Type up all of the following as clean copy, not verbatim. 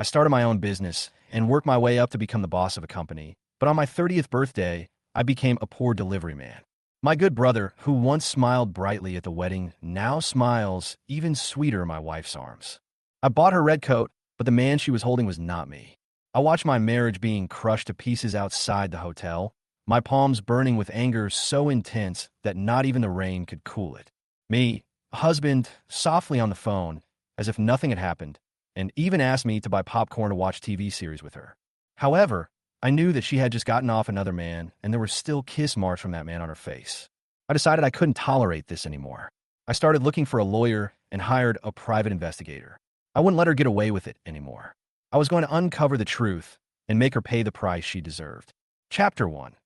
I started my own business and worked my way up to become the boss of a company. But on my 30th birthday, I became a poor delivery man. My good brother, who once smiled brightly at the wedding, now smiles even sweeter in my wife's arms. I bought her red coat, but the man she was holding was not me. I watched my marriage being crushed to pieces outside the hotel, my palms burning with anger so intense that not even the rain could cool it. Me, husband, softly on the phone, as if nothing had happened, and even asked me to buy popcorn to watch TV series with her. However, I knew that she had just gotten off another man, and there were still kiss marks from that man on her face. I decided I couldn't tolerate this anymore. I started looking for a lawyer and hired a private investigator. I wouldn't let her get away with it anymore. I was going to uncover the truth and make her pay the price she deserved. Chapter 1.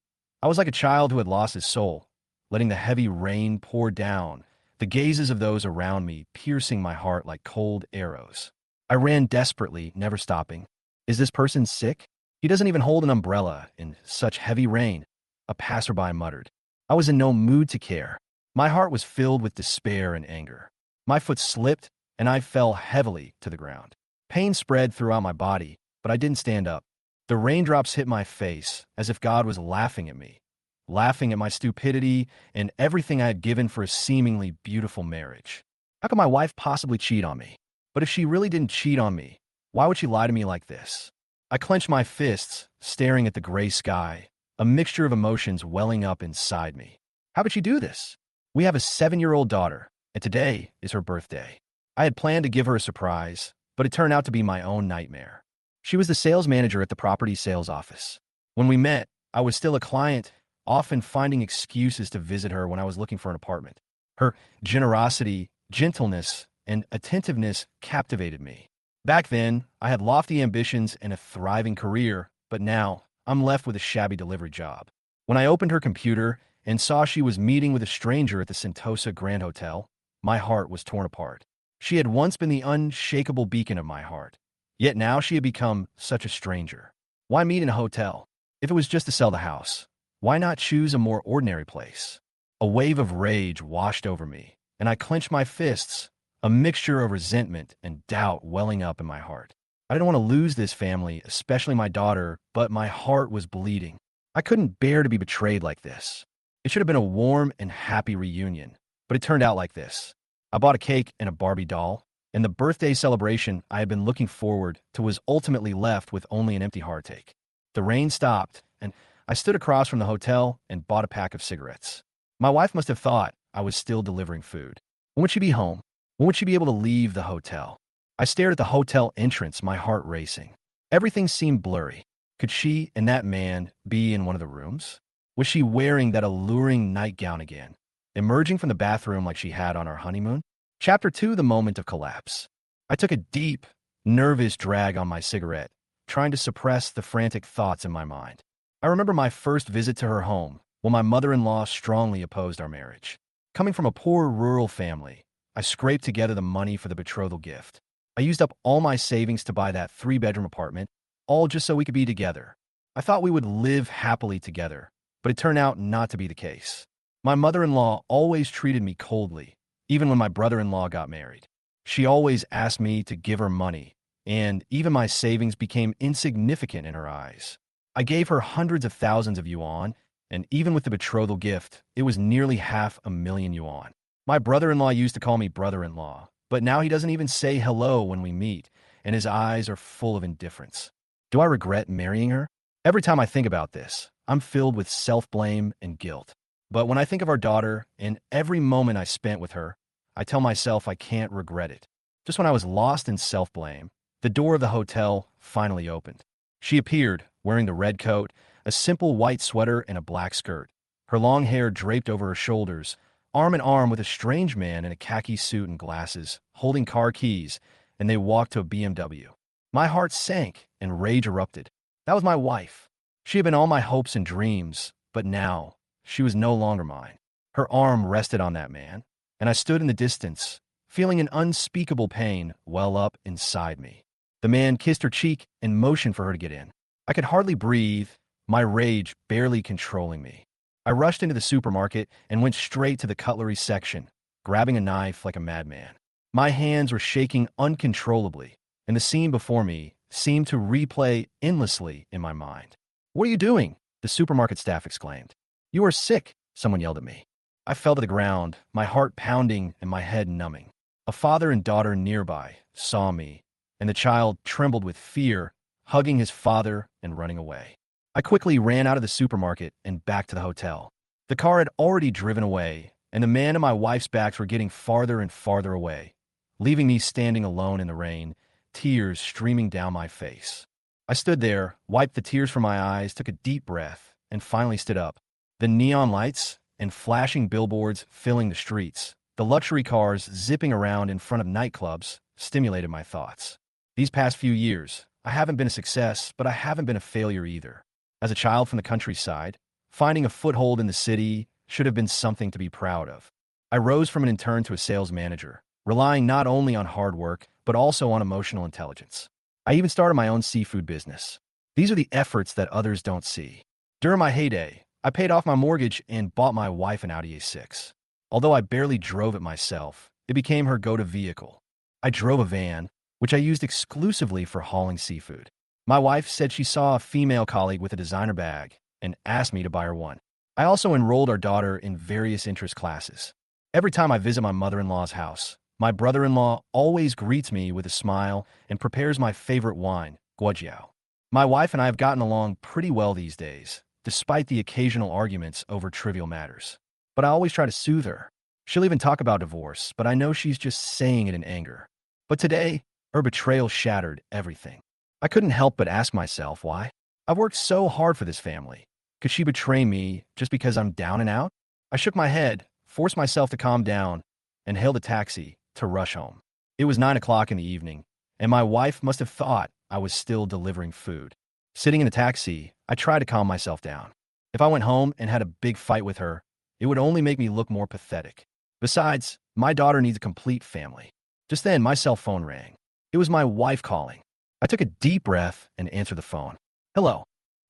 I was like a child who had lost his soul, letting the heavy rain pour down, the gazes of those around me piercing my heart like cold arrows. I ran desperately, never stopping. Is this person sick? He doesn't even hold an umbrella in such heavy rain, a passerby muttered. I was in no mood to care. My heart was filled with despair and anger. My foot slipped, and I fell heavily to the ground. Pain spread throughout my body, but I didn't stand up. The raindrops hit my face as if God was laughing at me, laughing at my stupidity and everything I had given for a seemingly beautiful marriage. How could my wife possibly cheat on me? But if she really didn't cheat on me, why would she lie to me like this? I clenched my fists, staring at the gray sky, a mixture of emotions welling up inside me. How could she do this? We have a 7-year-old daughter, and today is her birthday. I had planned to give her a surprise, but it turned out to be my own nightmare. She was the sales manager at the property sales office. When we met, I was still a client, often finding excuses to visit her when I was looking for an apartment. Her generosity, gentleness, and attentiveness captivated me. Back then, I had lofty ambitions and a thriving career, but now I'm left with a shabby delivery job. When I opened her computer and saw she was meeting with a stranger at the Sentosa Grand Hotel, my heart was torn apart. She had once been the unshakable beacon of my heart. Yet now she had become such a stranger. Why meet in a hotel? If it was just to sell the house, why not choose a more ordinary place? A wave of rage washed over me, and I clenched my fists, a mixture of resentment and doubt welling up in my heart. I didn't want to lose this family, especially my daughter, but my heart was bleeding. I couldn't bear to be betrayed like this. It should have been a warm and happy reunion, but it turned out like this. I bought a cake and a Barbie doll, and the birthday celebration I had been looking forward to was ultimately left with only an empty heartache. The rain stopped, and I stood across from the hotel and bought a pack of cigarettes. My wife must have thought I was still delivering food. When would she be home? When would she be able to leave the hotel? I stared at the hotel entrance, my heart racing. Everything seemed blurry. Could she and that man be in one of the rooms? Was she wearing that alluring nightgown again, emerging from the bathroom like she had on our honeymoon? Chapter 2, the moment of collapse. I took a deep, nervous drag on my cigarette, trying to suppress the frantic thoughts in my mind. I remember my first visit to her home, when my mother-in-law strongly opposed our marriage. Coming from a poor rural family, I scraped together the money for the betrothal gift. I used up all my savings to buy that 3-bedroom apartment, all just so we could be together. I thought we would live happily together, but it turned out not to be the case. My mother-in-law always treated me coldly, even when my brother-in-law got married. She always asked me to give her money, and even my savings became insignificant in her eyes. I gave her hundreds of thousands of yuan, and even with the betrothal gift, it was nearly 500,000 yuan. My brother-in-law used to call me brother-in-law, but now he doesn't even say hello when we meet, and his eyes are full of indifference. Do I regret marrying her? Every time I think about this, I'm filled with self-blame and guilt. But when I think of our daughter and every moment I spent with her, I tell myself I can't regret it. Just when I was lost in self-blame, the door of the hotel finally opened. She appeared, wearing the red coat, a simple white sweater, and a black skirt. Her long hair draped over her shoulders, arm in arm with a strange man in a khaki suit and glasses, holding car keys, and they walked to a BMW. My heart sank and rage erupted. That was my wife. She had been all my hopes and dreams, but now she was no longer mine. Her arm rested on that man, and I stood in the distance, feeling an unspeakable pain well up inside me. The man kissed her cheek and motioned for her to get in. I could hardly breathe, my rage barely controlling me. I rushed into the supermarket and went straight to the cutlery section, grabbing a knife like a madman. My hands were shaking uncontrollably, and the scene before me seemed to replay endlessly in my mind. "What are you doing?" the supermarket staff exclaimed. "You are sick," someone yelled at me. I fell to the ground, my heart pounding and my head numbing. A father and daughter nearby saw me, and the child trembled with fear, hugging his father and running away. I quickly ran out of the supermarket and back to the hotel. The car had already driven away, and the man and my wife's backs were getting farther and farther away, leaving me standing alone in the rain, tears streaming down my face. I stood there, wiped the tears from my eyes, took a deep breath, and finally stood up. The neon lights and flashing billboards filling the streets, the luxury cars zipping around in front of nightclubs, stimulated my thoughts. These past few years, I haven't been a success, but I haven't been a failure either. As a child from the countryside, finding a foothold in the city should have been something to be proud of. I rose from an intern to a sales manager, relying not only on hard work, but also on emotional intelligence. I even started my own seafood business. These are the efforts that others don't see. During my heyday, I paid off my mortgage and bought my wife an Audi A6. Although I barely drove it myself, it became her go-to vehicle. I drove a van, which I used exclusively for hauling seafood. My wife said she saw a female colleague with a designer bag and asked me to buy her one. I also enrolled our daughter in various interest classes. Every time I visit my mother-in-law's house, my brother-in-law always greets me with a smile and prepares my favorite wine, guojiao. My wife and I have gotten along pretty well these days, despite the occasional arguments over trivial matters. But I always try to soothe her. She'll even talk about divorce, but I know she's just saying it in anger. But today, her betrayal shattered everything. I couldn't help but ask myself why. I've worked so hard for this family. Could she betray me just because I'm down and out? I shook my head, forced myself to calm down, and hailed a taxi to rush home. It was 9 o'clock in the evening, and my wife must have thought I was still delivering food. Sitting in the taxi, I tried to calm myself down. If I went home and had a big fight with her, it would only make me look more pathetic. Besides, my daughter needs a complete family. Just then, my cell phone rang. It was my wife calling. I took a deep breath and answered the phone. "Hello.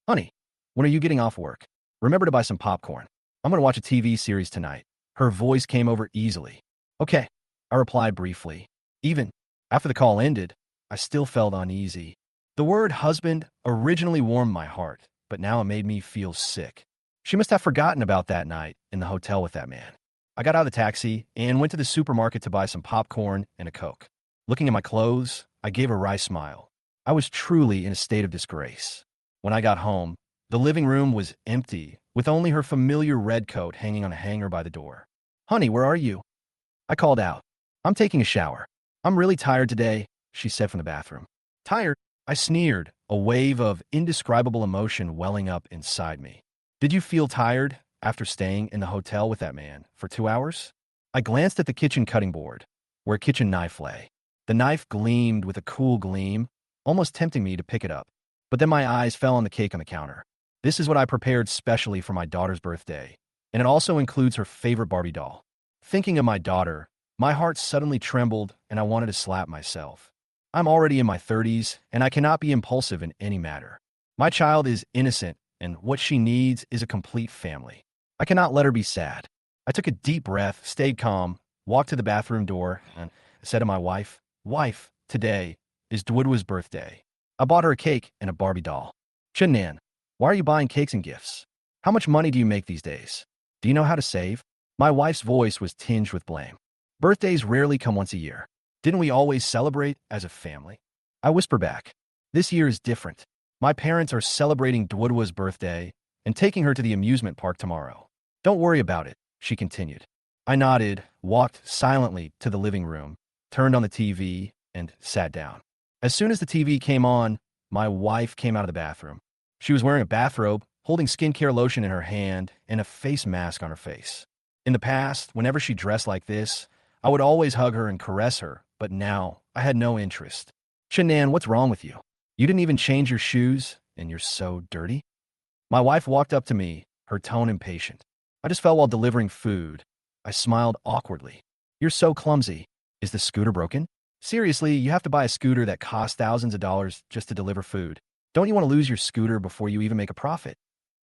Honey, when are you getting off work? Remember to buy some popcorn. I'm going to watch a TV series tonight." Her voice came over easily. "Okay," I replied briefly. Even after the call ended, I still felt uneasy. The word husband originally warmed my heart, but now it made me feel sick. She must have forgotten about that night in the hotel with that man. I got out of the taxi and went to the supermarket to buy some popcorn and a Coke. Looking at my clothes, I gave a wry smile. I was truly in a state of disgrace. When I got home, the living room was empty, with only her familiar red coat hanging on a hanger by the door. "Honey, where are you?" I called out. "I'm taking a shower. I'm really tired today," she said from the bathroom. "Tired?" I sneered, a wave of indescribable emotion welling up inside me. "Did you feel tired after staying in the hotel with that man for 2 hours?" I glanced at the kitchen cutting board, where a kitchen knife lay. The knife gleamed with a cool gleam, almost tempting me to pick it up. But then my eyes fell on the cake on the counter. This is what I prepared specially for my daughter's birthday, and it also includes her favorite Barbie doll. Thinking of my daughter, my heart suddenly trembled and I wanted to slap myself. I'm already in my 30s, and I cannot be impulsive in any matter. My child is innocent, and what she needs is a complete family. I cannot let her be sad. I took a deep breath, stayed calm, walked to the bathroom door, and said to my wife, "Wife, today is Dwudwa's birthday. I bought her a cake and a Barbie doll. Chinnan, why are you buying cakes and gifts? How much money do you make these days? Do you know how to save?" My wife's voice was tinged with blame. "Birthdays rarely come once a year. Didn't we always celebrate as a family?" I whisper back, "This year is different. My parents are celebrating Dwudwa's birthday and taking her to the amusement park tomorrow." "Don't worry about it," she continued. I nodded, walked silently to the living room, turned on the TV, and sat down. As soon as the TV came on, my wife came out of the bathroom. She was wearing a bathrobe, holding skincare lotion in her hand, and a face mask on her face. In the past, whenever she dressed like this, I would always hug her and caress her, but now I had no interest. "Chinnan, what's wrong with you? You didn't even change your shoes, and you're so dirty?" My wife walked up to me, her tone impatient. I just fell while delivering food. I smiled awkwardly. "You're so clumsy. Is the scooter broken? Seriously, you have to buy a scooter that costs thousands of dollars just to deliver food. Don't you want to lose your scooter before you even make a profit?"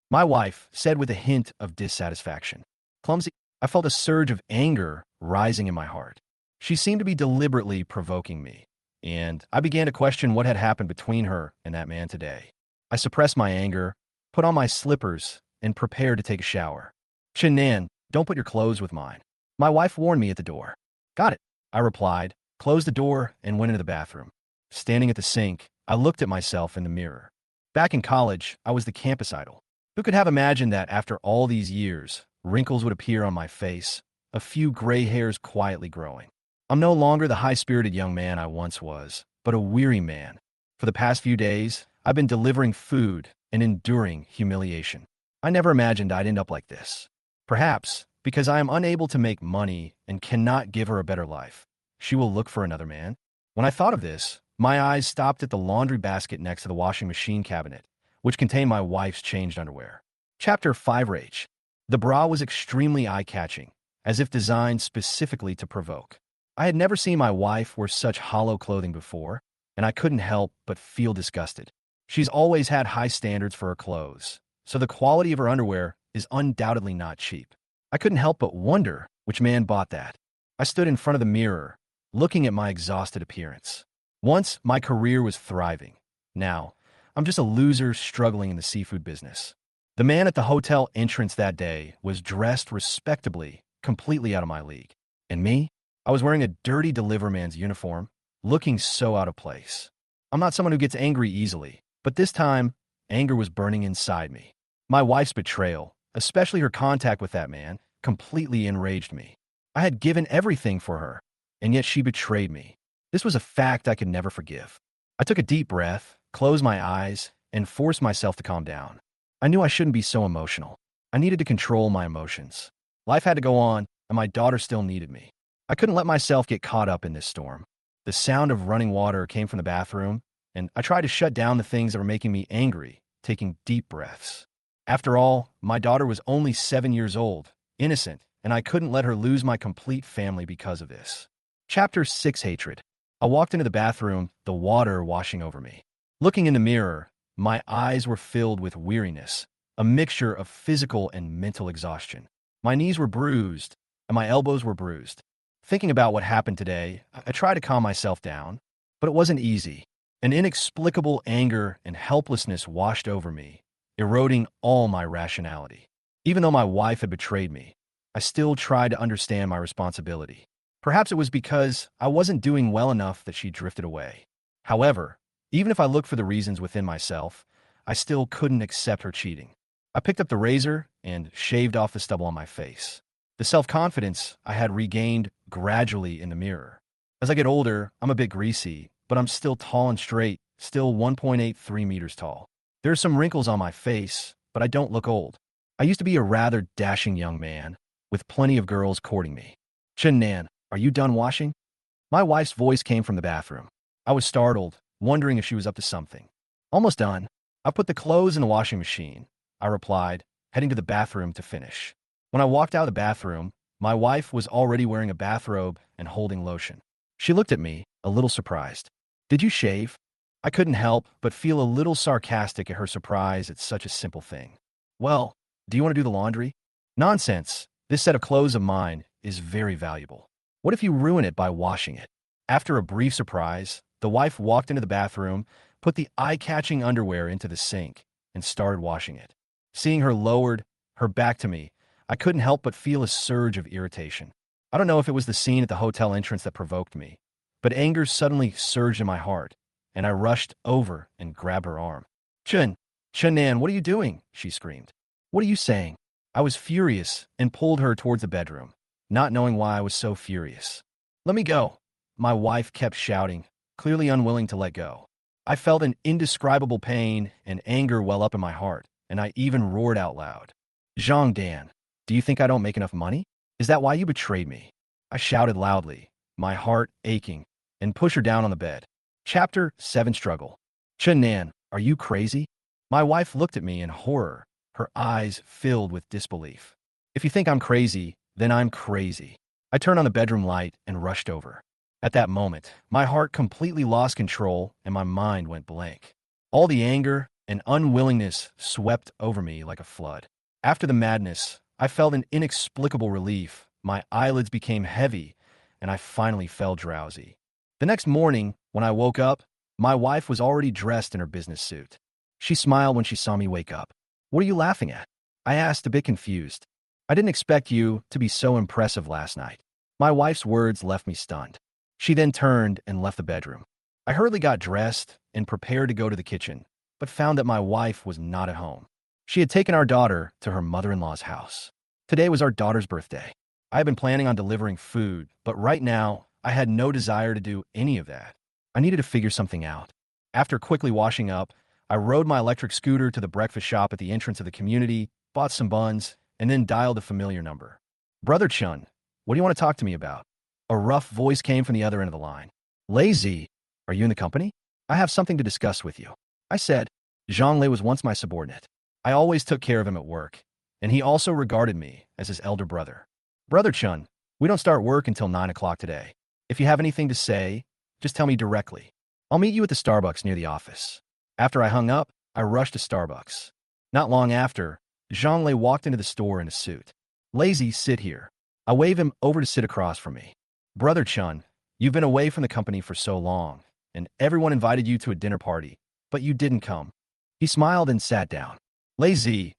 My wife said with a hint of dissatisfaction. "Clumsy?" I felt a surge of anger rising in my heart. She seemed to be deliberately provoking me. and I began to question what had happened between her and that man today. I suppressed my anger, put on my slippers, and prepared to take a shower. Nan, don't put your clothes with mine. My wife warned me at the door. Got it, I replied, closed the door, and went into the bathroom. Standing at the sink, I looked at myself in the mirror. Back in college, I was the campus idol. Who could have imagined that after all these years, wrinkles would appear on my face, a few gray hairs quietly growing? I'm no longer the high-spirited young man I once was, but a weary man. For the past few days, I've been delivering food and enduring humiliation. I never imagined I'd end up like this. Perhaps because I am unable to make money and cannot give her a better life, she will look for another man. When I thought of this, my eyes stopped at the laundry basket next to the washing machine cabinet, which contained my wife's changed underwear. Chapter 5 Rage. The bra was extremely eye-catching, as if designed specifically to provoke. I had never seen my wife wear such hollow clothing before, and I couldn't help but feel disgusted. She's always had high standards for her clothes, so the quality of her underwear is undoubtedly not cheap. I couldn't help but wonder which man bought that. I stood in front of the mirror, looking at my exhausted appearance. Once, my career was thriving. Now, I'm just a loser struggling in the seafood business. The man at the hotel entrance that day was dressed respectably, completely out of my league. And me? I was wearing a dirty deliverman's uniform, looking so out of place. I'm not someone who gets angry easily, but this time, anger was burning inside me. My wife's betrayal, especially her contact with that man, completely enraged me. I had given everything for her, and yet she betrayed me. This was a fact I could never forgive. I took a deep breath, closed my eyes, and forced myself to calm down. I knew I shouldn't be so emotional. I needed to control my emotions. Life had to go on, and my daughter still needed me. I couldn't let myself get caught up in this storm. The sound of running water came from the bathroom, and I tried to shut down the things that were making me angry, taking deep breaths. After all, my daughter was only 7 years old, innocent, and I couldn't let her lose my complete family because of this. Chapter 6 Hatred. I walked into the bathroom, the water washing over me. Looking in the mirror, my eyes were filled with weariness, a mixture of physical and mental exhaustion. My knees were bruised, and my elbows were bruised. Thinking about what happened today, I tried to calm myself down, but it wasn't easy. An inexplicable anger and helplessness washed over me, eroding all my rationality. Even though my wife had betrayed me, I still tried to understand my responsibility. Perhaps it was because I wasn't doing well enough that she drifted away. However, even if I looked for the reasons within myself, I still couldn't accept her cheating. I picked up the razor and shaved off the stubble on my face. The self-confidence I had regained gradually in the mirror. As I get older, I'm a bit greasy, but I'm still tall and straight, still 1.83 meters tall. There are some wrinkles on my face, but I don't look old. I used to be a rather dashing young man, with plenty of girls courting me. Nan, are you done washing? My wife's voice came from the bathroom. I was startled, wondering if she was up to something. Almost done. I put the clothes in the washing machine, I replied, heading to the bathroom to finish. When I walked out of the bathroom, my wife was already wearing a bathrobe and holding lotion. She looked at me, a little surprised. Did you shave? I couldn't help but feel a little sarcastic at her surprise at such a simple thing. Well, do you want to do the laundry? Nonsense. This set of clothes of mine is very valuable. What if you ruin it by washing it? After a brief surprise, the wife walked into the bathroom, put the eye-catching underwear into the sink, and started washing it. Seeing her lowered, her back to me, I couldn't help but feel a surge of irritation. I don't know if it was the scene at the hotel entrance that provoked me, but anger suddenly surged in my heart, and I rushed over and grabbed her arm. Nan, what are you doing? She screamed. What are you saying? I was furious and pulled her towards the bedroom, not knowing why I was so furious. Let me go. My wife kept shouting, clearly unwilling to let go. I felt an indescribable pain and anger well up in my heart, and I even roared out loud. Dan, do you think I don't make enough money? Is that why you betrayed me? I shouted loudly, my heart aching, and pushed her down on the bed. Chapter 7 Struggle. Nan, are you crazy? My wife looked at me in horror, her eyes filled with disbelief. If you think I'm crazy, then I'm crazy. I turned on the bedroom light and rushed over. At that moment, my heart completely lost control and my mind went blank. All the anger and unwillingness swept over me like a flood. After the madness, I felt an inexplicable relief. My eyelids became heavy, and I finally fell drowsy. The next morning, When I woke up, my wife was already dressed in her business suit. She smiled when she saw me wake up. What are you laughing at? I asked, a bit confused. I didn't expect you to be so impressive last night. My wife's words left me stunned. She then turned and left the bedroom. I hurriedly got dressed and prepared to go to the kitchen, but found that my wife was not at home. She had taken our daughter to her mother-in-law's house. Today was our daughter's birthday. I had been planning on delivering food, but right now, I had no desire to do any of that. I needed to figure something out. After quickly washing up, I rode my electric scooter to the breakfast shop at the entrance of the community, bought some buns, and then dialed a familiar number. Brother Chun, what do you want to talk to me about? A rough voice came from the other end of the line. Lazy, are you in the company? I have something to discuss with you. I said. Zhang Lei was once my subordinate. I always took care of him at work, and he also regarded me as his elder brother. Brother Chun, we don't start work until 9 o'clock today. If you have anything to say, just tell me directly. I'll meet you at the Starbucks near the office. After I hung up, I rushed to Starbucks. Not long after, Zhang Lei walked into the store in a suit. Lazy, sit here. I wave him over to sit across from me. Brother Chun, you've been away from the company for so long, and everyone invited you to a dinner party, but you didn't come. He smiled and sat down. Lazy,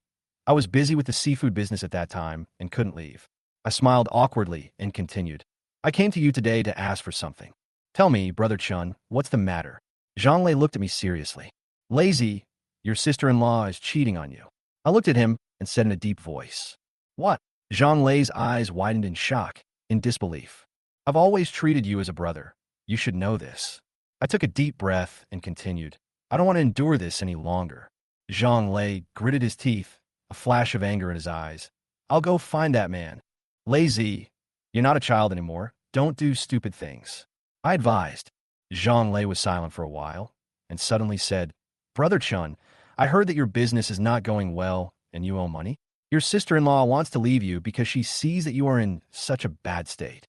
I was busy with the seafood business at that time and couldn't leave. I smiled awkwardly and continued. I came to you today to ask for something. Tell me, Brother Chun, what's the matter? Zhang Lei looked at me seriously. Lazy, your sister-in-law is cheating on you. I looked at him and said in a deep voice. What? Zhang Lei's eyes widened in shock, in disbelief. I've always treated you as a brother. You should know this. I took a deep breath and continued. I don't want to endure this any longer. Zhang Lei gritted his teeth, a flash of anger in his eyes. I'll go find that man. Lazy, you're not a child anymore. Don't do stupid things. I advised. Zhang Lei was silent for a while, and suddenly said, Brother Chun, I heard that your business is not going well and you owe money. Your sister-in-law wants to leave you because she sees that you are in such a bad state.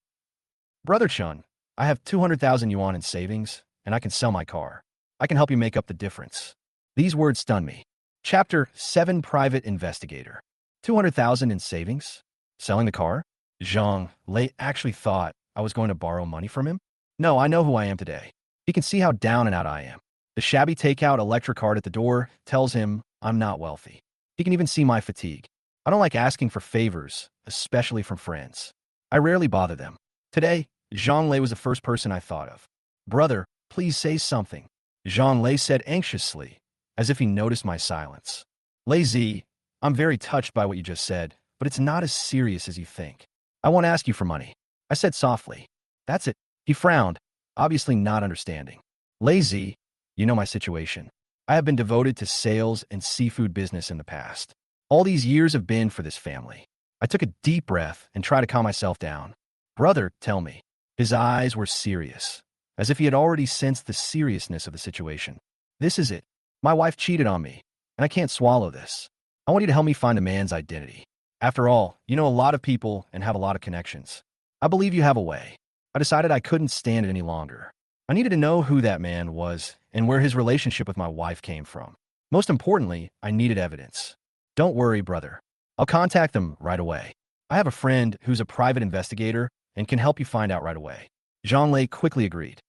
Brother Chun, I have 200,000 yuan in savings, and I can sell my car. I can help you make up the difference. These words stunned me. Chapter 7 Private Investigator. 200,000 in savings? Selling the car? Zhang Lei actually thought I was going to borrow money from him? No, I know who I am today. He can see how down and out I am. The shabby takeout electric card at the door tells him I'm not wealthy. He can even see my fatigue. I don't like asking for favors, especially from friends. I rarely bother them. Today, Zhang Lei was the first person I thought of. Brother, please say something. Zhang Lei said anxiously, as if he noticed my silence. Lazy, I'm very touched by what you just said, but it's not as serious as you think. I won't ask you for money. I said softly. That's it. He frowned, obviously not understanding. Lazy, you know my situation. I have been devoted to sales and seafood business in the past. All these years have been for this family. I took a deep breath and tried to calm myself down. Brother, tell me. His eyes were serious, as if he had already sensed the seriousness of the situation. This is it. My wife cheated on me, and I can't swallow this. I want you to help me find a man's identity. After all, you know a lot of people and have a lot of connections. I believe you have a way. I decided I couldn't stand it any longer. I needed to know who that man was and where his relationship with my wife came from. Most importantly, I needed evidence. Don't worry, brother. I'll contact them right away. I have a friend who's a private investigator and can help you find out right away. Zhang Lei quickly agreed.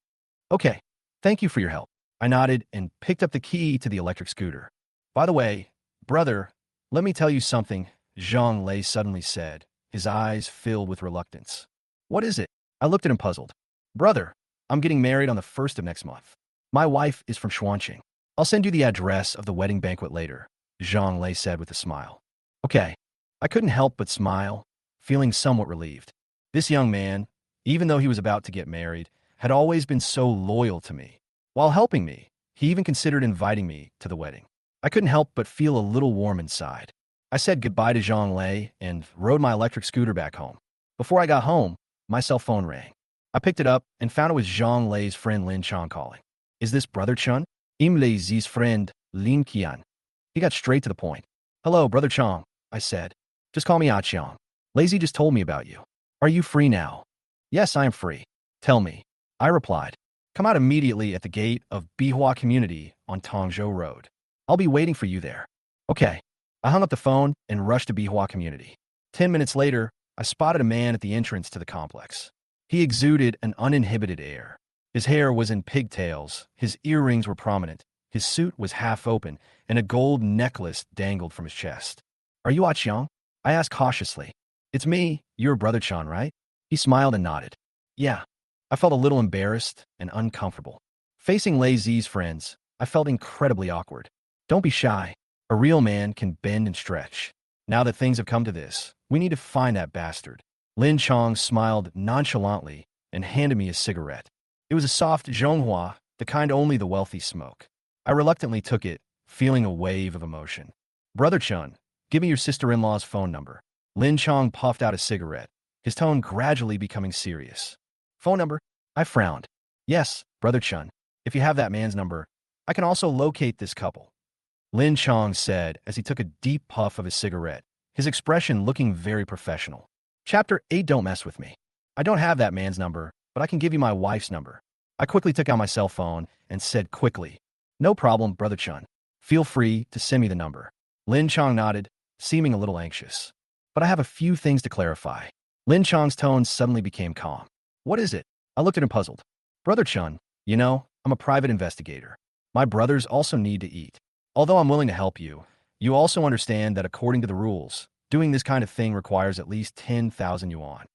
Okay, thank you for your help. I nodded and picked up the key to the electric scooter. By the way, brother, let me tell you something, Zhang Lei suddenly said, his eyes filled with reluctance. What is it? I looked at him puzzled. Brother, I'm getting married on the 1st of next month. My wife is from Xuanqing. I'll send you the address of the wedding banquet later, Zhang Lei said with a smile. Okay. I couldn't help but smile, feeling somewhat relieved. This young man, even though he was about to get married, had always been so loyal to me. While helping me, he even considered inviting me to the wedding. I couldn't help but feel a little warm inside. I said goodbye to Zhang Lei and rode my electric scooter back home. Before I got home, my cell phone rang. I picked it up and found it was Zhang Lei's friend Lin Chang calling. Is this Brother Chun? I'm Lei Zi's friend, Lin Qian. He got straight to the point. Hello, Brother Chang, I said. Just call me Ah Chiang. Lazy just told me about you. Are you free now? Yes, I am free. Tell me. I replied. Come out immediately at the gate of Bihua Community on Tongzhou Road. I'll be waiting for you there. Okay. I hung up the phone and rushed to Bihua Community. 10 minutes later, I spotted a man at the entrance to the complex. He exuded an uninhibited air. His hair was in pigtails, his earrings were prominent, his suit was half open, and a gold necklace dangled from his chest. Are you Ah Chiang? I asked cautiously. It's me, your brother Chan, right? He smiled and nodded. Yeah. I felt a little embarrassed and uncomfortable. Facing Lei Zi's friends, I felt incredibly awkward. Don't be shy. A real man can bend and stretch. Now that things have come to this, we need to find that bastard. Lin Chong smiled nonchalantly and handed me a cigarette. It was a soft Zhonghua, the kind only the wealthy smoke. I reluctantly took it, feeling a wave of emotion. Brother Chun, give me your sister-in-law's phone number. Lin Chong puffed out a cigarette, his tone gradually becoming serious. Phone number? I frowned. Yes, Brother Chun. If you have that man's number, I can also locate this couple. Lin Chong said as he took a deep puff of his cigarette, his expression looking very professional. Chapter 8. Don't mess with me. I don't have that man's number, but I can give you my wife's number. I quickly took out my cell phone and said quickly, No problem, Brother Chun. Feel free to send me the number. Lin Chong nodded, seeming a little anxious. But I have a few things to clarify. Lin Chong's tone suddenly became calm. What is it? I looked at him puzzled. Brother Chun, you know, I'm a private investigator. My brothers also need to eat. Although I'm willing to help you, you also understand that according to the rules, doing this kind of thing requires at least 10,000 yuan.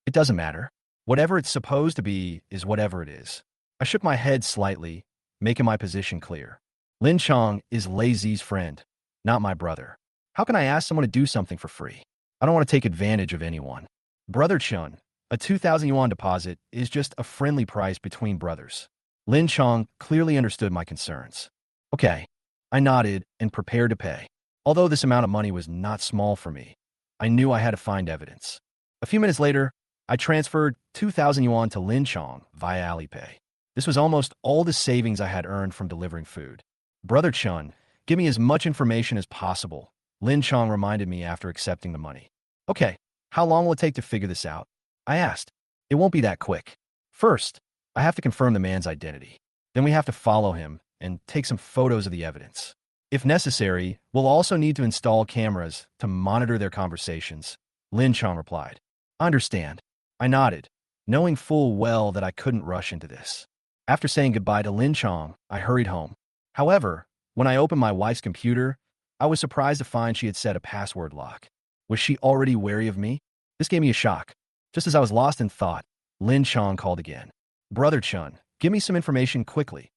It doesn't matter. Whatever it's supposed to be is whatever it is. I shook my head slightly, making my position clear. Lin Chong is Lei Zi's friend, not my brother. How can I ask someone to do something for free? I don't want to take advantage of anyone. Brother Chun, a 2,000 yuan deposit is just a friendly price between brothers. Lin Chong clearly understood my concerns. Okay. I nodded and prepared to pay. Although this amount of money was not small for me, I knew I had to find evidence. A few minutes later, I transferred 2,000 yuan to Lin Chong via Alipay. This was almost all the savings I had earned from delivering food. Brother Chun, give me as much information as possible, Lin Chong reminded me after accepting the money. Okay, how long will it take to figure this out? I asked. It won't be that quick. First, I have to confirm the man's identity. Then we have to follow him and take some photos of the evidence. If necessary, we'll also need to install cameras to monitor their conversations, Lin Chong replied. I understand. I nodded, knowing full well that I couldn't rush into this. After saying goodbye to Lin Chong, I hurried home. However, when I opened my wife's computer, I was surprised to find she had set a password lock. Was she already wary of me? This gave me a shock. Just as I was lost in thought, Lin Chong called again. Brother Chun, give me some information quickly.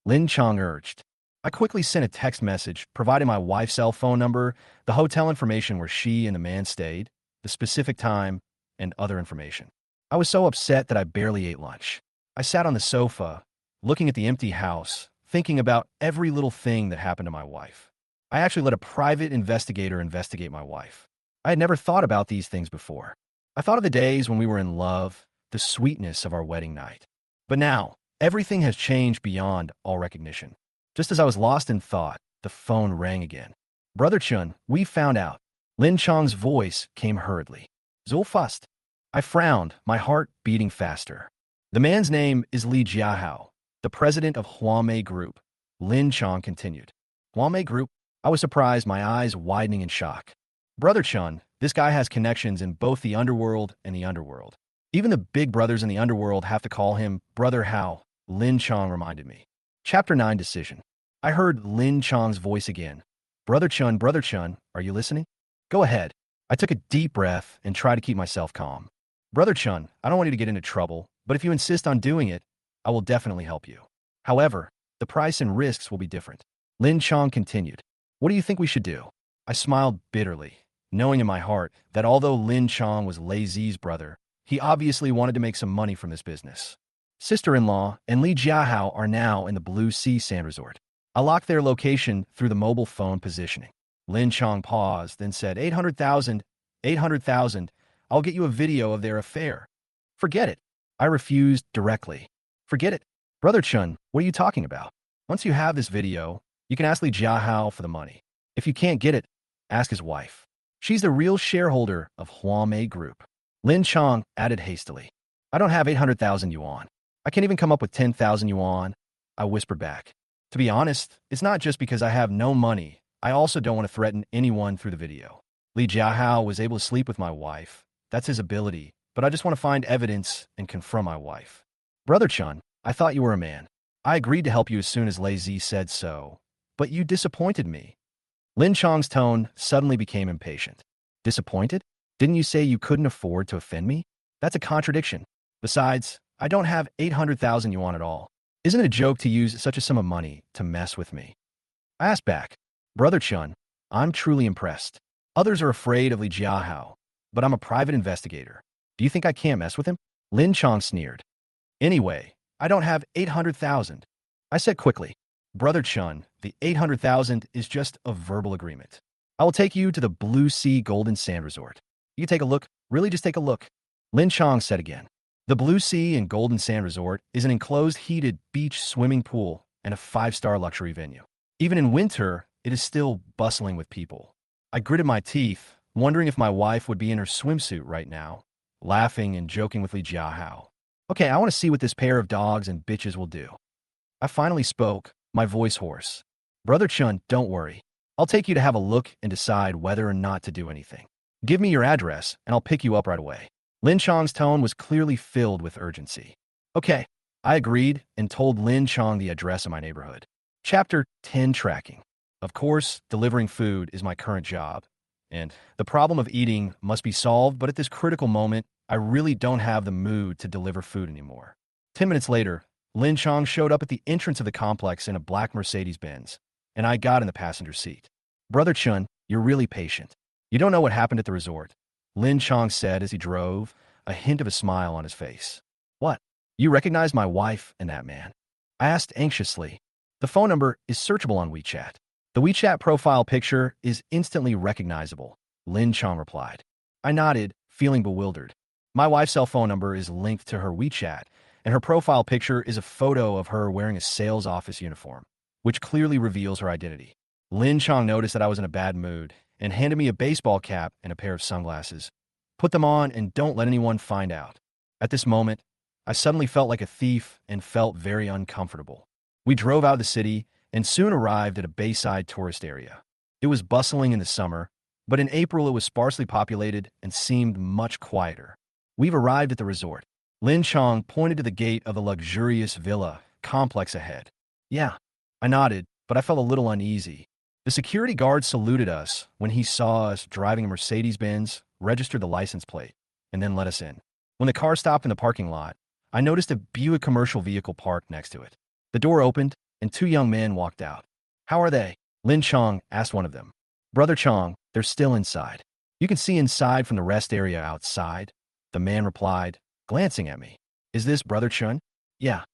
Lin Chong urged. I quickly sent a text message, providing my wife's cell phone number, the hotel information where she and the man stayed, the specific time, and other information. I was so upset that I barely ate lunch. I sat on the sofa, looking at the empty house, thinking about every little thing that happened to my wife. I actually let a private investigator investigate my wife. I had never thought about these things before. I thought of the days when we were in love, the sweetness of our wedding night. But now, everything has changed beyond all recognition. Just as I was lost in thought, the phone rang again. Brother Chun, we found out. Lin Chong's voice came hurriedly. Zulfust. I frowned, my heart beating faster. The man's name is Li Jiahao, the president of Huamei Group. Lin Chong continued. Huamei Group? I was surprised, my eyes widening in shock. Brother Chun, this guy has connections in both the underworld and the underworld. Even the big brothers in the underworld have to call him Brother Hao, Lin Chong reminded me. Chapter 9 Decision. I heard Lin Chong's voice again. Brother Chun, are you listening? Go ahead. I took a deep breath and tried to keep myself calm. Brother Chun, I don't want you to get into trouble, but if you insist on doing it, I will definitely help you. However, the price and risks will be different. Lin Chong continued. What do you think we should do? I smiled bitterly, knowing in my heart that although Lin Chong was Lei Zi's brother, he obviously wanted to make some money from this business. Sister-in-law and Li Jiahao are now in the Blue Sea Sand Resort. I locked their location through the mobile phone positioning. Lin Chong paused, then said, 800,000, 800,000. I'll get you a video of their affair. Forget it. I refused directly. Forget it. Brother Chun, what are you talking about? Once you have this video, you can ask Li Jiahao for the money. If you can't get it, ask his wife. She's the real shareholder of Huamei Group. Lin Chong added hastily. I don't have 800,000 yuan. I can't even come up with 10,000 yuan. I whispered back. To be honest, it's not just because I have no money. I also don't want to threaten anyone through the video. Li Jiahao was able to sleep with my wife. That's his ability, but I just want to find evidence and confront my wife. Brother Chun, I thought you were a man. I agreed to help you as soon as Lei Zi said so. But you disappointed me. Lin Chong's tone suddenly became impatient. Disappointed? Didn't you say you couldn't afford to offend me? That's a contradiction. Besides, I don't have 800,000 yuan at all. Isn't it a joke to use such a sum of money to mess with me? I asked back. Brother Chun, I'm truly impressed. Others are afraid of Li Jiahao, but I'm a private investigator. Do you think I can't mess with him? Lin Chong sneered. Anyway, I don't have 800,000. I said quickly. Brother Chun, the 800,000 is just a verbal agreement. I will take you to the Blue Sea Golden Sand Resort. You take a look, really just take a look. Lin Chong said again. The Blue Sea and Golden Sand Resort is an enclosed heated beach swimming pool and a 5-star luxury venue. Even in winter, it is still bustling with people. I gritted my teeth, wondering if my wife would be in her swimsuit right now, laughing and joking with Li Jiahao. Okay, I want to see what this pair of dogs and bitches will do. I finally spoke, my voice hoarse. Brother Chun, don't worry. I'll take you to have a look and decide whether or not to do anything. Give me your address, and I'll pick you up right away. Lin Chong's tone was clearly filled with urgency. Okay, I agreed and told Lin Chong the address of my neighborhood. Chapter 10 Tracking. Of course, delivering food is my current job, and the problem of eating must be solved, but at this critical moment, I really don't have the mood to deliver food anymore. 10 minutes later, Lin Chong showed up at the entrance of the complex in a black Mercedes-Benz, and I got in the passenger seat. Brother Chun, you're really patient. You don't know what happened at the resort, Lin Chong said as he drove, a hint of a smile on his face. What? You recognize my wife and that man? I asked anxiously. The phone number is searchable on WeChat. The WeChat profile picture is instantly recognizable, Lin Chong replied. I nodded, feeling bewildered. My wife's cell phone number is linked to her WeChat, and her profile picture is a photo of her wearing a sales office uniform, which clearly reveals her identity. Lin Chong noticed that I was in a bad mood and handed me a baseball cap and a pair of sunglasses. Put them on and don't let anyone find out. At this moment, I suddenly felt like a thief and felt very uncomfortable. We drove out of the city and soon arrived at a bayside tourist area. It was bustling in the summer, but in April it was sparsely populated and seemed much quieter. We've arrived at the resort. Lin Chong pointed to the gate of the luxurious villa complex ahead. Yeah, I nodded, but I felt a little uneasy. The security guard saluted us when he saw us driving a Mercedes-Benz, registered the license plate, and then let us in. When the car stopped in the parking lot, I noticed a Buick commercial vehicle parked next to it. The door opened, and 2 young men walked out. How are they? Lin Chong asked one of them. Brother Chong, they're still inside. You can see inside from the rest area outside, the man replied, glancing at me. Is this Brother Chun? Yeah.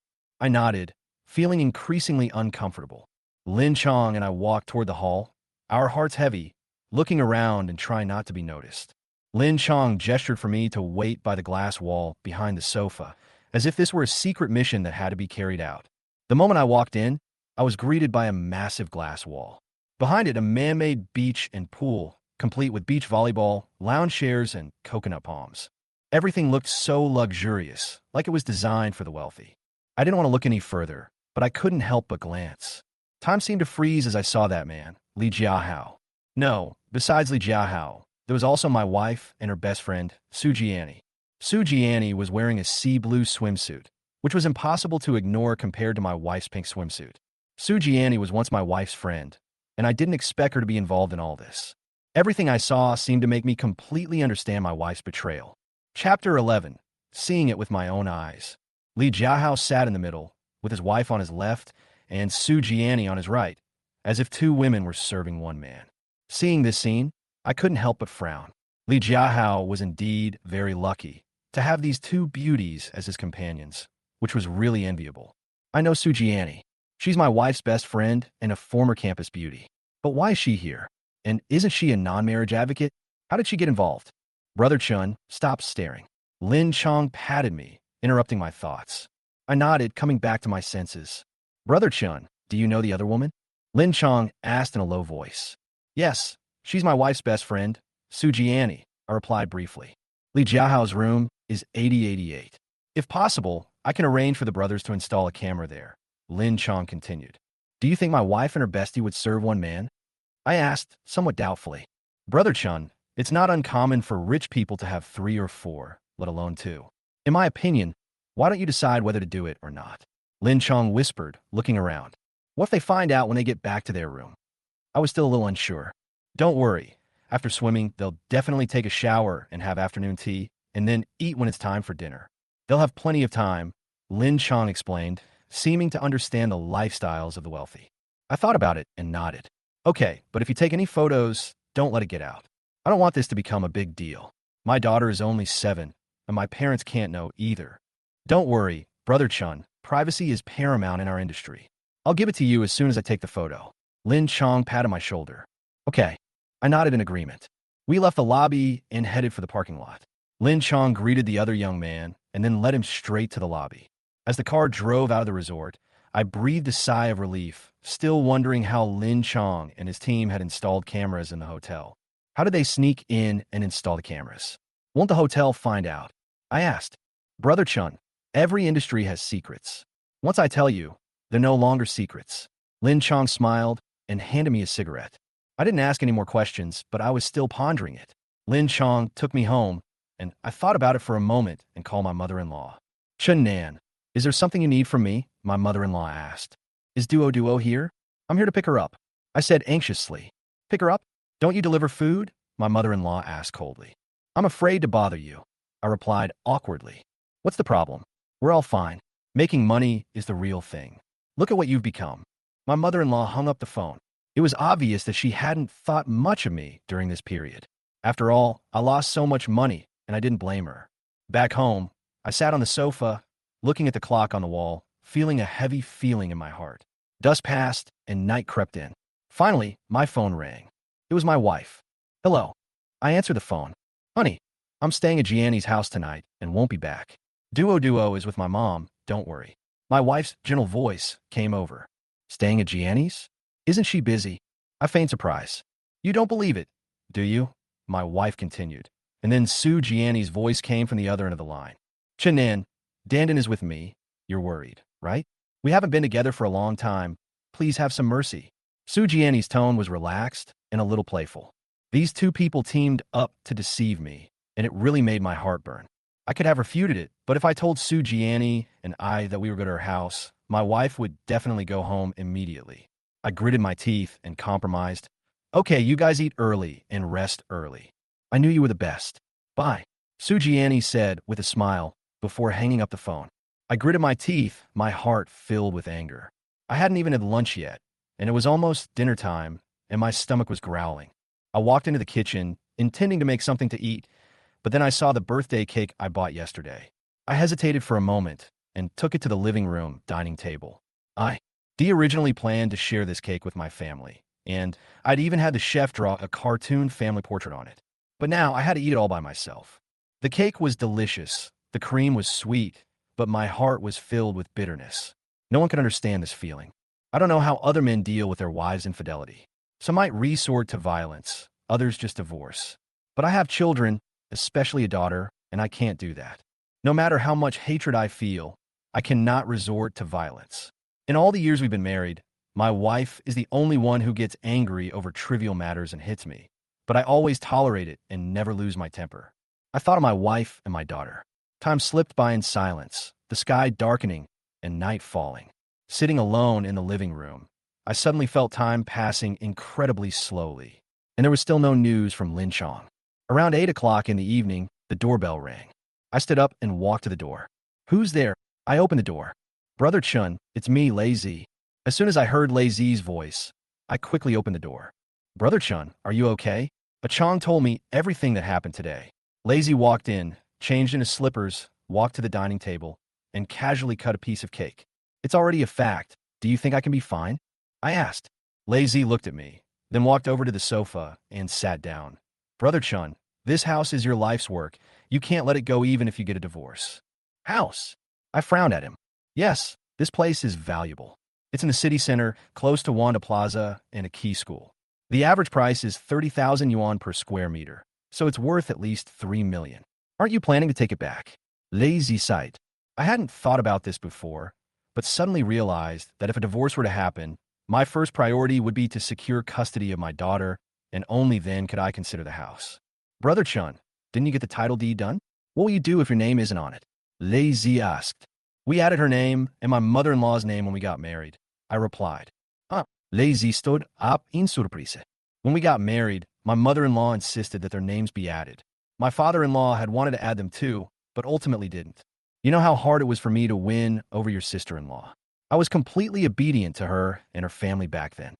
I nodded, feeling increasingly uncomfortable. Lin Chong and I walked toward the hall, our hearts heavy, looking around and trying not to be noticed. Lin Chong gestured for me to wait by the glass wall behind the sofa, as if this were a secret mission that had to be carried out. The moment I walked in, I was greeted by a massive glass wall. Behind it, a man-made beach and pool, complete with beach volleyball, lounge chairs, and coconut palms. Everything looked so luxurious, like it was designed for the wealthy. I didn't want to look any further, but I couldn't help but glance. Time seemed to freeze as I saw that man, Li Jiahao. No, besides Li Jiahao, there was also my wife and her best friend, Su Jiani. Su Jiani was wearing a sea blue swimsuit, which was impossible to ignore compared to my wife's pink swimsuit. Su Jiani was once my wife's friend, and I didn't expect her to be involved in all this. Everything I saw seemed to make me completely understand my wife's betrayal. Chapter 11. Seeing it with my own eyes. Li Jiahao sat in the middle, with his wife on his left and Su Jiani on his right, as if 2 women were serving one man. Seeing this scene, I couldn't help but frown. Li Jiahao was indeed very lucky to have these 2 beauties as his companions, which was really enviable. I know Su Jiani. She's my wife's best friend and a former campus beauty. But why is she here? And isn't she a non-marriage advocate? How did she get involved? Brother Chun stopped staring. Lin Chong patted me, interrupting my thoughts. I nodded, coming back to my senses. Brother Chun, do you know the other woman? Lin Chong asked in a low voice. Yes, she's my wife's best friend, Su Jiani, I replied briefly. Li Jiahao's room is 8088. If possible, I can arrange for the brothers to install a camera there, Lin Chong continued. Do you think my wife and her bestie would serve one man? I asked, somewhat doubtfully. Brother Chun, it's not uncommon for rich people to have 3 or 4, let alone 2. In my opinion, why don't you decide whether to do it or not? Lin Chong whispered, looking around. What if they find out when they get back to their room? I was still a little unsure. Don't worry. After swimming, they'll definitely take a shower and have afternoon tea, and then eat when it's time for dinner. They'll have plenty of time, Lin Chong explained, seeming to understand the lifestyles of the wealthy. I thought about it and nodded. Okay, but if you take any photos, don't let it get out. I don't want this to become a big deal. My daughter is only 7, and my parents can't know either. Don't worry, Brother Chun, privacy is paramount in our industry. I'll give it to you as soon as I take the photo. Lin Chong patted my shoulder. Okay. I nodded in agreement. We left the lobby and headed for the parking lot. Lin Chong greeted the other young man and then led him straight to the lobby. As the car drove out of the resort, I breathed a sigh of relief, still wondering how Lin Chong and his team had installed cameras in the hotel. How did they sneak in and install the cameras? Won't the hotel find out? I asked. Brother Chun, every industry has secrets. Once I tell you, they're no longer secrets. Lin Chong smiled and handed me a cigarette. I didn't ask any more questions, but I was still pondering it. Lin Chong took me home, and I thought about it for a moment and called my mother-in-law. Chen Nan, is there something you need from me? My mother-in-law asked. Is Duo here? I'm here to pick her up. I said anxiously. Pick her up? Don't you deliver food? My mother-in-law asked coldly. I'm afraid to bother you, I replied awkwardly. What's the problem? We're all fine. Making money is the real thing. Look at what you've become. My mother-in-law hung up the phone. It was obvious that she hadn't thought much of me during this period. After all, I lost so much money, and I didn't blame her. Back home, I sat on the sofa, looking at the clock on the wall, feeling a heavy feeling in my heart. Dusk passed, and night crept in. Finally, my phone rang. It was my wife. Hello. I answered the phone. Honey, I'm staying at Gianni's house tonight and won't be back. Duo is with my mom, don't worry. My wife's gentle voice came over. Staying at Gianni's? Isn't she busy? I feigned surprise. You don't believe it, do you? My wife continued. And then Su Gianni's voice came from the other end of the line. Chenan, Dandon is with me. You're worried, right? We haven't been together for a long time. Please have some mercy. Su Gianni's tone was relaxed and a little playful. These two people teamed up to deceive me, and it really made my heart burn. I could have refuted it, but if I told Su Gianni and I that we were going to her house, my wife would definitely go home immediately. I gritted my teeth and compromised. Okay, you guys eat early and rest early. I knew you were the best. Bye, Su Gianni said with a smile before hanging up the phone. I gritted my teeth, my heart filled with anger. I hadn't even had lunch yet, and it was almost dinner time, and my stomach was growling. I walked into the kitchen, intending to make something to eat, but then I saw the birthday cake I bought yesterday. I hesitated for a moment and took it to the living room dining table. Dee originally planned to share this cake with my family, and I'd even had the chef draw a cartoon family portrait on it. But now I had to eat it all by myself. The cake was delicious, the cream was sweet, but my heart was filled with bitterness. No one could understand this feeling. I don't know how other men deal with their wives' infidelity. Some might resort to violence, others just divorce. But I have children, especially a daughter, and I can't do that. No matter how much hatred I feel, I cannot resort to violence. In all the years we've been married, my wife is the only one who gets angry over trivial matters and hits me. But I always tolerate it and never lose my temper. I thought of my wife and my daughter. Time slipped by in silence, the sky darkening and night falling. Sitting alone in the living room, I suddenly felt time passing incredibly slowly. And there was still no news from Lin Chong. Around 8 o'clock in the evening, the doorbell rang. I stood up and walked to the door. Who's there? I opened the door. Brother Chun, it's me, Lei Zi. As soon as I heard Lei Zi's voice, I quickly opened the door. Brother Chun, are you okay? A Chong told me everything that happened today. Lei Zi walked in, changed into slippers, walked to the dining table, and casually cut a piece of cake. It's already a fact. Do you think I can be fine? I asked. Lei Zi looked at me, then walked over to the sofa and sat down. Brother Chun, this house is your life's work. You can't let it go even if you get a divorce. House? I frowned at him. Yes, this place is valuable. It's in the city center, close to Wanda Plaza and a key school. The average price is 30,000 yuan per square meter, so it's worth at least 3 million. Aren't you planning to take it back? Lazy sight. I hadn't thought about this before, but suddenly realized that if a divorce were to happen, my first priority would be to secure custody of my daughter, and only then could I consider the house. Brother Chun, didn't you get the title deed done? What will you do if your name isn't on it? Lazy asked. We added her name and my mother-in-law's name when we got married, I replied. Lazy stood up in surprise. When we got married, my mother-in-law insisted that their names be added. My father-in-law had wanted to add them too, but ultimately didn't. You know how hard it was for me to win over your sister-in-law. I was completely obedient to her and her family back then.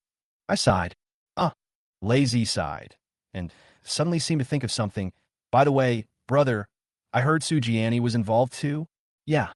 I sighed. Ah, Lazy sighed, and suddenly seemed to think of something. By the way, brother, I heard Sujiani was involved too? Yeah,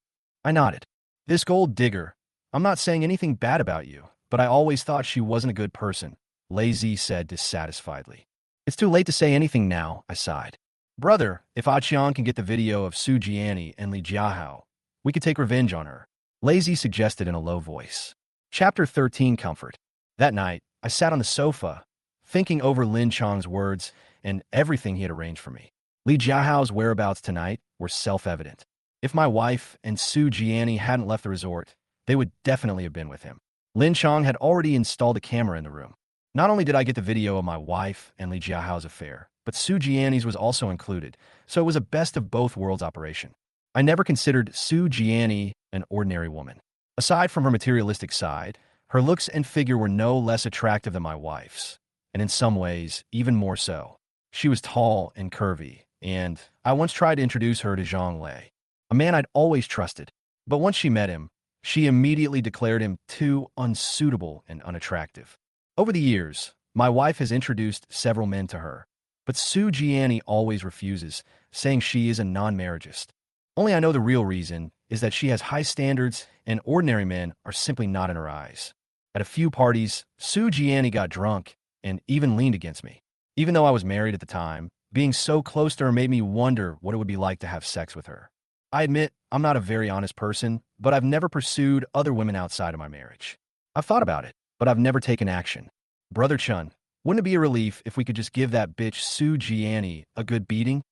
I nodded. This gold digger. I'm not saying anything bad about you, but I always thought she wasn't a good person, Lazy said dissatisfiedly. It's too late to say anything now, I sighed. Brother, if Aqian can get the video of Sujiani and Li Jiahao, we could take revenge on her, Lazy suggested in a low voice. Chapter 13 Comfort. That night, I sat on the sofa, thinking over Lin Chong's words and everything he had arranged for me. Li Jiahao's whereabouts tonight were self-evident. If my wife and Su Jiani hadn't left the resort, they would definitely have been with him. Lin Chong had already installed a camera in the room. Not only did I get the video of my wife and Li Jiahao's affair, but Su Jiani's was also included, so it was a best of both worlds operation. I never considered Su Jiani an ordinary woman. Aside from her materialistic side, her looks and figure were no less attractive than my wife's, and in some ways, even more so. She was tall and curvy, and I once tried to introduce her to Zhang Lei, a man I'd always trusted. But once she met him, she immediately declared him too unsuitable and unattractive. Over the years, my wife has introduced several men to her, but Su Jiani always refuses, saying she is a non-marriageist. Only I know the real reason is that she has high standards and ordinary men are simply not in her eyes. At a few parties, Su Jiani got drunk and even leaned against me. Even though I was married at the time, being so close to her made me wonder what it would be like to have sex with her. I admit I'm not a very honest person, but I've never pursued other women outside of my marriage. I've thought about it, but I've never taken action. Brother Chun, wouldn't it be a relief if we could just give that bitch Su Jiani a good beating?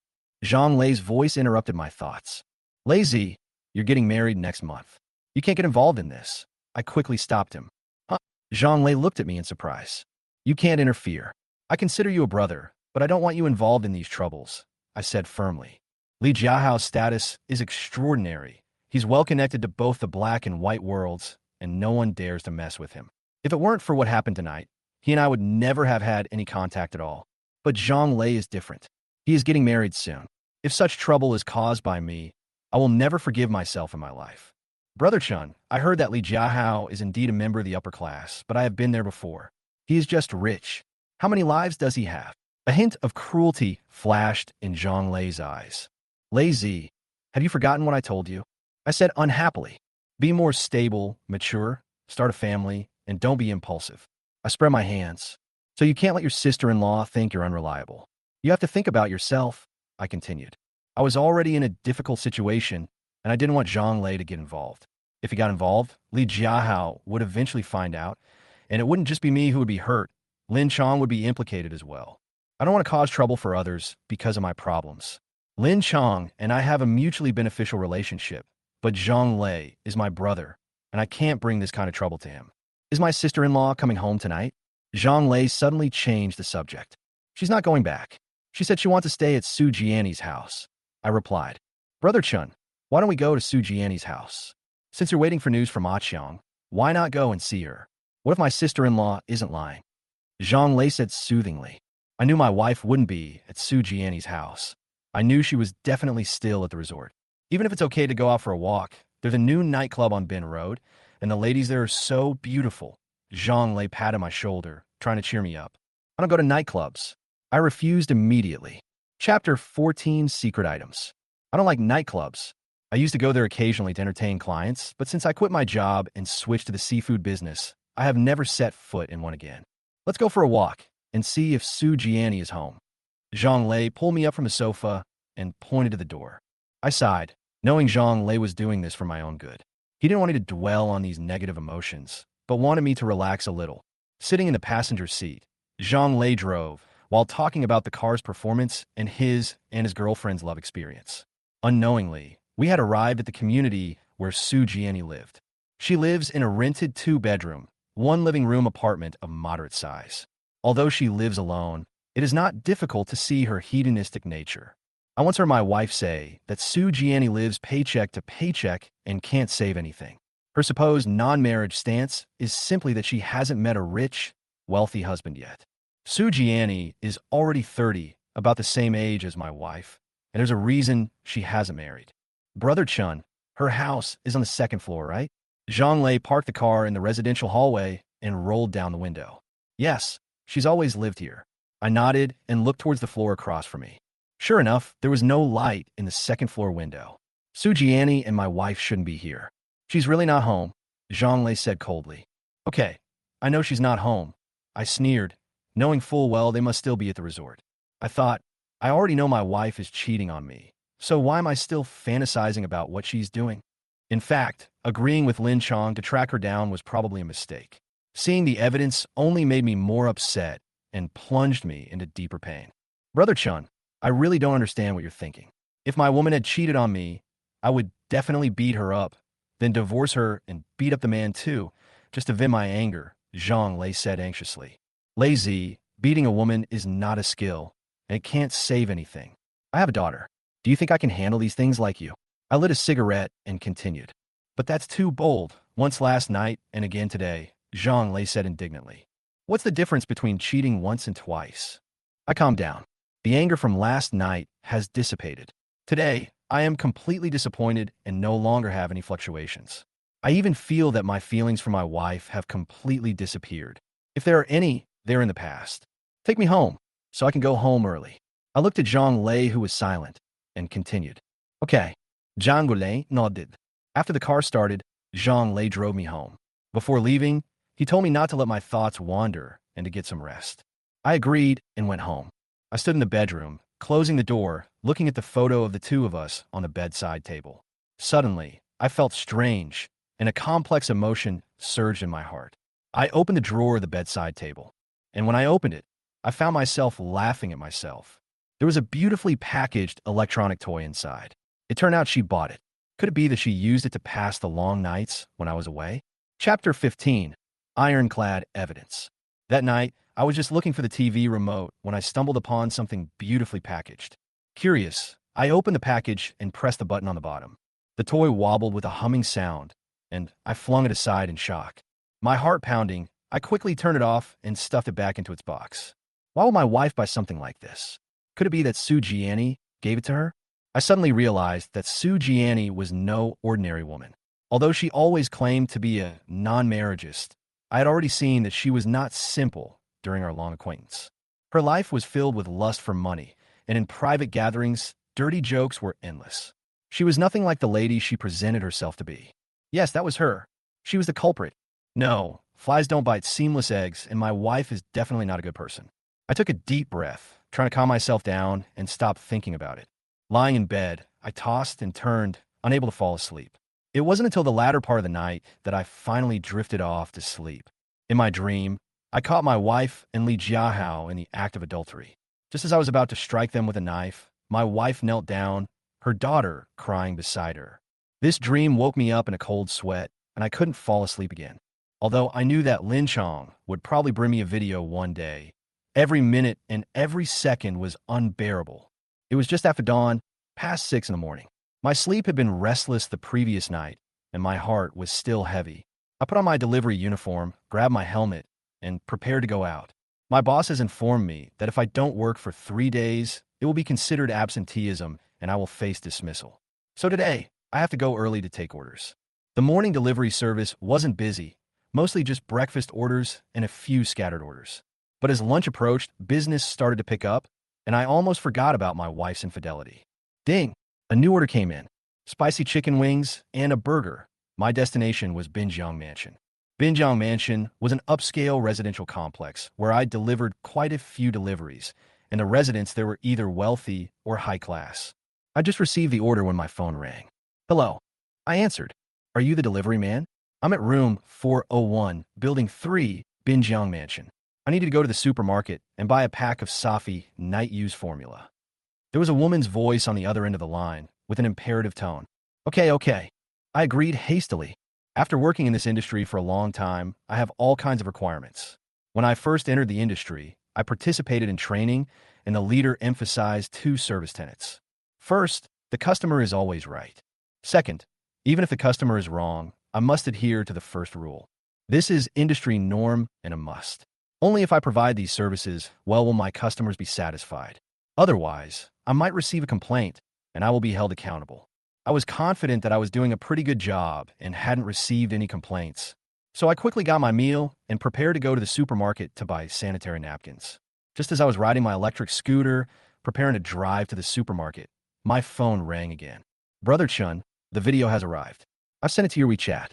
Zhang Lei's voice interrupted my thoughts. Lazy, you're getting married next month. You can't get involved in this. I quickly stopped him. Huh? Zhang Lei looked at me in surprise. You can't interfere. I consider you a brother, but I don't want you involved in these troubles, I said firmly. Li Jiahao's status is extraordinary. He's well connected to both the black and white worlds, and no one dares to mess with him. If it weren't for what happened tonight, he and I would never have had any contact at all. But Zhang Lei is different. He is getting married soon. If such trouble is caused by me, I will never forgive myself in my life. Brother Chun, I heard that Li Jiahao is indeed a member of the upper class, but I have been there before. He is just rich. How many lives does he have? A hint of cruelty flashed in Zhang Lei's eyes. Lazy, have you forgotten what I told you? I said unhappily. Be more stable, mature, start a family, and don't be impulsive. I spread my hands. So you can't let your sister-in-law think you're unreliable. You have to think about yourself, I continued. I was already in a difficult situation, and I didn't want Zhang Lei to get involved. If he got involved, Li Jiahao would eventually find out, and it wouldn't just be me who would be hurt. Lin Chong would be implicated as well. I don't want to cause trouble for others because of my problems. Lin Chong and I have a mutually beneficial relationship, but Zhang Lei is my brother, and I can't bring this kind of trouble to him. Is my sister-in-law coming home tonight? Zhang Lei suddenly changed the subject. She's not going back. She said she wants to stay at Su Jiani's house. I replied, Brother Chun, why don't we go to Su Jiani's house? Since you're waiting for news from Ah Qiang, why not go and see her? What if my sister-in-law isn't lying? Zhang Lei said soothingly. I knew my wife wouldn't be at Su Jiani's house. I knew she was definitely still at the resort. Even if it's okay to go out for a walk, there's a new nightclub on Bin Road, and the ladies there are so beautiful. Zhang Lei patted my shoulder, trying to cheer me up. I don't go to nightclubs. I refused immediately. Chapter 14 Secret Items. I don't like nightclubs. I used to go there occasionally to entertain clients, but since I quit my job and switched to the seafood business, I have never set foot in one again. Let's go for a walk and see if Su Jiani is home. Zhang Lei pulled me up from the sofa and pointed to the door. I sighed, knowing Zhang Lei was doing this for my own good. He didn't want me to dwell on these negative emotions, but wanted me to relax a little. Sitting in the passenger seat, Zhang Lei drove, while talking about the car's performance and his girlfriend's love experience. Unknowingly, we had arrived at the community where Su Jiani lived. She lives in a rented 2-bedroom, 1-living-room apartment of moderate size. Although she lives alone, it is not difficult to see her hedonistic nature. I once heard my wife say that Sue Gianni lives paycheck to paycheck and can't save anything. Her supposed non-marriage stance is simply that she hasn't met a rich, wealthy husband yet. Sue Gianni is already 30, about the same age as my wife, and there's a reason she hasn't married. Brother Chun, her house is on the second floor, right? Zhang Lei parked the car in the residential hallway and rolled down the window. Yes, she's always lived here. I nodded and looked towards the floor across from me. Sure enough, there was no light in the second floor window. Sue Gianni and my wife shouldn't be here. She's really not home, Zhang Lei said coldly. Okay, I know she's not home. I sneered, knowing full well they must still be at the resort. I thought, I already know my wife is cheating on me, so why am I still fantasizing about what she's doing? In fact, agreeing with Lin Chong to track her down was probably a mistake. Seeing the evidence only made me more upset and plunged me into deeper pain. Brother Chun, I really don't understand what you're thinking. If my woman had cheated on me, I would definitely beat her up, then divorce her and beat up the man too, just to vent my anger, Zhang Lei said anxiously. Lazy, beating a woman is not a skill, and it can't save anything. I have a daughter. Do you think I can handle these things like you? I lit a cigarette and continued. But that's too bold. Once last night and again today, Zhang Lei said indignantly. What's the difference between cheating once and twice? I calmed down. The anger from last night has dissipated. Today, I am completely disappointed and no longer have any fluctuations. I even feel that my feelings for my wife have completely disappeared. If there are any, they're in the past. Take me home, so I can go home early. I looked at Zhang Lei, who was silent, and continued. Okay. Zhang Lei nodded. After the car started, Zhang Lei drove me home. Before leaving, he told me not to let my thoughts wander and to get some rest. I agreed and went home. I stood in the bedroom, closing the door, looking at the photo of the two of us on the bedside table. Suddenly, I felt strange, and a complex emotion surged in my heart. I opened the drawer of the bedside table, and when I opened it, I found myself laughing at myself. There was a beautifully packaged electronic toy inside. It turned out she bought it. Could it be that she used it to pass the long nights when I was away? Chapter 15, Ironclad Evidence. That night, I was just looking for the TV remote when I stumbled upon something beautifully packaged. Curious, I opened the package and pressed the button on the bottom. The toy wobbled with a humming sound, and I flung it aside in shock. My heart pounding, I quickly turned it off and stuffed it back into its box. Why would my wife buy something like this? Could it be that Sue Gianni gave it to her? I suddenly realized that Sue Gianni was no ordinary woman. Although she always claimed to be a non-marriageist, I had already seen that she was not simple during our long acquaintance. Her life was filled with lust for money, and in private gatherings, dirty jokes were endless. She was nothing like the lady she presented herself to be. Yes, that was her. She was the culprit. No, flies don't bite seamless eggs, and my wife is definitely not a good person. I took a deep breath, trying to calm myself down and stop thinking about it. Lying in bed, I tossed and turned, unable to fall asleep. It wasn't until the latter part of the night that I finally drifted off to sleep. In my dream, I caught my wife and Li Jiahao in the act of adultery. Just as I was about to strike them with a knife, my wife knelt down, her daughter crying beside her. This dream woke me up in a cold sweat, and I couldn't fall asleep again. Although I knew that Lin Chong would probably bring me a video one day, every minute and every second was unbearable. It was just after dawn, past 6 in the morning. My sleep had been restless the previous night, and my heart was still heavy. I put on my delivery uniform, grabbed my helmet, and prepared to go out. My boss has informed me that if I don't work for 3 days, it will be considered absenteeism and I will face dismissal. So today, I have to go early to take orders. The morning delivery service wasn't busy, mostly just breakfast orders and a few scattered orders. But as lunch approached, business started to pick up, and I almost forgot about my wife's infidelity. Ding! A new order came in. Spicy chicken wings and a burger. My destination was Binjiang Mansion. Binjiang Mansion was an upscale residential complex where I delivered quite a few deliveries, and the residents there were either wealthy or high class. I just received the order when my phone rang. Hello. I answered. Are you the delivery man? I'm at room 401, building 3, Binjiang Mansion. I needed to go to the supermarket and buy a pack of Safi night use formula. There was a woman's voice on the other end of the line, with an imperative tone. Okay. I agreed hastily. After working in this industry for a long time, I have all kinds of requirements. When I first entered the industry, I participated in training, and the leader emphasized 2 service tenets. First, the customer is always right. Second, even if the customer is wrong, I must adhere to the first rule. This is industry norm and a must. Only if I provide these services, well, will my customers be satisfied. Otherwise, I might receive a complaint and I will be held accountable. I was confident that I was doing a pretty good job and hadn't received any complaints. So I quickly got my meal and prepared to go to the supermarket to buy sanitary napkins. Just as I was riding my electric scooter, preparing to drive to the supermarket, my phone rang again. Brother Chun, the video has arrived. I've sent it to your WeChat.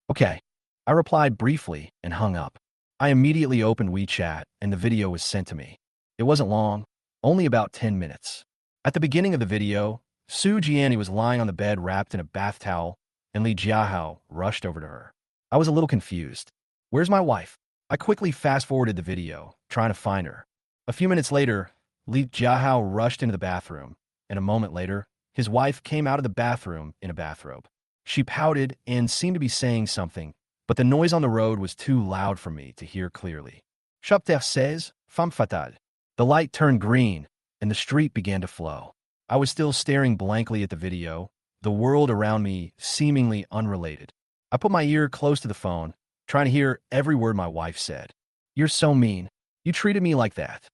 Okay. I replied briefly and hung up. I immediately opened WeChat and the video was sent to me. It wasn't long, only about 10 minutes. At the beginning of the video, Su Jiani was lying on the bed wrapped in a bath towel, and Li Jiahao rushed over to her. I was a little confused. Where's my wife? I quickly fast-forwarded the video, trying to find her. A few minutes later, Li Jiahao rushed into the bathroom, and a moment later, his wife came out of the bathroom in a bathrobe. She pouted and seemed to be saying something, but the noise on the road was too loud for me to hear clearly. Chapter says, femme fatale. The light turned green, and the street began to flow. I was still staring blankly at the video, the world around me seemingly unrelated. I put my ear close to the phone, trying to hear every word my wife said. You're so mean. You treated me like that.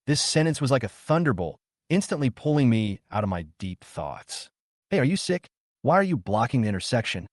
This sentence was like a thunderbolt, instantly pulling me out of my deep thoughts. Hey, are you sick? Why are you blocking the intersection?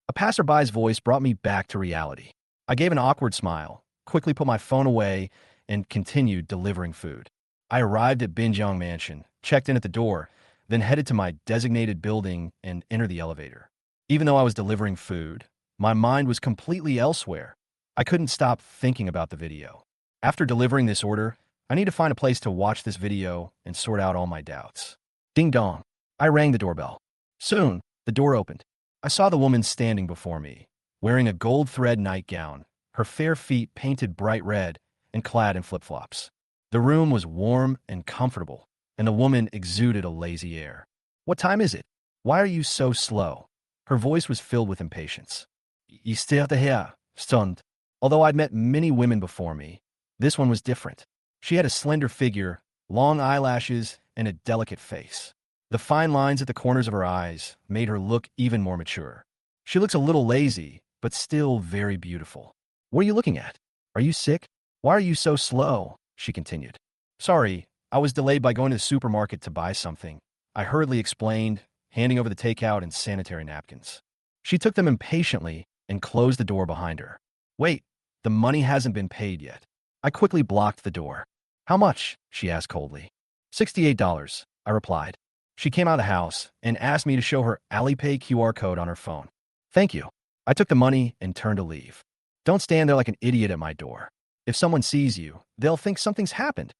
A passerby's voice brought me back to reality. I gave an awkward smile, quickly put my phone away, and continued delivering food. I arrived at Binjiang Mansion, checked in at the door, then headed to my designated building and entered the elevator. Even though I was delivering food, my mind was completely elsewhere. I couldn't stop thinking about the video. After delivering this order, I need to find a place to watch this video and sort out all my doubts. Ding dong. I rang the doorbell. Soon, the door opened. I saw the woman standing before me, wearing a gold thread nightgown, her fair feet painted bright red, and clad in flip-flops. The room was warm and comfortable, and the woman exuded a lazy air. What time is it? Why are you so slow? Her voice was filled with impatience. You still here, stunned. Although I'd met many women before me, this one was different. She had a slender figure, long eyelashes, and a delicate face. The fine lines at the corners of her eyes made her look even more mature. She looks a little lazy, but still very beautiful. What are you looking at? Are you sick? Why are you so slow? She continued. Sorry, I was delayed by going to the supermarket to buy something. I hurriedly explained, handing over the takeout and sanitary napkins. She took them impatiently and closed the door behind her. Wait, the money hasn't been paid yet. I quickly blocked the door. How much? She asked coldly. $68, I replied. She came out of the house and asked me to show her Alipay QR code on her phone. Thank you. I took the money and turned to leave. Don't stand there like an idiot at my door. If someone sees you, they'll think something's happened.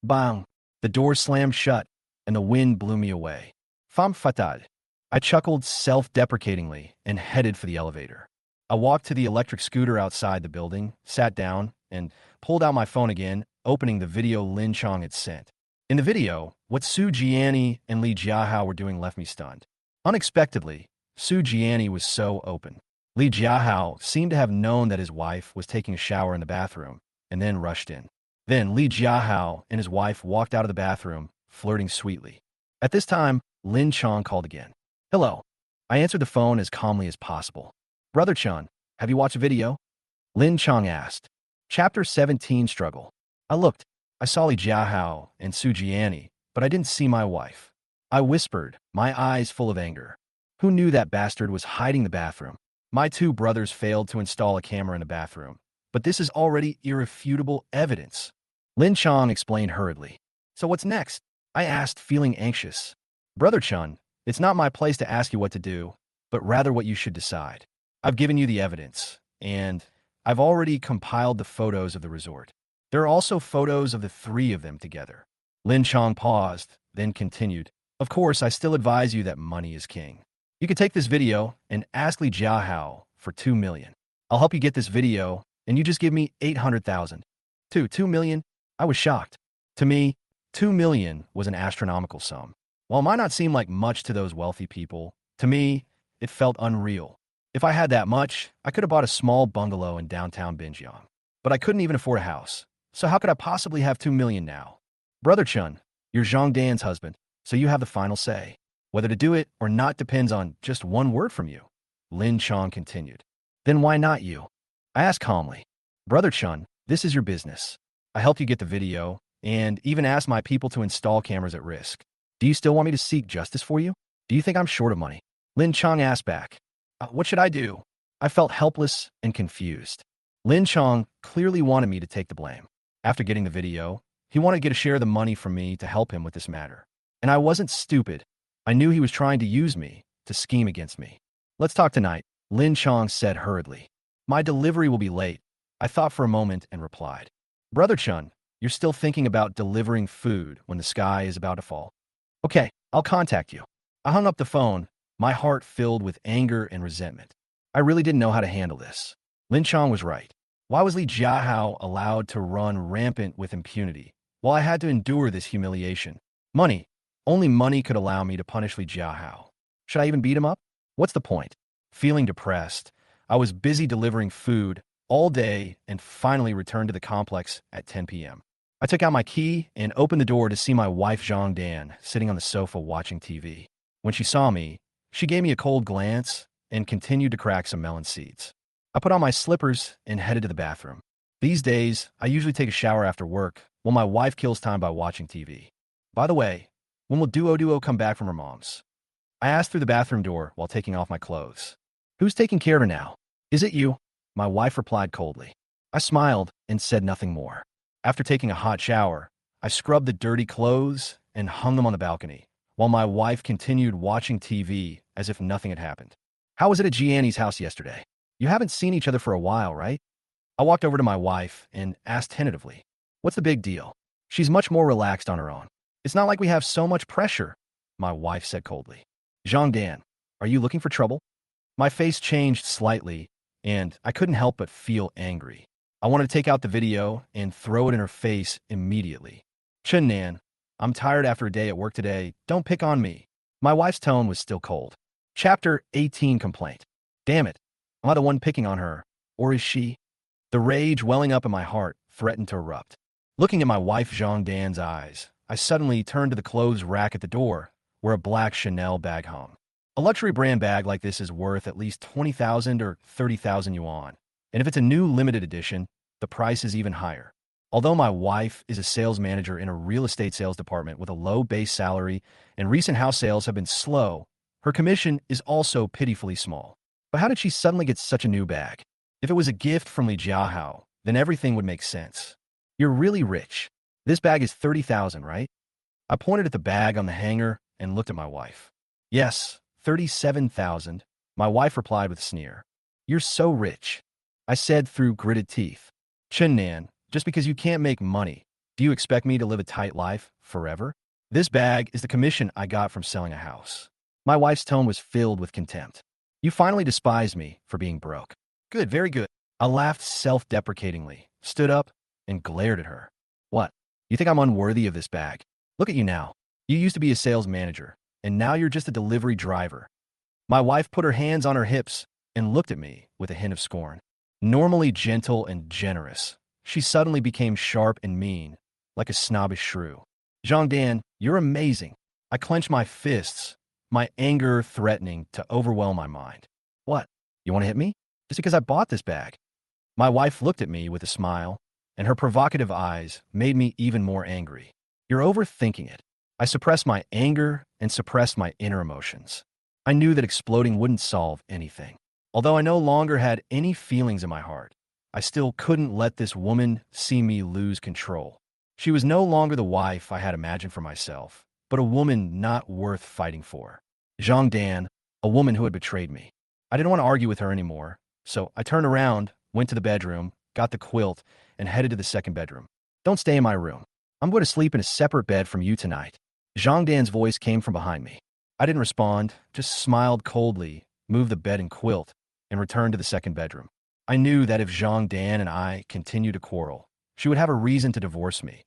Bang! The door slammed shut, and the wind blew me away. Femme fatale. I chuckled self-deprecatingly and headed for the elevator. I walked to the electric scooter outside the building, sat down, and pulled out my phone again, opening the video Lin Chong had sent. In the video, what Su Jiani and Li Jiahao were doing left me stunned. Unexpectedly, Su Jiani was so open. Li Jiahao seemed to have known that his wife was taking a shower in the bathroom, and then rushed in. Then Li Jiahao and his wife walked out of the bathroom, flirting sweetly. At this time, Lin Chong called again. Hello. I answered the phone as calmly as possible. Brother Chun, have you watched a video? Lin Chong asked. Chapter 17 Struggle. I looked. I saw Li Jiahao and Su Jiani, but I didn't see my wife. I whispered, my eyes full of anger. Who knew that bastard was hiding the bathroom? My two brothers failed to install a camera in the bathroom, but this is already irrefutable evidence. Lin Chong explained hurriedly. So what's next? I asked, feeling anxious. Brother Chun, it's not my place to ask you what to do, but rather what you should decide. I've given you the evidence, and I've already compiled the photos of the resort. There are also photos of the three of them together. Lin Chong paused, then continued. Of course, I still advise you that money is king. You can take this video and ask Li Jiahao for $2 million. I'll help you get this video, and you just give me $800,000. $2 million? I was shocked. To me, $2 million was an astronomical sum. While it might not seem like much to those wealthy people, to me, it felt unreal. If I had that much, I could have bought a small bungalow in downtown Binjiang. But I couldn't even afford a house. So how could I possibly have $2 million now? Brother Chun, you're Zhang Dan's husband, So you have the final say. Whether to do it or not depends on just one word from you. Lin Chong continued. Then why not you? I asked calmly. Brother Chun, this is your business. I helped you get the video, and even asked my people to install cameras at risk. Do you still want me to seek justice for you? Do you think I'm short of money? Lin Chong asked back. What should I do? I felt helpless and confused. Lin Chong clearly wanted me to take the blame. After getting the video, he wanted to get a share of the money from me to help him with this matter. And I wasn't stupid. I knew he was trying to use me to scheme against me. Let's talk tonight, Lin Chong said hurriedly. My delivery will be late. I thought for a moment and replied. Brother Chun, you're still thinking about delivering food when the sky is about to fall. Okay, I'll contact you. I hung up the phone, my heart filled with anger and resentment. I really didn't know how to handle this. Lin Chong was right. Why was Li Jiahao allowed to run rampant with impunity, while I had to endure this humiliation? Money. Only money could allow me to punish Li Jiahao. Should I even beat him up? What's the point? Feeling depressed, I was busy delivering food all day and finally returned to the complex at 10 p.m. I took out my key and opened the door to see my wife Zhang Dan sitting on the sofa watching TV. When she saw me, she gave me a cold glance and continued to crack some melon seeds. I put on my slippers and headed to the bathroom. These days, I usually take a shower after work while my wife kills time by watching TV. By the way, when will Duo come back from her mom's? I asked through the bathroom door while taking off my clothes. Who's taking care of her now? Is it you? My wife replied coldly. I smiled and said nothing more. After taking a hot shower, I scrubbed the dirty clothes and hung them on the balcony, while my wife continued watching TV as if nothing had happened. How was it at Gianni's house yesterday? You haven't seen each other for a while, right? I walked over to my wife and asked tentatively, what's the big deal? She's much more relaxed on her own. It's not like we have so much pressure, my wife said coldly. Zhang Dan, are you looking for trouble? My face changed slightly, and I couldn't help but feel angry. I wanted to take out the video and throw it in her face immediately. Chen Nan, I'm tired after a day at work today. Don't pick on me. My wife's tone was still cold. Chapter 18 Complaint. Damn it. Am I the one picking on her? Or is she? The rage welling up in my heart threatened to erupt. Looking at my wife Zhang Dan's eyes, I suddenly turned to the clothes rack at the door, where a black Chanel bag hung. A luxury brand bag like this is worth at least 20,000 or 30,000 yuan. And if it's a new limited edition, the price is even higher. Although my wife is a sales manager in a real estate sales department with a low base salary and recent house sales have been slow, her commission is also pitifully small. But how did she suddenly get such a new bag? If it was a gift from Li Jiahao, then everything would make sense. You're really rich. This bag is 30,000, right? I pointed at the bag on the hanger and looked at my wife. Yes, 37,000, my wife replied with a sneer. You're so rich, I said through gritted teeth. Chen Nan, just because you can't make money, do you expect me to live a tight life forever? This bag is the commission I got from selling a house. My wife's tone was filled with contempt. You finally despise me for being broke. Good, very good. I laughed self-deprecatingly, stood up, and glared at her. What? You think I'm unworthy of this bag? Look at you now. You used to be a sales manager, and now you're just a delivery driver. My wife put her hands on her hips and looked at me with a hint of scorn. Normally gentle and generous, she suddenly became sharp and mean, like a snobbish shrew. Zhang Dan, you're amazing. I clenched my fists, my anger threatening to overwhelm my mind. What? You want to hit me? Just because I bought this bag? My wife looked at me with a smile, and her provocative eyes made me even more angry. You're overthinking it. I suppressed my anger and suppressed my inner emotions. I knew that exploding wouldn't solve anything. Although I no longer had any feelings in my heart, I still couldn't let this woman see me lose control. She was no longer the wife I had imagined for myself, but a woman not worth fighting for. Zhang Dan, a woman who had betrayed me. I didn't want to argue with her anymore, so I turned around, went to the bedroom, got the quilt, and headed to the second bedroom. Don't stay in my room. I'm going to sleep in a separate bed from you tonight. Zhang Dan's voice came from behind me. I didn't respond, just smiled coldly, moved the bed and quilt, and returned to the second bedroom. I knew that if Zhang Dan and I continued to quarrel, she would have a reason to divorce me,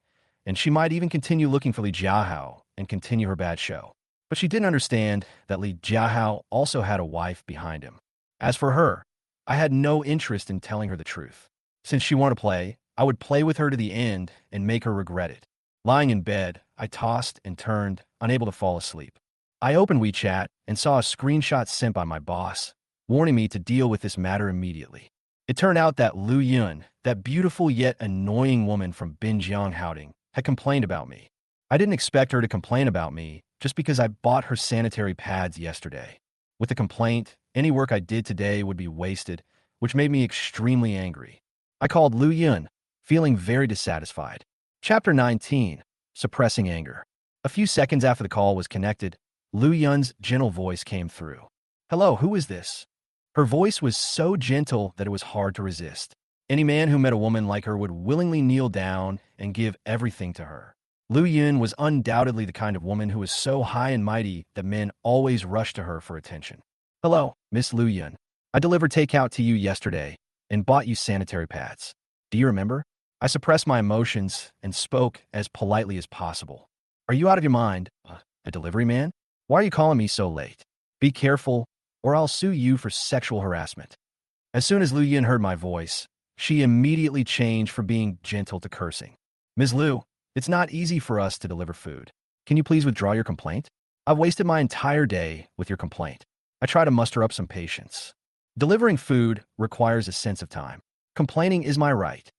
and she might even continue looking for Li Jiahao and continue her bad show. But she didn't understand that Li Jiahao also had a wife behind him. As for her, I had no interest in telling her the truth. Since she wanted to play, I would play with her to the end and make her regret it. Lying in bed, I tossed and turned, unable to fall asleep. I opened WeChat and saw a screenshot sent by my boss, warning me to deal with this matter immediately. It turned out that Lu Yun, that beautiful yet annoying woman from Binjiang Haoding, had complained about me. I didn't expect her to complain about me just because I bought her sanitary pads yesterday. With the complaint, any work I did today would be wasted, which made me extremely angry. I called Lu Yun, feeling very dissatisfied. Chapter 19. Suppressing Anger. A few seconds after the call was connected, Lu Yun's gentle voice came through. "Hello, who is this?" Her voice was so gentle that it was hard to resist. Any man who met a woman like her would willingly kneel down and give everything to her. Lu Yun was undoubtedly the kind of woman who was so high and mighty that men always rushed to her for attention. "Hello, Miss Lu Yun. I delivered takeout to you yesterday and bought you sanitary pads. Do you remember?" I suppressed my emotions and spoke as politely as possible. "Are you out of your mind? A delivery man? Why are you calling me so late? Be careful, or I'll sue you for sexual harassment." As soon as Lu Yun heard my voice, she immediately changed from being gentle to cursing. "Ms. Lu, it's not easy for us to deliver food. Can you please withdraw your complaint? I've wasted my entire day with your complaint." I try to muster up some patience. Delivering food requires a sense of time. Complaining is my right.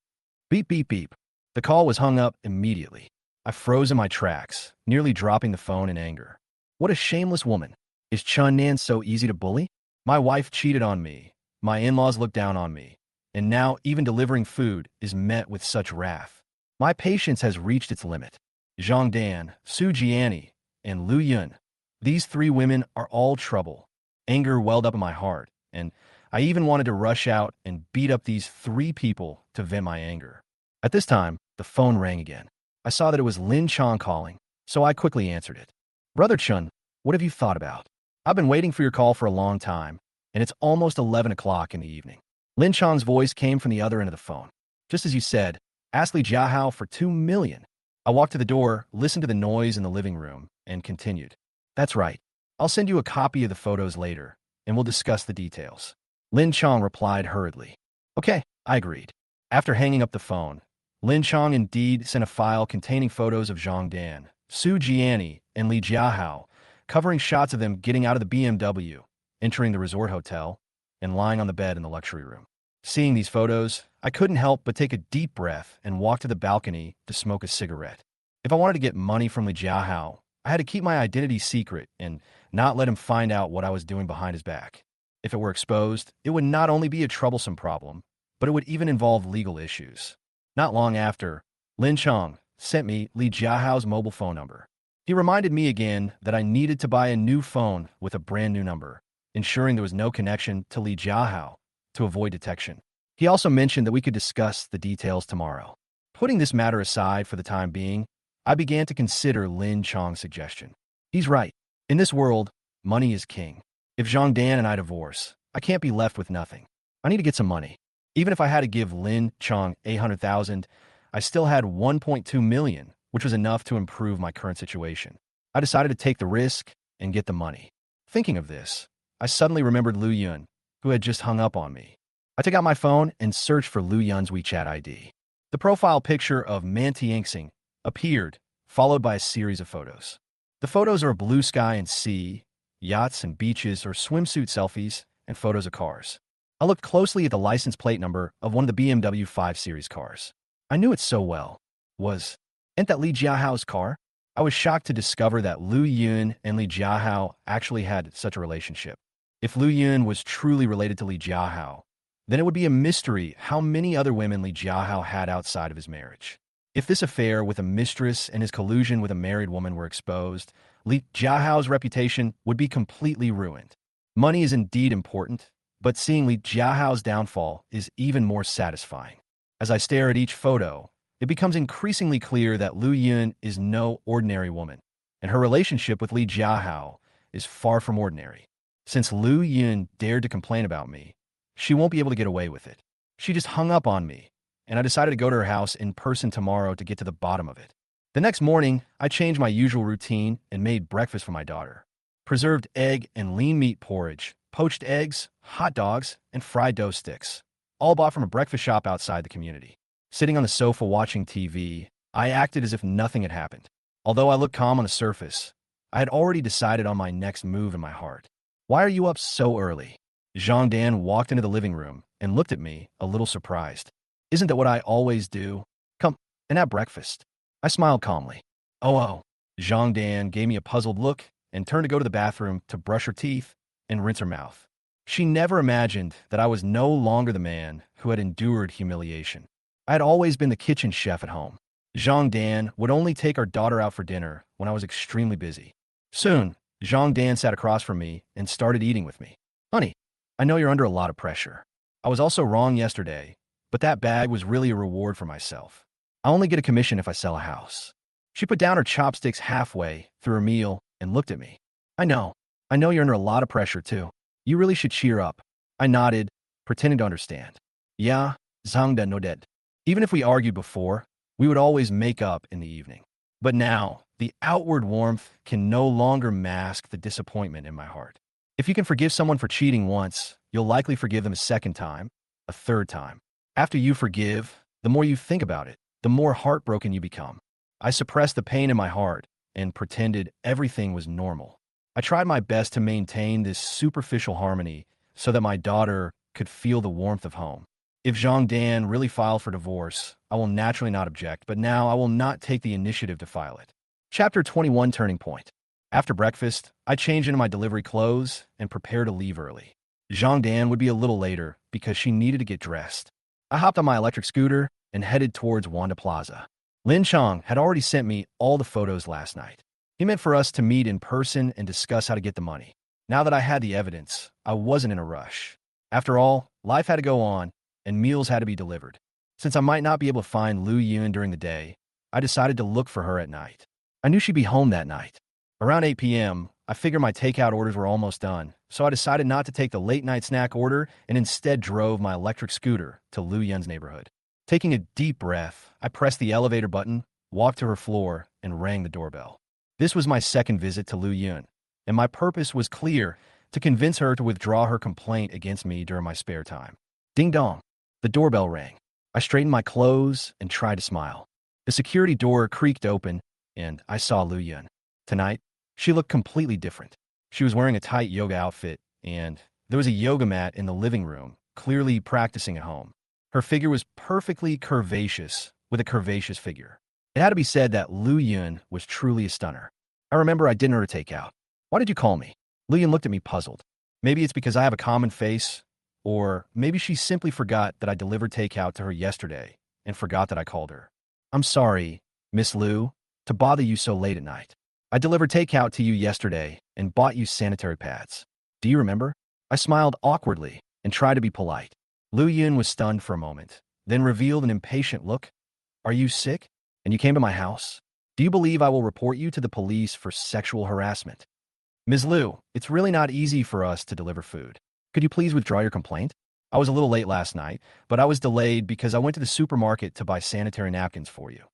Beep, beep, beep. The call was hung up immediately. I froze in my tracks, nearly dropping the phone in anger. What a shameless woman. Is Chun Nan so easy to bully? My wife cheated on me. My in-laws looked down on me. And now even delivering food is met with such wrath. My patience has reached its limit. Zhang Dan, Su Jiani, and Lu Yun. These three women are all trouble. Anger welled up in my heart, and I even wanted to rush out and beat up these three people to vent my anger. At this time, the phone rang again. I saw that it was Lin Chong calling, so I quickly answered it. "Brother Chun, what have you thought about? I've been waiting for your call for a long time, and it's almost 11 o'clock in the evening." Lin Chong's voice came from the other end of the phone. "Just as you said, ask Li Jiahao for 2 million. I walked to the door, listened to the noise in the living room, and continued. "That's right. I'll send you a copy of the photos later, and we'll discuss the details." Lin Chong replied hurriedly. "Okay," I agreed. After hanging up the phone, Lin Chong indeed sent a file containing photos of Zhang Dan, Su Jiani, and Li Jiahao, covering shots of them getting out of the BMW, entering the resort hotel, and lying on the bed in the luxury room. Seeing these photos, I couldn't help but take a deep breath and walk to the balcony to smoke a cigarette. If I wanted to get money from Li Jiahao, I had to keep my identity secret and not let him find out what I was doing behind his back. If it were exposed, it would not only be a troublesome problem, but it would even involve legal issues. Not long after, Lin Chong sent me Li Jiahao's mobile phone number. He reminded me again that I needed to buy a new phone with a brand new number, ensuring there was no connection to Li Jiahao to avoid detection. He also mentioned that we could discuss the details tomorrow. Putting this matter aside for the time being, I began to consider Lin Chong's suggestion. He's right. In this world, money is king. If Zhang Dan and I divorce, I can't be left with nothing. I need to get some money. Even if I had to give Lin Chong 800,000, I still had 1.2 million, which was enough to improve my current situation. I decided to take the risk and get the money. Thinking of this, I suddenly remembered Lu Yun, who had just hung up on me. I took out my phone and searched for Lu Yun's WeChat ID. The profile picture of Man Tianxing appeared, followed by a series of photos. The photos are blue sky and sea, yachts and beaches or swimsuit selfies, and photos of cars. I looked closely at the license plate number of one of the BMW 5 Series cars. I knew it so well. Ain't that Li Jiahao's car? I was shocked to discover that Lu Yun and Li Jiahao actually had such a relationship. If Lu Yun was truly related to Li Jiahao, then it would be a mystery how many other women Li Jiahao had outside of his marriage. If this affair with a mistress and his collusion with a married woman were exposed, Li Jiahao's reputation would be completely ruined. Money is indeed important, but seeing Li Jiahao's downfall is even more satisfying. As I stare at each photo, it becomes increasingly clear that Lu Yun is no ordinary woman, and her relationship with Li Jiahao is far from ordinary. Since Lu Yun dared to complain about me, she won't be able to get away with it. She just hung up on me, and I decided to go to her house in person tomorrow to get to the bottom of it. The next morning, I changed my usual routine and made breakfast for my daughter. Preserved egg and lean meat porridge, poached eggs, hot dogs, and fried dough sticks, all bought from a breakfast shop outside the community. Sitting on the sofa watching TV, I acted as if nothing had happened. Although I looked calm on the surface, I had already decided on my next move in my heart. Why are you up so early? Zhang Dan walked into the living room and looked at me, a little surprised. Isn't that what I always do? Come and have breakfast. I smiled calmly. Oh. Zhang Dan gave me a puzzled look and turned to go to the bathroom to brush her teeth and rinse her mouth. She never imagined that I was no longer the man who had endured humiliation. I had always been the kitchen chef at home. Zhang Dan would only take our daughter out for dinner when I was extremely busy. Soon, Zhang Dan sat across from me and started eating with me. Honey, I know you're under a lot of pressure. I was also wrong yesterday, but that bag was really a reward for myself. I only get a commission if I sell a house. She put down her chopsticks halfway through her meal and looked at me. I know you're under a lot of pressure too. You really should cheer up. I nodded, pretending to understand. Yeah, Zhang Dan nodded. Even if we argued before, we would always make up in the evening. But now, the outward warmth can no longer mask the disappointment in my heart. If you can forgive someone for cheating once, you'll likely forgive them a second time, a third time. After you forgive, the more you think about it, the more heartbroken you become. I suppressed the pain in my heart and pretended everything was normal. I tried my best to maintain this superficial harmony so that my daughter could feel the warmth of home. If Zhang Dan really filed for divorce, I will naturally not object, but now I will not take the initiative to file it. Chapter 21 Turning Point. After breakfast, I changed into my delivery clothes and prepared to leave early. Zhang Dan would be a little later because she needed to get dressed. I hopped on my electric scooter and headed towards Wanda Plaza. Lin Chong had already sent me all the photos last night. He meant for us to meet in person and discuss how to get the money. Now that I had the evidence, I wasn't in a rush. After all, life had to go on, and meals had to be delivered. Since I might not be able to find Lu Yun during the day, I decided to look for her at night. I knew she'd be home that night. Around 8 p.m., I figured my takeout orders were almost done, so I decided not to take the late-night snack order and instead drove my electric scooter to Lu Yun's neighborhood. Taking a deep breath, I pressed the elevator button, walked to her floor, and rang the doorbell. This was my second visit to Lu Yun, and my purpose was clear: to convince her to withdraw her complaint against me during my spare time. Ding dong. The doorbell rang. I straightened my clothes and tried to smile. The security door creaked open, and I saw Lu Yun. Tonight, she looked completely different. She was wearing a tight yoga outfit, and there was a yoga mat in the living room, clearly practicing at home. Her figure was perfectly curvaceous, with a curvaceous figure. It had to be said that Lu Yun was truly a stunner. I remember I didn't order takeout. Why did you call me? Lu Yun looked at me puzzled. Maybe it's because I have a common face, or maybe she simply forgot that I delivered takeout to her yesterday and forgot that I called her. I'm sorry, Miss Lu, to bother you so late at night. I delivered takeout to you yesterday and bought you sanitary pads. Do you remember? I smiled awkwardly and tried to be polite. Lu Yun was stunned for a moment, then revealed an impatient look. Are you sick? And you came to my house? Do you believe I will report you to the police for sexual harassment? Ms. Lu, it's really not easy for us to deliver food. Could you please withdraw your complaint? I was a little late last night, but I was delayed because I went to the supermarket to buy sanitary napkins for you.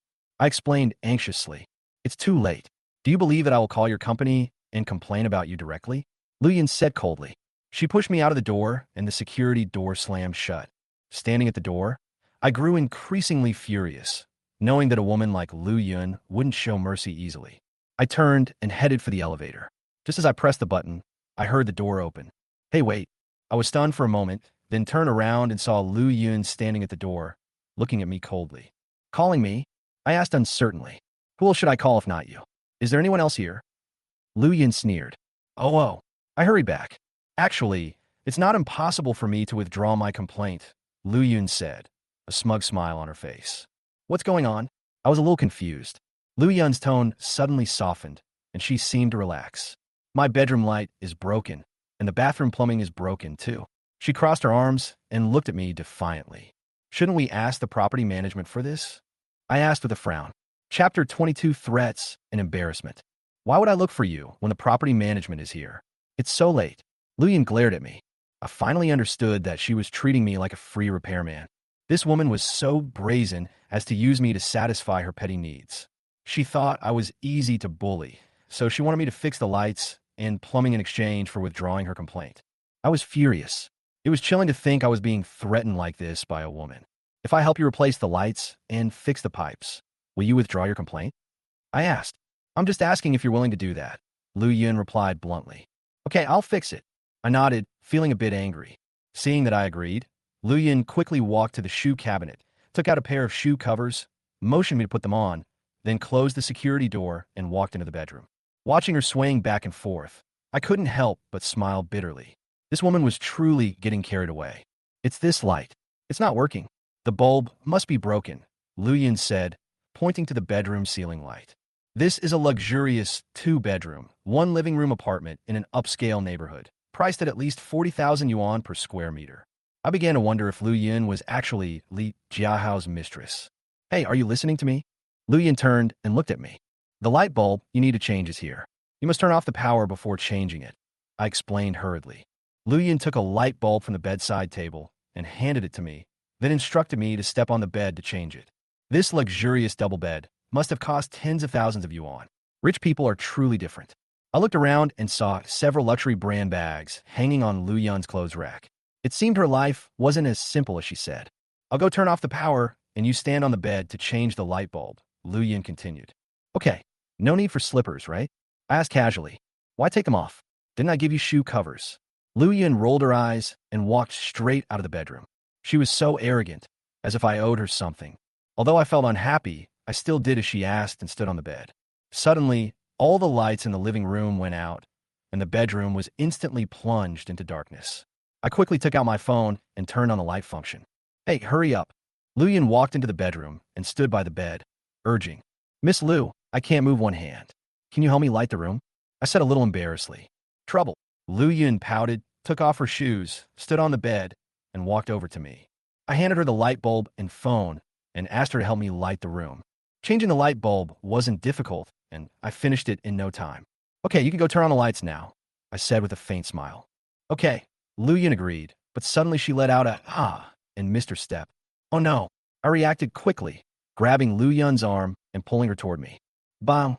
I explained anxiously. It's too late. Do you believe that I will call your company and complain about you directly? Lu Yun said coldly. She pushed me out of the door, and the security door slammed shut. Standing at the door, I grew increasingly furious, knowing that a woman like Lu Yun wouldn't show mercy easily. I turned and headed for the elevator. Just as I pressed the button, I heard the door open. Hey, wait. I was stunned for a moment, then turned around and saw Lu Yun standing at the door, looking at me coldly. Calling me? I asked uncertainly. Who else should I call if not you? Is there anyone else here? Lu Yun sneered. Oh. I hurried back. Actually, it's not impossible for me to withdraw my complaint, Lu Yun said, a smug smile on her face. What's going on? I was a little confused. Lu Yun's tone suddenly softened, and she seemed to relax. My bedroom light is broken, and the bathroom plumbing is broken too. She crossed her arms and looked at me defiantly. Shouldn't we ask the property management for this? I asked with a frown. Chapter 22 Threats and Embarrassment. Why would I look for you when the property management is here? It's so late. Lu Yun glared at me. I finally understood that she was treating me like a free repairman. This woman was so brazen as to use me to satisfy her petty needs. She thought I was easy to bully, so she wanted me to fix the lights and plumbing in exchange for withdrawing her complaint. I was furious. It was chilling to think I was being threatened like this by a woman. If I help you replace the lights and fix the pipes, Will you withdraw your complaint? I asked. I'm just asking if you're willing to do that. Lu Yun replied bluntly. Okay, I'll fix it. I nodded, feeling a bit angry. Seeing that I agreed, Lu Yun quickly walked to the shoe cabinet, took out a pair of shoe covers, motioned me to put them on, then closed the security door and walked into the bedroom. Watching her swaying back and forth, I couldn't help but smile bitterly. This woman was truly getting carried away. It's this light. It's not working. The bulb must be broken, Lu Yun said, pointing to the bedroom ceiling light. This is a luxurious two-bedroom, one living room apartment in an upscale neighborhood, priced at least 40,000 yuan per square meter. I began to wonder if Lu Yun was actually Li Jiahao's mistress. Hey, are you listening to me? Lu Yun turned and looked at me. The light bulb you need to change is here. You must turn off the power before changing it, I explained hurriedly. Lu Yun took a light bulb from the bedside table and handed it to me, then instructed me to step on the bed to change it. This luxurious double bed must have cost tens of thousands of yuan. Rich people are truly different. I looked around and saw several luxury brand bags hanging on Lu Yun's clothes rack. It seemed her life wasn't as simple as she said. I'll go turn off the power, and you stand on the bed to change the light bulb, Lu Yun continued. Okay, no need for slippers, right? I asked casually. Why take them off? Didn't I give you shoe covers? Lu Yun rolled her eyes and walked straight out of the bedroom. She was so arrogant, as if I owed her something. Although I felt unhappy, I still did as she asked and stood on the bed. Suddenly, all the lights in the living room went out, and the bedroom was instantly plunged into darkness. I quickly took out my phone and turned on the light function. Hey, hurry up. Lu Yun walked into the bedroom and stood by the bed, urging. Miss Lu, I can't move one hand. Can you help me light the room? I said a little embarrassedly. Trouble. Lu Yun pouted, took off her shoes, stood on the bed, and walked over to me. I handed her the light bulb and phone and asked her to help me light the room. Changing the light bulb wasn't difficult, and I finished it in no time. Okay, you can go turn on the lights now, I said with a faint smile. Okay, Lu Yun agreed, but suddenly she let out a ah and missed her step. Oh no, I reacted quickly, grabbing Lu Yun's arm and pulling her toward me. Bang!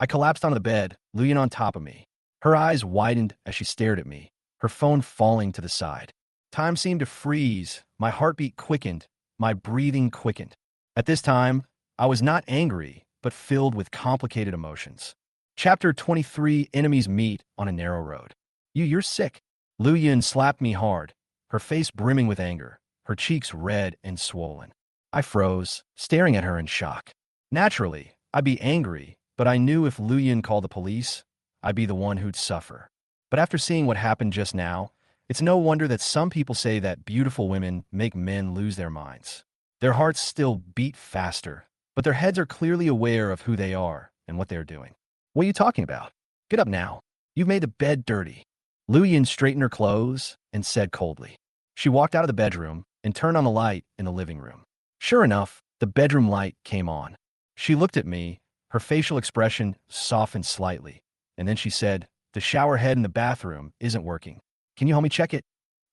I collapsed onto the bed, Lu Yun on top of me. Her eyes widened as she stared at me, her phone falling to the side. Time seemed to freeze, my heartbeat quickened, my breathing quickened. At this time, I was not angry, but filled with complicated emotions. Chapter 23, Enemies Meet on a Narrow Road. You're sick. Lu Yun slapped me hard, her face brimming with anger, her cheeks red and swollen. I froze, staring at her in shock. Naturally, I'd be angry, but I knew if Lu Yun called the police, I'd be the one who'd suffer. But after seeing what happened just now, it's no wonder that some people say that beautiful women make men lose their minds. Their hearts still beat faster, but their heads are clearly aware of who they are and what they're doing. What are you talking about? Get up now. You've made the bed dirty. Lu Yun straightened her clothes and said coldly. She walked out of the bedroom and turned on the light in the living room. Sure enough, the bedroom light came on. She looked at me, her facial expression softened slightly, and then she said, the shower head in the bathroom isn't working. Can you help me check it?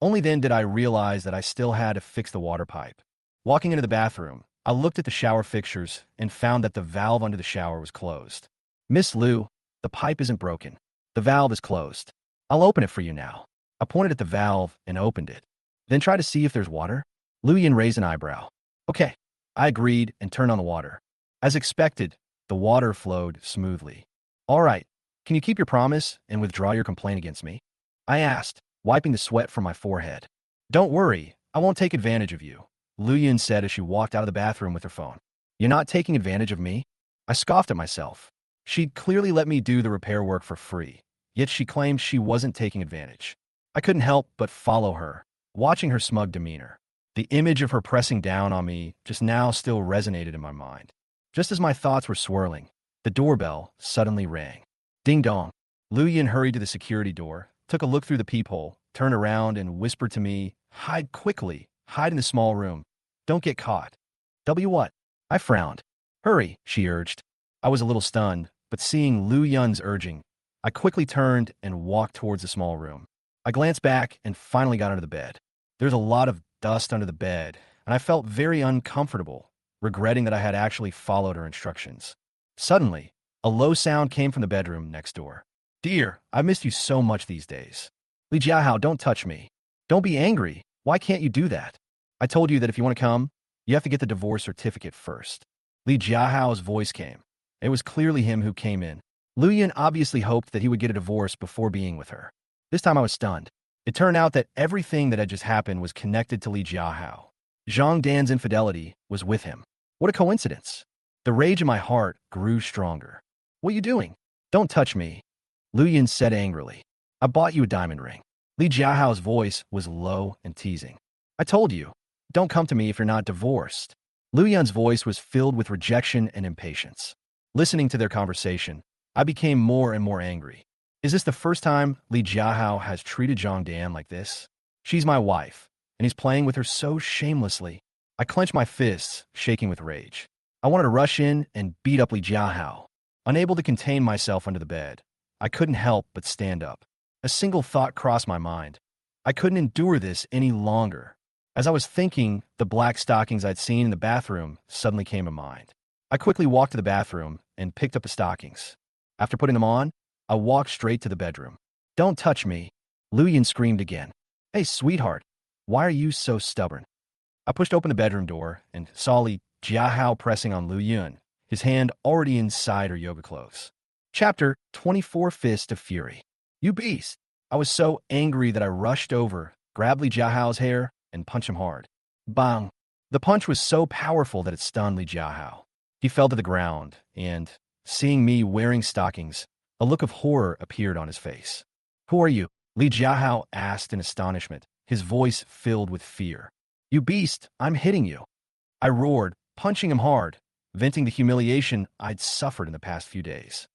Only then did I realize that I still had to fix the water pipe. Walking into the bathroom, I looked at the shower fixtures and found that the valve under the shower was closed. Miss Lu, the pipe isn't broken. The valve is closed. I'll open it for you now. I pointed at the valve and opened it. Then try to see if there's water. Lu Yun raised an eyebrow. Okay. I agreed and turned on the water. As expected, the water flowed smoothly. All right. Can you keep your promise and withdraw your complaint against me? I asked, wiping the sweat from my forehead. Don't worry, I won't take advantage of you, Lu Yun said as she walked out of the bathroom with her phone. You're not taking advantage of me? I scoffed at myself. She'd clearly let me do the repair work for free, yet she claimed she wasn't taking advantage. I couldn't help but follow her, watching her smug demeanor. The image of her pressing down on me just now still resonated in my mind. Just as my thoughts were swirling, the doorbell suddenly rang. Ding dong. Lu Yun hurried to the security door, took a look through the peephole, turned around and whispered to me, hide quickly, hide in the small room. Don't get caught. What? I frowned. Hurry, she urged. I was a little stunned, but seeing Lu Yun's urging, I quickly turned and walked towards the small room. I glanced back and finally got under the bed. There's a lot of dust under the bed, and I felt very uncomfortable, regretting that I had actually followed her instructions. Suddenly, a low sound came from the bedroom next door. Dear, I missed you so much these days. Li Jiahao, don't touch me. Don't be angry. Why can't you do that? I told you that if you want to come, you have to get the divorce certificate first. Li Jiahao's voice came. It was clearly him who came in. Lu Yun obviously hoped that he would get a divorce before being with her. This time I was stunned. It turned out that everything that had just happened was connected to Li Jiahao. Zhang Dan's infidelity was with him. What a coincidence. The rage in my heart grew stronger. What are you doing? Don't touch me, Lu Yun said angrily. I bought you a diamond ring. Li Jiahao's voice was low and teasing. I told you, don't come to me if you're not divorced. Lu Yun's voice was filled with rejection and impatience. Listening to their conversation, I became more and more angry. Is this the first time Li Jiahao has treated Zhang Dan like this? She's my wife, and he's playing with her so shamelessly. I clenched my fists, shaking with rage. I wanted to rush in and beat up Li Jiahao. Unable to contain myself under the bed, I couldn't help but stand up. A single thought crossed my mind. I couldn't endure this any longer. As I was thinking, the black stockings I'd seen in the bathroom suddenly came to mind. I quickly walked to the bathroom and picked up the stockings. After putting them on, I walked straight to the bedroom. Don't touch me, Lu Yun screamed again. Hey, sweetheart, why are you so stubborn? I pushed open the bedroom door and saw Li Jiahao pressing on Lu Yun, his hand already inside her yoga clothes. Chapter 24 Fist of Fury. You beast! I was so angry that I rushed over, grabbed Li Jiahao's hair, and punched him hard. Bang! The punch was so powerful that it stunned Li Jiahao. He fell to the ground, and, seeing me wearing stockings, a look of horror appeared on his face. Who are you? Li Jiahao asked in astonishment, his voice filled with fear. You beast, I'm hitting you. I roared, punching him hard, venting the humiliation I'd suffered in the past few days.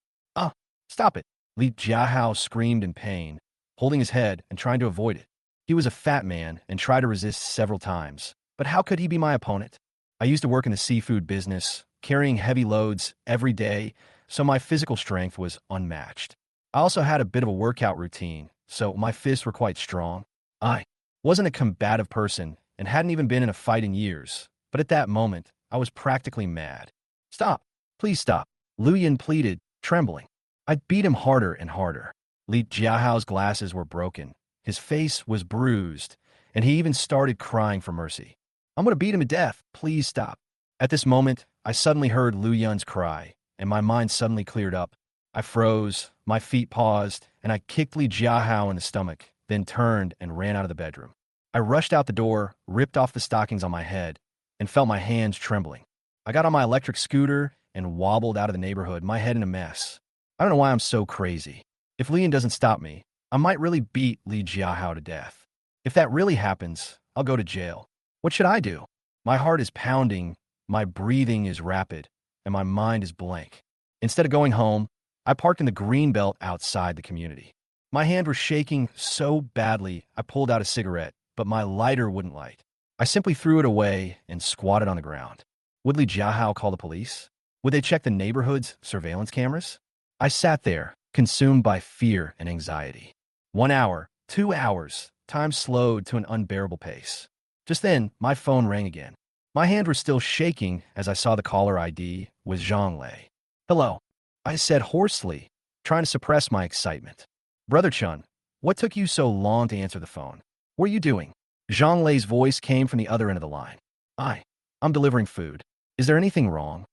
Stop it, Li Jiahao screamed in pain, holding his head and trying to avoid it. He was a fat man and tried to resist several times, but how could he be my opponent? I used to work in the seafood business, carrying heavy loads every day, so my physical strength was unmatched. I also had a bit of a workout routine, so my fists were quite strong. I wasn't a combative person and hadn't even been in a fight in years, but at that moment, I was practically mad. Stop, please stop, Lu Yun pleaded, trembling. I beat him harder and harder. Li Jiahao's glasses were broken. His face was bruised, and he even started crying for mercy. I'm going to beat him to death. Please stop. At this moment, I suddenly heard Lu Yun's cry, and my mind suddenly cleared up. I froze, my feet paused, and I kicked Li Jiahao in the stomach, then turned and ran out of the bedroom. I rushed out the door, ripped off the stockings on my head, and felt my hands trembling. I got on my electric scooter and wobbled out of the neighborhood, my head in a mess. I don't know why I'm so crazy. If Li Yun doesn't stop me, I might really beat Li Jiahao to death. If that really happens, I'll go to jail. What should I do? My heart is pounding, my breathing is rapid, and my mind is blank. Instead of going home, I parked in the green belt outside the community. My hand was shaking so badly, I pulled out a cigarette, but my lighter wouldn't light. I simply threw it away and squatted on the ground. Would Li Jiahao call the police? Would they check the neighborhood's surveillance cameras? I sat there, consumed by fear and anxiety. 1 hour, 2 hours, time slowed to an unbearable pace. Just then, my phone rang again. My hands were still shaking as I saw the caller ID was Zhang Lei. Hello, I said hoarsely, trying to suppress my excitement. Brother Chun, what took you so long to answer the phone? What are you doing? Zhang Lei's voice came from the other end of the line. I'm delivering food. Is there anything wrong?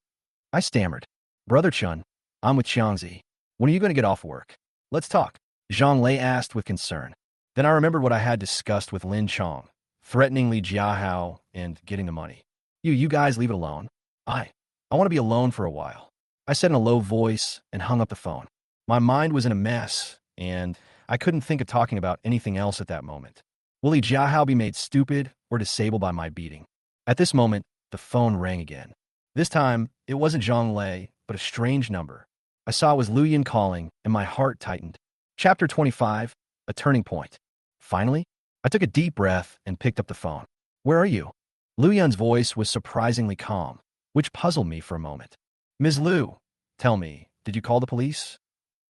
I stammered. Brother Chun, I'm with Xiangzi. When are you going to get off work? Let's talk, Zhang Lei asked with concern. Then I remembered what I had discussed with Lin Chong, threatening Li Jiahao and getting the money. You guys leave it alone. I want to be alone for a while. I said in a low voice and hung up the phone. My mind was in a mess, and I couldn't think of talking about anything else at that moment. Will Li Jiahao be made stupid or disabled by my beating? At this moment, the phone rang again. This time, it wasn't Zhang Lei, but a strange number. I saw it was Lu Yun calling, and my heart tightened. Chapter 25, A Turning Point. Finally, I took a deep breath and picked up the phone. Where are you? Lu Yun's voice was surprisingly calm, which puzzled me for a moment. Ms. Lu, tell me, did you call the police?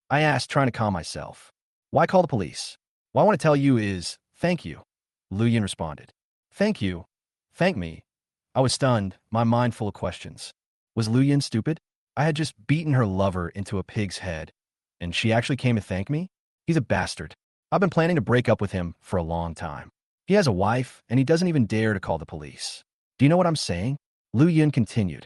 I asked, trying to calm myself. Why call the police? What I want to tell you is, thank you, Lu Yun responded. Thank you? Thank me? I was stunned, my mind full of questions. Was Lu Yun stupid? I had just beaten her lover into a pig's head, and she actually came to thank me? He's a bastard. I've been planning to break up with him for a long time. He has a wife, and he doesn't even dare to call the police. Do you know what I'm saying? Lu Yun continued.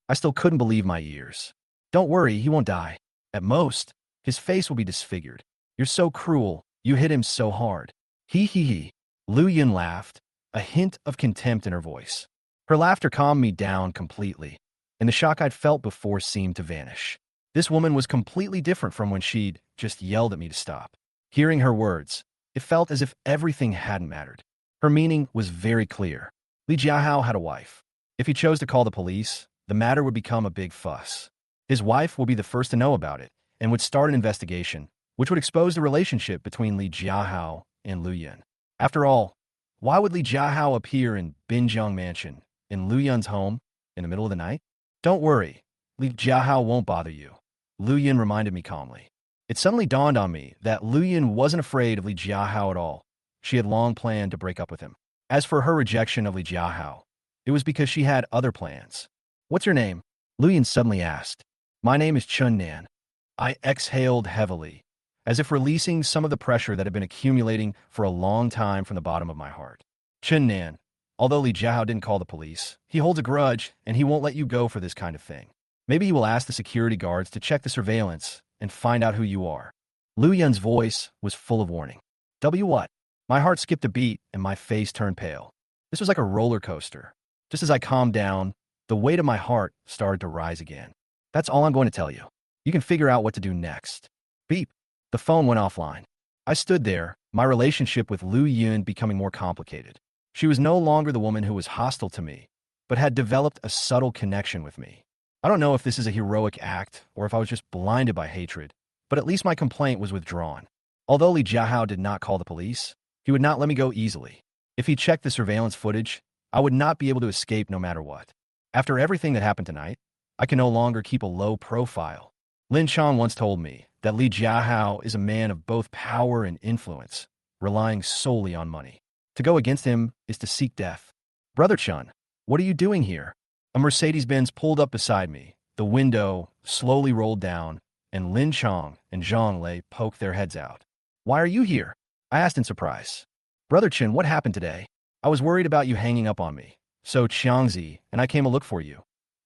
I still couldn't believe my ears. Don't worry, he won't die. At most, his face will be disfigured. You're so cruel. You hit him so hard. He. Lu Yun laughed, a hint of contempt in her voice. Her laughter calmed me down completely, and the shock I'd felt before seemed to vanish. This woman was completely different from when she'd just yelled at me to stop. Hearing her words, it felt as if everything hadn't mattered. Her meaning was very clear. Li Jiahao had a wife. If he chose to call the police, the matter would become a big fuss. His wife would be the first to know about it and would start an investigation, which would expose the relationship between Li Jiahao and Lu Yun. After all, why would Li Jiahao appear in Binjiang Mansion, in Lu Yun's home, in the middle of the night? Don't worry, Li Jiahao won't bother you, Lu Yun reminded me calmly. It suddenly dawned on me that Lu Yun wasn't afraid of Li Jiahao at all. She had long planned to break up with him. As for her rejection of Li Jiahao, it was because she had other plans. What's your name? Lu Yun suddenly asked. My name is Chun Nan. I exhaled heavily, as if releasing some of the pressure that had been accumulating for a long time from the bottom of my heart. Chun Nan, although Li Jiahao didn't call the police, he holds a grudge and he won't let you go for this kind of thing. Maybe he will ask the security guards to check the surveillance and find out who you are. Lu Yun's voice was full of warning. What? My heart skipped a beat and my face turned pale. This was like a roller coaster. Just as I calmed down, the weight of my heart started to rise again. That's all I'm going to tell you. You can figure out what to do next. Beep. The phone went offline. I stood there, my relationship with Lu Yun becoming more complicated. She was no longer the woman who was hostile to me, but had developed a subtle connection with me. I don't know if this is a heroic act or if I was just blinded by hatred, but at least my complaint was withdrawn. Although Li Jiahao did not call the police, he would not let me go easily. If he checked the surveillance footage, I would not be able to escape no matter what. After everything that happened tonight, I can no longer keep a low profile. Lin Chong once told me that Li Jiahao is a man of both power and influence, relying solely on money. To go against him is to seek death. Brother Chun, what are you doing here? A Mercedes-Benz pulled up beside me. The window slowly rolled down, and Lin Chong and Zhang Lei poked their heads out. Why are you here? I asked in surprise. Brother Chen, what happened today? I was worried about you hanging up on me. So Qiangzi and I came to look for you,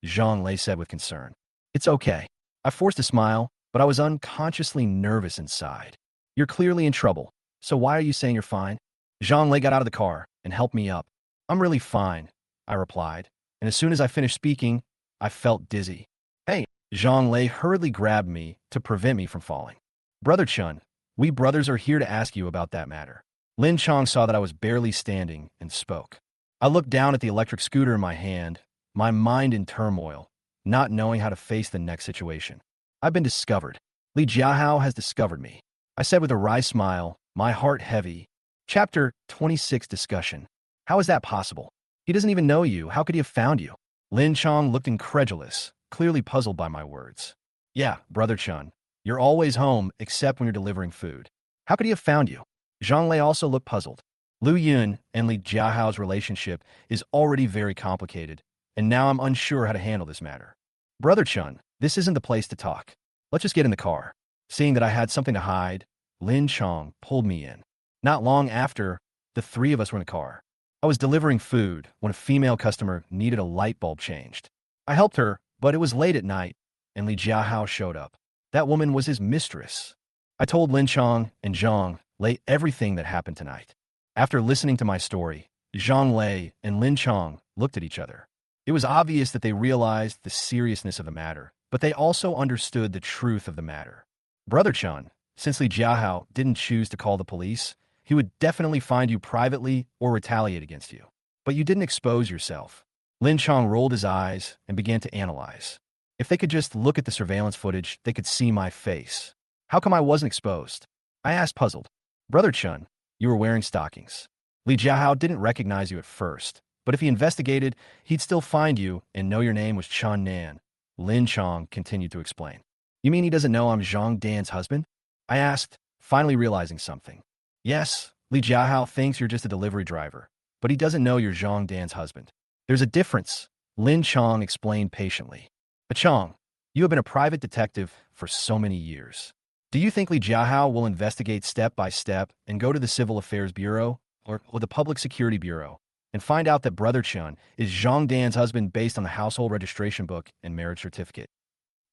Zhang Lei said with concern. It's okay. I forced a smile, but I was unconsciously nervous inside. You're clearly in trouble, so why are you saying you're fine? Zhang Lei got out of the car and helped me up. I'm really fine, I replied, and as soon as I finished speaking, I felt dizzy. Hey, Zhang Lei hurriedly grabbed me to prevent me from falling. Brother Chun, we brothers are here to ask you about that matter. Lin Chong saw that I was barely standing and spoke. I looked down at the electric scooter in my hand, my mind in turmoil, not knowing how to face the next situation. I've been discovered. Li Jiahao has discovered me. I said with a wry smile, my heart heavy. Chapter 26 Discussion. How is that possible? He doesn't even know you. How could he have found you? Lin Chong looked incredulous, clearly puzzled by my words. Yeah, Brother Chun, you're always home except when you're delivering food. How could he have found you? Zhang Lei also looked puzzled. Lu Yun and Li Jiahao's relationship is already very complicated, and now I'm unsure how to handle this matter. Brother Chun, this isn't the place to talk. Let's just get in the car. Seeing that I had something to hide, Lin Chong pulled me in. Not long after, the three of us were in the car. I was delivering food when a female customer needed a light bulb changed. I helped her, but it was late at night, and Li Jiahao showed up. That woman was his mistress. I told Lin Chong and Zhang Lei everything that happened tonight. After listening to my story, Zhang Lei and Lin Chong looked at each other. It was obvious that they realized the seriousness of the matter, but they also understood the truth of the matter. Brother Chun, since Li Jiahao didn't choose to call the police, he would definitely find you privately or retaliate against you. But you didn't expose yourself. Lin Chong rolled his eyes and began to analyze. If they could just look at the surveillance footage, they could see my face. How come I wasn't exposed? I asked, puzzled. Brother Chun, you were wearing stockings. Li Jiahao didn't recognize you at first, but if he investigated, he'd still find you and know your name was Chun Nan. Lin Chong continued to explain. You mean he doesn't know I'm Zhang Dan's husband? I asked, finally realizing something. Yes, Li Jiahao thinks you're just a delivery driver, but he doesn't know you're Zhang Dan's husband. There's a difference, Lin Chong explained patiently. But Chong, you have been a private detective for so many years. Do you think Li Jiahao will investigate step by step and go to the Civil Affairs Bureau or the Public Security Bureau and find out that Brother Chun is Zhang Dan's husband based on the household registration book and marriage certificate.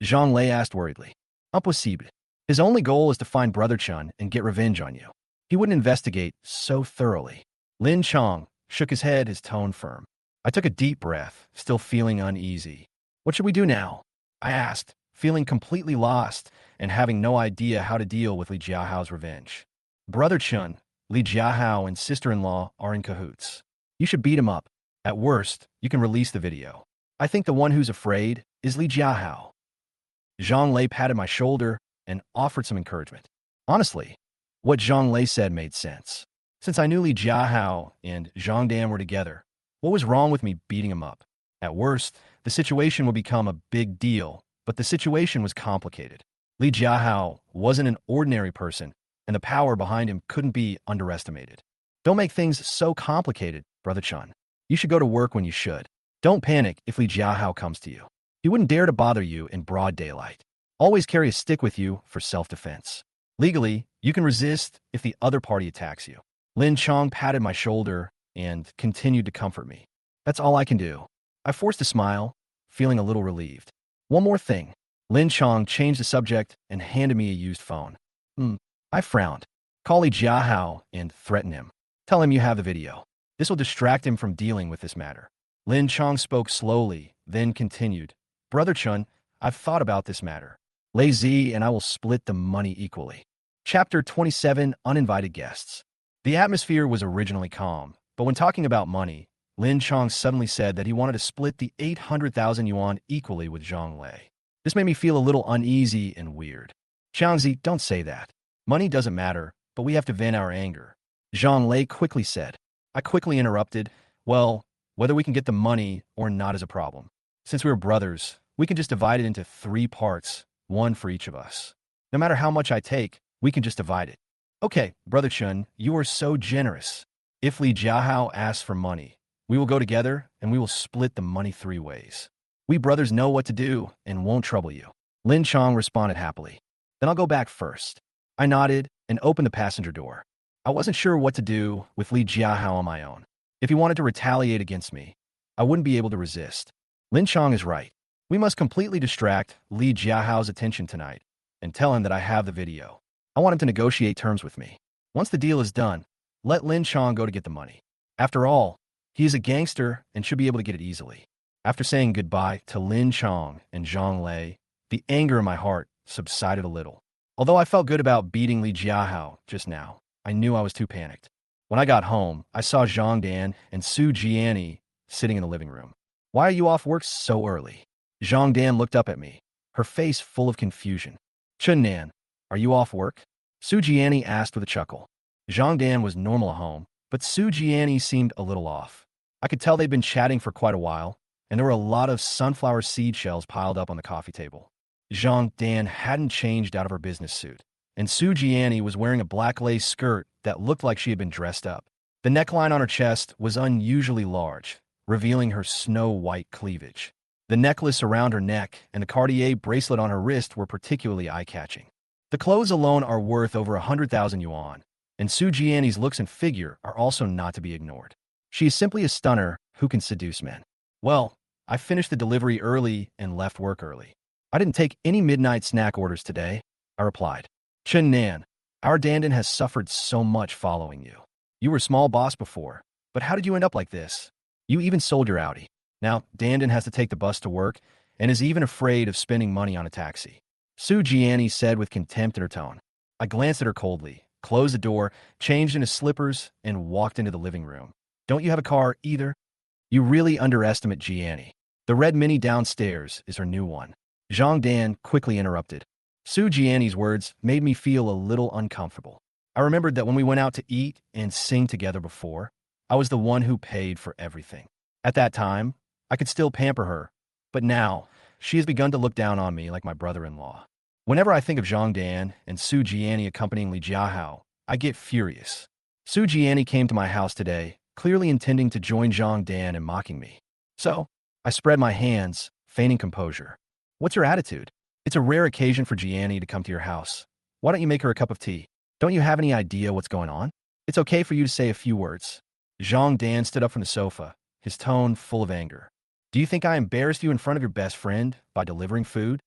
Zhang Lei asked worriedly. Impossible. His only goal is to find Brother Chun and get revenge on you. He wouldn't investigate so thoroughly. Lin Chong shook his head, his tone firm. I took a deep breath, still feeling uneasy. What should we do now? I asked, feeling completely lost and having no idea how to deal with Li Jiahao's revenge. Brother Chun, Li Jiahao, and sister-in-law are in cahoots. You should beat him up. At worst, you can release the video. I think the one who's afraid is Li Jiahao. Zhang Lei patted my shoulder and offered some encouragement. Honestly, what Zhang Lei said made sense. Since I knew Li Jiahao and Zhang Dan were together, what was wrong with me beating him up? At worst, the situation would become a big deal, but the situation was complicated. Li Jiahao wasn't an ordinary person, and the power behind him couldn't be underestimated. Don't make things so complicated, Brother Chun. You should go to work when you should. Don't panic if Li Jiahao comes to you. He wouldn't dare to bother you in broad daylight. Always carry a stick with you for self-defense. Legally, you can resist if the other party attacks you. Lin Chong patted my shoulder and continued to comfort me. That's all I can do. I forced a smile, feeling a little relieved. One more thing. Lin Chong changed the subject and handed me a used phone. I frowned. Call Li Jiahao and threaten him. Tell him you have the video. This will distract him from dealing with this matter. Lin Chong spoke slowly, then continued. Brother Chun, I've thought about this matter. Lei Zi and I will split the money equally. Chapter 27, Uninvited Guests. The atmosphere was originally calm, but when talking about money, Lin Chong suddenly said that he wanted to split the 800,000 yuan equally with Zhang Lei. This made me feel a little uneasy and weird. Xiangzi, don't say that. Money doesn't matter, but we have to vent our anger. Zhang Lei quickly said. I quickly interrupted. Well, whether we can get the money or not is a problem. Since we were brothers, we can just divide it into 3 parts, one for each of us. No matter how much I take, we can just divide it. Okay, Brother Chun, you are so generous. If Li Jiahao asks for money, we will go together and we will split the money 3 ways. We brothers know what to do and won't trouble you. Lin Chong responded happily. Then I'll go back first. I nodded and opened the passenger door. I wasn't sure what to do with Li Jiahao on my own. If he wanted to retaliate against me, I wouldn't be able to resist. Lin Chong is right. We must completely distract Li Jiahao's attention tonight and tell him that I have the video. I want him to negotiate terms with me. Once the deal is done, let Lin Chong go to get the money. After all, he is a gangster and should be able to get it easily. After saying goodbye to Lin Chong and Zhang Lei, the anger in my heart subsided a little. Although I felt good about beating Li Jiahao just now, I knew I was too panicked. When I got home, I saw Zhang Dan and Su Jiani sitting in the living room. Why are you off work so early? Zhang Dan looked up at me, her face full of confusion. Chun Nan, are you off work? Su Jiani asked with a chuckle. Zhang Dan was normal at home, but Su Jiani seemed a little off. I could tell they'd been chatting for quite a while, and there were a lot of sunflower seed shells piled up on the coffee table. Zhang Dan hadn't changed out of her business suit, and Su Jiani was wearing a black lace skirt that looked like she had been dressed up. The neckline on her chest was unusually large, revealing her snow-white cleavage. The necklace around her neck and the Cartier bracelet on her wrist were particularly eye-catching. The clothes alone are worth over 100,000 yuan, and Su Jiani's looks and figure are also not to be ignored. She is simply a stunner who can seduce men. Well, I finished the delivery early and left work early. I didn't take any midnight snack orders today, I replied. Chun Nan, our Dandan has suffered so much following you. You were a small boss before, but how did you end up like this? You even sold your Audi. Now, Dandan has to take the bus to work and is even afraid of spending money on a taxi. Su Jiani said with contempt in her tone. I glanced at her coldly, closed the door, changed into slippers, and walked into the living room. Don't you have a car either? You really underestimate Jiani. The red Mini downstairs is her new one. Zhang Dan quickly interrupted. Su Jiani's words made me feel a little uncomfortable. I remembered that when we went out to eat and sing together before, I was the one who paid for everything. At that time, I could still pamper her, but now she has begun to look down on me like my brother-in-law. Whenever I think of Zhang Dan and Su Jiani accompanying Li Jiahao, I get furious. Su Jiani came to my house today, clearly intending to join Zhang Dan in mocking me. So, I spread my hands, feigning composure. What's your attitude? It's a rare occasion for Jiani to come to your house. Why don't you make her a cup of tea? Don't you have any idea what's going on? It's okay for you to say a few words. Zhang Dan stood up from the sofa, his tone full of anger. Do you think I embarrassed you in front of your best friend by delivering food?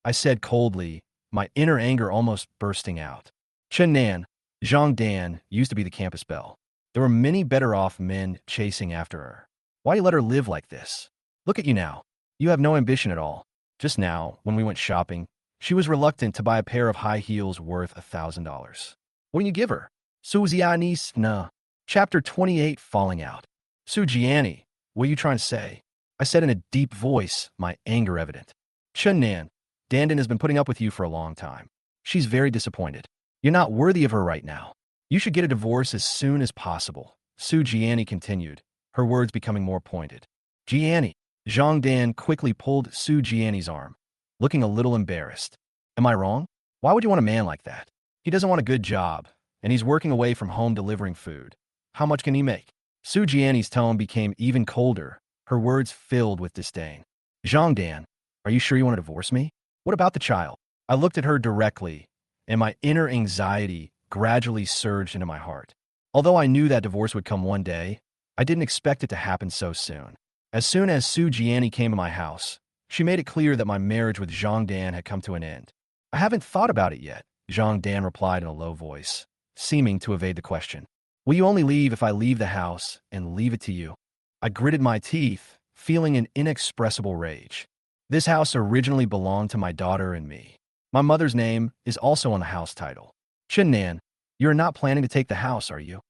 I said coldly, my inner anger almost bursting out. Chen Nan, Zhang Dan used to be the campus belle. There were many better off men chasing after her. Why you let her live like this? Look at you now. You have no ambition at all. Just now, when we went shopping, she was reluctant to buy a pair of high heels worth $1,000. What do you give her? Suzianis na. Chapter 28, Falling Out. Sujiani, what are you trying to say? I said in a deep voice, my anger evident. Chen Nan, Dandan has been putting up with you for a long time. She's very disappointed. You're not worthy of her right now. You should get a divorce as soon as possible. Su Jiani continued, her words becoming more pointed. Jiani. Zhang Dan quickly pulled Su Jiani's arm, looking a little embarrassed. Am I wrong? Why would you want a man like that? He doesn't want a good job, and he's working away from home delivering food. How much can he make? Su Jiani's tone became even colder, her words filled with disdain. Zhang Dan, are you sure you want to divorce me? What about the child? I looked at her directly, and my inner anxiety gradually surged into my heart. Although I knew that divorce would come one day, I didn't expect it to happen so soon. As soon as Su Jiani came to my house, she made it clear that my marriage with Zhang Dan had come to an end. I haven't thought about it yet, Zhang Dan replied in a low voice, seeming to evade the question. Will you only leave if I leave the house and leave it to you? I gritted my teeth, feeling an inexpressible rage. This house originally belonged to my daughter and me. My mother's name is also on the house title. Chen Nan, you're not planning to take the house, are you?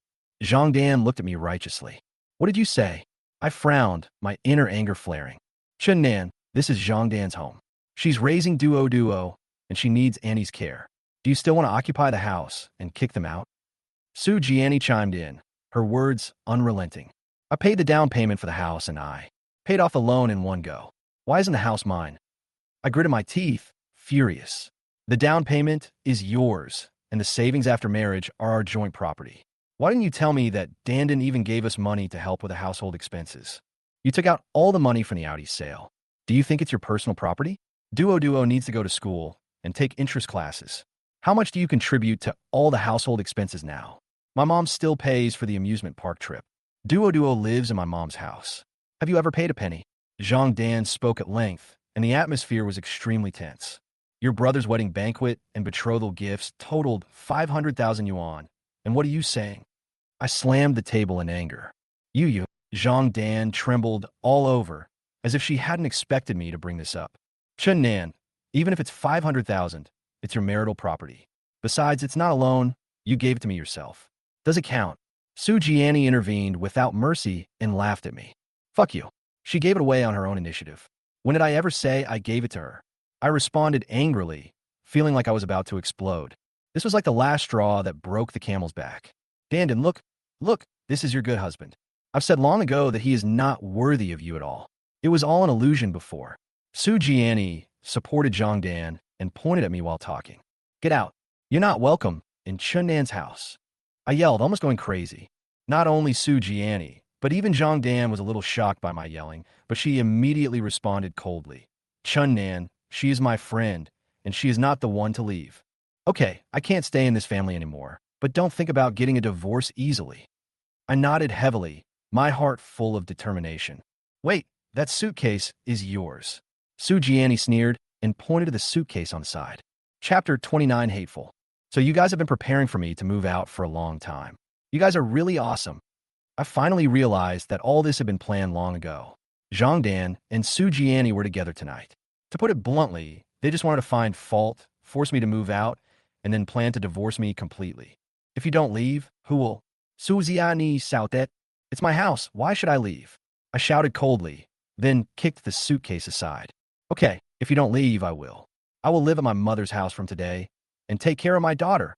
Zhang Dan looked at me righteously. What did you say? I frowned, my inner anger flaring. Chen Nan, this is Zhang Dan's home. She's raising Duo, and she needs Annie's care. Do you still want to occupy the house and kick them out? Su Jiani chimed in, her words unrelenting. I paid the down payment for the house and I paid off the loan in one go. Why isn't the house mine? I gritted my teeth, furious. The down payment is yours, and the savings after marriage are our joint property. Why didn't you tell me that Dandan even gave us money to help with the household expenses? You took out all the money from the Audi sale. Do you think it's your personal property? Duo needs to go to school and take interest classes. How much do you contribute to all the household expenses now? My mom still pays for the amusement park trip. Duo lives in my mom's house. Have you ever paid a penny? Zhang Dan spoke at length, and the atmosphere was extremely tense. Your brother's wedding banquet and betrothal gifts totaled 500,000 yuan. And what are you saying? I slammed the table in anger. You. Zhang Dan trembled all over, as if she hadn't expected me to bring this up. Chen Nan, even if it's 500,000, it's your marital property. Besides, it's not a loan. You gave it to me yourself. Does it count? Su Jiani intervened without mercy and laughed at me. Fuck you. She gave it away on her own initiative. When did I ever say I gave it to her? I responded angrily, feeling like I was about to explode. This was like the last straw that broke the camel's back. Dandan, look, this is your good husband. I've said long ago that he is not worthy of you at all. It was all an illusion before. Su Jiani supported Zhang Dan and pointed at me while talking. Get out. You're not welcome in Chen Nan's house. I yelled, almost going crazy. Not only Su Jiani, but even Zhang Dan was a little shocked by my yelling, but she immediately responded coldly. Chen Nan, she is my friend, and she is not the one to leave. Okay, I can't stay in this family anymore, but don't think about getting a divorce easily. I nodded heavily, my heart full of determination. Wait, that suitcase is yours. Su Jiani sneered and pointed to the suitcase on the side. Chapter 29, Hateful. So you guys have been preparing for me to move out for a long time. You guys are really awesome. I finally realized that all this had been planned long ago. Zhang Dan and Su Jiani were together tonight. To put it bluntly, they just wanted to find fault, force me to move out, and then plan to divorce me completely. If you don't leave, who will? Su Jiani shouted. It's my house. Why should I leave? I shouted coldly, then kicked the suitcase aside. Okay, if you don't leave, I will. I will live at my mother's house from today and take care of my daughter.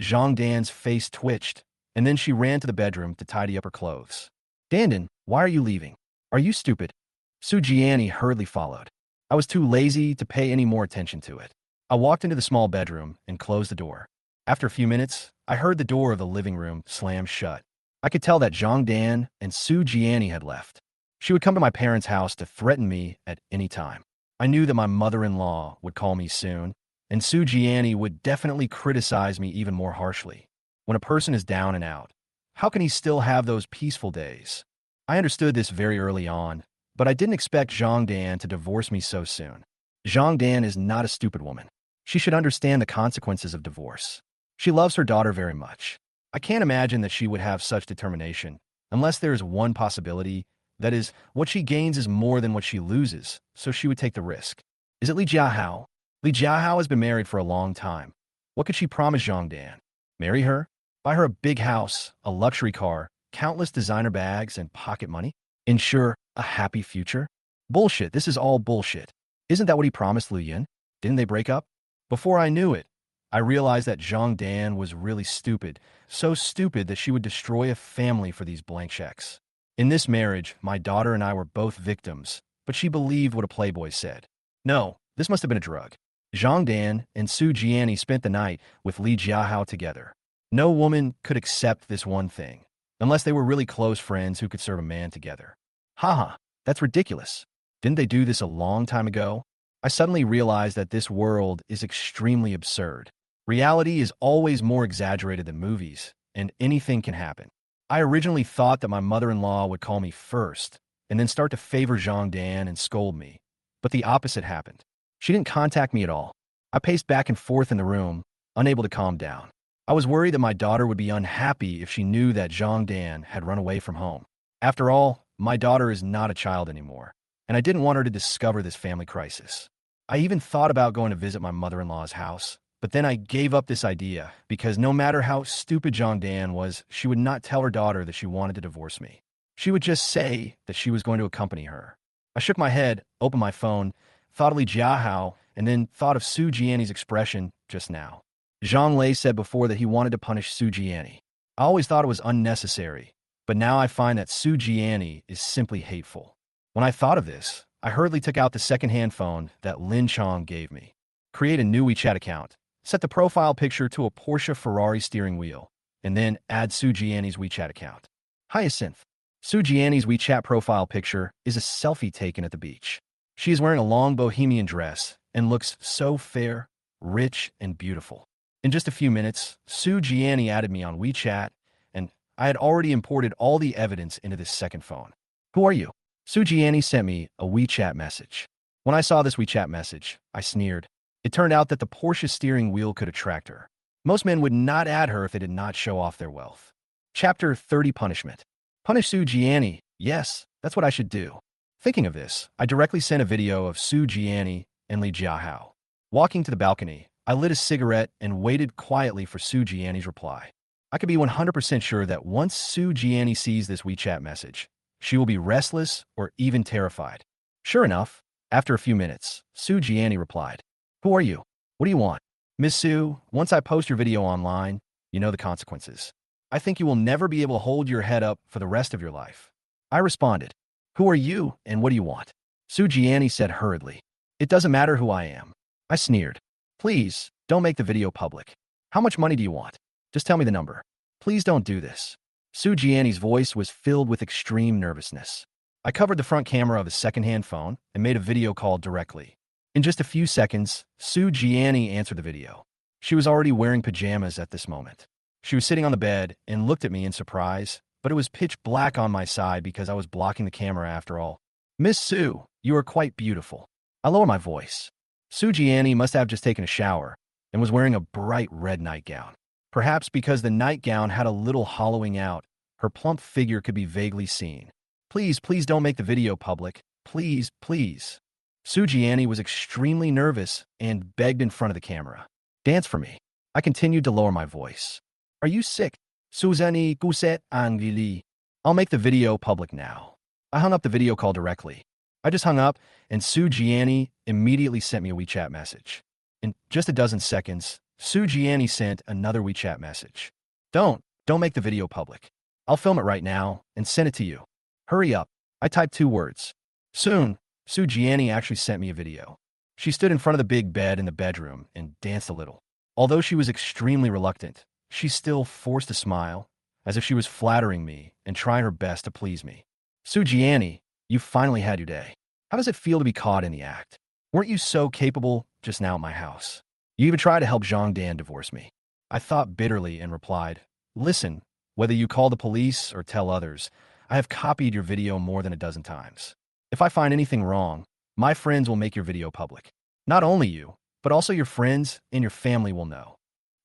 Zhang Dan's face twitched, and then she ran to the bedroom to tidy up her clothes. Dandan, why are you leaving? Are you stupid? Su Jiani hurriedly followed. I was too lazy to pay any more attention to it. I walked into the small bedroom and closed the door. After a few minutes, I heard the door of the living room slam shut. I could tell that Zhang Dan and Su Jiani had left. She would come to my parents' house to threaten me at any time. I knew that my mother-in-law would call me soon, and Su Jiani would definitely criticize me even more harshly. When a person is down and out, How can he still have those peaceful days? I understood this very early on, but I didn't expect Zhang Dan to divorce me so soon. Zhang Dan is not a stupid woman. She should understand the consequences of divorce. She loves her daughter very much. I can't imagine that she would have such determination, unless there is one possibility, that is, what she gains is more than what she loses, so she would take the risk. Is it Li Jiahao? Li Jiahao has been married for a long time. What could she promise Zhang Dan? Marry her? Buy her a big house, a luxury car, countless designer bags, and pocket money? Ensure a happy future? Bullshit, this is all bullshit. Isn't that what he promised Liu Yin? Didn't they break up? Before I knew it, I realized that Zhang Dan was really stupid, so stupid that she would destroy a family for these blank checks. In this marriage, my daughter and I were both victims, but she believed what a playboy said. No, this must have been a drug. Zhang Dan and Su Jiani spent the night with Li Jiahao together. No woman could accept this one thing, unless they were really close friends who could serve a man together. Haha, that's ridiculous. Didn't they do this a long time ago? I suddenly realized that this world is extremely absurd. Reality is always more exaggerated than movies, and anything can happen. I originally thought that my mother-in-law would call me first, and then start to favor Zhang Dan and scold me. But the opposite happened. She didn't contact me at all. I paced back and forth in the room, unable to calm down. I was worried that my daughter would be unhappy if she knew that Zhang Dan had run away from home. After all, my daughter is not a child anymore, and I didn't want her to discover this family crisis. I even thought about going to visit my mother-in-law's house, but then I gave up this idea because no matter how stupid Zhang Dan was, she would not tell her daughter that she wanted to divorce me. She would just say that she was going to accompany her. I shook my head, opened my phone, thought of Li Jiahao, and then thought of Su Jiani's expression just now. Zhang Lei said before that he wanted to punish Su Jiani. I always thought it was unnecessary, but now I find that Su Jiani is simply hateful. When I thought of this, I hurriedly took out the second-hand phone that Lin Chong gave me. Create a new WeChat account. Set the profile picture to a Porsche Ferrari steering wheel, and then add Su Jiani's WeChat account. Hyacinth. Su Jiani's WeChat profile picture is a selfie taken at the beach. She is wearing a long bohemian dress and looks so fair, rich, and beautiful. In just a few minutes, Su Jiani added me on WeChat, and I had already imported all the evidence into this second phone. Who are you? Su Jiani sent me a WeChat message. When I saw this WeChat message, I sneered. It turned out that the Porsche steering wheel could attract her. Most men would not add her if they did not show off their wealth. Chapter 30 Punishment. Punish Su Jiani. Yes, that's what I should do. Thinking of this, I directly sent a video of Su Jiani and Li Jiahao. Walking to the balcony, I lit a cigarette and waited quietly for Su Jiani's reply. I could be 100% sure that once Su Jiani sees this WeChat message, she will be restless or even terrified. Sure enough, after a few minutes, Su Jiani replied, "Who are you? What do you want?" "Miss Su, once I post your video online, you know the consequences. I think you will never be able to hold your head up for the rest of your life." I responded, "Who are you and what do you want?" Su Jiani said hurriedly, "It doesn't matter who I am." I sneered, "Please, don't make the video public. How much money do you want? Just tell me the number. Please don't do this." Su Jiani's voice was filled with extreme nervousness. I covered the front camera of a second-hand phone and made a video call directly. In just a few seconds, Su Jiani answered the video. She was already wearing pajamas at this moment. She was sitting on the bed and looked at me in surprise, but it was pitch black on my side because I was blocking the camera after all. "Miss Su, you are quite beautiful." I lowered my voice. Su Jiani must have just taken a shower and was wearing a bright red nightgown. Perhaps because the nightgown had a little hollowing out, her plump figure could be vaguely seen. "Please, please don't make the video public. Please, please." Su Jiani was extremely nervous and begged in front of the camera. "Dance for me." I continued to lower my voice. "Are you sick? Suzanne Gousset Angili." "I'll make the video public now." I hung up the video call directly. I just hung up, and Su Jiani immediately sent me a WeChat message. In just a dozen seconds, Su Jiani sent another WeChat message. Don't make the video public. I'll film it right now and send it to you. Hurry up." I typed 2 words. Soon, Su Jiani actually sent me a video. She stood in front of the big bed in the bedroom and danced a little. Although she was extremely reluctant, she still forced a smile, as if she was flattering me and trying her best to please me. "Su Jiani, you finally had your day. How does it feel to be caught in the act? Weren't you so capable just now at my house? You even tried to help Zhang Dan divorce me." I thought bitterly and replied, "Listen, Whether you call the police or tell others, I have copied your video more than a dozen times. If I find anything wrong, my friends will make your video public. Not only you, but also your friends and your family will know.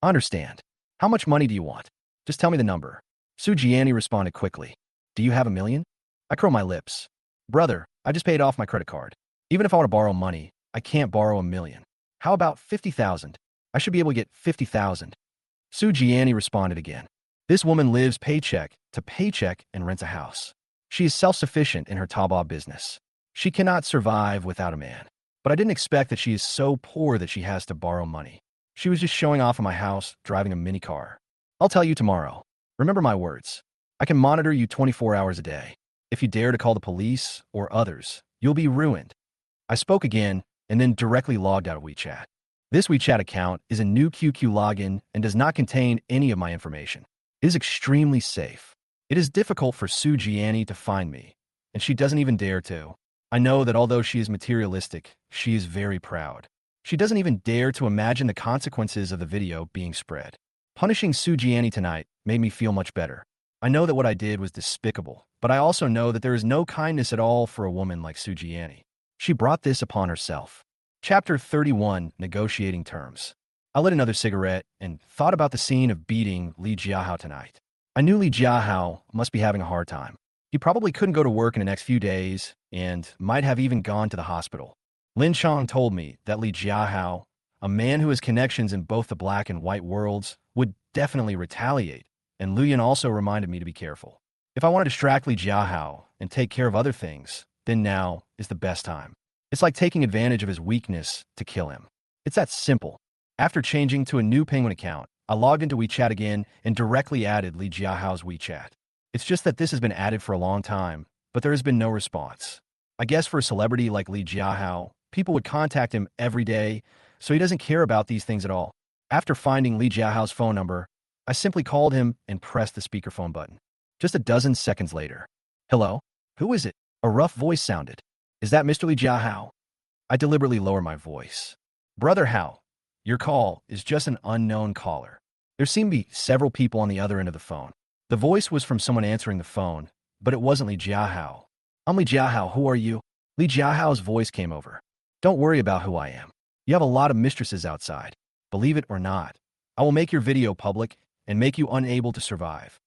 Understand. How much money do you want? Just tell me the number. Sujiani responded quickly. Do you have $1 million? I curl my lips. Brother, I just paid off my credit card. Even if I want to borrow money, I can't borrow $1 million. How about 50,000? I should be able to get 50,000. Sujiani responded again. This woman lives paycheck to paycheck and rents a house. She is self-sufficient in her taobao business. She cannot survive without a man. But I didn't expect that she is so poor that she has to borrow money. She was just showing off in my house, driving a mini car. I'll tell you tomorrow. Remember my words. I can monitor you 24 hours a day. If you dare to call the police or others, you'll be ruined. I spoke again and then directly logged out of WeChat. This WeChat account is a new QQ login and does not contain any of my information. It is extremely safe. It is difficult for Sujiani to find me, and she doesn't even dare to. I know that although she is materialistic, she is very proud. She doesn't even dare to imagine the consequences of the video being spread. Punishing Sujiani tonight made me feel much better. I know that what I did was despicable, but I also know that there is no kindness at all for a woman like Sujiani. She brought this upon herself. Chapter 31, Negotiating Terms. I lit another cigarette and thought about the scene of beating Li Jiahao tonight. I knew Li Jiahao must be having a hard time. He probably couldn't go to work in the next few days and might have even gone to the hospital. Lin Chong told me that Li Jiahao, a man who has connections in both the black and white worlds, would definitely retaliate, and Lu Yan also reminded me to be careful. If I want to distract Li Jiahao and take care of other things, then now is the best time. It's like taking advantage of his weakness to kill him. It's that simple. After changing to a new Penguin account, I logged into WeChat again and directly added Li Jiahao's WeChat. It's just that this has been added for a long time, but there has been no response. I guess for a celebrity like Li Jiahao, people would contact him every day, so he doesn't care about these things at all. After finding Li Jiahao's phone number, I simply called him and pressed the speakerphone button. Just a dozen seconds later. Hello? Who is it? A rough voice sounded. Is that Mr. Li Jiahao? I deliberately lowered my voice. Brother Hao, your call is just an unknown caller. There seemed to be several people on the other end of the phone. The voice was from someone answering the phone, but it wasn't Li Jiahao. I'm Li Jiahao, who are you? Li Jiahao's voice came over. Don't worry about who I am. You have a lot of mistresses outside. Believe it or not, I will make your video public and make you unable to survive.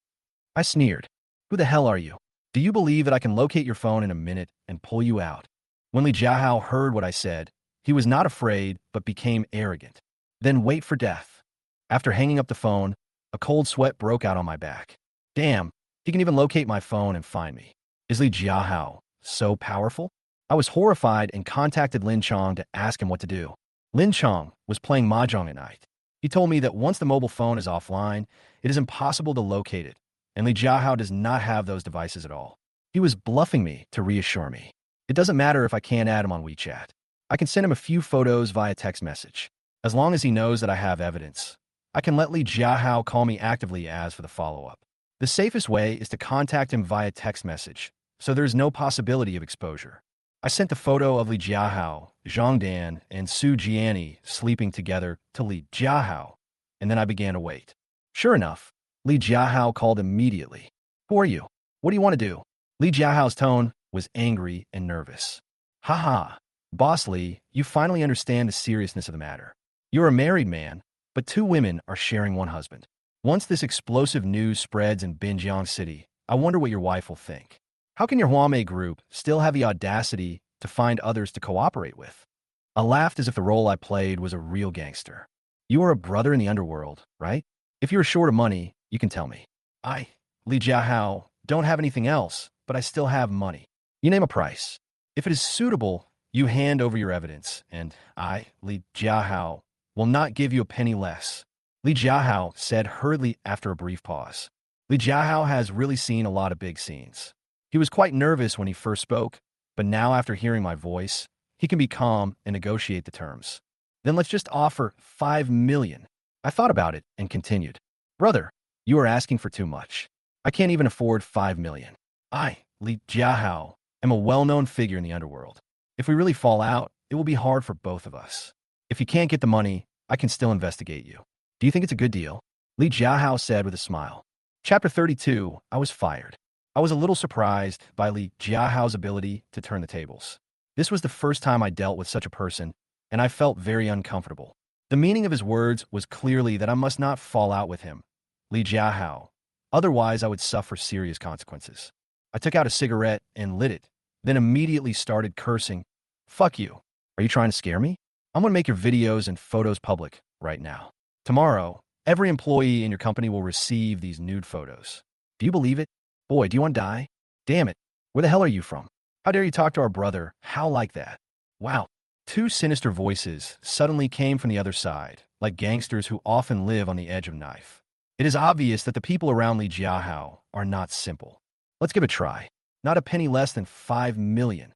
I sneered. Who the hell are you? Do you believe that I can locate your phone in a minute and pull you out? When Li Jiahao heard what I said, he was not afraid but became arrogant. Then wait for death. After hanging up the phone, a cold sweat broke out on my back. Damn, he can even locate my phone and find me. Is Li Jiahao so powerful? I was horrified and contacted Lin Chong to ask him what to do. Lin Chong was playing mahjong at night. He told me that once the mobile phone is offline, it is impossible to locate it, and Li Jiahao does not have those devices at all. He was bluffing me to reassure me. It doesn't matter if I can't add him on WeChat. I can send him a few photos via text message. As long as he knows that I have evidence, I can let Li Jiahao call me actively as for the follow-up. The safest way is to contact him via text message, so there is no possibility of exposure. I sent the photo of Li Jiahao, Zhang Dan, and Su Jiani sleeping together to Li Jiahao, and then I began to wait. Sure enough, Li Jiahao called immediately. Who are you? What do you want to do? Li Jiahao's tone was angry and nervous. Haha, Boss Li, you finally understand the seriousness of the matter. You're a married man, but two women are sharing one husband. Once this explosive news spreads in Binjiang City, I wonder what your wife will think. How can your Huame group still have the audacity to find others to cooperate with? I laughed as if the role I played was a real gangster. You are a brother in the underworld, right? If you're short of money, you can tell me. I, Li Jiahao, don't have anything else, but I still have money. You name a price. If it is suitable, you hand over your evidence, and I, Li Jiahao, will not give you a penny less. Li Jiahao said hurriedly after a brief pause. Li Jiahao has really seen a lot of big scenes. He was quite nervous when he first spoke, but now after hearing my voice, he can be calm and negotiate the terms. Then let's just offer 5 million. I thought about it and continued. Brother, you are asking for too much. I can't even afford 5 million. I, Li Jiahao, am a well-known figure in the underworld. If we really fall out, it will be hard for both of us. If you can't get the money, I can still investigate you. Do you think it's a good deal? Li Jiahao said with a smile. Chapter 32, I was fired. I was a little surprised by Li Jiahao's ability to turn the tables. This was the first time I dealt with such a person, and I felt very uncomfortable. The meaning of his words was clearly that I must not fall out with him, Li Jiahao. Otherwise, I would suffer serious consequences. I took out a cigarette and lit it, then immediately started cursing. Fuck you. Are you trying to scare me? I'm going to make your videos and photos public right now. Tomorrow, every employee in your company will receive these nude photos. Do you believe it? Boy, do you want to die? Damn it. Where the hell are you from? How dare you talk to our brother? How like that? Wow. Two sinister voices suddenly came from the other side, like gangsters who often live on the edge of a knife. It is obvious that the people around Li Jiahao are not simple. Let's give it a try. Not a penny less than 5 million.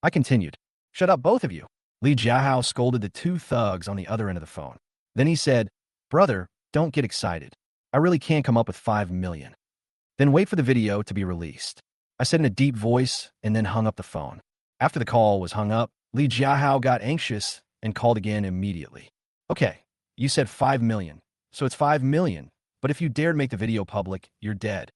I continued. Shut up, both of you. Li Jiahao scolded the two thugs on the other end of the phone. Then he said, Brother, don't get excited. I really can't come up with 5 million. Then wait for the video to be released. I said in a deep voice and then hung up the phone. After the call was hung up, Li Jiahao got anxious and called again immediately. Okay, you said 5 million, so it's 5 million, but if you dared make the video public, you're dead.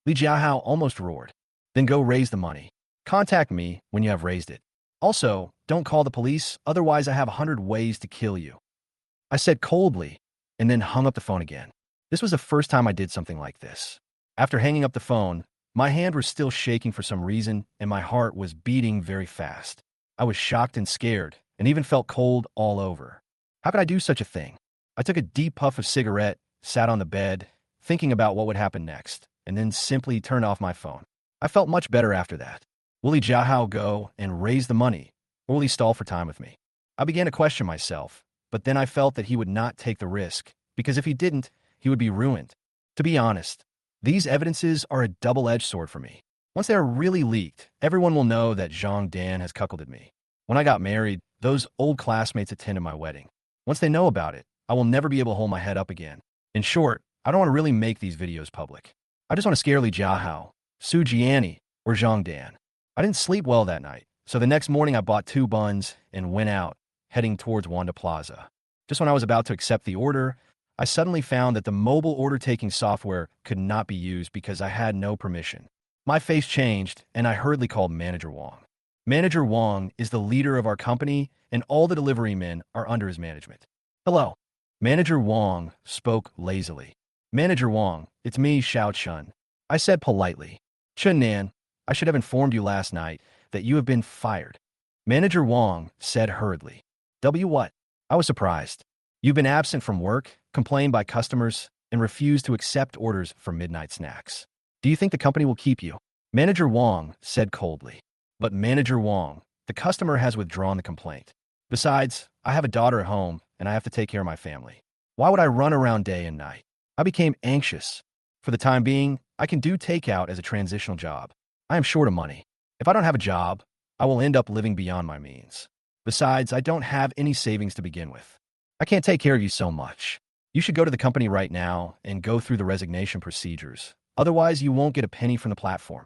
Li Jiahao almost roared. Then go raise the money. Contact me when you have raised it. Also, don't call the police, otherwise I have 100 ways to kill you. I said coldly, and then hung up the phone again. This was the first time I did something like this. After hanging up the phone, my hand was still shaking for some reason, and my heart was beating very fast. I was shocked and scared, and even felt cold all over. How could I do such a thing? I took a deep puff of cigarette, sat on the bed, thinking about what would happen next, and then simply turned off my phone. I felt much better after that. Will Li Jiahao go and raise the money, or will he stall for time with me? I began to question myself, but then I felt that he would not take the risk, because if he didn't, he would be ruined. To be honest, these evidences are a double-edged sword for me. Once they are really leaked, everyone will know that Zhang Dan has cuckolded me. When I got married, those old classmates attended my wedding. Once they know about it, I will never be able to hold my head up again. In short, I don't want to really make these videos public. I just want to scare Li Jiahao, Su Jiani, or Zhang Dan. I didn't sleep well that night, so the next morning I bought 2 buns and went out, heading towards Wanda Plaza. Just when I was about to accept the order, I suddenly found that the mobile order-taking software could not be used because I had no permission. My face changed, and I hurriedly called Manager Wang. Manager Wang is the leader of our company, and all the delivery men are under his management. Hello. Manager Wang spoke lazily. Manager Wang, it's me, Xiao Chun. I said politely. Chun Nan, I should have informed you last night that you have been fired. Manager Wang said hurriedly. What? I was surprised. You've been absent from work, complained by customers, and refused to accept orders for midnight snacks. Do you think the company will keep you? Manager Wang said coldly. But Manager Wang, the customer has withdrawn the complaint. Besides, I have a daughter at home, and I have to take care of my family. Why would I run around day and night? I became anxious. For the time being, I can do takeout as a transitional job. I am short of money. If I don't have a job, I will end up living beyond my means. Besides, I don't have any savings to begin with. I can't take care of you so much. You should go to the company right now and go through the resignation procedures. Otherwise, you won't get a penny from the platform.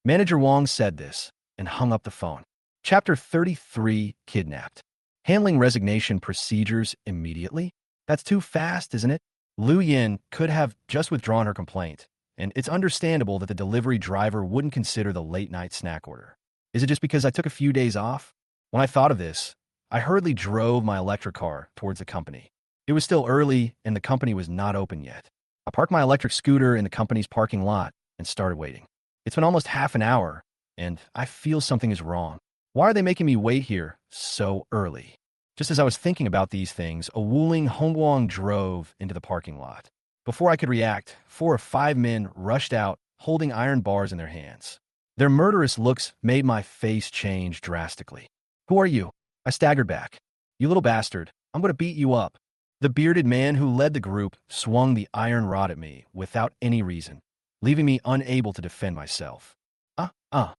Manager Wang said this and hung up the phone. Chapter 33, Kidnapped. Handling resignation procedures immediately? That's too fast, isn't it? Lu Yin could have just withdrawn her complaint, and it's understandable that the delivery driver wouldn't consider the late-night snack order. Is it just because I took a few days off? When I thought of this, I hurriedly drove my electric car towards the company. It was still early, and the company was not open yet. I parked my electric scooter in the company's parking lot and started waiting. It's been almost half an hour, and I feel something is wrong. Why are they making me wait here so early? Just as I was thinking about these things, a Wuling Hongguang drove into the parking lot. Before I could react, 4 or 5 men rushed out, holding iron bars in their hands. Their murderous looks made my face change drastically. Who are you? I staggered back. You little bastard, I'm going to beat you up. The bearded man who led the group swung the iron rod at me without any reason, leaving me unable to defend myself. I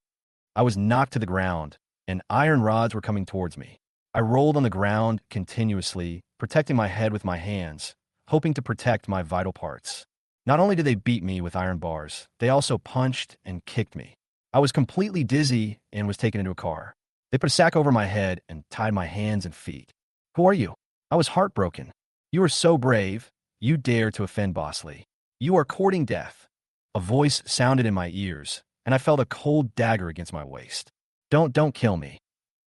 was knocked to the ground, and iron rods were coming towards me. I rolled on the ground continuously, protecting my head with my hands, hoping to protect my vital parts. Not only did they beat me with iron bars, they also punched and kicked me. I was completely dizzy and was taken into a car. They put a sack over my head and tied my hands and feet. Who are you? I was heartbroken. You are so brave. You dare to offend Boss Lee. You are courting death. A voice sounded in my ears, and I felt a cold dagger against my waist. Don't kill me.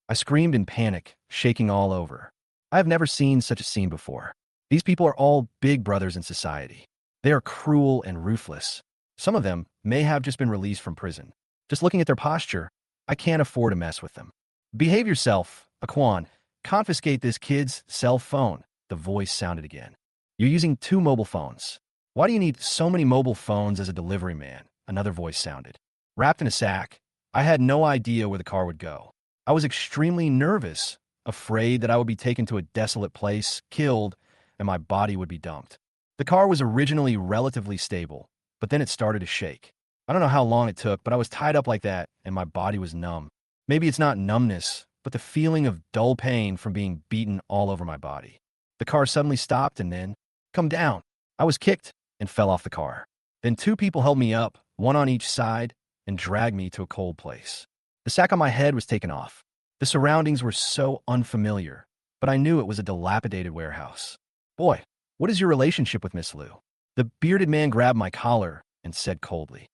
I screamed in panic, shaking all over. I have never seen such a scene before. These people are all big brothers in society. They are cruel and ruthless. Some of them may have just been released from prison. Just looking at their posture, I can't afford to mess with them. Behave yourself, Aquan. Confiscate this kid's cell phone. The voice sounded again. You're using 2 mobile phones. Why do you need so many mobile phones as a delivery man? Another voice sounded. Wrapped in a sack, I had no idea where the car would go. I was extremely nervous, afraid that I would be taken to a desolate place, killed, and my body would be dumped. The car was originally relatively stable, but then it started to shake. I don't know how long it took, but I was tied up like that, and my body was numb. Maybe it's not numbness, but the feeling of dull pain from being beaten all over my body. The car suddenly stopped and then, come down. I was kicked and fell off the car. Then 2 people held me up, one on each side, and dragged me to a cold place. The sack on my head was taken off. The surroundings were so unfamiliar, but I knew it was a dilapidated warehouse. Boy, what is your relationship with Miss Liu? The bearded man grabbed my collar and said coldly,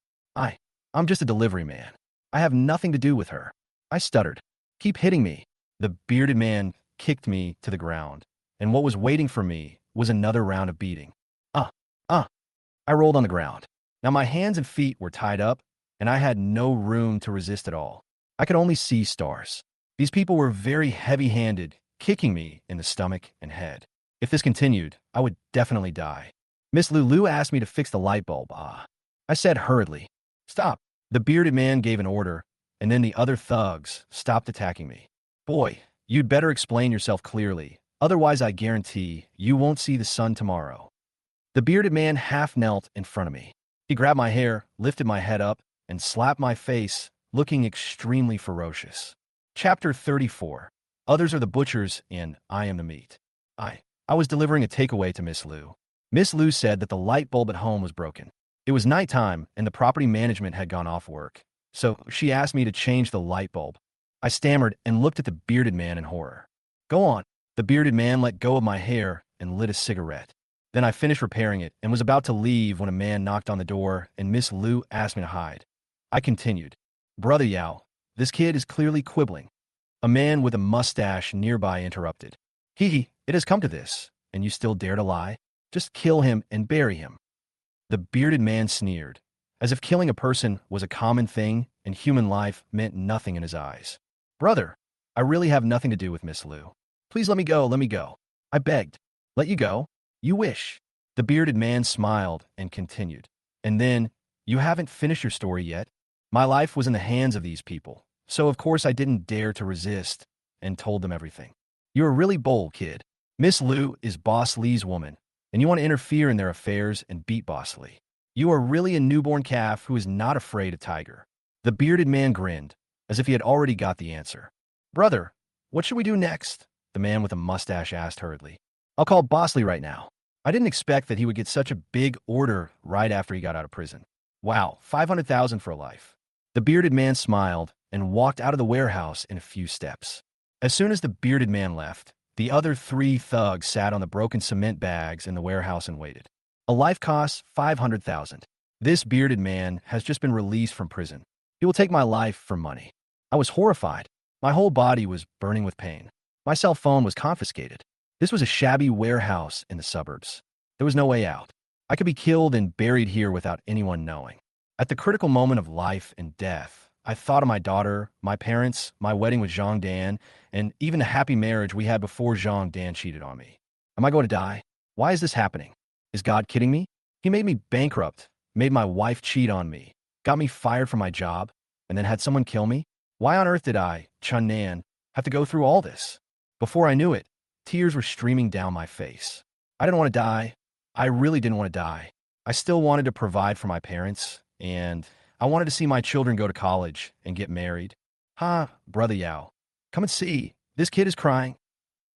I'm just a delivery man. I have nothing to do with her. I stuttered. Keep hitting me. The bearded man kicked me to the ground, and what was waiting for me was another round of beating. I rolled on the ground. Now my hands and feet were tied up, and I had no room to resist at all. I could only see stars. These people were very heavy-handed, kicking me in the stomach and head. If this continued, I would definitely die. Miss Lulu asked me to fix the light bulb. I said hurriedly, stop. The bearded man gave an order, and then the other thugs stopped attacking me. Boy, you'd better explain yourself clearly, otherwise I guarantee you won't see the sun tomorrow. The bearded man half knelt in front of me. He grabbed my hair, lifted my head up, and slapped my face, looking extremely ferocious. Chapter 34. Others are the butchers, and I am the meat. I was delivering a takeaway to Miss Liu. Miss Liu said that the light bulb at home was broken. It was nighttime, and the property management had gone off work, so she asked me to change the light bulb. I stammered and looked at the bearded man in horror. Go on. The bearded man let go of my hair and lit a cigarette. Then I finished repairing it and was about to leave when a man knocked on the door and Miss Liu asked me to hide. I continued. Brother Yao, this kid is clearly quibbling. A man with a mustache nearby interrupted. It has come to this, and you still dare to lie? Just kill him and bury him. The bearded man sneered, as if killing a person was a common thing and human life meant nothing in his eyes. Brother, I really have nothing to do with Miss Liu. Please let me go. I begged. Let you go? You wish. The bearded man smiled and continued. And then, you haven't finished your story yet. My life was in the hands of these people, so of course I didn't dare to resist and told them everything. You're a really bold kid. Miss Liu is Boss Li's woman, and you want to interfere in their affairs and beat Boss Li. You are really a newborn calf who is not afraid of tiger. The bearded man grinned, as if he had already got the answer. Brother, what should we do next? The man with a mustache asked hurriedly. I'll call Boss Li right now. I didn't expect that he would get such a big order right after he got out of prison. Wow, 500,000 for a life. The bearded man smiled and walked out of the warehouse in a few steps. As soon as the bearded man left, the other 3 thugs sat on the broken cement bags in the warehouse and waited. A life costs 500,000. This bearded man has just been released from prison. He will take my life for money. I was horrified. My whole body was burning with pain. My cell phone was confiscated. This was a shabby warehouse in the suburbs. There was no way out. I could be killed and buried here without anyone knowing. At the critical moment of life and death, I thought of my daughter, my parents, my wedding with Zhang Dan, and even the happy marriage we had before Zhang Dan cheated on me. Am I going to die? Why is this happening? Is God kidding me? He made me bankrupt, made my wife cheat on me, got me fired from my job, and then had someone kill me? Why on earth did I, Chun Nan, have to go through all this? Before I knew it, tears were streaming down my face. I didn't want to die. I really didn't want to die. I still wanted to provide for my parents, and I wanted to see my children go to college and get married. Brother Yao, come and see. This kid is crying.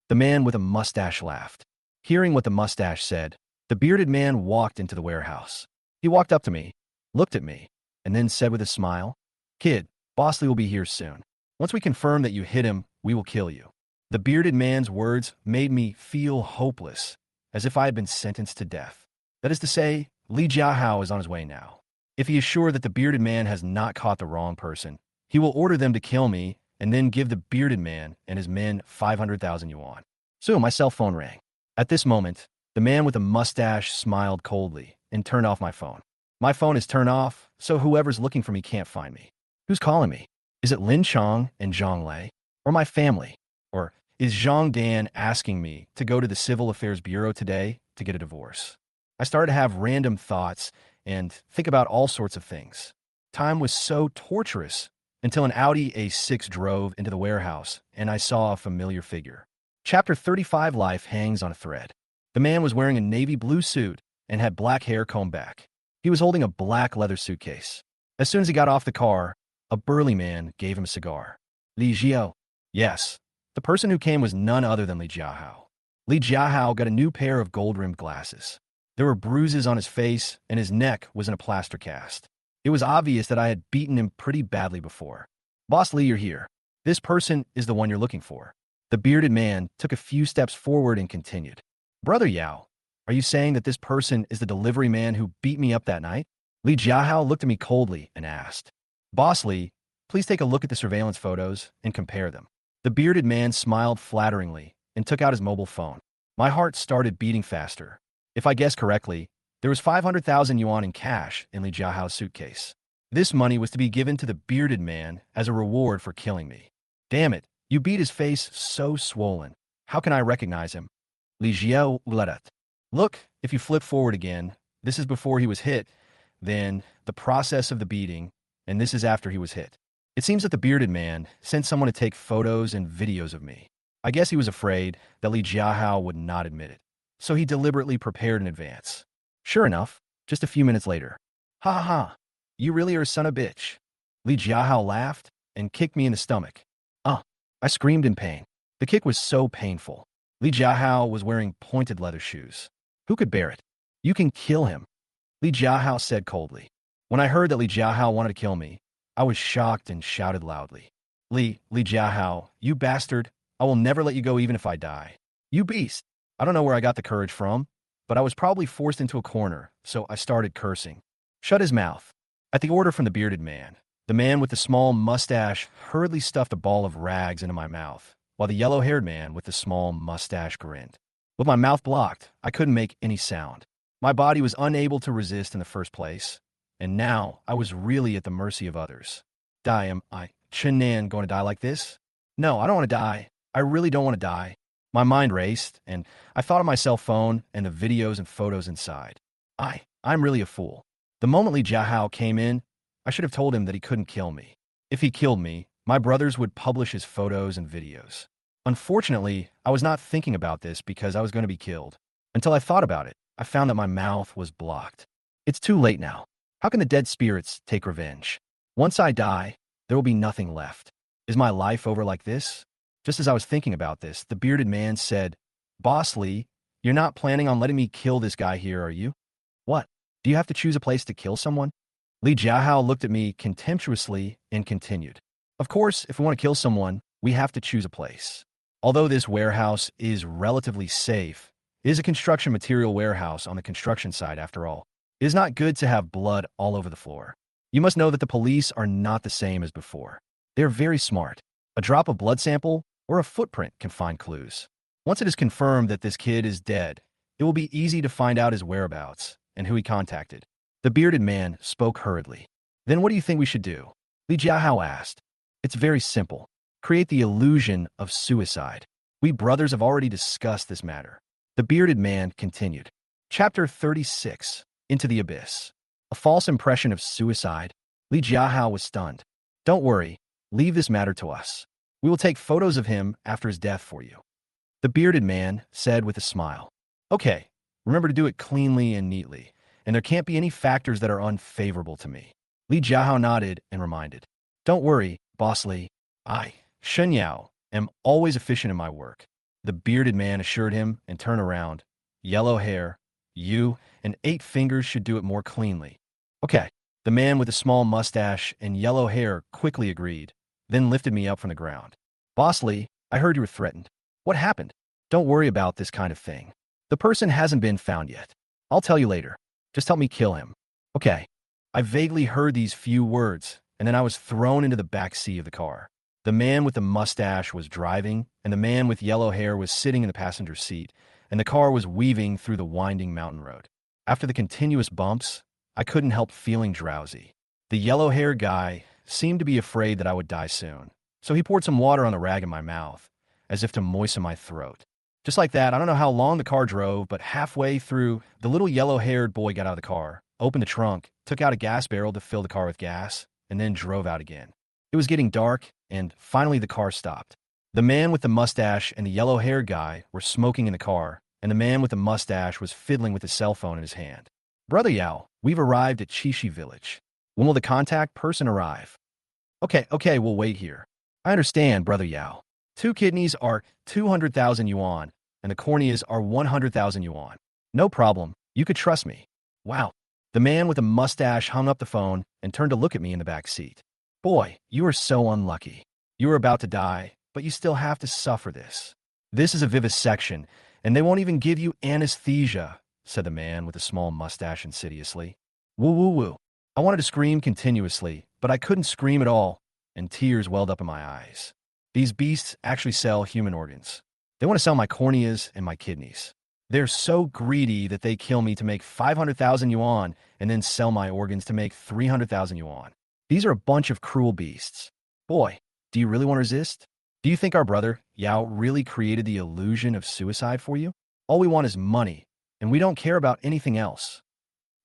The man with a mustache laughed. Hearing what the mustache said, the bearded man walked into the warehouse. He walked up to me, looked at me, and then said with a smile, Kid, Boss Li will be here soon. Once we confirm that you hit him, we will kill you. The bearded man's words made me feel hopeless, as if I had been sentenced to death. That is to say, Li Jiahao is on his way now. If he is sure that the bearded man has not caught the wrong person, he will order them to kill me and then give the bearded man and his men 500,000 yuan. So my cell phone rang. At this moment, the man with the mustache smiled coldly and turned off my phone. My phone is turned off, so whoever's looking for me can't find me. Who's calling me? Is it Lin Chong and Zhang Lei? Or my family? Or is Zhang Dan asking me to go to the Civil Affairs Bureau today to get a divorce? I started to have random thoughts and think about all sorts of things. Time was so torturous until an Audi A6 drove into the warehouse and I saw a familiar figure. Chapter 35 Life hangs on a thread. The man was wearing a navy blue suit and had black hair combed back. He was holding a black leather suitcase. As soon as he got off the car, a burly man gave him a cigar. Li Jiao. Yes, the person who came was none other than Li Jiahao. Li Jiahao got a new pair of gold-rimmed glasses. There were bruises on his face, and his neck was in a plaster cast. It was obvious that I had beaten him pretty badly before. Boss Li, you're here. This person is the one you're looking for. The bearded man took a few steps forward and continued. Brother Yao, are you saying that this person is the delivery man who beat me up that night? Li Jiahao looked at me coldly and asked. Boss Li, please take a look at the surveillance photos and compare them. The bearded man smiled flatteringly and took out his mobile phone. My heart started beating faster. If I guessed correctly, there was 500,000 yuan in cash in Li Jiahao's suitcase. This money was to be given to the bearded man as a reward for killing me. Damn it, you beat his face so swollen. How can I recognize him? Li Jiao Ledet. Look, if you flip forward again, this is before he was hit, then the process of the beating, and this is after he was hit. It seems that the bearded man sent someone to take photos and videos of me. I guess he was afraid that Li Jiahao would not admit it, so he deliberately prepared in advance. Sure enough, just a few minutes later. Ha ha ha, you really are a son of a bitch. Li Jiahao laughed and kicked me in the stomach. I screamed in pain. The kick was so painful. Li Jiahao was wearing pointed leather shoes. Who could bear it? You can kill him, Li Jiahao said coldly. When I heard that Li Jiahao wanted to kill me, I was shocked and shouted loudly. Li Jiahao, you bastard, I will never let you go even if I die. You beast. I don't know where I got the courage from, but I was probably forced into a corner, so I started cursing. Shut his mouth. At the order from the bearded man, the man with the small mustache hurriedly stuffed a ball of rags into my mouth, while the yellow-haired man with the small mustache grinned. With my mouth blocked, I couldn't make any sound. My body was unable to resist in the first place, and now I was really at the mercy of others. Am I, Chen Nan, going to die like this? No, I don't want to die. I really don't want to die. My mind raced, and I thought of my cell phone and the videos and photos inside. I'm really a fool. The moment Li Jiahao came in, I should have told him that he couldn't kill me. If he killed me, my brothers would publish his photos and videos. Unfortunately, I was not thinking about this because I was going to be killed. Until I thought about it, I found that my mouth was blocked. It's too late now. How can the dead spirits take revenge? Once I die, there will be nothing left. Is my life over like this? Just as I was thinking about this, the bearded man said, Boss Li, you're not planning on letting me kill this guy here, are you? What? Do you have to choose a place to kill someone? Li Jiahao looked at me contemptuously and continued. Of course, if we want to kill someone, we have to choose a place. Although this warehouse is relatively safe, it is a construction material warehouse on the construction site after all. It is not good to have blood all over the floor. You must know that the police are not the same as before. They are very smart. A drop of blood sample or a footprint can find clues. Once it is confirmed that this kid is dead, it will be easy to find out his whereabouts and who he contacted. The bearded man spoke hurriedly. Then what do you think we should do? Li Jiahao asked. It's very simple. Create the illusion of suicide. We brothers have already discussed this matter. The bearded man continued. Chapter 36. Into the Abyss. A false impression of suicide. Li Jiahao was stunned. Don't worry. Leave this matter to us. We will take photos of him after his death for you. The bearded man said with a smile. Okay, remember to do it cleanly and neatly, and there can't be any factors that are unfavorable to me. Li Jiahao nodded and reminded. Don't worry, Boss Li. I, Shen Yao, am always efficient in my work. The bearded man assured him and turned around. Yellow hair, you, and 8 fingers should do it more cleanly. Okay. The man with the small mustache and yellow hair quickly agreed, then lifted me up from the ground. Boss Li, I heard you were threatened. What happened? Don't worry about this kind of thing. The person hasn't been found yet. I'll tell you later. Just help me kill him. Okay. I vaguely heard these few words, and then I was thrown into the back seat of the car. The man with the mustache was driving, and the man with yellow hair was sitting in the passenger seat, and the car was weaving through the winding mountain road. After the continuous bumps, I couldn't help feeling drowsy. The yellow-haired guy seemed to be afraid that I would die soon, so he poured some water on the rag in my mouth, as if to moisten my throat. Just like that, I don't know how long the car drove, but halfway through, the little yellow-haired boy got out of the car, opened the trunk, took out a gas barrel to fill the car with gas, and then drove out again. It was getting dark, and finally the car stopped. The man with the mustache and the yellow-haired guy were smoking in the car, and the man with the mustache was fiddling with his cell phone in his hand. Brother Yao, we've arrived at Chishi Village. When will the contact person arrive? Okay, we'll wait here. I understand, Brother Yao. 2 kidneys are 200,000 yuan, and the corneas are 100,000 yuan. No problem. You could trust me. Wow. The man with the mustache hung up the phone and turned to look at me in the back seat. Boy, you are so unlucky. You are about to die, but you still have to suffer this. This is a vivisection, and they won't even give you anesthesia, said the man with the small mustache insidiously. Woo. I wanted to scream continuously, but I couldn't scream at all, and tears welled up in my eyes. These beasts actually sell human organs. They want to sell my corneas and my kidneys. They're so greedy that they kill me to make 500,000 yuan and then sell my organs to make 300,000 yuan. These are a bunch of cruel beasts. Boy, do you really want to resist? Do you think our brother, Yao, really created the illusion of suicide for you? All we want is money, and we don't care about anything else.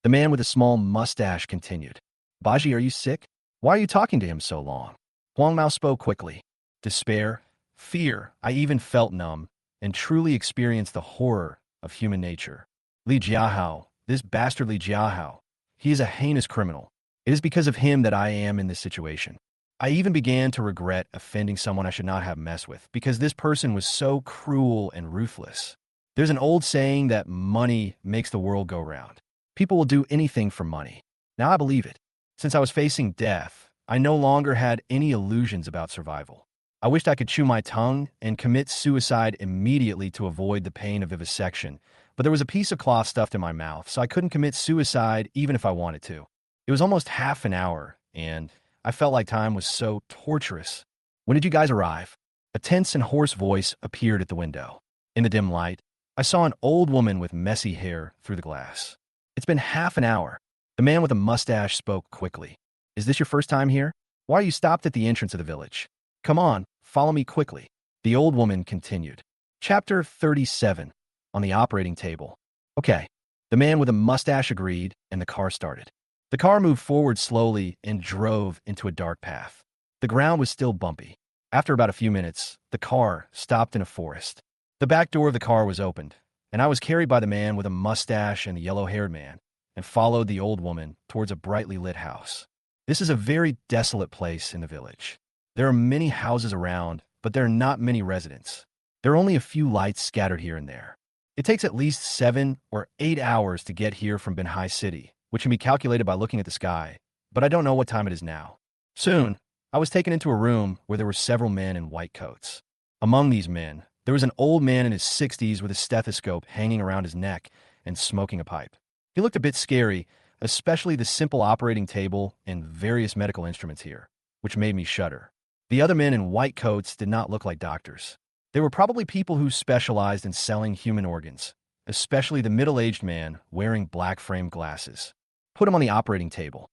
The man with the small mustache continued. Baji, are you sick? Why are you talking to him so long? Huang Mao spoke quickly. Despair, fear, I even felt numb, and truly experienced the horror of human nature. Li Jiahao, this bastard Li Jiahao, he is a heinous criminal. It is because of him that I am in this situation. I even began to regret offending someone I should not have messed with, because this person was so cruel and ruthless. There's an old saying that money makes the world go round. People will do anything for money. Now I believe it. Since I was facing death, I no longer had any illusions about survival. I wished I could chew my tongue and commit suicide immediately to avoid the pain of vivisection, but there was a piece of cloth stuffed in my mouth, so I couldn't commit suicide even if I wanted to. It was almost half an hour, and I felt like time was so torturous. When did you guys arrive? A tense and hoarse voice appeared at the window. In the dim light, I saw an old woman with messy hair through the glass. It's been half an hour. The man with a mustache spoke quickly. Is this your first time here? Why are you stopped at the entrance of the village? Come on, follow me quickly. The old woman continued. Chapter 37. On the operating table. Okay. The man with a mustache agreed, and the car started. The car moved forward slowly and drove into a dark path. The ground was still bumpy. After about a few minutes, the car stopped in a forest. The back door of the car was opened, and I was carried by the man with a mustache and the yellow-haired man, and followed the old woman towards a brightly lit house. This is a very desolate place in the village. There are many houses around, but there are not many residents. There are only a few lights scattered here and there. It takes at least 7 or 8 hours to get here from Banhai City, which can be calculated by looking at the sky, but I don't know what time it is now. Soon, I was taken into a room where there were several men in white coats. Among these men, there was an old man in his 60s with a stethoscope hanging around his neck and smoking a pipe. He looked a bit scary, especially the simple operating table and various medical instruments here, which made me shudder. The other men in white coats did not look like doctors. They were probably people who specialized in selling human organs, especially the middle-aged man wearing black-framed glasses. Put him on the operating table.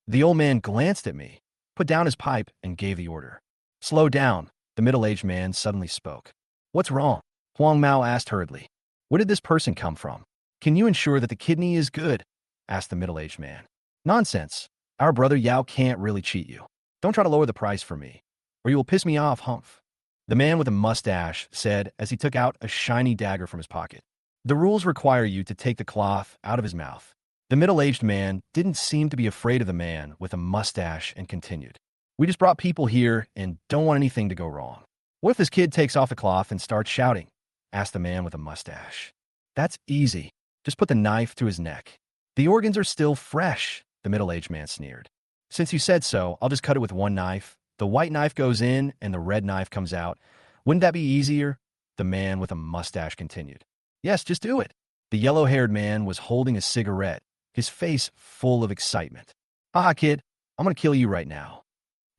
The old man glanced at me, put down his pipe, and gave the order. Slow down, the middle-aged man suddenly spoke. What's wrong? Huang Mao asked hurriedly. Where did this person come from? Can you ensure that the kidney is good? Asked the middle-aged man. Nonsense. Our brother Yao can't really cheat you. Don't try to lower the price for me, or you will piss me off, humph. The man with a mustache said as he took out a shiny dagger from his pocket. The rules require you to take the cloth out of his mouth. The middle-aged man didn't seem to be afraid of the man with a mustache and continued. We just brought people here and don't want anything to go wrong. What if this kid takes off the cloth and starts shouting? Asked the man with a mustache. That's easy. Just put the knife to his neck. The organs are still fresh, the middle-aged man sneered. Since you said so, I'll just cut it with one knife. The white knife goes in and the red knife comes out. Wouldn't that be easier? The man with a mustache continued. Yes, just do it. The yellow-haired man was holding a cigarette, his face full of excitement. Haha, kid, I'm gonna kill you right now.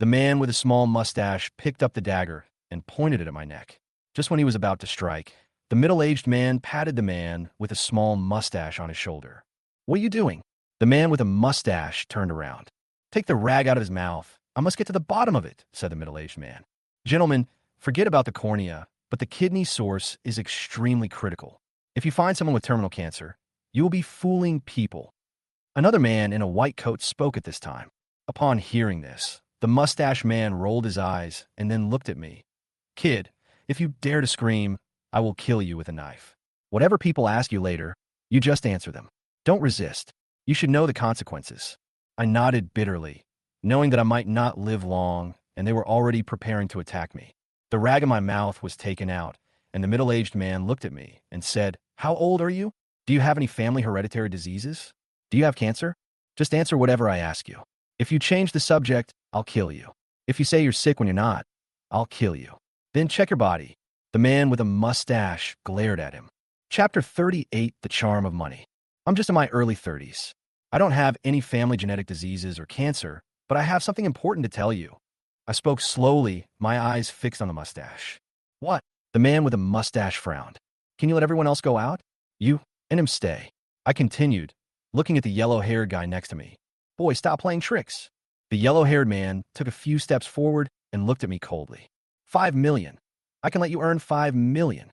The man with a small mustache picked up the dagger and pointed it at my neck. Just when he was about to strike, the middle-aged man patted the man with a small mustache on his shoulder. What are you doing? The man with a mustache turned around. Take the rag out of his mouth. I must get to the bottom of it, said the middle-aged man. Gentlemen, forget about the cornea, but the kidney source is extremely critical. If you find someone with terminal cancer, you will be fooling people. Another man in a white coat spoke at this time. Upon hearing this, the mustache man rolled his eyes and then looked at me. Kid, if you dare to scream, I will kill you with a knife. Whatever people ask you later, you just answer them. Don't resist. You should know the consequences. I nodded bitterly, knowing that I might not live long, and they were already preparing to attack me. The rag in my mouth was taken out, and the middle-aged man looked at me and said, How old are you? Do you have any family hereditary diseases? Do you have cancer? Just answer whatever I ask you. If you change the subject, I'll kill you. If you say you're sick when you're not, I'll kill you. Then check your body. The man with a mustache glared at him. Chapter 38, The Charm of Money. I'm just in my early 30s. I don't have any family genetic diseases or cancer, but I have something important to tell you. I spoke slowly, my eyes fixed on the mustache. What? The man with a mustache frowned. Can you let everyone else go out? You and him stay. I continued, looking at the yellow-haired guy next to me. Boy, stop playing tricks. The yellow-haired man took a few steps forward and looked at me coldly. 5 million. I can let you earn 5 million.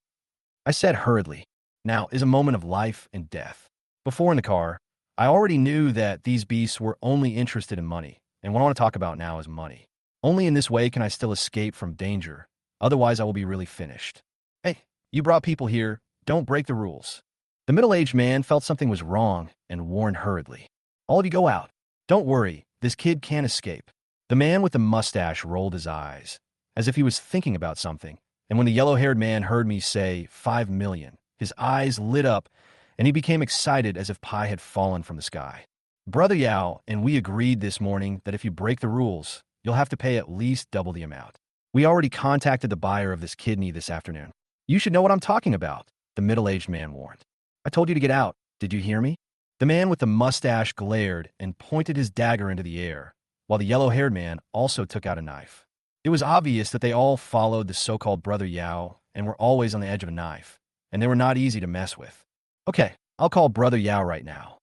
I said hurriedly. Now is a moment of life and death. Before in the car, I already knew that these beasts were only interested in money, and what I want to talk about now is money. Only in this way can I still escape from danger. Otherwise, I will be really finished. Hey, you brought people here. Don't break the rules. The middle-aged man felt something was wrong and warned hurriedly. All of you go out. Don't worry, this kid can't escape. The man with the mustache rolled his eyes, as if he was thinking about something, and when the yellow-haired man heard me say 5 million, his eyes lit up, and he became excited as if pie had fallen from the sky. Brother Yao and we agreed this morning that if you break the rules, you'll have to pay at least double the amount. We already contacted the buyer of this kidney this afternoon. You should know what I'm talking about, the middle-aged man warned. I told you to get out. Did you hear me? The man with the mustache glared and pointed his dagger into the air, while the yellow-haired man also took out a knife. It was obvious that they all followed the so-called Brother Yao and were always on the edge of a knife, and they were not easy to mess with. Okay, I'll call Brother Yao right now.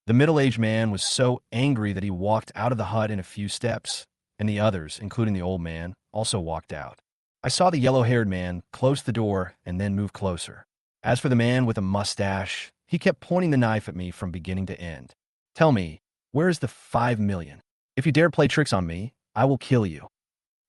The middle-aged man was so angry that he walked out of the hut in a few steps, and the others, including the old man, also walked out. I saw the yellow-haired man close the door and then move closer. As for the man with a mustache, he kept pointing the knife at me from beginning to end. Tell me, where is the 5 million? If you dare play tricks on me, I will kill you.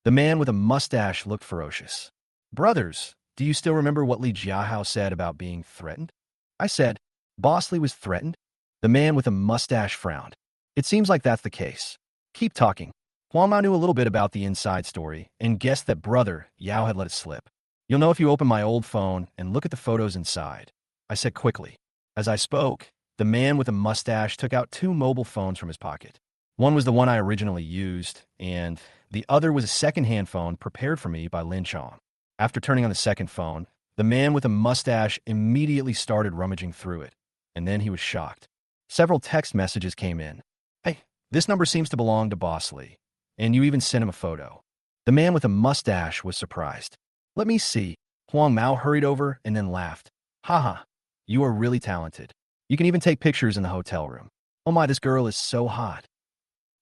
The man with a mustache looked ferocious. Brothers, do you still remember what Li Jiahao said about being threatened? I said, Boss Li was threatened? The man with a mustache frowned. It seems like that's the case. Keep talking. Huang Mao knew a little bit about the inside story and guessed that Brother Yao had let it slip. You'll know if you open my old phone and look at the photos inside, I said quickly. As I spoke, the man with a mustache took out 2 mobile phones from his pocket. One was the one I originally used, and the other was a second-hand phone prepared for me by Lin Chong. After turning on the second phone, the man with a mustache immediately started rummaging through it, and then he was shocked. Several text messages came in. Hey, this number seems to belong to Boss Lee, and you even sent him a photo. The man with a mustache was surprised. Let me see. Huang Mao hurried over and then laughed. Haha, you are really talented. You can even take pictures in the hotel room. Oh my, this girl is so hot.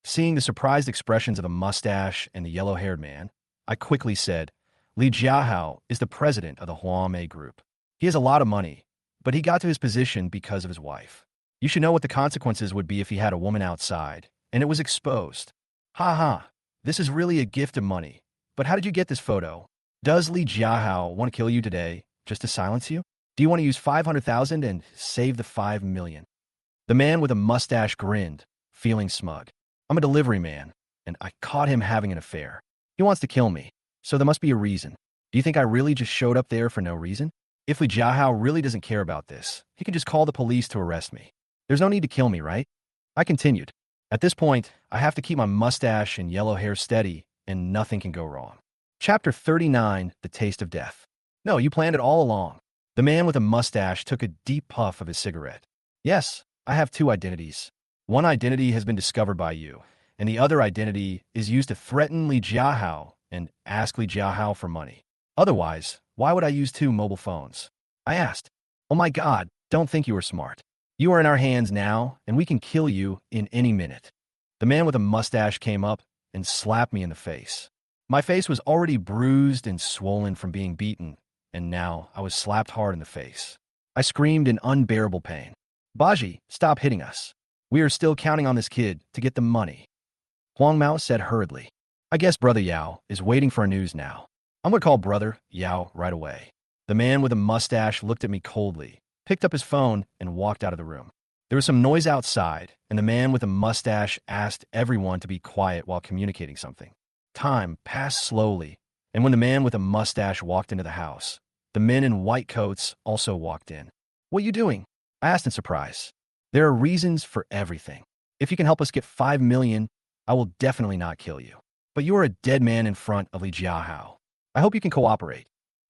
Seeing the surprised expressions of the mustache and the yellow-haired man, I quickly said, Li Jiahao is the president of the Huame Group. He has a lot of money, but he got to his position because of his wife. You should know what the consequences would be if he had a woman outside, and it was exposed. Ha ha, this is really a gift of money. But how did you get this photo? Does Li Jiahao want to kill you today, just to silence you? Do you want to use 500,000 and save the 5 million? The man with a mustache grinned, feeling smug. I'm a delivery man, and I caught him having an affair. He wants to kill me, so there must be a reason. Do you think I really just showed up there for no reason? If Li Jiahao really doesn't care about this, he can just call the police to arrest me. There's no need to kill me, right? I continued. At this point, I have to keep my mustache and yellow hair steady, and nothing can go wrong. Chapter 39, The Taste of Death. No, you planned it all along. The man with a mustache took a deep puff of his cigarette. Yes, I have 2 identities. One identity has been discovered by you, and the other identity is used to threaten Li Jiahao and ask Li Jiahao for money. Otherwise, why would I use two mobile phones? I asked. Oh my God, don't think you are smart. You are in our hands now, and we can kill you in any minute. The man with a mustache came up and slapped me in the face. My face was already bruised and swollen from being beaten, and now I was slapped hard in the face. I screamed in unbearable pain. Baji, stop hitting us. We are still counting on this kid to get the money. Huang Mao said hurriedly. I guess Brother Yao is waiting for our news now. I'm going to call Brother Yao right away. The man with a mustache looked at me coldly, picked up his phone, and walked out of the room. There was some noise outside, and the man with a mustache asked everyone to be quiet while communicating something. Time passed slowly, and when the man with a mustache walked into the house, the men in white coats also walked in. What are you doing? I asked in surprise. There are reasons for everything. If you can help us get 5 million, I will definitely not kill you. But you are a dead man in front of Li Jiahao. I hope you can cooperate.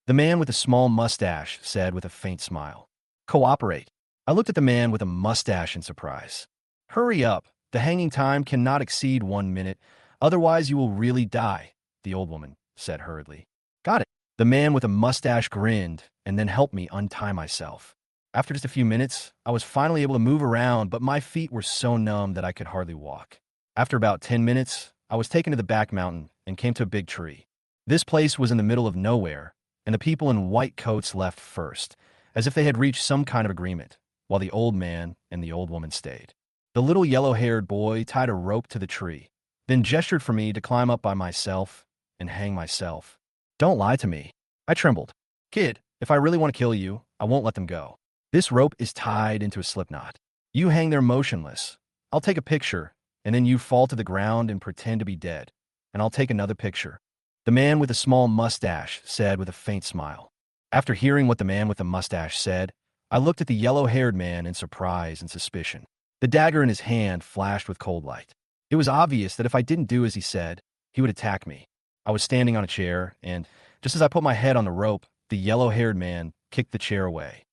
The man with a small mustache said with a faint smile. Cooperate. I looked at the man with a mustache in surprise. Hurry up. The hanging time cannot exceed 1 minute. Otherwise, you will really die, the old woman said hurriedly. Got it. The man with a mustache grinned and then helped me untie myself. After just a few minutes, I was finally able to move around, but my feet were so numb that I could hardly walk. After about 10 minutes, I was taken to the back mountain and came to a big tree. This place was in the middle of nowhere, and the people in white coats left first, as if they had reached some kind of agreement, while the old man and the old woman stayed. The little yellow-haired boy tied a rope to the tree, then gestured for me to climb up by myself and hang myself. Don't lie to me. I trembled. Kid, if I really want to kill you, I won't let them go. This rope is tied into a slipknot. You hang there motionless. I'll take a picture, and then you fall to the ground and pretend to be dead, and I'll take another picture. The man with a small mustache said with a faint smile. After hearing what the man with the mustache said, I looked at the yellow-haired man in surprise and suspicion. The dagger in his hand flashed with cold light. It was obvious that if I didn't do as he said, he would attack me. I was standing on a chair, and just as I put my head on the rope, the yellow-haired man kicked the chair away.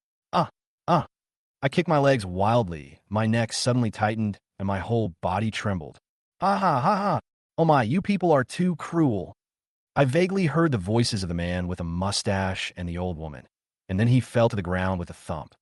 I kicked my legs wildly, my neck suddenly tightened, and my whole body trembled. Ha ha ha ha! Oh my, you people are too cruel. I vaguely heard the voices of the man with a mustache and the old woman, and then he fell to the ground with a thump.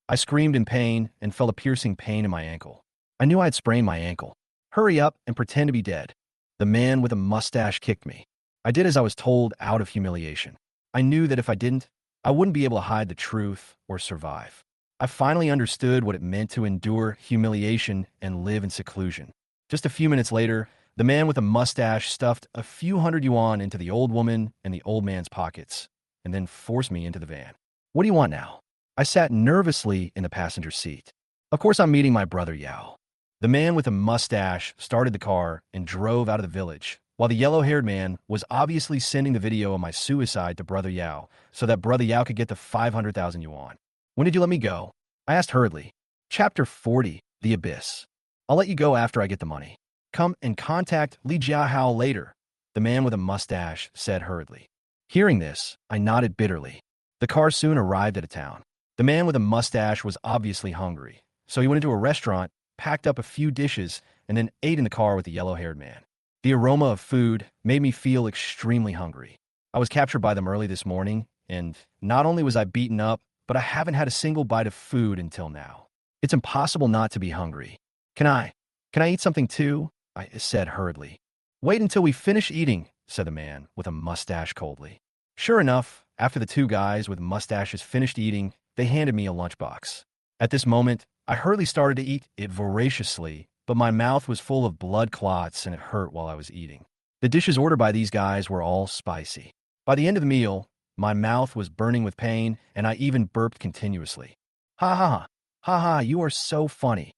I screamed in pain and felt a piercing pain in my ankle. I knew I had sprained my ankle. Hurry up and pretend to be dead. The man with a mustache kicked me. I did as I was told out of humiliation. I knew that if I didn't, I wouldn't be able to hide the truth or survive. I finally understood what it meant to endure humiliation and live in seclusion. Just a few minutes later, the man with a mustache stuffed a few hundred yuan into the old woman and the old man's pockets, and then forced me into the van. What do you want now? I sat nervously in the passenger seat. Of course I'm meeting my brother Yao. The man with a mustache started the car and drove out of the village, while the yellow-haired man was obviously sending the video of my suicide to Brother Yao so that Brother Yao could get the 500,000 yuan. When did you let me go? I asked hurriedly. Chapter 40, The Abyss. I'll let you go after I get the money. Come and contact Li Jiahao later, the man with a mustache said hurriedly. Hearing this, I nodded bitterly. The car soon arrived at a town. The man with a mustache was obviously hungry, so he went into a restaurant, packed up a few dishes, and then ate in the car with the yellow-haired man. The aroma of food made me feel extremely hungry. I was captured by them early this morning, and not only was I beaten up, but I haven't had a single bite of food until now. It's impossible not to be hungry. Can I eat something too? I said hurriedly. Wait until we finish eating, said the man with a mustache coldly. Sure enough, after the two guys with mustaches finished eating, they handed me a lunchbox. At this moment, I hurriedly started to eat it voraciously, but my mouth was full of blood clots and it hurt while I was eating. The dishes ordered by these guys were all spicy. By the end of the meal, my mouth was burning with pain, and I even burped continuously. Ha ha ha ha, you are so funny.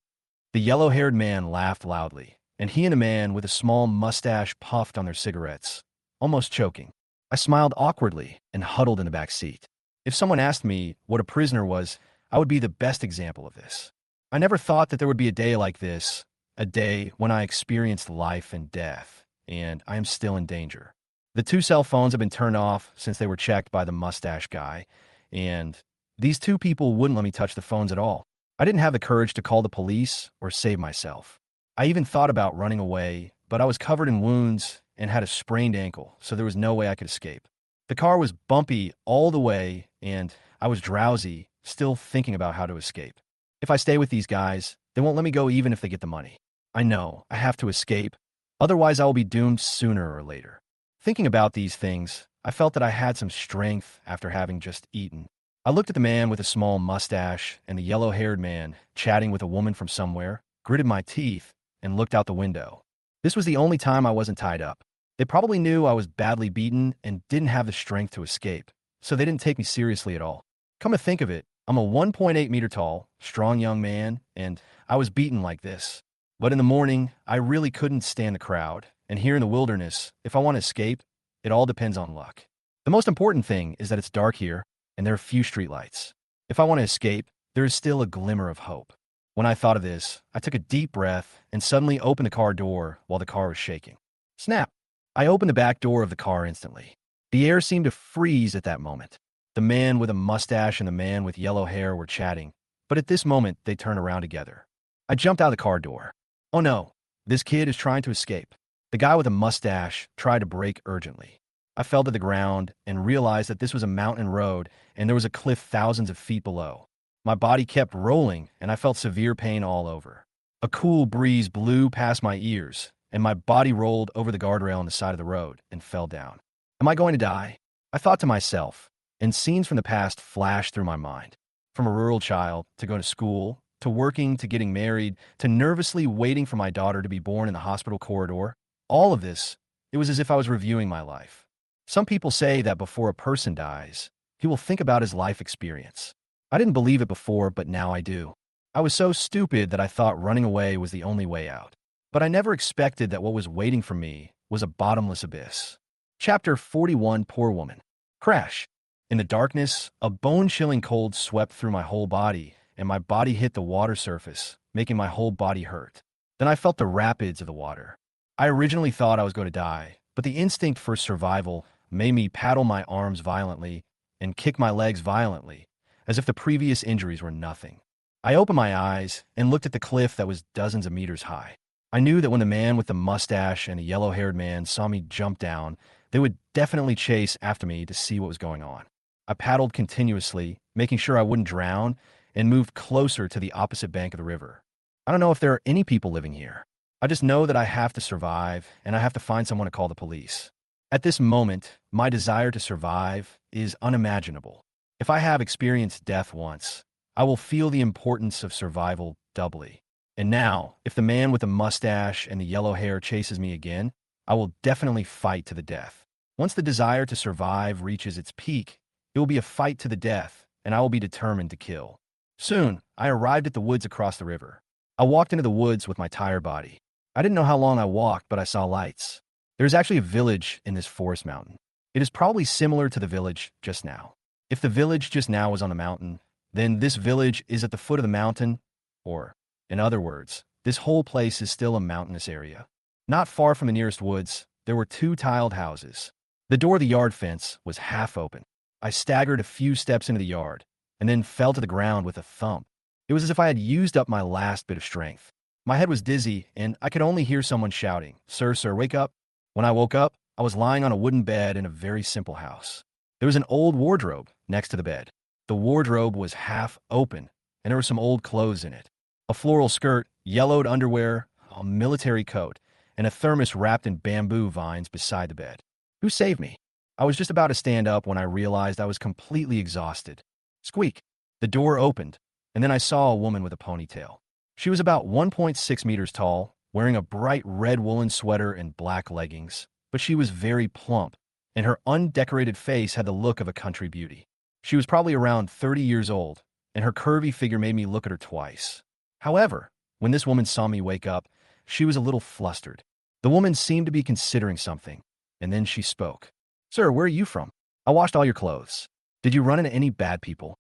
The yellow-haired man laughed loudly, and he and a man with a small mustache puffed on their cigarettes, almost choking. I smiled awkwardly and huddled in the back seat. If someone asked me what a prisoner was, I would be the best example of this. I never thought that there would be a day like this, a day when I experienced life and death, and I am still in danger. The two cell phones have been turned off since they were checked by the mustache guy, and these two people wouldn't let me touch the phones at all. I didn't have the courage to call the police or save myself. I even thought about running away, but I was covered in wounds and had a sprained ankle, so there was no way I could escape. The car was bumpy all the way, and I was drowsy, still thinking about how to escape. If I stay with these guys, they won't let me go even if they get the money. I know, I have to escape. Otherwise, I will be doomed sooner or later. Thinking about these things, I felt that I had some strength after having just eaten. I looked at the man with a small mustache and the yellow-haired man chatting with a woman from somewhere, gritted my teeth, and looked out the window. This was the only time I wasn't tied up. They probably knew I was badly beaten and didn't have the strength to escape, so they didn't take me seriously at all. Come to think of it, I'm a 1.8-meter tall, strong young man, and I was beaten like this. But in the morning, I really couldn't stand the crowd, and here in the wilderness, if I want to escape, it all depends on luck. The most important thing is that it's dark here, and there are few streetlights. If I want to escape, there is still a glimmer of hope. When I thought of this, I took a deep breath and suddenly opened the car door while the car was shaking. Snap! I opened the back door of the car instantly. The air seemed to freeze at that moment. The man with a mustache and the man with yellow hair were chatting, but at this moment, they turned around together. I jumped out of the car door. Oh no, this kid is trying to escape. The guy with a mustache tried to brake urgently. I fell to the ground and realized that this was a mountain road and there was a cliff thousands of feet below. My body kept rolling and I felt severe pain all over. A cool breeze blew past my ears and my body rolled over the guardrail on the side of the road and fell down. Am I going to die? I thought to myself, and scenes from the past flashed through my mind. From a rural child to going to school, to working, to getting married, to nervously waiting for my daughter to be born in the hospital corridor. All of this, it was as if I was reviewing my life. Some people say that before a person dies, he will think about his life experience. I didn't believe it before, but now I do. I was so stupid that I thought running away was the only way out. But I never expected that what was waiting for me was a bottomless abyss. Chapter 41, Poor Woman. Crash. In the darkness, a bone-chilling cold swept through my whole body, and my body hit the water surface, making my whole body hurt. Then I felt the rapids of the water. I originally thought I was going to die, but the instinct for survival made me paddle my arms violently and kick my legs violently, as if the previous injuries were nothing. I opened my eyes and looked at the cliff that was dozens of meters high. I knew that when the man with the mustache and the yellow-haired man saw me jump down, they would definitely chase after me to see what was going on. I paddled continuously, making sure I wouldn't drown, and moved closer to the opposite bank of the river. I don't know if there are any people living here. I just know that I have to survive, and I have to find someone to call the police. At this moment, my desire to survive is unimaginable. If I have experienced death once, I will feel the importance of survival doubly. And now, if the man with the mustache and the yellow hair chases me again, I will definitely fight to the death. Once the desire to survive reaches its peak, it will be a fight to the death, and I will be determined to kill. Soon, I arrived at the woods across the river. I walked into the woods with my tired body. I didn't know how long I walked, but I saw lights. There's actually a village in this forest mountain. It is probably similar to the village just now. If the village just now was on the mountain, then this village is at the foot of the mountain, or, in other words, this whole place is still a mountainous area. Not far from the nearest woods, there were two tiled houses. The door of the yard fence was half open. I staggered a few steps into the yard, and then fell to the ground with a thump. It was as if I had used up my last bit of strength. My head was dizzy, and I could only hear someone shouting, "Sir, sir, wake up." When I woke up, I was lying on a wooden bed in a very simple house. There was an old wardrobe next to the bed. The wardrobe was half open, and there were some old clothes in it. A floral skirt, yellowed underwear, a military coat, and a thermos wrapped in bamboo vines beside the bed. Who saved me? I was just about to stand up when I realized I was completely exhausted. Squeak! The door opened, and then I saw a woman with a ponytail. She was about 1.6 meters tall, wearing a bright red woolen sweater and black leggings, but she was very plump, and her undecorated face had the look of a country beauty. She was probably around 30 years old, and her curvy figure made me look at her twice. However, when this woman saw me wake up, she was a little flustered. The woman seemed to be considering something, and then she spoke. "Sir, where are you from? I washed all your clothes. Did you run into any bad people?"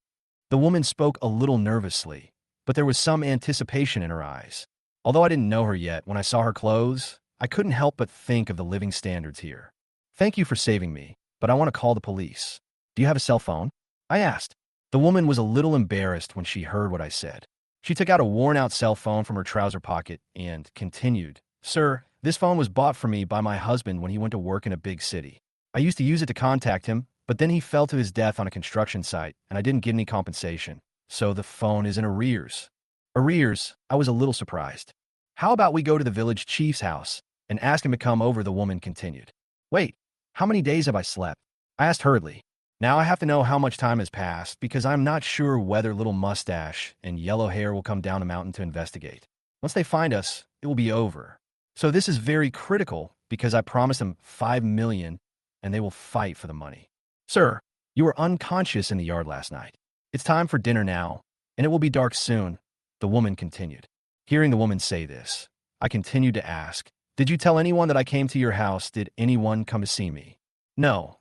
The woman spoke a little nervously, but there was some anticipation in her eyes. Although I didn't know her yet, when I saw her clothes, I couldn't help but think of the living standards here. "Thank you for saving me, but I want to call the police. Do you have a cell phone?" I asked. The woman was a little embarrassed when she heard what I said. She took out a worn-out cell phone from her trouser pocket and continued, "Sir, this phone was bought for me by my husband when he went to work in a big city. I used to use it to contact him, but then he fell to his death on a construction site, and I didn't get any compensation. So the phone is in arrears." Arrears? I was a little surprised. "How about we go to the village chief's house and ask him to come over," the woman continued. "Wait, how many days have I slept?" I asked hurriedly. Now I have to know how much time has passed because I'm not sure whether little mustache and yellow hair will come down the mountain to investigate. Once they find us, it will be over. So this is very critical because I promised them 5 million and they will fight for the money. "Sir, you were unconscious in the yard last night. It's time for dinner now, and it will be dark soon," the woman continued. Hearing the woman say this, I continued to ask, "Did you tell anyone that I came to your house? Did anyone come to see me?" No.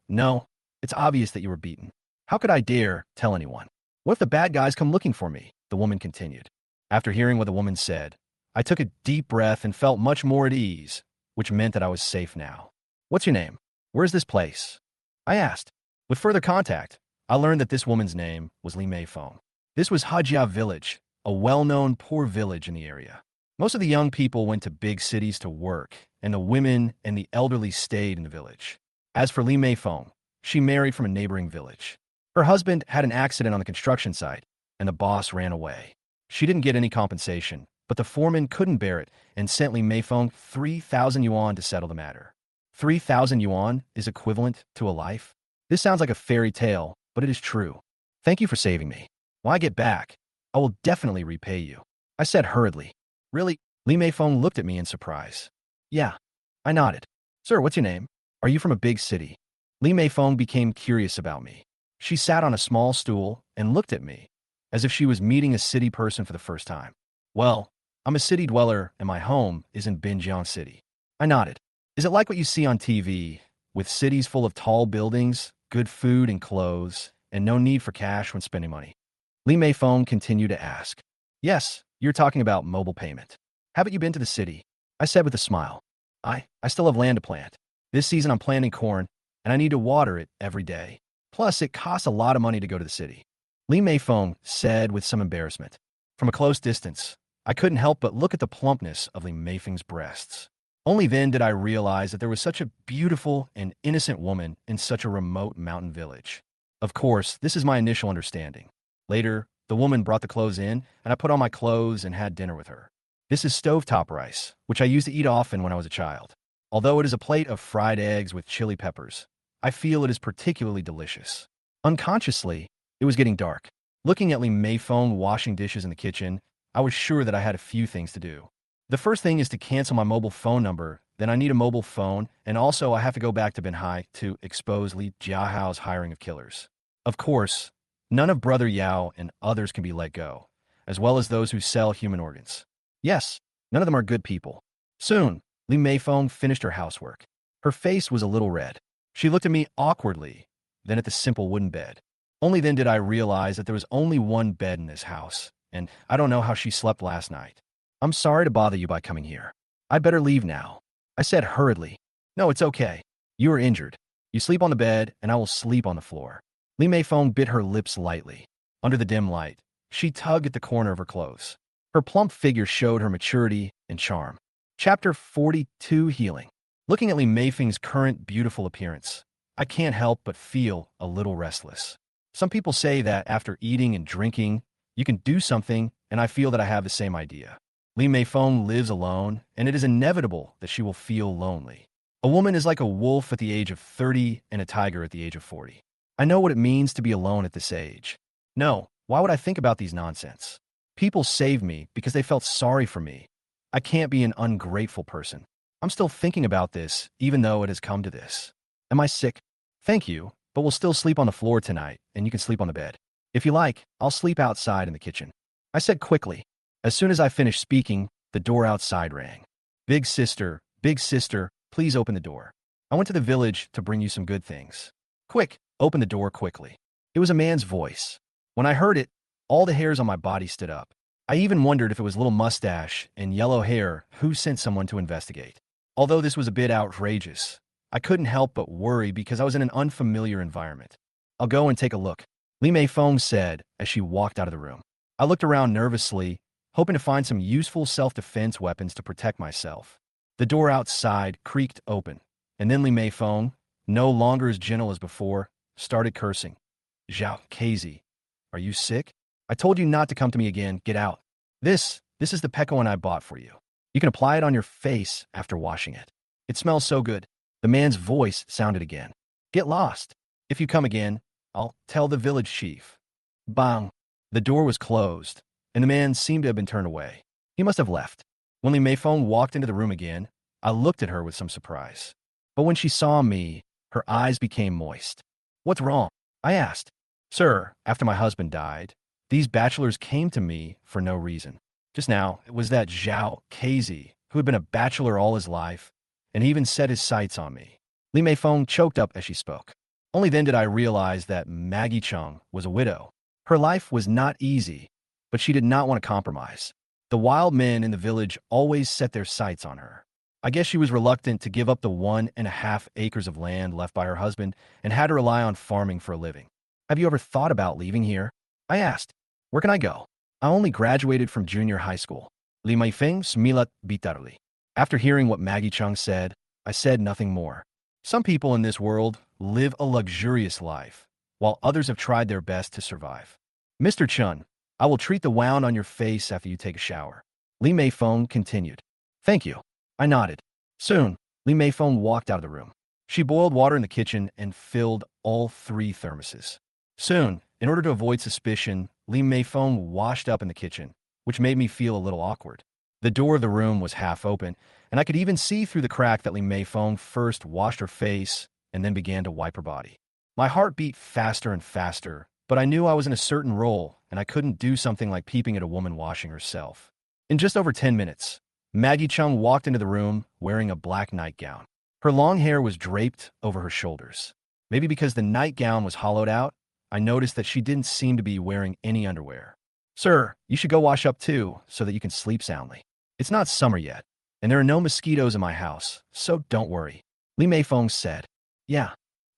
It's obvious that you were beaten. How could I dare tell anyone? What if the bad guys come looking for me?" the woman continued. After hearing what the woman said, I took a deep breath and felt much more at ease, which meant that I was safe now. "What's your name? Where's this place?" I asked. With further contact, I learned that this woman's name was Lee Mei-fong. This was Hajia Village, a well-known poor village in the area. Most of the young people went to big cities to work, and the women and the elderly stayed in the village. As for Lee Mei-fong, she married from a neighboring village. Her husband had an accident on the construction site, and the boss ran away. She didn't get any compensation, but the foreman couldn't bear it and sent Lee Mei-fong 3,000 yuan to settle the matter. 3,000 yuan is equivalent to a life? This sounds like a fairy tale, but it is true. "Thank you for saving me. When I get back, I will definitely repay you," I said hurriedly. "Really?" Lee Mei-fong looked at me in surprise. "Yeah." I nodded. "Sir, what's your name? Are you from a big city?" Lee Mei-fong became curious about me. She sat on a small stool and looked at me, as if she was meeting a city person for the first time. "Well, I'm a city dweller, and my home is in Binjiang City." I nodded. "Is it like what you see on TV, with cities full of tall buildings, good food and clothes, and no need for cash when spending money?" Lee Mei-fong continued to ask. "Yes, you're talking about mobile payment. Haven't you been to the city?" I said with a smile. I still have land to plant. This season I'm planting corn, and I need to water it every day. Plus, it costs a lot of money to go to the city," Lee Mei-fong said with some embarrassment. From a close distance, I couldn't help but look at the plumpness of Lee Mei-fong's breasts. Only then did I realize that there was such a beautiful and innocent woman in such a remote mountain village. Of course, this is my initial understanding. Later, the woman brought the clothes in, and I put on my clothes and had dinner with her. This is stovetop rice, which I used to eat often when I was a child. Although it is a plate of fried eggs with chili peppers, I feel it is particularly delicious. Unconsciously, it was getting dark. Looking at Lee Mei-fong washing dishes in the kitchen, I was sure that I had a few things to do. The first thing is to cancel my mobile phone number, then I need a mobile phone, and also I have to go back to Banhai to expose Li Jiahao's hiring of killers. Of course, none of Brother Yao and others can be let go, as well as those who sell human organs. Yes, none of them are good people. Soon, Lee Mei-fong finished her housework. Her face was a little red. She looked at me awkwardly, then at the simple wooden bed. Only then did I realize that there was only one bed in this house, and I don't know how she slept last night. "I'm sorry to bother you by coming here. I'd better leave now," I said hurriedly. "No, it's okay. You are injured. You sleep on the bed, and I will sleep on the floor." Lee Mei-fong bit her lips lightly. Under the dim light, she tugged at the corner of her clothes. Her plump figure showed her maturity and charm. Chapter 42, Healing. Looking at Lee Mei-fong's current beautiful appearance, I can't help but feel a little restless. Some people say that after eating and drinking, you can do something, and I feel that I have the same idea. Lee Mei-fong lives alone, and it is inevitable that she will feel lonely. A woman is like a wolf at the age of 30 and a tiger at the age of 40. I know what it means to be alone at this age. No, why would I think about these nonsense? People saved me because they felt sorry for me. I can't be an ungrateful person. I'm still thinking about this, even though it has come to this. Am I sick? Thank you, but we'll still sleep on the floor tonight, and you can sleep on the bed. If you like, I'll sleep outside in the kitchen," I said quickly. As soon as I finished speaking, the door outside rang. Big sister, please open the door. I went to the village to bring you some good things. Quick, open the door quickly." It was a man's voice. When I heard it, all the hairs on my body stood up. I even wondered if it was little mustache and yellow hair who sent someone to investigate. Although this was a bit outrageous, I couldn't help but worry because I was in an unfamiliar environment. "I'll go and take a look," Lee Mei-fong said as she walked out of the room. I looked around nervously hoping to find some useful self-defense weapons to protect myself. The door outside creaked open, and then Li Meifeng, no longer as gentle as before, started cursing. Zhao Casey, are you sick? I told you not to come to me again. Get out. This is the Pekoin I bought for you. You can apply it on your face after washing it. It smells so good. The man's voice sounded again. Get lost. If you come again, I'll tell the village chief. Bang. The door was closed, and the man seemed to have been turned away. He must have left. When Li Meifeng walked into the room again, I looked at her with some surprise. But when she saw me, her eyes became moist. What's wrong? I asked. Sir, after my husband died, these bachelors came to me for no reason. Just now, it was that Zhao Casey, who had been a bachelor all his life, and he even set his sights on me. Li Meifeng choked up as she spoke. Only then did I realize that Maggie Chung was a widow. Her life was not easy, but she did not want to compromise. The wild men in the village always set their sights on her. I guess she was reluctant to give up the 1.5 acres of land left by her husband and had to rely on farming for a living. Have you ever thought about leaving here? I asked. Where can I go? I only graduated from junior high school. Li Meifeng smilat bitarli. After hearing what Maggie Chung said, I said nothing more. Some people in this world live a luxurious life, while others have tried their best to survive. Mr. Chun, I will treat the wound on your face after you take a shower. Li Meifeng continued. Thank you. I nodded. Soon, Li Meifeng walked out of the room. She boiled water in the kitchen and filled all 3 thermoses. Soon, in order to avoid suspicion, Li Meifeng washed up in the kitchen, which made me feel a little awkward. The door of the room was half open, and I could even see through the crack that Li Meifeng first washed her face and then began to wipe her body. My heart beat faster and faster, but I knew I was in a certain role, and I couldn't do something like peeping at a woman washing herself. In just over 10 minutes, Maggie Chung walked into the room wearing a black nightgown. Her long hair was draped over her shoulders. Maybe because the nightgown was hollowed out, I noticed that she didn't seem to be wearing any underwear. Sir, you should go wash up too, so that you can sleep soundly. It's not summer yet, and there are no mosquitoes in my house, so don't worry. Li Meifeng said. Yeah.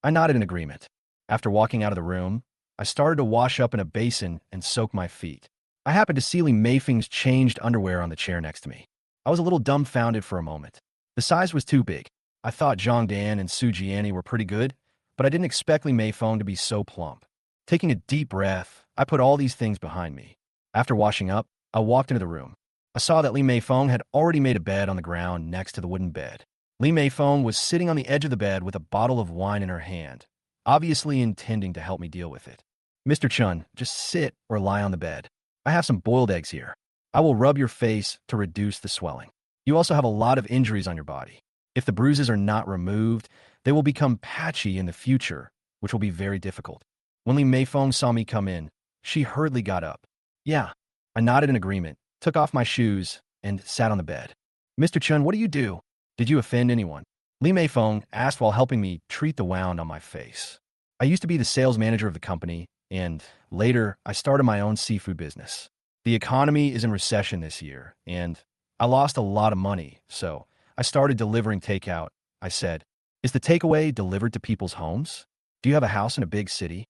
I nodded in agreement. After walking out of the room, I started to wash up in a basin and soak my feet. I happened to see Li Meifeng's changed underwear on the chair next to me. I was a little dumbfounded for a moment. The size was too big. I thought Zhang Dan and Su Jianni were pretty good, but I didn't expect Li Meifeng to be so plump. Taking a deep breath, I put all these things behind me. After washing up, I walked into the room. I saw that Li Meifeng had already made a bed on the ground next to the wooden bed. Li Meifeng was sitting on the edge of the bed with a bottle of wine in her hand, obviously intending to help me deal with it. Mr. Chun, just sit or lie on the bed. I have some boiled eggs here. I will rub your face to reduce the swelling. You also have a lot of injuries on your body. If the bruises are not removed, they will become patchy in the future, which will be very difficult. When Li Meifeng saw me come in, she hurriedly got up. Yeah. I nodded in agreement, took off my shoes, and sat on the bed. Mr. Chun, what do you do? Did you offend anyone? Li Meifeng asked while helping me treat the wound on my face. I used to be the sales manager of the company, and later I started my own seafood business. The economy is in recession this year, and I lost a lot of money, so I started delivering takeout. I said, is the takeaway delivered to people's homes? Do you have a house in a big city?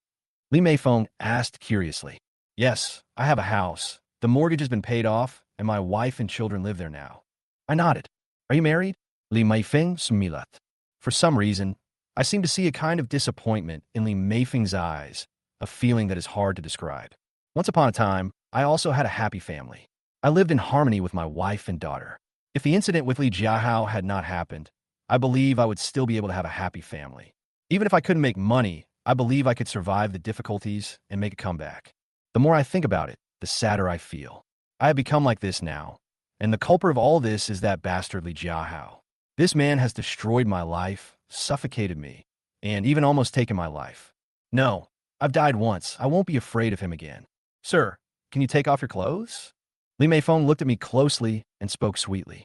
Li Meifeng asked curiously. Yes, I have a house. The mortgage has been paid off, and my wife and children live there now. I nodded. Are you married? Li Meifeng smilat. For some reason, I seemed to see a kind of disappointment in Li Meifeng's eyes, a feeling that is hard to describe. Once upon a time, I also had a happy family. I lived in harmony with my wife and daughter. If the incident with Li Jiahao had not happened, I believe I would still be able to have a happy family. Even if I couldn't make money, I believe I could survive the difficulties and make a comeback. The more I think about it, the sadder I feel. I have become like this now, and the culprit of all this is that bastard Li Jiahao. This man has destroyed my life, suffocated me, and even almost taken my life. No, I've died once. I won't be afraid of him again. Sir, can you take off your clothes? Li Meifeng looked at me closely and spoke sweetly.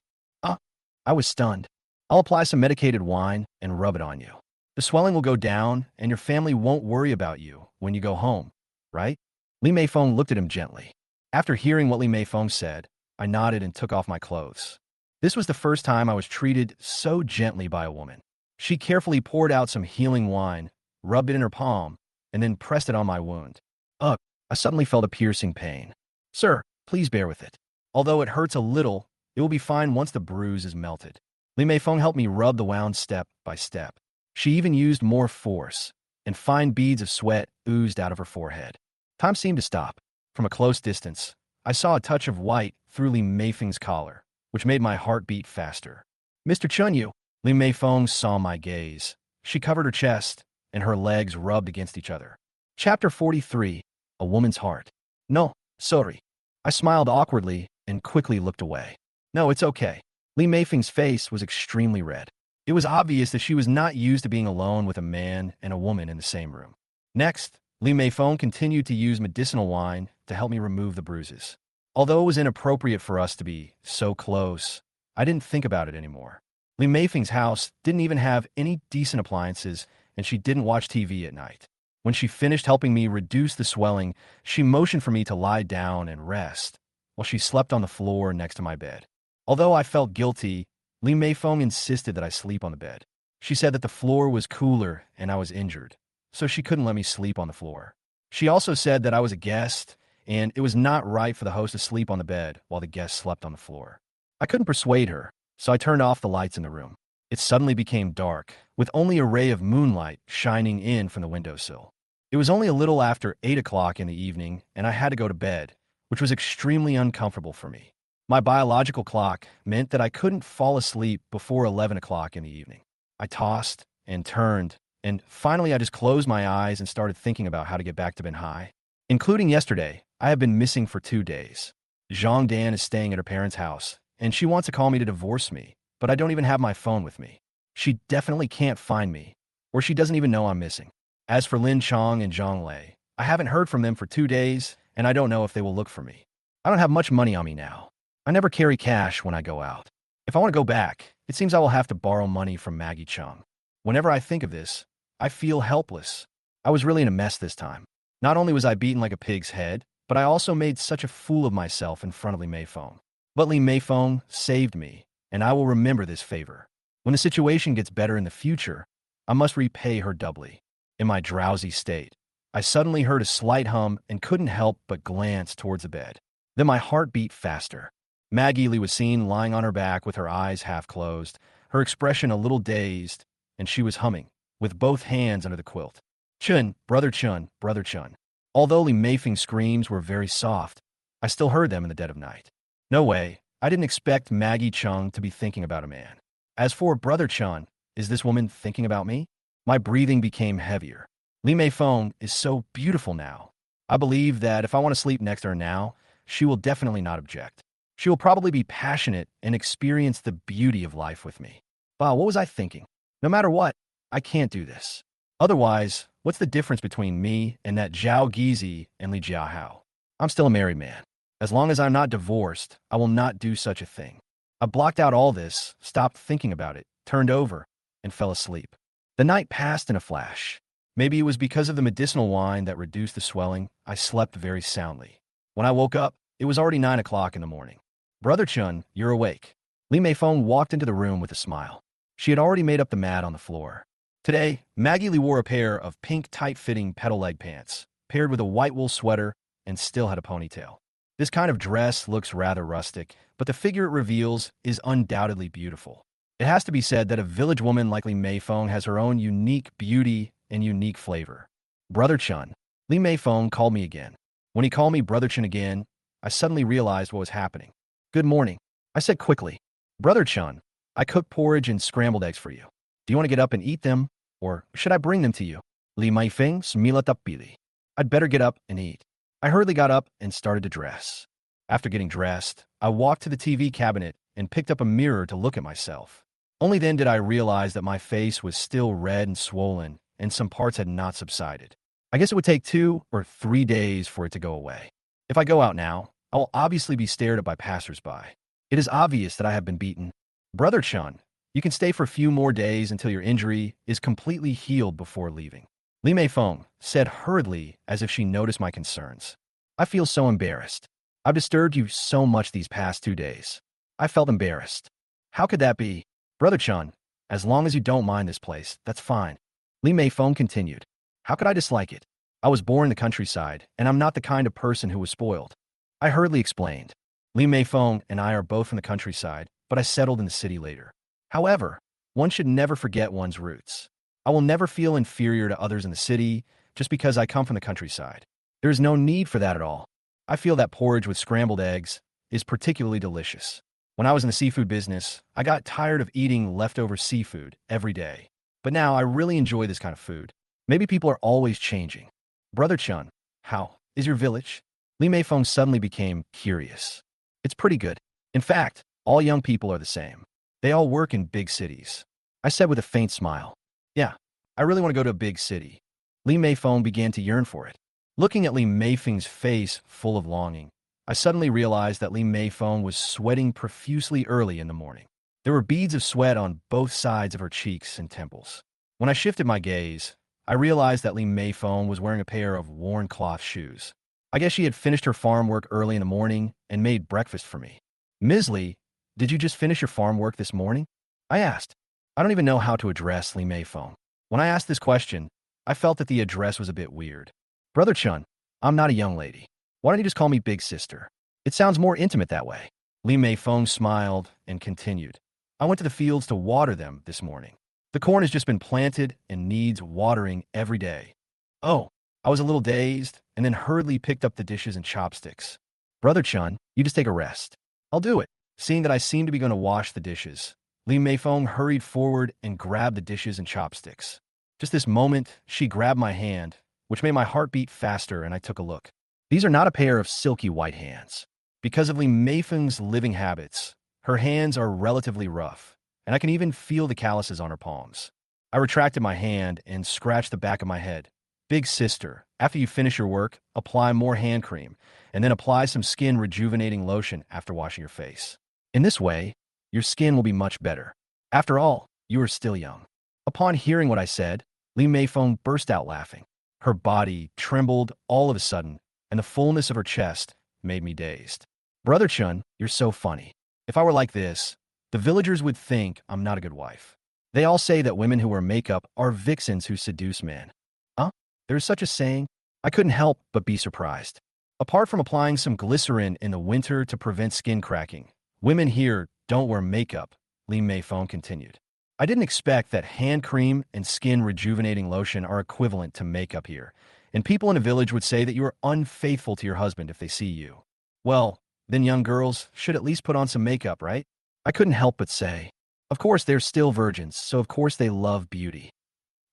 I was stunned. I'll apply some medicated wine and rub it on you. The swelling will go down, and your family won't worry about you when you go home, right? Li Meifeng looked at him gently. After hearing what Li Meifeng said, I nodded and took off my clothes. This was the first time I was treated so gently by a woman. She carefully poured out some healing wine, rubbed it in her palm, and then pressed it on my wound. Ugh, I suddenly felt a piercing pain. Sir, please bear with it. Although it hurts a little, it will be fine once the bruise is melted. Li Meifeng helped me rub the wound step by step. She even used more force, and fine beads of sweat oozed out of her forehead. Time seemed to stop. From a close distance, I saw a touch of white through Li Meifeng's collar, which made my heart beat faster. Mr. Chunyu, Li Meifeng saw my gaze. She covered her chest, and her legs rubbed against each other. Chapter 43, A Woman's Heart. No, sorry. I smiled awkwardly and quickly looked away. No, it's okay. Li Meifeng's face was extremely red. It was obvious that she was not used to being alone with a man and a woman in the same room. Next, Li Meifeng continued to use medicinal wine to help me remove the bruises. Although it was inappropriate for us to be so close, I didn't think about it anymore. Li Meifeng's house didn't even have any decent appliances, and she didn't watch TV at night. When she finished helping me reduce the swelling, she motioned for me to lie down and rest, while she slept on the floor next to my bed. Although I felt guilty, Li Meifeng insisted that I sleep on the bed. She said that the floor was cooler and I was injured, so she couldn't let me sleep on the floor. She also said that I was a guest, and it was not right for the host to sleep on the bed while the guest slept on the floor. I couldn't persuade her, so I turned off the lights in the room. It suddenly became dark, with only a ray of moonlight shining in from the windowsill. It was only a little after 8 o'clock in the evening, and I had to go to bed, which was extremely uncomfortable for me. My biological clock meant that I couldn't fall asleep before 11 o'clock in the evening. I tossed and turned, and finally I just closed my eyes and started thinking about how to get back to Manhwa. Including yesterday, I have been missing for 2 days. Zhang Dan is staying at her parents' house, and she wants to call me to divorce me, but I don't even have my phone with me. She definitely can't find me, or she doesn't even know I'm missing. As for Lin Chong and Zhang Lei, I haven't heard from them for 2 days, and I don't know if they will look for me. I don't have much money on me now. I never carry cash when I go out. If I want to go back, it seems I will have to borrow money from Maggie Chung. Whenever I think of this, I feel helpless. I was really in a mess this time. Not only was I beaten like a pig's head, but I also made such a fool of myself in front of Li Meifeng. But Li Meifeng saved me, and I will remember this favor. When the situation gets better in the future, I must repay her doubly. In my drowsy state, I suddenly heard a slight hum and couldn't help but glance towards the bed. Then my heart beat faster. Maggie Li was seen lying on her back with her eyes half closed, her expression a little dazed, and she was humming, with both hands under the quilt. Chun, brother Chun, brother Chun. Although Li Meifeng's screams were very soft, I still heard them in the dead of night. No way, I didn't expect Maggie Chung to be thinking about a man. As for brother Chun, is this woman thinking about me? My breathing became heavier. Li Meifeng is so beautiful now. I believe that if I want to sleep next to her now, she will definitely not object. She will probably be passionate and experience the beauty of life with me. Wow, what was I thinking? No matter what, I can't do this. Otherwise, what's the difference between me and that Zhao Gizi and Li Jiahao? I'm still a married man. As long as I'm not divorced, I will not do such a thing. I blocked out all this, stopped thinking about it, turned over, and fell asleep. The night passed in a flash. Maybe it was because of the medicinal wine that reduced the swelling, I slept very soundly. When I woke up, it was already 9 o'clock in the morning. Brother Chun, you're awake. Li Meifeng walked into the room with a smile. She had already made up the mat on the floor. Today, Maggie Li wore a pair of pink tight-fitting petal leg pants, paired with a white wool sweater, and still had a ponytail. This kind of dress looks rather rustic, but the figure it reveals is undoubtedly beautiful. It has to be said that a village woman like Li Meifeng has her own unique beauty and unique flavor. Brother Chun. Li Meifeng called me again. When he called me Brother Chun again, I suddenly realized what was happening. Good morning, I said quickly. Brother Chun, I cooked porridge and scrambled eggs for you. Do you want to get up and eat them, or should I bring them to you? Li Meifeng smilatapili. I'd better get up and eat. I hurriedly got up and started to dress. After getting dressed, I walked to the TV cabinet and picked up a mirror to look at myself. Only then did I realize that my face was still red and swollen, and some parts had not subsided. I guess it would take 2 or 3 days for it to go away. If I go out now, I will obviously be stared at by passersby. It is obvious that I have been beaten. Brother Chun, you can stay for a few more days until your injury is completely healed before leaving. Li Meifeng said hurriedly as if she noticed my concerns. I feel so embarrassed. I've disturbed you so much these past 2 days. I felt embarrassed. How could that be? Brother Chun, as long as you don't mind this place, that's fine. Li Meifeng continued. How could I dislike it? I was born in the countryside, and I'm not the kind of person who was spoiled. I hurriedly explained. Li Meifeng and I are both from the countryside, but I settled in the city later. However, one should never forget one's roots. I will never feel inferior to others in the city just because I come from the countryside. There is no need for that at all. I feel that porridge with scrambled eggs is particularly delicious. When I was in the seafood business, I got tired of eating leftover seafood every day. But now I really enjoy this kind of food. Maybe people are always changing. Brother Chun, how is your village? Li Meifeng suddenly became curious. It's pretty good. In fact, all young people are the same. They all work in big cities. I said with a faint smile. Yeah, I really want to go to a big city. Li Meifeng began to yearn for it. Looking at Li Meifeng's face full of longing, I suddenly realized that Li Meifeng was sweating profusely early in the morning. There were beads of sweat on both sides of her cheeks and temples. When I shifted my gaze, I realized that Li Meifeng was wearing a pair of worn cloth shoes. I guess she had finished her farm work early in the morning and made breakfast for me. Ms. Li, did you just finish your farm work this morning? I asked. I don't even know how to address Li Meifeng. When I asked this question, I felt that the address was a bit weird. Brother Chun, I'm not a young lady. Why don't you just call me Big Sister? It sounds more intimate that way. Li Meifeng smiled and continued. I went to the fields to water them this morning. The corn has just been planted and needs watering every day. Oh, I was a little dazed and then hurriedly picked up the dishes and chopsticks. Brother Chun, you just take a rest. I'll do it. Seeing that I seemed to be going to wash the dishes, Li Meifeng hurried forward and grabbed the dishes and chopsticks. Just this moment, she grabbed my hand, which made my heart beat faster, and I took a look. These are not a pair of silky white hands. Because of Li Meifeng's living habits, her hands are relatively rough, and I can even feel the calluses on her palms. I retracted my hand and scratched the back of my head. Big sister, after you finish your work, apply more hand cream, and then apply some skin rejuvenating lotion after washing your face. In this way, your skin will be much better. After all, you are still young. Upon hearing what I said, Li Meifeng burst out laughing. Her body trembled all of a sudden, and the fullness of her chest made me dazed. Brother Chun, you're so funny. If I were like this, the villagers would think I'm not a good wife. They all say that women who wear makeup are vixens who seduce men. Huh? There's such a saying? I couldn't help but be surprised. Apart from applying some glycerin in the winter to prevent skin cracking, women here don't wear makeup, Li Meifeng continued. I didn't expect that hand cream and skin rejuvenating lotion are equivalent to makeup here, and people in a village would say that you are unfaithful to your husband if they see you. Well, then young girls should at least put on some makeup, right? I couldn't help but say. Of course, they're still virgins, so of course they love beauty.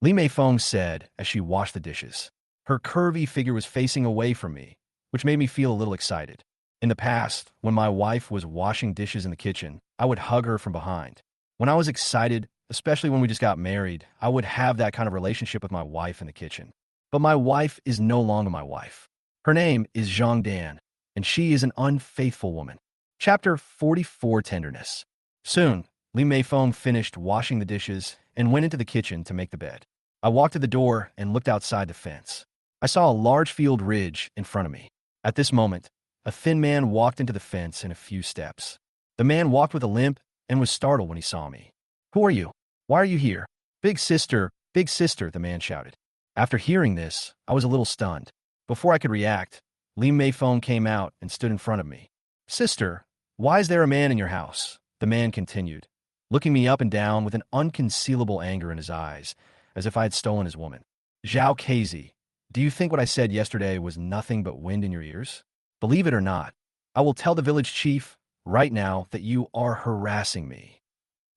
Li Meifeng said as she washed the dishes. Her curvy figure was facing away from me, which made me feel a little excited. In the past, when my wife was washing dishes in the kitchen, I would hug her from behind. When I was excited, especially when we just got married, I would have that kind of relationship with my wife in the kitchen. But my wife is no longer my wife. Her name is Zhang Dan, and she is an unfaithful woman. Chapter 44, Tenderness. Soon, Li Meifeng finished washing the dishes and went into the kitchen to make the bed. I walked to the door and looked outside the fence. I saw a large field ridge in front of me. At this moment, a thin man walked into the fence in a few steps. The man walked with a limp and was startled when he saw me. Who are you? Why are you here? Big sister, the man shouted. After hearing this, I was a little stunned. Before I could react, Li Meifeng came out and stood in front of me. Sister, why is there a man in your house? The man continued, looking me up and down with an unconcealable anger in his eyes, as if I had stolen his woman. Zhao Keizi, do you think what I said yesterday was nothing but wind in your ears? Believe it or not, I will tell the village chief right now that you are harassing me.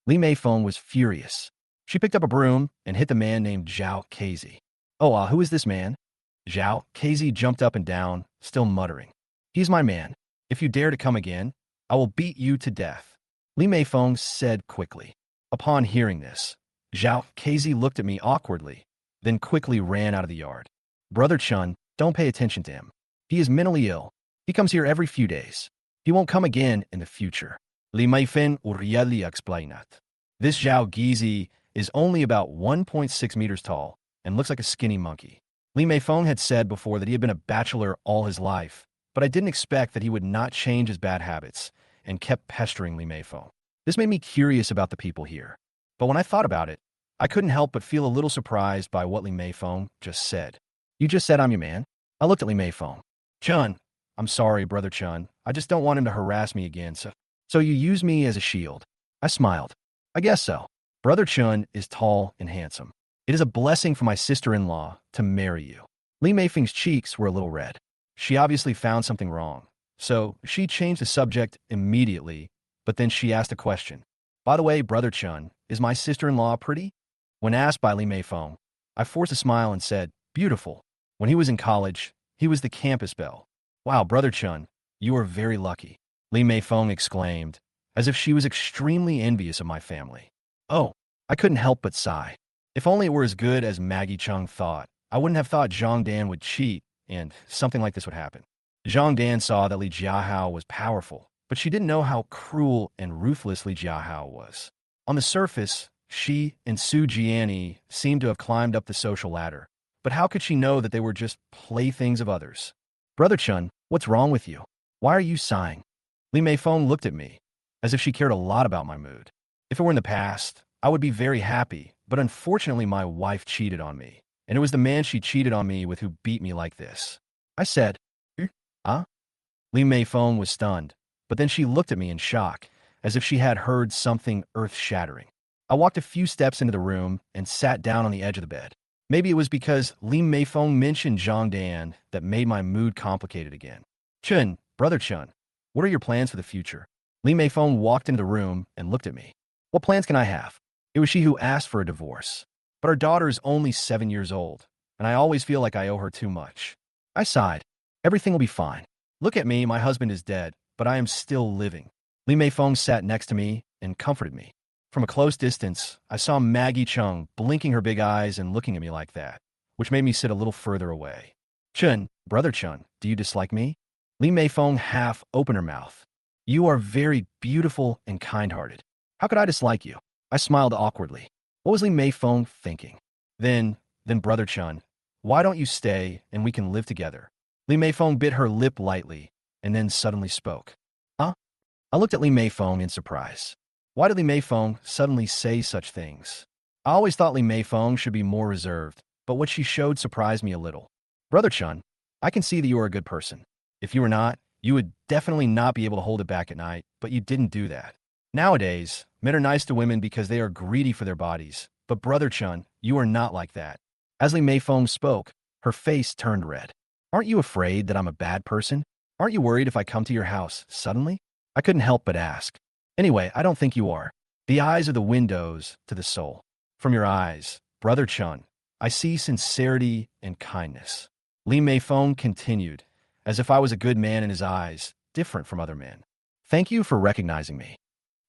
Li Meifeng was furious. She picked up a broom and hit the man named Zhao Keizi. Oh, who is this man? Zhao Keizi jumped up and down, still muttering. He's my man. If you dare to come again, I will beat you to death. Li Meifeng said quickly. Upon hearing this, Zhao Keizi looked at me awkwardly, then quickly ran out of the yard. Brother Chun, don't pay attention to him. He is mentally ill. He comes here every few days. He won't come again in the future. Li Meifeng really explained. This Zhao Keizi is only about 1.6 meters tall and looks like a skinny monkey. Li Meifeng had said before that he had been a bachelor all his life, but I didn't expect that he would not change his bad habits and kept pestering Li Meifeng. This made me curious about the people here. But when I thought about it, I couldn't help but feel a little surprised by what Li Meifeng just said. You just said I'm your man? I looked at Li Meifeng. Chun, I'm sorry, Brother Chun. I just don't want him to harass me again, so you use me as a shield. I smiled. I guess so. Brother Chun is tall and handsome. It is a blessing for my sister-in-law to marry you. Li Meifeng's cheeks were a little red. She obviously found something wrong, so she changed the subject immediately, but then she asked a question. By the way, Brother Chun, is my sister-in-law pretty? When asked by Li Meifeng, I forced a smile and said, beautiful. When he was in college, he was the campus belle. Wow, Brother Chun, you are very lucky, Li Meifeng exclaimed, as if she was extremely envious of my family. Oh, I couldn't help but sigh. If only it were as good as Maggie Chung thought, I wouldn't have thought Zhang Dan would cheat, and something like this would happen. Zhang Dan saw that Li Jiahao was powerful, but she didn't know how cruel and ruthless Li Jiahao was. On the surface, she and Su Jianyi seemed to have climbed up the social ladder, but how could she know that they were just playthings of others? Brother Chun, what's wrong with you? Why are you sighing? Li Meifeng looked at me, as if she cared a lot about my mood. If it were in the past, I would be very happy, but unfortunately my wife cheated on me, and it was the man she cheated on me with who beat me like this. I said, huh? Li Meifeng was stunned, but then she looked at me in shock, as if she had heard something earth-shattering. I walked a few steps into the room and sat down on the edge of the bed. Maybe it was because Li Meifeng mentioned Zhang Dan that made my mood complicated again. Chun, Brother Chun, what are your plans for the future? Li Meifeng walked into the room and looked at me. What plans can I have? It was she who asked for a divorce. But our daughter is only 7 years old, and I always feel like I owe her too much. I sighed. Everything will be fine. Look at me, my husband is dead, but I am still living. Li Meifeng sat next to me and comforted me. From a close distance, I saw Maggie Chung blinking her big eyes and looking at me like that, which made me sit a little further away. Chun, Brother Chun, do you dislike me? Li Meifeng half opened her mouth. You are very beautiful and kind-hearted. How could I dislike you? I smiled awkwardly. What was Li Meifeng thinking? Then, Brother Chun, why don't you stay and we can live together? Li Meifeng bit her lip lightly and then suddenly spoke. Huh? I looked at Li Meifeng in surprise. Why did Li Meifeng suddenly say such things? I always thought Li Meifeng should be more reserved, but what she showed surprised me a little. Brother Chun, I can see that you are a good person. If you were not, you would definitely not be able to hold it back at night, but you didn't do that. Nowadays, men are nice to women because they are greedy for their bodies, but Brother Chun, you are not like that. As Li Meifeng spoke, her face turned red. Aren't you afraid that I'm a bad person? Aren't you worried if I come to your house suddenly? I couldn't help but ask. Anyway, I don't think you are. The eyes are the windows to the soul. From your eyes, Brother Chun, I see sincerity and kindness. Li Meifeng continued, as if I was a good man in his eyes, different from other men. Thank you for recognizing me.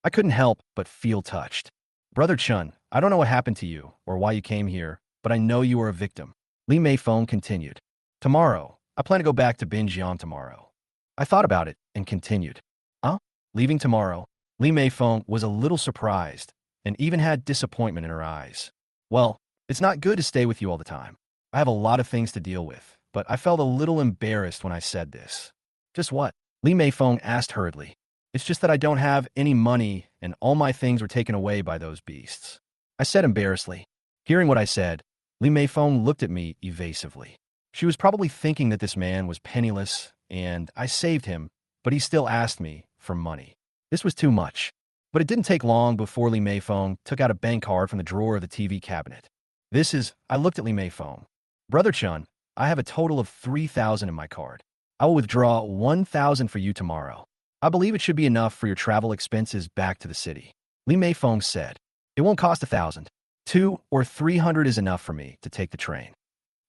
I couldn't help but feel touched. Brother Chun, I don't know what happened to you or why you came here, but I know you are a victim. Li Meifeng continued. Tomorrow, I plan to go back to Binjiang tomorrow. I thought about it and continued. Huh? Leaving tomorrow? Li Meifeng was a little surprised and even had disappointment in her eyes. Well, it's not good to stay with you all the time. I have a lot of things to deal with, but I felt a little embarrassed when I said this. Just what? Li Meifeng asked hurriedly. It's just that I don't have any money and all my things were taken away by those beasts. I said embarrassedly. Hearing what I said, Li Meifeng looked at me evasively. She was probably thinking that this man was penniless and I saved him, but he still asked me for money. This was too much. But it didn't take long before Li Meifeng took out a bank card from the drawer of the TV cabinet. I looked at Li Meifeng. Brother Chun, I have a total of 3,000 in my card. I will withdraw 1,000 for you tomorrow. I believe it should be enough for your travel expenses back to the city. Li Meifeng said, it won't cost 1,000. 200 or 300 is enough for me to take the train.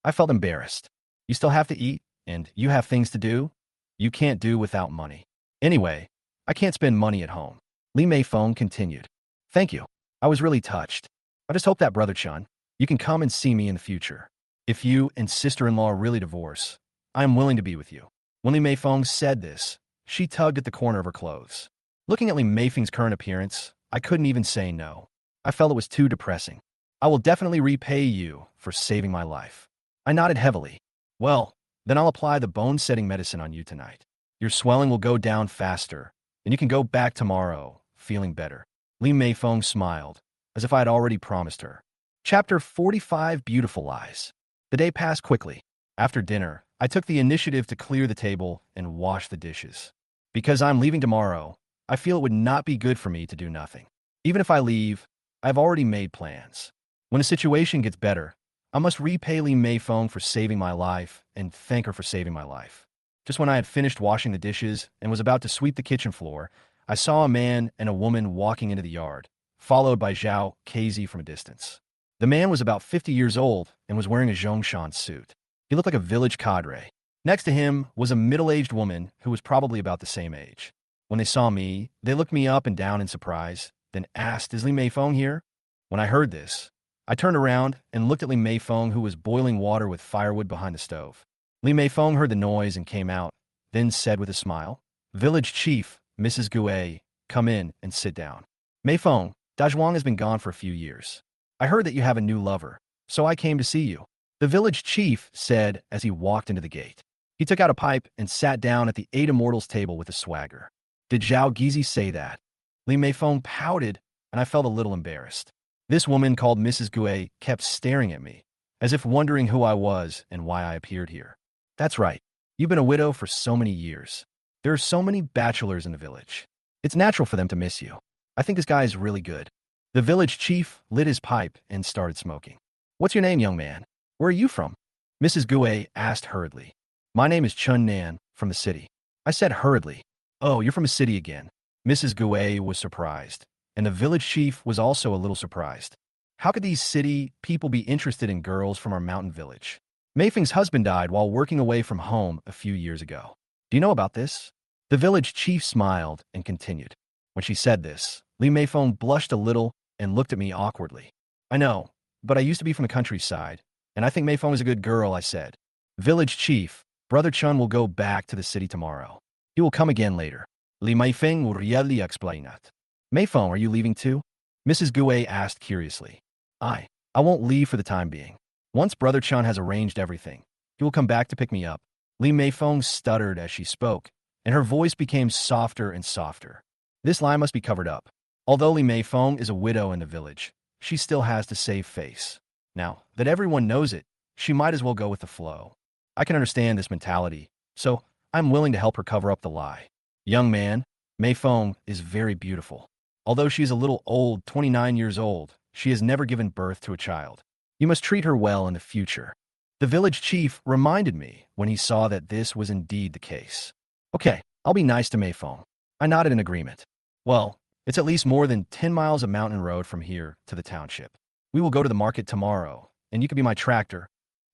I felt embarrassed. You still have to eat, and you have things to do. You can't do without money. Anyway, I can't spend money at home. Li Meifeng continued. Thank you. I was really touched. I just hope that, Brother Chun, you can come and see me in the future. If you and sister-in-law really divorce, I am willing to be with you. When Li Meifeng said this, she tugged at the corner of her clothes. Looking at Li Meifeng's current appearance, I couldn't even say no. I felt it was too depressing. I will definitely repay you for saving my life. I nodded heavily. Well, then I'll apply the bone-setting medicine on you tonight. Your swelling will go down faster, and you can go back tomorrow, feeling better. Li Meifeng smiled, as if I had already promised her. Chapter 45, Beautiful Lies. The day passed quickly. After dinner, I took the initiative to clear the table and wash the dishes. Because I'm leaving tomorrow, I feel it would not be good for me to do nothing. Even if I leave, I've already made plans. When a situation gets better, I must repay Li Meifeng for saving my life and thank her for saving my life. Just when I had finished washing the dishes and was about to sweep the kitchen floor, I saw a man and a woman walking into the yard, followed by Zhao Kezi from a distance. The man was about 50 years old and was wearing a Zhongshan suit. He looked like a village cadre. Next to him was a middle-aged woman who was probably about the same age. When they saw me, they looked me up and down in surprise, then asked, "Is Li Meifeng here?" When I heard this, I turned around and looked at Li Meifeng, who was boiling water with firewood behind the stove. Li Meifeng heard the noise and came out, then said with a smile, "Village Chief, Mrs. Gue, come in and sit down." "Meifeng, Dazhuang has been gone for a few years. I heard that you have a new lover, so I came to see you," the village chief said as he walked into the gate. He took out a pipe and sat down at the Eight Immortals table with a swagger. "Did Zhao Gizi say that?" Li Meifeng pouted, and I felt a little embarrassed. This woman called Mrs. Gue kept staring at me, as if wondering who I was and why I appeared here. "That's right. You've been a widow for so many years. There are so many bachelors in the village. It's natural for them to miss you. I think this guy is really good." The village chief lit his pipe and started smoking. "What's your name, young man? Where are you from?" Mrs. Gue asked hurriedly. "My name is Chun Nan, from the city." I said hurriedly. "Oh, you're from a city again." Mrs. Gue was surprised, and the village chief was also a little surprised. How could these city people be interested in girls from our mountain village? Meifeng's husband died while working away from home a few years ago. "Do you know about this?" The village chief smiled and continued. When she said this, Li Meifeng blushed a little and looked at me awkwardly. "I know, but I used to be from the countryside, and I think Meifeng is a good girl," I said. "Village chief, Brother Chun will go back to the city tomorrow. He will come again later." Li Meifeng will really explain it. "Meifeng, are you leaving too?" Mrs. Gue asked curiously. I won't leave for the time being. Once Brother Chun has arranged everything, he will come back to pick me up." Li Meifeng stuttered as she spoke, and her voice became softer and softer. This lie must be covered up. Although Li Meifeng is a widow in the village, she still has to save face. Now that everyone knows it, she might as well go with the flow. I can understand this mentality, so I'm willing to help her cover up the lie. "Young man, Meifeng is very beautiful. Although she is a little old, 29 years old, she has never given birth to a child. You must treat her well in the future." The village chief reminded me when he saw that this was indeed the case. "Okay, I'll be nice to Meifeng." I nodded in agreement. "Well, it's at least more than 10 miles of mountain road from here to the township. We will go to the market tomorrow, and you can be my tractor,"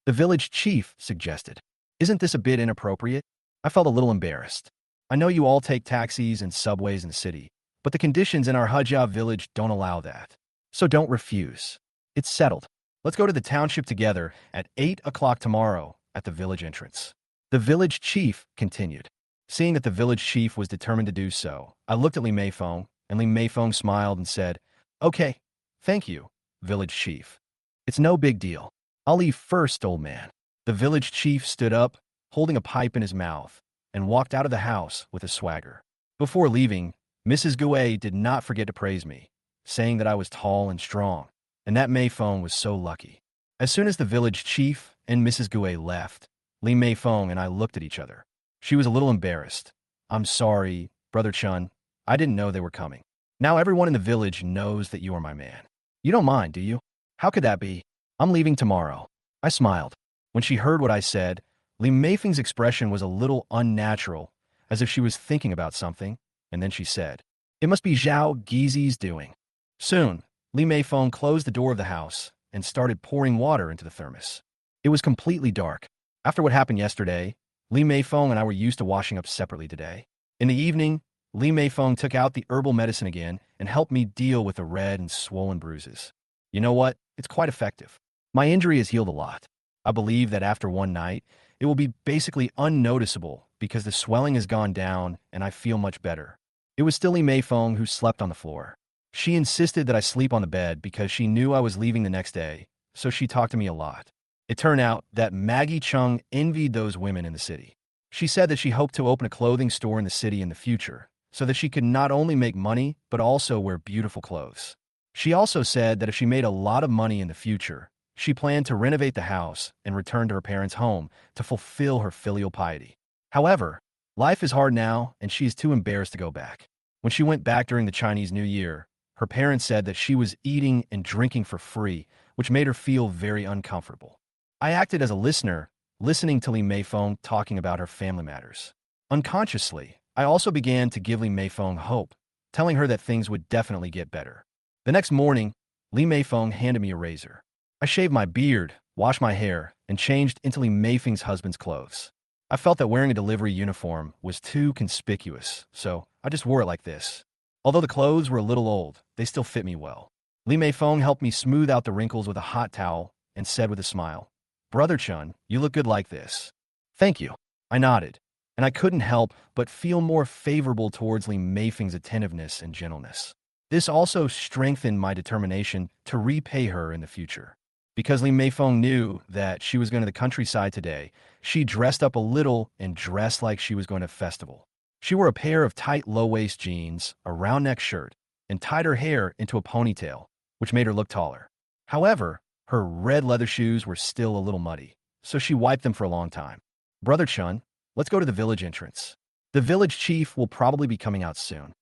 the village chief suggested. "Isn't this a bit inappropriate?" I felt a little embarrassed. "I know you all take taxis and subways in the city, but the conditions in our Hejia village don't allow that. So don't refuse. It's settled. Let's go to the township together at 8 o'clock tomorrow at the village entrance," the village chief continued. Seeing that the village chief was determined to do so, I looked at Li Meifeng, and Li Meifeng smiled and said, "Okay, thank you, village chief. It's no big deal. I'll leave first, old man." The village chief stood up, holding a pipe in his mouth, and walked out of the house with a swagger. Before leaving, Mrs. Gue did not forget to praise me, saying that I was tall and strong, and that Meifeng was so lucky. As soon as the village chief and Mrs. Gue left, Li Meifeng and I looked at each other. She was a little embarrassed. "I'm sorry, Brother Chun. I didn't know they were coming. Now everyone in the village knows that you are my man. You don't mind, do you?" "How could that be? I'm leaving tomorrow." I smiled. When she heard what I said, Li Meifeng's expression was a little unnatural, as if she was thinking about something, and then she said, "It must be Zhao Gizi's doing." Soon, Li Meifeng closed the door of the house and started pouring water into the thermos. It was completely dark. After what happened yesterday, Li Meifeng and I were used to washing up separately today. In the evening, Li Meifeng took out the herbal medicine again and helped me deal with the red and swollen bruises. You know what? It's quite effective. My injury has healed a lot. I believe that after one night, it will be basically unnoticeable because the swelling has gone down and I feel much better. It was still Li Meifeng who slept on the floor. She insisted that I sleep on the bed because she knew I was leaving the next day, so she talked to me a lot. It turned out that Maggie Chung envied those women in the city. She said that she hoped to open a clothing store in the city in the future, so that she could not only make money, but also wear beautiful clothes. She also said that if she made a lot of money in the future, she planned to renovate the house and return to her parents' home to fulfill her filial piety. However, Life is hard now, and she is too embarrassed to go back. When she went back during the Chinese New Year, her parents said that she was eating and drinking for free, which made her feel very uncomfortable. I acted as a listener, listening to Li Meifeng talking about her family matters. Unconsciously, I also began to give Li Meifeng hope, telling her that things would definitely get better. The next morning, Li Meifeng handed me a razor. I shaved my beard, washed my hair, and changed into Li Meifeng's husband's clothes. I felt that wearing a delivery uniform was too conspicuous, so I just wore it like this. Although the clothes were a little old, they still fit me well. Li Meifeng helped me smooth out the wrinkles with a hot towel and said with a smile, "Brother Chun, you look good like this." "Thank you." I nodded, and I couldn't help but feel more favorable towards Li Meifeng's attentiveness and gentleness. This also strengthened my determination to repay her in the future. Because Li Meifeng knew that she was going to the countryside today, she dressed up a little and dressed like she was going to a festival. She wore a pair of tight low-waist jeans, a round-neck shirt, and tied her hair into a ponytail, which made her look taller. However, her red leather shoes were still a little muddy, so she wiped them for a long time. "Brother Chun, let's go to the village entrance. The village chief will probably be coming out soon."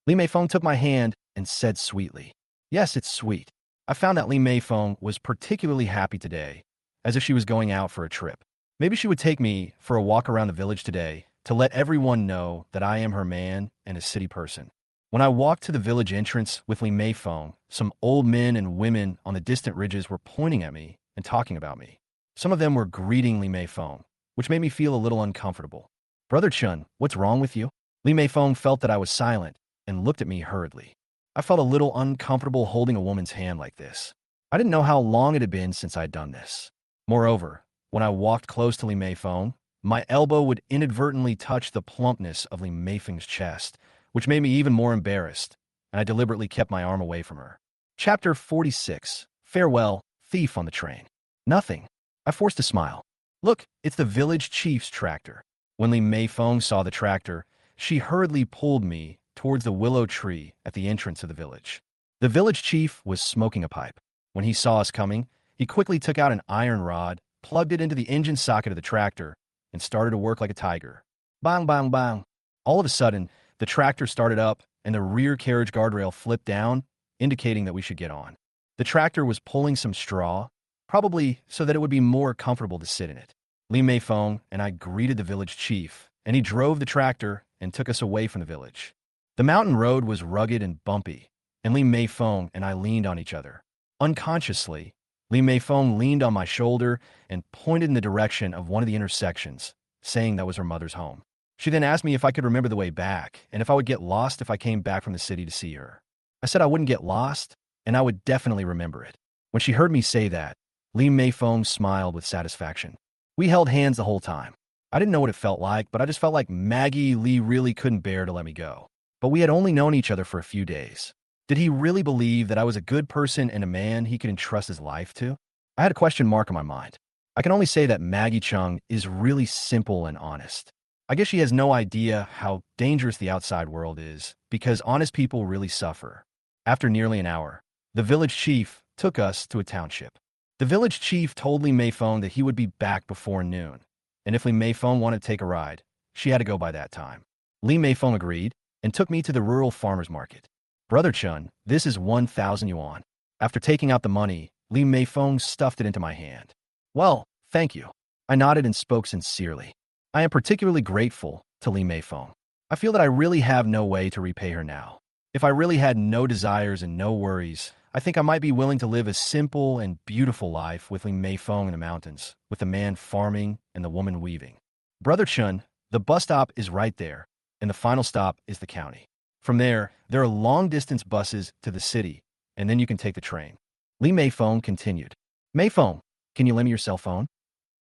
Li Meifeng took my hand and said sweetly, "Yes, it's sweet." I found that Li Meifeng was particularly happy today, as if she was going out for a trip. Maybe she would take me for a walk around the village today to let everyone know that I am her man and a city person. When I walked to the village entrance with Li Meifeng, some old men and women on the distant ridges were pointing at me and talking about me. Some of them were greeting Li Meifeng, which made me feel a little uncomfortable. "Brother Chun, what's wrong with you?" Li Meifeng felt that I was silent and looked at me hurriedly. I felt a little uncomfortable holding a woman's hand like this. I didn't know how long it had been since I'd done this. Moreover, when I walked close to Li Meifeng, my elbow would inadvertently touch the plumpness of Li Meifeng's chest, which made me even more embarrassed, and I deliberately kept my arm away from her. Chapter 46. Farewell, Thief on the Train. Nothing. I forced a smile. "Look, it's the village chief's tractor." When Li Meifeng saw the tractor, she hurriedly pulled me towards the willow tree at the entrance of the village. The village chief was smoking a pipe. When he saw us coming, he quickly took out an iron rod, plugged it into the engine socket of the tractor, and started to work like a tiger. Bang, bang, bang. All of a sudden, the tractor started up, and the rear carriage guardrail flipped down, indicating that we should get on. The tractor was pulling some straw, probably so that it would be more comfortable to sit in it. Li Meifeng and I greeted the village chief, and he drove the tractor and took us away from the village. The mountain road was rugged and bumpy, and Li Meifeng and I leaned on each other. Unconsciously, Li Meifeng leaned on my shoulder and pointed in the direction of one of the intersections, saying that was her mother's home. She then asked me if I could remember the way back, and if I would get lost if I came back from the city to see her. I said I wouldn't get lost, and I would definitely remember it. When she heard me say that, Li Meifeng smiled with satisfaction. We held hands the whole time. I didn't know what it felt like, but I just felt like Maggie Li really couldn't bear to let me go. But we had only known each other for a few days. Did he really believe that I was a good person and a man he could entrust his life to? I had a question mark on my mind. I can only say that Maggie Chung is really simple and honest. I guess she has no idea how dangerous the outside world is, because honest people really suffer. After nearly an hour, the village chief took us to a township. The village chief told Li Meifeng that he would be back before noon, and if Li Meifeng wanted to take a ride, she had to go by that time. Li Meifeng agreed, and took me to the rural farmer's market. "Brother Chun, this is 1,000 yuan. After taking out the money, Li Meifeng stuffed it into my hand. "Well, thank you." I nodded and spoke sincerely. I am particularly grateful to Li Meifeng. I feel that I really have no way to repay her now. If I really had no desires and no worries, I think I might be willing to live a simple and beautiful life with Li Meifeng in the mountains, with the man farming and the woman weaving. "Brother Chun, the bus stop is right there, and the final stop is the county. From there are long-distance buses to the city, and then you can take the train." Li Meifeng continued. "Meifeng, can you lend me your cell phone?"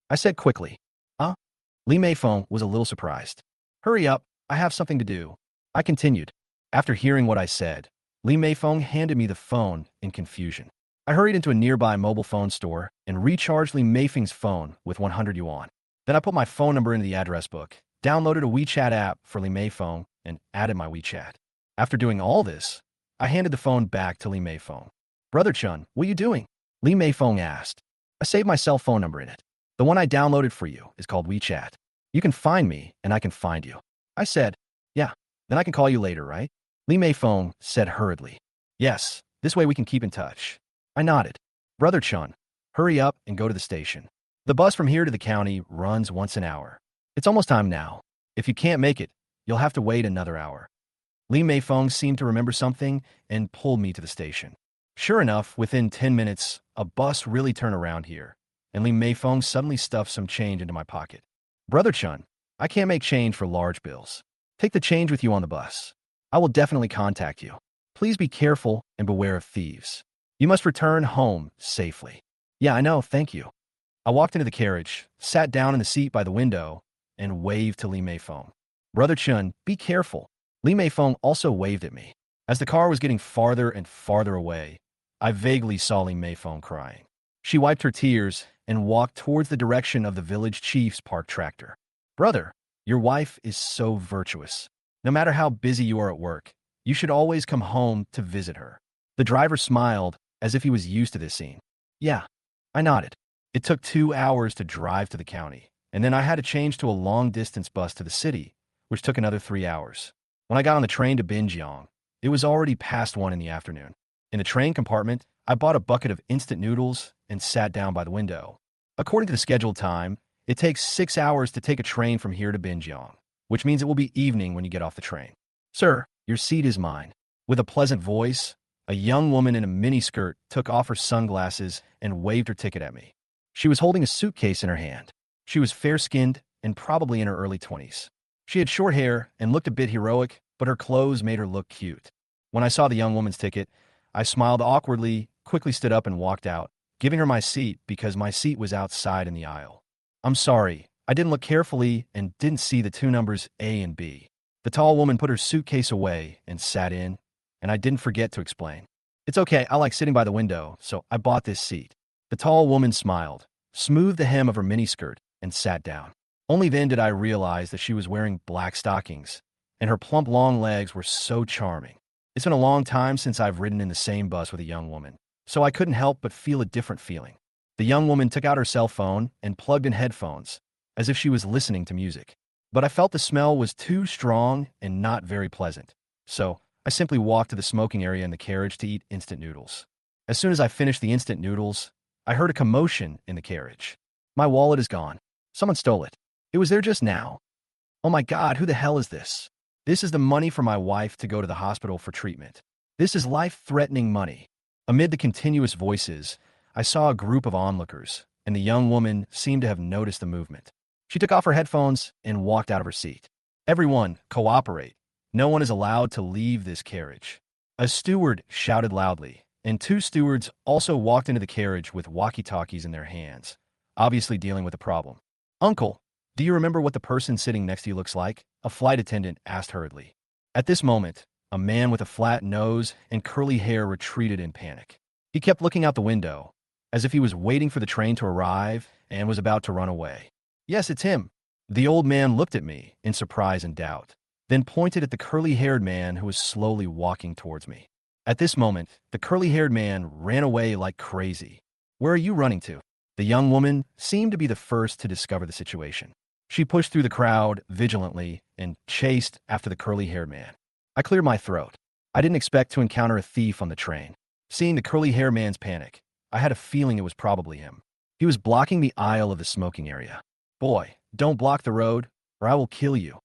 I said quickly. "Huh?" Li Meifeng was a little surprised. "Hurry up, I have something to do." I continued. After hearing what I said, Li Meifeng handed me the phone in confusion. I hurried into a nearby mobile phone store and recharged Li Meifeng's phone with 100 yuan. Then I put my phone number into the address book, downloaded a WeChat app for Li Meifeng, and added my WeChat. After doing all this, I handed the phone back to Li Meifeng. "Brother Chun, what are you doing?" Li Meifeng asked. "I saved my cell phone number in it. The one I downloaded for you is called WeChat. You can find me, and I can find you." I said, yeah, then I can call you later, right? Li Meifeng said hurriedly. Yes, this way we can keep in touch. I nodded. Brother Chun, hurry up and go to the station. The bus from here to the county runs once an hour. It's almost time now. If you can't make it, you'll have to wait another hour. Li Meifeng seemed to remember something and pulled me to the station. Sure enough, within 10 minutes, a bus really turned around here, and Li Meifeng suddenly stuffed some change into my pocket. Brother Chun, I can't make change for large bills. Take the change with you on the bus. I will definitely contact you. Please be careful and beware of thieves. You must return home safely. Yeah, I know, thank you. I walked into the carriage, sat down in the seat by the window, and waved to Li Meifeng. Brother Chun, be careful. Li Meifeng also waved at me. As the car was getting farther and farther away, I vaguely saw Li Meifeng crying. She wiped her tears and walked towards the direction of the village chief's parked tractor. Brother, your wife is so virtuous. No matter how busy you are at work, you should always come home to visit her. The driver smiled as if he was used to this scene. Yeah, I nodded. It took 2 hours to drive to the county, and then I had to change to a long-distance bus to the city, which took another 3 hours. When I got on the train to Binjiang, it was already past 1 in the afternoon. In the train compartment, I bought a bucket of instant noodles and sat down by the window. According to the scheduled time, it takes 6 hours to take a train from here to Binjiang, which means it will be evening when you get off the train. Sir, your seat is mine. With a pleasant voice, a young woman in a miniskirt took off her sunglasses and waved her ticket at me. She was holding a suitcase in her hand. She was fair-skinned and probably in her early 20s. She had short hair and looked a bit heroic, but her clothes made her look cute. When I saw the young woman's ticket, I smiled awkwardly, quickly stood up and walked out, giving her my seat because my seat was outside in the aisle. I'm sorry, I didn't look carefully and didn't see the 2 numbers A and B. The tall woman put her suitcase away and sat in, and I didn't forget to explain. It's okay, I like sitting by the window, so I bought this seat. The tall woman smiled, smoothed the hem of her miniskirt, and sat down. Only then did I realize that she was wearing black stockings, and her plump long legs were so charming. It's been a long time since I've ridden in the same bus with a young woman, so I couldn't help but feel a different feeling. The young woman took out her cell phone and plugged in headphones, as if she was listening to music. But I felt the smell was too strong and not very pleasant, so I simply walked to the smoking area in the carriage to eat instant noodles. As soon as I finished the instant noodles, I heard a commotion in the carriage. My wallet is gone. Someone stole it. It was there just now. Oh my God, who the hell is this? This is the money for my wife to go to the hospital for treatment. This is life-threatening money. Amid the continuous voices, I saw a group of onlookers, and the young woman seemed to have noticed the movement. She took off her headphones and walked out of her seat. Everyone, cooperate. No one is allowed to leave this carriage. A steward shouted loudly, and 2 stewards also walked into the carriage with walkie-talkies in their hands, obviously dealing with a problem. Uncle, do you remember what the person sitting next to you looks like? A flight attendant asked hurriedly. At this moment, a man with a flat nose and curly hair retreated in panic. He kept looking out the window, as if he was waiting for the train to arrive and was about to run away. Yes, it's him. The old man looked at me in surprise and doubt, then pointed at the curly-haired man who was slowly walking towards me. At this moment, the curly-haired man ran away like crazy. Where are you running to? The young woman seemed to be the first to discover the situation. She pushed through the crowd vigilantly and chased after the curly-haired man. I cleared my throat. I didn't expect to encounter a thief on the train. Seeing the curly-haired man's panic, I had a feeling it was probably him. He was blocking the aisle of the smoking area. Boy, don't block the road, or I will kill you.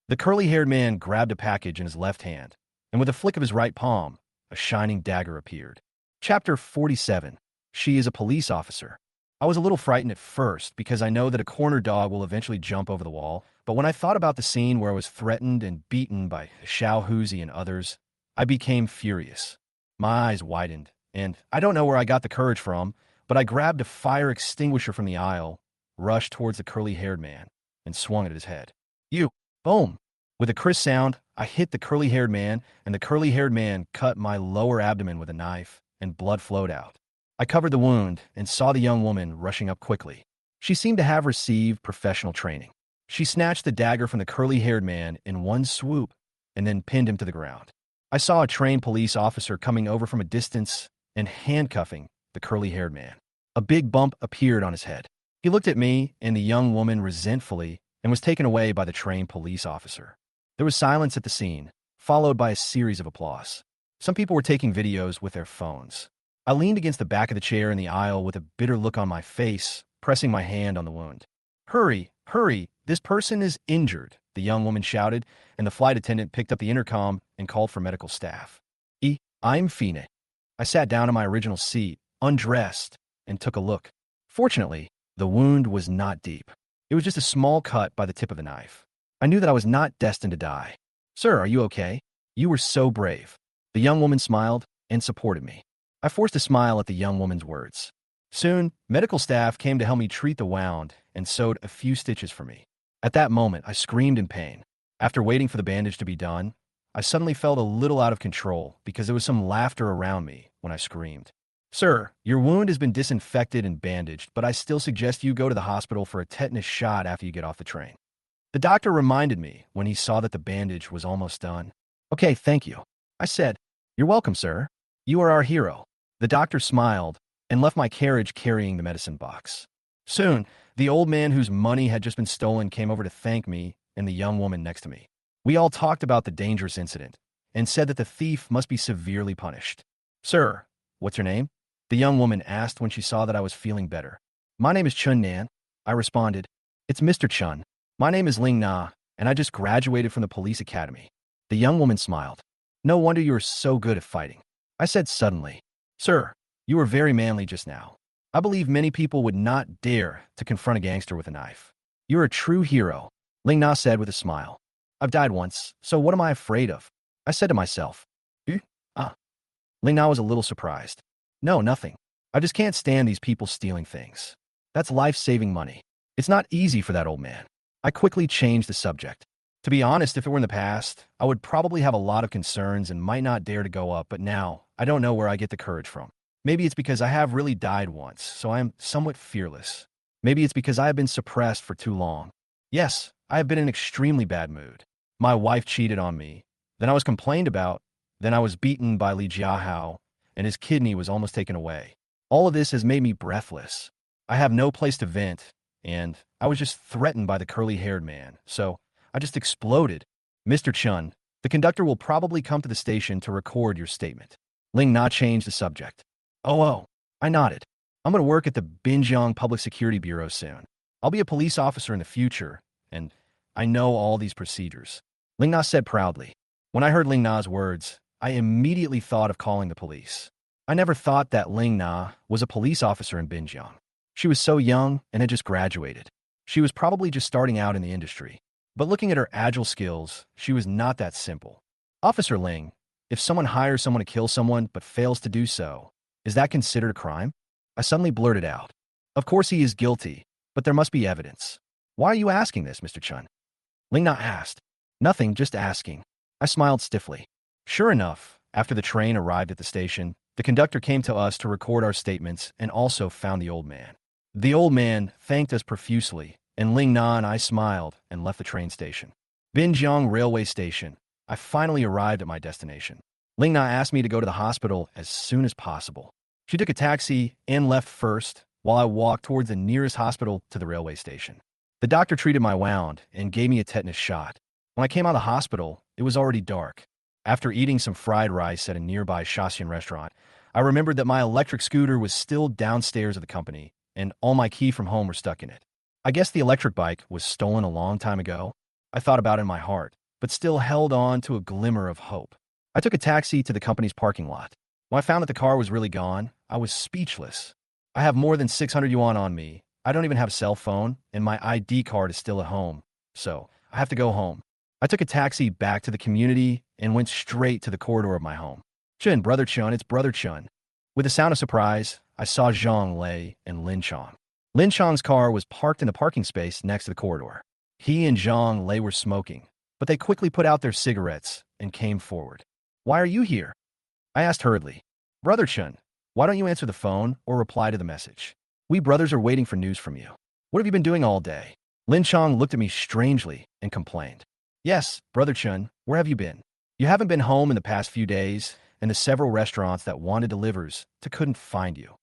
The curly-haired man grabbed a package in his left hand, and with a flick of his right palm, a shining dagger appeared. Chapter 47. She is a police officer. I was a little frightened at first because I know that a corner dog will eventually jump over the wall, but when I thought about the scene where I was threatened and beaten by Xiao Huzi and others, I became furious. My eyes widened, and I don't know where I got the courage from, but I grabbed a fire extinguisher from the aisle, rushed towards the curly-haired man, and swung it at his head. You! Boom! With a crisp sound, I hit the curly-haired man, and the curly-haired man cut my lower abdomen with a knife, and blood flowed out. I covered the wound and saw the young woman rushing up quickly. She seemed to have received professional training. She snatched the dagger from the curly-haired man in one swoop and then pinned him to the ground. I saw a trained police officer coming over from a distance and handcuffing the curly-haired man. A big bump appeared on his head. He looked at me and the young woman resentfully and was taken away by the trained police officer. There was silence at the scene, followed by a series of applause. Some people were taking videos with their phones. I leaned against the back of the chair in the aisle with a bitter look on my face, pressing my hand on the wound. Hurry, hurry, this person is injured, the young woman shouted, and the flight attendant picked up the intercom and called for medical staff. I'm Fina. I sat down in my original seat, undressed, and took a look. Fortunately, the wound was not deep. It was just a small cut by the tip of a knife. I knew that I was not destined to die. Sir, are you okay? You were so brave. The young woman smiled and supported me. I forced a smile at the young woman's words. Soon, medical staff came to help me treat the wound and sewed a few stitches for me. At that moment, I screamed in pain. After waiting for the bandage to be done, I suddenly felt a little out of control because there was some laughter around me when I screamed. Sir, your wound has been disinfected and bandaged, but I still suggest you go to the hospital for a tetanus shot after you get off the train. The doctor reminded me when he saw that the bandage was almost done. Okay, thank you. I said, You're welcome, sir. You are our hero. The doctor smiled and left my carriage carrying the medicine box. Soon, the old man whose money had just been stolen came over to thank me and the young woman next to me. We all talked about the dangerous incident and said that the thief must be severely punished. Sir, what's your name? The young woman asked when she saw that I was feeling better. My name is Chun Nan. I responded. It's Mr. Chun. My name is Ling Na, and I just graduated from the police academy. The young woman smiled. No wonder you are so good at fighting. I said suddenly. Sir, you were very manly just now. I believe many people would not dare to confront a gangster with a knife. You're a true hero, Ling Na said with a smile. I've died once, so what am I afraid of? I said to myself. Ling Na was a little surprised. No, nothing. I just can't stand these people stealing things. That's life-saving money. It's not easy for that old man. I quickly changed the subject. To be honest, if it were in the past, I would probably have a lot of concerns and might not dare to go up, but now, I don't know where I get the courage from. Maybe it's because I have really died once, so I am somewhat fearless. Maybe it's because I have been suppressed for too long. Yes, I have been in an extremely bad mood. My wife cheated on me. Then I was complained about. Then I was beaten by Li Jiahao, and his kidney was almost taken away. All of this has made me breathless. I have no place to vent, and I was just threatened by the curly-haired man, so I just exploded. Mr. Chun, the conductor will probably come to the station to record your statement. Ling Na changed the subject. Oh, I nodded. I'm going to work at the Binjiang Public Security Bureau soon. I'll be a police officer in the future, and I know all these procedures. Ling Na said proudly. When I heard Ling Na's words, I immediately thought of calling the police. I never thought that Ling Na was a police officer in Binjiang. She was so young and had just graduated. She was probably just starting out in the industry. But looking at her agile skills, she was not that simple. Officer Ling, if someone hires someone to kill someone but fails to do so, is that considered a crime? I suddenly blurted out. Of course he is guilty, but there must be evidence. Why are you asking this, Mr. Chun? Ling Na asked. Nothing, just asking. I smiled stiffly. Sure enough, after the train arrived at the station, the conductor came to us to record our statements and also found the old man. The old man thanked us profusely, and Ling Na and I smiled and left the train station. Binjiang Railway Station. I finally arrived at my destination. Ling Na asked me to go to the hospital as soon as possible. She took a taxi and left first, while I walked towards the nearest hospital to the railway station. The doctor treated my wound and gave me a tetanus shot. When I came out of the hospital, it was already dark. After eating some fried rice at a nearby Shaxian restaurant, I remembered that my electric scooter was still downstairs at the company, and all my keys from home were stuck in it. I guess the electric bike was stolen a long time ago. I thought about it in my heart, but still held on to a glimmer of hope. I took a taxi to the company's parking lot. When I found that the car was really gone, I was speechless. I have more than 600 yuan on me. I don't even have a cell phone, and my ID card is still at home, so I have to go home. I took a taxi back to the community and went straight to the corridor of my home. Chun, Brother Chun, it's Brother Chun. With a sound of surprise, I saw Zhang Lei and Lin Chong. Lin Chong's car was parked in the parking space next to the corridor. He and Zhang Lei were smoking, but they quickly put out their cigarettes and came forward. Why are you here? I asked hurriedly. Brother Chun, why don't you answer the phone or reply to the message? We brothers are waiting for news from you. What have you been doing all day? Lin Chong looked at me strangely and complained. Yes, Brother Chun, where have you been? You haven't been home in the past few days, and the several restaurants that wanted delivers couldn't find you.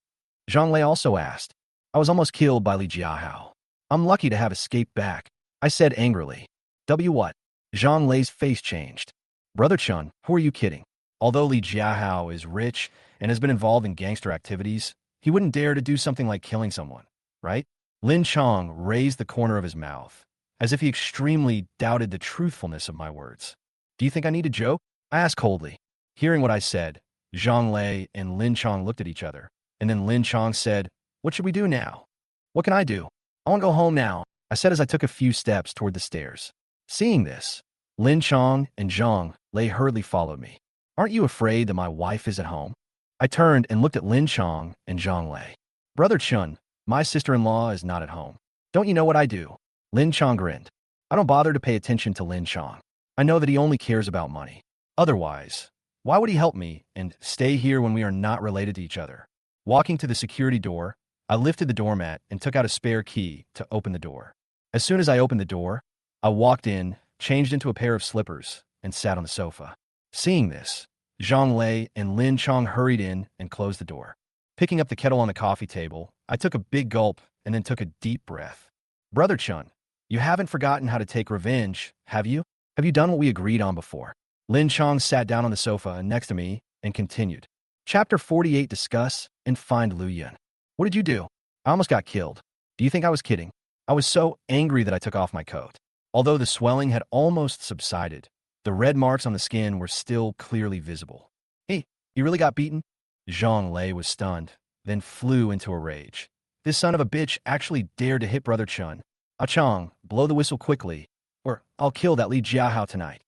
Zhang Lei also asked. I was almost killed by Li Jiahao. I'm lucky to have escaped back. I said angrily. What? Zhang Lei's face changed. Brother Chun, who are you kidding? Although Li Jiahao is rich and has been involved in gangster activities, he wouldn't dare to do something like killing someone, right? Lin Chong raised the corner of his mouth, as if he extremely doubted the truthfulness of my words. Do you think I need a joke? I asked coldly. Hearing what I said, Zhang Lei and Lin Chong looked at each other, and then Lin Chong said, "What should we do now?" "What can I do? I want to go home now," I said as I took a few steps toward the stairs. Seeing this, Lin Chong and Zhang Lei hurriedly followed me. "Aren't you afraid that my wife is at home?" I turned and looked at Lin Chong and Zhang Lei. "Brother Chun, my sister-in-law is not at home. Don't you know what I do?" Lin Chong grinned. I don't bother to pay attention to Lin Chong. I know that he only cares about money. Otherwise, why would he help me and stay here when we are not related to each other? Walking to the security door, I lifted the doormat and took out a spare key to open the door. As soon as I opened the door, I walked in, changed into a pair of slippers, and sat on the sofa. Seeing this, Zhang Lei and Lin Chong hurried in and closed the door. Picking up the kettle on the coffee table, I took a big gulp and then took a deep breath. "Brother Chun, you haven't forgotten how to take revenge, have you? Have you done what we agreed on before?" Lin Chong sat down on the sofa next to me and continued. Chapter 48, Discuss and Find Lu Yun. "What did you do? I almost got killed. Do you think I was kidding? I was so angry that I took off my coat. Although the swelling had almost subsided, the red marks on the skin were still clearly visible." "Hey, you really got beaten?" Zhang Lei was stunned, then flew into a rage. "This son of a bitch actually dared to hit Brother Chun. Ah Chong, blow the whistle quickly, or I'll kill that Li Jiahao tonight."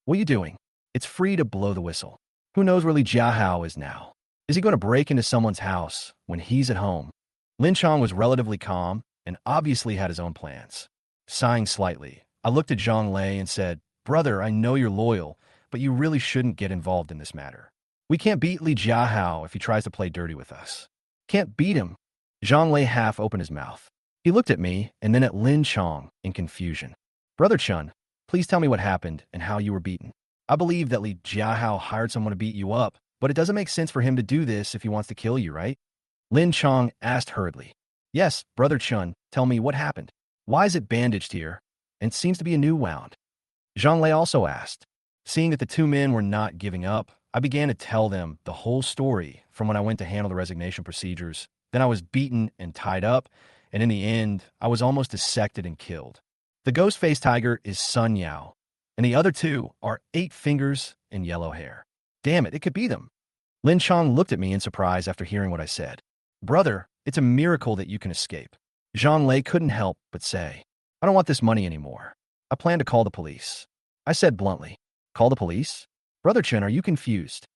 "What are you doing? It's free to blow the whistle. Who knows where Li Jiahao is now? Is he going to break into someone's house when he's at home?" Lin Chong was relatively calm and obviously had his own plans. Sighing slightly, I looked at Zhang Lei and said, "Brother, I know you're loyal, but you really shouldn't get involved in this matter. We can't beat Li Jiahao if he tries to play dirty with us." "Can't beat him?" Zhang Lei half opened his mouth. He looked at me and then at Lin Chong in confusion. "Brother Chun, please tell me what happened and how you were beaten. I believe that Li Jiahao hired someone to beat you up, but it doesn't make sense for him to do this if he wants to kill you, right?" Lin Chong asked hurriedly. "Yes, Brother Chun, tell me what happened. Why is it bandaged here? And seems to be a new wound?" Zhang Lei also asked. Seeing that the two men were not giving up, I began to tell them the whole story from when I went to handle the resignation procedures. Then I was beaten and tied up, and in the end, I was almost dissected and killed. The ghost-faced tiger is Sun Yao, and the other two are 8 fingers and yellow hair. Damn it, it could be them. Lin Chong looked at me in surprise after hearing what I said. "Brother, it's a miracle that you can escape." Zhang Lei couldn't help but say, "I don't want this money anymore. I plan to call the police." I said bluntly, "Call the police? Brother Chen, are you confused?"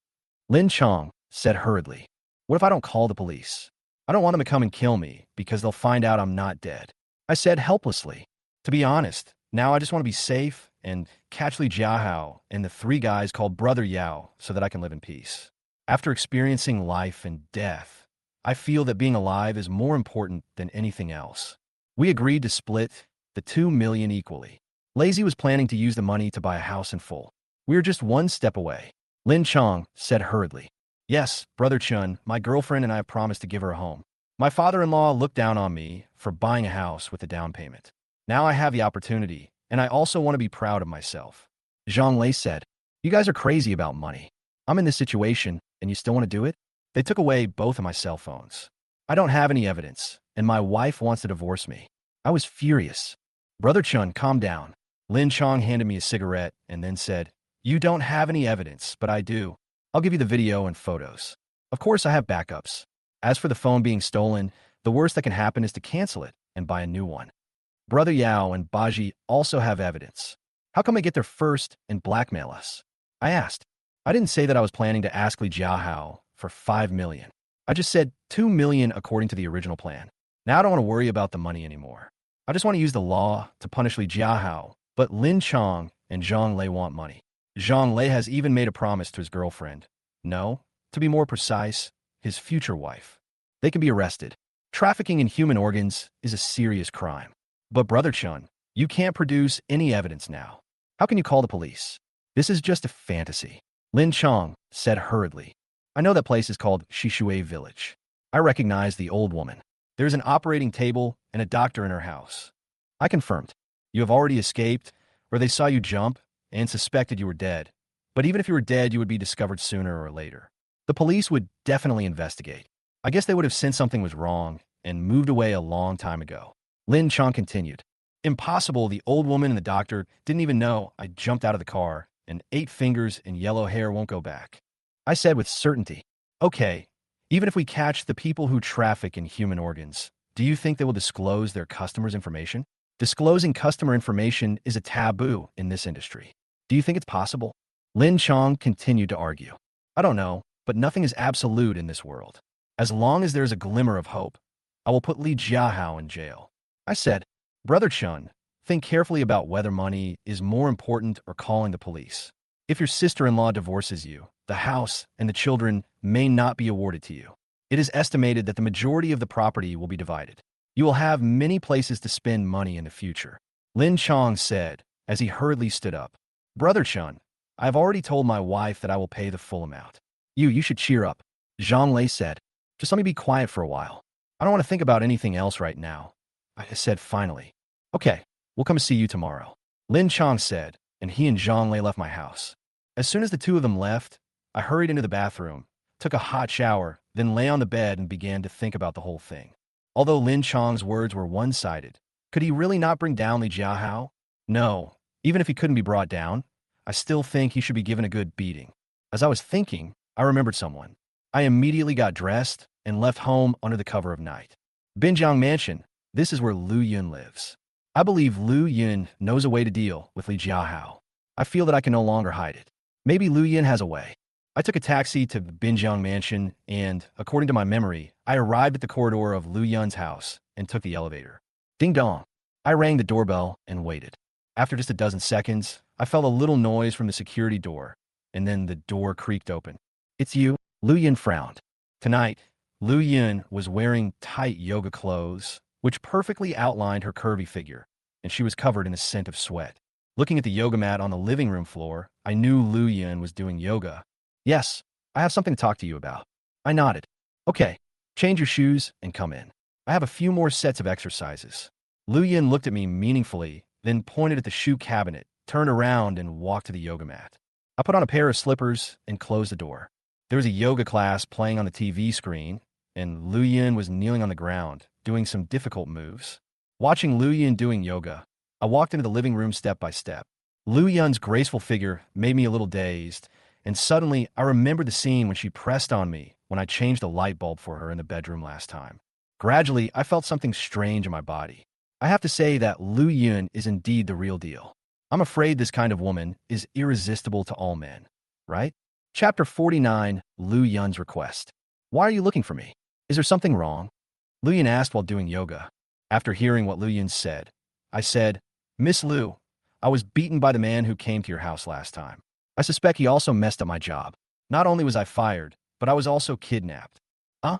Lin Chong said hurriedly, "What if I don't call the police? I don't want them to come and kill me because they'll find out I'm not dead." I said helplessly, "To be honest, now I just want to be safe and catch Li Jiahao and the 3 guys called Brother Yao so that I can live in peace. After experiencing life and death, I feel that being alive is more important than anything else." We agreed to split the 2 million equally. Lazy was planning to use the money to buy a house in full. We were just 1 step away. Lin Chong said hurriedly, "Yes, Brother Chun, my girlfriend and I have promised to give her a home. My father-in-law looked down on me for buying a house with a down payment. Now I have the opportunity, and I also want to be proud of myself." Zhang Lei said, "You guys are crazy about money. I'm in this situation, and you still want to do it?" They took away both of my cell phones. I don't have any evidence, and my wife wants to divorce me. I was furious. "Brother Chun, calm down." Lin Chong handed me a cigarette and then said, "You don't have any evidence, but I do. I'll give you the video and photos. Of course, I have backups. As for the phone being stolen, the worst that can happen is to cancel it and buy a new one. Brother Yao and Baji also have evidence. How come they get there first and blackmail us?" I asked. I didn't say that I was planning to ask Li Jiahao for 5 million. I just said 2 million according to the original plan. Now I don't want to worry about the money anymore. I just want to use the law to punish Li Jiahao, but Lin Chong and Zhang Lei want money. Zhang Lei has even made a promise to his girlfriend. No, to be more precise, his future wife. They can be arrested. Trafficking in human organs is a serious crime. But Brother Chun, you can't produce any evidence now. How can you call the police? This is just a fantasy. Lin Chong said hurriedly, "I know that place is called Shishui Village. I recognize the old woman. There's an operating table and a doctor in her house." I confirmed. "You have already escaped. or they saw you jump and suspected you were dead. But even if you were dead, you would be discovered sooner or later. The police would definitely investigate. I guess they would have sensed something was wrong and moved away a long time ago. Lin Chong continued. Impossible, the old woman and the doctor didn't even know I jumped out of the car, and 8 fingers and yellow hair won't go back. I said with certainty. Okay, even if we catch the people who traffic in human organs, do you think they will disclose their customers' information? Disclosing customer information is a taboo in this industry. Do you think it's possible? Lin Chong continued to argue. I don't know, but nothing is absolute in this world. As long as there's a glimmer of hope, I will put Li Jiahao in jail. I said, Brother Chun, think carefully about whether money is more important or calling the police. If your sister-in-law divorces you, the house and the children may not be awarded to you. It is estimated that the majority of the property will be divided. You will have many places to spend money in the future. Lin Chong said, as he hurriedly stood up. Brother Chun, I have already told my wife that I will pay the full amount. You should cheer up. Zhang Lei said. Just let me be quiet for a while. I don't want to think about anything else right now. I said finally. Okay, we'll come see you tomorrow. Lin Chong said, and he and Zhang Lei left my house. As soon as the two of them left, I hurried into the bathroom, took a hot shower, then lay on the bed and began to think about the whole thing. Although Lin Chong's words were one-sided, could he really not bring down Li Jiahao? No, even if he couldn't be brought down, I still think he should be given a good beating. As I was thinking, I remembered someone. I immediately got dressed and left home under the cover of night. Binjiang Mansion, this is where Lu Yun lives. I believe Lu Yun knows a way to deal with Li Jiahao. I feel that I can no longer hide it. Maybe Lu Yun has a way. I took a taxi to Binjiang Mansion and, according to my memory, I arrived at the corridor of Lu Yun's house and took the elevator. Ding dong. I rang the doorbell and waited. After just a dozen seconds, I felt a little noise from the security door, and then the door creaked open. It's you? Lu Yun frowned. Tonight, Lu Yun was wearing tight yoga clothes, which perfectly outlined her curvy figure, and she was covered in a scent of sweat. Looking at the yoga mat on the living room floor, I knew Lu Yun was doing yoga. Yes, I have something to talk to you about. I nodded. Okay, change your shoes and come in. I have a few more sets of exercises. Lu Yun looked at me meaningfully, then pointed at the shoe cabinet, turned around and walked to the yoga mat. I put on a pair of slippers and closed the door. There was a yoga class playing on the TV screen, and Lu Yun was kneeling on the ground, doing some difficult moves. Watching Lu Yun doing yoga, I walked into the living room step by step. Lu Yun's graceful figure made me a little dazed, and suddenly I remembered the scene when she pressed on me when I changed the light bulb for her in the bedroom last time. Gradually, I felt something strange in my body. I have to say that Lu Yun is indeed the real deal. I'm afraid this kind of woman is irresistible to all men, right? Chapter 49, Lu Yun's Request. Why are you looking for me? Is there something wrong? Lu Yun asked while doing yoga. After hearing what Lu Yun said, I said, Miss Lu, I was beaten by the man who came to your house last time. I suspect he also messed up my job. Not only was I fired, but I was also kidnapped. Huh?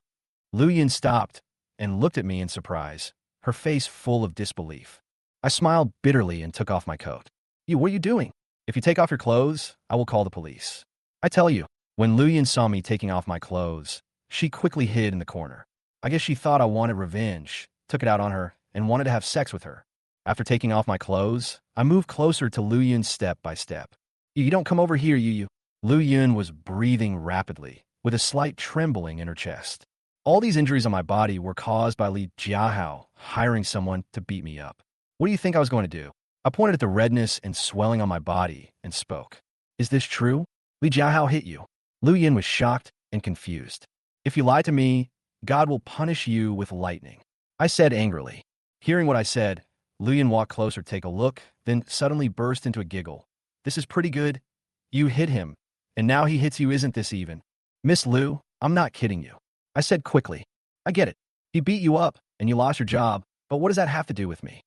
Lu Yun stopped and looked at me in surprise, her face full of disbelief. I smiled bitterly and took off my coat. What are you doing? If you take off your clothes, I will call the police. I tell you, when Lu Yun saw me taking off my clothes, she quickly hid in the corner. I guess she thought I wanted revenge, took it out on her, and wanted to have sex with her. After taking off my clothes, I moved closer to Lu Yun step by step. You don't come over here, you. Lu Yun was breathing rapidly, with a slight trembling in her chest. All these injuries on my body were caused by Li Jiahao hiring someone to beat me up. What do you think I was going to do? I pointed at the redness and swelling on my body and spoke. Is this true? Li Jiahao hit you. Lu Yun was shocked and confused. If you lie to me, God will punish you with lightning. I said angrily. Hearing what I said, Lu Yun walked closer to take a look, then suddenly burst into a giggle. This is pretty good. You hit him, and now he hits you. Isn't this even? Miss Lu, I'm not kidding you. I said quickly. I get it. He beat you up, and you lost your job, but what does that have to do with me?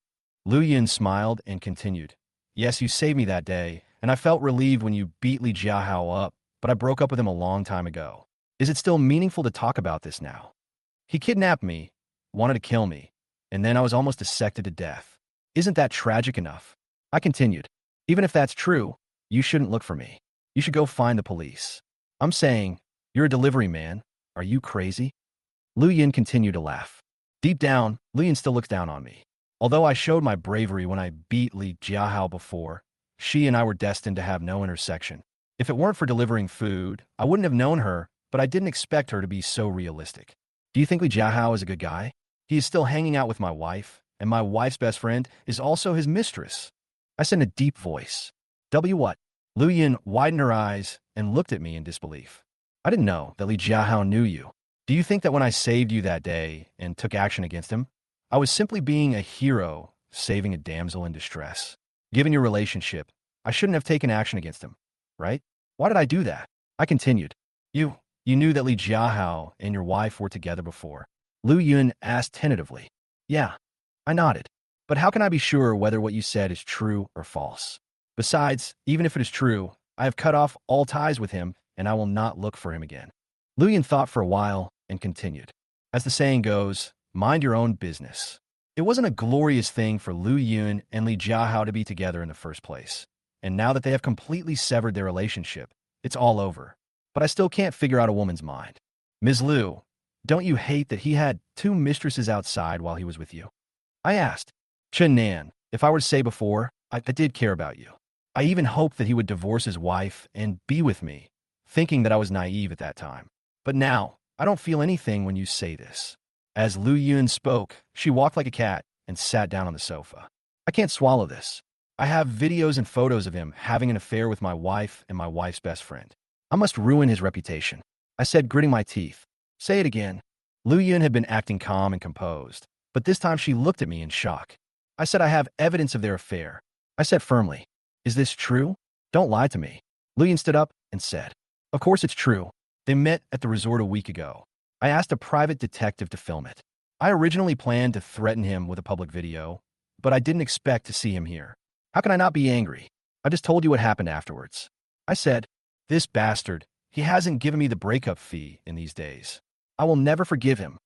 Lu Yun smiled and continued. Yes, you saved me that day, and I felt relieved when you beat Li Jiahao up, but I broke up with him a long time ago. Is it still meaningful to talk about this now? He kidnapped me, wanted to kill me, and then I was almost dissected to death. Isn't that tragic enough? I continued. Even if that's true, you shouldn't look for me. You should go find the police. I'm saying, you're a delivery man. Are you crazy? Lu Yun continued to laugh. Deep down, Lu Yun still looks down on me. Although I showed my bravery when I beat Li Jiahao before, she and I were destined to have no intersection. If it weren't for delivering food, I wouldn't have known her, but I didn't expect her to be so realistic. Do you think Li Jiahao is a good guy? He is still hanging out with my wife, and my wife's best friend is also his mistress. I said in a deep voice. What? Lu Yun widened her eyes and looked at me in disbelief. I didn't know that Li Jiahao knew you. Do you think that when I saved you that day and took action against him, I was simply being a hero, saving a damsel in distress? Given your relationship, I shouldn't have taken action against him, right? Why did I do that? I continued. You knew that Li Jiahao and your wife were together before. Lu Yun asked tentatively. Yeah, I nodded. But how can I be sure whether what you said is true or false? Besides, even if it is true, I have cut off all ties with him, and I will not look for him again. Lu Yun thought for a while and continued. As the saying goes, mind your own business. It wasn't a glorious thing for Lu Yun and Li Jiahao to be together in the first place. And now that they have completely severed their relationship, it's all over. But I still can't figure out a woman's mind. Ms. Liu, don't you hate that he had 2 mistresses outside while he was with you? I asked. Chen Nan, if I were to say before, I did care about you. I even hoped that he would divorce his wife and be with me, thinking that I was naive at that time. But now, I don't feel anything when you say this. As Lu Yun spoke, she walked like a cat and sat down on the sofa. I can't swallow this. I have videos and photos of him having an affair with my wife and my wife's best friend. I must ruin his reputation. I said, gritting my teeth. Say it again. Lu Yun had been acting calm and composed, but this time she looked at me in shock. I said I have evidence of their affair. I said firmly, is this true? Don't lie to me. Lu Yun stood up and said, of course it's true. They met at the resort a week ago. I asked a private detective to film it. I originally planned to threaten him with a public video, but I didn't expect to see him here. How can I not be angry? I just told you what happened afterwards. I said, this bastard, he hasn't given me the breakup fee in these days. I will never forgive him.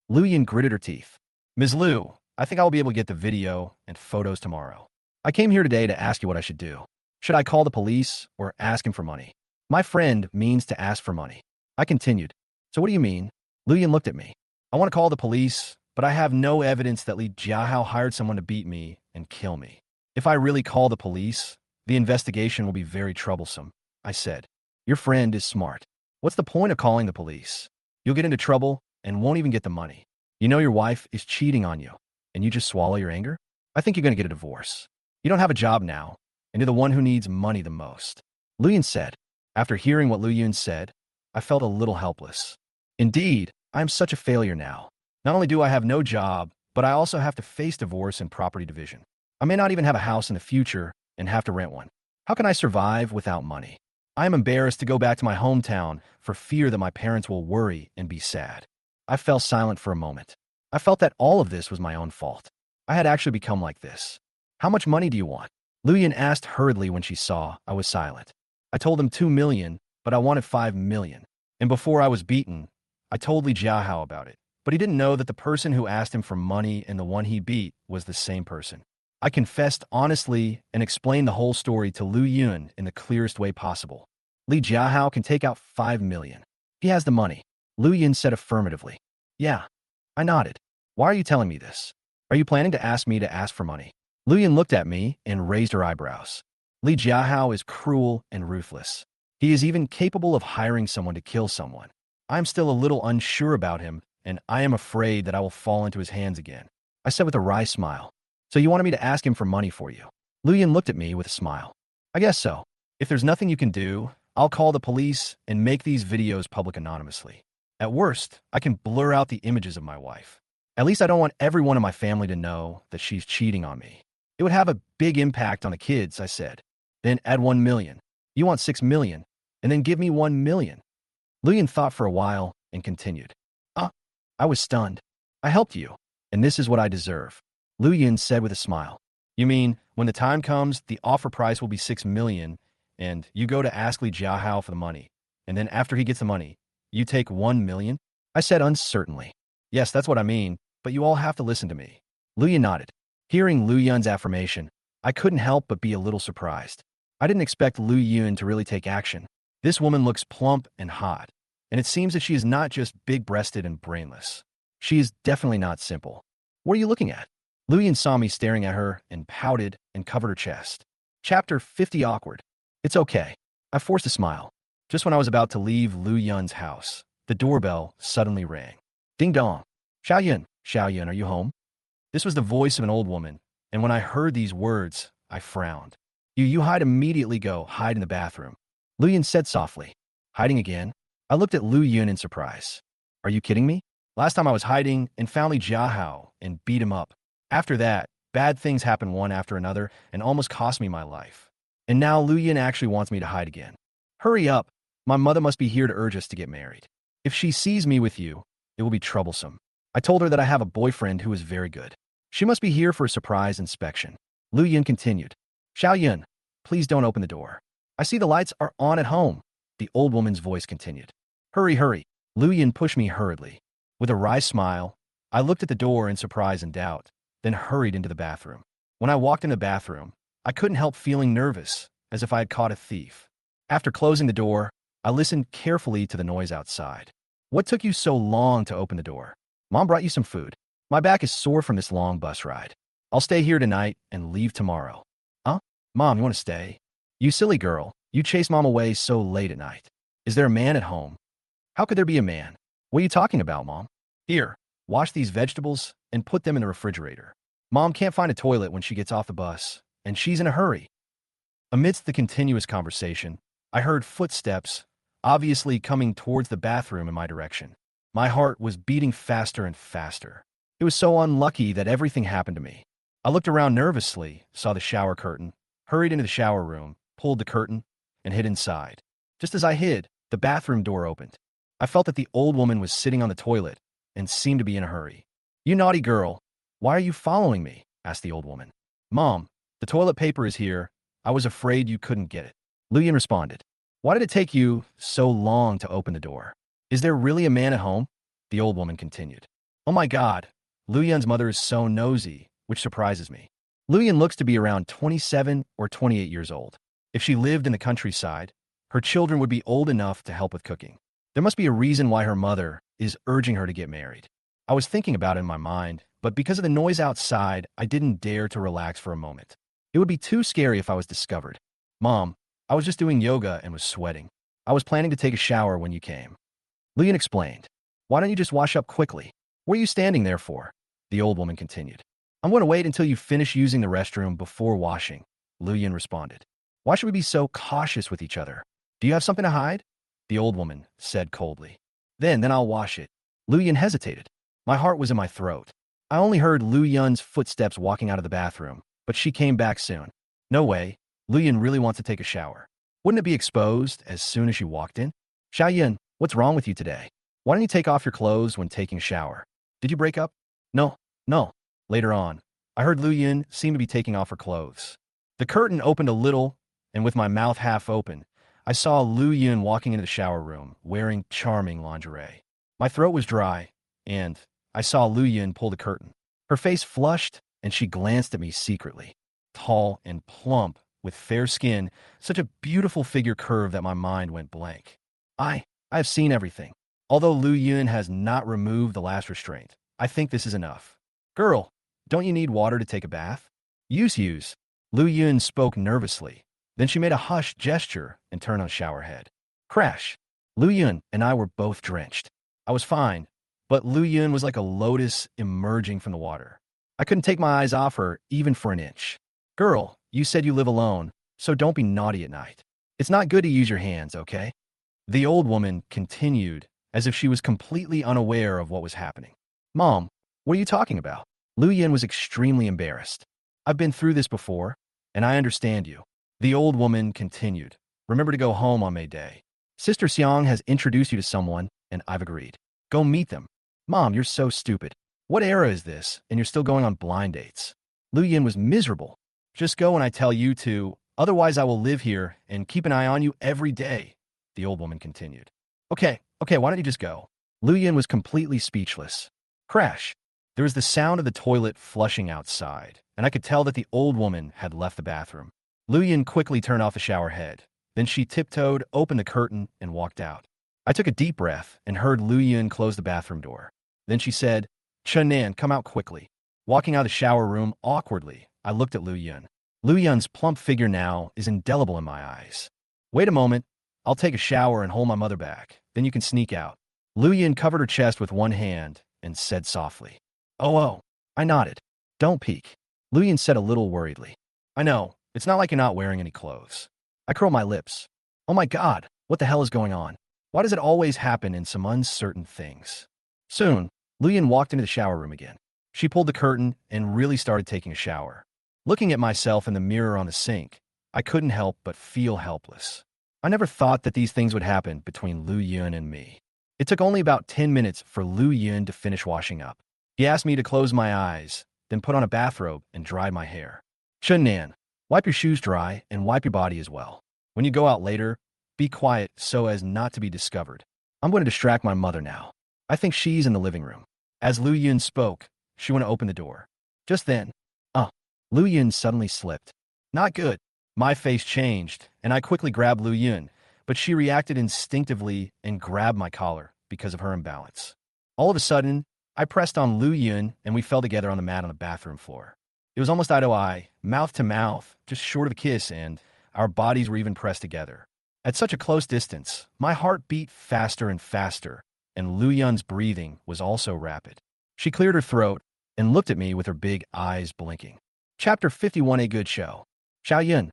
Lu Yun gritted her teeth. Ms. Liu, I think I will be able to get the video and photos tomorrow. I came here today to ask you what I should do. Should I call the police or ask him for money? My friend means to ask for money. I continued. So what do you mean? Lu Yun looked at me. I want to call the police, but I have no evidence that Li Jiahao hired someone to beat me and kill me. If I really call the police, the investigation will be very troublesome. I said, your friend is smart. What's the point of calling the police? You'll get into trouble and won't even get the money. You know your wife is cheating on you, and you just swallow your anger? I think you're going to get a divorce. You don't have a job now, and you're the one who needs money the most. Lu Yun said. After hearing what Lu Yun said, I felt a little helpless. Indeed, I am such a failure now. Not only do I have no job, but I also have to face divorce and property division. I may not even have a house in the future and have to rent one. How can I survive without money? I am embarrassed to go back to my hometown for fear that my parents will worry and be sad. I fell silent for a moment. I felt that all of this was my own fault. I had actually become like this. How much money do you want? Lu Yun asked hurriedly when she saw I was silent. I told him 2 million, but I wanted 5 million. And before I was beaten, I told Li Jiahao about it. But he didn't know that the person who asked him for money and the one he beat was the same person. I confessed honestly and explained the whole story to Lu Yun in the clearest way possible. Li Jiahao can take out 5 million. He has the money. Lu Yun said affirmatively. Yeah. I nodded. Why are you telling me this? Are you planning to ask me to ask for money? Lu Yun looked at me and raised her eyebrows. Li Jiahao is cruel and ruthless. He is even capable of hiring someone to kill someone. I am still a little unsure about him, and I am afraid that I will fall into his hands again. I said with a wry smile. So you wanted me to ask him for money for you? Lu Yun looked at me with a smile. I guess so. If there's nothing you can do, I'll call the police and make these videos public anonymously. At worst, I can blur out the images of my wife. At least I don't want everyone in my family to know that she's cheating on me. It would have a big impact on the kids, I said. Then add 1 million. You want 6 million, and then give me 1 million. Lu Yun thought for a while and continued. I was stunned. I helped you, and this is what I deserve. Lu Yun said with a smile. You mean, when the time comes, the offer price will be 6 million, and you go to ask Li Jiahao for the money, and then after he gets the money, you take 1 million? I said uncertainly. Yes, that's what I mean, but you all have to listen to me. Lu Yun nodded. Hearing Lu Yun's affirmation, I couldn't help but be a little surprised. I didn't expect Lu Yun to really take action. This woman looks plump and hot, and it seems that she is not just big-breasted and brainless. She is definitely not simple. What are you looking at? Lu Yun saw me staring at her and pouted and covered her chest. Chapter 50 Awkward. It's okay. I forced a smile. Just when I was about to leave Lu Yun's house, the doorbell suddenly rang. Ding dong. Xiao Yun, are you home? This was the voice of an old woman, and when I heard these words, I frowned. You hide immediately go, hide in the bathroom. Lu Yun said softly. Hiding again? I looked at Lu Yun in surprise. Are you kidding me? Last time I was hiding and found Li Jiahao and beat him up. After that, bad things happened one after another and almost cost me my life. And now Lu Yun actually wants me to hide again. Hurry up. My mother must be here to urge us to get married. If she sees me with you, it will be troublesome. I told her that I have a boyfriend who is very good. She must be here for a surprise inspection. Lu Yun continued. Xiao Yun, please don't open the door. I see the lights are on at home. The old woman's voice continued. Hurry, hurry. Lu Yun pushed me hurriedly. With a wry smile, I looked at the door in surprise and doubt, then hurried into the bathroom. When I walked in the bathroom, I couldn't help feeling nervous, as if I had caught a thief. After closing the door, I listened carefully to the noise outside. What took you so long to open the door? Mom brought you some food. My back is sore from this long bus ride. I'll stay here tonight and leave tomorrow. Huh? Mom, you want to stay? You silly girl, you chased Mom away so late at night. Is there a man at home? How could there be a man? What are you talking about, Mom? Here, wash these vegetables and put them in the refrigerator. Mom can't find a toilet when she gets off the bus, and she's in a hurry. Amidst the continuous conversation, I heard footsteps, obviously coming towards the bathroom in my direction. My heart was beating faster and faster. It was so unlucky that everything happened to me. I looked around nervously, saw the shower curtain, hurried into the shower room, pulled the curtain, and hid inside. Just as I hid, the bathroom door opened. I felt that the old woman was sitting on the toilet and seemed to be in a hurry. You naughty girl, why are you following me? Asked the old woman. Mom, the toilet paper is here. I was afraid you couldn't get it. Lu Yun responded. Why did it take you so long to open the door? Is there really a man at home? The old woman continued. Oh my God, Lu Yun's mother is so nosy, which surprises me. Lu Yun looks to be around 27 or 28 years old. If she lived in the countryside, her children would be old enough to help with cooking. There must be a reason why her mother is urging her to get married. I was thinking about it in my mind, but because of the noise outside, I didn't dare to relax for a moment. It would be too scary if I was discovered. Mom, I was just doing yoga and was sweating. I was planning to take a shower when you came. Lu Yun explained. Why don't you just wash up quickly? What are you standing there for? The old woman continued. I'm going to wait until you finish using the restroom before washing, Lu Yun responded. Why should we be so cautious with each other? Do you have something to hide? The old woman said coldly. Then I'll wash it. Lu Yun hesitated. My heart was in my throat. I only heard Lu Yun's footsteps walking out of the bathroom, but she came back soon. No way. Lu Yun really wants to take a shower. Wouldn't it be exposed as soon as she walked in? Xiao Yun, what's wrong with you today? Why don't you take off your clothes when taking a shower? Did you break up? No. Later on, I heard Lu Yun seem to be taking off her clothes. The curtain opened a little, and with my mouth half open, I saw Lu Yun walking into the shower room, wearing charming lingerie. My throat was dry, and I saw Lu Yun pull the curtain. Her face flushed, and she glanced at me secretly. Tall and plump, with fair skin, such a beautiful figure curve that my mind went blank. I have seen everything. Although Lu Yun has not removed the last restraint, I think this is enough. Girl, don't you need water to take a bath? Use. Lu Yun spoke nervously. Then she made a hushed gesture and turned on the shower head. Crash. Lu Yun and I were both drenched. I was fine, but Lu Yun was like a lotus emerging from the water. I couldn't take my eyes off her even for an inch. Girl, you said you live alone, so don't be naughty at night. It's not good to use your hands, okay? The old woman continued, as if she was completely unaware of what was happening. Mom, what are you talking about? Lu Yun was extremely embarrassed. I've been through this before, and I understand you. The old woman continued. Remember to go home on May Day. Sister Xiang has introduced you to someone, and I've agreed. Go meet them. Mom, you're so stupid. What era is this, and you're still going on blind dates? Lu Yun was miserable. Just go when I tell you to, otherwise I will live here and keep an eye on you every day, the old woman continued. Okay, why don't you just go? Lu Yun was completely speechless. Crash. There was the sound of the toilet flushing outside, and I could tell that the old woman had left the bathroom. Lu Yun quickly turned off the shower head. Then she tiptoed, opened the curtain, and walked out. I took a deep breath and heard Lu Yun close the bathroom door. Then she said, Chen Nan, come out quickly. Walking out of the shower room awkwardly, I looked at Lu Yun. Lu Yun's plump figure now is indelible in my eyes. Wait a moment. I'll take a shower and hold my mother back. Then you can sneak out. Lu Yun covered her chest with one hand and said softly. Oh. I nodded. Don't peek. Lu Yun said a little worriedly. I know. It's not like you're not wearing any clothes. I curl my lips. Oh my God. What the hell is going on? Why does it always happen in some uncertain things? Soon, Lu Yun walked into the shower room again. She pulled the curtain and really started taking a shower. Looking at myself in the mirror on the sink, I couldn't help but feel helpless. I never thought that these things would happen between Lu Yun and me. It took only about 10 minutes for Lu Yun to finish washing up. He asked me to close my eyes, then put on a bathrobe and dry my hair. Chun Nan, wipe your shoes dry and wipe your body as well. When you go out later, be quiet so as not to be discovered. I'm going to distract my mother now. I think she's in the living room. As Lu Yun spoke, she went to open the door. Just then, Lu Yun suddenly slipped. Not good. My face changed, and I quickly grabbed Lu Yun, but she reacted instinctively and grabbed my collar because of her imbalance. All of a sudden, I pressed on Lu Yun, and we fell together on the mat on the bathroom floor. It was almost eye to eye, mouth to mouth, just short of a kiss, and our bodies were even pressed together. At such a close distance, my heart beat faster and faster, and Lu Yun's breathing was also rapid. She cleared her throat and looked at me with her big eyes blinking. Chapter 51. A good show. Xiao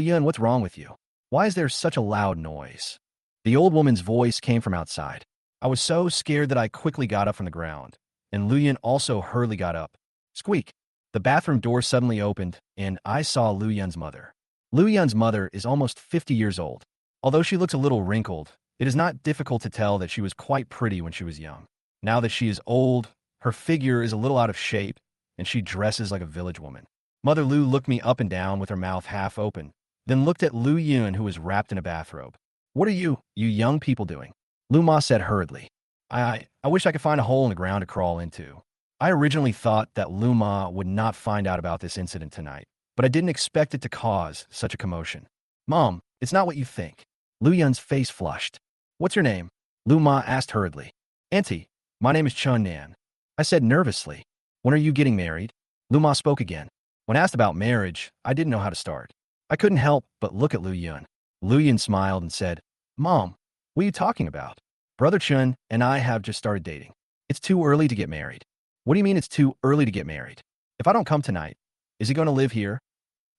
Yun, what's wrong with you? Why is there such a loud noise? The old woman's voice came from outside. I was so scared that I quickly got up from the ground, and Lu Yun also hurriedly got up. Squeak! The bathroom door suddenly opened, and I saw Lu Yun's mother. Lu Yun's mother is almost 50 years old. Although she looks a little wrinkled, it is not difficult to tell that she was quite pretty when she was young. Now that she is old, her figure is a little out of shape, and she dresses like a village woman. Mother Lu looked me up and down with her mouth half open, then looked at Lu Yun, who was wrapped in a bathrobe. What are you young people doing? Lu Ma said hurriedly. I wish I could find a hole in the ground to crawl into. I originally thought that Lu Ma would not find out about this incident tonight, but I didn't expect it to cause such a commotion. Mom, it's not what you think. Lu Yun's face flushed. What's your name? Lu Ma asked hurriedly. Auntie, my name is Chun Nan. I said nervously. When are you getting married? Lu Ma spoke again. When asked about marriage, I didn't know how to start. I couldn't help but look at Lu Yun. Lu Yun smiled and said, Mom, what are you talking about? Brother Chun and I have just started dating. It's too early to get married. What do you mean it's too early to get married? If I don't come tonight, is he going to live here?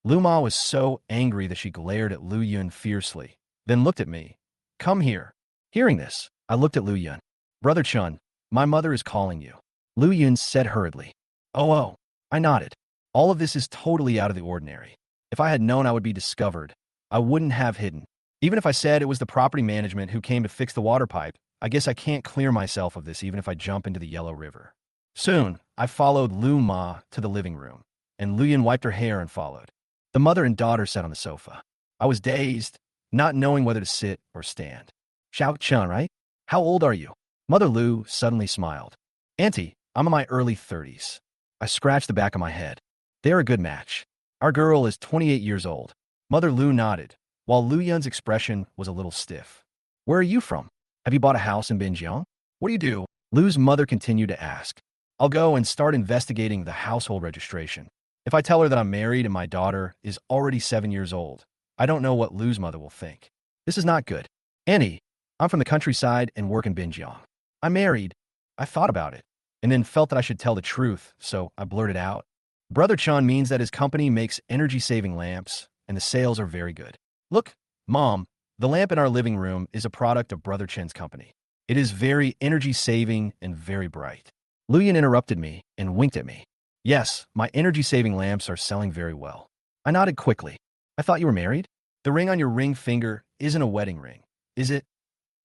Lu Ma was so angry that she glared at Lu Yun fiercely, then looked at me. Come here. Hearing this, I looked at Lu Yun. Brother Chun, my mother is calling you. Lu Yun said hurriedly. Oh. I nodded. All of this is totally out of the ordinary. If I had known I would be discovered, I wouldn't have hidden. Even if I said it was the property management who came to fix the water pipe, I guess I can't clear myself of this even if I jump into the Yellow River. Soon, I followed Lu Ma to the living room, and Lu Yun wiped her hair and followed. The mother and daughter sat on the sofa. I was dazed, not knowing whether to sit or stand. Xiao Chun, right? How old are you? Mother Lu suddenly smiled. Auntie, I'm in my early 30s. I scratched the back of my head. They're a good match. Our girl is 28 years old. Mother Lu nodded, while Lu Yun's expression was a little stiff. Where are you from? Have you bought a house in Binjiang? What do you do? Lu's mother continued to ask. I'll go and start investigating the household registration. If I tell her that I'm married and my daughter is already 7 years old, I don't know what Lu's mother will think. This is not good. Annie, I'm from the countryside and work in Binjiang. I'm married. I thought about it, and then felt that I should tell the truth, so I blurted out. Brother Chun means that his company makes energy-saving lamps, and the sales are very good. Look, Mom, the lamp in our living room is a product of Brother Chen's company. It is very energy-saving and very bright. Lu Yun interrupted me and winked at me. Yes, my energy-saving lamps are selling very well. I nodded quickly. I thought you were married? The ring on your ring finger isn't a wedding ring, is it?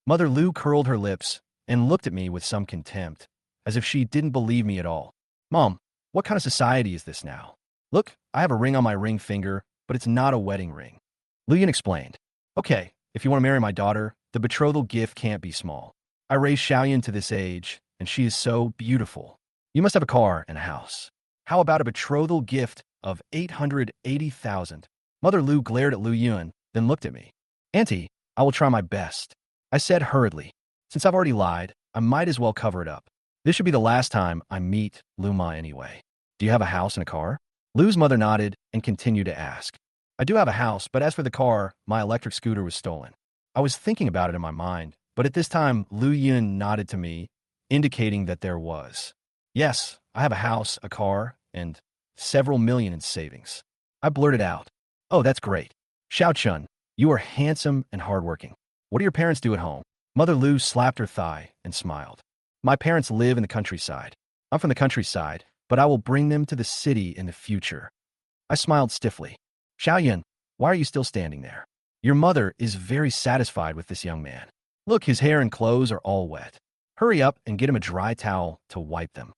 Mother Lu curled her lips and looked at me with some contempt, as if she didn't believe me at all. Mom, what kind of society is this now? Look, I have a ring on my ring finger, but it's not a wedding ring. Lu Yun explained. Okay, if you want to marry my daughter, the betrothal gift can't be small. I raised Xiaoyan to this age, and she is so beautiful. You must have a car and a house. How about a betrothal gift of 880,000? Mother Lu glared at Lu Yun, then looked at me. Auntie, I will try my best. I said hurriedly. Since I've already lied, I might as well cover it up. This should be the last time I meet Lu Ma anyway. Do you have a house and a car? Lu's mother nodded and continued to ask. I do have a house, but as for the car, my electric scooter was stolen. I was thinking about it in my mind, but at this time, Lu Yun nodded to me, indicating that there was. Yes, I have a house, a car, and several million in savings. I blurted out. Oh, that's great. Xiao Chun, you are handsome and hardworking. What do your parents do at home? Mother Lu slapped her thigh and smiled. My parents live in the countryside. I'm from the countryside, but I will bring them to the city in the future. I smiled stiffly. Xiaoyun, why are you still standing there? Your mother is very satisfied with this young man. Look, his hair and clothes are all wet. Hurry up and get him a dry towel to wipe them.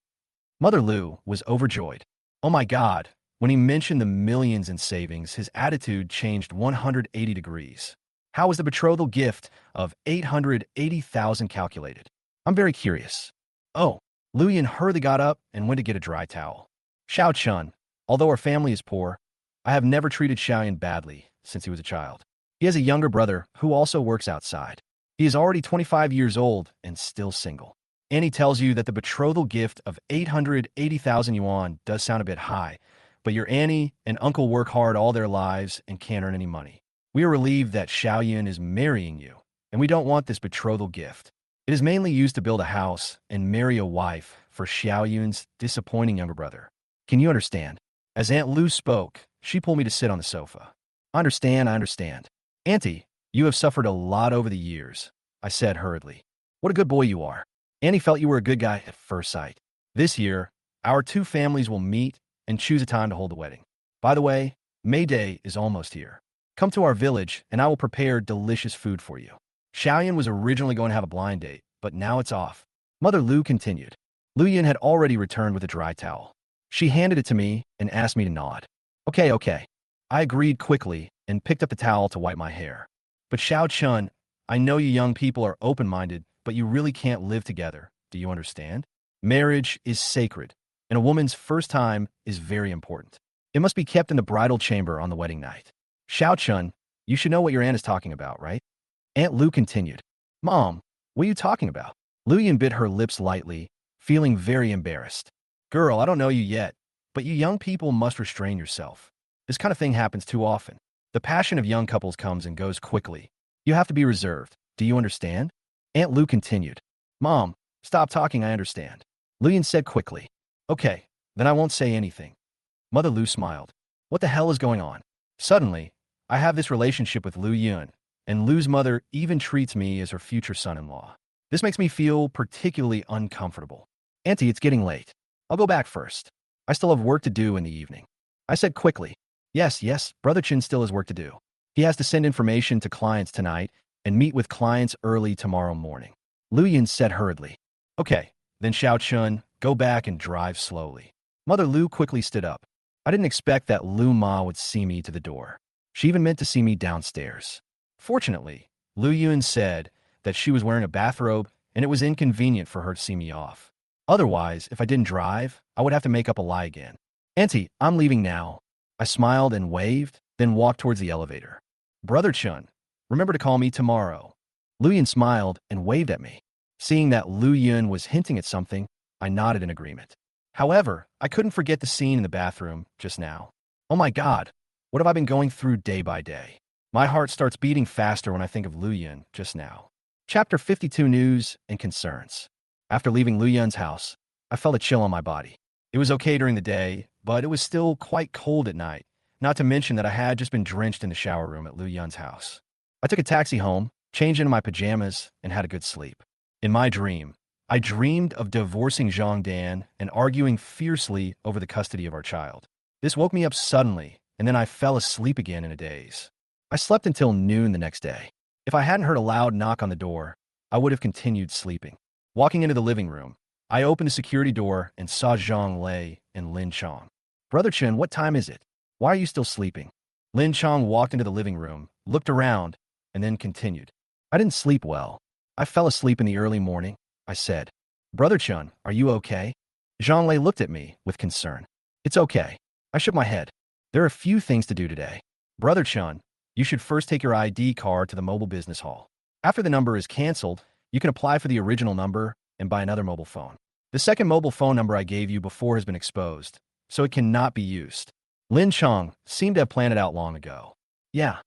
Mother Lu was overjoyed. Oh my God, when he mentioned the millions in savings, his attitude changed 180 degrees. How was the betrothal gift of 880,000 calculated? I'm very curious. Oh, Lu Yin hurriedly got up and went to get a dry towel. Xiao Chun, although our family is poor, I have never treated Xiaoyan badly since he was a child. He has a younger brother who also works outside. He is already 25 years old and still single. Annie tells you that the betrothal gift of 880,000 yuan does sound a bit high, but your Annie and uncle work hard all their lives and can't earn any money. We are relieved that Xiaoyan is marrying you, and we don't want this betrothal gift. It is mainly used to build a house and marry a wife for Xiaoyun's disappointing younger brother. Can you understand? As Aunt Lu spoke, she pulled me to sit on the sofa. I understand. Auntie, you have suffered a lot over the years, I said hurriedly. What a good boy you are. Annie felt you were a good guy at first sight. This year, our two families will meet and choose a time to hold the wedding. By the way, May Day is almost here. Come to our village, and I will prepare delicious food for you. Xiaoyan was originally going to have a blind date, but now it's off. Mother Lu continued. Lu Yin had already returned with a dry towel. She handed it to me and asked me to nod. Okay. I agreed quickly and picked up the towel to wipe my hair. But Xiao Chun, I know you young people are open-minded, but you really can't live together. Do you understand? Marriage is sacred, and a woman's first time is very important. It must be kept in the bridal chamber on the wedding night. Xiao Chun, you should know what your aunt is talking about, right? Aunt Lu continued. Mom, what are you talking about? Lu Yin bit her lips lightly, feeling very embarrassed. Girl, I don't know you yet, but you young people must restrain yourself. This kind of thing happens too often. The passion of young couples comes and goes quickly. You have to be reserved. Do you understand? Aunt Lu continued. Mom, stop talking, I understand. Lu Yin said quickly. Okay, then I won't say anything. Mother Lu smiled. What the hell is going on? Suddenly, I have this relationship with Lu Yun, and Lu's mother even treats me as her future son-in-law. This makes me feel particularly uncomfortable. Auntie, it's getting late. I'll go back first. I still have work to do in the evening. I said quickly. Yes, Brother Chin still has work to do. He has to send information to clients tonight and meet with clients early tomorrow morning. Lu Yin said hurriedly. Okay, then Xiao Chun, go back and drive slowly. Mother Lu quickly stood up. I didn't expect that Lu Ma would see me to the door. She even meant to see me downstairs. Fortunately, Lu Yun said that she was wearing a bathrobe and it was inconvenient for her to see me off. Otherwise, if I didn't drive, I would have to make up a lie again. Auntie, I'm leaving now. I smiled and waved, then walked towards the elevator. Brother Chun, remember to call me tomorrow. Lu Yun smiled and waved at me. Seeing that Lu Yun was hinting at something, I nodded in agreement. However, I couldn't forget the scene in the bathroom just now. Oh my God, what have I been going through day by day? My heart starts beating faster when I think of Lu Yun just now. Chapter 52 News and Concerns. After leaving Lu Yun's house, I felt a chill on my body. It was okay during the day, but it was still quite cold at night, not to mention that I had just been drenched in the shower room at Lu Yun's house. I took a taxi home, changed into my pajamas, and had a good sleep. In my dream, I dreamed of divorcing Zhang Dan and arguing fiercely over the custody of our child. This woke me up suddenly, and then I fell asleep again in a daze. I slept until noon the next day. If I hadn't heard a loud knock on the door, I would have continued sleeping. Walking into the living room, I opened the security door and saw Zhang Lei and Lin Chong. Brother Chen, what time is it? Why are you still sleeping? Lin Chong walked into the living room, looked around, and then continued. I didn't sleep well. I fell asleep in the early morning, I said. Brother Chun, are you okay? Zhang Lei looked at me with concern. It's okay. I shook my head. There are a few things to do today. Brother Chun, you should first take your ID card to the mobile business hall. After the number is canceled, you can apply for the original number and buy another mobile phone. The second mobile phone number I gave you before has been exposed, so it cannot be used. Lin Chong seemed to have planned it out long ago. Yeah,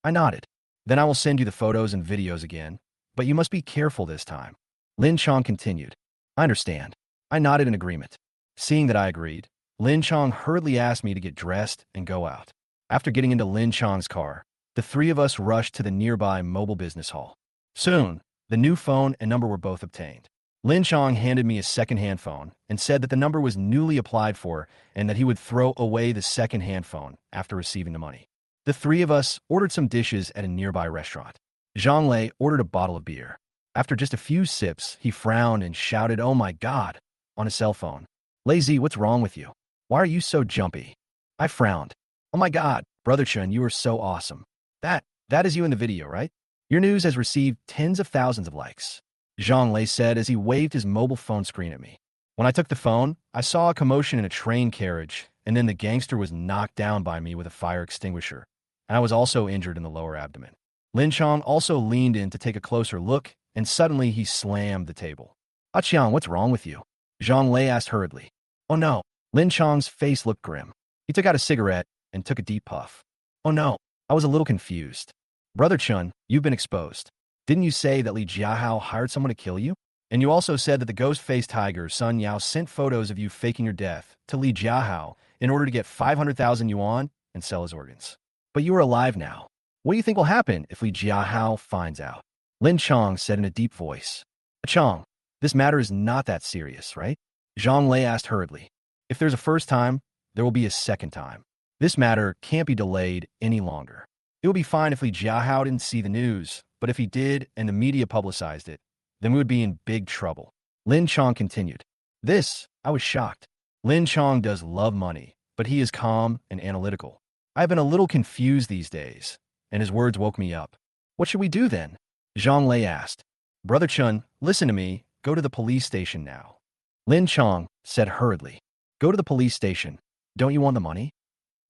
I nodded. Then I will send you the photos and videos again, but you must be careful this time. Lin Chong continued. I understand. I nodded in agreement. Seeing that I agreed, Lin Chong hurriedly asked me to get dressed and go out. After getting into Lin Chong's car, the three of us rushed to the nearby mobile business hall. Soon, the new phone and number were both obtained. Lin Chong handed me a second-hand phone and said that the number was newly applied for and that he would throw away the second-hand phone after receiving the money. The three of us ordered some dishes at a nearby restaurant. Zhang Lei ordered a bottle of beer. After just a few sips, he frowned and shouted, "Oh my God," on his cell phone. Lazy, what's wrong with you? Why are you so jumpy? I frowned. Oh my God, Brother Chun, you are so awesome. That is you in the video, right? Your news has received tens of thousands of likes. Zhang Lei said as he waved his mobile phone screen at me. When I took the phone, I saw a commotion in a train carriage, and then the gangster was knocked down by me with a fire extinguisher, and I was also injured in the lower abdomen. Lin Chong also leaned in to take a closer look, and suddenly he slammed the table. Aqiang, what's wrong with you? Zhang Lei asked hurriedly. Oh no. Lin Chong's face looked grim. He took out a cigarette and took a deep puff. Oh no. I was a little confused. Brother Chun, you've been exposed. Didn't you say that Li Jiahao hired someone to kill you? And you also said that the ghost-faced tiger, Sun Yao, sent photos of you faking your death to Li Jiahao in order to get 500,000 yuan and sell his organs. But you are alive now. What do you think will happen if Li Jiahao finds out? Lin Chong said in a deep voice. Chong, this matter is not that serious, right? Zhang Lei asked hurriedly. If there's a first time, there will be a second time. This matter can't be delayed any longer. It would be fine if Li Jiahao didn't see the news, but if he did and the media publicized it, then we would be in big trouble. Lin Chong continued. I was shocked. Lin Chong does love money, but he is calm and analytical. I've been a little confused these days, and his words woke me up. What should we do then? Zhang Lei asked. Brother Chun, listen to me. Go to the police station now. Lin Chong said hurriedly. Go to the police station. Don't you want the money?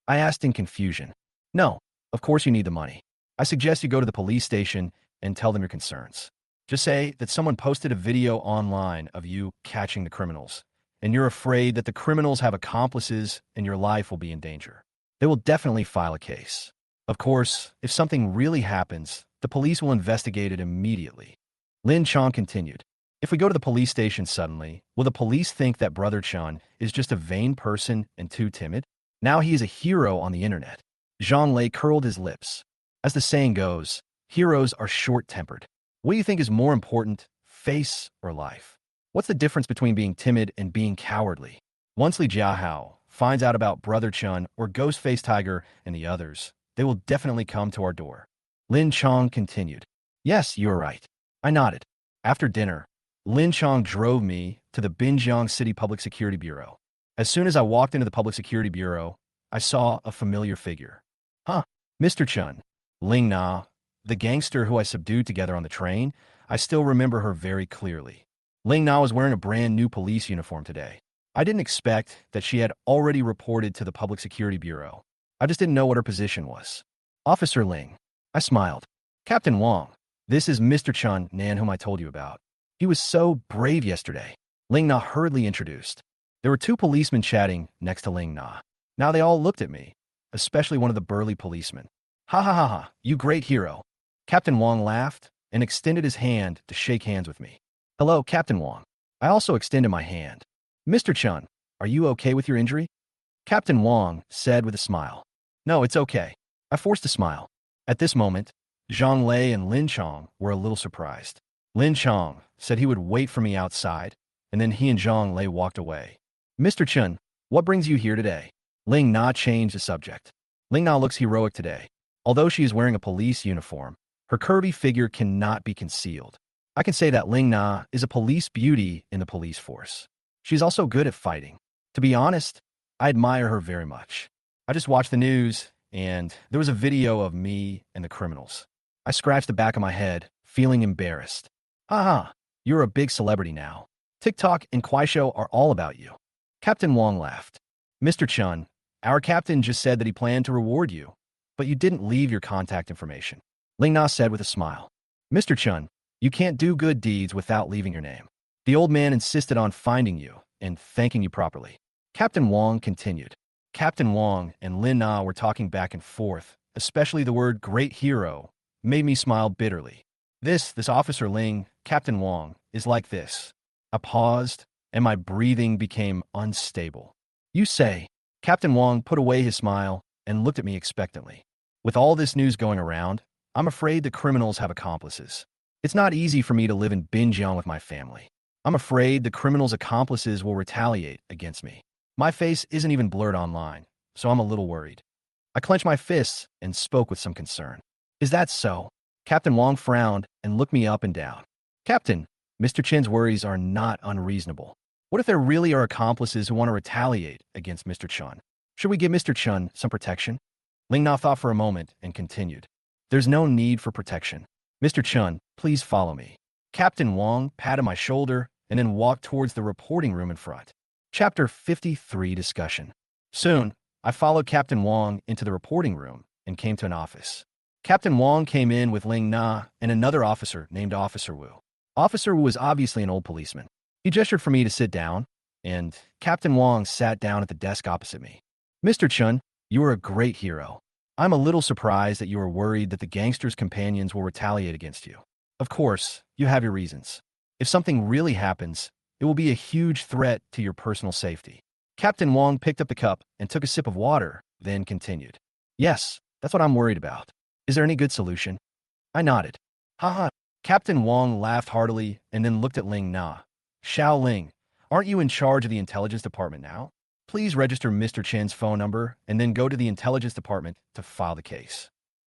I asked in confusion. No, of course you need the money. I suggest you go to the police station and tell them your concerns. Just say that someone posted a video online of you catching the criminals, and you're afraid that the criminals have accomplices and your life will be in danger. They will definitely file a case. Of course, if something really happens, the police will investigate it immediately. Lin Chong continued. If we go to the police station suddenly, will the police think that Brother Chun is just a vain person and too timid? Now he is a hero on the internet. Zhang Lei curled his lips. As the saying goes, heroes are short-tempered. What do you think is more important, face or life? What's the difference between being timid and being cowardly? Once Li Jiahao finds out about Brother Chun or Ghost-Faced Tiger and the others, they will definitely come to our door. Lin Chong continued. Yes, you are right. I nodded. After dinner, Lin Chong drove me to the Binjiang City Public Security Bureau. As soon as I walked into the Public Security Bureau, I saw a familiar figure. Huh, Mr. Chun. Ling Na, the gangster who I subdued together on the train, I still remember her very clearly. Ling Na was wearing a brand new police uniform today. I didn't expect that she had already reported to the Public Security Bureau. I just didn't know what her position was. Officer Ling. I smiled. Captain Wang, this is Mr. Chun Nan whom I told you about. He was so brave yesterday. Ling Na hurriedly introduced. There were two policemen chatting next to Ling Na. Now they all looked at me, especially one of the burly policemen. Ha ha ha ha, you great hero. Captain Wang laughed and extended his hand to shake hands with me. Hello, Captain Wang. I also extended my hand. Mr. Chun, are you okay with your injury? Captain Wang said with a smile. No, it's okay. I forced a smile. At this moment, Zhang Lei and Lin Chong were a little surprised. Lin Chong said he would wait for me outside, and then he and Zhang Lei walked away. Mr. Chun, what brings you here today? Ling Na changed the subject. Ling Na looks heroic today. Although she is wearing a police uniform, her curvy figure cannot be concealed. I can say that Ling Na is a police beauty in the police force. She's also good at fighting. To be honest, I admire her very much. I just watched the news, and there was a video of me and the criminals. I scratched the back of my head, feeling embarrassed. Haha, you're a big celebrity now. TikTok and Kuaishou are all about you. Captain Wang laughed. Mr. Chun, our captain just said that he planned to reward you, but you didn't leave your contact information. Ling Na said with a smile. Mr. Chun, you can't do good deeds without leaving your name. The old man insisted on finding you and thanking you properly. Captain Wang continued. Captain Wang and Lin Na were talking back and forth, especially the word great hero made me smile bitterly. This Officer Ling, Captain Wang, is like this. I paused, and my breathing became unstable. You say, Captain Wang put away his smile and looked at me expectantly. With all this news going around, I'm afraid the criminals have accomplices. It's not easy for me to live in Binjiang with my family. I'm afraid the criminals' accomplices will retaliate against me. My face isn't even blurred online, so I'm a little worried. I clenched my fists and spoke with some concern. Is that so? Captain Wang frowned and looked me up and down. Captain, Mr. Chen's worries are not unreasonable. What if there really are accomplices who want to retaliate against Mr. Chen? Should we give Mr. Chen some protection? Ling Na thought for a moment and continued. There's no need for protection. Mr. Chen, please follow me. Captain Wang patted my shoulder and then walked towards the reporting room in front. Chapter 53 Discussion. Soon, I followed Captain Wang into the reporting room and came to an office. Captain Wang came in with Ling Na and another officer named Officer Wu. Officer Wu was obviously an old policeman. He gestured for me to sit down, and Captain Wang sat down at the desk opposite me. Mr. Chen, you are a great hero. I'm a little surprised that you are worried that the gangsters' companions will retaliate against you. Of course, you have your reasons. If something really happens, it will be a huge threat to your personal safety. Captain Wang picked up the cup and took a sip of water, then continued. Yes, that's what I'm worried about. Is there any good solution? I nodded. Haha. Captain Wang laughed heartily and then looked at Ling Na. Xiao Ling, aren't you in charge of the intelligence department now? Please register Mr. Chen's phone number and then go to the intelligence department to file the case.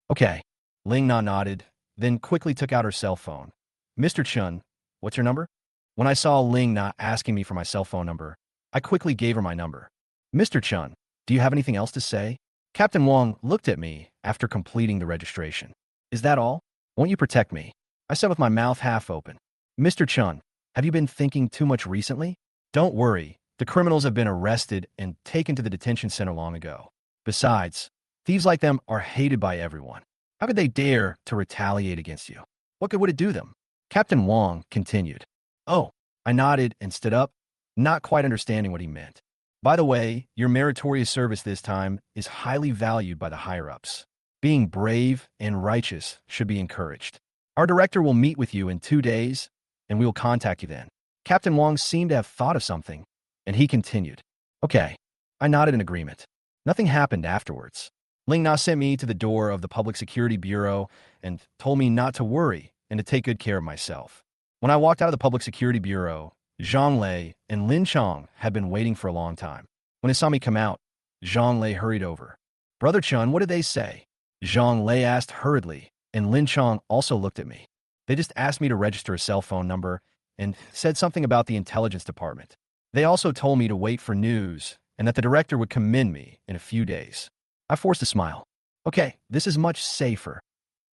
Okay. Ling Na nodded, then quickly took out her cell phone. Mr. Chen, what's your number? When I saw Ling Na asking me for my cell phone number, I quickly gave her my number. Mr. Chen, do you have anything else to say? Captain Wang looked at me after completing the registration. Is that all? Won't you protect me? I said with my mouth half open. Mr. Chen, have you been thinking too much recently? Don't worry, the criminals have been arrested and taken to the detention center long ago. Besides, thieves like them are hated by everyone. How could they dare to retaliate against you? What good would it do them? Captain Wang continued. Oh, I nodded and stood up, not quite understanding what he meant. By the way, your meritorious service this time is highly valued by the higher-ups. Being brave and righteous should be encouraged. Our director will meet with you in 2 days, and we will contact you then. Captain Wang seemed to have thought of something, and he continued. Okay. I nodded in agreement. Nothing happened afterwards. Ling Na sent me to the door of the Public Security Bureau and told me not to worry and to take good care of myself. When I walked out of the Public Security Bureau, Zhang Lei and Lin Chong had been waiting for a long time. When they saw me come out, Zhang Lei hurried over. Brother Chun, what did they say? Zhang Lei asked hurriedly, and Lin Chong also looked at me. They just asked me to register a cell phone number and said something about the intelligence department. They also told me to wait for news and that the director would commend me in a few days. I forced a smile. Okay, this is much safer,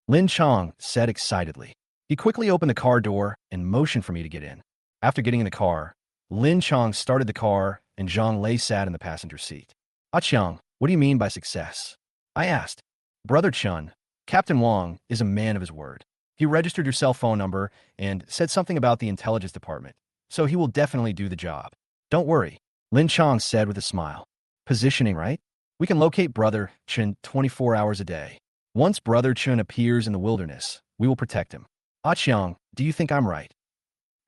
Lin Chong said excitedly. He quickly opened the car door and motioned for me to get in. After getting in the car, Lin Chong started the car and Zhang Lei sat in the passenger seat. Ah Chiang, what do you mean by success? I asked. Brother Chun, Captain Wang is a man of his word. He registered your cell phone number and said something about the intelligence department, so he will definitely do the job. Don't worry, Lin Chong said with a smile. Positioning, right? We can locate Brother Chun 24 hours a day. Once Brother Chun appears in the wilderness, we will protect him. Ah Chiang, do you think I'm right?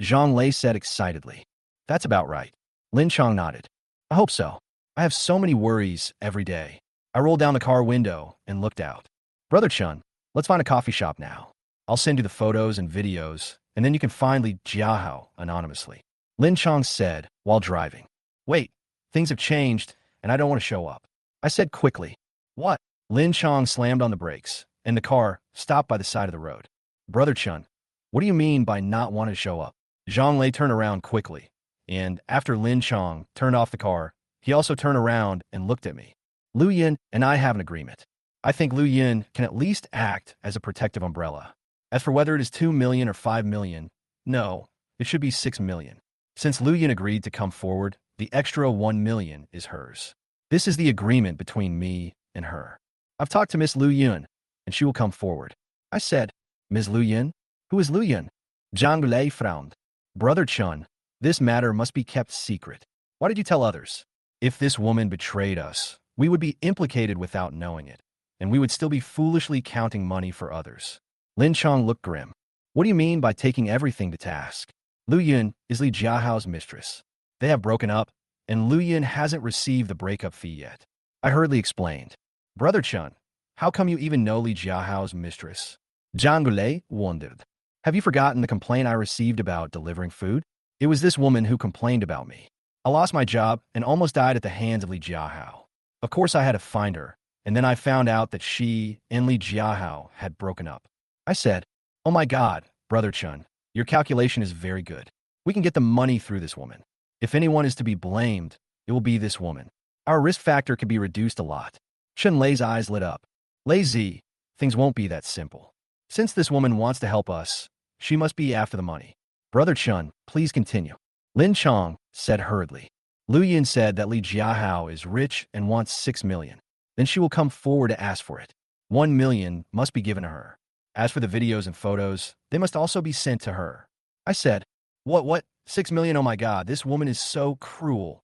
Zhang Lei said excitedly. That's about right. Lin Chong nodded. I hope so. I have so many worries every day. I rolled down the car window and looked out. Brother Chun, let's find a coffee shop now. I'll send you the photos and videos, and then you can finally jiahao anonymously. Lin Chong said while driving. Wait, things have changed, and I don't want to show up. I said quickly. What? Lin Chong slammed on the brakes, and the car stopped by the side of the road. Brother Chun, what do you mean by not wanting to show up? Zhang Lei turned around quickly, and after Lin Chong turned off the car, he also turned around and looked at me. Lu Yin and I have an agreement. I think Lu Yin can at least act as a protective umbrella. As for whether it is 2 million or 5 million, no, it should be 6 million. Since Lu Yin agreed to come forward, the extra 1 million is hers. This is the agreement between me and her. I've talked to Miss Lu Yin, and she will come forward. I said, Ms. Lu Yin? Who is Lu Yin? Zhang Lei frowned. Brother Chun, this matter must be kept secret. Why did you tell others? If this woman betrayed us, we would be implicated without knowing it, and we would still be foolishly counting money for others. Lin Chong looked grim. What do you mean by taking everything to task? Lu Yun is Li Jiahao's mistress. They have broken up, and Lu Yun hasn't received the breakup fee yet. I hurriedly explained. Brother Chun, how come you even know Li Jiahao's mistress? Zhang Gulei wondered. Have you forgotten the complaint I received about delivering food? It was this woman who complained about me. I lost my job and almost died at the hands of Li Jiahao. Of course I had to find her, and then I found out that she and Li Jiahao had broken up. I said, oh my God, Brother Chun, your calculation is very good. We can get the money through this woman. If anyone is to be blamed, it will be this woman. Our risk factor can be reduced a lot. Chun Lei's eyes lit up. Lei Zi, things won't be that simple. Since this woman wants to help us, she must be after the money. Brother Chun, please continue. Lin Chong said hurriedly. Lu Yun said that Li Jiahao is rich and wants 6 million. Then she will come forward to ask for it. 1 million must be given to her. As for the videos and photos, they must also be sent to her. I said, What? 6 million? Oh my God, this woman is so cruel.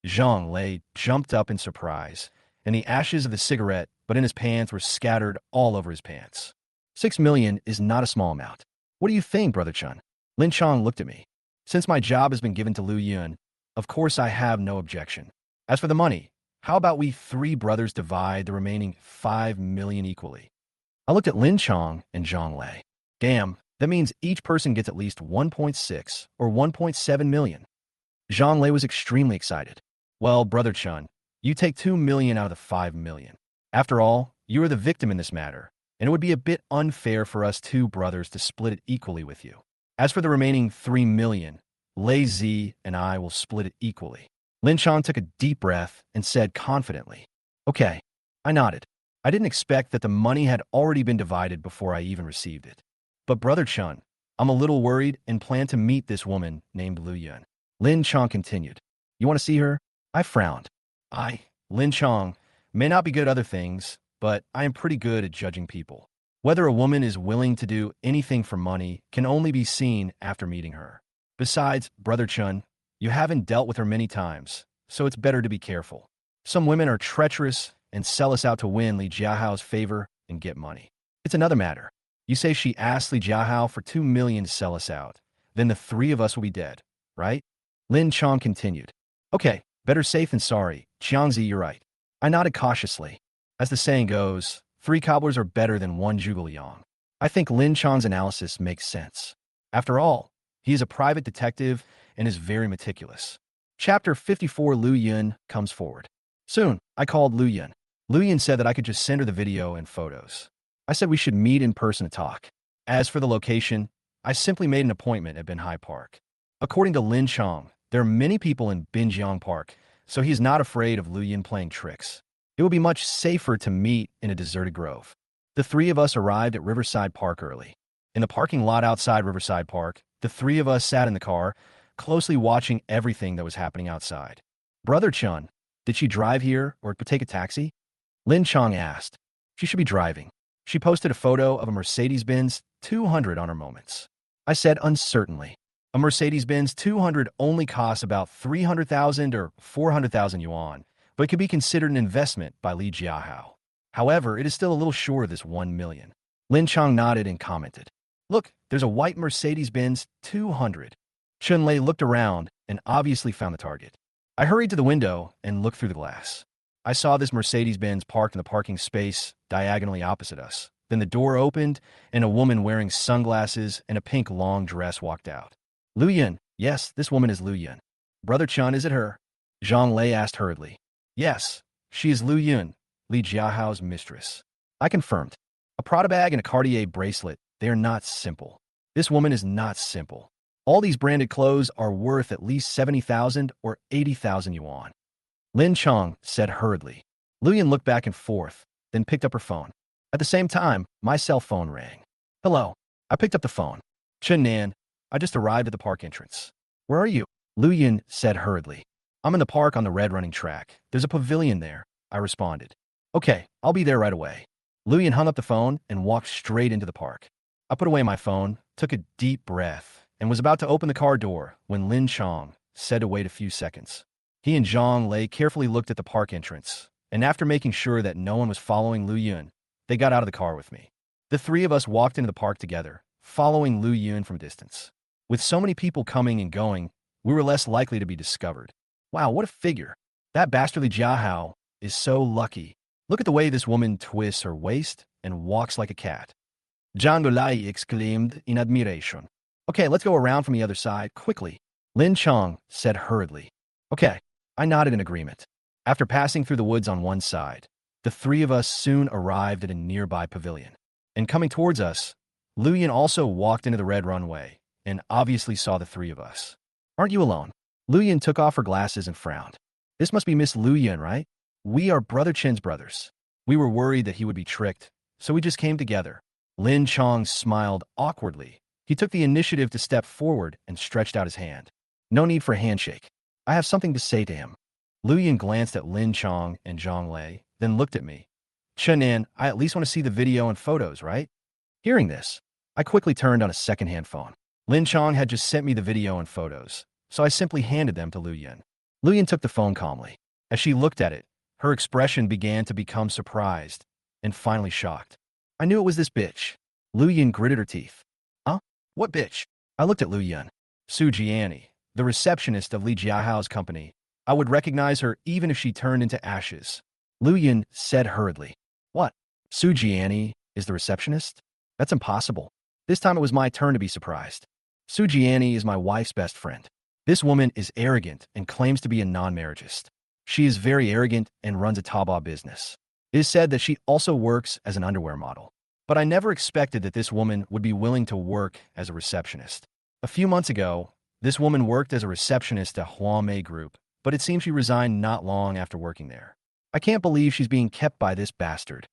Zhang Lei jumped up in surprise, and the ashes of the cigarette but in his pants were scattered all over his pants. 6 million is not a small amount. What do you think, Brother Chun? Lin Chong looked at me. Since my job has been given to Lu Yun, of course I have no objection. As for the money, how about we 3 brothers divide the remaining 5 million equally? I looked at Lin Chong and Zhang Lei. Damn, that means each person gets at least 1.6 or 1.7 million. Zhang Lei was extremely excited. Well, Brother Chun, you take 2 million out of the 5 million. After all, you are the victim in this matter, and it would be a bit unfair for us 2 brothers to split it equally with you. As for the remaining 3 million, Lei Zi and I will split it equally. Lin Chong took a deep breath and said confidently, Okay. I nodded. I didn't expect that the money had already been divided before I even received it. But Brother Chun, I'm a little worried and plan to meet this woman named Lu Yun. Lin Chong continued. You want to see her? I frowned. Lin Chong, may not be good at other things, but I am pretty good at judging people. Whether a woman is willing to do anything for money can only be seen after meeting her. Besides, Brother Chun, you haven't dealt with her many times, so it's better to be careful. Some women are treacherous and sell us out to win Li Jiahao's favor and get money. It's another matter. You say she asked Li Jiahao for 2 million to sell us out. Then the 3 of us will be dead, right? Lin Chong continued. Okay, better safe than sorry. Qiangzi, you're right. I nodded cautiously. As the saying goes, 3 cobblers are better than 1 zhuge-liang. I think Lin Chong's analysis makes sense. After all, he is a private detective and is very meticulous. Chapter 54. Lu Yun comes forward. Soon, I called Lu Yun. Lu Yun said that I could just send her the video and photos. I said we should meet in person to talk. As for the location, I simply made an appointment at Binhai Park. According to Lin Chong, there are many people in Binjiang Park, so he's not afraid of Lu Yun playing tricks. It will be much safer to meet in a deserted grove. The 3 of us arrived at Riverside Park early. In the parking lot outside Riverside Park, the 3 of us sat in the car, closely watching everything that was happening outside. Brother Chun, did she drive here or take a taxi? Lin Chong asked. She should be driving. She posted a photo of a Mercedes-Benz 200 on her moments. I said uncertainly. A Mercedes-Benz 200 only costs about 300,000 or 400,000 yuan, but it could be considered an investment by Li Jiahao. However, it is still a little short of this 1 million. Lin Chong nodded and commented. Look, there's a white Mercedes-Benz 200. Chun Lei looked around and obviously found the target. I hurried to the window and looked through the glass. I saw this Mercedes-Benz parked in the parking space diagonally opposite us. Then the door opened, and a woman wearing sunglasses and a pink long dress walked out. Lu Yun, yes, this woman is Lu Yun. Brother Chun, is it her? Zhang Lei asked hurriedly. Yes, she is Lu Yun, Li Jiahao's mistress. I confirmed. A Prada bag and a Cartier bracelet, they are not simple. This woman is not simple. All these branded clothes are worth at least 70,000 or 80,000 yuan. Lin Chong said hurriedly. Lu Yun looked back and forth, then picked up her phone. At the same time, my cell phone rang. Hello. I picked up the phone. Chun Nan, I just arrived at the park entrance. Where are you? Lu Yun said hurriedly. I'm in the park on the red running track. There's a pavilion there, I responded. Okay, I'll be there right away. Lu Yun hung up the phone and walked straight into the park. I put away my phone, took a deep breath, and was about to open the car door when Lin Chong said to wait a few seconds. He and Zhang Lei carefully looked at the park entrance, and after making sure that no one was following Lu Yun, they got out of the car with me. The three of us walked into the park together, following Lu Yun from a distance. With so many people coming and going, we were less likely to be discovered. Wow, what a figure. That bastardly Jiahao is so lucky. Look at the way this woman twists her waist and walks like a cat. Zhang Gulai exclaimed in admiration. Okay, let's go around from the other side, quickly. Lin Chong said hurriedly. Okay, I nodded in agreement. After passing through the woods on one side, the three of us soon arrived at a nearby pavilion. And coming towards us, Lu Yun also walked into the red runway and obviously saw the three of us. Aren't you alone? Lu Yun took off her glasses and frowned. This must be Miss Lu Yun, right? We are Brother Chen's brothers. We were worried that he would be tricked, so we just came together. Lin Chong smiled awkwardly. He took the initiative to step forward and stretched out his hand. No need for a handshake. I have something to say to him. Lu Yun glanced at Lin Chong and Zhang Lei, then looked at me. Chenan, I at least want to see the video and photos, right? Hearing this, I quickly turned on a second-hand phone. Lin Chong had just sent me the video and photos, so I simply handed them to Lu Yun. Lu Yun took the phone calmly. As she looked at it, her expression began to become surprised and finally shocked. I knew it was this bitch. Lu Yun gritted her teeth. Huh? What bitch? I looked at Lu Yun. Su Jiani, the receptionist of Li Jiahao's company. I would recognize her even if she turned into ashes. Lu Yun said hurriedly. What? Su Jiani is the receptionist? That's impossible. This time it was my turn to be surprised. Su Jiani is my wife's best friend. This woman is arrogant and claims to be a non-marriageist. She is very arrogant and runs a Taobao business. It is said that she also works as an underwear model. But I never expected that this woman would be willing to work as a receptionist. A few months ago, this woman worked as a receptionist at Huamei Group, but it seems she resigned not long after working there. I can't believe she's being kept by this bastard.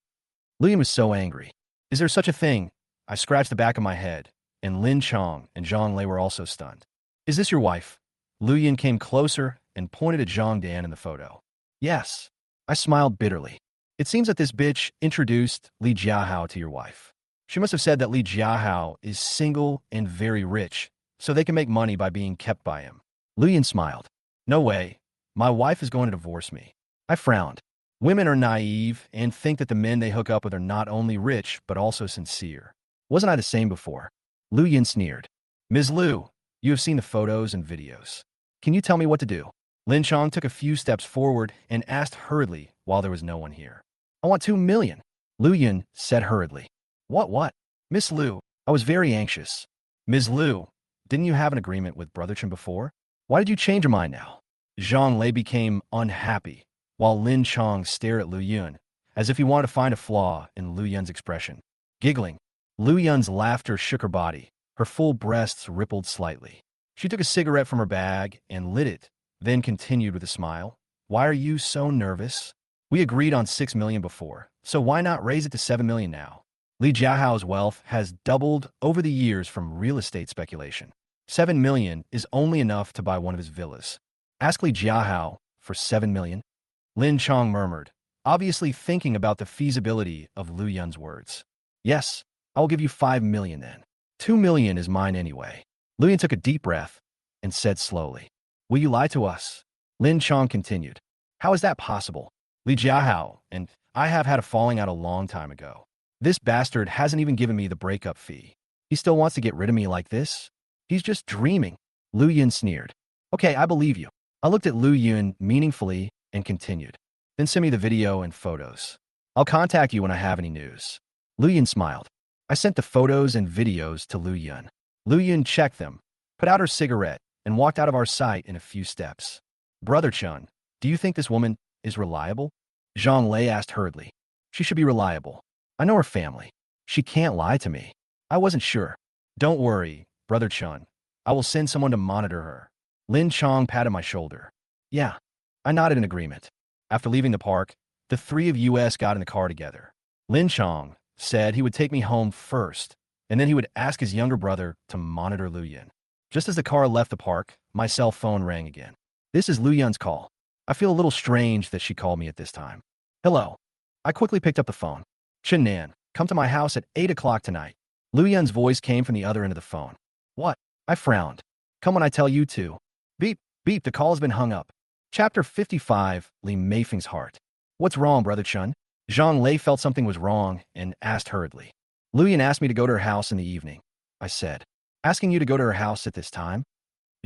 Liam was so angry. Is there such a thing? I scratched the back of my head, and Lin Chong and Zhang Lei were also stunned. Is this your wife? Lu Yun came closer and pointed at Zhang Dan in the photo. Yes. I smiled bitterly. It seems that this bitch introduced Li Jiahao to your wife. She must have said that Li Jiahao is single and very rich, so they can make money by being kept by him. Lu Yun smiled. No way. My wife is going to divorce me. I frowned. Women are naive and think that the men they hook up with are not only rich, but also sincere. Wasn't I the same before? Lu Yun sneered. Ms. Lu, you have seen the photos and videos. Can you tell me what to do? Lin Chong took a few steps forward and asked hurriedly while there was no one here. I want 2 million. Lu Yun said hurriedly. What? Miss Lu, I was very anxious. Ms. Lu, didn't you have an agreement with Brother Chen before? Why did you change your mind now? Zhang Lei became unhappy, while Lin Chong stared at Lu Yun, as if he wanted to find a flaw in Lu Yun's expression. Giggling, Lu Yun's laughter shook her body. Her full breasts rippled slightly. She took a cigarette from her bag and lit it, then continued with a smile. Why are you so nervous? We agreed on 6 million before, so why not raise it to 7 million now? Li Jiahao's wealth has doubled over the years from real estate speculation. 7 million is only enough to buy one of his villas. Ask Li Jiahao for 7 million. Lin Chong murmured, obviously thinking about the feasibility of Lu Yun's words. Yes, I will give you 5 million then. 2 million is mine anyway. Lu Yun took a deep breath and said slowly, will you lie to us? Lin Chong continued, how is that possible? Li Jiahao and I have had a falling out a long time ago. This bastard hasn't even given me the breakup fee. He still wants to get rid of me like this? He's just dreaming. Lu Yun sneered. Okay, I believe you. I looked at Lu Yun meaningfully and continued. Then send me the video and photos. I'll contact you when I have any news. Lu Yun smiled. I sent the photos and videos to Lu Yun. Lu Yun checked them, put out her cigarette, and walked out of our sight in a few steps. Brother Chun, do you think this woman is reliable? Zhang Lei asked hurriedly. She should be reliable. I know her family. She can't lie to me. I wasn't sure. Don't worry, Brother Chun. I will send someone to monitor her. Lin Chong patted my shoulder. Yeah. I nodded in agreement. After leaving the park, the three of us got in the car together. Lin Chong said he would take me home first, and then he would ask his younger brother to monitor Lu Yun. Just as the car left the park, my cell phone rang again. This is Lu Yun's call. I feel a little strange that she called me at this time. Hello. I quickly picked up the phone. Chen Nan, come to my house at 8 o'clock tonight. Lu Yun's voice came from the other end of the phone. What? I frowned. Come when I tell you to. Beep, beep, the call has been hung up. Chapter 55, Li Meifeng's Heart. What's wrong, Brother Chun? Zhang Lei felt something was wrong and asked hurriedly. Luyan asked me to go to her house in the evening, I said. Asking you to go to her house at this time?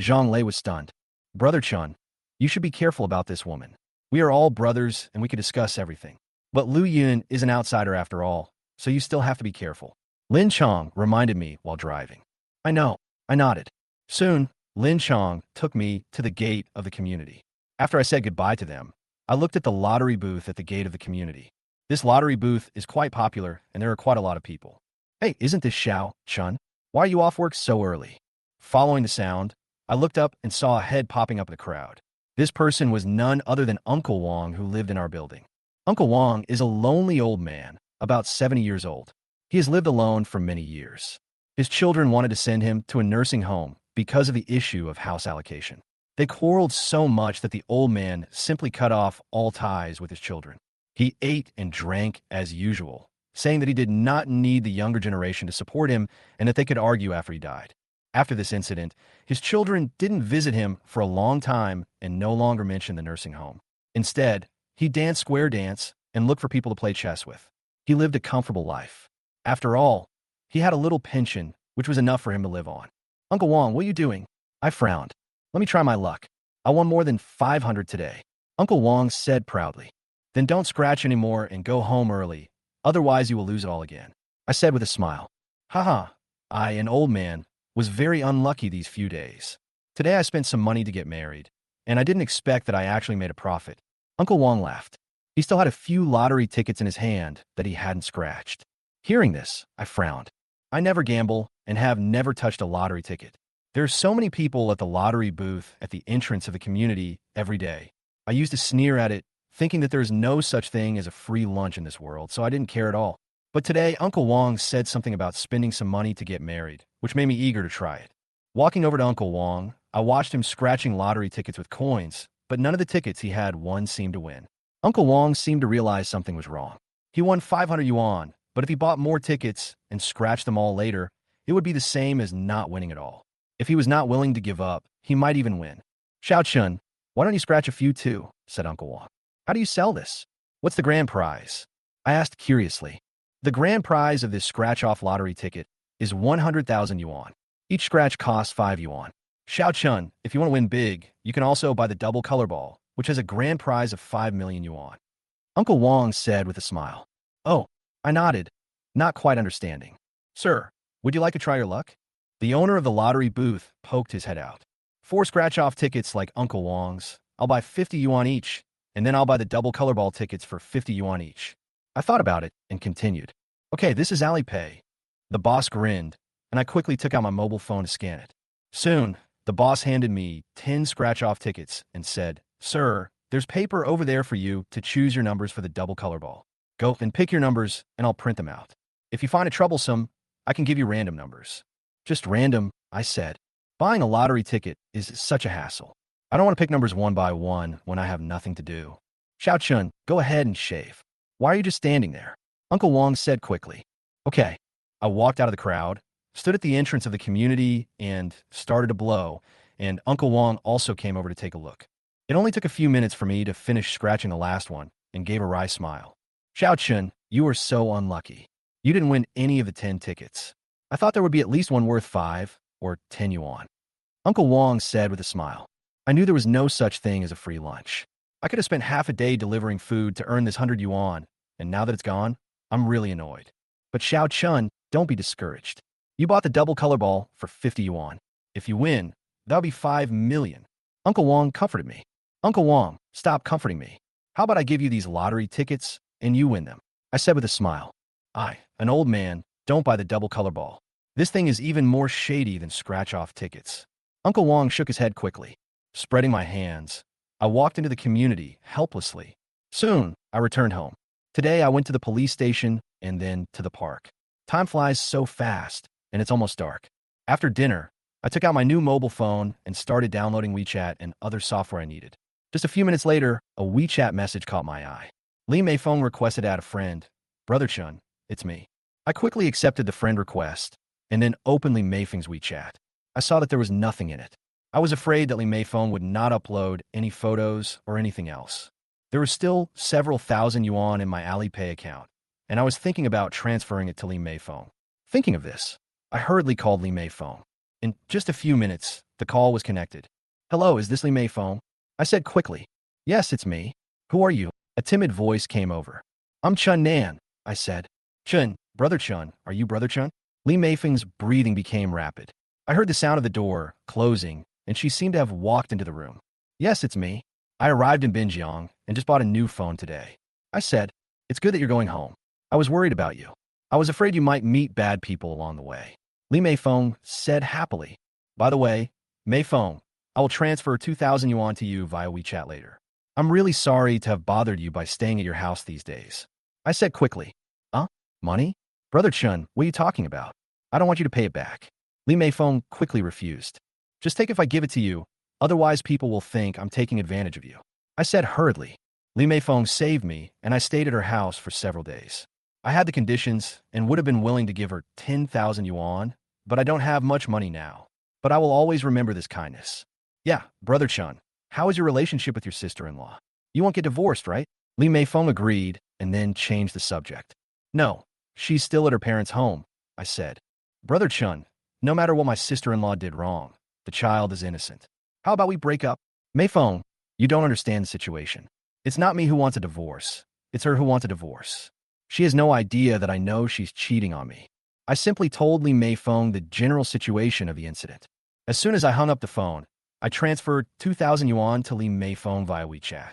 Zhang Lei was stunned. Brother Chun, you should be careful about this woman. We are all brothers and we can discuss everything. But Lu Yun is an outsider after all, so you still have to be careful. Lin Chong reminded me while driving. I know, I nodded. Soon, Lin Chong took me to the gate of the community. After I said goodbye to them, I looked at the lottery booth at the gate of the community. This lottery booth is quite popular and there are quite a lot of people. Hey, isn't this Xiao Chun? Why are you off work so early? Following the sound, I looked up and saw a head popping up in the crowd. This person was none other than Uncle Wong, who lived in our building. Uncle Wong is a lonely old man, about 70 years old. He has lived alone for many years. His children wanted to send him to a nursing home because of the issue of house allocation. They quarreled so much that the old man simply cut off all ties with his children. He ate and drank as usual, saying that he did not need the younger generation to support him and that they could argue after he died. After this incident, his children didn't visit him for a long time and no longer mentioned the nursing home. Instead, he danced square dance and looked for people to play chess with. He lived a comfortable life. After all, he had a little pension, which was enough for him to live on. Uncle Wong, what are you doing? I frowned. Let me try my luck. I won more than 500 today. Uncle Wong said proudly. Then don't scratch anymore and go home early. Otherwise, you will lose it all again. I said with a smile. Haha, I, an old man, was very unlucky these few days. Today I spent some money to get married, and I didn't expect that I actually made a profit. Uncle Wong laughed. He still had a few lottery tickets in his hand that he hadn't scratched. Hearing this, I frowned. I never gamble and have never touched a lottery ticket. There are so many people at the lottery booth at the entrance of the community every day. I used to sneer at it, thinking that there is no such thing as a free lunch in this world, so I didn't care at all. But today, Uncle Wong said something about spending some money to get married, which made me eager to try it. Walking over to Uncle Wong, I watched him scratching lottery tickets with coins, but none of the tickets he had won seemed to win. Uncle Wong seemed to realize something was wrong. He won 500 yuan, but if he bought more tickets and scratched them all later, it would be the same as not winning at all. If he was not willing to give up, he might even win. Xiao Chun, why don't you scratch a few too? Said Uncle Wong. How do you sell this? What's the grand prize? I asked curiously. The grand prize of this scratch-off lottery ticket is 100,000 yuan. Each scratch costs 5 yuan. Xiao Chun, if you want to win big, you can also buy the double color ball, which has a grand prize of 5 million yuan. Uncle Wong said with a smile. Oh, I nodded, not quite understanding. Sir, would you like to try your luck? The owner of the lottery booth poked his head out. 4 scratch-off tickets like Uncle Wong's. I'll buy 50 yuan each, and then I'll buy the double color ball tickets for 50 yuan each. I thought about it and continued. Okay, this is Alipay. The boss grinned, and I quickly took out my mobile phone to scan it. Soon, the boss handed me 10 scratch-off tickets and said, Sir, there's paper over there for you to choose your numbers for the double color ball. Go and pick your numbers, and I'll print them out. If you find it troublesome, I can give you random numbers. Just random, I said. Buying a lottery ticket is such a hassle. I don't want to pick numbers one by one when I have nothing to do. Xiao Chun, go ahead and shave. Why are you just standing there? Uncle Wong said quickly. Okay. I walked out of the crowd, stood at the entrance of the community, and started to blow, and Uncle Wong also came over to take a look. It only took a few minutes for me to finish scratching the last one and gave a wry smile. Xiao Chun, you are so unlucky. You didn't win any of the 10 tickets. I thought there would be at least one worth 5 or 10 yuan. Uncle Wong said with a smile. I knew there was no such thing as a free lunch. I could have spent half a day delivering food to earn this 100 yuan, and now that it's gone, I'm really annoyed. But Xiao Chun, don't be discouraged. You bought the double color ball for 50 yuan. If you win, that'll be 5 million. Uncle Wong comforted me. Uncle Wong, stop comforting me. How about I give you these lottery tickets and you win them? I said with a smile. I, an old man, don't buy the double color ball. This thing is even more shady than scratch-off tickets. Uncle Wong shook his head quickly. Spreading my hands, I walked into the community helplessly. Soon, I returned home. Today, I went to the police station and then to the park. Time flies so fast, and it's almost dark. After dinner, I took out my new mobile phone and started downloading WeChat and other software I needed. Just a few minutes later, a WeChat message caught my eye. Li Meifeng requested to add a friend. Brother Chun, it's me. I quickly accepted the friend request and then opened Li Meifeng's WeChat. I saw that there was nothing in it. I was afraid that Li Meifeng would not upload any photos or anything else. There were still several thousand yuan in my Alipay account, and I was thinking about transferring it to Li Mei phone. Thinking of this, I hurriedly called Li Mei phone. In just a few minutes, the call was connected. Hello, is this Li Mei phone? I said quickly. Yes, it's me. Who are you? A timid voice came over. I'm Chun Nan, I said. Chun, Brother Chun, are you Brother Chun? Li Meifeng's breathing became rapid. I heard the sound of the door closing, and she seemed to have walked into the room. Yes, it's me. I arrived in Binjiang and just bought a new phone today. I said, it's good that you're going home. I was worried about you. I was afraid you might meet bad people along the way. Li Meifeng said happily. By the way, Meifeng, I will transfer 2,000 yuan to you via WeChat later. I'm really sorry to have bothered you by staying at your house these days. I said quickly. Money? Brother Chun, what are you talking about? I don't want you to pay it back. Li Meifeng quickly refused. Just take it if I give it to you, otherwise people will think I'm taking advantage of you. I said hurriedly. Li Meifeng saved me, and I stayed at her house for several days. I had the conditions and would have been willing to give her 10,000 yuan, but I don't have much money now. But I will always remember this kindness. Yeah, Brother Chun, how is your relationship with your sister-in-law? You won't get divorced, right? Li Meifeng agreed and then changed the subject. No, she's still at her parents' home, I said. Brother Chun, no matter what my sister-in-law did wrong, the child is innocent. How about we break up? Meifeng, you don't understand the situation. It's not me who wants a divorce. It's her who wants a divorce. She has no idea that I know she's cheating on me. I simply told Li Meifeng the general situation of the incident. As soon as I hung up the phone, I transferred 2,000 yuan to Li Meifeng via WeChat.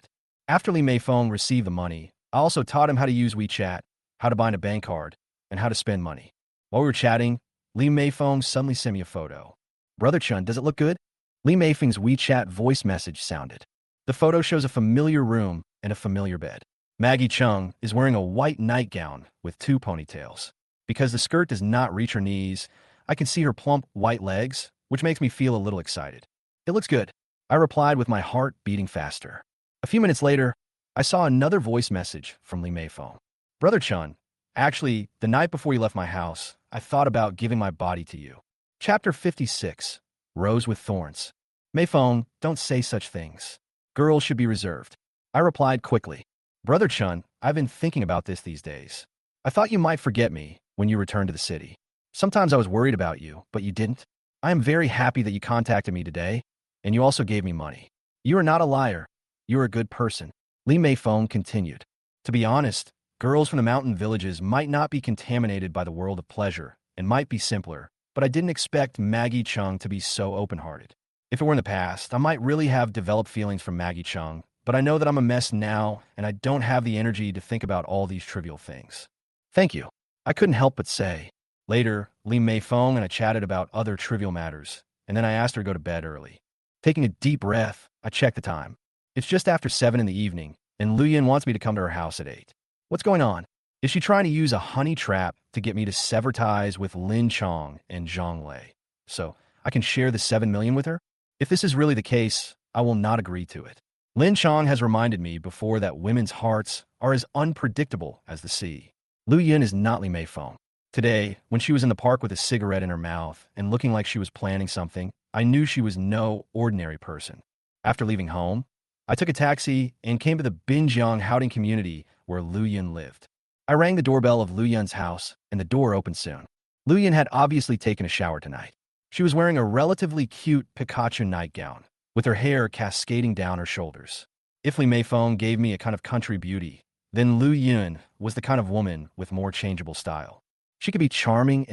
After Li Meifeng received the money, I also taught him how to use WeChat, how to bind a bank card, and how to spend money. While we were chatting, Li Meifeng suddenly sent me a photo. Brother Chun, does it look good? Li Meifeng's WeChat voice message sounded. The photo shows a familiar room and a familiar bed. Maggie Chung is wearing a white nightgown with 2 ponytails. Because the skirt does not reach her knees, I can see her plump white legs, which makes me feel a little excited. It looks good, I replied with my heart beating faster. A few minutes later, I saw another voice message from Li Meifeng. Brother Chun, actually, the night before you left my house, I thought about giving my body to you. Chapter 56, Rose with Thorns. Meifeng, don't say such things. Girls should be reserved. I replied quickly. Brother Chun, I've been thinking about this these days. I thought you might forget me when you returned to the city. Sometimes I was worried about you, but you didn't. I am very happy that you contacted me today, and you also gave me money. You are not a liar. You are a good person. Li Meifeng continued. To be honest, girls from the mountain villages might not be contaminated by the world of pleasure and might be simpler, but I didn't expect Maggie Chung to be so open-hearted. If it were in the past, I might really have developed feelings for Maggie Chung, but I know that I'm a mess now, and I don't have the energy to think about all these trivial things. Thank you. I couldn't help but say. Later, Li Meifeng and I chatted about other trivial matters, and then I asked her to go to bed early. Taking a deep breath, I checked the time. It's just after 7 in the evening, and Lu Yin wants me to come to her house at 8. What's going on? Is she trying to use a honey trap to get me to sever ties with Lin Chong and Zhang Lei, so I can share the 7 million with her? If this is really the case, I will not agree to it. Lin Chong has reminded me before that women's hearts are as unpredictable as the sea. Lu Yin is not Li Meifeng. Today, when she was in the park with a cigarette in her mouth and looking like she was planning something, I knew she was no ordinary person. After leaving home, I took a taxi and came to the Binjiang Houting community where Lu Yin lived. I rang the doorbell of Lu Yin's house, and the door opened soon. Lu Yin had obviously taken a shower tonight. She was wearing a relatively cute Pikachu nightgown, with her hair cascading down her shoulders. If Li Meifeng gave me a kind of country beauty, then Lu Yin was the kind of woman with more changeable style. She can be charming,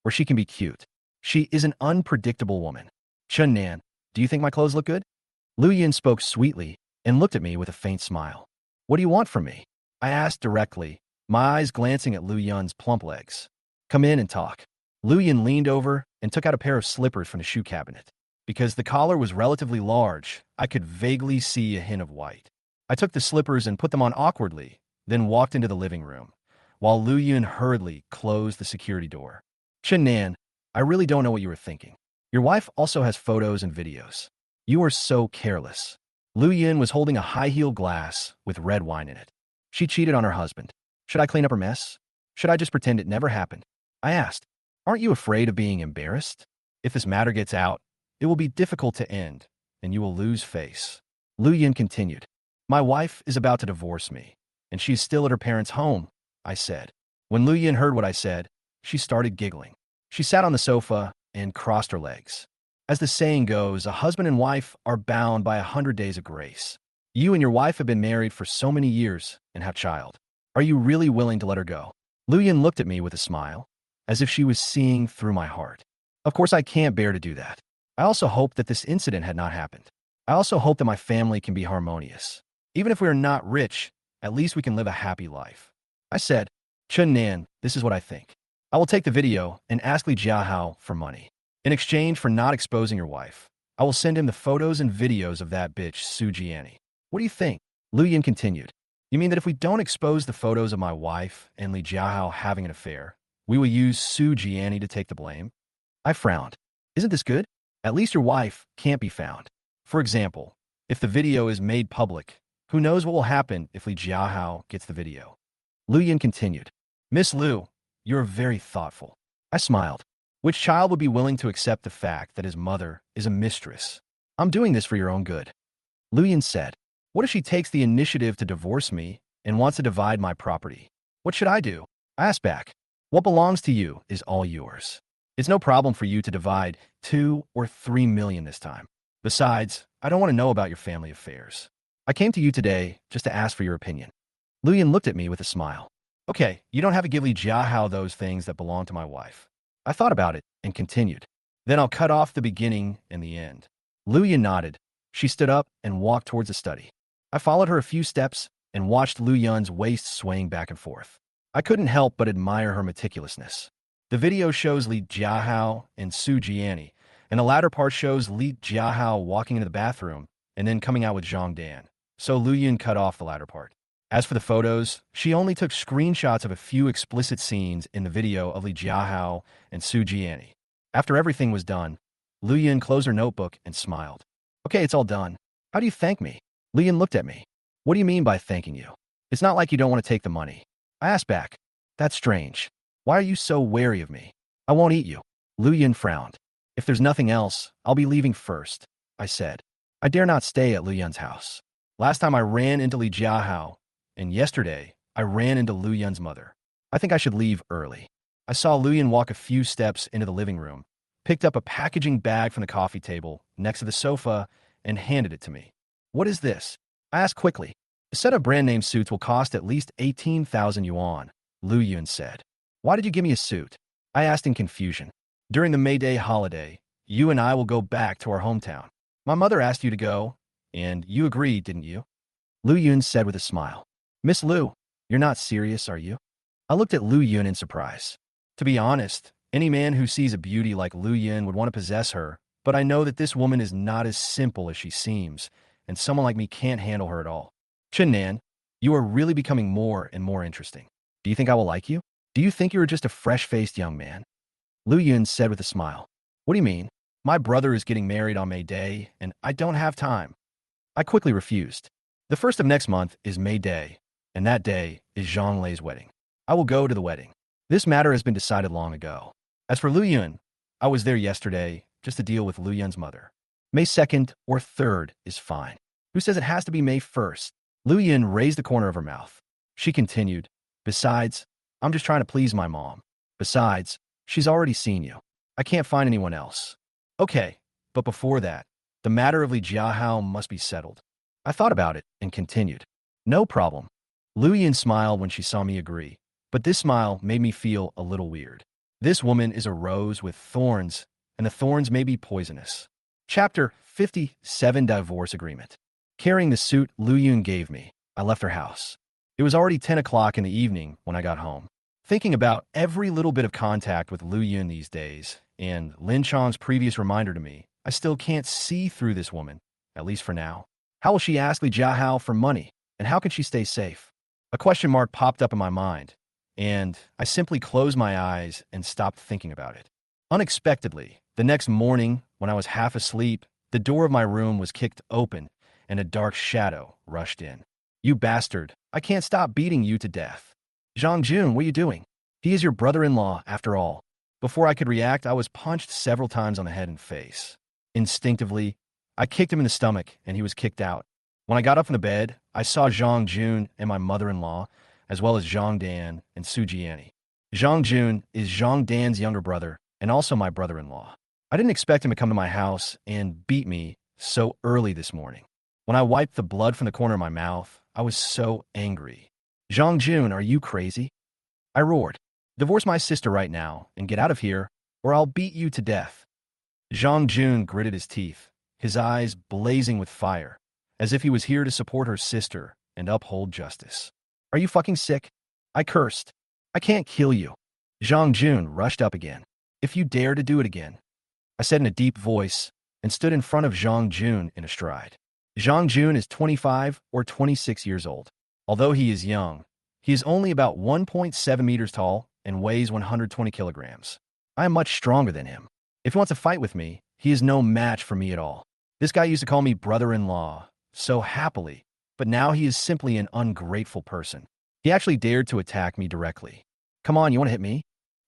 or she can be cute. She is an unpredictable woman. Chun Nan, do you think my clothes look good? Lu Yin spoke sweetly and looked at me with a faint smile. What do you want from me? I asked directly, my eyes glancing at Lu Yin's plump legs. Come in and talk. Lu Yin leaned over and took out a pair of slippers from the shoe cabinet. Because the collar was relatively large, I could vaguely see a hint of white. I took the slippers and put them on awkwardly, then walked into the living room, while Lu Yin hurriedly closed the security door. Chun Nan, I really don't know what you were thinking. Your wife also has photos and videos. You are so careless. Lu Yin was holding a high-heeled glass with red wine in it. She cheated on her husband. Should I clean up her mess? Should I just pretend it never happened? I asked. Aren't you afraid of being embarrassed? If this matter gets out, it will be difficult to end, and you will lose face. Lu Yin continued. My wife is about to divorce me, and she's still at her parents' home, I said. When Lu Yin heard what I said, she started giggling. She sat on the sofa and crossed her legs. As the saying goes, a husband and wife are bound by 100 days of grace. You and your wife have been married for so many years and have child. Are you really willing to let her go? Lu Yin looked at me with a smile, as if she was seeing through my heart. Of course I can't bear to do that. I also hope that this incident had not happened. I also hope that my family can be harmonious. Even if we are not rich, at least we can live a happy life. I said, Chun Nan, this is what I think. I will take the video and ask Li Jiahao for money. In exchange for not exposing your wife, I will send him the photos and videos of that bitch, Su Jiani. What do you think? Lu Yin continued. You mean that if we don't expose the photos of my wife and Li Jiahao having an affair, we will use Su Jiani to take the blame? I frowned. Isn't this good? At least your wife can't be found. For example, if the video is made public, who knows what will happen if Li Jiahao gets the video? Lu Yin continued. Miss Lu, you're very thoughtful. I smiled. Which child would be willing to accept the fact that his mother is a mistress? I'm doing this for your own good. Lu Yin said. What if she takes the initiative to divorce me and wants to divide my property? What should I do? I asked back. What belongs to you is all yours. It's no problem for you to divide 2 or 3 million this time. Besides, I don't want to know about your family affairs. I came to you today just to ask for your opinion. Lu Yin looked at me with a smile. Okay, you don't have to give Li Jiahao those things that belong to my wife. I thought about it and continued. Then I'll cut off the beginning and the end. Lu Yin nodded. She stood up and walked towards the study. I followed her a few steps and watched Lu Yun's waist swaying back and forth. I couldn't help but admire her meticulousness. The video shows Li Jiahao and Su Jiani, and the latter part shows Li Jiahao walking into the bathroom and then coming out with Zhang Dan. So Lu Yun cut off the latter part. As for the photos, she only took screenshots of a few explicit scenes in the video of Li Jiahao and Su Jiani. After everything was done, Lu Yun closed her notebook and smiled. Okay, it's all done. How do you thank me? Lu Yun looked at me. What do you mean by thanking you? It's not like you don't want to take the money. I asked back. That's strange. Why are you so wary of me? I won't eat you. Lu Yun frowned. If there's nothing else, I'll be leaving first, I said. I dare not stay at Lu Yun's house. Last time I ran into Li Jiahao, and yesterday I ran into Lu Yun's mother. I think I should leave early. I saw Lu Yun walk a few steps into the living room, picked up a packaging bag from the coffee table next to the sofa, and handed it to me. What is this? I asked quickly. A set of brand-name suits will cost at least 18,000 yuan, Lu Yun said. Why did you give me a suit? I asked in confusion. During the May Day holiday, you and I will go back to our hometown. My mother asked you to go, and you agreed, didn't you? Lu Yun said with a smile. Miss Lu, you're not serious, are you? I looked at Lu Yun in surprise. To be honest, any man who sees a beauty like Lu Yun would want to possess her, but I know that this woman is not as simple as she seems, and someone like me can't handle her at all. Chen Nan, you are really becoming more and more interesting. Do you think I will like you? Do you think you are just a fresh-faced young man? Lu Yun said with a smile. What do you mean? My brother is getting married on May Day, and I don't have time. I quickly refused. The first of next month is May Day, and that day is Zhang Lei's wedding. I will go to the wedding. This matter has been decided long ago. As for Lu Yun, I was there yesterday just to deal with Lu Yun's mother. May 2nd or 3rd is fine. Who says it has to be May 1st? Lu Yun raised the corner of her mouth. She continued, Besides, I'm just trying to please my mom. Besides, she's already seen you. I can't find anyone else. Okay, but before that, the matter of Li Jiahao must be settled. I thought about it and continued. No problem. Lu Yun smiled when she saw me agree, but this smile made me feel a little weird. This woman is a rose with thorns, and the thorns may be poisonous. Chapter 57 Divorce Agreement. Carrying the suit Lu Yun gave me, I left her house. It was already 10 o'clock in the evening when I got home. Thinking about every little bit of contact with Lu Yun these days, and Lin Chong's previous reminder to me, I still can't see through this woman, at least for now. How will she ask Li Jiahao for money, and how can she stay safe? A question mark popped up in my mind, and I simply closed my eyes and stopped thinking about it. Unexpectedly, the next morning, when I was half asleep, the door of my room was kicked open, and a dark shadow rushed in. You bastard, I can't stop beating you to death. Zhang Jun, what are you doing? He is your brother-in-law, after all. Before I could react, I was punched several times on the head and face. Instinctively, I kicked him in the stomach, and he was kicked out. When I got up from the bed, I saw Zhang Jun and my mother-in-law, as well as Zhang Dan and Su Jiani. Zhang Jun is Zhang Dan's younger brother and also my brother-in-law. I didn't expect him to come to my house and beat me so early this morning. When I wiped the blood from the corner of my mouth, I was so angry. Zhang Jun, are you crazy? I roared. Divorce my sister right now and get out of here, or I'll beat you to death. Zhang Jun gritted his teeth, his eyes blazing with fire, as if he was here to support her sister and uphold justice. Are you fucking sick? I cursed. I can't kill you. Zhang Jun rushed up again. If you dare to do it again, I said in a deep voice and stood in front of Zhang Jun in a stride. Zhang Jun is 25 or 26 years old. Although he is young, he is only about 1.7 meters tall and weighs 120 kilograms. I am much stronger than him. If he wants to fight with me, he is no match for me at all. This guy used to call me brother-in-law so happily, but now he is simply an ungrateful person. He actually dared to attack me directly. Come on, you want to hit me?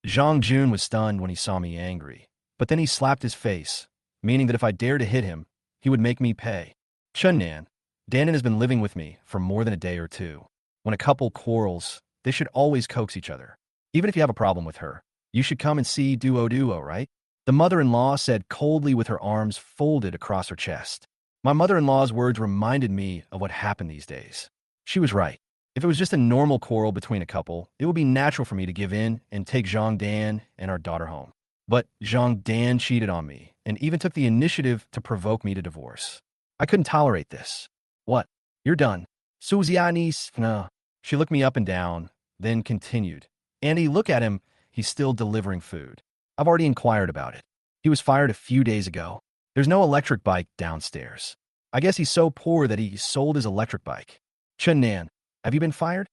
Zhang Jun was stunned when he saw me angry, but then he slapped his face, meaning that if I dared to hit him, he would make me pay. Chunnan, Danon has been living with me for more than a day or two. When a couple quarrels, they should always coax each other. Even if you have a problem with her, you should come and see duo, right? The mother-in-law said coldly with her arms folded across her chest. My mother-in-law's words reminded me of what happened these days. She was right. If it was just a normal quarrel between a couple, it would be natural for me to give in and take Zhang Dan and our daughter home. But Zhang Dan cheated on me and even took the initiative to provoke me to divorce. I couldn't tolerate this. What? You're done. Suziani's, no. She looked me up and down, then continued. Andy, look at him. He's still delivering food. I've already inquired about it. He was fired a few days ago. There's no electric bike downstairs. I guess he's so poor that he sold his electric bike. Chunnan, have you been fired?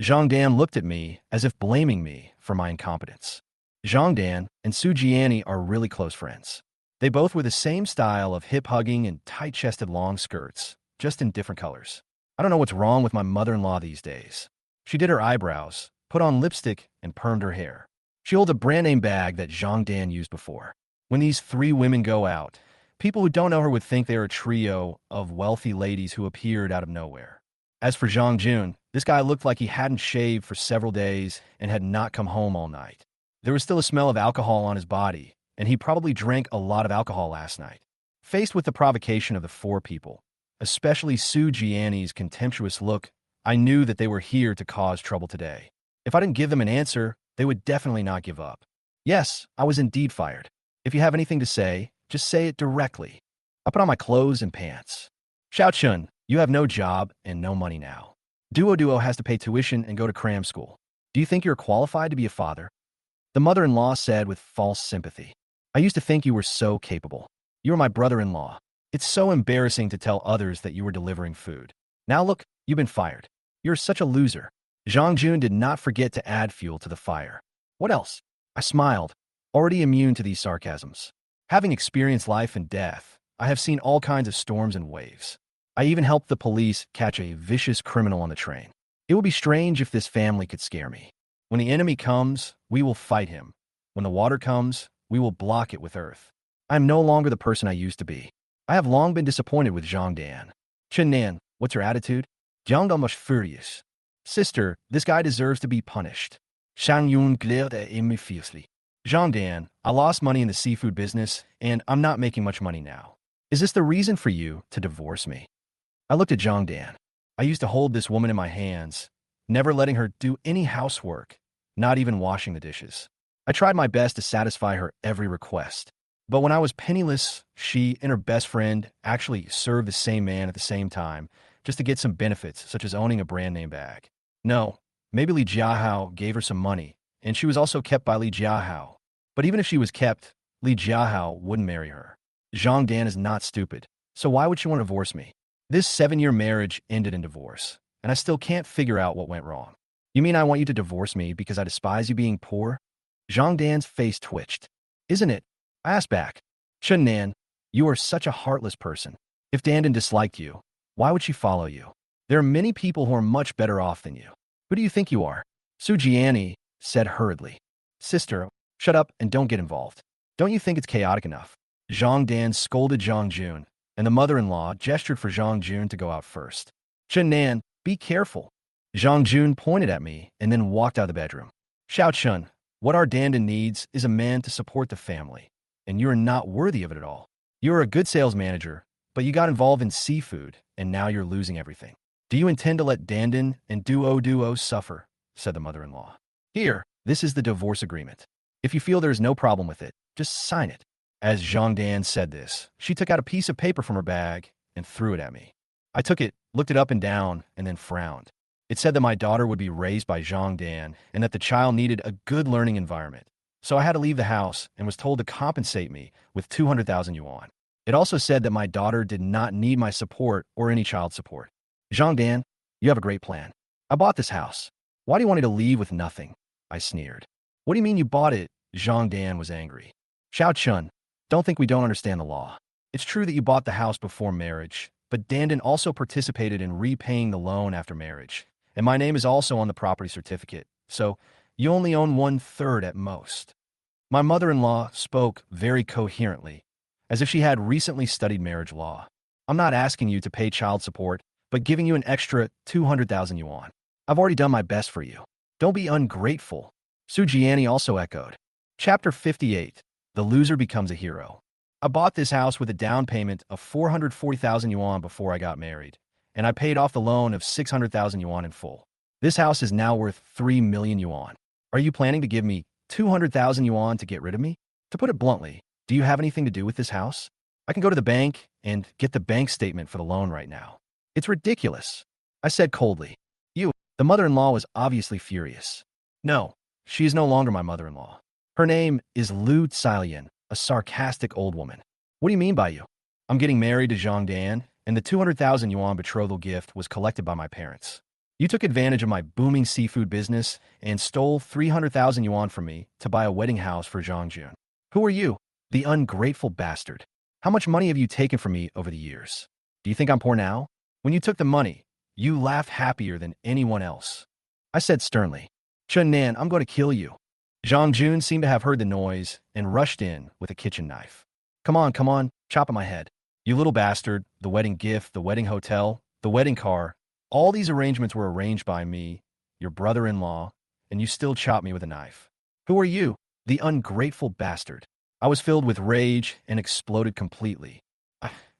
Zhang Dan looked at me as if blaming me for my incompetence. Zhang Dan and Su Jiani are really close friends. They both wear the same style of hip-hugging and tight-chested long skirts, just in different colors. I don't know what's wrong with my mother-in-law these days. She did her eyebrows, put on lipstick, and permed her hair. She holds a brand-name bag that Zhang Dan used before. When these three women go out, people who don't know her would think they are a trio of wealthy ladies who appeared out of nowhere. As for Zhang Jun, this guy looked like he hadn't shaved for several days and had not come home all night. There was still a smell of alcohol on his body, and he probably drank a lot of alcohol last night. Faced with the provocation of the four people, especially Su Jiani's contemptuous look, I knew that they were here to cause trouble today. If I didn't give them an answer, they would definitely not give up. Yes, I was indeed fired. If you have anything to say, just say it directly. I put on my clothes and pants. Xiao Chun, you have no job and no money now. Duo has to pay tuition and go to cram school. Do you think you're qualified to be a father? The mother-in-law said with false sympathy. I used to think you were so capable. You were my brother-in-law. It's so embarrassing to tell others that you were delivering food. Now look, you've been fired. You're such a loser. Zhang Jun did not forget to add fuel to the fire. What else? I smiled, already immune to these sarcasms. Having experienced life and death, I have seen all kinds of storms and waves. I even helped the police catch a vicious criminal on the train. It would be strange if this family could scare me. When the enemy comes, we will fight him. When the water comes, we will block it with earth. I am no longer the person I used to be. I have long been disappointed with Zhang Dan. Chunnan, what's your attitude? Zhang Dan was furious. Sister, this guy deserves to be punished. Shang Yun glared at me fiercely. Zhang Dan, I lost money in the seafood business, and I'm not making much money now. Is this the reason for you to divorce me? I looked at Zhang Dan. I used to hold this woman in my hands, never letting her do any housework, not even washing the dishes. I tried my best to satisfy her every request. But when I was penniless, she and her best friend actually served the same man at the same time, just to get some benefits, such as owning a brand-name bag. No, maybe Li Jiahao gave her some money, and she was also kept by Li Jiahao. But even if she was kept, Li Jiahao wouldn't marry her. Zhang Dan is not stupid, so why would she want to divorce me? This 7-year marriage ended in divorce, and I still can't figure out what went wrong. You mean I want you to divorce me because I despise you being poor? Zhang Dan's face twitched. Isn't it? I asked back. Chunnan, you are such a heartless person. If Dandan disliked you, why would she follow you? There are many people who are much better off than you. Who do you think you are? Su Jiani said hurriedly. Sister, shut up and don't get involved. Don't you think it's chaotic enough? Zhang Dan scolded Zhang Jun, and the mother-in-law gestured for Zhang Jun to go out first. Chen Nan, be careful. Zhang Jun pointed at me and then walked out of the bedroom. Xiao Chun, what our Dandan needs is a man to support the family, and you are not worthy of it at all. You are a good sales manager, but you got involved in seafood, and now you're losing everything. Do you intend to let Dandan and Duo suffer? Said the mother-in-law. Here, this is the divorce agreement. If you feel there is no problem with it, just sign it. As Zhang Dan said this, she took out a piece of paper from her bag and threw it at me. I took it, looked it up and down, and then frowned. It said that my daughter would be raised by Zhang Dan and that the child needed a good learning environment. So I had to leave the house and was told to compensate me with 200,000 yuan. It also said that my daughter did not need my support or any child support. Zhang Dan, you have a great plan. I bought this house. Why do you want me to leave with nothing? I sneered. What do you mean you bought it? Zhang Dan was angry. Xiao Chun, don't think we don't understand the law. It's true that you bought the house before marriage, but Dandan also participated in repaying the loan after marriage. And my name is also on the property certificate, so you only own 1/3 at most. My mother-in-law spoke very coherently, as if she had recently studied marriage law. I'm not asking you to pay child support, but giving you an extra 200,000 yuan. I've already done my best for you. Don't be ungrateful. Su Jiani also echoed. Chapter 58. The loser becomes a hero. I bought this house with a down payment of 440,000 yuan before I got married, and I paid off the loan of 600,000 yuan in full. This house is now worth 3 million yuan. Are you planning to give me 200,000 yuan to get rid of me? To put it bluntly, do you have anything to do with this house? I can go to the bank and get the bank statement for the loan right now. It's ridiculous, I said coldly. The mother-in-law was obviously furious. No, she is no longer my mother-in-law. Her name is Lu Xiaolian, a sarcastic old woman. What do you mean by you? I'm getting married to Zhang Dan, and the 200,000 yuan betrothal gift was collected by my parents. You took advantage of my booming seafood business and stole 300,000 yuan from me to buy a wedding house for Zhang Jun. Who are you? The ungrateful bastard. How much money have you taken from me over the years? Do you think I'm poor now? When you took the money, you laughed happier than anyone else. I said sternly. Chen Nan, I'm going to kill you. Zhang Jun seemed to have heard the noise and rushed in with a kitchen knife. Come on, chop at my head. You little bastard, the wedding gift, the wedding hotel, the wedding car, all these arrangements were arranged by me, your brother-in-law, and you still chop me with a knife. Who are you? The ungrateful bastard. I was filled with rage and exploded completely.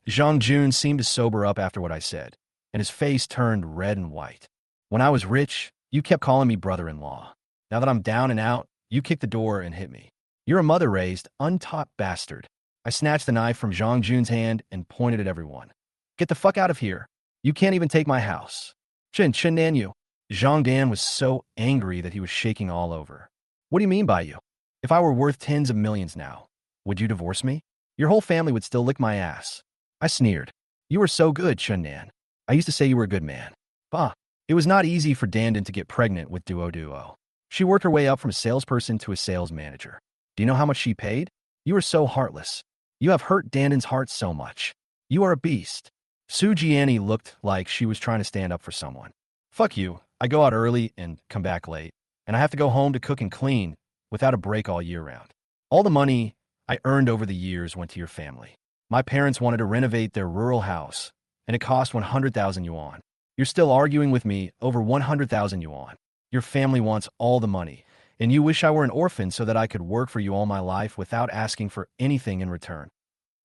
Zhang Jun seemed to sober up after what I said, and his face turned red and white. When I was rich, you kept calling me brother-in-law. Now that I'm down and out, you kicked the door and hit me. You're a mother-raised, untaught bastard. I snatched the knife from Zhang Jun's hand and pointed at everyone. Get the fuck out of here. You can't even take my house. Chen Nan you. Zhang Dan was so angry that he was shaking all over. What do you mean by you? If I were worth tens of millions now, would you divorce me? Your whole family would still lick my ass. I sneered. You were so good, Chen Nan. I used to say you were a good man. Bah. It was not easy for Dandan to get pregnant with Duo. She worked her way up from a salesperson to a sales manager. Do you know how much she paid? You are so heartless. You have hurt Dandan's heart so much. You are a beast. Su Jiani looked like she was trying to stand up for someone. Fuck you. I go out early and come back late, and I have to go home to cook and clean without a break all year round. All the money I earned over the years went to your family. My parents wanted to renovate their rural house, and it cost 100,000 yuan. You're still arguing with me over 100,000 yuan. Your family wants all the money, and you wish I were an orphan so that I could work for you all my life without asking for anything in return.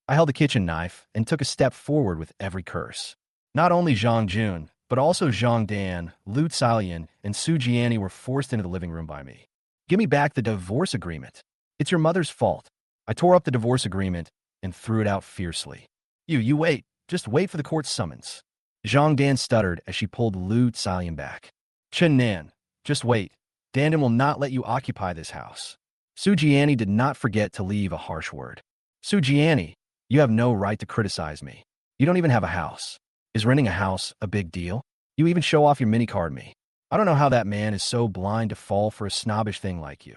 I held the kitchen knife and took a step forward with every curse. Not only Zhang Jun, but also Zhang Dan, Lu Xiaolian, and Su Jiani were forced into the living room by me. Give me back the divorce agreement. It's your mother's fault. I tore up the divorce agreement and threw it out fiercely. You wait. Just wait for the court's summons. Zhang Dan stuttered as she pulled Lu Xiaolian back. Chen Nan, just wait. Dandan will not let you occupy this house. Su Jiani did not forget to leave a harsh word. Su Jiani, you have no right to criticize me. You don't even have a house. Is renting a house a big deal? You even show off your mini-card me. I don't know how that man is so blind to fall for a snobbish thing like you.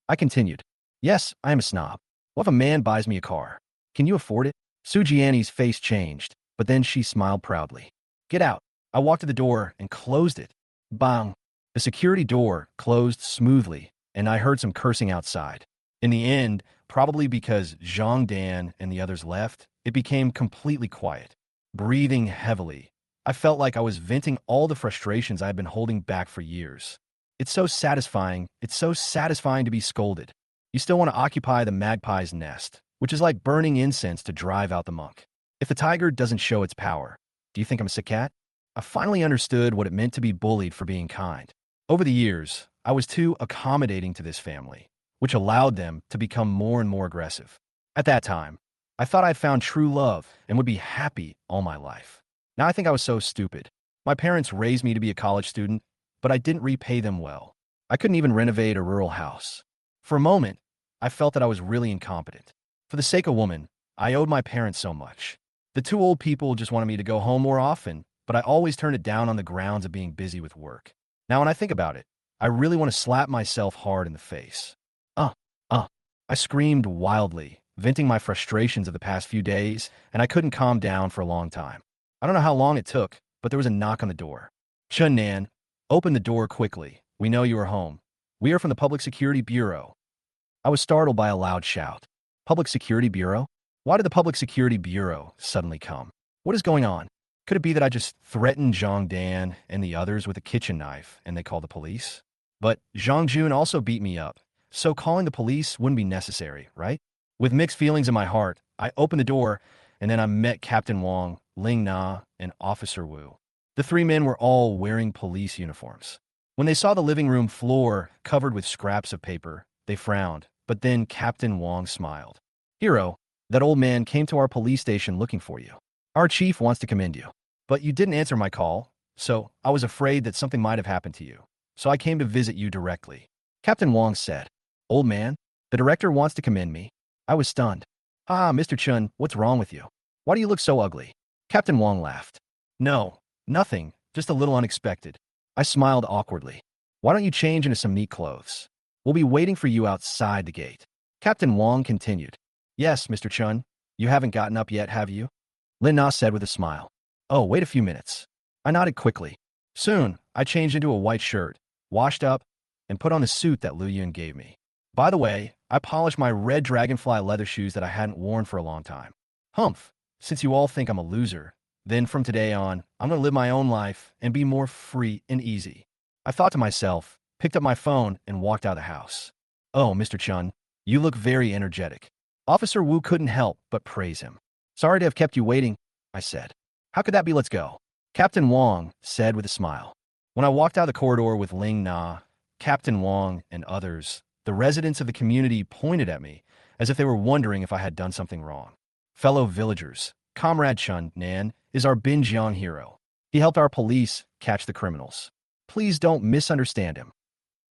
I continued. Yes, I am a snob. What if a man buys me a car? Can you afford it? Su Jiani's face changed, but then she smiled proudly. Get out. I walked to the door and closed it. Bang. The security door closed smoothly, and I heard some cursing outside. In the end, probably because Zhang Dan and the others left, it became completely quiet. Breathing heavily, I felt like I was venting all the frustrations I had been holding back for years. It's so satisfying. It's so satisfying to be scolded. You still want to occupy the magpie's nest, which is like burning incense to drive out the monk. If the tiger doesn't show its power, do you think I'm a sick cat? I finally understood what it meant to be bullied for being kind. Over the years, I was too accommodating to this family, which allowed them to become more and more aggressive. At that time, I thought I'd found true love and would be happy all my life. Now I think I was so stupid. My parents raised me to be a college student, but I didn't repay them well. I couldn't even renovate a rural house. For a moment, I felt that I was really incompetent. For the sake of woman, I owed my parents so much. The two old people just wanted me to go home more often, but I always turned it down on the grounds of being busy with work. Now when I think about it, I really want to slap myself hard in the face. Uh, uh. I screamed wildly, venting my frustrations of the past few days, and I couldn't calm down for a long time. I don't know how long it took, but there was a knock on the door. Chun Nan, open the door quickly. We know you are home. We are from the Public Security Bureau. I was startled by a loud shout. Public Security Bureau? Why did the Public Security Bureau suddenly come? What is going on? Could it be that I just threatened Zhang Dan and the others with a kitchen knife and they called the police? But Zhang Jun also beat me up, so calling the police wouldn't be necessary, right? With mixed feelings in my heart, I opened the door, and then I met Captain Wang, Ling Na, and Officer Wu. The three men were all wearing police uniforms. When they saw the living room floor covered with scraps of paper, they frowned, but then Captain Wang smiled. Hero, that old man came to our police station looking for you. Our chief wants to commend you. But you didn't answer my call, so I was afraid that something might have happened to you. So I came to visit you directly. Captain Wang said, Old man, the director wants to commend me. I was stunned. Ah, Mr. Chun, what's wrong with you? Why do you look so ugly? Captain Wang laughed. No, nothing, just a little unexpected. I smiled awkwardly. Why don't you change into some neat clothes? We'll be waiting for you outside the gate. Captain Wang continued. Yes, Mr. Chun, you haven't gotten up yet, have you? Lin Na said with a smile. Oh, wait a few minutes. I nodded quickly. Soon, I changed into a white shirt, washed up, and put on the suit that Lu Yun gave me. By the way, I polished my red dragonfly leather shoes that I hadn't worn for a long time. Humph, since you all think I'm a loser, then from today on, I'm going to live my own life and be more free and easy. I thought to myself, picked up my phone, and walked out of the house. Oh, Mr. Chun, you look very energetic. Officer Wu couldn't help but praise him. Sorry to have kept you waiting, I said. How could that be? Let's go. Captain Wang said with a smile. When I walked out the corridor with Ling Na, Captain Wang, and others, the residents of the community pointed at me as if they were wondering if I had done something wrong. Fellow villagers, Comrade Chun Nan is our Binjiang hero. He helped our police catch the criminals. Please don't misunderstand him.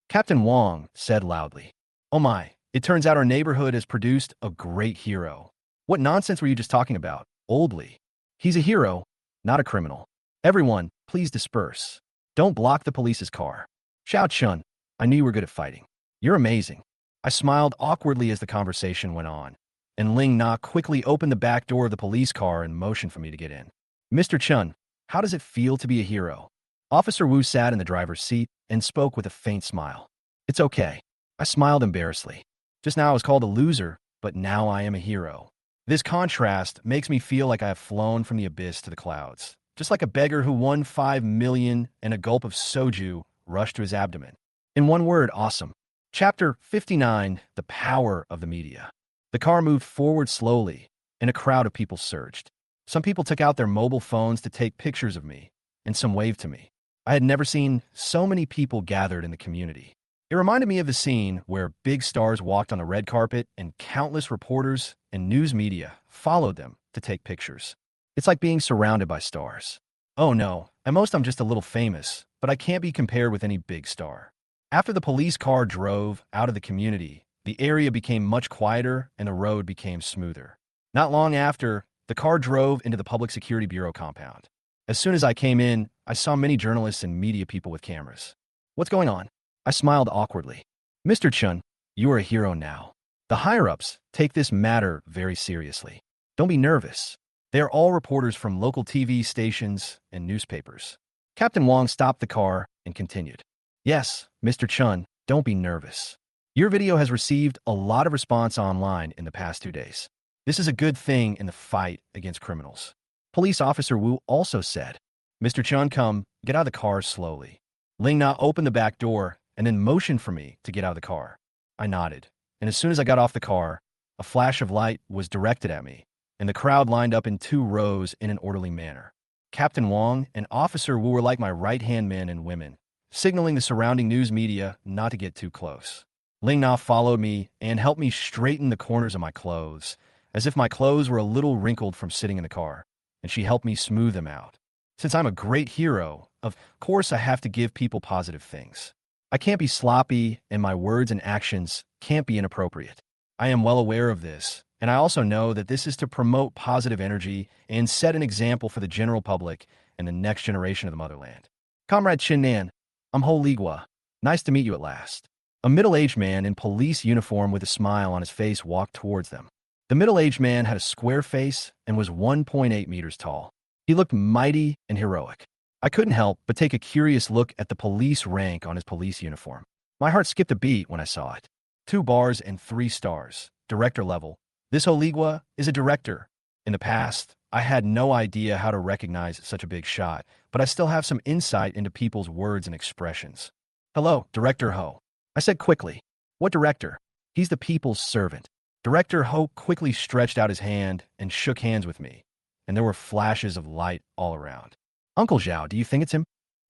Captain Wang said loudly. Oh my, it turns out our neighborhood has produced a great hero. What nonsense were you just talking about, Oldly? He's a hero, not a criminal. Everyone, please disperse. Don't block the police's car. Xiao Chun, I knew you were good at fighting. You're amazing. I smiled awkwardly as the conversation went on, and Ling Na quickly opened the back door of the police car and motioned for me to get in. Mr. Chun, how does it feel to be a hero? Officer Wu sat in the driver's seat and spoke with a faint smile. It's okay. I smiled embarrassedly. Just now I was called a loser, but now I am a hero. This contrast makes me feel like I have flown from the abyss to the clouds, just like a beggar who won 5 million and a gulp of soju rushed to his abdomen. In one word, awesome. Chapter 59, The Power of the Media. The car moved forward slowly, and a crowd of people surged. Some people took out their mobile phones to take pictures of me, and some waved to me. I had never seen so many people gathered in the community. It reminded me of the scene where big stars walked on the red carpet and countless reporters and news media followed them to take pictures. It's like being surrounded by stars. Oh no, at most I'm just a little famous, but I can't be compared with any big star. After the police car drove out of the community, the area became much quieter and the road became smoother. Not long after, the car drove into the Public Security Bureau compound. As soon as I came in, I saw many journalists and media people with cameras. What's going on? I smiled awkwardly. Mr. Chun, you are a hero now. The higher-ups take this matter very seriously. Don't be nervous. They are all reporters from local TV stations and newspapers. Captain Wang stopped the car and continued. Yes, Mr. Chun, don't be nervous. Your video has received a lot of response online in the past 2 days. This is a good thing in the fight against criminals. Police Officer Wu also said, Mr. Chun, come, get out of the car slowly. Ling Na opened the back door and then motioned for me to get out of the car. I nodded, and as soon as I got off the car, a flash of light was directed at me, and the crowd lined up in 2 rows in an orderly manner. Captain Wang and Officer Wu were like my right-hand men and women, signaling the surrounding news media not to get too close. Ling Na followed me and helped me straighten the corners of my clothes, as if my clothes were a little wrinkled from sitting in the car, and she helped me smooth them out. Since I'm a great hero, of course I have to give people positive things. I can't be sloppy, and my words and actions can't be inappropriate. I am well aware of this, and I also know that this is to promote positive energy and set an example for the general public and the next generation of the motherland. Comrade Chin Nan, I'm Ho Ligua. Nice to meet you at last. A middle-aged man in police uniform with a smile on his face walked towards them. The middle-aged man had a square face and was 1.8 meters tall. He looked mighty and heroic. I couldn't help but take a curious look at the police rank on his police uniform. My heart skipped a beat when I saw it. 2 bars and 3 stars. Director level. This Oligua is a director. In the past, I had no idea how to recognize such a big shot, but I still have some insight into people's words and expressions. Hello, Director Ho. I said quickly. What director? He's the people's servant. Director Ho quickly stretched out his hand and shook hands with me, and there were flashes of light all around. Uncle Zhao, do you think it's him?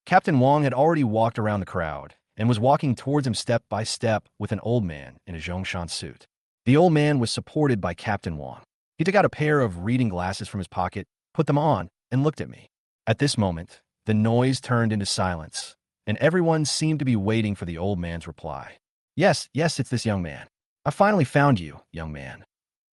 Captain Wang had already walked around the crowd and was walking towards him step by step with an old man in a Zhongshan suit. The old man was supported by Captain Wang. He took out a pair of reading glasses from his pocket, put them on, and looked at me. At this moment, the noise turned into silence, and everyone seemed to be waiting for the old man's reply. Yes, it's this young man. I finally found you, young man.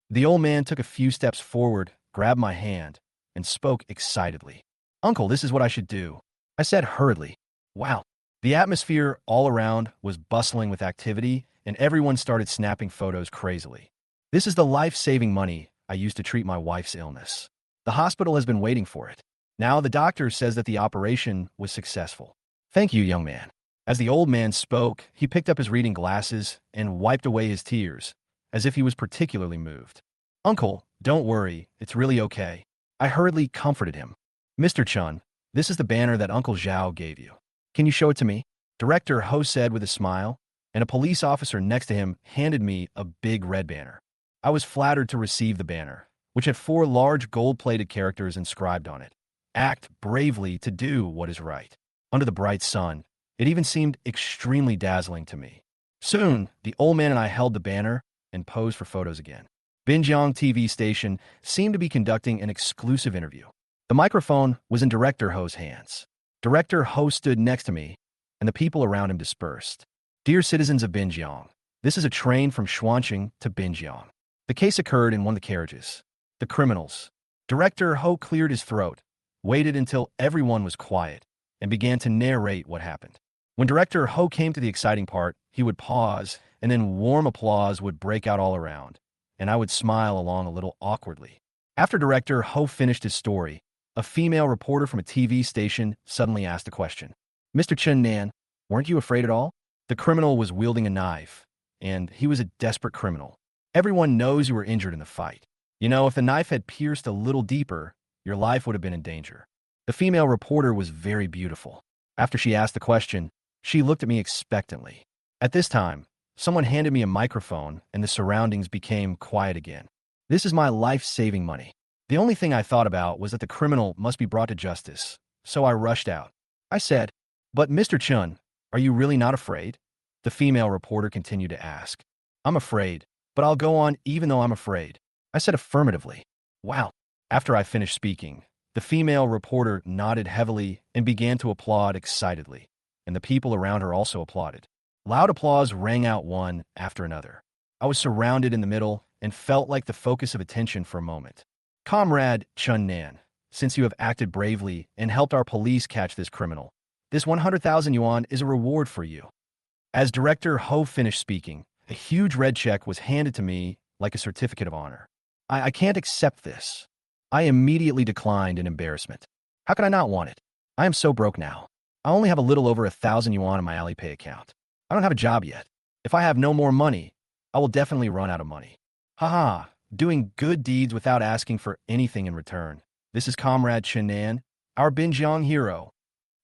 The old man took a few steps forward, grabbed my hand, and spoke excitedly. Uncle, this is what I should do, I said hurriedly. Wow. The atmosphere all around was bustling with activity, and everyone started snapping photos crazily. This is the life-saving money I used to treat my wife's illness. The hospital has been waiting for it. Now the doctor says that the operation was successful. Thank you, young man. As the old man spoke, he picked up his reading glasses and wiped away his tears, as if he was particularly moved. Uncle, don't worry, it's really okay. I hurriedly comforted him. Mr. Chun, this is the banner that Uncle Zhao gave you. Can you show it to me? Director Ho said with a smile, and a police officer next to him handed me a big red banner. I was flattered to receive the banner, which had 4 large gold-plated characters inscribed on it. Act bravely to do what is right. Under the bright sun, it even seemed extremely dazzling to me. Soon, the old man and I held the banner and posed for photos again. Binjiang TV station seemed to be conducting an exclusive interview. The microphone was in Director Ho's hands. Director Ho stood next to me, and the people around him dispersed. Dear citizens of Binjiang, this is a train from Xuanqing to Binjiang. The case occurred in one of the carriages. The criminals. Director Ho cleared his throat, waited until everyone was quiet, and began to narrate what happened. When Director Ho came to the exciting part, he would pause, and then warm applause would break out all around, and I would smile along a little awkwardly. After Director Ho finished his story, a female reporter from a TV station suddenly asked a question. Mr. Chen Nan, weren't you afraid at all? The criminal was wielding a knife, and he was a desperate criminal. Everyone knows you were injured in the fight. You know, if the knife had pierced a little deeper, your life would have been in danger. The female reporter was very beautiful. After she asked the question, she looked at me expectantly. At this time, someone handed me a microphone, and the surroundings became quiet again. This is my life-saving money. The only thing I thought about was that the criminal must be brought to justice, so I rushed out. I said, But Mr. Chun, are you really not afraid? The female reporter continued to ask. I'm afraid, but I'll go on even though I'm afraid. I said affirmatively. Wow. After I finished speaking, the female reporter nodded heavily and began to applaud excitedly, and the people around her also applauded. Loud applause rang out one after another. I was surrounded in the middle and felt like the focus of attention for a moment. Comrade Chun Nan, since you have acted bravely and helped our police catch this criminal, this 100,000 yuan is a reward for you. As Director Ho finished speaking, a huge red check was handed to me like a certificate of honor. I can't accept this. I immediately declined in embarrassment. How could I not want it? I am so broke now. I only have a little over 1,000 yuan in my Alipay account. I don't have a job yet. If I have no more money, I will definitely run out of money. Haha, doing good deeds without asking for anything in return. This is Comrade Chen Nan, our Binjiang hero.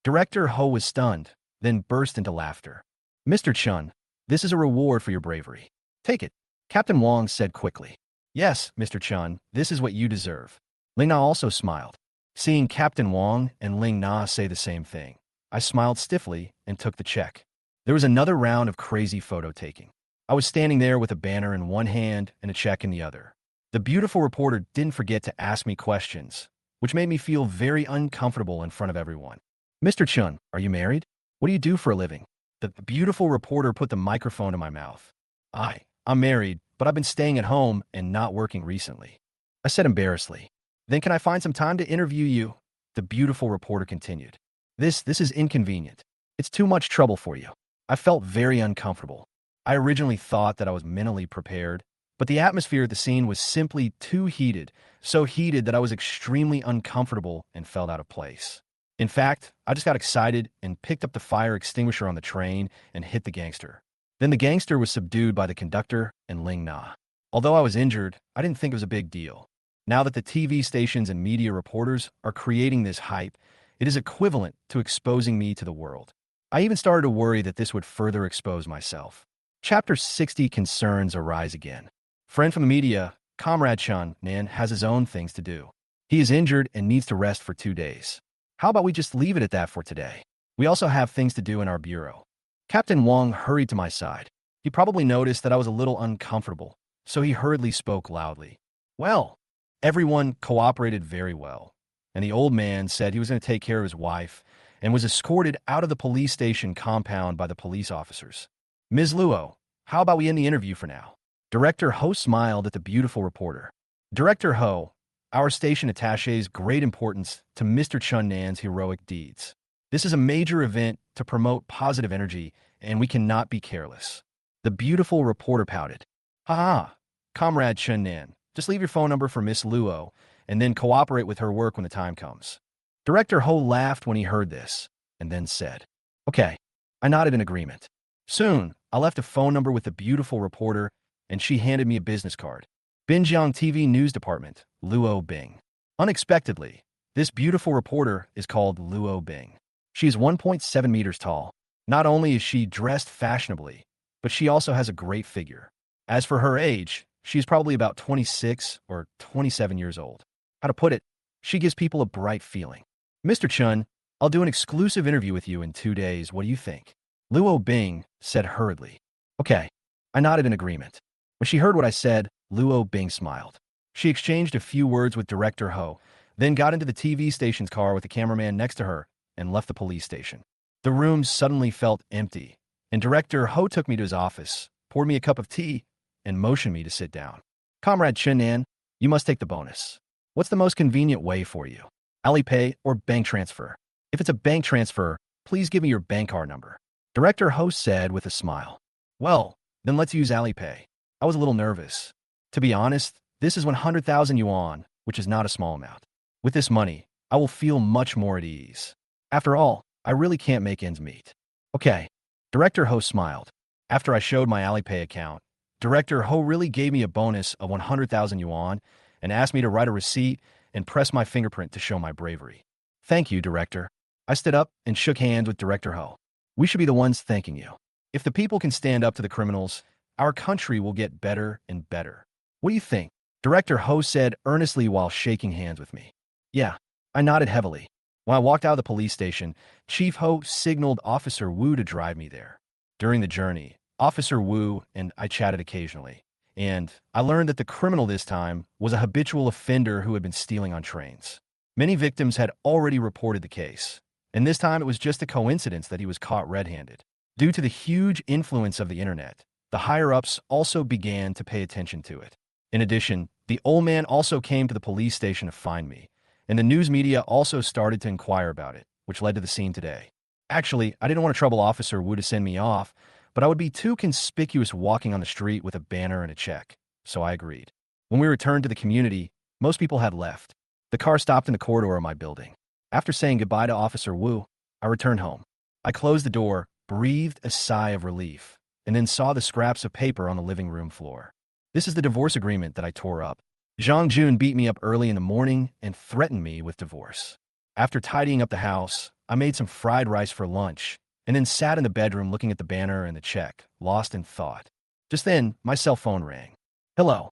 Director Ho was stunned, then burst into laughter. Mr. Chun, this is a reward for your bravery. Take it. Captain Wong said quickly. Yes, Mr. Chun, this is what you deserve. Ling Na also smiled. Seeing Captain Wong and Ling Na say the same thing, I smiled stiffly and took the check. There was another round of crazy photo taking. I was standing there with a banner in one hand and a check in the other. The beautiful reporter didn't forget to ask me questions, which made me feel very uncomfortable in front of everyone. Mr. Chun, are you married? What do you do for a living? The beautiful reporter put the microphone to my mouth. I'm married, but I've been staying at home and not working recently. I said embarrassedly. Then can I find some time to interview you? The beautiful reporter continued. This is inconvenient. It's too much trouble for you. I felt very uncomfortable. I originally thought that I was mentally prepared, but the atmosphere at the scene was simply too heated, so heated that I was extremely uncomfortable and felt out of place. In fact, I just got excited and picked up the fire extinguisher on the train and hit the gangster. Then the gangster was subdued by the conductor and Ling Na. Although I was injured, I didn't think it was a big deal. Now that the TV stations and media reporters are creating this hype, it is equivalent to exposing me to the world. I even started to worry that this would further expose myself. Chapter 60 concerns arise again. Friend from the media, Comrade Chun Nan has his own things to do. He is injured and needs to rest for 2 days. How about we just leave it at that for today? We also have things to do in our bureau. Captain Wong hurried to my side. He probably noticed that I was a little uncomfortable, so he hurriedly spoke loudly. Well, everyone cooperated very well, and the old man said he was going to take care of his wife and was escorted out of the police station compound by the police officers. Ms. Luo, how about we end the interview for now? Director Ho smiled at the beautiful reporter. Director Ho, our station attaches great importance to Mr. Chun Nan's heroic deeds. This is a major event to promote positive energy, and we cannot be careless. The beautiful reporter pouted. Ha, Comrade Chun Nan, just leave your phone number for Miss Luo, and then cooperate with her work when the time comes. Director Ho laughed when he heard this, and then said, Okay. I nodded in agreement. Soon, I left a phone number with the beautiful reporter, and she handed me a business card. Binjiang TV News Department, Luo Bing. Unexpectedly, this beautiful reporter is called Luo Bing. She is 1.7 meters tall. Not only is she dressed fashionably, but she also has a great figure. As for her age, she's probably about 26 or 27 years old. How to put it, she gives people a bright feeling. Mr. Chun, I'll do an exclusive interview with you in 2 days. What do you think? Luo Bing said hurriedly. Okay. I nodded in agreement. When she heard what I said, Luo Bing smiled. She exchanged a few words with Director Ho, then got into the TV station's car with the cameraman next to her and left the police station. The room suddenly felt empty, and Director Ho took me to his office, poured me a cup of tea, and motioned me to sit down. Comrade Chen Nan, you must take the bonus. What's the most convenient way for you? Alipay or bank transfer? If it's a bank transfer, please give me your bank card number. Director Ho said with a smile. Well, then let's use Alipay. I was a little nervous. To be honest, this is 100,000 yuan, which is not a small amount. With this money, I will feel much more at ease. After all, I really can't make ends meet. Okay. Director Ho smiled. After I showed my Alipay account, Director Ho really gave me a bonus of 100,000 yuan and asked me to write a receipt and press my fingerprint to show my bravery. Thank you, Director. I stood up and shook hands with Director Ho. We should be the ones thanking you. If the people can stand up to the criminals, our country will get better and better. What do you think? Director Ho said earnestly while shaking hands with me. Yeah, I nodded heavily. When I walked out of the police station, Chief Ho signaled Officer Wu to drive me there. During the journey, Officer Wu and I chatted occasionally, and I learned that the criminal this time was a habitual offender who had been stealing on trains. Many victims had already reported the case, and this time it was just a coincidence that he was caught red-handed. Due to the huge influence of the internet, the higher-ups also began to pay attention to it. In addition, the old man also came to the police station to find me, and the news media also started to inquire about it, which led to the scene today. Actually, I didn't want to trouble Officer Wu to send me off, but I would be too conspicuous walking on the street with a banner and a check, so I agreed. When we returned to the community, most people had left. The car stopped in the corridor of my building. After saying goodbye to Officer Wu, I returned home. I closed the door, breathed a sigh of relief, and then saw the scraps of paper on the living room floor. This is the divorce agreement that I tore up. Zhang Jun beat me up early in the morning and threatened me with divorce. After tidying up the house, I made some fried rice for lunch and then sat in the bedroom looking at the banner and the check, lost in thought. Just then, my cell phone rang. Hello.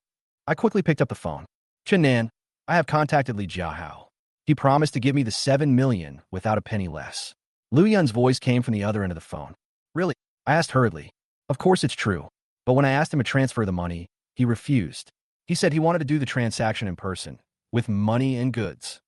I quickly picked up the phone. Chen, I have contacted Li Jiahao. He promised to give me the 7 million without a penny less. Lu Yun's voice came from the other end of the phone. Really? I asked hurriedly. Of course it's true. But when I asked him to transfer the money, he refused. He said he wanted to do the transaction in person, with money and goods.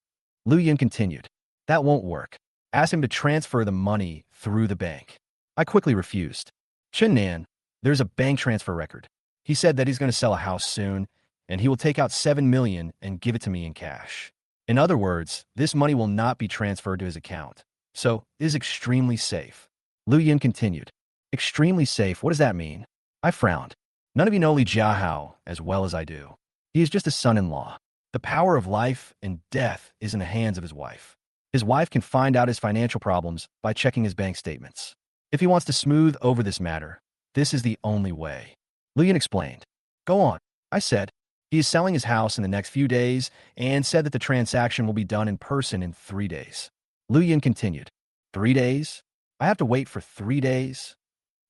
Lu Yun continued. That won't work. Ask him to transfer the money through the bank. I quickly refused. Chen, there's a bank transfer record. He said that he's going to sell a house soon, and he will take out 7 million and give it to me in cash. In other words, this money will not be transferred to his account. So, it is extremely safe. Lu Yun continued. Extremely safe, what does that mean? I frowned. None of you know Li Jiahao as well as I do. He is just a son-in-law. The power of life and death is in the hands of his wife. His wife can find out his financial problems by checking his bank statements. If he wants to smooth over this matter, this is the only way. Lu Yun explained. Go on, I said. He is selling his house in the next few days and said that the transaction will be done in person in 3 days. Lu Yun continued. 3 days? I have to wait for 3 days?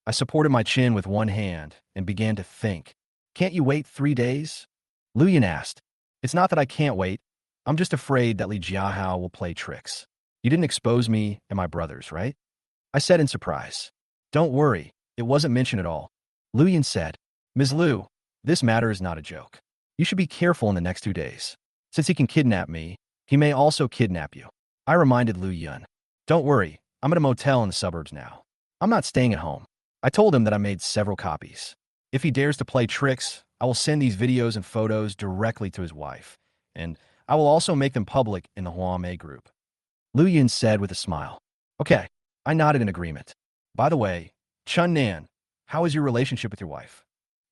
I supported my chin with one hand and began to think. Can't you wait 3 days? Lu Yun asked. It's not that I can't wait. I'm just afraid that Li Jiahao will play tricks. You didn't expose me and my brothers, right? I said in surprise. Don't worry, it wasn't mentioned at all. Lu Yun said. Ms. Lu, this matter is not a joke. You should be careful in the next 2 days. Since he can kidnap me, he may also kidnap you. I reminded Lu Yun. Don't worry, I'm at a motel in the suburbs now. I'm not staying at home. I told him that I made several copies. If he dares to play tricks, I will send these videos and photos directly to his wife, and I will also make them public in the Huame group. Lu Yun said with a smile. Okay, I nodded in agreement. By the way, Chen, how is your relationship with your wife?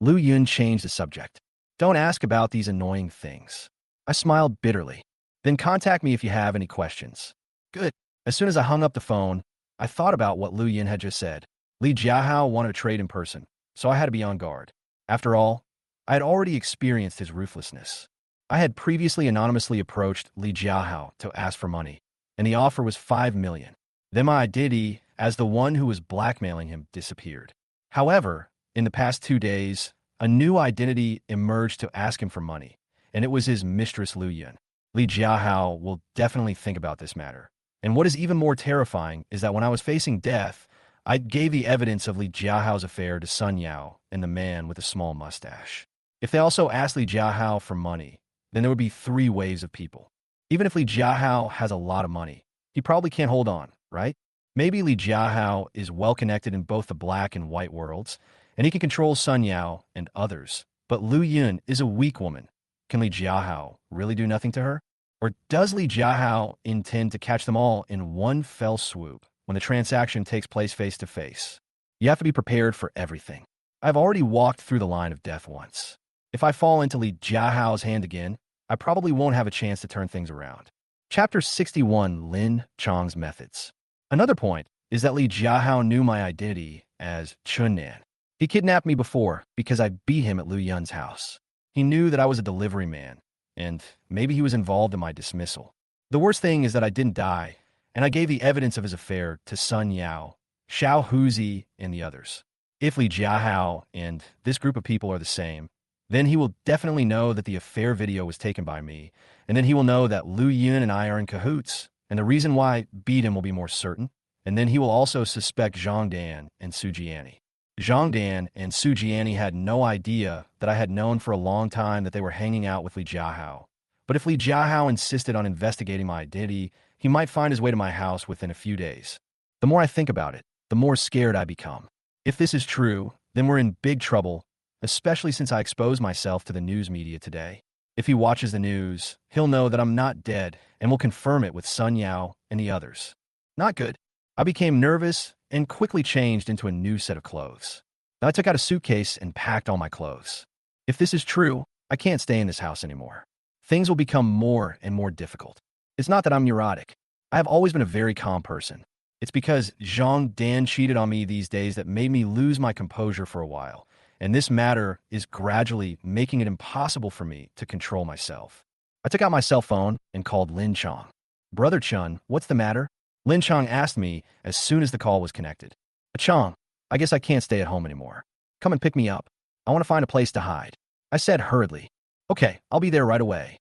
Lu Yun changed the subject. Don't ask about these annoying things. I smiled bitterly. Then contact me if you have any questions. Good. As soon as I hung up the phone, I thought about what Lu Yun had just said. Li Jiahao wanted to trade in person, so I had to be on guard. After all, I had already experienced his ruthlessness. I had previously anonymously approached Li Jiahao to ask for money, and the offer was 5 million. Then my identity as the one who was blackmailing him disappeared. However, in the past 2 days, a new identity emerged to ask him for money, and it was his mistress Lu Yun. Li Jiahao will definitely think about this matter. And what is even more terrifying is that when I was facing death, I gave the evidence of Li Jiahao's affair to Sun Yao and the man with a small mustache. If they also asked Li Jiahao for money, then there would be 3 waves of people. Even if Li Jiahao has a lot of money, he probably can't hold on, right? Maybe Li Jiahao is well connected in both the black and white worlds, and he can control Sun Yao and others. But Lu Yun is a weak woman. Can Li Jiahao really do nothing to her? Or does Li Jiahao intend to catch them all in one fell swoop when the transaction takes place face to face? You have to be prepared for everything. I've already walked through the line of death once. If I fall into Li Jiahao's hand again, I probably won't have a chance to turn things around. Chapter 61, Lin Chong's Methods. Another point is that Li Jiahao knew my identity as Chunnan. He kidnapped me before because I beat him at Lu Yun's house. He knew that I was a delivery man, and maybe he was involved in my dismissal. The worst thing is that I didn't die, and I gave the evidence of his affair to Sun Yao, Xiao Huzi, and the others. If Li Jiahao and this group of people are the same, then he will definitely know that the affair video was taken by me, and then he will know that Lu Yun and I are in cahoots, and the reason why I beat him will be more certain, and then he will also suspect Zhang Dan and Su Jiani. Zhang Dan and Su Jiani had no idea that I had known for a long time that they were hanging out with Li Jiahao. But if Li Jiahao insisted on investigating my identity, he might find his way to my house within a few days. The more I think about it, the more scared I become. If this is true, then we're in big trouble, especially since I exposed myself to the news media today. If he watches the news, he'll know that I'm not dead and will confirm it with Sun Yao and the others. Not good. I became nervous and quickly changed into a new set of clothes. Then I took out a suitcase and packed all my clothes. If this is true, I can't stay in this house anymore. Things will become more and more difficult. It's not that I'm neurotic. I have always been a very calm person. It's because Zhang Dan cheated on me these days that made me lose my composure for a while, and this matter is gradually making it impossible for me to control myself. I took out my cell phone and called Lin Chong. Brother Chun, what's the matter? Lin Chong asked me as soon as the call was connected. Chong, I guess I can't stay at home anymore. Come and pick me up. I want to find a place to hide. I said hurriedly. Okay, I'll be there right away.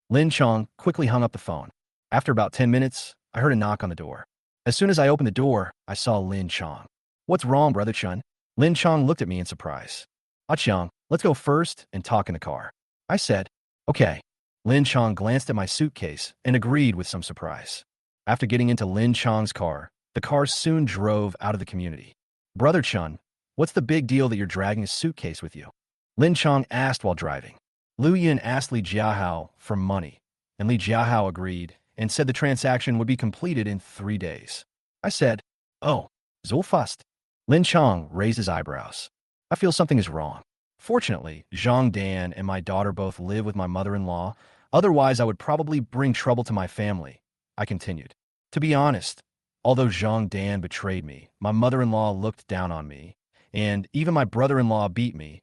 Lin Chong quickly hung up the phone. After about 10 minutes, I heard a knock on the door. As soon as I opened the door, I saw Lin Chong. What's wrong, Brother Chun? Lin Chong looked at me in surprise. Chong, let's go first and talk in the car. I said, okay. Lin Chong glanced at my suitcase and agreed with some surprise. After getting into Lin Chong's car, the car soon drove out of the community. Brother Chun, what's the big deal that you're dragging a suitcase with you? Lin Chong asked while driving. Lu Yun asked Li Jiahao for money, and Li Jiahao agreed and said the transaction would be completed in 3 days. I said, oh, so fast. Lin Chong raised his eyebrows. I feel something is wrong. Fortunately, Zhang Dan and my daughter both live with my mother-in-law. Otherwise, I would probably bring trouble to my family. I continued. To be honest, although Zhang Dan betrayed me, my mother-in-law looked down on me, and even my brother-in-law beat me.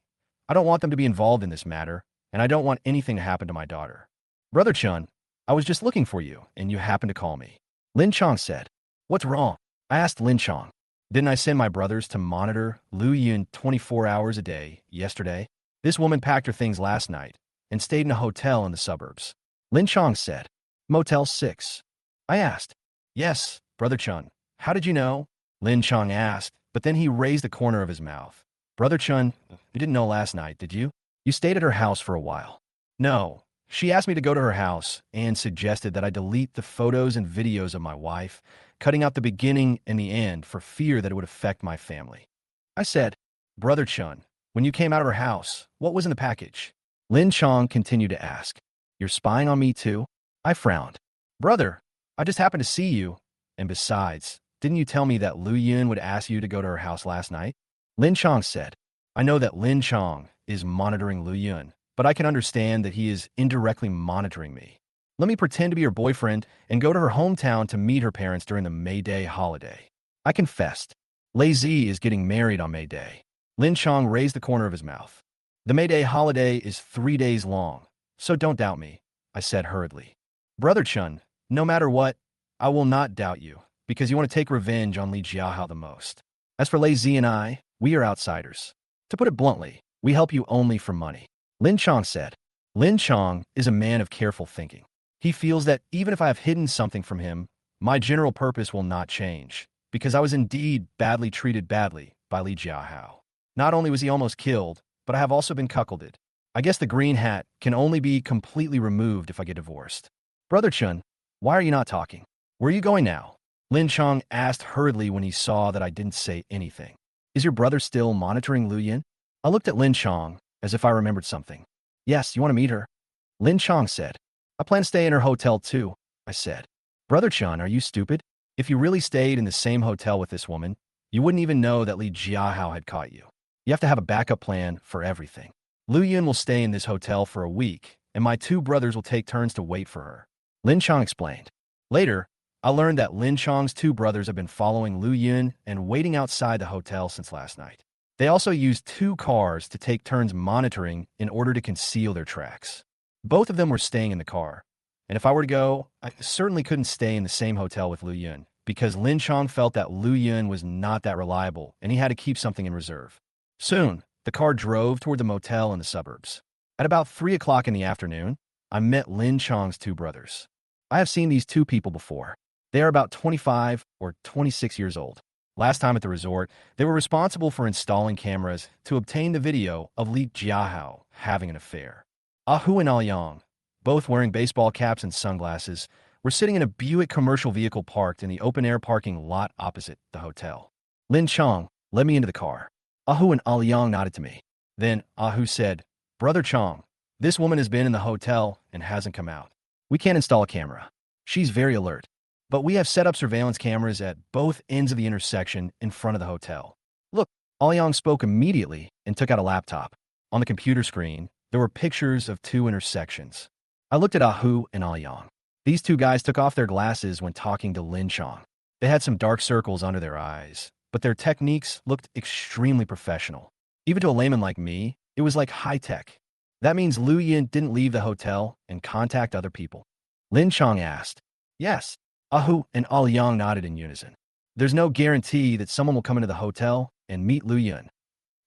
I don't want them to be involved in this matter, and I don't want anything to happen to my daughter. Brother Chun, I was just looking for you, and you happened to call me. Lin Chong said. What's wrong? I asked Lin Chong. Didn't I send my brothers to monitor Lu Yun 24 hours a day yesterday? This woman packed her things last night and stayed in a hotel in the suburbs. Lin Chong said. Motel 6. I asked. Yes, Brother Chun. How did you know? Lin Chong asked, but then he raised the corner of his mouth. Brother Chun, you didn't know last night, did you? You stayed at her house for a while. No. She asked me to go to her house and suggested that I delete the photos and videos of my wife, cutting out the beginning and the end for fear that it would affect my family. I said, Brother Chun, when you came out of her house, what was in the package? Lin Chong continued to ask, You're spying on me too? I frowned. Brother, I just happened to see you. And besides, didn't you tell me that Lu Yun would ask you to go to her house last night? Lin Chong said, I know that Lin Chong is monitoring Lu Yun, but I can understand that he is indirectly monitoring me. Let me pretend to be her boyfriend and go to her hometown to meet her parents during the May Day holiday. I confessed. Lei Zi is getting married on May Day. Lin Chong raised the corner of his mouth. The May Day holiday is 3 days long, so don't doubt me, I said hurriedly. Brother Chun, no matter what, I will not doubt you, because you want to take revenge on Li Jiahao the most. As for Lei Zi and I, we are outsiders. To put it bluntly, we help you only for money. Lin Chong said. Lin Chong is a man of careful thinking. He feels that even if I have hidden something from him, my general purpose will not change, because I was indeed badly treated badly by Li Jiahao. Not only was he almost killed, but I have also been cuckolded. I guess the green hat can only be completely removed if I get divorced. Brother Chun, why are you not talking? Where are you going now? Lin Chong asked hurriedly when he saw that I didn't say anything. Is your brother still monitoring Lu Yun? I looked at Lin Chong as if I remembered something. Yes, you want to meet her? Lin Chong said. I plan to stay in her hotel too, I said. Brother Chun, are you stupid? If you really stayed in the same hotel with this woman, you wouldn't even know that Li Jiahao had caught you. You have to have a backup plan for everything. Lu Yun will stay in this hotel for a week, and my 2 brothers will take turns to wait for her. Lin Chong explained. Later, I learned that Lin Chong's 2 brothers have been following Lu Yun and waiting outside the hotel since last night. They also used 2 cars to take turns monitoring in order to conceal their tracks. Both of them were staying in the car, and if I were to go, I certainly couldn't stay in the same hotel with Lu Yun, because Lin Chong felt that Lu Yun was not that reliable, and he had to keep something in reserve. Soon, the car drove toward the motel in the suburbs. At about 3 o'clock in the afternoon, I met Lin Chong's 2 brothers. I have seen these 2 people before. They are about 25 or 26 years old. Last time at the resort, they were responsible for installing cameras to obtain the video of Li Jiahao having an affair. Hu and Aoyang, both wearing baseball caps and sunglasses, were sitting in a Buick commercial vehicle parked in the open-air parking lot opposite the hotel. Lin Chong led me into the car. Hu and Aoyang nodded to me. Then Hu said, Brother Chong, this woman has been in the hotel and hasn't come out. We can't install a camera. She's very alert. But we have set up surveillance cameras at both ends of the intersection in front of the hotel. Look, Aoyang spoke immediately and took out a laptop. On the computer screen, there were pictures of 2 intersections. I looked at Hu and Aoyang. These 2 guys took off their glasses when talking to Lin Chong. They had some dark circles under their eyes, but their techniques looked extremely professional. Even to a layman like me, it was like high-tech. That means Lu Yin didn't leave the hotel and contact other people. Lin Chong asked. Yes. Ahu and Al Yang nodded in unison. There's no guarantee that someone will come into the hotel and meet Lu Yin.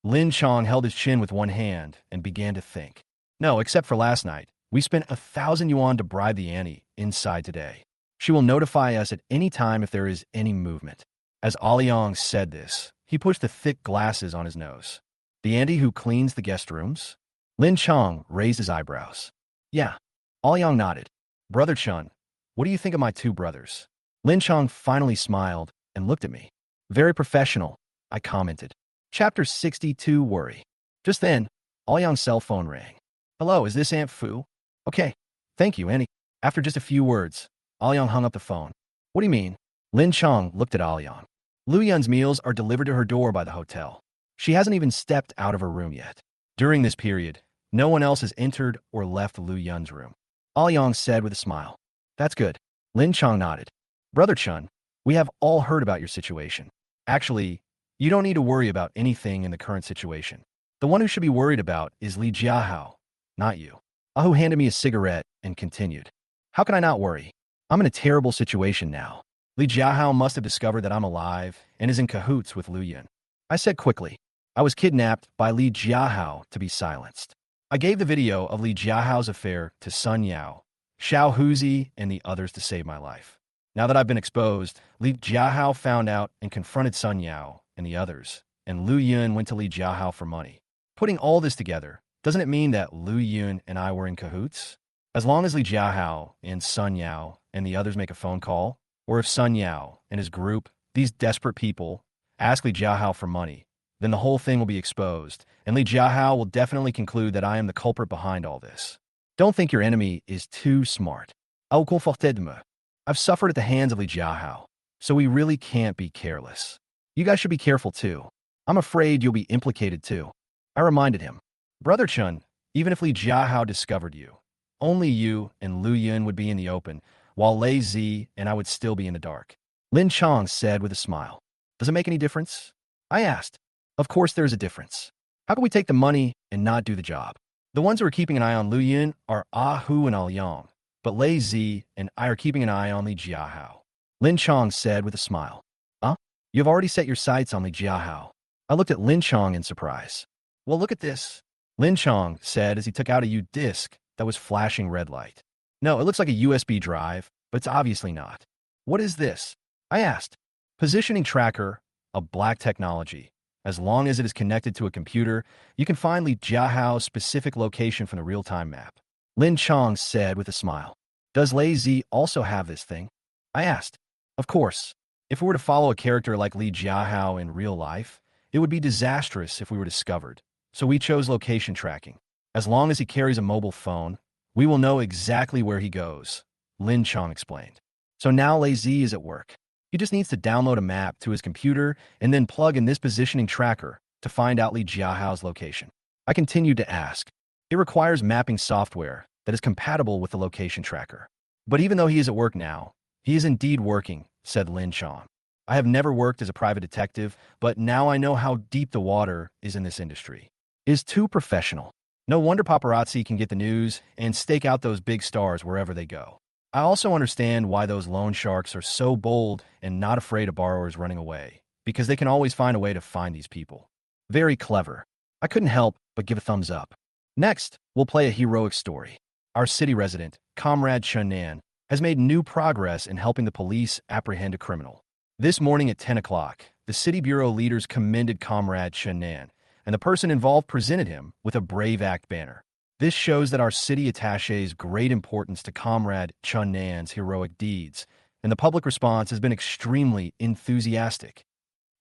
Lin Chong held his chin with one hand and began to think. No, except for last night. We spent 1,000 yuan to bribe the Annie inside today. She will notify us at any time if there is any movement. As Aliang said this, he pushed the thick glasses on his nose. The Andy who cleans the guest rooms? Lin Chong raised his eyebrows. Yeah. Aliang nodded. Brother Chun, what do you think of my two brothers? Lin Chong finally smiled and looked at me. Very professional, I commented. Chapter 62, Worry. Just then, Aliang's cell phone rang. Hello, is this Aunt Fu? Okay. Thank you, Annie. After just a few words, Aliang hung up the phone. What do you mean? Lin Chong looked at Aliang. Lu Yun's meals are delivered to her door by the hotel. She hasn't even stepped out of her room yet. During this period, no one else has entered or left Lu Yun's room. Aliang said with a smile. That's good. Lin Chong nodded. Brother Chun, we have all heard about your situation. Actually, you don't need to worry about anything in the current situation. The one who should be worried about is Li Jiahao, not you. Ahu handed me a cigarette and continued. How can I not worry? I'm in a terrible situation now. Li Jiahao must have discovered that I'm alive and is in cahoots with Lu Yun. I said quickly. I was kidnapped by Li Jiahao to be silenced. I gave the video of Li Jiahao's affair to Sun Yao, Xiao Huzi, and the others to save my life. Now that I've been exposed, Li Jiahao found out and confronted Sun Yao and the others, and Lu Yun went to Li Jiahao for money. Putting all this together, doesn't it mean that Lu Yun and I were in cahoots? As long as Li Jiahao and Sun Yao and the others make a phone call, or if Sun Yao and his group, these desperate people, ask Li Jiahao for money, then the whole thing will be exposed, and Li Jiahao will definitely conclude that I am the culprit behind all this. Don't think your enemy is too smart. I've suffered at the hands of Li Jiahao, so we really can't be careless. You guys should be careful too. I'm afraid you'll be implicated too. I reminded him. Brother Chun, even if Li Jiahao discovered you, only you and Lu Yun would be in the open, while Lei Zi and I would still be in the dark. Lin Chong said with a smile. Does it make any difference? I asked. Of course there's a difference. How can we take the money and not do the job? The ones who are keeping an eye on Lu Yun are Ahu and Aoyang, but Lei Zi and I are keeping an eye on Li Jiahao. Lin Chong said with a smile. Huh? You've already set your sights on Li Jiahao. I looked at Lin Chong in surprise. Well, look at this. Lin Chong said as he took out a U-disc that was flashing red light. No, it looks like a USB drive, but it's obviously not. What is this? I asked. Positioning tracker, a black technology. As long as it is connected to a computer, you can find Li Jiahao's specific location from the real-time map. Lin Chong said with a smile. Does Lei Zi also have this thing? I asked. Of course. If we were to follow a character like Li Jiahao in real life, it would be disastrous if we were discovered. So we chose location tracking. As long as he carries a mobile phone, we will know exactly where he goes, Lin Chong explained. So now Lei Zi is at work. He just needs to download a map to his computer and then plug in this positioning tracker to find out Li Jiahao's location. I continued to ask. It requires mapping software that is compatible with the location tracker. But even though he is at work now, he is indeed working, said Lin Chong. I have never worked as a private detective, but now I know how deep the water is in this industry. It is too professional. No wonder paparazzi can get the news and stake out those big stars wherever they go. I also understand why those loan sharks are so bold and not afraid of borrowers running away, because they can always find a way to find these people. Very clever. I couldn't help but give a thumbs up. Next, we'll play a heroic story. Our city resident, Comrade Chun Nan, has made new progress in helping the police apprehend a criminal. This morning at 10 o'clock, the city bureau leaders commended Comrade Chun Nan, and the person involved presented him with a Brave Act banner. This shows that our city attaché's great importance to Comrade Chun Nan's heroic deeds, and the public response has been extremely enthusiastic.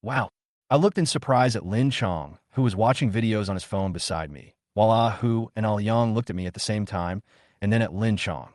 Wow. I looked in surprise at Lin Chong, who was watching videos on his phone beside me, while Ahu and Aoyang looked at me at the same time, and then at Lin Chong.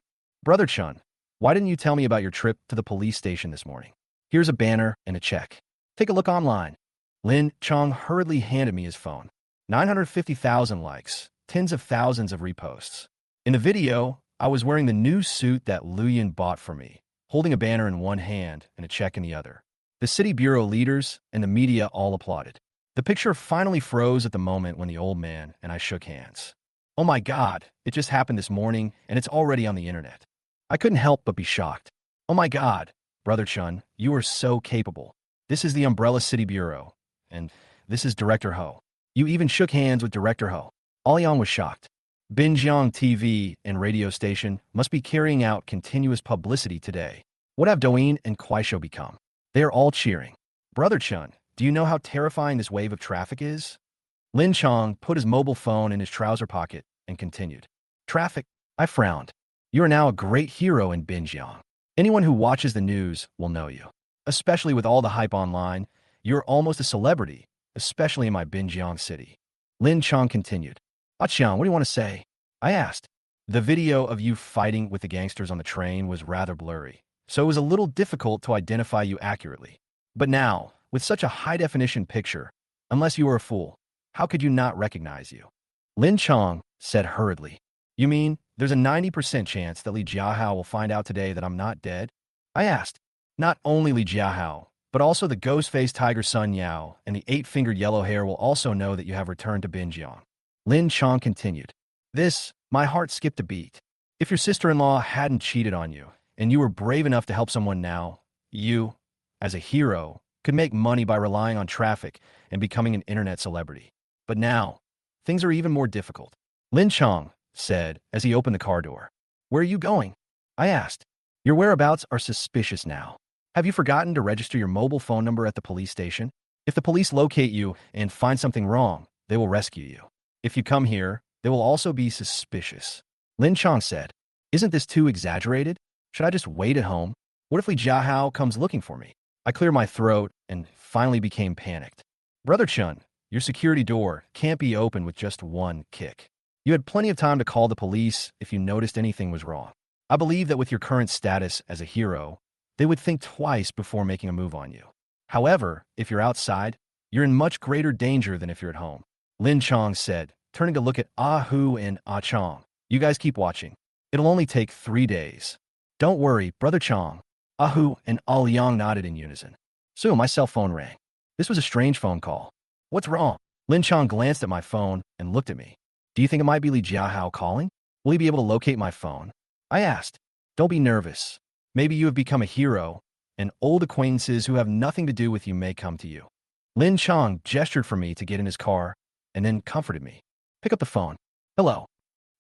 Brother Chun, why didn't you tell me about your trip to the police station this morning? Here's a banner and a check. Take a look online. Lin Chong hurriedly handed me his phone. 950,000 likes. Tens of thousands of reposts. In the video, I was wearing the new suit that Lu Yun bought for me, holding a banner in one hand and a check in the other. The city bureau leaders and the media all applauded. The picture finally froze at the moment when the old man and I shook hands. Oh my God, it just happened this morning and it's already on the internet. I couldn't help but be shocked. Oh my God, Brother Chun, you are so capable. This is the Umbrella City Bureau, and this is Director Ho. You even shook hands with Director Ho. Aoyang was shocked. Binjiang TV and radio station must be carrying out continuous publicity today. What have Douyin and Kuaishou become? They are all cheering. Brother Chun, do you know how terrifying this wave of traffic is? Lin Chong put his mobile phone in his trouser pocket and continued. Traffic? I frowned. You are now a great hero in Binjiang. Anyone who watches the news will know you. Especially with all the hype online, you're almost a celebrity, especially in my Binjiang city. Lin Chong continued. Xiang, what do you want to say? I asked. The video of you fighting with the gangsters on the train was rather blurry, so it was a little difficult to identify you accurately. But now, with such a high-definition picture, unless you were a fool, how could you not recognize you? Lin Chong said hurriedly. You mean there's a 90% chance that Li Jiahao will find out today that I'm not dead? I asked. Not only Li Jiahao, but also the ghost-faced tiger Sun Yao and the eight-fingered yellow hair will also know that you have returned to Binjiang. Lin Chong continued. My heart skipped a beat. If your sister-in-law hadn't cheated on you, and you were brave enough to help someone now, you, as a hero, could make money by relying on traffic and becoming an internet celebrity. But now, things are even more difficult. Lin Chong said as he opened the car door. Where are you going? I asked. Your whereabouts are suspicious now. Have you forgotten to register your mobile phone number at the police station? If the police locate you and find something wrong, they will rescue you. If you come here, they will also be suspicious. Lin Chong said, Isn't this too exaggerated? Should I just wait at home? What if Li Jiahao comes looking for me? I cleared my throat and finally became panicked. Brother Chun, your security door can't be opened with just one kick. You had plenty of time to call the police if you noticed anything was wrong. I believe that with your current status as a hero, they would think twice before making a move on you. However, if you're outside, you're in much greater danger than if you're at home. Lin Chong said, turning to look at Ah Hu and Ah Chong. You guys keep watching. It'll only take 3 days. Don't worry, Brother Chong. Ah Hu and Ah Liang nodded in unison. Soon my cell phone rang. This was a strange phone call. What's wrong? Lin Chong glanced at my phone and looked at me. Do you think it might be Li Jiahao calling? Will he be able to locate my phone? I asked. Don't be nervous. Maybe you have become a hero, and old acquaintances who have nothing to do with you may come to you. Lin Chong gestured for me to get in his car and then comforted me. Pick up the phone. Hello.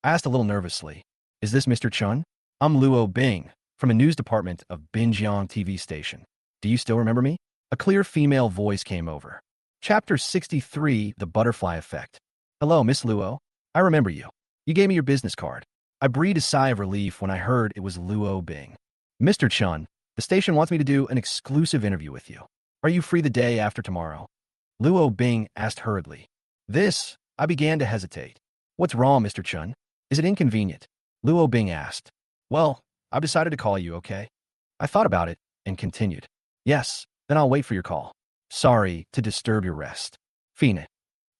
I asked a little nervously. Is this Mr. Chun? I'm Luo Bing, from a news department of Binjiang TV station. Do you still remember me? A clear female voice came over. Chapter 63, The Butterfly Effect. Hello, Miss Luo. I remember you. You gave me your business card. I breathed a sigh of relief when I heard it was Luo Bing. Mr. Chun, the station wants me to do an exclusive interview with you. Are you free the day after tomorrow? Luo Bing asked hurriedly. I began to hesitate. What's wrong, Mr. Chun? Is it inconvenient? Luo Bing asked. Well, I've decided to call you, okay? I thought about it and continued. Yes, then I'll wait for your call. Sorry to disturb your rest. Fine.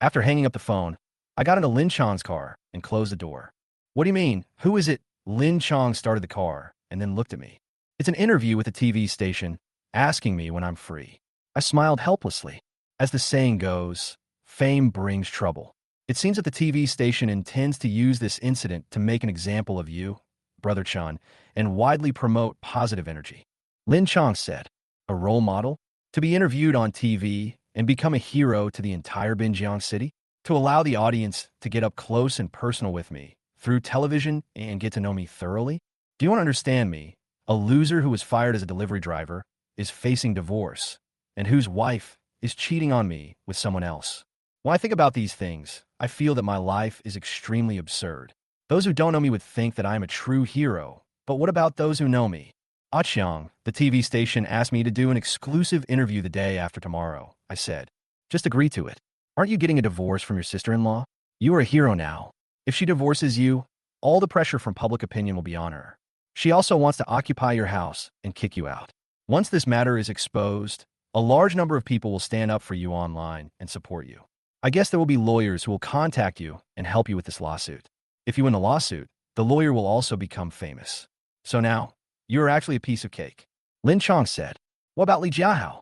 After hanging up the phone, I got into Lin Chong's car and closed the door. What do you mean? Who is it? Lin Chong started the car and then looked at me. It's an interview with the TV station, asking me when I'm free. I smiled helplessly. As the saying goes, fame brings trouble. It seems that the TV station intends to use this incident to make an example of you, Brother Chun, and widely promote positive energy. Lin Chong said, a role model? To be interviewed on TV and become a hero to the entire Binjiang city? To allow the audience to get up close and personal with me through television and get to know me thoroughly? Do you want to understand me? A loser who was fired as a delivery driver is facing divorce and whose wife is cheating on me with someone else. When I think about these things, I feel that my life is extremely absurd. Those who don't know me would think that I am a true hero, but what about those who know me? Xiang, the TV station asked me to do an exclusive interview the day after tomorrow, I said. Just agree to it. Aren't you getting a divorce from your sister-in-law? You are a hero now. If she divorces you, all the pressure from public opinion will be on her. She also wants to occupy your house and kick you out. Once this matter is exposed, a large number of people will stand up for you online and support you. I guess there will be lawyers who will contact you and help you with this lawsuit. If you win the lawsuit, the lawyer will also become famous. So now, you are actually a piece of cake. Lin Chong said. What about Li Jiahao?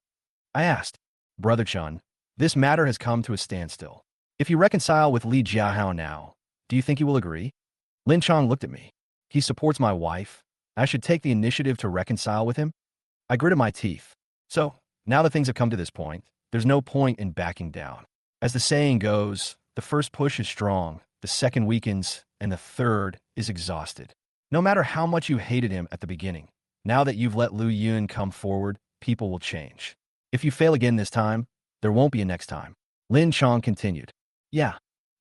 I asked. Brother Chun, This matter has come to a standstill. If you reconcile with Li Jiahao now, do you think he will agree? Lin Chong looked at me. He supports my wife. I should take the initiative to reconcile with him? I gritted my teeth. So, now that things have come to this point, there's no point in backing down. As the saying goes, the first push is strong, the second weakens, and the third is exhausted. No matter how much you hated him at the beginning, now that you've let Lu Yun come forward, people will change. If you fail again this time, there won't be a next time. Lin Chong continued. Yeah,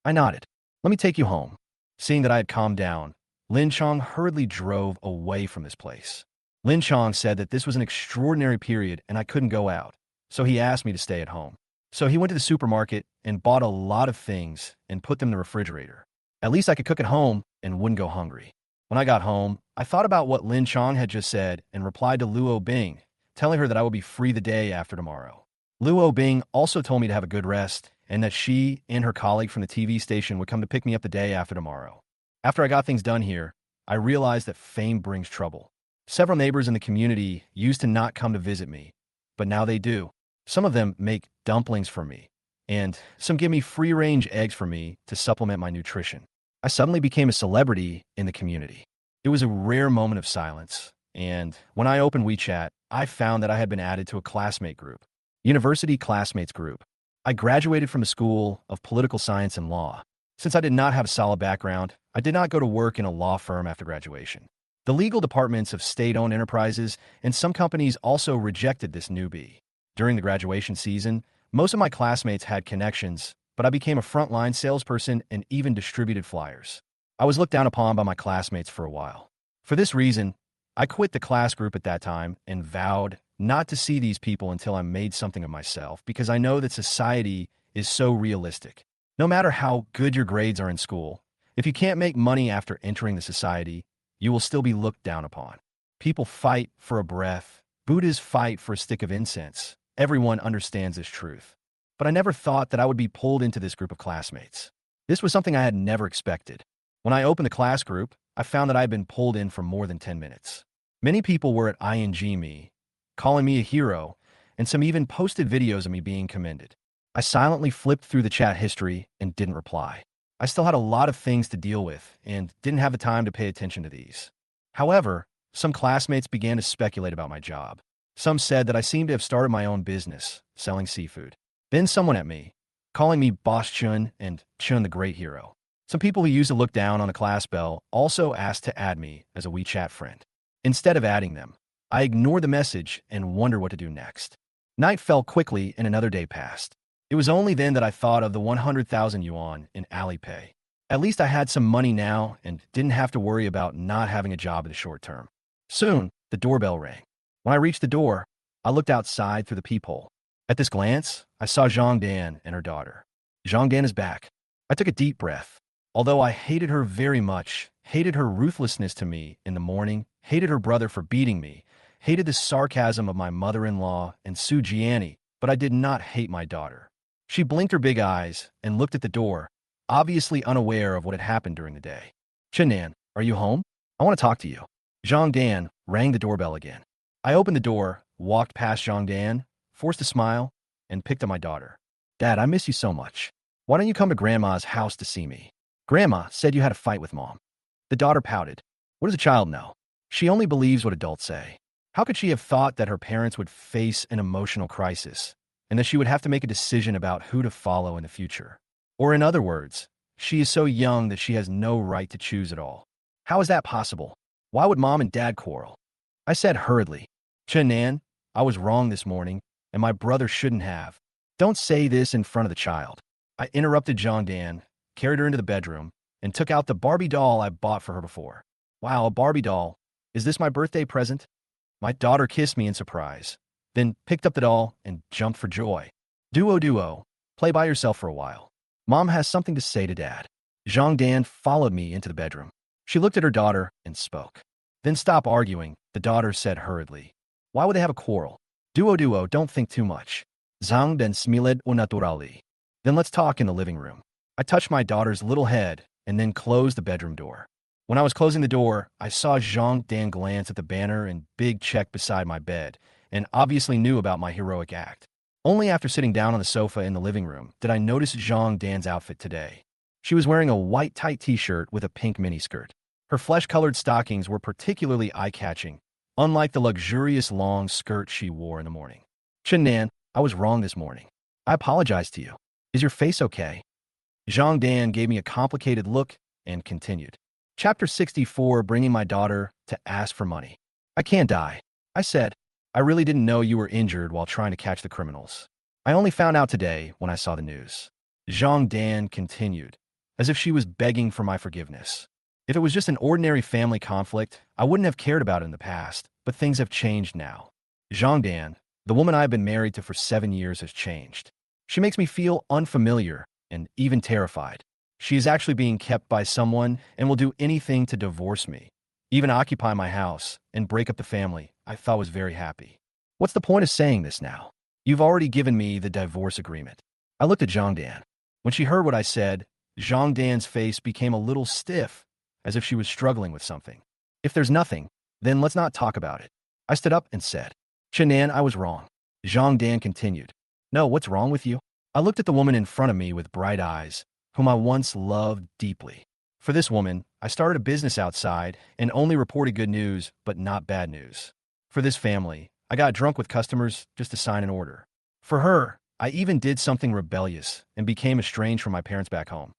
I nodded. Let me take you home. Seeing that I had calmed down, Lin Chong hurriedly drove away from this place. Lin Chong said that this was an extraordinary period and I couldn't go out, so he asked me to stay at home. So he went to the supermarket and bought a lot of things and put them in the refrigerator. At least I could cook at home and wouldn't go hungry. When I got home, I thought about what Lin Chong had just said and replied to Luo Bing, telling her that I would be free the day after tomorrow. Luo Bing also told me to have a good rest and that she and her colleague from the TV station would come to pick me up the day after tomorrow. After I got things done here, I realized that fame brings trouble. Several neighbors in the community used to not come to visit me, but now they do. Some of them make dumplings for me, and some give me free-range eggs for me to supplement my nutrition. I suddenly became a celebrity in the community. It was a rare moment of silence, and when I opened WeChat, I found that I had been added to a classmate group, University Classmates Group. I graduated from a school of political science and law. Since I did not have a solid background, I did not go to work in a law firm after graduation. The legal departments of state-owned enterprises and some companies also rejected this newbie. During the graduation season, most of my classmates had connections, but I became a frontline salesperson and even distributed flyers. I was looked down upon by my classmates for a while. For this reason, I quit the class group at that time and vowed not to see these people until I made something of myself because I know that society is so realistic. No matter how good your grades are in school, if you can't make money after entering the society, you will still be looked down upon. People fight for a breath. Buddhas fight for a stick of incense. Everyone understands this truth. But I never thought that I would be pulled into this group of classmates. This was something I had never expected. When I opened the class group, I found that I had been pulled in for more than 10 minutes. Many people were at ING me, calling me a hero, and some even posted videos of me being commended. I silently flipped through the chat history and didn't reply. I still had a lot of things to deal with and didn't have the time to pay attention to these. However, some classmates began to speculate about my job. Some said that I seemed to have started my own business, selling seafood. Then someone at me, calling me Boss Chun and Chun the Great Hero. Some people who used to look down on a class bell also asked to add me as a WeChat friend. Instead of adding them, I ignored the message and wondered what to do next. Night fell quickly and another day passed. It was only then that I thought of the 100,000 yuan in Alipay. At least I had some money now and didn't have to worry about not having a job in the short term. Soon, the doorbell rang. When I reached the door, I looked outside through the peephole. At this glance, I saw Zhang Dan and her daughter. Zhang Dan is back. I took a deep breath. Although I hated her very much, hated her ruthlessness to me in the morning, hated her brother for beating me, hated the sarcasm of my mother-in-law and Su Jiani, but I did not hate my daughter. She blinked her big eyes and looked at the door, obviously unaware of what had happened during the day. Chenan, are you home? I want to talk to you. Zhang Dan rang the doorbell again. I opened the door, walked past Zhang Dan, forced a smile, and picked up my daughter. Dad, I miss you so much. Why don't you come to Grandma's house to see me? Grandma said you had a fight with Mom. The daughter pouted. What does a child know? She only believes what adults say. How could she have thought that her parents would face an emotional crisis and that she would have to make a decision about who to follow in the future? Or in other words, she is so young that she has no right to choose at all. How is that possible? Why would Mom and Dad quarrel? I said hurriedly, Chenan, I was wrong this morning, and my brother shouldn't have. Don't say this in front of the child. I interrupted Zhang Dan, carried her into the bedroom, and took out the Barbie doll I bought for her before. Wow, a Barbie doll. Is this my birthday present? My daughter kissed me in surprise, then picked up the doll and jumped for joy. Duo, play by yourself for a while. Mom has something to say to Dad. Zhang Dan followed me into the bedroom. She looked at her daughter and spoke. Then stop arguing, the daughter said hurriedly. Why would they have a quarrel? Duo, don't think too much. Zhang Dan smiled naturally. Then let's talk in the living room. I touched my daughter's little head and then closed the bedroom door. When I was closing the door, I saw Zhang Dan glance at the banner and big check beside my bed and obviously knew about my heroic act. Only after sitting down on the sofa in the living room did I notice Zhang Dan's outfit today. She was wearing a white tight t-shirt with a pink miniskirt. Her flesh-colored stockings were particularly eye-catching, unlike the luxurious long skirt she wore in the morning. Chen Nan, I was wrong this morning. I apologize to you. Is your face okay? Zhang Dan gave me a complicated look and continued. Chapter 64, bringing my daughter to ask for money. I can't die. I said, I really didn't know you were injured while trying to catch the criminals. I only found out today when I saw the news. Zhang Dan continued, as if she was begging for my forgiveness. If it was just an ordinary family conflict, I wouldn't have cared about it in the past, but things have changed now. Zhang Dan, the woman I've been married to for 7 years, has changed. She makes me feel unfamiliar and even terrified. She is actually being kept by someone and will do anything to divorce me, even occupy my house and break up the family. I thought was very happy. What's the point of saying this now? You've already given me the divorce agreement. I looked at Zhang Dan. When she heard what I said, Zhang Dan's face became a little stiff, as if she was struggling with something. If there's nothing, then let's not talk about it. I stood up and said, Chen Nan, I was wrong. Zhang Dan continued. No, what's wrong with you? I looked at the woman in front of me with bright eyes, whom I once loved deeply. For this woman, I started a business outside and only reported good news, but not bad news. For this family, I got drunk with customers just to sign an order. For her, I even did something rebellious and became estranged from my parents back home.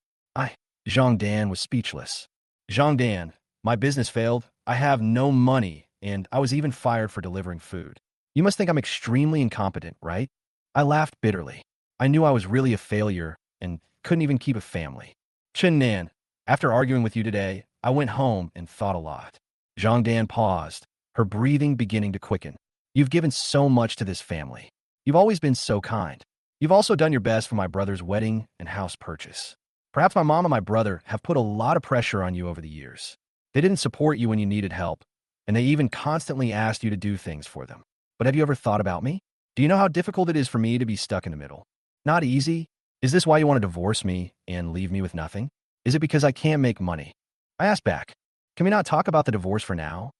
Zhang Dan was speechless. Zhang Dan, my business failed, I have no money, and I was even fired for delivering food. You must think I'm extremely incompetent, right? I laughed bitterly. I knew I was really a failure and couldn't even keep a family. Chen Nan, after arguing with you today, I went home and thought a lot. Zhang Dan paused, her breathing beginning to quicken. You've given so much to this family. You've always been so kind. You've also done your best for my brother's wedding and house purchase. Perhaps my mom and my brother have put a lot of pressure on you over the years. They didn't support you when you needed help, and they even constantly asked you to do things for them. But have you ever thought about me? Do you know how difficult it is for me to be stuck in the middle? Not easy. Is this why you want to divorce me and leave me with nothing? Is it because I can't make money? I asked back. Can we not talk about the divorce for now?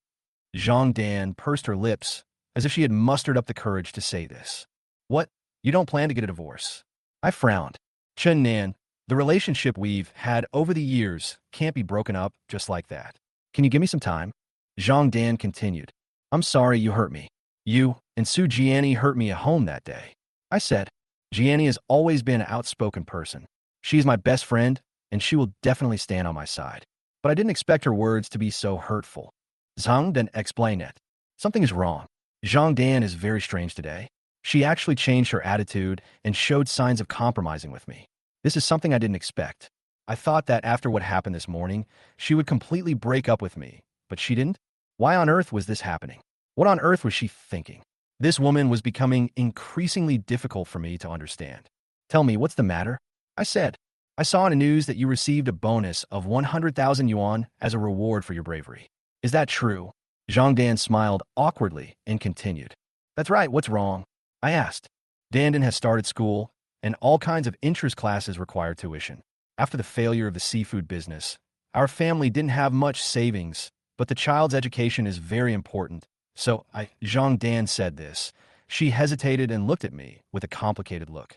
Zhang Dan pursed her lips as if she had mustered up the courage to say this. What? You don't plan to get a divorce? I frowned. Chen Nan, the relationship we've had over the years can't be broken up just like that. Can you give me some time? Zhang Dan continued. I'm sorry you hurt me. You and Su Jianni hurt me at home that day. I said, Jianni has always been an outspoken person. She's my best friend, and she will definitely stand on my side. But I didn't expect her words to be so hurtful. Zhang Dan explained it. Something is wrong. Zhang Dan is very strange today. She actually changed her attitude and showed signs of compromising with me. This is something I didn't expect. I thought that after what happened this morning, she would completely break up with me, but she didn't. Why on earth was this happening? What on earth was she thinking? This woman was becoming increasingly difficult for me to understand. Tell me, what's the matter? I said. I saw in the news that you received a bonus of 100,000 yuan as a reward for your bravery. Is that true? Zhang Dan smiled awkwardly and continued. That's right, what's wrong? I asked. Dandan has started school, and all kinds of interest classes require tuition. After the failure of the seafood business, our family didn't have much savings, but the child's education is very important. So Zhang Dan said this. She hesitated and looked at me with a complicated look.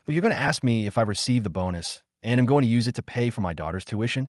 But you're going to ask me if I received the bonus, and I'm going to use it to pay for my daughter's tuition?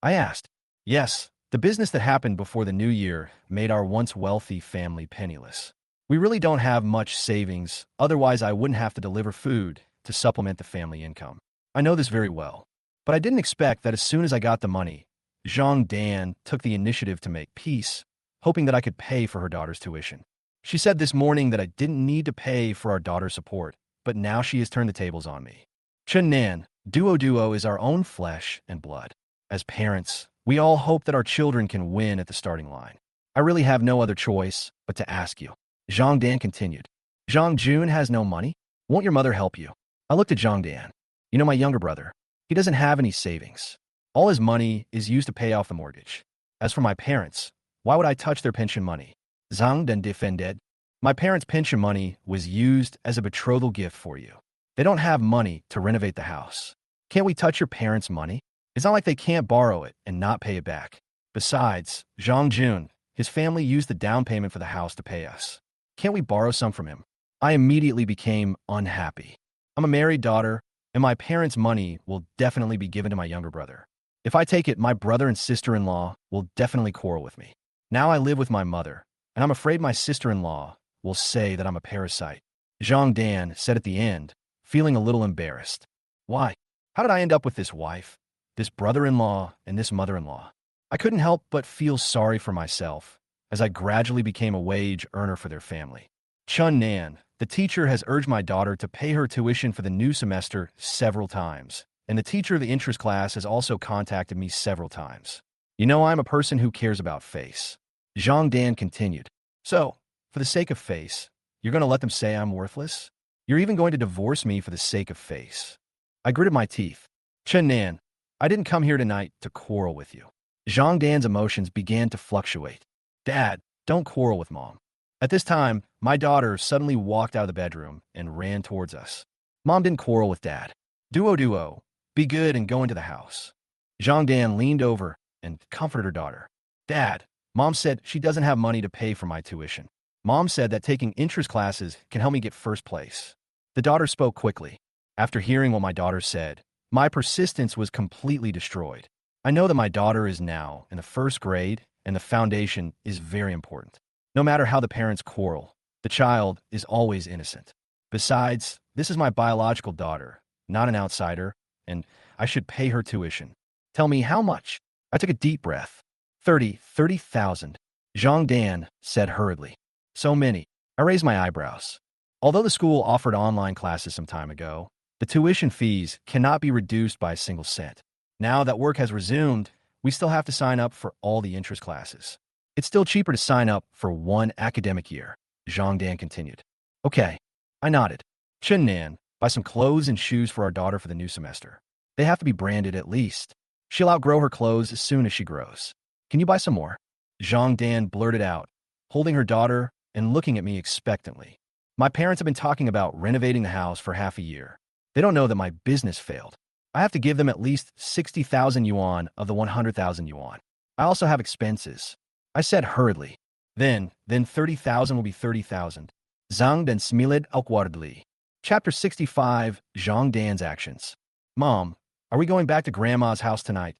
I asked. Yes, the business that happened before the new year made our once wealthy family penniless. We really don't have much savings, otherwise I wouldn't have to deliver food to supplement the family income. I know this very well. But I didn't expect that as soon as I got the money, Zhang Dan took the initiative to make peace, hoping that I could pay for her daughter's tuition. She said this morning that I didn't need to pay for our daughter's support, but now she has turned the tables on me. Chen Nan, Duo is our own flesh and blood. As parents, we all hope that our children can win at the starting line. I really have no other choice but to ask you. Zhang Dan continued. Zhang Jun has no money? Won't your mother help you? I looked at Zhang Dan. You know my younger brother. He doesn't have any savings. All his money is used to pay off the mortgage. As for my parents, why would I touch their pension money? Zhang Dan defended. My parents' pension money was used as a betrothal gift for you. They don't have money to renovate the house. Can't we touch your parents' money? It's not like they can't borrow it and not pay it back. Besides, Zhang Jun, his family used the down payment for the house to pay us. Can't we borrow some from him? I immediately became unhappy. I'm a married daughter, and my parents' money will definitely be given to my younger brother. If I take it, my brother and sister-in-law will definitely quarrel with me. Now I live with my mother, and I'm afraid my sister-in-law will say that I'm a parasite. Zhang Dan said at the end, feeling a little embarrassed. Why? How did I end up with this wife, this brother-in-law, and this mother-in-law? I couldn't help but feel sorry for myself as I gradually became a wage earner for their family. Chun Nan, the teacher, has urged my daughter to pay her tuition for the new semester several times, and the teacher of the interest class has also contacted me several times. You know, I'm a person who cares about face. Zhang Dan continued. So, for the sake of face, you're going to let them say I'm worthless? You're even going to divorce me for the sake of face? I gritted my teeth. Chen Nan, I didn't come here tonight to quarrel with you. Zhang Dan's emotions began to fluctuate. Dad, don't quarrel with Mom. At this time, my daughter suddenly walked out of the bedroom and ran towards us. Mom didn't quarrel with Dad. Duo, be good and go into the house. Zhang Dan leaned over and comforted her daughter. Dad, Mom said she doesn't have money to pay for my tuition. Mom said that taking interest classes can help me get first place. The daughter spoke quickly. After hearing what my daughter said, my persistence was completely destroyed. I know that my daughter is now in the first grade, and the foundation is very important. No matter how the parents quarrel, the child is always innocent. Besides, this is my biological daughter, not an outsider, and I should pay her tuition. Tell me how much? I took a deep breath. 30,000. Zhang Dan said hurriedly. So many. I raised my eyebrows. Although the school offered online classes some time ago, the tuition fees cannot be reduced by a single cent. Now that work has resumed, we still have to sign up for all the interest classes. It's still cheaper to sign up for one academic year, Zhang Dan continued. Okay. I nodded. Chen Nan, buy some clothes and shoes for our daughter for the new semester. They have to be branded at least. She'll outgrow her clothes as soon as she grows. Can you buy some more? Zhang Dan blurted out, holding her daughter and looking at me expectantly. My parents have been talking about renovating the house for half a year. They don't know that my business failed. I have to give them at least 60,000 yuan of the 100,000 yuan. I also have expenses. I said hurriedly. Then 30,000 will be 30,000. Zhang Dan smiled awkwardly. Chapter 65, Zhang Dan's Actions. Mom, are we going back to Grandma's house tonight?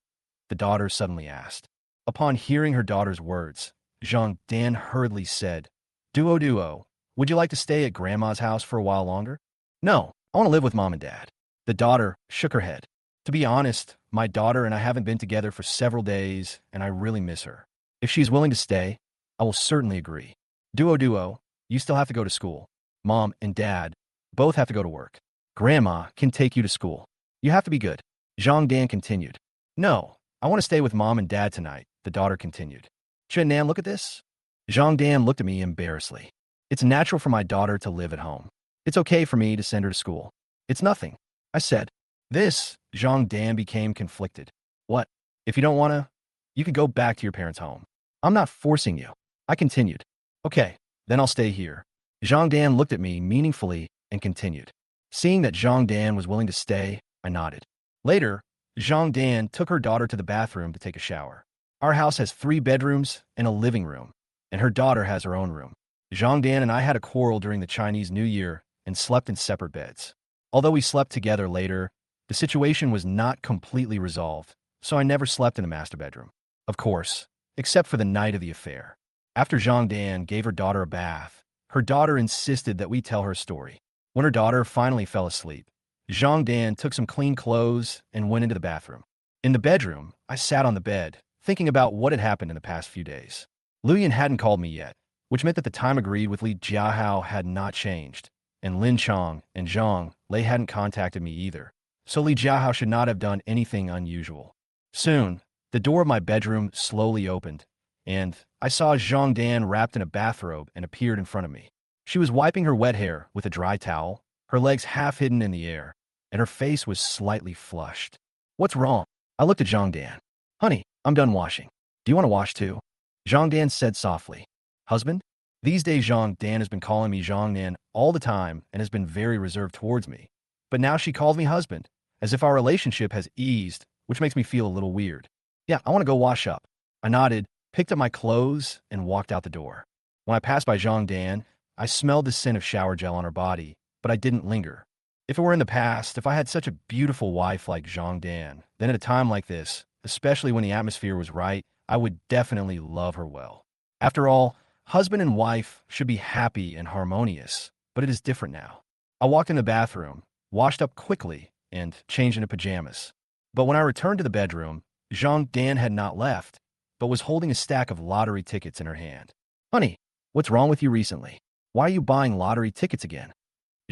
The daughter suddenly asked. Upon hearing her daughter's words, Zhang Dan hurriedly said, Duo, would you like to stay at Grandma's house for a while longer? No, I want to live with Mom and Dad. The daughter shook her head. To be honest, my daughter and I haven't been together for several days, and I really miss her. If she's willing to stay, I will certainly agree. Duo, you still have to go to school. Mom and Dad both have to go to work. Grandma can take you to school. You have to be good. Zhang Dan continued. No, I want to stay with Mom and Dad tonight, the daughter continued. Chen Nan, look at this. Zhang Dan looked at me embarrassedly. It's natural for my daughter to live at home. It's okay for me to send her to school. It's nothing. I said. This, Zhang Dan became conflicted. What? If you don't want to, you can go back to your parents' home. I'm not forcing you. I continued. Okay, then I'll stay here. Zhang Dan looked at me meaningfully and continued. Seeing that Zhang Dan was willing to stay, I nodded. Later, Zhang Dan took her daughter to the bathroom to take a shower. Our house has 3 bedrooms and a living room, and her daughter has her own room. Zhang Dan and I had a quarrel during the Chinese New Year and slept in separate beds. Although we slept together later, the situation was not completely resolved, so I never slept in the master bedroom. Of course, except for the night of the affair. After Zhang Dan gave her daughter a bath, her daughter insisted that we tell her story. When her daughter finally fell asleep, Zhang Dan took some clean clothes and went into the bathroom. In the bedroom, I sat on the bed, thinking about what had happened in the past few days. Luyan hadn't called me yet, which meant that the time agreed with Li Jiahao had not changed, and Lin Chong and Zhang Lei hadn't contacted me either, so Li Jiahao should not have done anything unusual. Soon, the door of my bedroom slowly opened, and I saw Zhang Dan wrapped in a bathrobe and appeared in front of me. She was wiping her wet hair with a dry towel, her legs half hidden in the air, and her face was slightly flushed. What's wrong? I looked at Zhang Dan. Honey, I'm done washing. Do you want to wash too? Zhang Dan said softly. Husband? These days Zhang Dan has been calling me Zhang Nan all the time and has been very reserved towards me. But now she called me husband, as if our relationship has eased, which makes me feel a little weird. Yeah, I want to go wash up. I nodded, picked up my clothes, and walked out the door. When I passed by Zhang Dan, I smelled the scent of shower gel on her body, but I didn't linger. If it were in the past, if I had such a beautiful wife like Zhang Dan, then at a time like this, especially when the atmosphere was right, I would definitely love her well. After all, husband and wife should be happy and harmonious, but it is different now. I walked in the bathroom, washed up quickly, and changed into pajamas. But when I returned to the bedroom, Zhang Dan had not left, but was holding a stack of lottery tickets in her hand. Honey, what's wrong with you recently? Why are you buying lottery tickets again?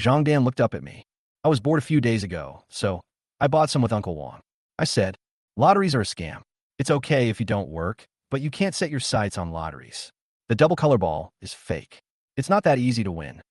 Zhang Dan looked up at me. I was bored a few days ago, so I bought some with Uncle Wong. I said, lotteries are a scam. It's okay if you don't work, but you can't set your sights on lotteries. The double color ball is fake. It's not that easy to win.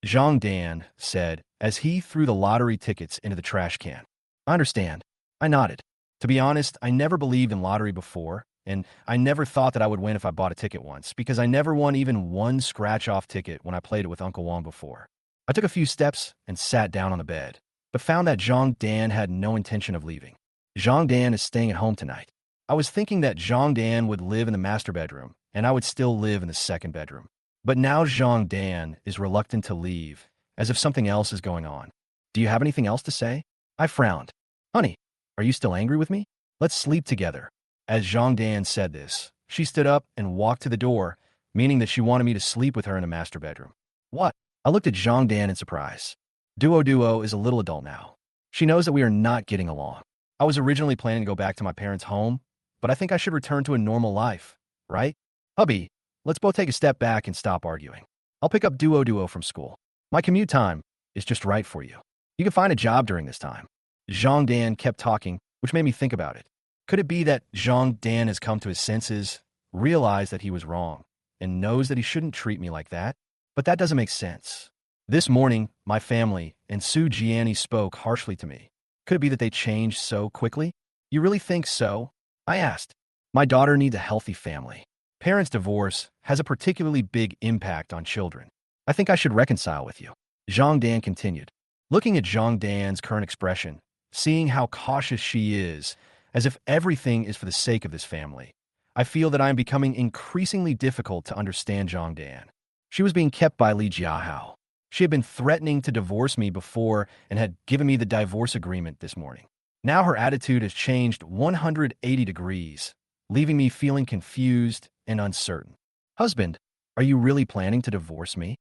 Zhang Dan said as he threw the lottery tickets into the trash can. I understand. I nodded. To be honest, I never believed in lottery before, and I never thought that I would win if I bought a ticket once, because I never won even one scratch-off ticket when I played it with Uncle Wong before. I took a few steps and sat down on the bed, but found that Zhang Dan had no intention of leaving. Zhang Dan is staying at home tonight. I was thinking that Zhang Dan would live in the master bedroom, and I would still live in the second bedroom. But now Zhang Dan is reluctant to leave, as if something else is going on. Do you have anything else to say? I frowned. Honey, are you still angry with me? Let's sleep together. As Zhang Dan said this, she stood up and walked to the door, meaning that she wanted me to sleep with her in the master bedroom. What? I looked at Zhang Dan in surprise. Duo is a little adult now. She knows that we are not getting along. I was originally planning to go back to my parents' home, but I think I should return to a normal life, right? Hubby, let's both take a step back and stop arguing. I'll pick up Duo from school. My commute time is just right for you. You can find a job during this time. Zhang Dan kept talking, which made me think about it. Could it be that Zhang Dan has come to his senses, realized that he was wrong, and knows that he shouldn't treat me like that? But that doesn't make sense. This morning, my family and Su Jiani spoke harshly to me. Could it be that they changed so quickly? You really think so? I asked. My daughter needs a healthy family. Parents' divorce has a particularly big impact on children. I think I should reconcile with you. Zhang Dan continued. Looking at Zhang Dan's current expression, seeing how cautious she is, as if everything is for the sake of this family, I feel that I am becoming increasingly difficult to understand Zhang Dan. She was being kept by Li Jiahao. She had been threatening to divorce me before and had given me the divorce agreement this morning. Now her attitude has changed 180 degrees, leaving me feeling confused and uncertain. Husband, are you really planning to divorce me?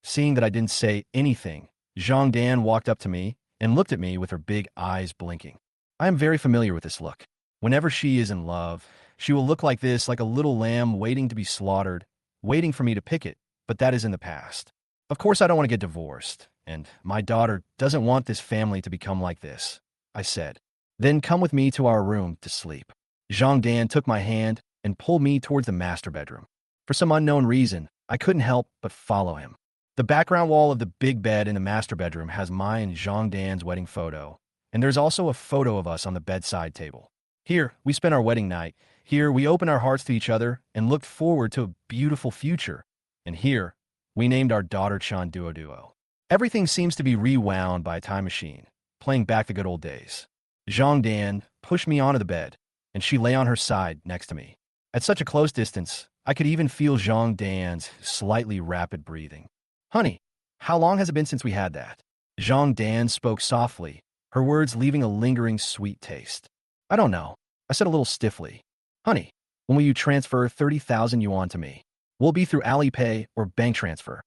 Seeing that I didn't say anything, Zhang Dan walked up to me and looked at me with her big eyes blinking. I am very familiar with this look. Whenever she is in love, she will look like this, like a little lamb waiting to be slaughtered, waiting for me to pick it, but that is in the past. Of course I don't want to get divorced, and my daughter doesn't want this family to become like this, I said. Then come with me to our room to sleep. Zhang Dan took my hand and pulled me towards the master bedroom. For some unknown reason, I couldn't help but follow him. The background wall of the big bed in the master bedroom has my and Zhang Dan's wedding photo, and there's also a photo of us on the bedside table. Here, we spent our wedding night. Here, we opened our hearts to each other and looked forward to a beautiful future. And here, we named our daughter Chan Duo. Everything seems to be rewound by a time machine, playing back the good old days. Zhang Dan pushed me onto the bed, and she lay on her side next to me. At such a close distance, I could even feel Zhang Dan's slightly rapid breathing. Honey, how long has it been since we had that? Zhang Dan spoke softly, her words leaving a lingering sweet taste. I don't know, I said a little stiffly. Honey, when will you transfer 30,000 yuan to me? Will it be through Alipay or bank transfer?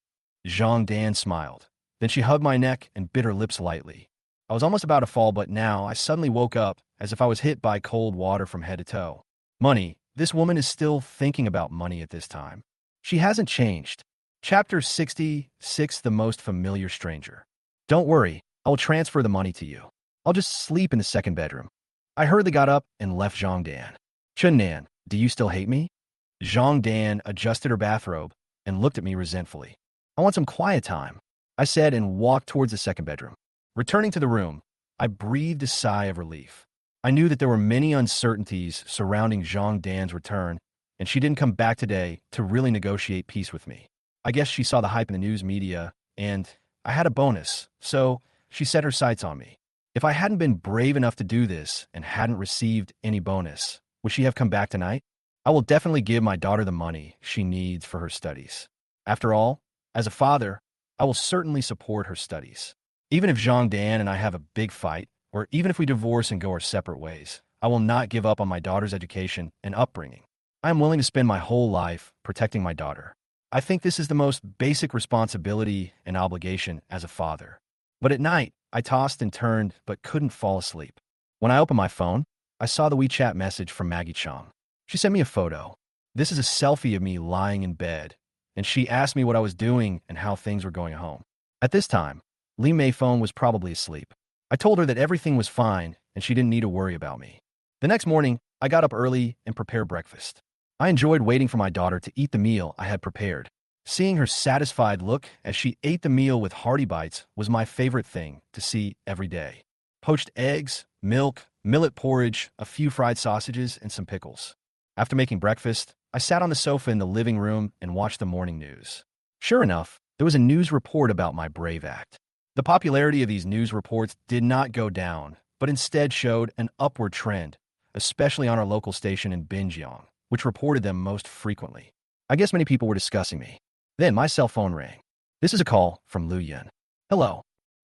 Zhang Dan smiled. Then she hugged my neck and bit her lips lightly. I was almost about to fall, but now I suddenly woke up as if I was hit by cold water from head to toe. Money. This woman is still thinking about money at this time. She hasn't changed. Chapter 66, The Most Familiar Stranger. Don't worry, I will transfer the money to you. I'll just sleep in the second bedroom. I hurriedly got up and left Zhang Dan. Chunnan, do you still hate me? Zhang Dan adjusted her bathrobe and looked at me resentfully. I want some quiet time, I said and walked towards the second bedroom. Returning to the room, I breathed a sigh of relief. I knew that there were many uncertainties surrounding Zhang Dan's return, and she didn't come back today to really negotiate peace with me. I guess she saw the hype in the news media, and I had a bonus, so she set her sights on me. If I hadn't been brave enough to do this and hadn't received any bonus, would she have come back tonight? I will definitely give my daughter the money she needs for her studies. After all, As a father, I will certainly support her studies. Even if Zhang Dan and I have a big fight, or even if we divorce and go our separate ways, I will not give up on my daughter's education and upbringing. I am willing to spend my whole life protecting my daughter. I think this is the most basic responsibility and obligation as a father. But at night, I tossed and turned but couldn't fall asleep. When I opened my phone, I saw the WeChat message from Maggie Chong. She sent me a photo. This is a selfie of me lying in bed, and she asked me what I was doing and how things were going home. At this time, Lee Mei phone was probably asleep. I told her that everything was fine and she didn't need to worry about me. The next morning, I got up early and prepared breakfast. I enjoyed waiting for my daughter to eat the meal I had prepared. Seeing her satisfied look as she ate the meal with hearty bites was my favorite thing to see every day. Poached eggs, milk, millet porridge, a few fried sausages, and some pickles. After making breakfast, I sat on the sofa in the living room and watched the morning news. Sure enough, there was a news report about my brave act. The popularity of these news reports did not go down, but instead showed an upward trend, especially on our local station in Binjiang, which reported them most frequently. I guess many people were discussing me. Then my cell phone rang. This is a call from Lu Yun. Hello.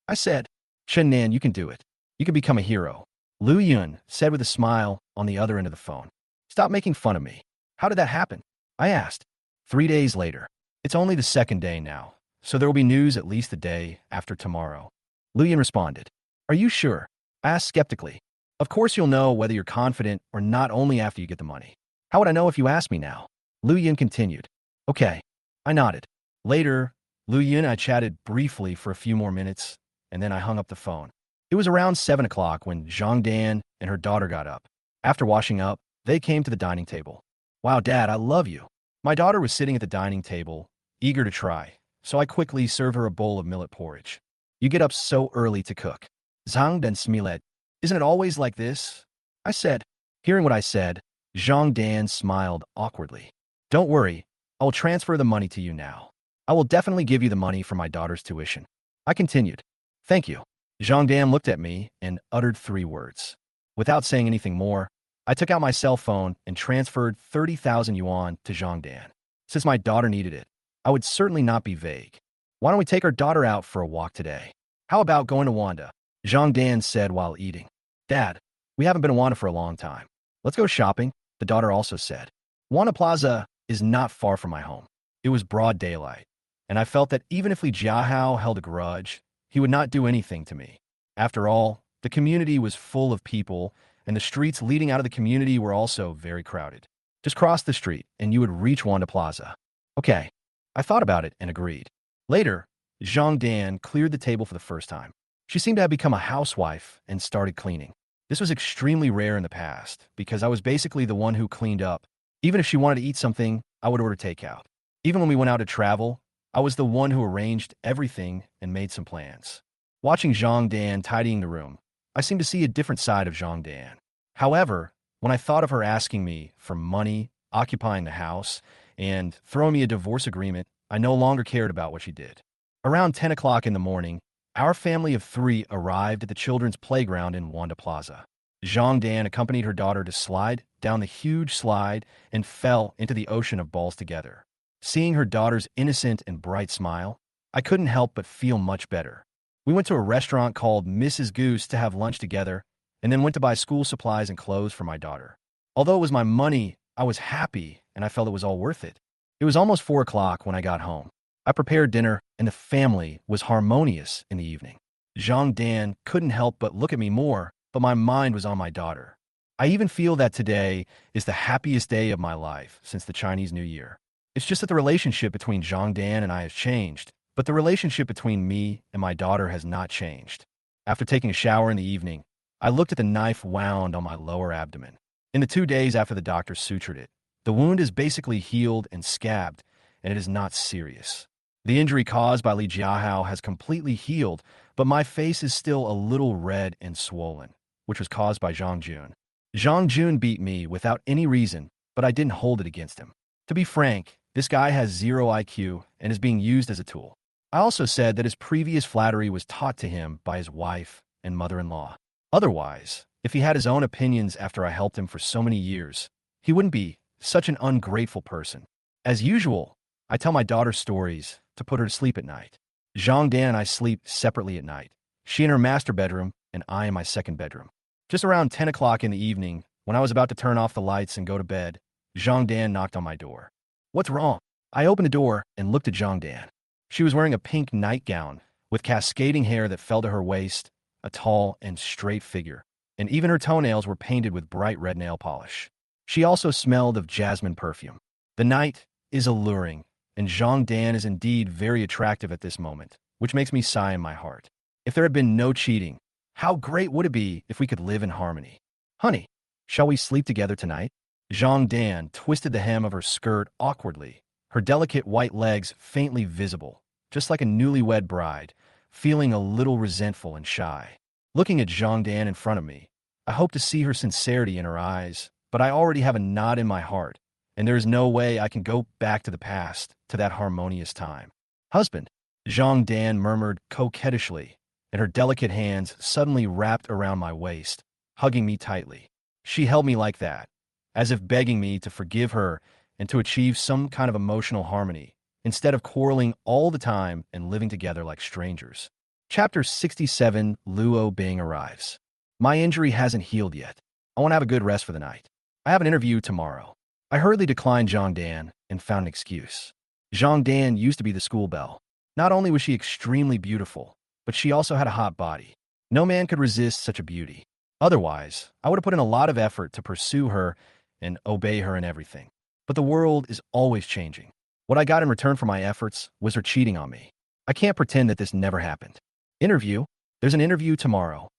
I said, Chen Nan, you can do it. You can become a hero. Lu Yun said with a smile on the other end of the phone. Stop making fun of me. How did that happen? I asked. 3 days later. It's only the second day now, so there will be news at least the day after tomorrow. Lu Yun responded. Are you sure? I asked skeptically. Of course you'll know whether you're confident or not only after you get the money. How would I know if you asked me now? Lu Yun continued. Okay. I nodded. Later, Lu Yun and I chatted briefly for a few more minutes, and then I hung up the phone. It was around 7 o'clock when Zhang Dan and her daughter got up. After washing up, they came to the dining table. Wow, Dad, I love you. My daughter was sitting at the dining table, eager to try, so I quickly served her a bowl of millet porridge. You get up so early to cook. Zhang Dan smiled. Isn't it always like this? I said. Hearing what I said, Zhang Dan smiled awkwardly. Don't worry, I will transfer the money to you now. I will definitely give you the money for my daughter's tuition. I continued. Thank you. Zhang Dan looked at me and uttered 3 words. Without saying anything more, I took out my cell phone and transferred 30,000 yuan to Zhang Dan. Since my daughter needed it, I would certainly not be vague. Why don't we take our daughter out for a walk today? How about going to Wanda? Zhang Dan said while eating. Dad, we haven't been to Wanda for a long time. Let's go shopping, the daughter also said. Wanda Plaza is not far from my home. It was broad daylight, and I felt that even if Li Jiahao held a grudge, he would not do anything to me. After all, the community was full of people, and the streets leading out of the community were also very crowded. Just cross the street, and you would reach Wanda Plaza. Okay, I thought about it and agreed. Later, Zhang Dan cleared the table for the first time. She seemed to have become a housewife and started cleaning. This was extremely rare in the past, because I was basically the one who cleaned up. Even if she wanted to eat something, I would order takeout. Even when we went out to travel, I was the one who arranged everything and made some plans. Watching Zhang Dan tidying the room, I seemed to see a different side of Zhang Dan. However, when I thought of her asking me for money, occupying the house, and throwing me a divorce agreement, I no longer cared about what she did. Around 10 o'clock in the morning, our family of 3 arrived at the children's playground in Wanda Plaza. Zhang Dan accompanied her daughter to slide down the huge slide and fell into the ocean of balls together. Seeing her daughter's innocent and bright smile, I couldn't help but feel much better. We went to a restaurant called Mrs. Goose to have lunch together, and then went to buy school supplies and clothes for my daughter. Although it was my money, I was happy, and I felt it was all worth it. It was almost 4 o'clock when I got home. I prepared dinner, and the family was harmonious in the evening. Zhang Dan couldn't help but look at me more, but my mind was on my daughter. I even feel that today is the happiest day of my life since the Chinese New Year. It's just that the relationship between Zhang Dan and I has changed, but the relationship between me and my daughter has not changed. After taking a shower in the evening, I looked at the knife wound on my lower abdomen. In the 2 days after the doctor sutured it, the wound is basically healed and scabbed, and it is not serious. The injury caused by Li Jiahao has completely healed, but my face is still a little red and swollen, which was caused by Zhang Jun. Zhang Jun beat me without any reason, but I didn't hold it against him. To be frank, this guy has 0 IQ and is being used as a tool. I also said that his previous flattery was taught to him by his wife and mother-in-law. Otherwise, if he had his own opinions after I helped him for so many years, he wouldn't be such an ungrateful person. As usual, I tell my daughter stories to put her to sleep at night. Zhang Dan and I sleep separately at night. She in her master bedroom, and I in my second bedroom. Just around 10 o'clock in the evening, when I was about to turn off the lights and go to bed, Zhang Dan knocked on my door. What's wrong? I opened the door and looked at Zhang Dan. She was wearing a pink nightgown with cascading hair that fell to her waist, a tall and straight figure, and even her toenails were painted with bright red nail polish. She also smelled of jasmine perfume. The night is alluring, and Zhang Dan is indeed very attractive at this moment, which makes me sigh in my heart. If there had been no cheating, how great would it be if we could live in harmony? Honey, shall we sleep together tonight? Zhang Dan twisted the hem of her skirt awkwardly, her delicate white legs faintly visible, just like a newlywed bride, feeling a little resentful and shy. Looking at Zhang Dan in front of me, I hope to see her sincerity in her eyes, but I already have a knot in my heart, and there is no way I can go back to the past, to that harmonious time. Husband, Zhang Dan murmured coquettishly, and her delicate hands suddenly wrapped around my waist, hugging me tightly. She held me like that, as if begging me to forgive her and to achieve some kind of emotional harmony, instead of quarreling all the time and living together like strangers. Chapter 67, Luo Bing arrives. My injury hasn't healed yet. I want to have a good rest for the night. I have an interview tomorrow. I hurriedly declined Zhang Dan and found an excuse. Zhang Dan used to be the school belle. Not only was she extremely beautiful, but she also had a hot body. No man could resist such a beauty. Otherwise, I would have put in a lot of effort to pursue her and obey her in everything. But the world is always changing. What I got in return for my efforts was her cheating on me. I can't pretend that this never happened. Interview? There's an interview tomorrow.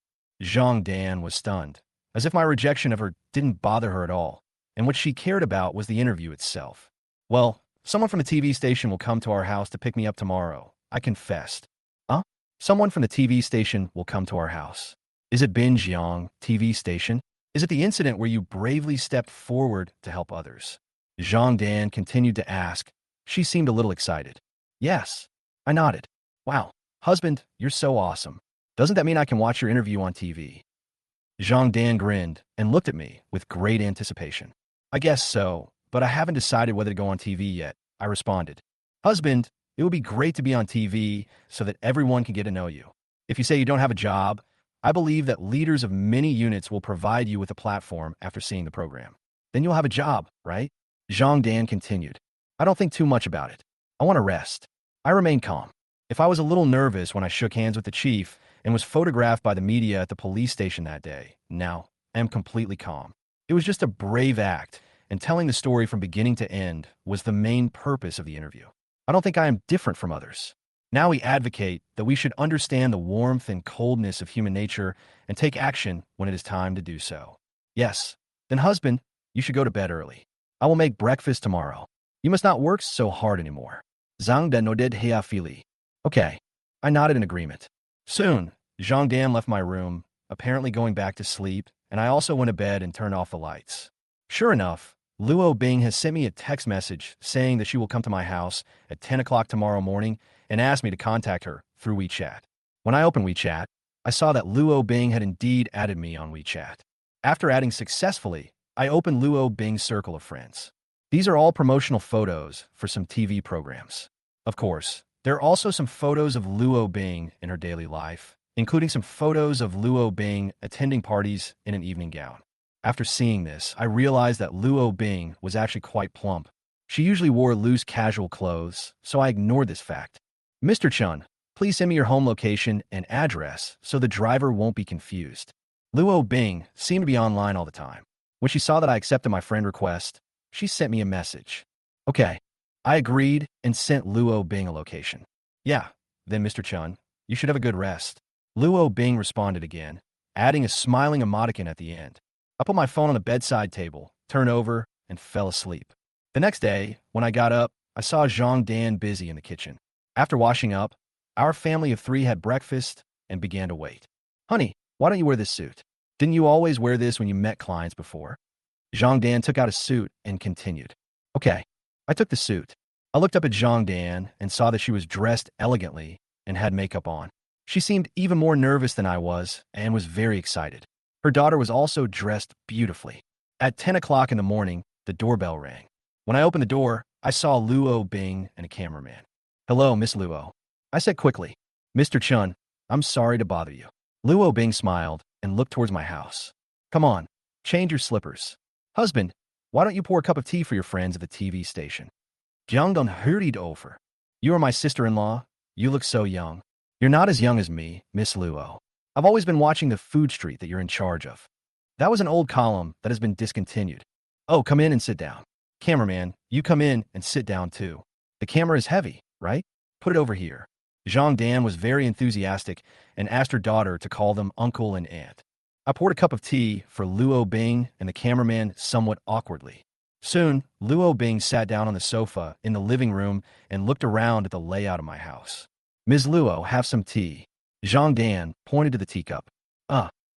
Zhang Dan was stunned, as if my rejection of her didn't bother her at all, and what she cared about was the interview itself. Well, someone from the TV station will come to our house to pick me up tomorrow, I confessed. Huh? Someone from the TV station will come to our house. Is it Bin Jiang TV station? Is it the incident where you bravely stepped forward to help others? Zhang Dan continued to ask. She seemed a little excited. Yes. I nodded. Wow. Husband, you're so awesome. Doesn't that mean I can watch your interview on TV? Zhang Dan grinned and looked at me with great anticipation. I guess so, but I haven't decided whether to go on TV yet, I responded. Husband, it would be great to be on TV so that everyone can get to know you. If you say you don't have a job, I believe that leaders of many units will provide you with a platform after seeing the program. Then you'll have a job, right? Zhang Dan continued. I don't think too much about it. I want to rest. I remained calm. If I was a little nervous when I shook hands with the chief and was photographed by the media at the police station that day, now I am completely calm. It was just a brave act, and telling the story from beginning to end was the main purpose of the interview. I don't think I am different from others. Now we advocate that we should understand the warmth and coldness of human nature and take action when it is time to do so. Yes, then husband, you should go to bed early. I will make breakfast tomorrow. You must not work so hard anymore. Zhang Dan nodded heafili. Okay. I nodded in agreement. Soon, Zhang Dan left my room, apparently going back to sleep, and I also went to bed and turned off the lights. Sure enough, Luo Bing has sent me a text message saying that she will come to my house at 10 o'clock tomorrow morning and asked me to contact her through WeChat. When I opened WeChat, I saw that Luo Bing had indeed added me on WeChat. After adding successfully, I opened Luo Bing's circle of friends. These are all promotional photos for some TV programs. Of course, there are also some photos of Luo Bing in her daily life, including some photos of Luo Bing attending parties in an evening gown. After seeing this, I realized that Luo Bing was actually quite plump. She usually wore loose casual clothes, so I ignored this fact. Mr. Chun, please send me your home location and address so the driver won't be confused. Luo Bing seemed to be online all the time. When she saw that I accepted my friend request, she sent me a message. Okay. I agreed and sent Luo Bing a location. Yeah, then Mr. Chun, you should have a good rest. Luo Bing responded again, adding a smiling emoticon at the end. I put my phone on the bedside table, turned over, and fell asleep. The next day, when I got up, I saw Zhang Dan busy in the kitchen. After washing up, our family of 3 had breakfast and began to wait. Honey, why don't you wear this suit? Didn't you always wear this when you met clients before? Zhang Dan took out a suit and continued. Okay. I took the suit. I looked up at Zhang Dan and saw that she was dressed elegantly and had makeup on. She seemed even more nervous than I was and was very excited. Her daughter was also dressed beautifully. At 10 o'clock in the morning, the doorbell rang. When I opened the door, I saw Luo Bing and a cameraman. Hello, Miss Luo. I said quickly. Mr. Chun, I'm sorry to bother you. Luo Bing smiled and looked towards my house. Come on, change your slippers. Husband, why don't you pour a cup of tea for your friends at the TV station? Jiangdong hurried over. You are my sister-in-law. You look so young. You're not as young as me, Miss Luo. I've always been watching the food street that you're in charge of. That was an old column that has been discontinued. Oh, come in and sit down. Cameraman, you come in and sit down too. The camera is heavy, right? Put it over here. Zhang Dan was very enthusiastic and asked her daughter to call them uncle and aunt. I poured a cup of tea for Luo Bing and the cameraman somewhat awkwardly. Soon, Luo Bing sat down on the sofa in the living room and looked around at the layout of my house. Ms. Luo, have some tea. Zhang Dan pointed to the teacup.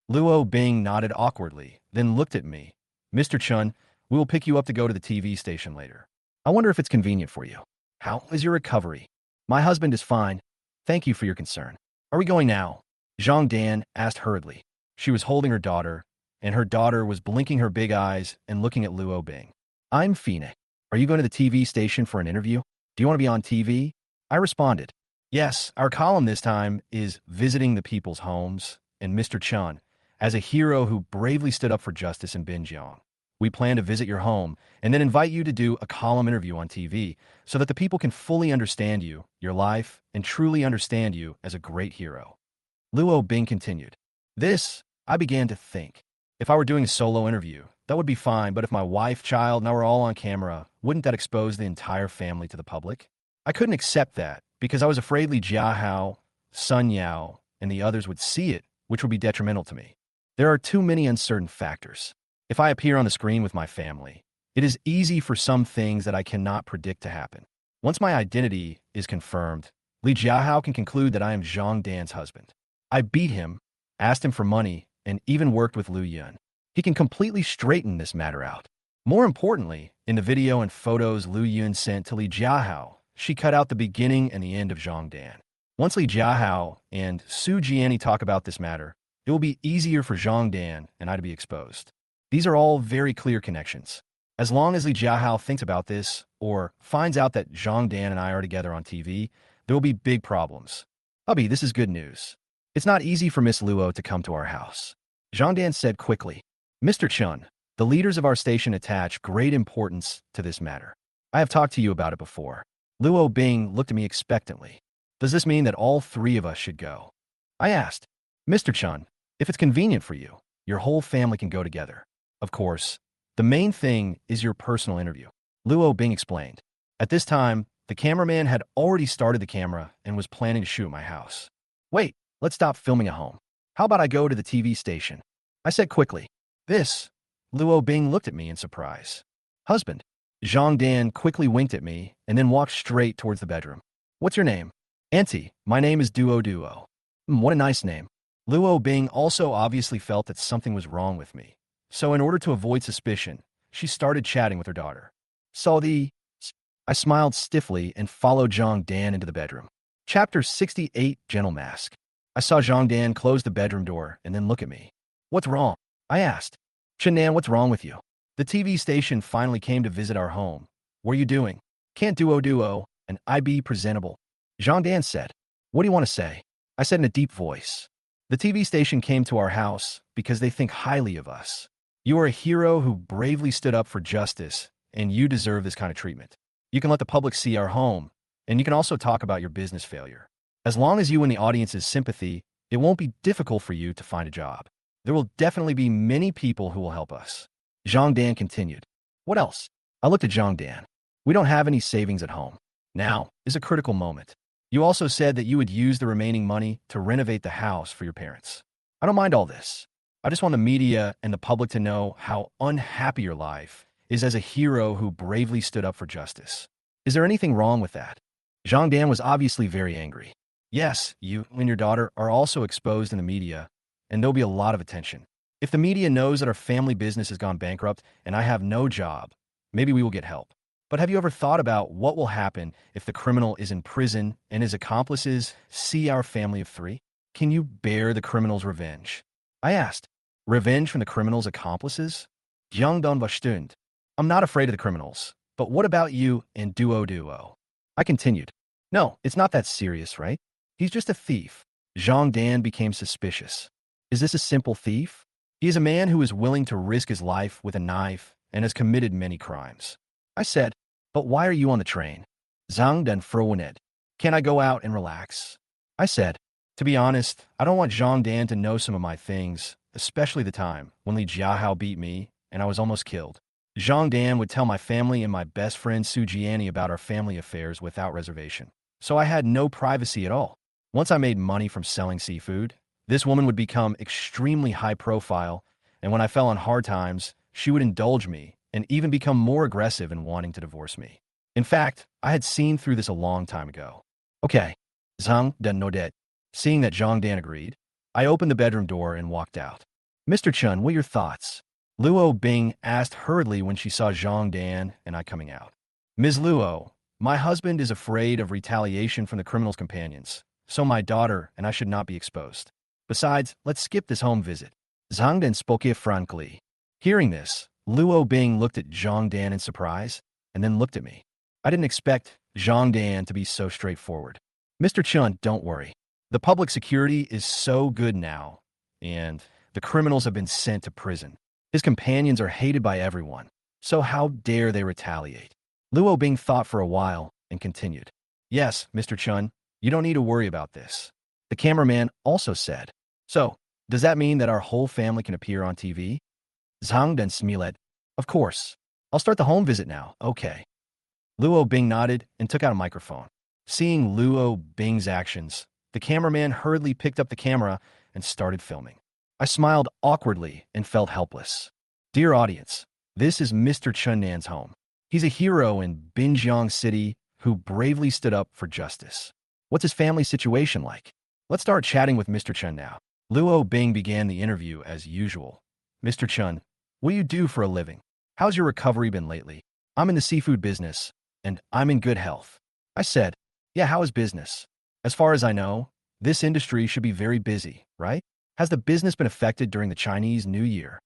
Luo Bing nodded awkwardly, then looked at me. Mr. Chun, we will pick you up to go to the TV station later. I wonder if it's convenient for you. How is your recovery? My husband is fine. Thank you for your concern. Are we going now? Zhang Dan asked hurriedly. She was holding her daughter, and her daughter was blinking her big eyes and looking at Luo Bing. I'm Fina. Are you going to the TV station for an interview? Do you want to be on TV? I responded. Yes, our column this time is Visiting the People's Homes, and Mr. Chun, as a hero who bravely stood up for justice in Binjiang. We plan to visit your home and then invite you to do a column interview on TV so that the people can fully understand you, your life, and truly understand you as a great hero. Luo Bing continued. I began to think. If I were doing a solo interview, that would be fine, but if my wife, child, and I were all on camera, wouldn't that expose the entire family to the public? I couldn't accept that because I was afraid Li Jiahao, Sun Yao, and the others would see it, which would be detrimental to me. There are too many uncertain factors. If I appear on the screen with my family, it is easy for some things that I cannot predict to happen. Once my identity is confirmed, Li Jiahao can conclude that I am Zhang Dan's husband. I beat him, asked him for money, and even worked with Lu Yun. He can completely straighten this matter out. More importantly, in the video and photos Lu Yun sent to Li Jiahao, she cut out the beginning and the end of Zhang Dan. Once Li Jiahao and Su Jiani talk about this matter, it will be easier for Zhang Dan and I to be exposed. These are all very clear connections. As long as Li Jiahao thinks about this or finds out that Zhang Dan and I are together on TV, there will be big problems. Hubby, this is good news. It's not easy for Miss Luo to come to our house. Zhang Dan said quickly. Mr. Chun, the leaders of our station attach great importance to this matter. I have talked to you about it before. Luo Bing looked at me expectantly. Does this mean that all three of us should go? I asked. Mr. Chun, if it's convenient for you, your whole family can go together. Of course, the main thing is your personal interview. Luo Bing explained. At this time, the cameraman had already started the camera and was planning to shoot my house. Wait, let's stop filming at home. How about I go to the TV station? I said quickly. Luo Bing looked at me in surprise. Husband. Zhang Dan quickly winked at me and then walked straight towards the bedroom. What's your name? Auntie, my name is Duo. What a nice name. Luo Bing also obviously felt that something was wrong with me. So in order to avoid suspicion, she started chatting with her daughter. I smiled stiffly and followed Zhang Dan into the bedroom. Chapter 68, Gentle Mask. I saw Zhang Dan close the bedroom door and then look at me. What's wrong? I asked. Chenan, what's wrong with you? The TV station finally came to visit our home. What are you doing? Can't Duo and I be presentable? Zhang Dan said. What do you want to say? I said in a deep voice. The TV station came to our house because they think highly of us. You are a hero who bravely stood up for justice, and you deserve this kind of treatment. You can let the public see our home, and you can also talk about your business failure. As long as you win the audience's sympathy, it won't be difficult for you to find a job. There will definitely be many people who will help us. Zhang Dan continued. What else? I looked at Zhang Dan. We don't have any savings at home. Now is a critical moment. You also said that you would use the remaining money to renovate the house for your parents. I don't mind all this. I just want the media and the public to know how unhappy your life is as a hero who bravely stood up for justice. Is there anything wrong with that? Zhang Dan was obviously very angry. Yes, you and your daughter are also exposed in the media, and there'll be a lot of attention. If the media knows that our family business has gone bankrupt and I have no job, maybe we will get help. But have you ever thought about what will happen if the criminal is in prison and his accomplices see our family of three? Can you bear the criminal's revenge? I asked. Revenge from the criminal's accomplices? Jiangdong verstund. I'm not afraid of the criminals, but what about you and Duo? I continued. No, it's not that serious, right? He's just a thief. Zhang Dan became suspicious. Is this a simple thief? He is a man who is willing to risk his life with a knife and has committed many crimes. I said, but why are you on the train? Zhang Dan frowned. Can I go out and relax? I said, to be honest, I don't want Zhang Dan to know some of my things, especially the time when Li Jiahao beat me and I was almost killed. Zhang Dan would tell my family and my best friend Su Jiani about our family affairs without reservation. So I had no privacy at all. Once I made money from selling seafood, this woman would become extremely high profile, and when I fell on hard times, she would indulge me and even become more aggressive in wanting to divorce me. In fact, I had seen through this a long time ago. Okay, Zhang Dan nodded. Seeing that Zhang Dan agreed, I opened the bedroom door and walked out. Mr. Chun, what are your thoughts? Luo Bing asked hurriedly when she saw Zhang Dan and I coming out. Ms. Luo, my husband is afraid of retaliation from the criminal's companions, so my daughter and I should not be exposed. Besides, let's skip this home visit. Zhang Dan spoke frankly. Hearing this, Luo Bing looked at Zhang Dan in surprise and then looked at me. I didn't expect Zhang Dan to be so straightforward. Mr. Chun, don't worry. The public security is so good now, and the criminals have been sent to prison. His companions are hated by everyone, so how dare they retaliate? Luo Bing thought for a while and continued. Yes, Mr. Chun, you don't need to worry about this. The cameraman also said. So, does that mean that our whole family can appear on TV? Zhang Dan smiled. Of course. I'll start the home visit now. Okay. Luo Bing nodded and took out a microphone. Seeing Luo Bing's actions, the cameraman hurriedly picked up the camera and started filming. I smiled awkwardly and felt helpless. Dear audience, this is Mr. Chun Nan's home. He's a hero in Binjiang City who bravely stood up for justice. What's his family situation like? Let's start chatting with Mr. Chun now. Luo Bing began the interview as usual. Mr. Chun, what do you do for a living? How's your recovery been lately? I'm in the seafood business, and I'm in good health. I said, yeah, how is business? As far as I know, this industry should be very busy, right? Has the business been affected during the Chinese New Year?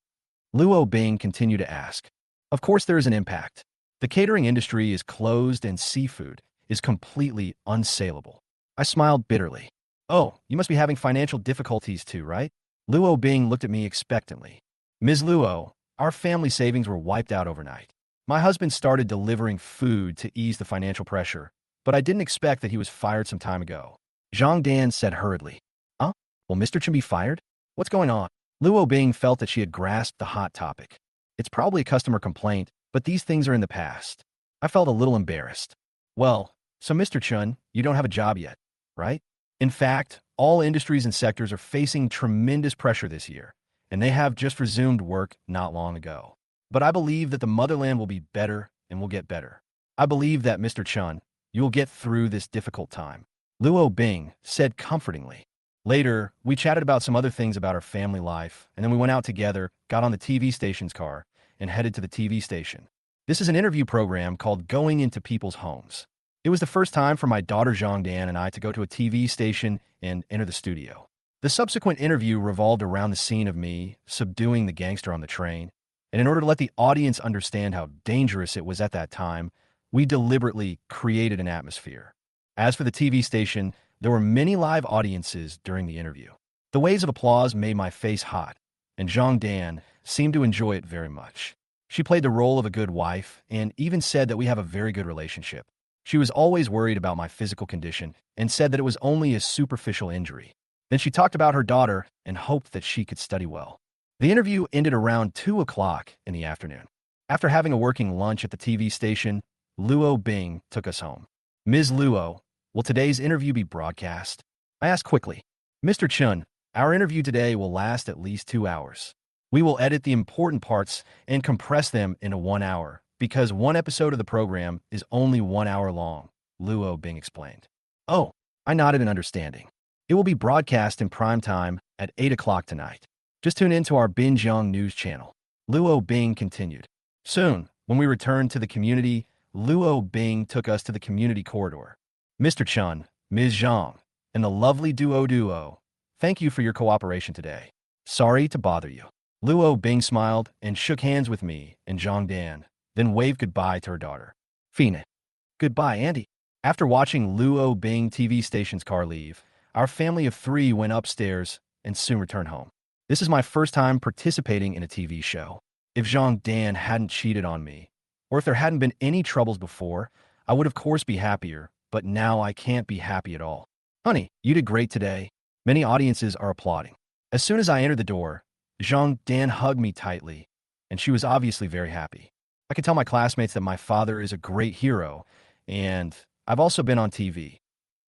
Luo Bing continued to ask. Of course there is an impact. The catering industry is closed and seafood is completely unsaleable. I smiled bitterly. Oh, you must be having financial difficulties too, right? Luo Bing looked at me expectantly. Ms. Luo, our family savings were wiped out overnight. My husband started delivering food to ease the financial pressure, but I didn't expect that he was fired some time ago. Zhang Dan said hurriedly. Huh? Will Mr. Chen be fired? What's going on? Luo Bing felt that she had grasped the hot topic. It's probably a customer complaint, but these things are in the past. I felt a little embarrassed. Well, so Mr. Chun, you don't have a job yet, right? In fact, all industries and sectors are facing tremendous pressure this year, and they have just resumed work not long ago. But I believe that the motherland will be better and will get better. I believe that, Mr. Chun, you will get through this difficult time. Luo Bing said comfortingly. Later, we chatted about some other things about our family life, and then we went out together, got on the TV station's car, and headed to the TV station. This is an interview program called Going Into People's Homes. It was the first time for my daughter Zhang Dan and I to go to a TV station and enter the studio. The subsequent interview revolved around the scene of me subduing the gangster on the train, and in order to let the audience understand how dangerous it was at that time, we deliberately created an atmosphere. As for the TV station, there were many live audiences during the interview. The waves of applause made my face hot, and Zhang Dan seemed to enjoy it very much. She played the role of a good wife and even said that we have a very good relationship. She was always worried about my physical condition and said that it was only a superficial injury. Then she talked about her daughter and hoped that she could study well. The interview ended around 2 o'clock in the afternoon. After having a working lunch at the TV station, Luo Bing took us home. Ms. Luo, will today's interview be broadcast? I asked quickly. Mr. Chun, our interview today will last at least 2 hours. We will edit the important parts and compress them into 1 hour, because one episode of the program is only 1 hour long, Luo Bing explained. Oh, I nodded in understanding. It will be broadcast in prime time at 8 o'clock tonight. Just tune in to our Binjiang news channel. Luo Bing continued. Soon, when we returned to the community, Luo Bing took us to the community corridor. Mr. Chun, Ms. Zhang, and the lovely duo, thank you for your cooperation today. Sorry to bother you. Luo Bing smiled and shook hands with me and Zhang Dan, then waved goodbye to her daughter. Fina. Goodbye, Andy. After watching Luo Bing TV station's car leave, our family of three went upstairs and soon returned home. This is my first time participating in a TV show. If Zhang Dan hadn't cheated on me, or if there hadn't been any troubles before, I would of course be happier, but now I can't be happy at all. Honey, you did great today. Many audiences are applauding. As soon as I entered the door, Zhang Dan hugged me tightly, and she was obviously very happy. I could tell my classmates that my father is a great hero, and I've also been on TV.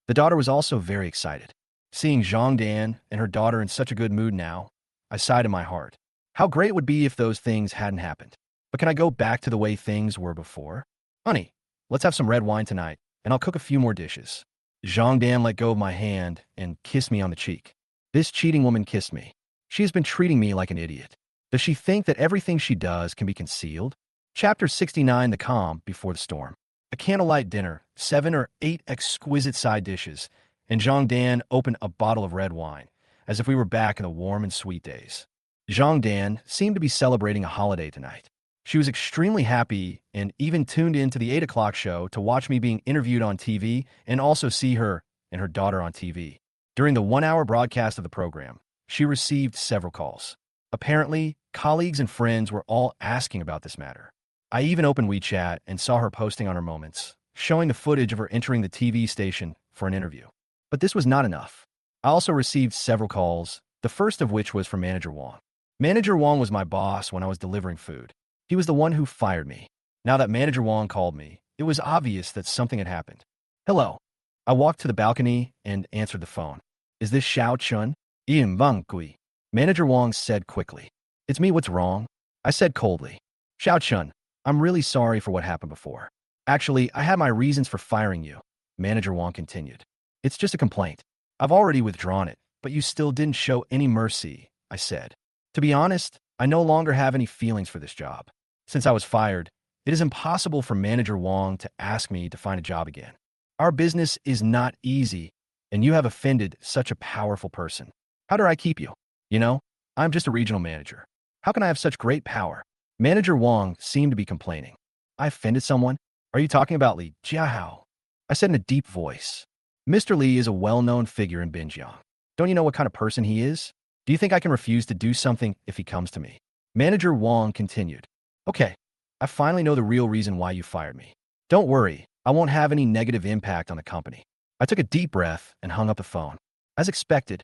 The daughter was also very excited. Seeing Zhang Dan and her daughter in such a good mood now, I sighed in my heart. How great it would be if those things hadn't happened. But can I go back to the way things were before? Honey, let's have some red wine tonight, and I'll cook a few more dishes. Zhang Dan let go of my hand and kissed me on the cheek. This cheating woman kissed me. She has been treating me like an idiot. Does she think that everything she does can be concealed? Chapter 69, The Calm Before the Storm. A candlelight dinner, 7 or 8 exquisite side dishes, and Zhang Dan opened a bottle of red wine, as if we were back in the warm and sweet days. Zhang Dan seemed to be celebrating a holiday tonight. She was extremely happy and even tuned in to the 8 o'clock show to watch me being interviewed on TV and also see her and her daughter on TV. During the 1-hour broadcast of the program, she received several calls. Apparently, colleagues and friends were all asking about this matter. I even opened WeChat and saw her posting on her moments, showing the footage of her entering the TV station for an interview. But this was not enough. I also received several calls, the first of which was from Manager Wang. Manager Wang was my boss when I was delivering food. He was the one who fired me. Now that Manager Wang called me, it was obvious that something had happened. Hello. I walked to the balcony and answered the phone. Is this Xiao Chun? Ian Vang Gui. Manager Wang said quickly. It's me, what's wrong? I said coldly. Xiao Chun, I'm really sorry for what happened before. Actually, I had my reasons for firing you. Manager Wang continued. It's just a complaint. I've already withdrawn it, but you still didn't show any mercy, I said. To be honest, I no longer have any feelings for this job. Since I was fired, it is impossible for Manager Wang to ask me to find a job again. Our business is not easy, and you have offended such a powerful person. How do I keep you? You know, I'm just a regional manager. How can I have such great power? Manager Wang seemed to be complaining. I offended someone? Are you talking about Li Jiahao? I said in a deep voice. Mr. Li is a well-known figure in Binjiang. Don't you know what kind of person he is? Do you think I can refuse to do something if he comes to me? Manager Wang continued. Okay, I finally know the real reason why you fired me. Don't worry, I won't have any negative impact on the company. I took a deep breath and hung up the phone. As expected,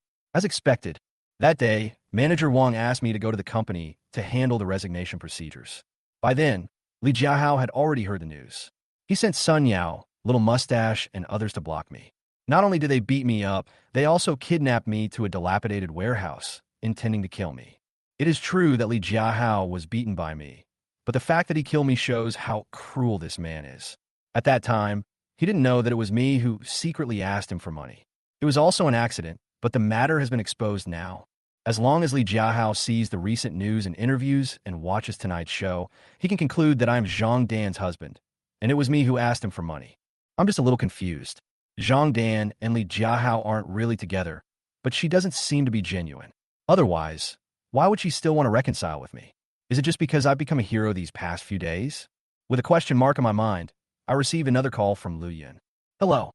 that day, Manager Wang asked me to go to the company to handle the resignation procedures. By then, Li Jiahao had already heard the news. He sent Sun Yao, Little Mustache, and others to block me. Not only did they beat me up, they also kidnapped me to a dilapidated warehouse, intending to kill me. It is true that Li Jiahao was beaten by me, but the fact that he killed me shows how cruel this man is. At that time, he didn't know that it was me who secretly asked him for money. It was also an accident, but the matter has been exposed now. As long as Li Jiahao sees the recent news and interviews and watches tonight's show, he can conclude that I am Zhang Dan's husband, and it was me who asked him for money. I'm just a little confused. Zhang Dan and Li Jiahao aren't really together, but she doesn't seem to be genuine. Otherwise, why would she still want to reconcile with me? Is it just because I've become a hero these past few days? With a question mark in my mind, I received another call from Lu Yin. Hello.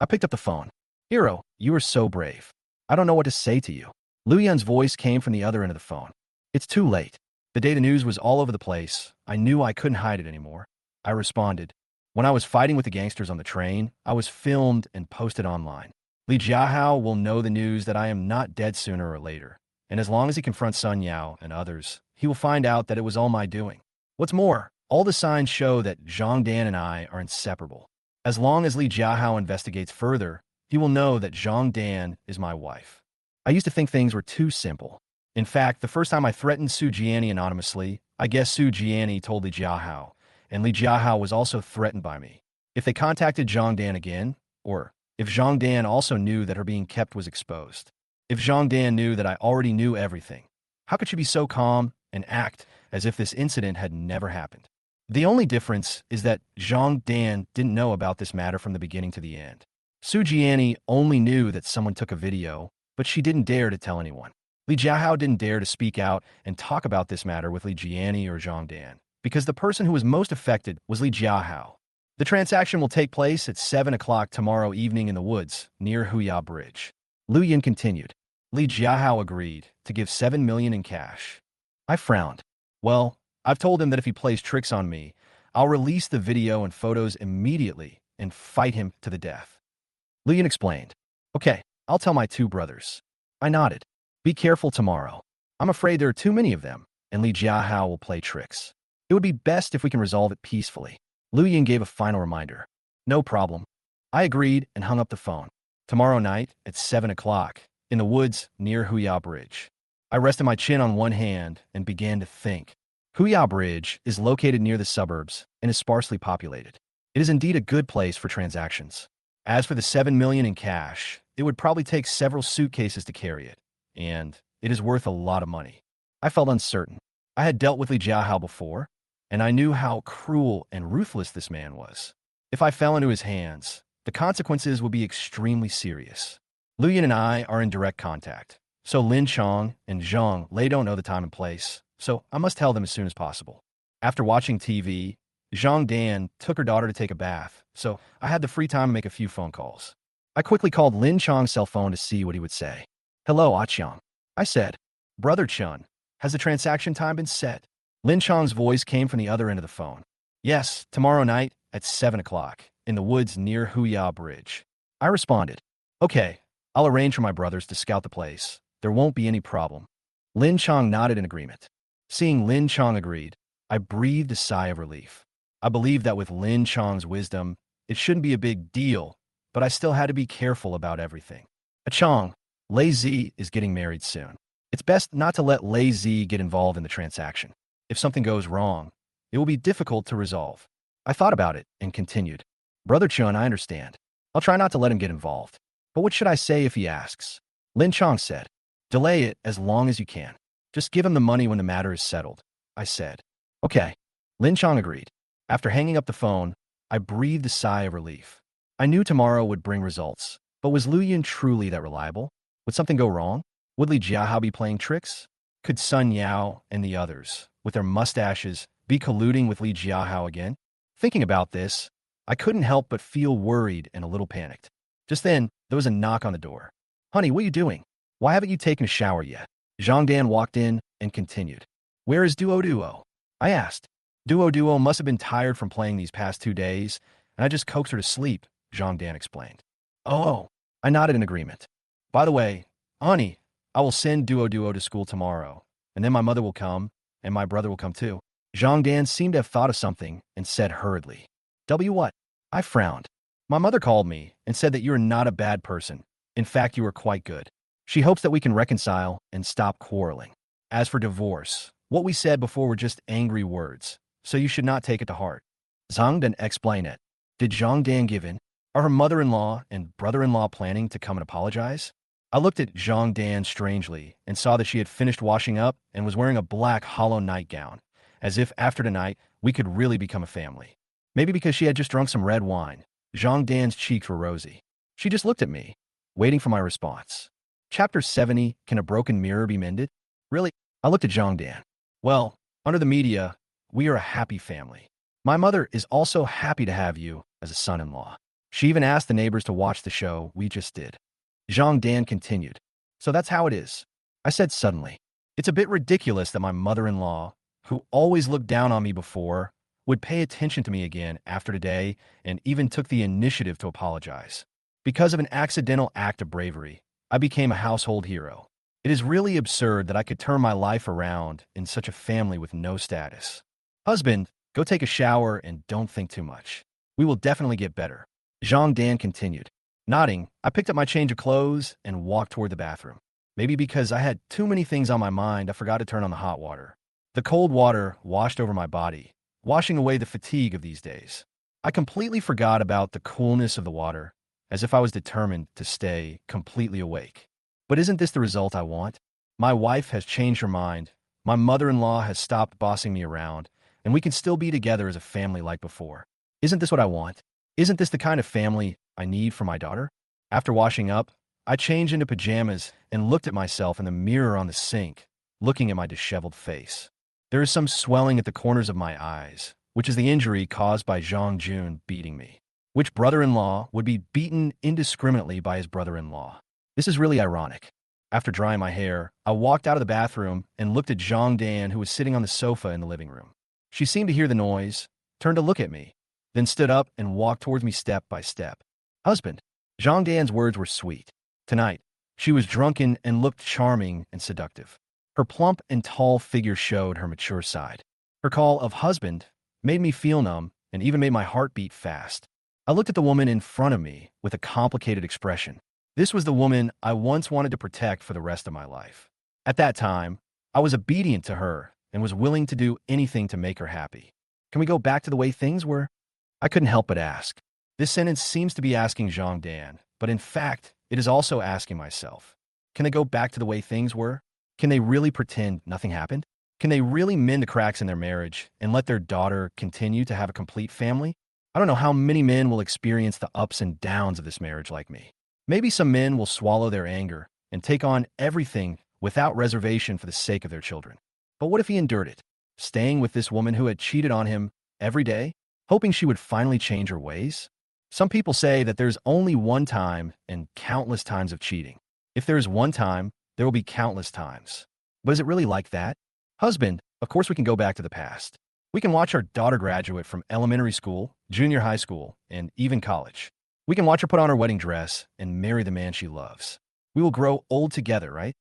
I picked up the phone. Hero, you are so brave. I don't know what to say to you. Lu Yin's voice came from the other end of the phone. It's too late. The day the news was all over the place, I knew I couldn't hide it anymore. I responded. When I was fighting with the gangsters on the train, I was filmed and posted online. Li Jiahao will know the news that I am not dead sooner or later, and as long as he confronts Sun Yao and others, he will find out that it was all my doing. What's more, all the signs show that Zhang Dan and I are inseparable. As long as Li Jiahao investigates further, he will know that Zhang Dan is my wife. I used to think things were too simple. In fact, the first time I threatened Su Jiani anonymously, I guess Su Jiani told Li Jiahao, and Li Jiahao was also threatened by me. If they contacted Zhang Dan again, or if Zhang Dan also knew that her being kept was exposed, if Zhang Dan knew that I already knew everything, how could she be so calm and act as if this incident had never happened? The only difference is that Zhang Dan didn't know about this matter from the beginning to the end. Su Jiani only knew that someone took a video, but she didn't dare to tell anyone. Li Jiahao didn't dare to speak out and talk about this matter with Li Jiani or Zhang Dan, because the person who was most affected was Li Jiahao. The transaction will take place at 7 o'clock tomorrow evening in the woods near Huya Bridge. Lu Yin continued. Li Jiahao agreed to give 7 million in cash. I frowned. Well, I've told him that if he plays tricks on me, I'll release the video and photos immediately and fight him to the death. Lu Yin explained. Okay, I'll tell my two brothers. I nodded. Be careful tomorrow. I'm afraid there are too many of them, and Li Jiahao will play tricks. It would be best if we can resolve it peacefully. Lu Yin gave a final reminder. No problem. I agreed and hung up the phone. Tomorrow night at 7 o'clock, in the woods near Huya Bridge. I rested my chin on one hand and began to think. Huya Bridge is located near the suburbs and is sparsely populated. It is indeed a good place for transactions. As for the 7 million in cash, it would probably take several suitcases to carry it, and it is worth a lot of money. I felt uncertain. I had dealt with Li Jiahao before, and I knew how cruel and ruthless this man was. If I fell into his hands, the consequences would be extremely serious. Lu Yin and I are in direct contact, so Lin Chong and Zhang Lei don't know the time and place, so I must tell them as soon as possible. After watching TV, Zhang Dan took her daughter to take a bath, so I had the free time to make a few phone calls. I quickly called Lin Chong's cell phone to see what he would say. Hello, Ah Chiang. I said, Brother Chun, has the transaction time been set? Lin Chong's voice came from the other end of the phone. Yes, tomorrow night at 7 o'clock, in the woods near Huya Bridge. I responded, okay, I'll arrange for my brothers to scout the place. There won't be any problem. Lin Chong nodded in agreement. Seeing Lin Chong agreed, I breathed a sigh of relief. I believed that with Lin Chong's wisdom, it shouldn't be a big deal, but I still had to be careful about everything. Chong, Lei Zi is getting married soon. It's best not to let Lei Zi get involved in the transaction. If something goes wrong, it will be difficult to resolve. I thought about it and continued. Brother Chun, I understand. I'll try not to let him get involved. But what should I say if he asks? Lin Chong said, delay it as long as you can. Just give him the money when the matter is settled. I said, okay. Lin Chong agreed. After hanging up the phone, I breathed a sigh of relief. I knew tomorrow would bring results, but was Lu Yin truly that reliable? Would something go wrong? Would Li Jiahao be playing tricks? Could Sun Yao and the others, with their mustaches, be colluding with Li Jiahao again? Thinking about this, I couldn't help but feel worried and a little panicked. Just then, there was a knock on the door. Honey, what are you doing? Why haven't you taken a shower yet? Zhang Dan walked in and continued. Where is Duo Duo? I asked. Duo Duo must have been tired from playing these past 2 days, and I just coaxed her to sleep, Zhang Dan explained. Oh, I nodded in agreement. By the way, honey, I will send Duo Duo to school tomorrow, and then my mother will come, and my brother will come too. Zhang Dan seemed to have thought of something and said hurriedly. What? I frowned. My mother called me and said that you are not a bad person. In fact, you are quite good. She hopes that we can reconcile and stop quarreling. As for divorce, what we said before were just angry words, so you should not take it to heart. Zhang Dan explained it. Did Zhang Dan give in? Are her mother-in-law and brother-in-law planning to come and apologize? I looked at Zhang Dan strangely and saw that she had finished washing up and was wearing a black hollow nightgown, as if after tonight we could really become a family. Maybe because she had just drunk some red wine. Zhang Dan's cheeks were rosy. She just looked at me, waiting for my response. Chapter 70, Can a Broken Mirror Be Mended? Really? I looked at Zhang Dan. Well, under the media, we are a happy family. My mother is also happy to have you as a son-in-law. She even asked the neighbors to watch the show we just did. Zhang Dan continued. So that's how it is. I said suddenly. It's a bit ridiculous that my mother-in-law, who always looked down on me before, would pay attention to me again after today and even took the initiative to apologize. Because of an accidental act of bravery, I became a household hero. It is really absurd that I could turn my life around in such a family with no status. Husband, go take a shower and don't think too much. We will definitely get better. Zhang Dan continued. Nodding, I picked up my change of clothes and walked toward the bathroom. Maybe because I had too many things on my mind, I forgot to turn on the hot water. The cold water washed over my body, washing away the fatigue of these days. I completely forgot about the coolness of the water, as if I was determined to stay completely awake. But isn't this the result I want? My wife has changed her mind, my mother-in-law has stopped bossing me around, and we can still be together as a family like before. Isn't this what I want? Isn't this the kind of family I need for my daughter? After washing up, I changed into pajamas and looked at myself in the mirror on the sink, looking at my disheveled face. There is some swelling at the corners of my eyes, which is the injury caused by Zhang Jun beating me. Which brother-in-law would be beaten indiscriminately by his brother-in-law? This is really ironic. After drying my hair, I walked out of the bathroom and looked at Zhang Dan, who was sitting on the sofa in the living room. She seemed to hear the noise, turned to look at me, then stood up and walked towards me step by step. Husband. Zhang Dan's words were sweet. Tonight, she was drunken and looked charming and seductive. Her plump and tall figure showed her mature side. Her call of husband made me feel numb and even made my heart beat fast. I looked at the woman in front of me with a complicated expression. This was the woman I once wanted to protect for the rest of my life. At that time, I was obedient to her and was willing to do anything to make her happy. Can we go back to the way things were? I couldn't help but ask. This sentence seems to be asking Zhang Dan, but in fact, it is also asking myself. Can they go back to the way things were? Can they really pretend nothing happened? Can they really mend the cracks in their marriage and let their daughter continue to have a complete family? I don't know how many men will experience the ups and downs of this marriage like me. Maybe some men will swallow their anger and take on everything without reservation for the sake of their children. But what if he endured it, staying with this woman who had cheated on him every day, hoping she would finally change her ways? Some people say that there's only one time and countless times of cheating. If there is one time, there will be countless times. But is it really like that? Husband, of course we can go back to the past. We can watch our daughter graduate from elementary school, junior high school, and even college. We can watch her put on her wedding dress and marry the man she loves. We will grow old together, right?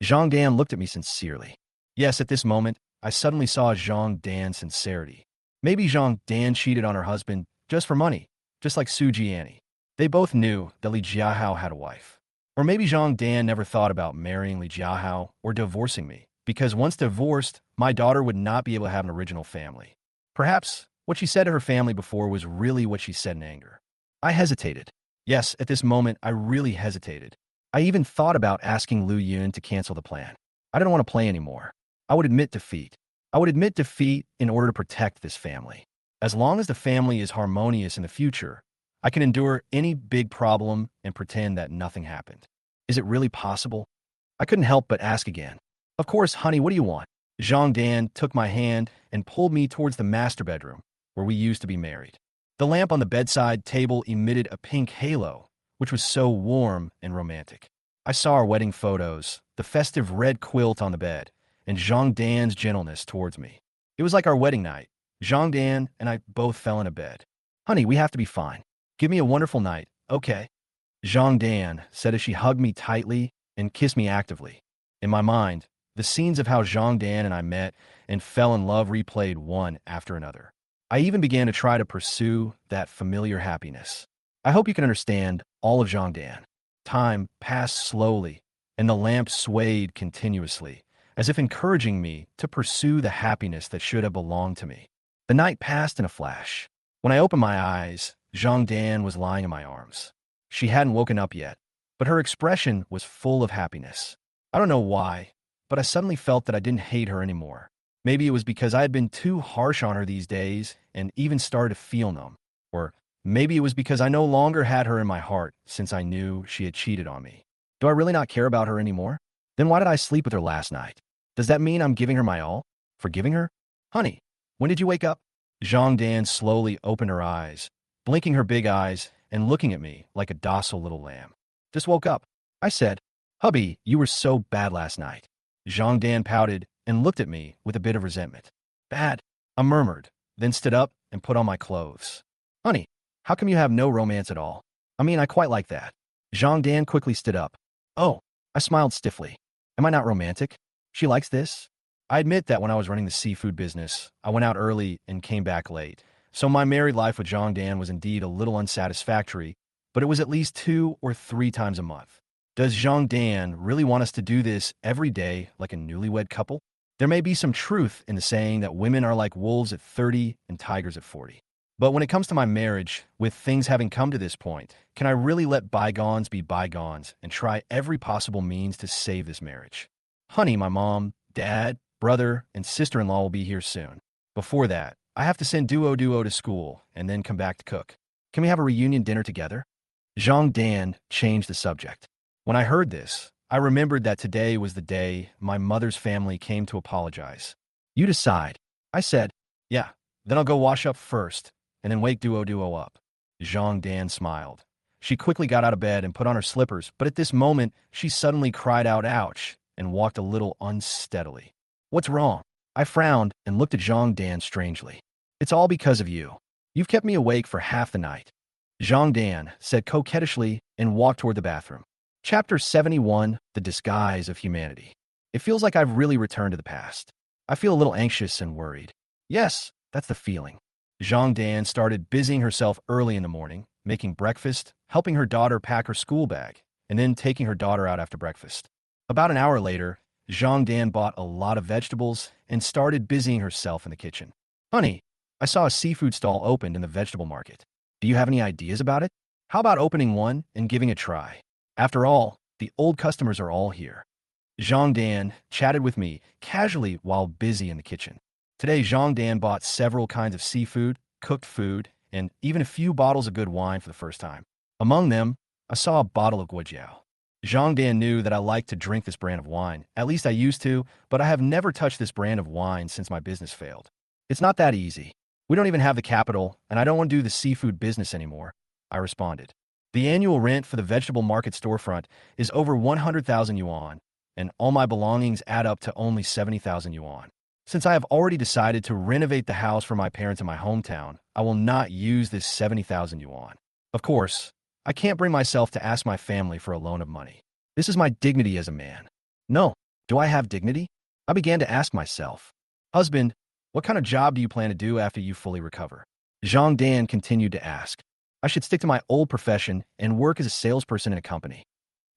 Zhang Dan looked at me sincerely. Yes, at this moment, I suddenly saw Zhang Dan's sincerity. Maybe Zhang Dan cheated on her husband just for money, just like Su Jianni. They both knew that Li Jiahao had a wife. Or maybe Zhang Dan never thought about marrying Li Jiahao or divorcing me, because once divorced, my daughter would not be able to have an original family. Perhaps what she said to her family before was really what she said in anger. I hesitated. Yes, at this moment, I really hesitated. I even thought about asking Lu Yun to cancel the plan. I didn't want to play anymore. I would admit defeat. I would admit defeat in order to protect this family. As long as the family is harmonious in the future, I can endure any big problem and pretend that nothing happened. Is it really possible? I couldn't help but ask again. Of course, honey, what do you want? Zhang Dan took my hand and pulled me towards the master bedroom, where we used to be married. The lamp on the bedside table emitted a pink halo, which was so warm and romantic. I saw our wedding photos, the festive red quilt on the bed, and Zhang Dan's gentleness towards me. It was like our wedding night. Zhang Dan and I both fell into bed. Honey, we have to be fine. Give me a wonderful night, okay? Zhang Dan said as she hugged me tightly and kissed me actively. In my mind, the scenes of how Zhang Dan and I met and fell in love replayed one after another. I even began to try to pursue that familiar happiness. I hope you can understand all of Zhang Dan. Time passed slowly, and the lamp swayed continuously, as if encouraging me to pursue the happiness that should have belonged to me. The night passed in a flash. When I opened my eyes, Zhang Dan was lying in my arms. She hadn't woken up yet, but her expression was full of happiness. I don't know why, but I suddenly felt that I didn't hate her anymore. Maybe it was because I had been too harsh on her these days and even started to feel numb. Or maybe it was because I no longer had her in my heart since I knew she had cheated on me. Do I really not care about her anymore? Then why did I sleep with her last night? Does that mean I'm giving her my all? Forgiving her? Honey, when did you wake up? Zhang Dan slowly opened her eyes, blinking her big eyes and looking at me like a docile little lamb. Just woke up. I said, hubby, you were so bad last night. Zhang Dan pouted and looked at me with a bit of resentment. Bad, I murmured, then stood up and put on my clothes. Honey, how come you have no romance at all? I mean, I quite like that. Zhang Dan quickly stood up. Oh, I smiled stiffly. Am I not romantic? She likes this? I admit that when I was running the seafood business, I went out early and came back late. So my married life with Zhang Dan was indeed a little unsatisfactory, but it was at least 2 or 3 times a month. Does Zhang Dan really want us to do this every day like a newlywed couple? There may be some truth in the saying that women are like wolves at 30 and tigers at 40. But when it comes to my marriage, with things having come to this point, can I really let bygones be bygones and try every possible means to save this marriage? Honey, my mom, dad, brother, and sister-in-law will be here soon. Before that, I have to send Duo to school and then come back to cook. Can we have a reunion dinner together? Zhang Dan changed the subject. When I heard this, I remembered that today was the day my mother's family came to apologize. You decide. I said, yeah, Then I'll go wash up first, and then wake Duo up. Zhang Dan smiled. She quickly got out of bed and put on her slippers, but at this moment, she suddenly cried out, ouch, and walked a little unsteadily. What's wrong? I frowned and looked at Zhang Dan strangely. It's all because of you. You've kept me awake for half the night. Zhang Dan said coquettishly and walked toward the bathroom. Chapter 71, The Disguise of Humanity. It feels like I've really returned to the past. I feel a little anxious and worried. Yes, that's the feeling. Zhang Dan started busying herself early in the morning, making breakfast, helping her daughter pack her school bag, and then taking her daughter out after breakfast. About an hour later, Zhang Dan bought a lot of vegetables and started busying herself in the kitchen. Honey, I saw a seafood stall opened in the vegetable market. Do you have any ideas about it? How about opening one and giving it a try? After all, the old customers are all here. Zhang Dan chatted with me casually while busy in the kitchen. Today, Zhang Dan bought several kinds of seafood, cooked food, and even a few bottles of good wine for the first time. Among them, I saw a bottle of guojiao. Zhang Dan knew that I liked to drink this brand of wine. At least I used to, but I have never touched this brand of wine since my business failed. It's not that easy. We don't even have the capital, and I don't want to do the seafood business anymore, I responded. The annual rent for the vegetable market storefront is over 100,000 yuan, and all my belongings add up to only 70,000 yuan. Since I have already decided to renovate the house for my parents in my hometown, I will not use this 70,000 yuan. Of course, I can't bring myself to ask my family for a loan of money. This is my dignity as a man. No, do I have dignity? I began to ask myself. Husband, what kind of job do you plan to do after you fully recover? Zhang Dan continued to ask. I should stick to my old profession and work as a salesperson in a company.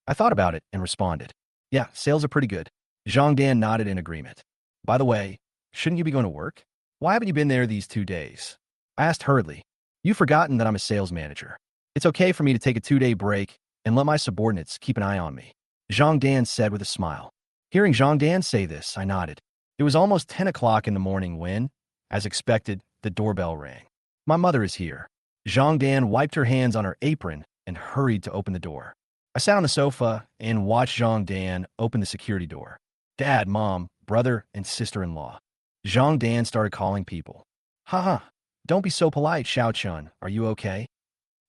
I thought about it and responded. Yeah, sales are pretty good. Zhang Dan nodded in agreement. By the way, shouldn't you be going to work? Why haven't you been there these 2 days? I asked hurriedly. You've forgotten that I'm a sales manager. It's okay for me to take a 2-day break and let my subordinates keep an eye on me. Zhang Dan said with a smile. Hearing Zhang Dan say this, I nodded. It was almost 10 o'clock in the morning when, as expected, the doorbell rang. My mother is here. Zhang Dan wiped her hands on her apron and hurried to open the door. I sat on the sofa and watched Zhang Dan open the security door. Dad, Mom, brother, and sister-in-law. Zhang Dan started calling people. Haha, don't be so polite, Xiao Chun. Are you okay?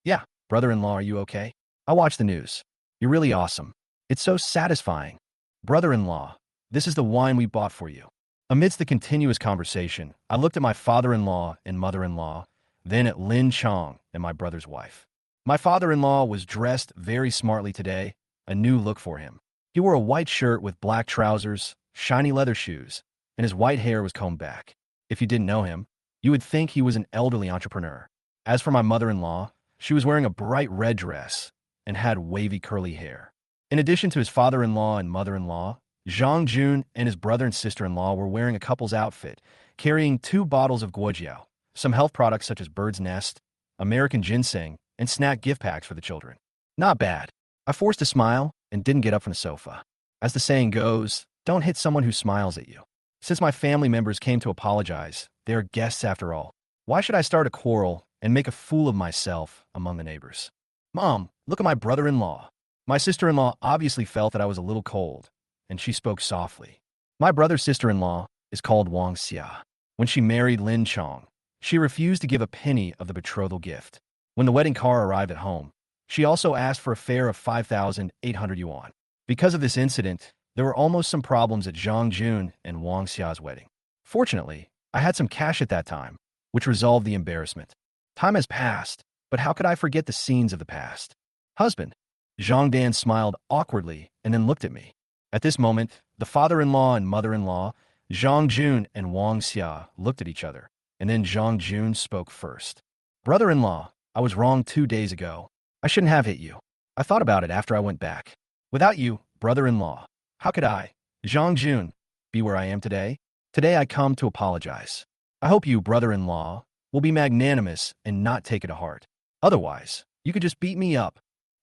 Yeah, brother-in-law, are you okay? I watched the news. You're really awesome. It's so satisfying. Brother-in-law, this is the wine we bought for you. Amidst the continuous conversation, I looked at my father-in-law and mother-in-law, then at Lin Chong and my brother's wife. My father-in-law was dressed very smartly today, a new look for him. He wore a white shirt with black trousers, shiny leather shoes, and his white hair was combed back. If you didn't know him, you would think he was an elderly entrepreneur. As for my mother-in-law, she was wearing a bright red dress and had wavy curly hair. In addition to his father-in-law and mother-in-law, Zhang Jun and his brother and sister-in-law were wearing a couple's outfit, carrying 2 bottles of guojiao, some health products such as Bird's Nest, American ginseng, and snack gift packs for the children. Not bad. I forced a smile and didn't get up from the sofa. As the saying goes, don't hit someone who smiles at you. Since my family members came to apologize, they are guests after all. Why should I start a quarrel and make a fool of myself among the neighbors? Mom, look at my brother-in-law. My sister-in-law obviously felt that I was a little cold, and she spoke softly. My brother's sister-in-law is called Wang Xia. When she married Lin Chong, she refused to give a penny of the betrothal gift. When the wedding car arrived at home, she also asked for a fare of 5,800 yuan. Because of this incident, there were almost some problems at Zhang Jun and Wang Xia's wedding. Fortunately, I had some cash at that time, which resolved the embarrassment. Time has passed, but how could I forget the scenes of the past? Husband. Zhang Dan smiled awkwardly and then looked at me. At this moment, the father-in-law and mother-in-law, Zhang Jun and Wang Xia, looked at each other, and then Zhang Jun spoke first. Brother-in-law, I was wrong 2 days ago. I shouldn't have hit you. I thought about it after I went back. Without you, brother-in-law, how could I, Zhang Jun, be where I am today? Today I come to apologize. I hope you, brother-in-law, will be magnanimous and not take it to heart. Otherwise, you could just beat me up.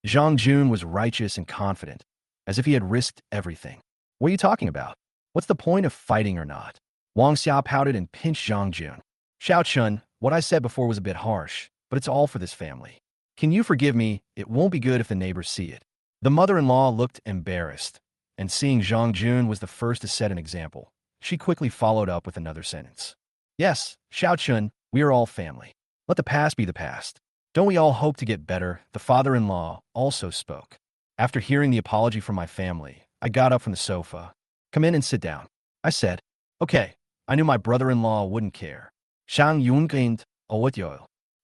Zhang Jun was righteous and confident, as if he had risked everything. What are you talking about? What's the point of fighting or not? Wang Xia pouted and pinched Zhang Jun. Xiao Chun, what I said before was a bit harsh, but it's all for this family. Can you forgive me? It won't be good if the neighbors see it. The mother-in-law looked embarrassed, and seeing Zhang Jun was the first to set an example, she quickly followed up with another sentence. Yes, Xiao Chun, We are all family. Let the past be the past. Don't we all hope to get better? The father-in-law also spoke. After hearing the apology from my family, I got up from the sofa. Come in and sit down. I said, okay. I knew my brother-in-law wouldn't care. Shang Yun gained, oh,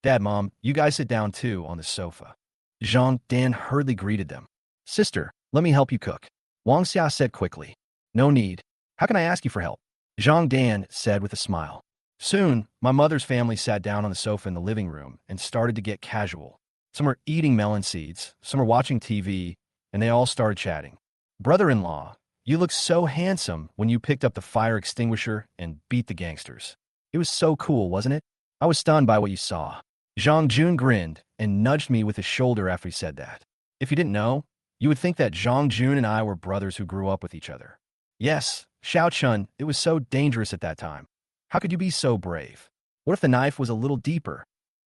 Dad, Mom, you guys sit down too on the sofa. Zhang Dan hurriedly greeted them. Sister, let me help you cook. Wang Xia said quickly. No need. How can I ask you for help? Zhang Dan said with a smile. Soon, my mother's family sat down on the sofa in the living room and started to get casual. Some were eating melon seeds, some were watching TV, and they all started chatting. Brother-in-law, you looked so handsome when you picked up the fire extinguisher and beat the gangsters. It was so cool, wasn't it? I was stunned by what you saw. Zhang Jun grinned and nudged me with his shoulder after he said that. If you didn't know, you would think that Zhang Jun and I were brothers who grew up with each other. Yes, Xiao Chun, it was so dangerous at that time. How could you be so brave? What if the knife was a little deeper?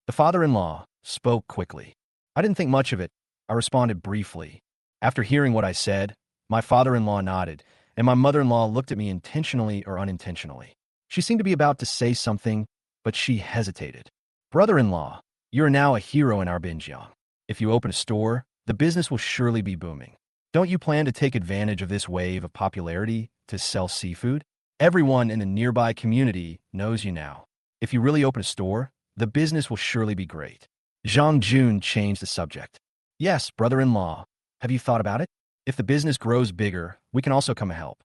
The father-in-law spoke quickly. I didn't think much of it. I responded briefly. After hearing what I said, my father-in-law nodded, and my mother-in-law looked at me intentionally or unintentionally. She seemed to be about to say something, but she hesitated. Brother-in-law, you are now a hero in our Binjiang. If you open a store, the business will surely be booming. Don't you plan to take advantage of this wave of popularity to sell seafood? Everyone in the nearby community knows you now. If you really open a store, the business will surely be great. Zhang Jun changed the subject. Yes, brother-in-law. Have you thought about it? If the business grows bigger, we can also come and help.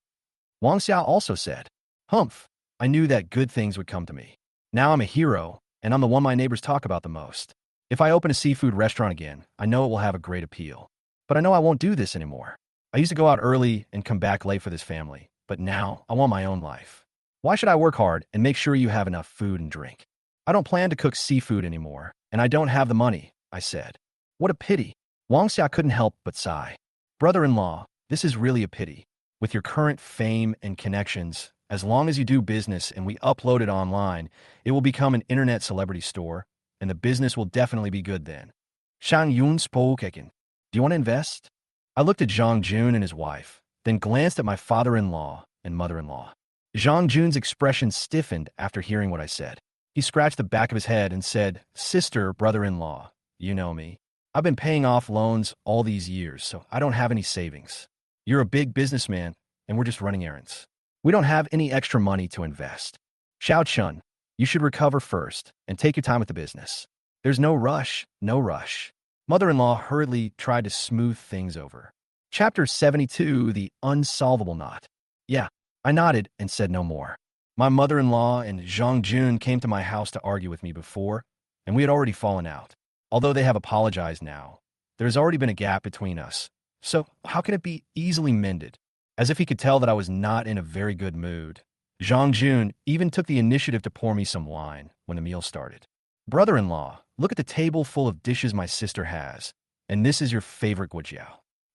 Wang Xiao also said, Humph, I knew that good things would come to me. Now I'm a hero, and I'm the one my neighbors talk about the most. If I open a seafood restaurant again, I know it will have a great appeal. But I know I won't do this anymore. I used to go out early and come back late for this family, but now I want my own life. Why should I work hard and make sure you have enough food and drink? I don't plan to cook seafood anymore, and I don't have the money, I said. What a pity. Wang Xia couldn't help but sigh. Brother-in-law, this is really a pity. With your current fame and connections, as long as you do business and we upload it online, it will become an internet celebrity store, and the business will definitely be good then. Shang Yun spoke again. Do you want to invest? I looked at Zhang Jun and his wife, then glanced at my father-in-law and mother-in-law. Zhang Jun's expression stiffened after hearing what I said. He scratched the back of his head and said, Sister, brother-in-law, you know me. I've been paying off loans all these years, so I don't have any savings. You're a big businessman, and we're just running errands. We don't have any extra money to invest. Xiao Chun, you should recover first and take your time with the business. There's no rush, no rush. Mother-in-law hurriedly tried to smooth things over. Chapter 72, The Unsolvable Knot. Yeah, I nodded and said no more. My mother-in-law and Zhang Jun came to my house to argue with me before, and we had already fallen out. Although they have apologized now, there has already been a gap between us. So how can it be easily mended? As if he could tell that I was not in a very good mood, Zhang Jun even took the initiative to pour me some wine when the meal started. Brother-in-law, look at the table full of dishes my sister has, and this is your favorite gujiao.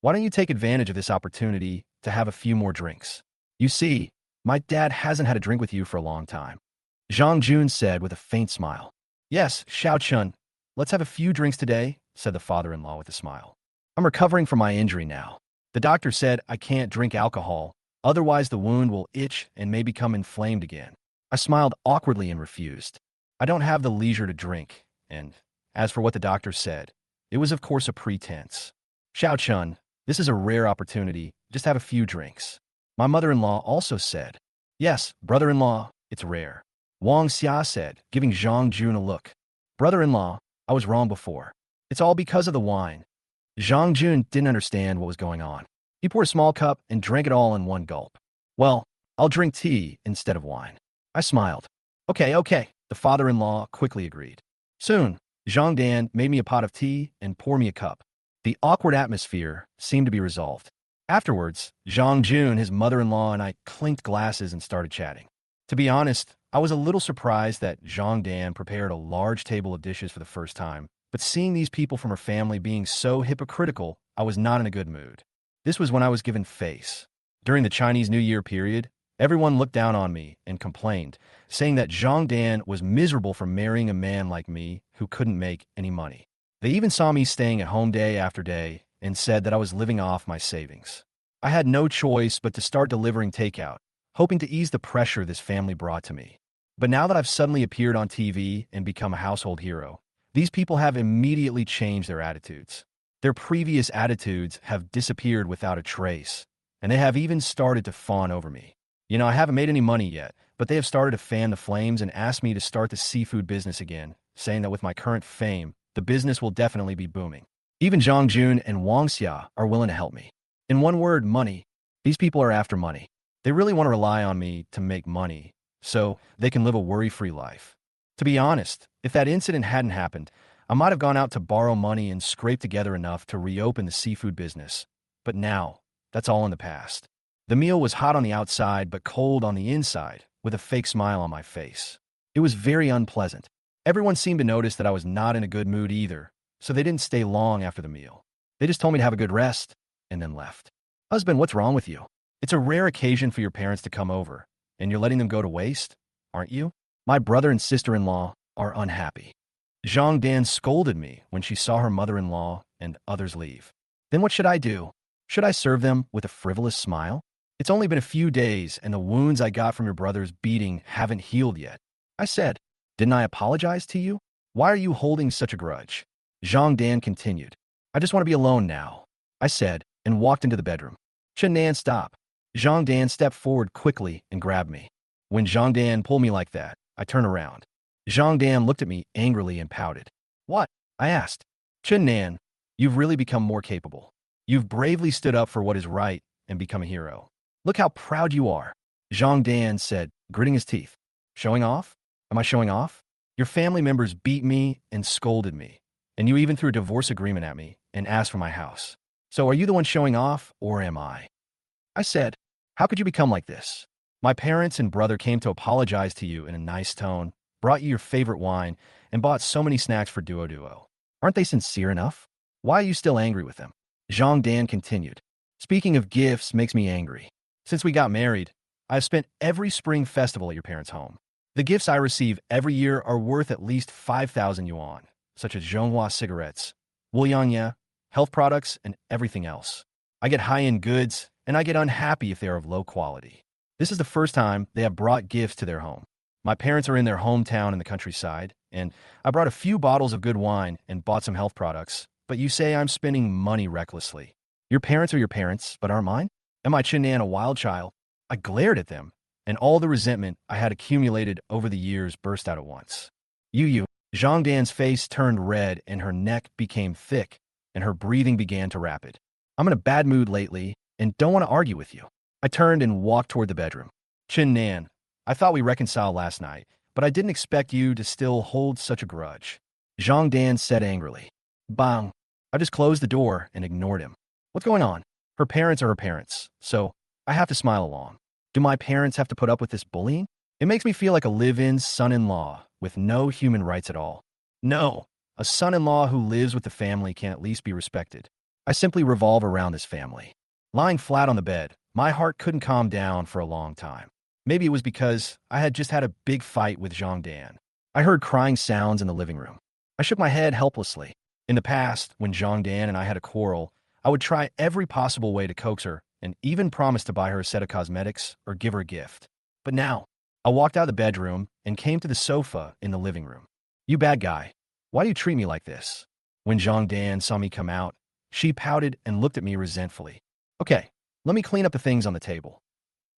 Why don't you take advantage of this opportunity to have a few more drinks? You see, my dad hasn't had a drink with you for a long time. Zhang Jun said with a faint smile. Yes, Xiao Chun, let's have a few drinks today, said the father-in-law with a smile. I'm recovering from my injury now. The doctor said I can't drink alcohol, otherwise the wound will itch and may become inflamed again. I smiled awkwardly and refused. I don't have the leisure to drink, and as for what the doctor said, it was of course a pretense. Xiao Chun, this is a rare opportunity, just have a few drinks. My mother-in-law also said, yes, brother-in-law, it's rare. Wang Xia said, giving Zhang Jun a look. Brother-in-law, I was wrong before. It's all because of the wine. Zhang Jun didn't understand what was going on. He poured a small cup and drank it all in one gulp. Well, I'll drink tea instead of wine. I smiled. Okay, the father-in-law quickly agreed. Soon, Zhang Dan made me a pot of tea and poured me a cup. The awkward atmosphere seemed to be resolved. Afterwards, Zhang Jun, his mother-in-law, and I clinked glasses and started chatting. To be honest, I was a little surprised that Zhang Dan prepared a large table of dishes for the first time, but seeing these people from her family being so hypocritical, I was not in a good mood. This was when I was given face. During the Chinese New Year period, everyone looked down on me and complained, saying that Zhang Dan was miserable for marrying a man like me who couldn't make any money. They even saw me staying at home day after day and said that I was living off my savings. I had no choice but to start delivering takeout, hoping to ease the pressure this family brought to me. But now that I've suddenly appeared on TV and become a household hero, these people have immediately changed their attitudes. Their previous attitudes have disappeared without a trace, and they have even started to fawn over me. I haven't made any money yet, but they have started to fan the flames and asked me to start the seafood business again, saying that with my current fame, the business will definitely be booming. Even Zhang Jun and Wang Xia are willing to help me. In one word, money. These people are after money. They really want to rely on me to make money, so they can live a worry-free life. To be honest, if that incident hadn't happened, I might have gone out to borrow money and scrape together enough to reopen the seafood business. But now, that's all in the past. The meal was hot on the outside but cold on the inside, with a fake smile on my face. It was very unpleasant. Everyone seemed to notice that I was not in a good mood either, so they didn't stay long after the meal. They just told me to have a good rest, and then left. Husband, what's wrong with you? It's a rare occasion for your parents to come over, and you're letting them go to waste, aren't you? My brother and sister-in-law are unhappy. Zhang Dan scolded me when she saw her mother-in-law and others leave. Then what should I do? Should I serve them with a frivolous smile? It's only been a few days, and the wounds I got from your brother's beating haven't healed yet. I said, didn't I apologize to you? Why are you holding such a grudge? Zhang Dan continued. I just want to be alone now, I said, and walked into the bedroom. Chen Nan, stop. Zhang Dan stepped forward quickly and grabbed me. When Zhang Dan pulled me like that, I turned around. Zhang Dan looked at me angrily and pouted. What? I asked. Chen Nan, you've really become more capable. You've bravely stood up for what is right and become a hero. Look how proud you are, Zhang Dan said, gritting his teeth. Showing off? Am I showing off? Your family members beat me and scolded me, and you even threw a divorce agreement at me and asked for my house. So are you the one showing off, or am I? I said, how could you become like this? My parents and brother came to apologize to you in a nice tone, brought you your favorite wine, and bought so many snacks for Duo Duo. Aren't they sincere enough? Why are you still angry with them? Zhang Dan continued. Speaking of gifts makes me angry. Since we got married, I've spent every spring festival at your parents' home. The gifts I receive every year are worth at least 5,000 yuan, such as Manhwa cigarettes, Wuliangye, health products, and everything else. I get high-end goods, and I get unhappy if they are of low quality. This is the first time they have brought gifts to their home. My parents are in their hometown in the countryside, and I brought a few bottles of good wine and bought some health products, but you say I'm spending money recklessly. Your parents are your parents, but aren't mine? Am I Chinan a wild child? I glared at them, and all the resentment I had accumulated over the years burst out at once. You. Zhang Dan's face turned red and her neck became thick, and her breathing began to rapid. I'm in a bad mood lately and don't want to argue with you. I turned and walked toward the bedroom. Chin Nan, I thought we reconciled last night, but I didn't expect you to still hold such a grudge. Zhang Dan said angrily. Bang. I just closed the door and ignored him. What's going on? Her parents are her parents, so I have to smile along. Do my parents have to put up with this bullying? It makes me feel like a live-in son-in-law with no human rights at all. No, a son-in-law who lives with the family can at least be respected. I simply revolve around this family. Lying flat on the bed, my heart couldn't calm down for a long time. Maybe it was because I had just had a big fight with Zhang Dan. I heard crying sounds in the living room. I shook my head helplessly. In the past, when Zhang Dan and I had a quarrel, I would try every possible way to coax her and even promise to buy her a set of cosmetics or give her a gift. But now, I walked out of the bedroom and came to the sofa in the living room. You bad guy, why do you treat me like this? When Zhang Dan saw me come out, she pouted and looked at me resentfully. Okay, let me clean up the things on the table,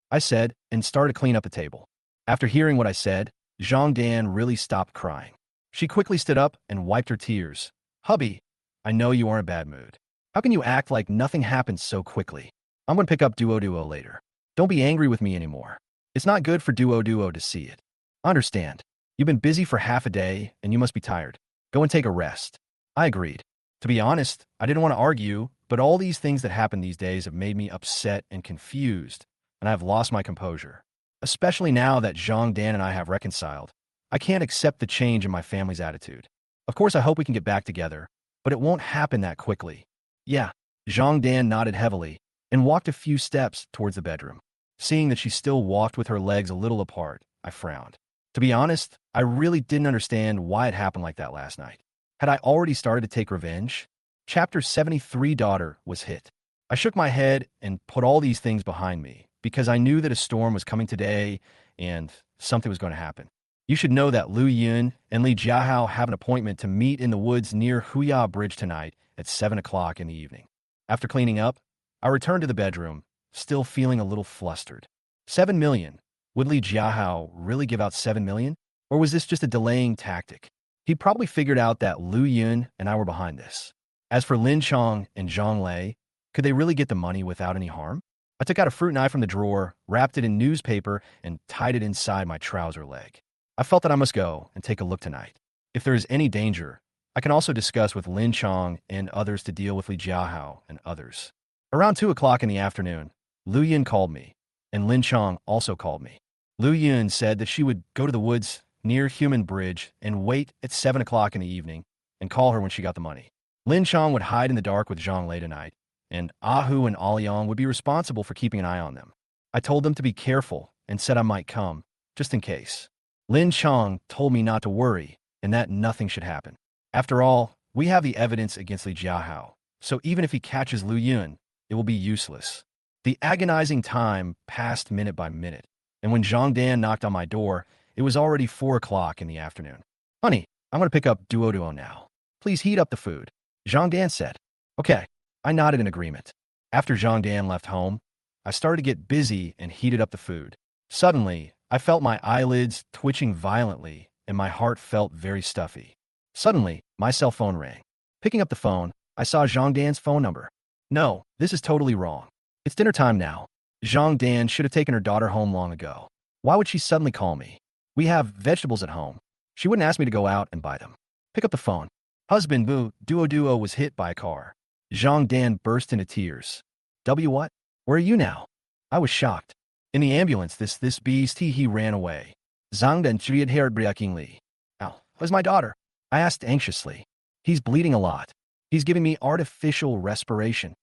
I said, and started to clean up the table. After hearing what I said, Zhang Dan really stopped crying. She quickly stood up and wiped her tears. Hubby, I know you are in a bad mood. How can you act like nothing happened so quickly? I'm going to pick up Duo Duo later. Don't be angry with me anymore. It's not good for Duo Duo to see it. I understand. You've been busy for half a day, and you must be tired. Go and take a rest. I agreed. To be honest, I didn't want to argue, but all these things that happen these days have made me upset and confused, and I have lost my composure. Especially now that Zhang Dan and I have reconciled. I can't accept the change in my family's attitude. Of course, I hope we can get back together, but it won't happen that quickly. Yeah, Zhang Dan nodded heavily and walked a few steps towards the bedroom. Seeing that she still walked with her legs a little apart, I frowned. To be honest, I really didn't understand why it happened like that last night. Had I already started to take revenge? Chapter 73 Daughter was hit. I shook my head and put all these things behind me because I knew that a storm was coming today and something was going to happen. You should know that Lu Yun and Li Jiahao have an appointment to meet in the woods near Huya Bridge tonight at 7 o'clock in the evening. After cleaning up, I returned to the bedroom, still feeling a little flustered. 7 million. Would Li Jiahao really give out 7 million? Or was this just a delaying tactic? He probably figured out that Lu Yun and I were behind this. As for Lin Chong and Zhang Lei, could they really get the money without any harm? I took out a fruit knife from the drawer, wrapped it in newspaper, and tied it inside my trouser leg. I felt that I must go and take a look tonight. If there is any danger, I can also discuss with Lin Chong and others to deal with Li Jiahao and others. Around 2 o'clock in the afternoon, Lu Yun called me, and Lin Chong also called me. Lu Yun said that she would go to the woods near Human Bridge and wait at 7 o'clock in the evening and call her when she got the money. Lin Chong would hide in the dark with Zhang Lei tonight, and Ahu and Aliang would be responsible for keeping an eye on them. I told them to be careful and said I might come, just in case. Lin Chong told me not to worry and that nothing should happen. After all, we have the evidence against Li Jiahao, so even if he catches Lu Yun, it will be useless. The agonizing time passed minute by minute, and when Zhang Dan knocked on my door, it was already 4 o'clock in the afternoon. Honey, I'm going to pick up Duo now. Please heat up the food, Zhang Dan said. Okay, I nodded in agreement. After Zhang Dan left home, I started to get busy and heated up the food. Suddenly, I felt my eyelids twitching violently and my heart felt very stuffy. Suddenly, my cell phone rang. Picking up the phone, I saw Zhang Dan's phone number. No, this is totally wrong. It's dinner time now. Zhang Dan should have taken her daughter home long ago. Why would she suddenly call me? We have vegetables at home. She wouldn't ask me to go out and buy them. Pick up the phone. Husband Boo, Duo was hit by a car. Zhang Dan burst into tears. What? Where are you now? I was shocked. In the ambulance, this beast, he ran away. Zhang Dan treated heartbreakingly. Ow, where's my daughter? I asked anxiously. He's bleeding a lot. He's giving me artificial respiration.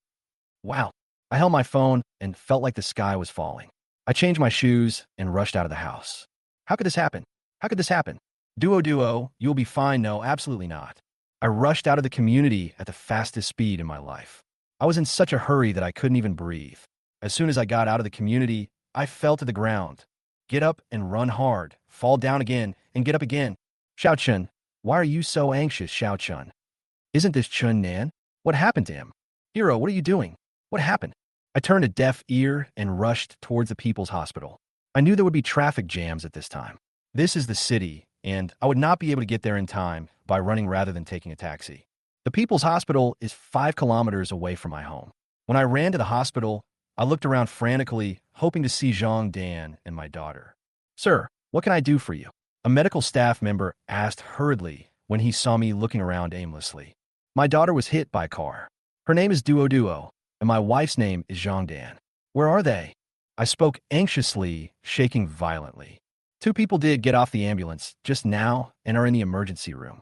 Wow. I held my phone and felt like the sky was falling. I changed my shoes and rushed out of the house. How could this happen? How could this happen? Duo, you'll be fine. No, absolutely not. I rushed out of the community at the fastest speed in my life. I was in such a hurry that I couldn't even breathe. As soon as I got out of the community, I fell to the ground. Get up and run hard, fall down again, and get up again. Xiao Chun, why are you so anxious, Xiao Chun? Isn't this Chun Nan? What happened to him? Hero, what are you doing? What happened? I turned a deaf ear and rushed towards the People's Hospital. I knew there would be traffic jams at this time. This is the city, and I would not be able to get there in time by running rather than taking a taxi. The People's Hospital is 5 kilometers away from my home. When I ran to the hospital, I looked around frantically, hoping to see Zhang Dan and my daughter. Sir, what can I do for you? A medical staff member asked hurriedly when he saw me looking around aimlessly. My daughter was hit by a car. Her name is Duo, and my wife's name is Zhang Dan. Where are they? I spoke anxiously, shaking violently. 2 people did get off the ambulance just now and are in the emergency room.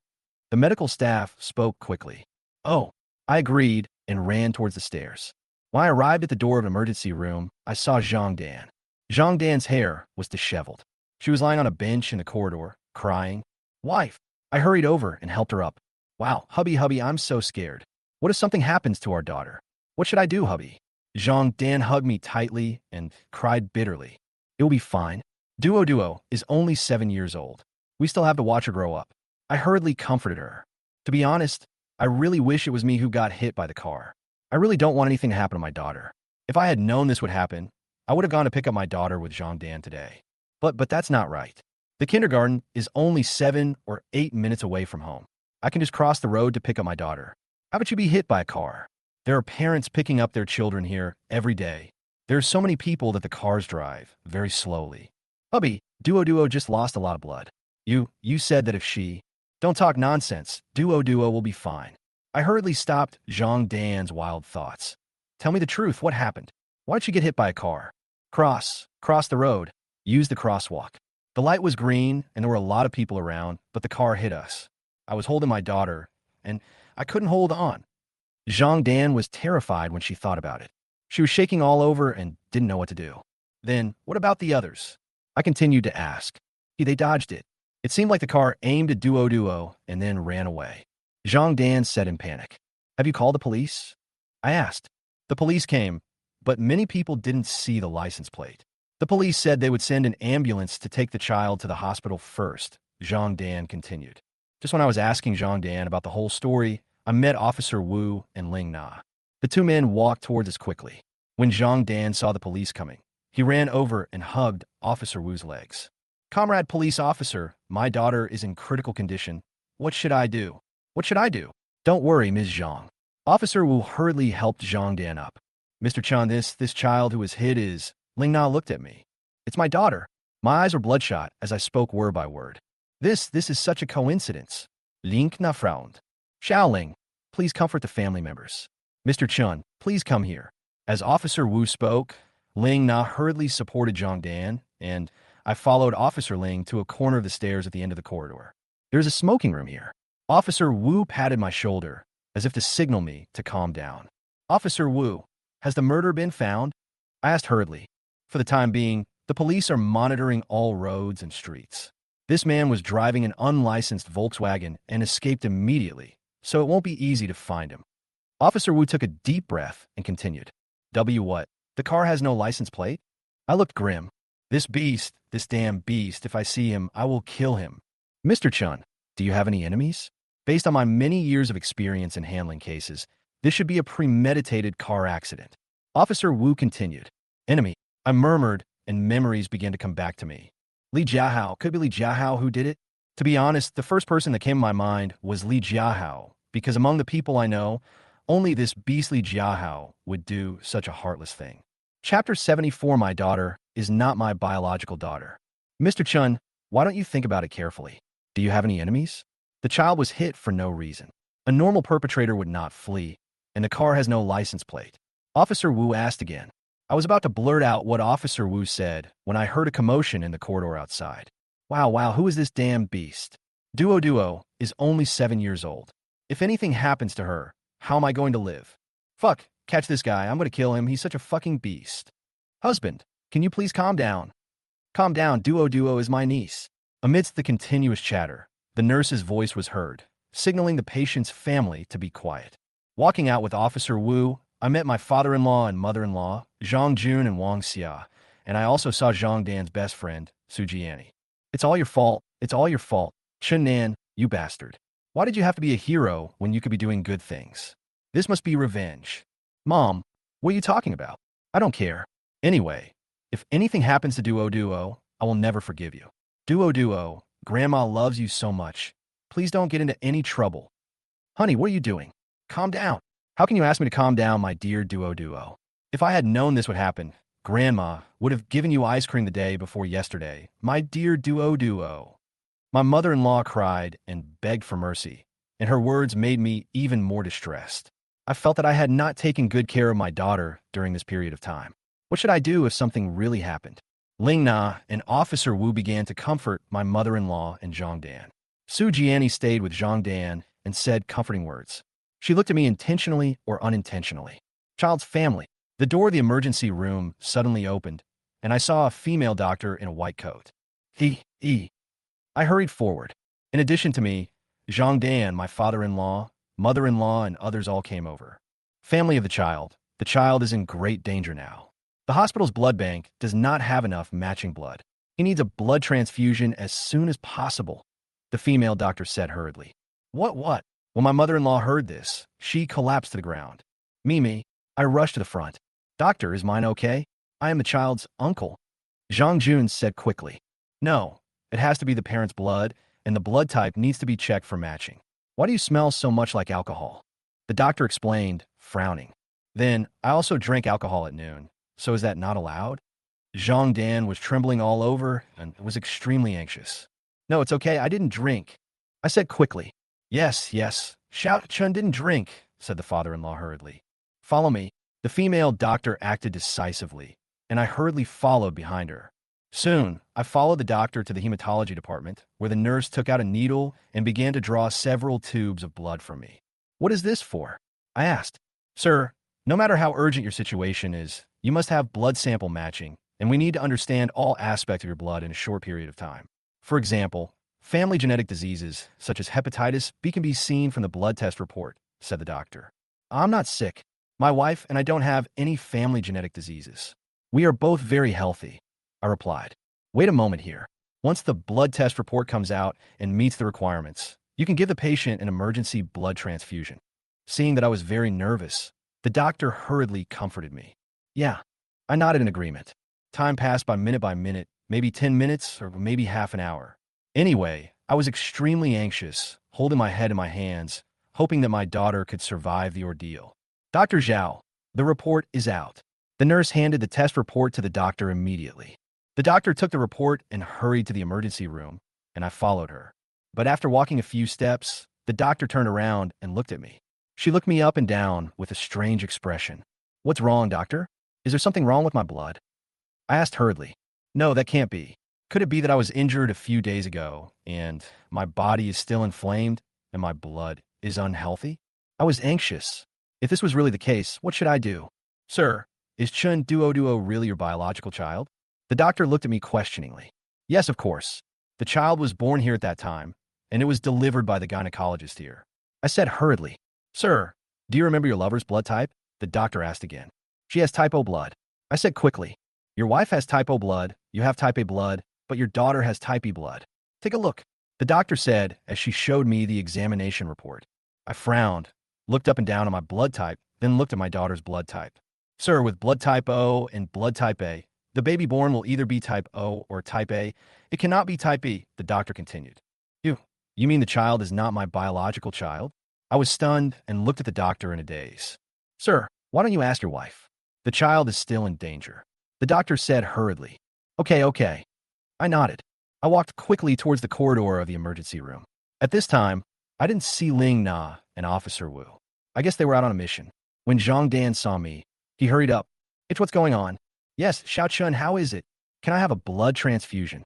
The medical staff spoke quickly. Oh, I agreed and ran towards the stairs. When I arrived at the door of an emergency room, I saw Zhang Dan. Zhang Dan's hair was disheveled. She was lying on a bench in the corridor, crying. Wife! I hurried over and helped her up. Wow, hubby, I'm so scared. What if something happens to our daughter? What should I do, hubby? Zhang Dan hugged me tightly and cried bitterly. It will be fine. Duo is only 7 years old. We still have to watch her grow up. I hurriedly comforted her. To be honest, I really wish it was me who got hit by the car. I really don't want anything to happen to my daughter. If I had known this would happen, I would have gone to pick up my daughter with Zhang Dan today. But that's not right. The kindergarten is only 7 or 8 minutes away from home. I can just cross the road to pick up my daughter. How about you be hit by a car? There are parents picking up their children here every day. There are so many people that the cars drive very slowly. Hubby, Duo just lost a lot of blood. You said that if she... Don't talk nonsense. Duo will be fine. I hurriedly stopped Zhang Dan's wild thoughts. Tell me the truth, what happened? Why did you get hit by a car? Cross the road. Use the crosswalk. The light was green and there were a lot of people around, but the car hit us. I was holding my daughter, and I couldn't hold on. Zhang Dan was terrified when she thought about it. She was shaking all over and didn't know what to do. Then, what about the others? I continued to ask. They dodged it. It seemed like the car aimed at Duo and then ran away. Zhang Dan said in panic. Have you called the police? I asked. The police came, but many people didn't see the license plate. The police said they would send an ambulance to take the child to the hospital first, Zhang Dan continued. Just when I was asking Zhang Dan about the whole story, I met Officer Wu and Ling Na. The two men walked towards us quickly. When Zhang Dan saw the police coming, he ran over and hugged Officer Wu's legs. Comrade police officer, my daughter is in critical condition. What should I do? What should I do? Don't worry, Ms. Zhang. Officer Wu hurriedly helped Zhang Dan up. Mr. Chun, this child who was hit is... Ling Na looked at me. It's my daughter. My eyes were bloodshot as I spoke word by word. This is such a coincidence. Ling Na frowned. Xiaoling, please comfort the family members. Mr. Chun, please come here. As Officer Wu spoke, Ling Na hurriedly supported Zhang Dan, and I followed Officer Ling to a corner of the stairs at the end of the corridor. There's a smoking room here. Officer Wu patted my shoulder, as if to signal me to calm down. Officer Wu, has the murderer been found? I asked hurriedly. For the time being, the police are monitoring all roads and streets. This man was driving an unlicensed Volkswagen and escaped immediately, so it won't be easy to find him. Officer Wu took a deep breath and continued. What? The car has no license plate? I looked grim. This beast, this damn beast, if I see him, I will kill him. Mr. Chun, do you have any enemies? Based on my many years of experience in handling cases, this should be a premeditated car accident. Officer Wu continued. Enemy, I murmured, and memories began to come back to me. Li Jiahao, could be Li Jiahao who did it? To be honest, the first person that came to my mind was Li Jiahao, because among the people I know, only this beastly Jiahao would do such a heartless thing. Chapter 74, my daughter is not my biological daughter. Mr. Chun, why don't you think about it carefully? Do you have any enemies? The child was hit for no reason. A normal perpetrator would not flee, and the car has no license plate. Officer Wu asked again. I was about to blurt out what Officer Wu said when I heard a commotion in the corridor outside. Wow, who is this damn beast? Duo is only 7 years old. If anything happens to her, how am I going to live? Fuck, catch this guy, I'm going to kill him, he's such a fucking beast. Husband, can you please calm down? Calm down, Duo is my niece. Amidst the continuous chatter, the nurse's voice was heard, signaling the patient's family to be quiet. Walking out with Officer Wu, I met my father-in-law and mother-in-law, Zhang Jun and Wang Xia, and I also saw Zhang Dan's best friend, Su Jiani. It's all your fault. It's all your fault. Chun Nan, you bastard. Why did you have to be a hero when you could be doing good things? This must be revenge. Mom, what are you talking about? I don't care. Anyway, if anything happens to Duo, I will never forgive you. Duo, Grandma loves you so much. Please don't get into any trouble. Honey, what are you doing? Calm down. How can you ask me to calm down, my dear Duo? If I had known this would happen, Grandma would have given you ice cream the day before yesterday, my dear Duo. My mother-in-law cried and begged for mercy, and her words made me even more distressed. I felt that I had not taken good care of my daughter during this period of time. What should I do if something really happened? Ling Na and Officer Wu began to comfort my mother-in-law and Zhang Dan. Su Jiani stayed with Zhang Dan and said comforting words. She looked at me intentionally or unintentionally. Child's family. The door of the emergency room suddenly opened, and I saw a female doctor in a white coat. I hurried forward. In addition to me, Zhang Dan, my father-in-law, mother-in-law, and others all came over. Family of the child. The child is in great danger now. The hospital's blood bank does not have enough matching blood. He needs a blood transfusion as soon as possible, the female doctor said hurriedly. What? When my mother-in-law heard this, she collapsed to the ground. Mimi, I rushed to the front. Doctor, is mine okay? I am the child's uncle. Zhang Jun said quickly. No, it has to be the parent's blood, and the blood type needs to be checked for matching. Why do you smell so much like alcohol? The doctor explained, frowning. Then, I also drank alcohol at noon, so is that not allowed? Zhang Dan was trembling all over and was extremely anxious. No, it's okay, I didn't drink. I said quickly. Yes. Xiao Chun didn't drink, said the father-in-law hurriedly. Follow me. The female doctor acted decisively, and I hurriedly followed behind her. Soon, I followed the doctor to the hematology department, where the nurse took out a needle and began to draw several tubes of blood from me. What is this for? I asked. Sir, no matter how urgent your situation is, you must have blood sample matching, and we need to understand all aspects of your blood in a short period of time. For example, family genetic diseases, such as hepatitis B, can be seen from the blood test report, said the doctor. I'm not sick. My wife and I don't have any family genetic diseases. We are both very healthy. I replied. Wait a moment here. Once the blood test report comes out and meets the requirements, you can give the patient an emergency blood transfusion. Seeing that I was very nervous, the doctor hurriedly comforted me. Yeah, I nodded in agreement. Time passed by minute, maybe 10 minutes or maybe half an hour. Anyway, I was extremely anxious, holding my head in my hands, hoping that my daughter could survive the ordeal. Dr. Zhao, the report is out. The nurse handed the test report to the doctor immediately. The doctor took the report and hurried to the emergency room, and I followed her. But after walking a few steps, the doctor turned around and looked at me. She looked me up and down with a strange expression. What's wrong, doctor? Is there something wrong with my blood? I asked hurriedly. No, that can't be. Could it be that I was injured a few days ago, and my body is still inflamed, and my blood is unhealthy? I was anxious. If this was really the case, what should I do? Sir, is Chun Duo really your biological child? The doctor looked at me questioningly. Yes, of course. The child was born here at that time, and it was delivered by the gynecologist here. I said hurriedly. Sir, do you remember your lover's blood type? The doctor asked again. She has type O blood. I said quickly. Your wife has type O blood, you have type A blood, but your daughter has type E blood. Take a look. The doctor said as she showed me the examination report. I frowned, looked up and down at my blood type, then looked at my daughter's blood type. Sir, with blood type O and blood type A, the baby born will either be type O or type A. It cannot be type E, the doctor continued. You mean the child is not my biological child? I was stunned and looked at the doctor in a daze. Sir, why don't you ask your wife? The child is still in danger. The doctor said hurriedly. Okay. I nodded. I walked quickly towards the corridor of the emergency room. At this time, I didn't see Ling Na and Officer Wu. I guess they were out on a mission. When Zhang Dan saw me, he hurried up. It's what's going on. Yes, Xiao Chun, how is it? Can I have a blood transfusion?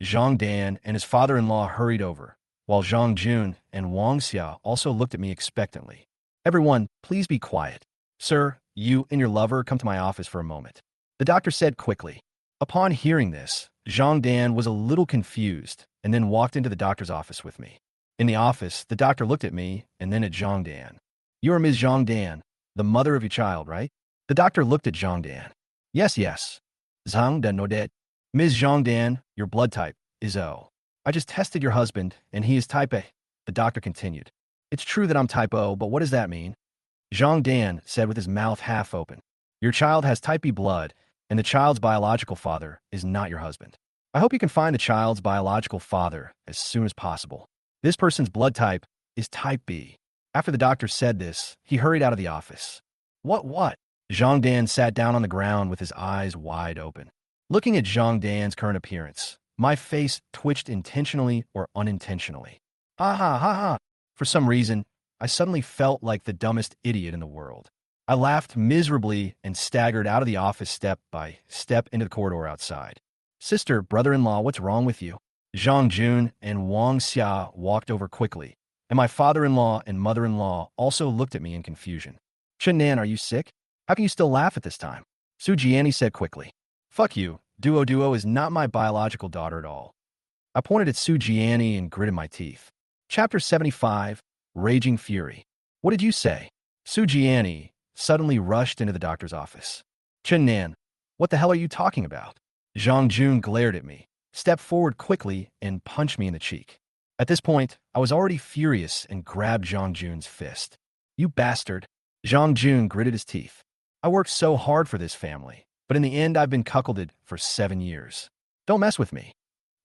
Zhang Dan and his father-in-law hurried over, while Zhang Jun and Wang Xia also looked at me expectantly. Everyone, please be quiet. Sir, you and your lover come to my office for a moment. The doctor said quickly. Upon hearing this, Zhang Dan was a little confused and then walked into the doctor's office with me. In the office, the doctor looked at me and then at Zhang Dan. You are Ms. Zhang Dan, the mother of your child, right? The doctor looked at Zhang Dan. Yes. Zhang Dan nodded. Ms. Zhang Dan, your blood type is O. I just tested your husband, and he is type A. The doctor continued. It's true that I'm type O, but what does that mean? Zhang Dan said with his mouth half open. Your child has type B blood, and the child's biological father is not your husband. I hope you can find the child's biological father as soon as possible. This person's blood type is type B. After the doctor said this, he hurried out of the office. What? Zhang Dan sat down on the ground with his eyes wide open. Looking at Zhang Dan's current appearance, my face twitched intentionally or unintentionally. Ha. For some reason, I suddenly felt like the dumbest idiot in the world. I laughed miserably and staggered out of the office step by step into the corridor outside. Sister, brother-in-law, what's wrong with you? Zhang Jun and Wang Xia walked over quickly, and my father-in-law and mother-in-law also looked at me in confusion. Chen Nan, are you sick? How can you still laugh at this time? Su Jiani said quickly. Fuck you. Duo is not my biological daughter at all. I pointed at Su Jiani and gritted my teeth. Chapter 75, Raging Fury. What did you say? Su Jiani suddenly rushed into the doctor's office. Chen Nan, what the hell are you talking about? Zhang Jun glared at me, stepped forward quickly, and punched me in the cheek. At this point, I was already furious and grabbed Zhang Jun's fist. You bastard. Zhang Jun gritted his teeth. I worked so hard for this family, but in the end I've been cuckolded for 7 years. Don't mess with me.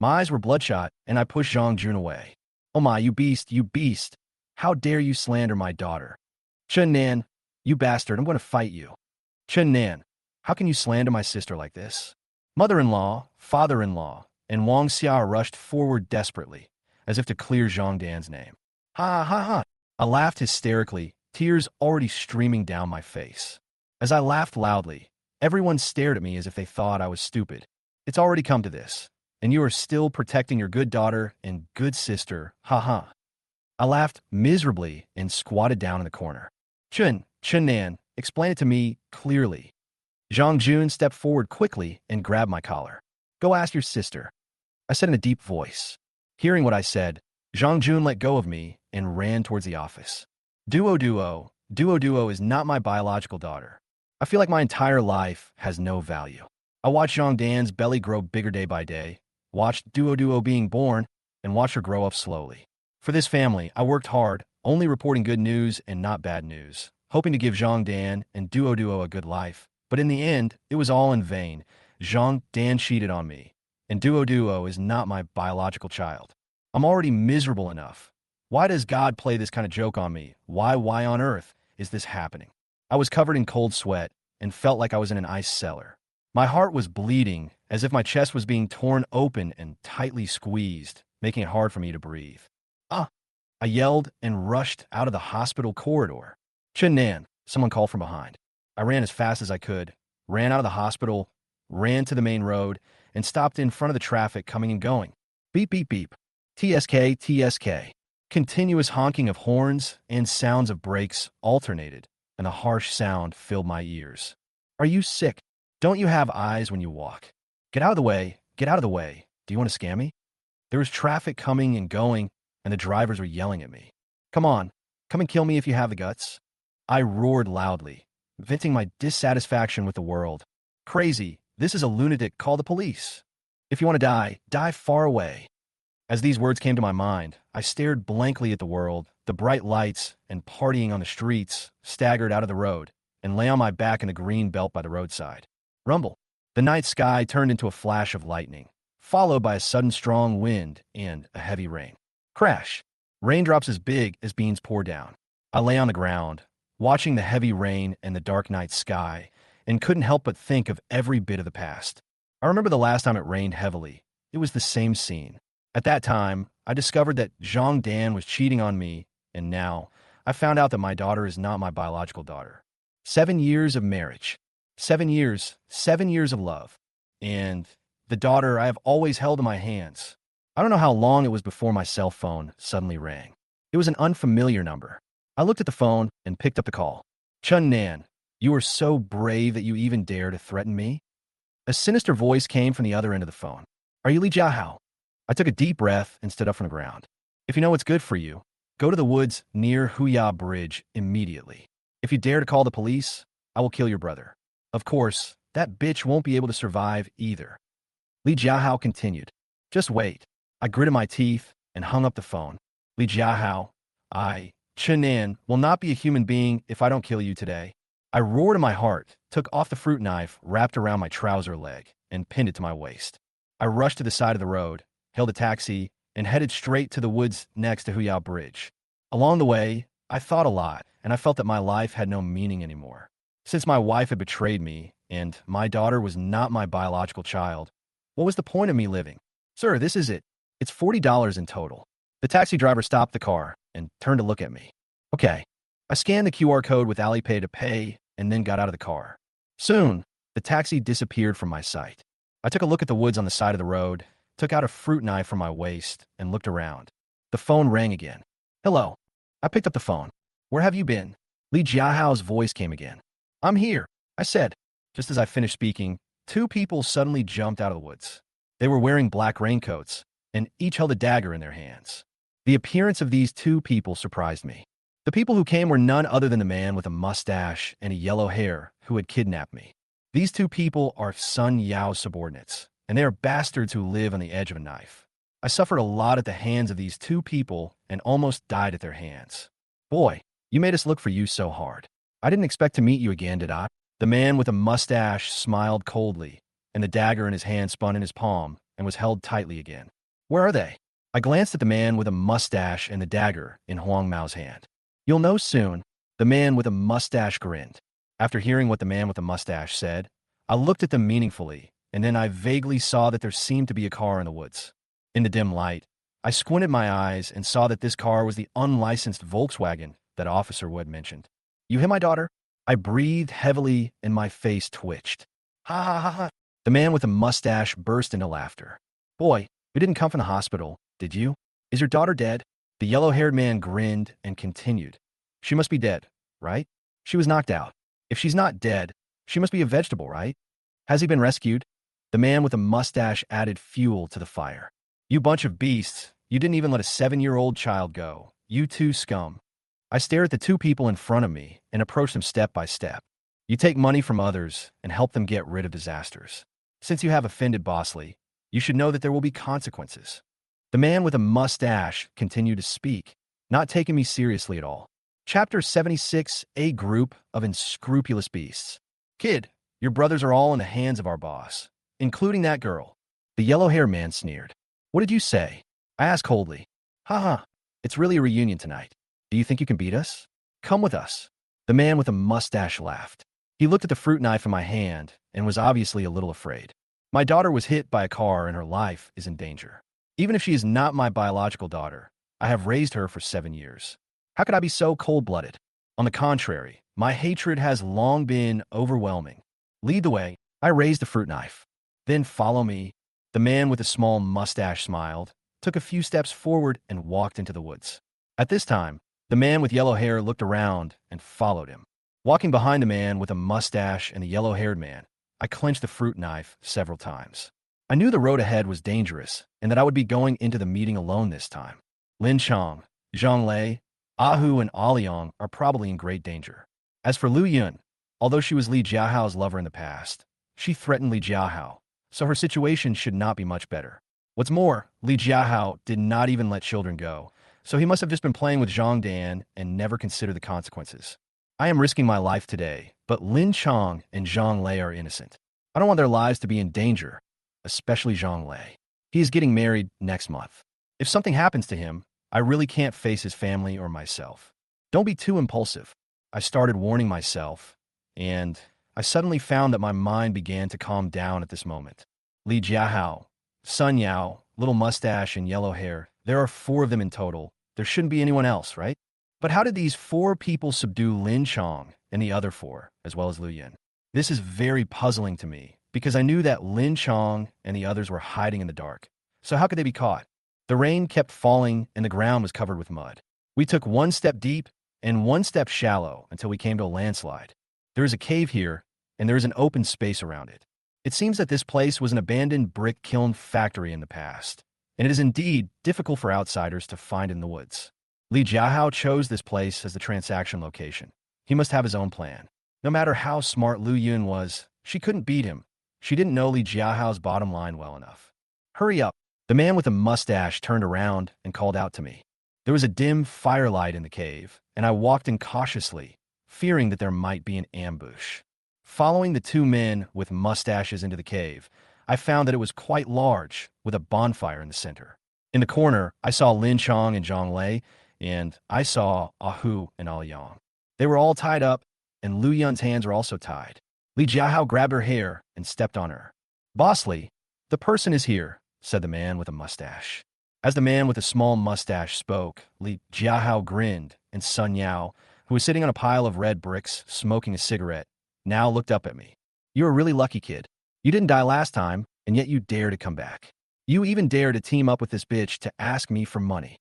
My eyes were bloodshot, and I pushed Zhang Jun away. Oh my, you beast. How dare you slander my daughter? Chen Nan, you bastard, I'm going to fight you. Chen Nan, how can you slander my sister like this? Mother-in-law, father-in-law, and Wang Xia rushed forward desperately, as if to clear Zhang Dan's name. Ha. I laughed hysterically, tears already streaming down my face. As I laughed loudly, everyone stared at me as if they thought I was stupid. It's already come to this, and you are still protecting your good daughter and good sister, ha. I laughed miserably and squatted down in the corner. Chen Nan, explain it to me clearly. Zhang Jun stepped forward quickly and grabbed my collar. Go ask your sister, I said in a deep voice. Hearing what I said, Zhang Jun let go of me and ran towards the office. Duo is not my biological daughter. I feel like my entire life has no value. I watched Zhang Dan's belly grow bigger day by day, watched Duo Duo being born, and watched her grow up slowly. For this family, I worked hard, only reporting good news and not bad news, hoping to give Zhang Dan and Duo Duo a good life. But in the end, it was all in vain. Zhang Dan cheated on me, and Duo Duo is not my biological child. I'm already miserable enough. Why does God play this kind of joke on me? Why on earth is this happening? I was covered in cold sweat and felt like I was in an ice cellar. My heart was bleeding, as if my chest was being torn open and tightly squeezed, making it hard for me to breathe. Ah! I yelled and rushed out of the hospital corridor. Chen Nan, someone called from behind. I ran as fast as I could, ran out of the hospital, ran to the main road, and stopped in front of the traffic coming and going. Beep, beep, beep. TSK, TSK. Continuous honking of horns and sounds of brakes alternated, and a harsh sound filled my ears. Are you sick? Don't you have eyes when you walk? Get out of the way. Get out of the way. Do you want to scam me? There was traffic coming and going, and the drivers were yelling at me. Come on, come and kill me if you have the guts. I roared loudly, venting my dissatisfaction with the world. Crazy, this is a lunatic, call the police. If you want to die, die far away. As these words came to my mind, I stared blankly at the world, the bright lights, and partying on the streets, staggered out of the road, and lay on my back in the green belt by the roadside. Rumble. The night sky turned into a flash of lightning, followed by a sudden strong wind and a heavy rain. Crash. Raindrops as big as beans pour down. I lay on the ground, watching the heavy rain and the dark night sky, and couldn't help but think of every bit of the past. I remember the last time it rained heavily. It was the same scene. At that time, I discovered that Zhang Dan was cheating on me, and now I found out that my daughter is not my biological daughter. 7 years of marriage. 7 years of love. And the daughter I have always held in my hands. I don't know how long it was before my cell phone suddenly rang. It was an unfamiliar number. I looked at the phone and picked up the call. Chun Nan, you are so brave that you even dare to threaten me? A sinister voice came from the other end of the phone. Are you Li Jiahao? I took a deep breath and stood up from the ground. If you know what's good for you, go to the woods near Huya Bridge immediately. If you dare to call the police, I will kill your brother. Of course, that bitch won't be able to survive either. Li Jiahao continued. Just wait. I gritted my teeth and hung up the phone. Li Jiahao, Chen Nan, will not be a human being if I don't kill you today. I roared in my heart, took off the fruit knife wrapped around my trouser leg, and pinned it to my waist. I rushed to the side of the road, hailed a taxi, and headed straight to the woods next to Huyao Bridge. Along the way, I thought a lot, and I felt that my life had no meaning anymore. Since my wife had betrayed me, and my daughter was not my biological child, what was the point of me living? Sir, this is it. It's $40 in total. The taxi driver stopped the car and turned to look at me. Okay. I scanned the QR code with Alipay to pay and then got out of the car. Soon, the taxi disappeared from my sight. I took a look at the woods on the side of the road, took out a fruit knife from my waist, and looked around. The phone rang again. Hello. I picked up the phone. Where have you been? Li Jiahao's voice came again. I'm here, I said. Just as I finished speaking, 2 people suddenly jumped out of the woods. They were wearing black raincoats, and each held a dagger in their hands. The appearance of these 2 people surprised me. The people who came were none other than the man with a mustache and a yellow hair who had kidnapped me. These 2 people are Sun Yao's subordinates, and they are bastards who live on the edge of a knife. I suffered a lot at the hands of these 2 people and almost died at their hands. Boy, you made us look for you so hard. I didn't expect to meet you again, did I? The man with a mustache smiled coldly, and the dagger in his hand spun in his palm and was held tightly again. Where are they? I glanced at the man with a mustache and the dagger in Huang Mao's hand. You'll know soon. The man with a mustache grinned. After hearing what the man with the mustache said, I looked at them meaningfully, and then I vaguely saw that there seemed to be a car in the woods. In the dim light, I squinted my eyes and saw that this car was the unlicensed Volkswagen that Officer Wood mentioned. You hit my daughter? I breathed heavily and my face twitched. Ha ha ha ha. The man with the mustache burst into laughter. Boy, you didn't come from the hospital, did you? Is your daughter dead? The yellow-haired man grinned and continued. She must be dead, right? She was knocked out. If she's not dead, she must be a vegetable, right? Has he been rescued? The man with the mustache added fuel to the fire. You bunch of beasts. You didn't even let a 7-year-old child go. You 2 scum. I stared at the 2 people in front of me and approached them step by step. You take money from others and help them get rid of disasters. Since you have offended Boss Lee, you should know that there will be consequences. The man with a mustache continued to speak, not taking me seriously at all. Chapter 76, A Group of Unscrupulous Beasts. Kid, your brothers are all in the hands of our boss, including that girl. The yellow-haired man sneered. What did you say? I asked coldly. Haha, it's really a reunion tonight. Do you think you can beat us? Come with us. The man with a mustache laughed. He looked at the fruit knife in my hand and was obviously a little afraid. My daughter was hit by a car and her life is in danger. Even if she is not my biological daughter, I have raised her for 7 years. How could I be so cold-blooded? On the contrary, my hatred has long been overwhelming. Lead the way. I raised the fruit knife. Then follow me. The man with the small mustache smiled, took a few steps forward, and walked into the woods. At this time, the man with yellow hair looked around and followed him. Walking behind the man with a mustache and the yellow-haired man, I clenched the fruit knife several times. I knew the road ahead was dangerous and that I would be going into the meeting alone this time. Lin Chong, Zhang Lei, Ahu, and Aliang are probably in great danger. As for Lu Yun, although she was Li Jiahao's lover in the past, she threatened Li Jiahao, so her situation should not be much better. What's more, Li Jiahao did not even let children go, so he must have just been playing with Zhang Dan and never considered the consequences. I am risking my life today, but Lin Chong and Zhang Lei are innocent. I don't want their lives to be in danger, especially Zhang Lei. He is getting married next month. If something happens to him, I really can't face his family or myself. Don't be too impulsive. I started warning myself, and I suddenly found that my mind began to calm down at this moment. Li Jiahao, Sun Yao, little mustache and yellow hair, there are 4 of them in total. There shouldn't be anyone else, right? But how did these 4 people subdue Lin Chong and the other 4, as well as Lu Yin? This is very puzzling to me, because I knew that Lin Chong and the others were hiding in the dark. So how could they be caught? The rain kept falling and the ground was covered with mud. We took 1 step deep and 1 step shallow until we came to a landslide. There is a cave here, and there is an open space around it. It seems that this place was an abandoned brick kiln factory in the past, and it is indeed difficult for outsiders to find in the woods. Li Jiahao chose this place as the transaction location. He must have his own plan. No matter how smart Lu Yun was, she couldn't beat him. She didn't know Li Jiahao's bottom line well enough. Hurry up. The man with a mustache turned around and called out to me. There was a dim firelight in the cave, and I walked in cautiously, fearing that there might be an ambush. Following the 2 men with mustaches into the cave, I found that it was quite large, with a bonfire in the center. In the corner, I saw Lin Chong and Zhang Lei, and I saw Ahu and Aliang. They were all tied up, and Lu Yun's hands were also tied. Li Jiahao grabbed her hair and stepped on her. Boss Li, the person is here, said the man with a mustache. As the man with a small mustache spoke, Li Jiahao grinned, and Sun Yao, who was sitting on a pile of red bricks smoking a cigarette, now looked up at me. You're a really lucky kid. You didn't die last time, and yet you dare to come back. You even dare to team up with this bitch to ask me for money.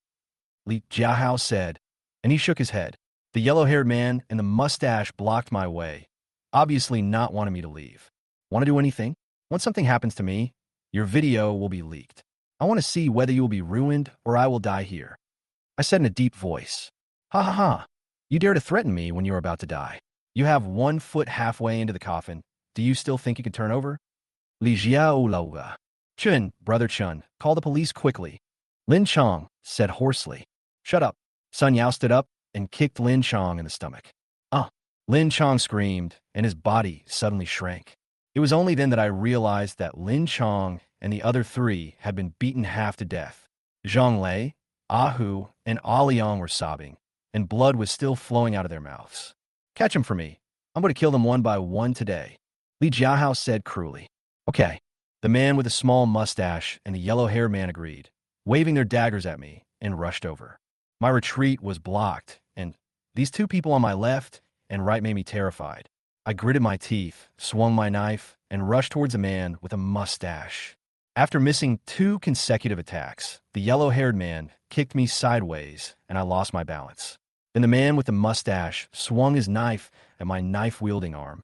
Li Jiahao said, and he shook his head. The yellow-haired man and the mustache blocked my way, obviously not wanting me to leave. Want to do anything? Once something happens to me, your video will be leaked. I want to see whether you will be ruined or I will die here. I said in a deep voice. Ha ha ha. You dare to threaten me when you are about to die. You have 1 foot halfway into the coffin. Do you still think you can turn over? Li Jiao. Chun, brother Chun, call the police quickly. Lin Chong said hoarsely. Shut up. Sun Yao stood up and kicked Lin Chong in the stomach. Lin Chong screamed, and his body suddenly shrank. It was only then that I realized that Lin Chong and the other 3 had been beaten half to death. Zhang Lei, Ahu, and Aliang were sobbing, and blood was still flowing out of their mouths. Catch them for me. I'm going to kill them one by one today, Li Jiahao said cruelly. Okay. The man with the small mustache and the yellow-haired man agreed, waving their daggers at me, and rushed over. My retreat was blocked, and these 2 people on my left and right made me terrified. I gritted my teeth, swung my knife, and rushed towards a man with a mustache. After missing 2 consecutive attacks, the yellow-haired man kicked me sideways, and I lost my balance. Then the man with the mustache swung his knife at my knife-wielding arm.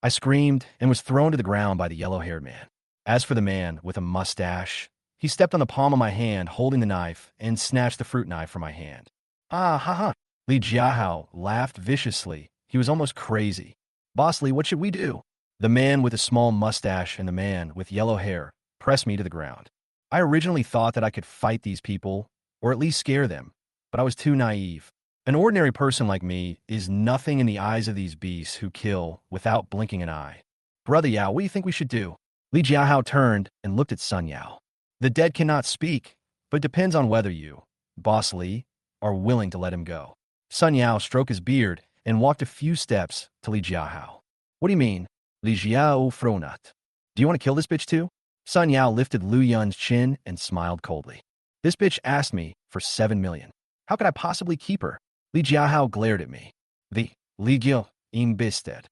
I screamed and was thrown to the ground by the yellow-haired man. As for the man with a mustache, he stepped on the palm of my hand holding the knife and snatched the fruit knife from my hand. Ha ha. Li Jiahao laughed viciously. He was almost crazy. Boss Li, what should we do? The man with a small mustache and the man with yellow hair pressed me to the ground. I originally thought that I could fight these people, or at least scare them, but I was too naive. An ordinary person like me is nothing in the eyes of these beasts who kill without blinking an eye. Brother Yao, what do you think we should do? Li Jiahao turned and looked at Sun Yao. The dead cannot speak, but it depends on whether you, Boss Li, are willing to let him go. Sun Yao stroked his beard and walked a few steps to Li Jiahao. What do you mean? Li Jiao fronut. Do you want to kill this bitch too? Sun Yao lifted Lu Yun's chin and smiled coldly. This bitch asked me for 7 million. How could I possibly keep her? Li Jiahao glared at me. The Li Gil im bisted.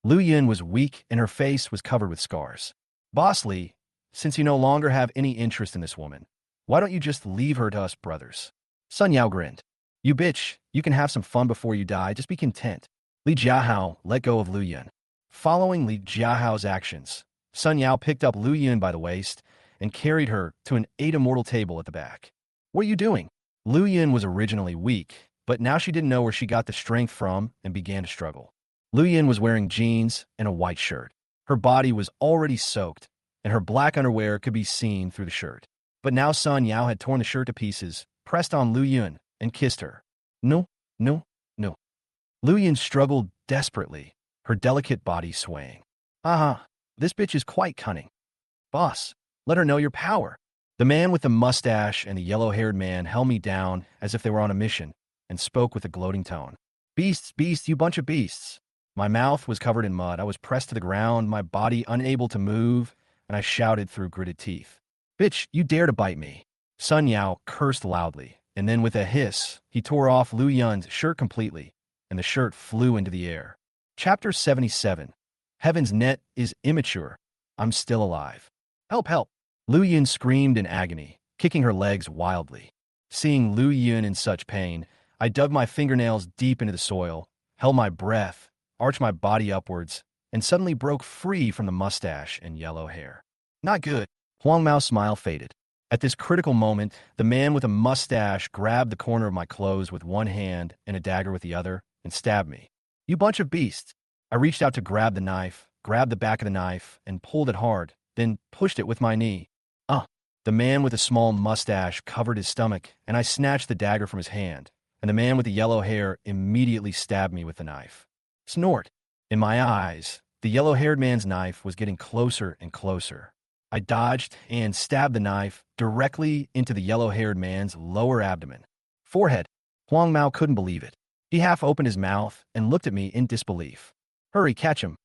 Lu Yun was weak and her face was covered with scars. Boss Li, since you no longer have any interest in this woman, why don't you just leave her to us brothers? Sun Yao grinned. You bitch, you can have some fun before you die, just be content. Li Jiahao let go of Lu Yun. Following Li Jiahao's actions, Sun Yao picked up Lu Yun by the waist and carried her to an immortal table at the back. What are you doing? Lu Yun was originally weak, but now she didn't know where she got the strength from and began to struggle. Lu Yun was wearing jeans and a white shirt. Her body was already soaked, and her black underwear could be seen through the shirt. But now Sun Yao had torn the shirt to pieces, pressed on Lu Yun, and kissed her. No, no, no. Lu Yun struggled desperately, her delicate body swaying. Aha, this bitch is quite cunning. Boss, let her know your power. The man with the mustache and the yellow-haired man held me down as if they were on a mission and spoke with a gloating tone. Beasts, beasts, you bunch of beasts. My mouth was covered in mud. I was pressed to the ground, my body unable to move, and I shouted through gritted teeth. Bitch, you dare to bite me. Sun Yao cursed loudly, and then with a hiss, he tore off Lu Yun's shirt completely, and the shirt flew into the air. Chapter 77. Heaven's net is immature. I'm still alive. Help, help. Lu Yun screamed in agony, kicking her legs wildly. Seeing Lu Yun in such pain, I dug my fingernails deep into the soil, held my breath, arched my body upwards, and suddenly broke free from the mustache and yellow hair. Not good. Huang Mao's smile faded. At this critical moment, the man with a mustache grabbed the corner of my clothes with one hand and a dagger with the other and stabbed me. You bunch of beasts. I reached out to grab the knife, grabbed the back of the knife, and pulled it hard, then pushed it with my knee. The man with a small mustache covered his stomach, and I snatched the dagger from his hand, and the man with the yellow hair immediately stabbed me with the knife. Snort. In my eyes, the yellow-haired man's knife was getting closer and closer. I dodged and stabbed the knife directly into the yellow-haired man's lower abdomen. Forehead. Huang Mao couldn't believe it. He half opened his mouth and looked at me in disbelief. Hurry, catch him.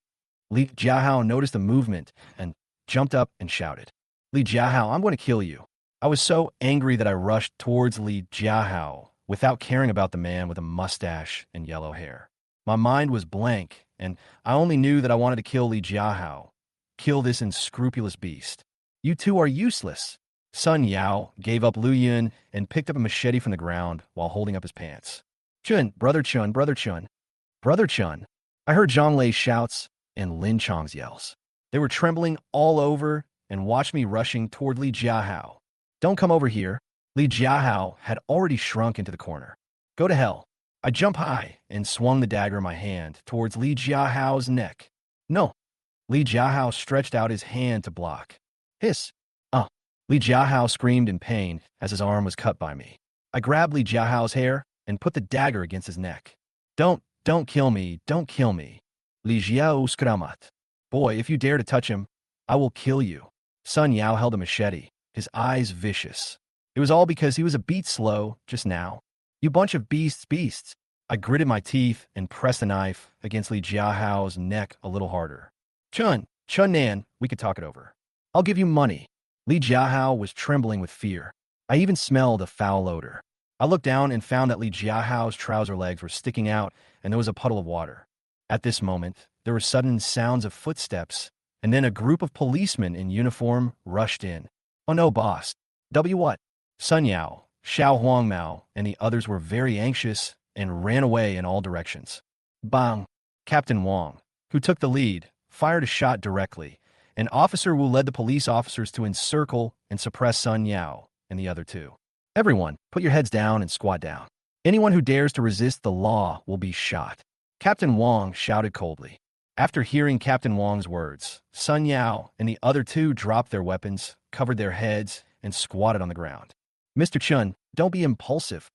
Li Jiahao noticed the movement and jumped up and shouted. Li Jiahao, I'm going to kill you. I was so angry that I rushed towards Li Jiahao without caring about the man with a mustache and yellow hair. My mind was blank, and I only knew that I wanted to kill Li Jiahao. Kill this unscrupulous beast. You two are useless. Sun Yao gave up Lu Yun and picked up a machete from the ground while holding up his pants. Chun, brother Chun, brother Chun. Brother Chun. I heard Zhang Lei's shouts and Lin Chong's yells. They were trembling all over and watched me rushing toward Li Jiahao. Don't come over here. Li Jiahao had already shrunk into the corner. Go to hell. I jumped high and swung the dagger in my hand towards Li Jiahao's neck. No. Li Jiahao stretched out his hand to block. Hiss. Li Jiahao screamed in pain as his arm was cut by me. I grabbed Li Jiahao's hair and put the dagger against his neck. Don't kill me, don't kill me. Li Jiao skramat. Boy, if you dare to touch him, I will kill you. Sun Yao held a machete, his eyes vicious. It was all because he was a beat slow just now. You bunch of beasts. I gritted my teeth and pressed the knife against Li Jiahao's neck a little harder. Chun Nan, we could talk it over. I'll give you money. Li Jiahao was trembling with fear. I even smelled a foul odor. I looked down and found that Li Jiahao's trouser legs were sticking out and there was a puddle of water. At this moment, there were sudden sounds of footsteps, and then a group of policemen in uniform rushed in. Oh no, boss. What? Sun Yao, Xiao Huangmao, and the others were very anxious and ran away in all directions. Bang! Captain Wang, who took the lead, fired a shot directly, and Officer Wu led the police officers to encircle and suppress Sun Yao and the other two. Everyone, put your heads down and squat down. Anyone who dares to resist the law will be shot. Captain Wang shouted coldly. After hearing Captain Wang's words, Sun Yao and the other two dropped their weapons, covered their heads, and squatted on the ground. Mr. Chun, don't be impulsive,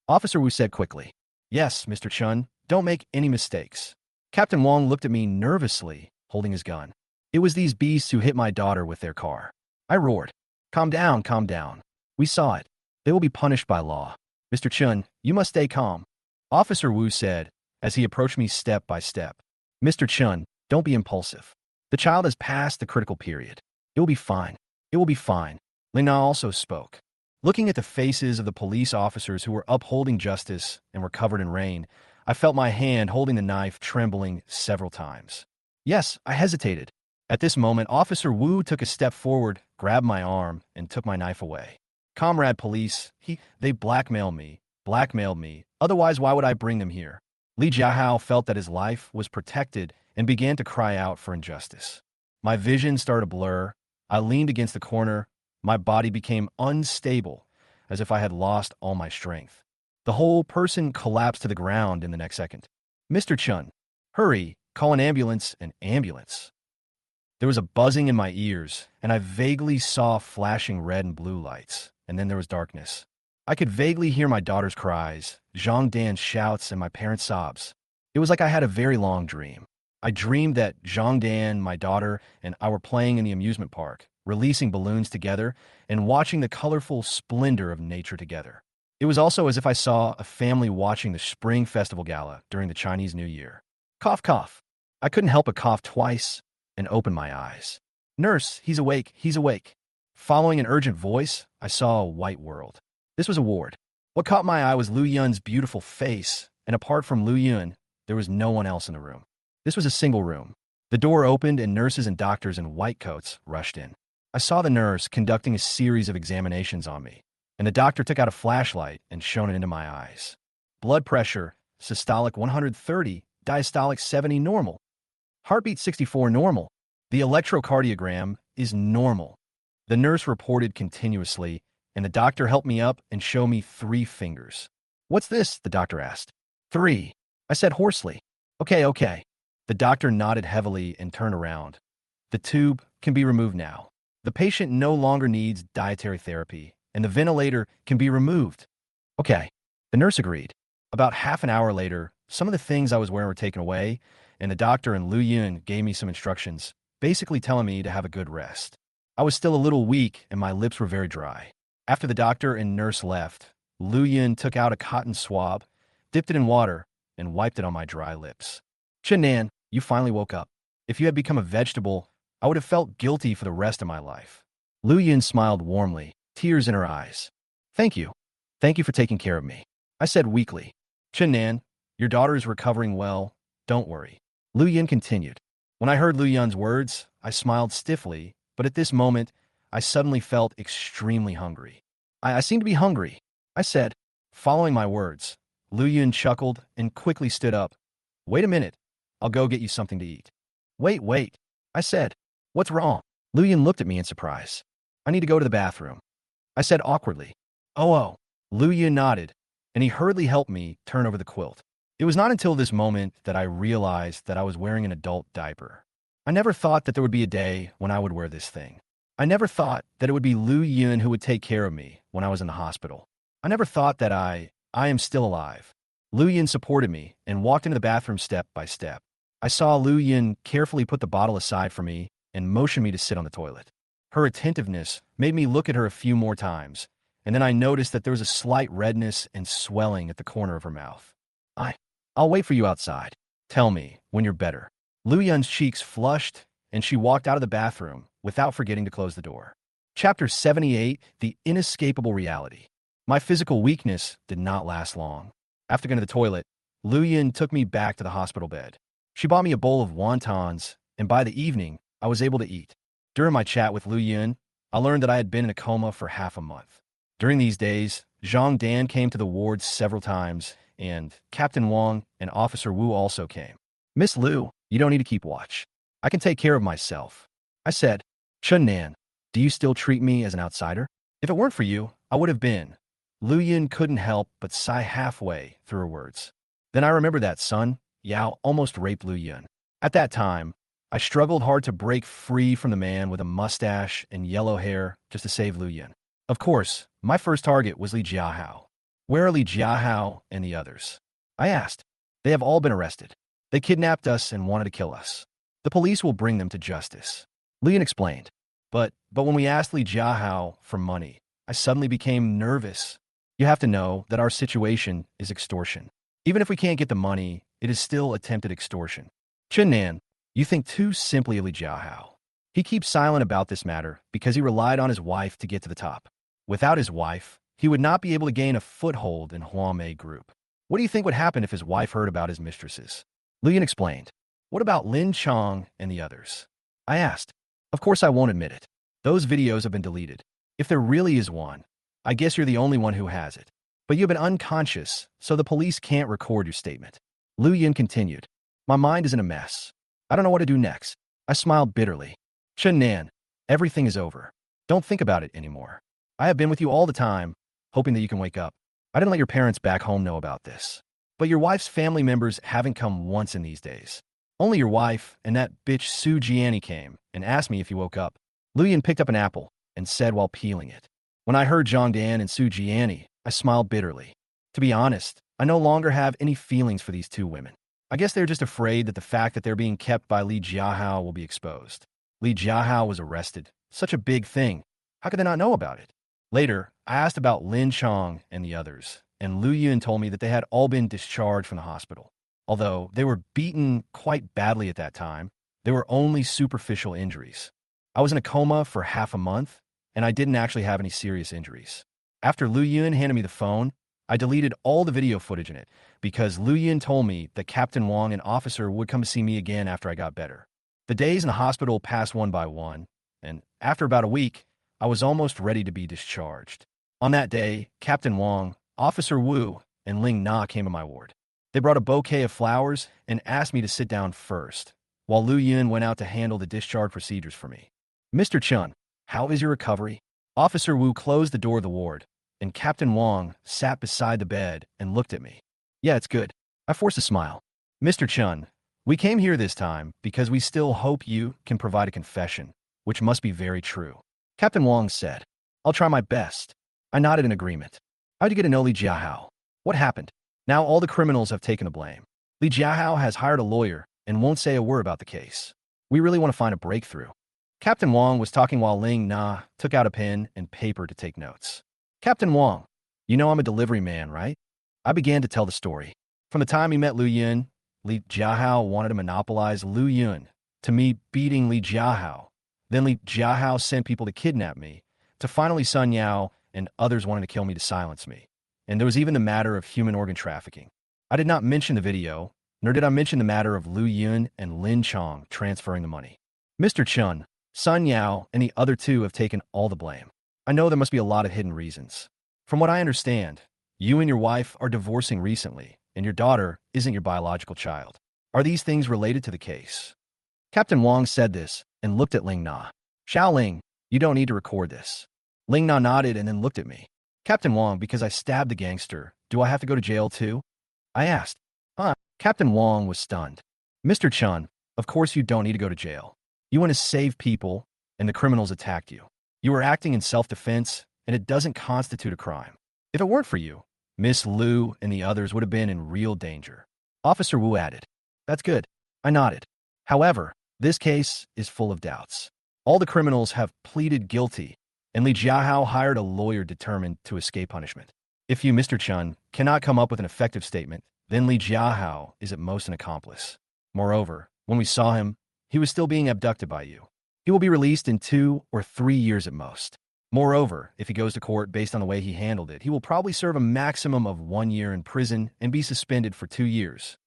Officer Wu said quickly. Yes, Mr. Chun, don't make any mistakes. Captain Wang looked at me nervously, holding his gun. It was these beasts who hit my daughter with their car. I roared. Calm down, calm down. We saw it. They will be punished by law. Mr. Chun, you must stay calm, Officer Wu said, as he approached me step by step. Mr. Chun, don't be impulsive. The child has passed the critical period. It will be fine. It will be fine. Lina also spoke. Looking at the faces of the police officers who were upholding justice and were covered in rain, I felt my hand holding the knife trembling several times. Yes, I hesitated. At this moment, Officer Wu took a step forward, grabbed my arm, and took my knife away. Comrade police, they blackmailed me. Otherwise, why would I bring them here? Li Jiahao felt that his life was protected and began to cry out for injustice. My vision started to blur. I leaned against the corner. My body became unstable, as if I had lost all my strength. The whole person collapsed to the ground in the next second. Mr. Chun, hurry, call an ambulance, an ambulance. There was a buzzing in my ears, and I vaguely saw flashing red and blue lights, and then there was darkness. I could vaguely hear my daughter's cries, Zhang Dan's shouts, and my parents' sobs. It was like I had a very long dream. I dreamed that Zhang Dan, my daughter, and I were playing in the amusement park, releasing balloons together, and watching the colorful splendor of nature together. It was also as if I saw a family watching the Spring Festival Gala during the Chinese New Year. Cough, cough. I couldn't help but cough twice and open my eyes. Nurse, he's awake, he's awake. Following an urgent voice, I saw a white world. This was a ward. What caught my eye was Lu Yun's beautiful face, and apart from Lu Yun, there was no one else in the room. This was a single room. The door opened and nurses and doctors in white coats rushed in. I saw the nurse conducting a series of examinations on me, and the doctor took out a flashlight and shone it into my eyes. Blood pressure, systolic 130, diastolic 70 normal. Heartbeat 64 normal. The electrocardiogram is normal. The nurse reported continuously, and the doctor helped me up and showed me 3 fingers. What's this? The doctor asked. 3. I said hoarsely. Okay. The doctor nodded heavily and turned around. The tube can be removed now. The patient no longer needs dietary therapy, and the ventilator can be removed. Okay. The nurse agreed. About half an hour later, some of the things I was wearing were taken away, and the doctor and Lu Yun gave me some instructions, basically telling me to have a good rest. I was still a little weak, and my lips were very dry. After the doctor and nurse left, Lu Yun took out a cotton swab, dipped it in water, and wiped it on my dry lips. Chen-nan, you finally woke up. If you had become a vegetable, I would have felt guilty for the rest of my life. Lu Yun smiled warmly, tears in her eyes. Thank you. Thank you for taking care of me. I said weakly. Chen-nan, your daughter is recovering well. Don't worry. Lu Yun continued. When I heard Lu Yun's words, I smiled stiffly, but at this moment, I suddenly felt extremely hungry. I seem to be hungry, I said. Following my words, Lu Yun chuckled and quickly stood up. Wait a minute. I'll go get you something to eat. Wait, I said. What's wrong? Lu Yun looked at me in surprise. I need to go to the bathroom, I said awkwardly. Oh. Lu Yun nodded, and he hurriedly helped me turn over the quilt. It was not until this moment that I realized that I was wearing an adult diaper. I never thought that there would be a day when I would wear this thing. I never thought that it would be Lu Yun who would take care of me when I was in the hospital. I never thought that I am still alive. Lu Yun supported me and walked into the bathroom step by step. I saw Lu Yun carefully put the bottle aside for me and motion me to sit on the toilet. Her attentiveness made me look at her a few more times, and then I noticed that there was a slight redness and swelling at the corner of her mouth. I'll wait for you outside. Tell me when you're better. Lu Yun's cheeks flushed, and she walked out of the bathroom without forgetting to close the door. Chapter 78, The Inescapable Reality. My physical weakness did not last long. After going to the toilet, Lu Yun took me back to the hospital bed. She bought me a bowl of wontons, and by the evening, I was able to eat. During my chat with Lu Yun, I learned that I had been in a coma for half a month. During these days, Zhang Dan came to the ward several times, and Captain Wang and Officer Wu also came. Miss Lu, you don't need to keep watch. I can take care of myself, I said. Chen-nan, do you still treat me as an outsider? If it weren't for you, I would have been. Lu Yun couldn't help but sigh halfway through her words. Then I remembered that Sun Yao almost raped Lu Yun. At that time, I struggled hard to break free from the man with a mustache and yellow hair just to save Lu Yun. Of course, my first target was Li Jiahao. Where are Li Jiahao and the others? I asked. They have all been arrested. They kidnapped us and wanted to kill us. The police will bring them to justice. Li Yun explained. But when we asked Li Jiahao for money, I suddenly became nervous. You have to know that our situation is extortion. Even if we can't get the money, it is still attempted extortion. Chen, you think too simply of Li Jiahao. He keeps silent about this matter because he relied on his wife to get to the top. Without his wife, he would not be able to gain a foothold in Huamei Group. What do you think would happen if his wife heard about his mistresses? Lu Yun explained. What about Lin Chong and the others? I asked. Of course I won't admit it. Those videos have been deleted. If there really is one, I guess you're the only one who has it. But you've been unconscious, so the police can't record your statement. Lu Yun continued. My mind is in a mess. I don't know what to do next. I smiled bitterly. Chen, everything is over. Don't think about it anymore. I have been with you all the time, hoping that you can wake up. I didn't let your parents back home know about this. But your wife's family members haven't come once in these days. Only your wife and that bitch Su Jiani came and asked me if you woke up. Lu Yun picked up an apple and said while peeling it. When I heard Zhang Dan and Su Jiani, I smiled bitterly. To be honest, I no longer have any feelings for these two women. I guess they're just afraid that the fact that they're being kept by Li Jiahao will be exposed. Li Jiahao was arrested. Such a big thing. How could they not know about it? Later, I asked about Lin Chong and the others, and Lu Yun told me that they had all been discharged from the hospital. Although they were beaten quite badly at that time, they were only superficial injuries. I was in a coma for half a month, and I didn't actually have any serious injuries. After Lu Yun handed me the phone, I deleted all the video footage in it because Lu Yun told me that Captain Wang and Officer would come to see me again after I got better. The days in the hospital passed one by one, and after about a week, I was almost ready to be discharged. On that day, Captain Wang, Officer Wu, and Ling Na came to my ward. They brought a bouquet of flowers and asked me to sit down first, while Lu Yun went out to handle the discharge procedures for me. Mr. Chun, how is your recovery? Officer Wu closed the door of the ward, and Captain Wang sat beside the bed and looked at me. Yeah, it's good. I forced a smile. Mr. Chun, we came here this time because we still hope you can provide a confession, which must be very true. Captain Wang said, I'll try my best. I nodded in agreement. How'd you get to know Li Jiahao? What happened? Now all the criminals have taken the blame. Li Jiahao has hired a lawyer and won't say a word about the case. We really want to find a breakthrough. Captain Wang was talking while Ling Na took out a pen and paper to take notes. Captain Wang, you know I'm a delivery man, right? I began to tell the story. From the time he met Lu Yun, Li Jiahao wanted to monopolize Lu Yun, to me beating Li Jiahao. Then Li Jiahao sent people to kidnap me, to finally Sun Yao and others wanting to kill me to silence me. And there was even the matter of human organ trafficking. I did not mention the video, nor did I mention the matter of Lu Yun and Lin Chong transferring the money. Mr. Chun, Sun Yao, and the other two have taken all the blame. I know there must be a lot of hidden reasons. From what I understand, you and your wife are divorcing recently, and your daughter isn't your biological child. Are these things related to the case? Captain Wang said this and looked at Ling Na. Xiao Ling, you don't need to record this. Ling Na nodded and then looked at me. Captain Wang, because I stabbed the gangster, do I have to go to jail too? I asked. Captain Wang was stunned. Mr. Chun, of course you don't need to go to jail. You want to save people, and the criminals attacked you. You were acting in self-defense, and it doesn't constitute a crime. If it weren't for you, Miss Liu and the others would have been in real danger. Officer Wu added. That's good. I nodded. However, this case is full of doubts. All the criminals have pleaded guilty, and Li Jiahao hired a lawyer determined to escape punishment. If you, Mr. Chun, cannot come up with an effective statement, then Li Jiahao is at most an accomplice. Moreover, when we saw him, he was still being abducted by you. He will be released in 2 or 3 years at most. Moreover, if he goes to court based on the way he handled it, he will probably serve a maximum of 1 year in prison and be suspended for 2 years.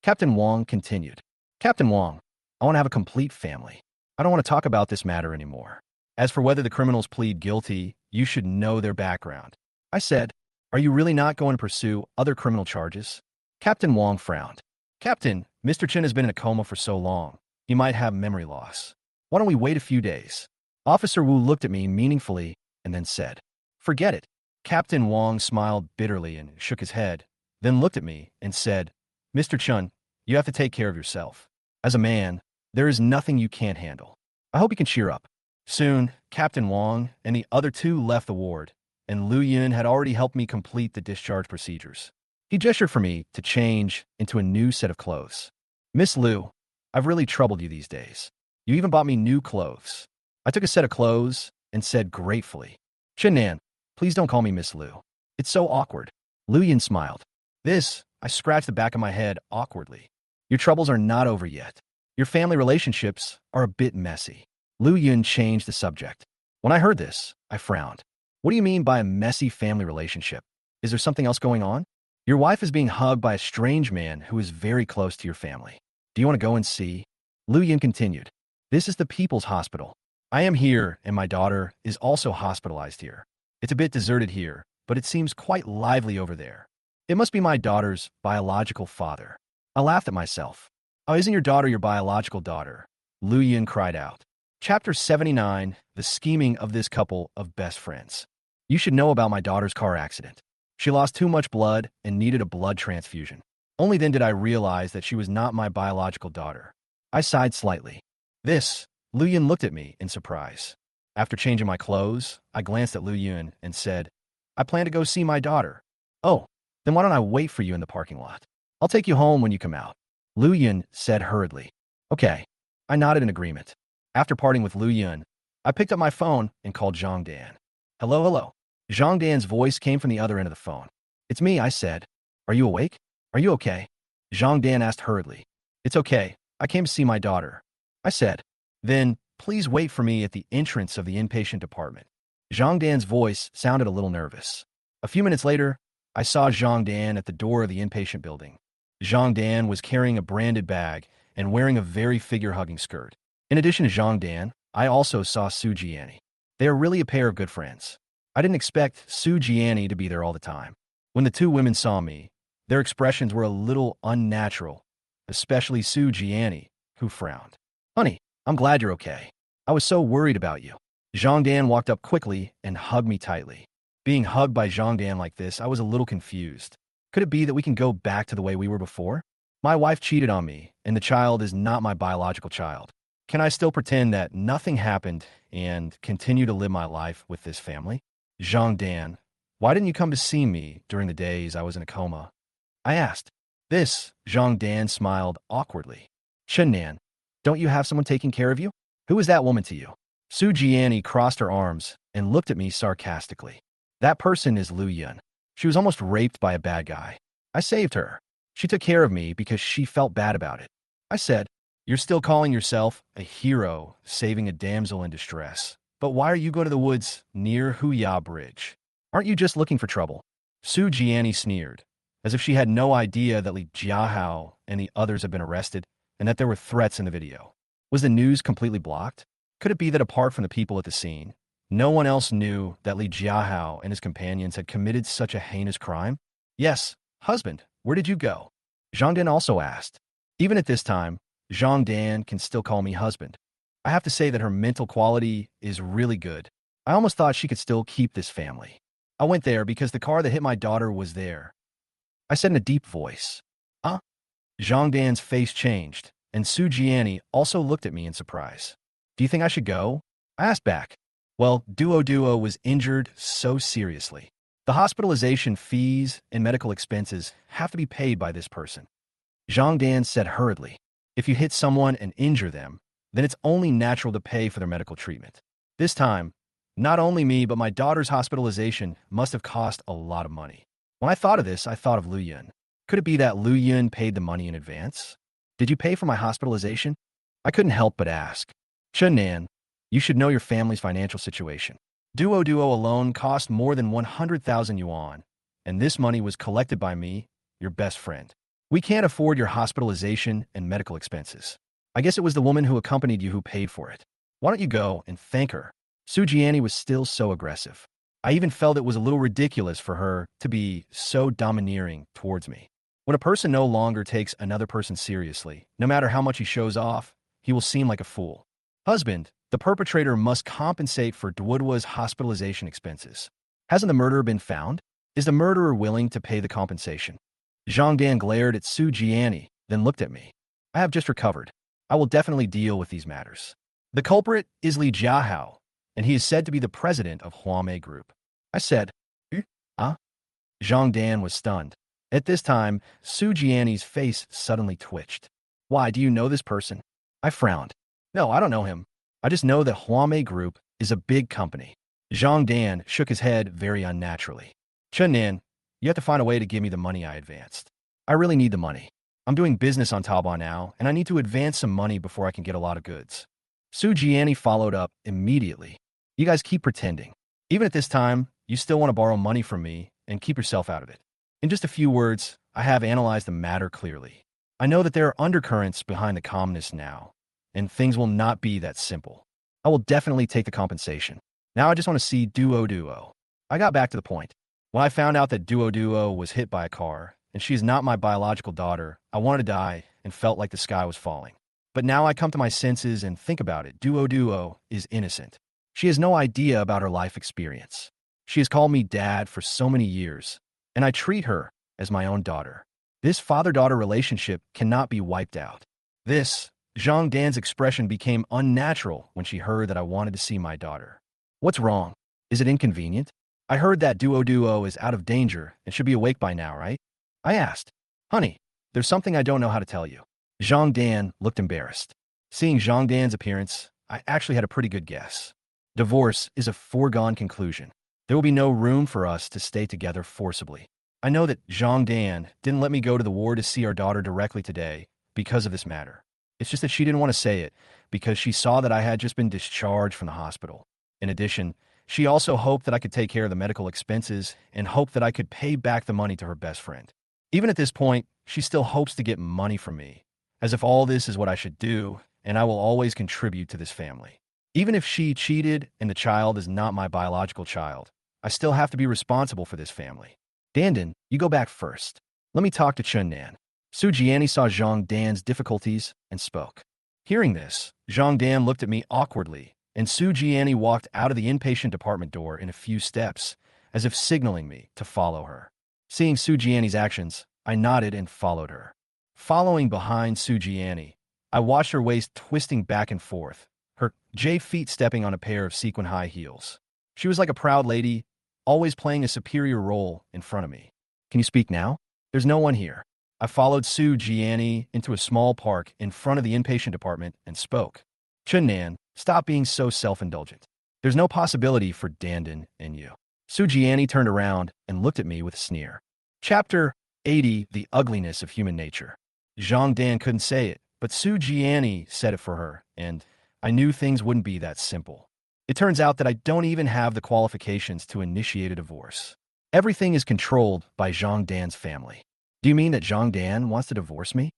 Captain Wang continued. Captain Wang, I want to have a complete family. I don't want to talk about this matter anymore. As for whether the criminals plead guilty, you should know their background. I said, are you really not going to pursue other criminal charges? Captain Wang frowned. Captain, Mr. Chen has been in a coma for so long. He might have memory loss. Why don't we wait a few days? Officer Wu looked at me meaningfully and then said, forget it. Captain Wang smiled bitterly and shook his head, then looked at me and said, Mr. Chun, you have to take care of yourself. As a man, there is nothing you can't handle. I hope you can cheer up. Soon, Captain Wong and the other two left the ward, and Lu Yun had already helped me complete the discharge procedures. He gestured for me to change into a new set of clothes. Miss Liu, I've really troubled you these days. You even bought me new clothes. I took a set of clothes and said gratefully, Chinnan, please don't call me Miss Liu. It's so awkward. Lu Yun smiled. I scratched the back of my head awkwardly. Your troubles are not over yet. Your family relationships are a bit messy. Lu Yun changed the subject. When I heard this, I frowned. What do you mean by a messy family relationship? Is there something else going on? Your wife is being hugged by a strange man who is very close to your family. Do you want to go and see? Lu Yun continued. This is the People's Hospital. I am here, and my daughter is also hospitalized here. It's a bit deserted here, but it seems quite lively over there. It must be my daughter's biological father. I laughed at myself. Oh, isn't your daughter your biological daughter? Lu Yun cried out. Chapter 79, The Scheming of This Couple of Best Friends. You should know about my daughter's car accident. She lost too much blood and needed a blood transfusion. Only then did I realize that she was not my biological daughter. I sighed slightly. Lu Yun looked at me in surprise. After changing my clothes, I glanced at Lu Yun and said, I plan to go see my daughter. Oh, then why don't I wait for you in the parking lot? I'll take you home when you come out. Lu Yun said hurriedly. Okay. I nodded in agreement. After parting with Lu Yun, I picked up my phone and called Zhang Dan. Hello, hello. Zhang Dan's voice came from the other end of the phone. It's me, I said. Are you awake? Are you okay? Zhang Dan asked hurriedly. It's okay. I came to see my daughter. I said. Then, please wait for me at the entrance of the inpatient department. Zhang Dan's voice sounded a little nervous. A few minutes later, I saw Zhang Dan at the door of the inpatient building. Zhang Dan was carrying a branded bag and wearing a very figure-hugging skirt. In addition to Zhang Dan, I also saw Su Jianni. They are really a pair of good friends. I didn't expect Su Jianni to be there all the time. When the two women saw me, their expressions were a little unnatural, especially Su Jianni, who frowned. Honey, I'm glad you're okay. I was so worried about you. Zhang Dan walked up quickly and hugged me tightly. Being hugged by Zhang Dan like this, I was a little confused. Could it be that we can go back to the way we were before? My wife cheated on me, and the child is not my biological child. Can I still pretend that nothing happened and continue to live my life with this family? Zhang Dan, why didn't you come to see me during the days I was in a coma? I asked. Zhang Dan smiled awkwardly. Chen Nan, don't you have someone taking care of you? Who is that woman to you? Su Jianni crossed her arms and looked at me sarcastically. That person is Lu Yun. She was almost raped by a bad guy. I saved her. She took care of me because she felt bad about it. I said, you're still calling yourself a hero saving a damsel in distress. But why are you going to the woods near Huya Bridge? Aren't you just looking for trouble? Su Jianni sneered, as if she had no idea that Li Jiahao and the others had been arrested and that there were threats in the video. Was the news completely blocked? Could it be that apart from the people at the scene, no one else knew that Li Jiahao and his companions had committed such a heinous crime? Yes, husband, where did you go? Zhang Dan also asked. Even at this time, Zhang Dan can still call me husband. I have to say that her mental quality is really good. I almost thought she could still keep this family. I went there because the car that hit my daughter was there. I said in a deep voice. Huh? Zhang Dan's face changed, and Su Jianni also looked at me in surprise. Do you think I should go? I asked back. Well, Duo was injured so seriously. The hospitalization fees and medical expenses have to be paid by this person. Zhang Dan said hurriedly. If you hit someone and injure them, then it's only natural to pay for their medical treatment. This time, not only me, but my daughter's hospitalization must have cost a lot of money. When I thought of this, I thought of Lu Yun. Could it be that Lu Yun paid the money in advance? Did you pay for my hospitalization? I couldn't help but ask. Chen Nan, you should know your family's financial situation. Duo alone cost more than 100,000 yuan, and this money was collected by me, your best friend. We can't afford your hospitalization and medical expenses. I guess it was the woman who accompanied you who paid for it. Why don't you go and thank her? Su Jianni was still so aggressive. I even felt it was a little ridiculous for her to be so domineering towards me. When a person no longer takes another person seriously, no matter how much he shows off, he will seem like a fool. Husband, the perpetrator must compensate for Duoduo's hospitalization expenses. Hasn't the murderer been found? Is the murderer willing to pay the compensation? Zhang Dan glared at Su Jianni, then looked at me. I have just recovered. I will definitely deal with these matters. The culprit is Li Jiahao, and he is said to be the president of Huame Group. I said, huh? Zhang Dan was stunned. At this time, Su Jianni's face suddenly twitched. Why, do you know this person? I frowned. No, I don't know him. I just know that Huame Group is a big company. Zhang Dan shook his head very unnaturally. Chen Nan, you have to find a way to give me the money I advanced. I really need the money. I'm doing business on Taobao now, and I need to advance some money before I can get a lot of goods. Su Jianni followed up immediately. You guys keep pretending. Even at this time, you still want to borrow money from me and keep yourself out of it. In just a few words, I have analyzed the matter clearly. I know that there are undercurrents behind the calmness now, and things will not be that simple. I will definitely take the compensation. Now I just want to see Duo. I got back to the point. When I found out that Duo was hit by a car, and she is not my biological daughter, I wanted to die and felt like the sky was falling. But now I come to my senses and think about it. Duo is innocent. She has no idea about her life experience. She has called me dad for so many years, and I treat her as my own daughter. This father-daughter relationship cannot be wiped out. Zhang Dan's expression became unnatural when she heard that I wanted to see my daughter. What's wrong? Is it inconvenient? I heard that Duo is out of danger and should be awake by now, right? I asked. Honey, there's something I don't know how to tell you. Zhang Dan looked embarrassed. Seeing Zhang Dan's appearance, I actually had a pretty good guess. Divorce is a foregone conclusion. There will be no room for us to stay together forcibly. I know that Zhang Dan didn't let me go to the war to see our daughter directly today because of this matter. It's just that she didn't want to say it because she saw that I had just been discharged from the hospital. In addition, she also hoped that I could take care of the medical expenses and hoped that I could pay back the money to her best friend. Even at this point, she still hopes to get money from me, as if all this is what I should do, and I will always contribute to this family. Even if she cheated and the child is not my biological child, I still have to be responsible for this family. Dandan, you go back first. Let me talk to Chen Nan. Su Jianni saw Zhang Dan's difficulties and spoke. Hearing this, Zhang Dan looked at me awkwardly, and Su Jianni walked out of the inpatient department door in a few steps, as if signaling me to follow her. Seeing Su Jianni's actions, I nodded and followed her. Following behind Su Jianni, I watched her waist twisting back and forth, her feet stepping on a pair of sequin high heels. She was like a proud lady, always playing a superior role in front of me. Can you speak now? There's no one here. I followed Su Jianni into a small park in front of the inpatient department and spoke. Chen Nan, stop being so self-indulgent. There's no possibility for Dandan and you. Su Jianni turned around and looked at me with a sneer. Chapter 80, The Ugliness of Human Nature. Zhang Dan couldn't say it, but Su Jianni said it for her, and I knew things wouldn't be that simple. It turns out that I don't even have the qualifications to initiate a divorce. Everything is controlled by Zhang Dan's family. Do you mean that Zhang Dan wants to divorce me?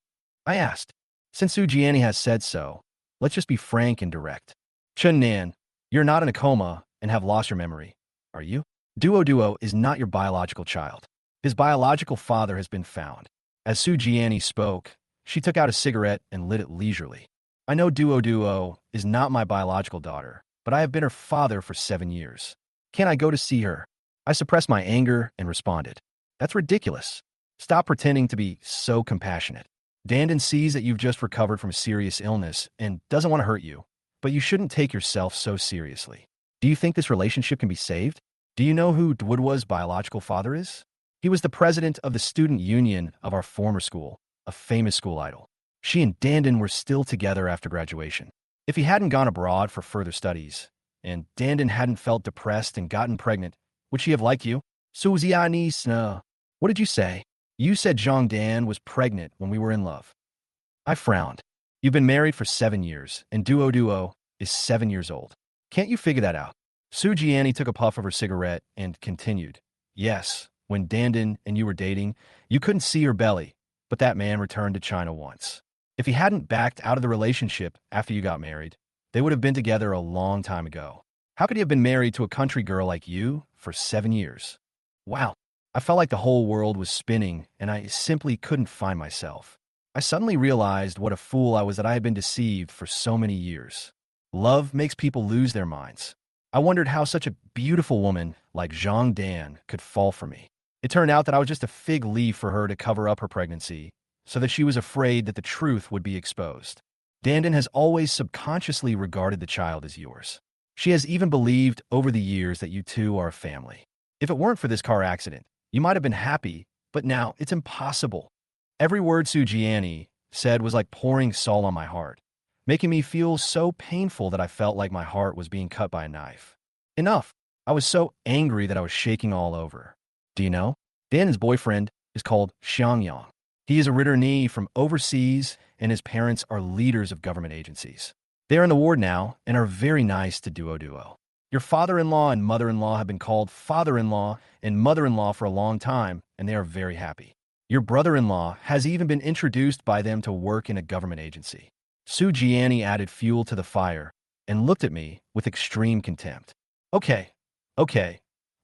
I asked. Since Su Jianni has said so, let's just be frank and direct. Chen Nan, you're not in a coma and have lost your memory, are you? Duo is not your biological child. His biological father has been found. As Su Jianni spoke, she took out a cigarette and lit it leisurely. I know Duo is not my biological daughter, but I have been her father for 7 years. Can I go to see her? I suppressed my anger and responded. That's ridiculous. Stop pretending to be so compassionate. Dandan sees that you've just recovered from a serious illness and doesn't want to hurt you, but you shouldn't take yourself so seriously. Do you think this relationship can be saved? Do you know who Duo's biological father is? He was the president of the student union of our former school, a famous school idol. She and Dandan were still together after graduation. If he hadn't gone abroad for further studies, and Dandan hadn't felt depressed and gotten pregnant, would she have liked you? Suziani Sna. What did you say? You said Zhang Dan was pregnant when we were in love. I frowned. You've been married for 7 years, and Duo is 7 years old. Can't you figure that out? Su Jianni took a puff of her cigarette and continued. Yes, when Dandan and you were dating, you couldn't see her belly, but that man returned to China once. If he hadn't backed out of the relationship after you got married, they would have been together a long time ago. How could he have been married to a country girl like you for 7 years? Wow. I felt like the whole world was spinning, and I simply couldn't find myself. I suddenly realized what a fool I was that I had been deceived for so many years. Love makes people lose their minds. I wondered how such a beautiful woman like Zhang Dan could fall for me. It turned out that I was just a fig leaf for her to cover up her pregnancy, so that she was afraid that the truth would be exposed. Dandan has always subconsciously regarded the child as yours. She has even believed over the years that you two are a family. If it weren't for this car accident, you might have been happy, but now it's impossible. Every word Sujiani said was like pouring salt on my heart, making me feel so painful that I felt like my heart was being cut by a knife. Enough. I was so angry that I was shaking all over. Do you know? Dan's boyfriend is called Xiangyang. He is a returnee from overseas, and his parents are leaders of government agencies. They are in the ward now and are very nice to Duo Duo. Your father-in-law and mother-in-law have been called father-in-law and mother-in-law for a long time, and they are very happy. Your brother-in-law has even been introduced by them to work in a government agency. Su Jiani added fuel to the fire and looked at me with extreme contempt. Okay,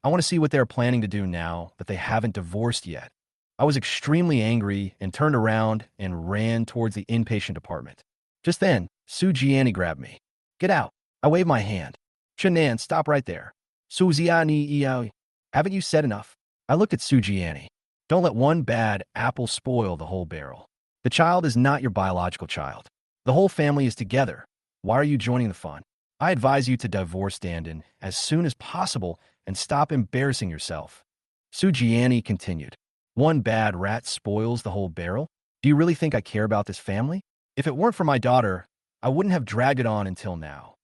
I want to see what they're planning to do now that they haven't divorced yet. I was extremely angry and turned around and ran towards the inpatient department. Just then, Su Jiani grabbed me. Get out. I waved my hand. Chenan, stop right there. Su Jiani, haven't you said enough? I looked at Su Jiani. Don't let one bad apple spoil the whole barrel. The child is not your biological child. The whole family is together. Why are you joining the fun? I advise you to divorce Dandan as soon as possible and stop embarrassing yourself. Su Jiani continued. One bad rat spoils the whole barrel? Do you really think I care about this family? If it weren't for my daughter, I wouldn't have dragged it on until now.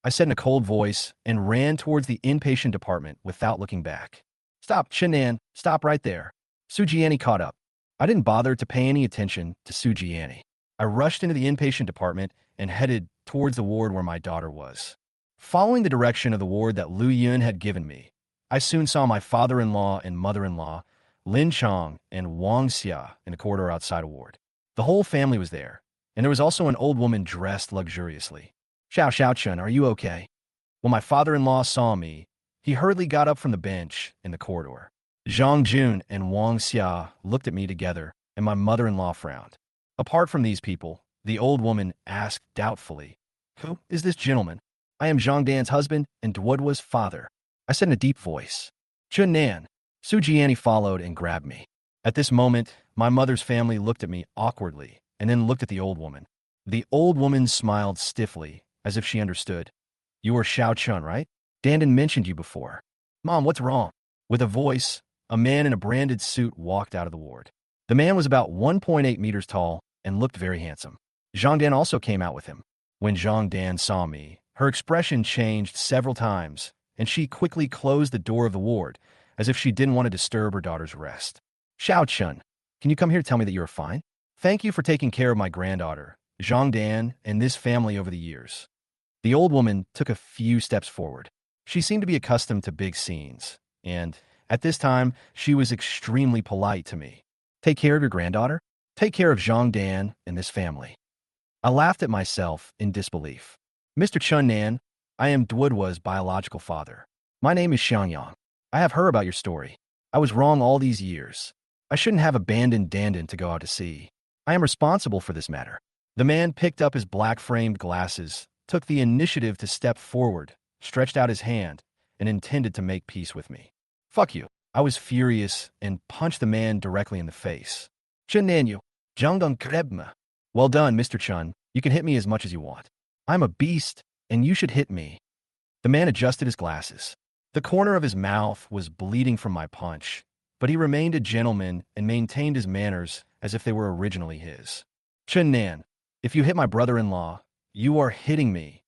I said in a cold voice and ran towards the inpatient department without looking back. Stop, Chenan, stop right there. Su Jiani caught up. I didn't bother to pay any attention to Su Jiani. I rushed into the inpatient department and headed towards the ward where my daughter was. Following the direction of the ward that Lu Yun had given me, I soon saw my father-in-law and mother-in-law, Lin Chong and Wang Xia, in the corridor outside a ward. The whole family was there, and there was also an old woman dressed luxuriously. Xiao Chun, are you okay? When my father-in-law saw me, he hurriedly got up from the bench in the corridor. Zhang Jun and Wang Xia looked at me together, and my mother-in-law frowned. Apart from these people, the old woman asked doubtfully, Who is this gentleman? I am Zhang Dan's husband and Duodwa's father. I said in a deep voice. Chun Nan. Su Jiani followed and grabbed me. At this moment, my mother's family looked at me awkwardly and then looked at the old woman. The old woman smiled stiffly, as if she understood. You are Xiao Chun, right? Dandan mentioned you before. Mom, what's wrong? With a voice, a man in a branded suit walked out of the ward. The man was about 1.8 meters tall and looked very handsome. Zhang Dan also came out with him. When Zhang Dan saw me, her expression changed several times, and she quickly closed the door of the ward, as if she didn't want to disturb her daughter's rest. Xiao Chun, can you come here to tell me that you're fine? Thank you for taking care of my granddaughter, Zhang Dan, and this family over the years. The old woman took a few steps forward. She seemed to be accustomed to big scenes, and at this time, she was extremely polite to me. Take care of your granddaughter? Take care of Zhang Dan and this family. I laughed at myself in disbelief. Mr. Chun Nan, I am Duodwa's biological father. My name is Xiangyang. I have heard about your story. I was wrong all these years. I shouldn't have abandoned Dandan to go out to sea. I am responsible for this matter. The man picked up his black-framed glasses, took the initiative to step forward, stretched out his hand, and intended to make peace with me. Fuck you. I was furious and punched the man directly in the face. Chun Nanyu, Zhangdong Krebma. Well done, Mr. Chun. You can hit me as much as you want. I'm a beast, and you should hit me. The man adjusted his glasses. The corner of his mouth was bleeding from my punch, but he remained a gentleman and maintained his manners as if they were originally his. Chun Nan, if you hit my brother-in-law, you are hitting me.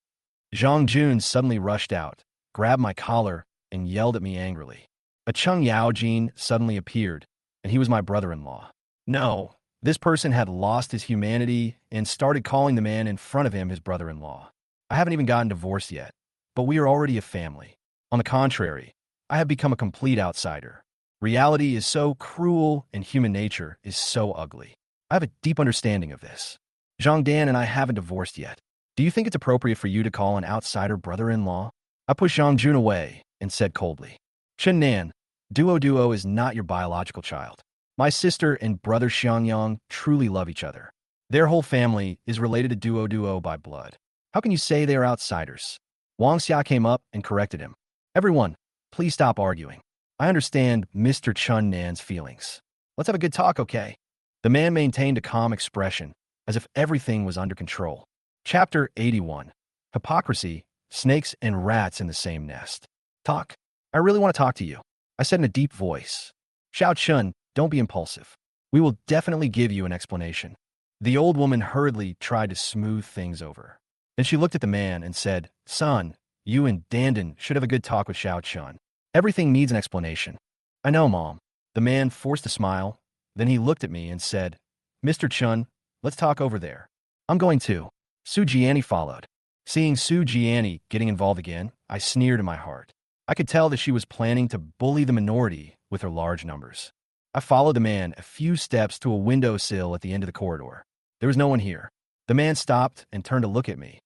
Zhang Jun suddenly rushed out, grabbed my collar, and yelled at me angrily. A Chung Yaojin suddenly appeared, and he was my brother-in-law. No, this person had lost his humanity and started calling the man in front of him his brother-in-law. I haven't even gotten divorced yet, but we are already a family. On the contrary, I have become a complete outsider. Reality is so cruel and human nature is so ugly. I have a deep understanding of this. Zhang Dan and I haven't divorced yet. Do you think it's appropriate for you to call an outsider brother-in-law? I pushed Zhang Jun away and said coldly, Chun Nan, Duo is not your biological child. My sister and brother Xiangyang truly love each other. Their whole family is related to Duo by blood. How can you say they are outsiders? Wang Xia came up and corrected him. Everyone, please stop arguing. I understand Mr. Chun Nan's feelings. Let's have a good talk, okay? The man maintained a calm expression, as if everything was under control. Chapter 81. Hypocrisy, Snakes and Rats in the Same Nest. Talk. I really want to talk to you, I said in a deep voice. Xiao Chun, don't be impulsive. We will definitely give you an explanation. The old woman hurriedly tried to smooth things over. Then she looked at the man and said, Son, you and Dandan should have a good talk with Xiao Chun. Everything needs an explanation. I know, Mom. The man forced a smile. Then he looked at me and said, Mr. Chun, let's talk over there. I'm going to. Su Jiani followed. Seeing Su Jiani getting involved again, I sneered in my heart. I could tell that she was planning to bully the minority with her large numbers. I followed the man a few steps to a windowsill at the end of the corridor. There was no one here. The man stopped and turned to look at me.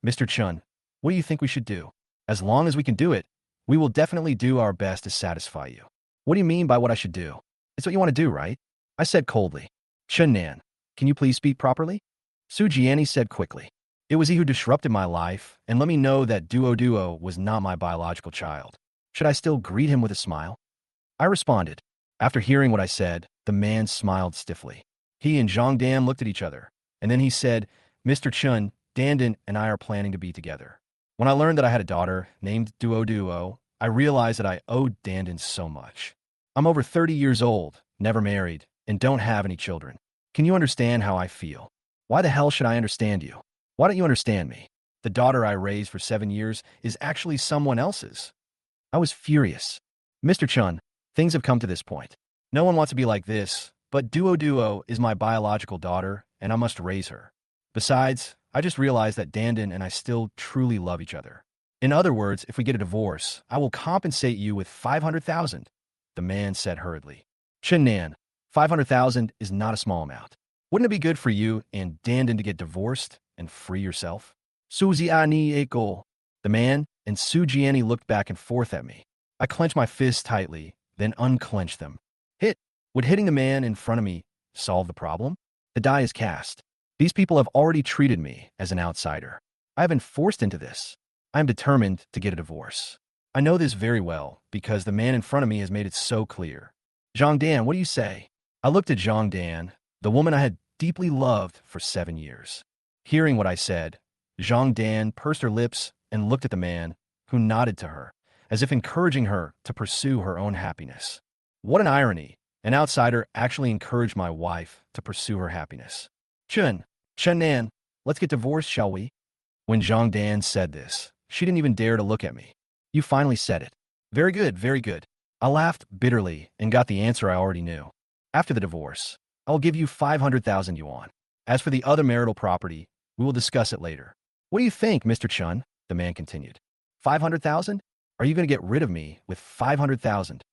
Mr. Chun, what do you think we should do? As long as we can do it, we will definitely do our best to satisfy you. What do you mean by what I should do? It's what you want to do, right? I said coldly. Chun Nan, can you please speak properly? Su Jiani said quickly. It was he who disrupted my life and let me know that Duo was not my biological child. Should I still greet him with a smile? I responded. After hearing what I said, the man smiled stiffly. He and Zhang Dan looked at each other, and then he said, Mr. Chun, Dandan and I are planning to be together. When I learned that I had a daughter named Duo, I realized that I owed Dandan so much. I'm over 30 years old, never married, and don't have any children. Can you understand how I feel? Why the hell should I understand you? Why don't you understand me? The daughter I raised for 7 years is actually someone else's. I was furious. Mr. Chun, things have come to this point. No one wants to be like this, but Duo is my biological daughter, and I must raise her. Besides, I just realized that Dandan and I still truly love each other. In other words, if we get a divorce, I will compensate you with 500,000, the man said hurriedly. Chun Nan, 500,000 is not a small amount. Wouldn't it be good for you and Dandan to get divorced and free yourself? Sujiani Eko. The man and Su Jiani looked back and forth at me. I clenched my fists tightly, then unclenched them. Would hitting the man in front of me solve the problem? The die is cast. These people have already treated me as an outsider. I have been forced into this. I am determined to get a divorce. I know this very well because the man in front of me has made it so clear. Zhang Dan, what do you say? I looked at Zhang Dan, the woman I had deeply loved for 7 years. Hearing what I said, Zhang Dan pursed her lips and looked at the man, who nodded to her, as if encouraging her to pursue her own happiness. What an irony! An outsider actually encouraged my wife to pursue her happiness. Chun Nan, let's get divorced, shall we? When Zhang Dan said this, she didn't even dare to look at me. You finally said it. Very good, very good. I laughed bitterly and got the answer I already knew. After the divorce, I will give you 500,000 yuan. As for the other marital property, we will discuss it later. What do you think, Mr. Chun? The man continued. 500,000? Are you going to get rid of me with 500,000?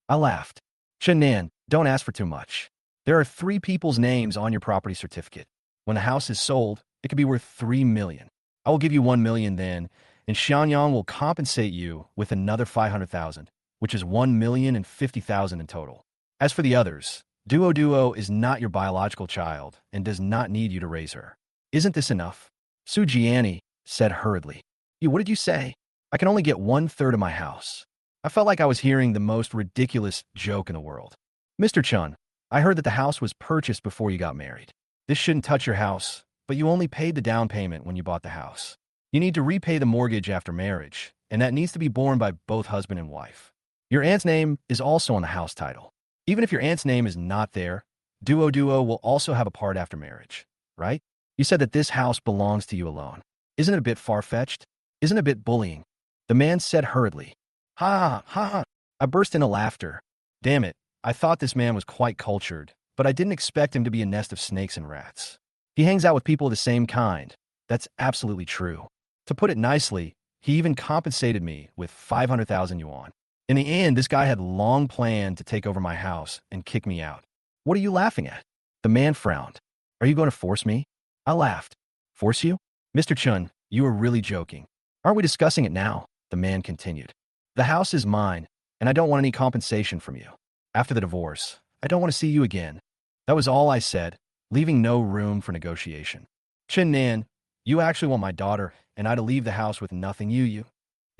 I laughed. Chun Nan, don't ask for too much. There are 3 people's names on your property certificate. When the house is sold, it could be worth 3 million. I will give you 1 million then, and Xianyang will compensate you with another 500,000, which is 1,050,000 in total. As for the others, Duo is not your biological child and does not need you to raise her. Isn't this enough? Su Jiani said hurriedly. What did you say? I can only get 1/3 of my house. I felt like I was hearing the most ridiculous joke in the world. Mr. Chun, I heard that the house was purchased before you got married. This shouldn't touch your house, but you only paid the down payment when you bought the house. You need to repay the mortgage after marriage, and that needs to be borne by both husband and wife. Your aunt's name is also on the house title. Even if your aunt's name is not there, Duo will also have a part after marriage, right? You said that this house belongs to you alone. Isn't it a bit far-fetched? Isn't it a bit bullying? The man said hurriedly. Ha ha ha. I burst into laughter. Damn it, I thought this man was quite cultured, but I didn't expect him to be a nest of snakes and rats. He hangs out with people of the same kind. That's absolutely true. To put it nicely, he even compensated me with 500,000 yuan. In the end, this guy had long planned to take over my house and kick me out. What are you laughing at? The man frowned. Are you going to force me? I laughed. Force you? Mr. Chun, you are really joking. Aren't we discussing it now? The man continued. The house is mine, and I don't want any compensation from you. After the divorce, I don't want to see you again. That was all I said, leaving no room for negotiation. Chun Nan, you actually want my daughter and I to leave the house with nothing, you?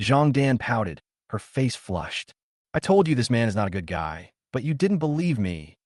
Zhang Dan pouted, her face flushed. I told you this man is not a good guy, but you didn't believe me.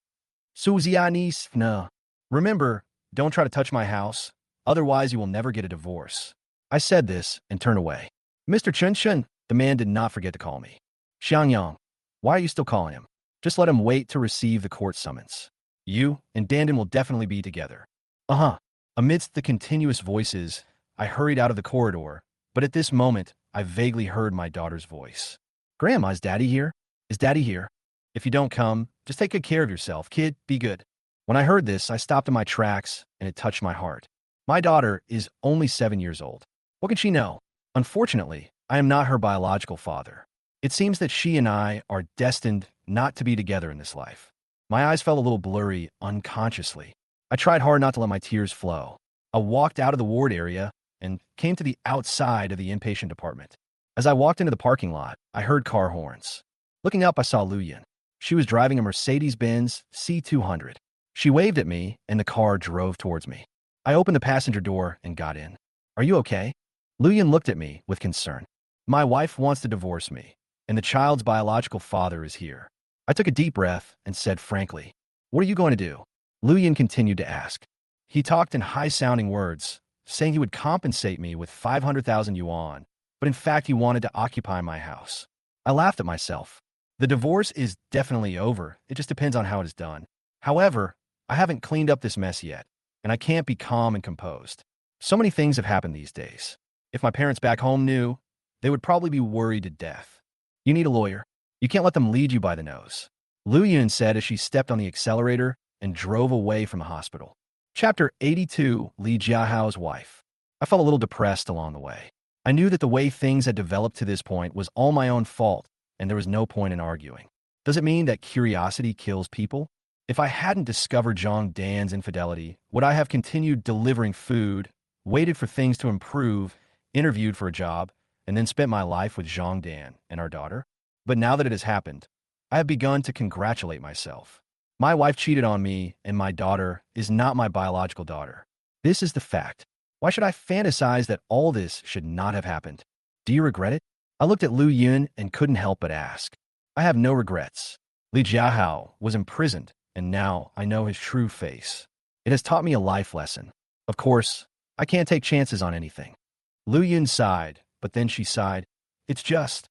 Suzianis, no. Remember, don't try to touch my house. Otherwise, you will never get a divorce. I said this and turned away. Mr. Chun Chun, the man did not forget to call me. Xiangyang, why are you still calling him? Just let him wait to receive the court summons. You and Dandan will definitely be together. Uh-huh. Amidst the continuous voices, I hurried out of the corridor, but at this moment, I vaguely heard my daughter's voice. Grandma, is Daddy here? Is Daddy here? If you don't come, just take good care of yourself, kid. Be good. When I heard this, I stopped in my tracks, and it touched my heart. My daughter is only 7 years old. What can she know? Unfortunately, I am not her biological father. It seems that she and I are destined not to be together in this life. My eyes felt a little blurry unconsciously. I tried hard not to let my tears flow. I walked out of the ward area and came to the outside of the inpatient department. As I walked into the parking lot, I heard car horns. Looking up, I saw Lu Yin. She was driving a Mercedes-Benz C200. She waved at me, and the car drove towards me. I opened the passenger door and got in. Are you okay? Lu Yin looked at me with concern. My wife wants to divorce me, and the child's biological father is here. I took a deep breath and said frankly, what are you going to do? Lu Yin continued to ask. He talked in high-sounding words, saying he would compensate me with 500,000 yuan, but in fact he wanted to occupy my house. I laughed at myself. The divorce is definitely over, it just depends on how it is done. However, I haven't cleaned up this mess yet, and I can't be calm and composed. So many things have happened these days. If my parents back home knew, they would probably be worried to death. You need a lawyer. You can't let them lead you by the nose. Lu Yun said as she stepped on the accelerator and drove away from the hospital. Chapter 82, Li Jiahao's wife. I felt a little depressed along the way. I knew that the way things had developed to this point was all my own fault, and there was no point in arguing. Does it mean that curiosity kills people? If I hadn't discovered Zhang Dan's infidelity, would I have continued delivering food, waited for things to improve, interviewed for a job, and then spent my life with Zhang Dan and our daughter? But now that it has happened, I have begun to congratulate myself. My wife cheated on me, and my daughter is not my biological daughter. This is the fact. Why should I fantasize that all this should not have happened? Do you regret it? I looked at Lu Yun and couldn't help but ask. I have no regrets. Li Jiahao was imprisoned, and now I know his true face. It has taught me a life lesson. Of course, I can't take chances on anything. Lu Yun sighed, but then she sighed. It's just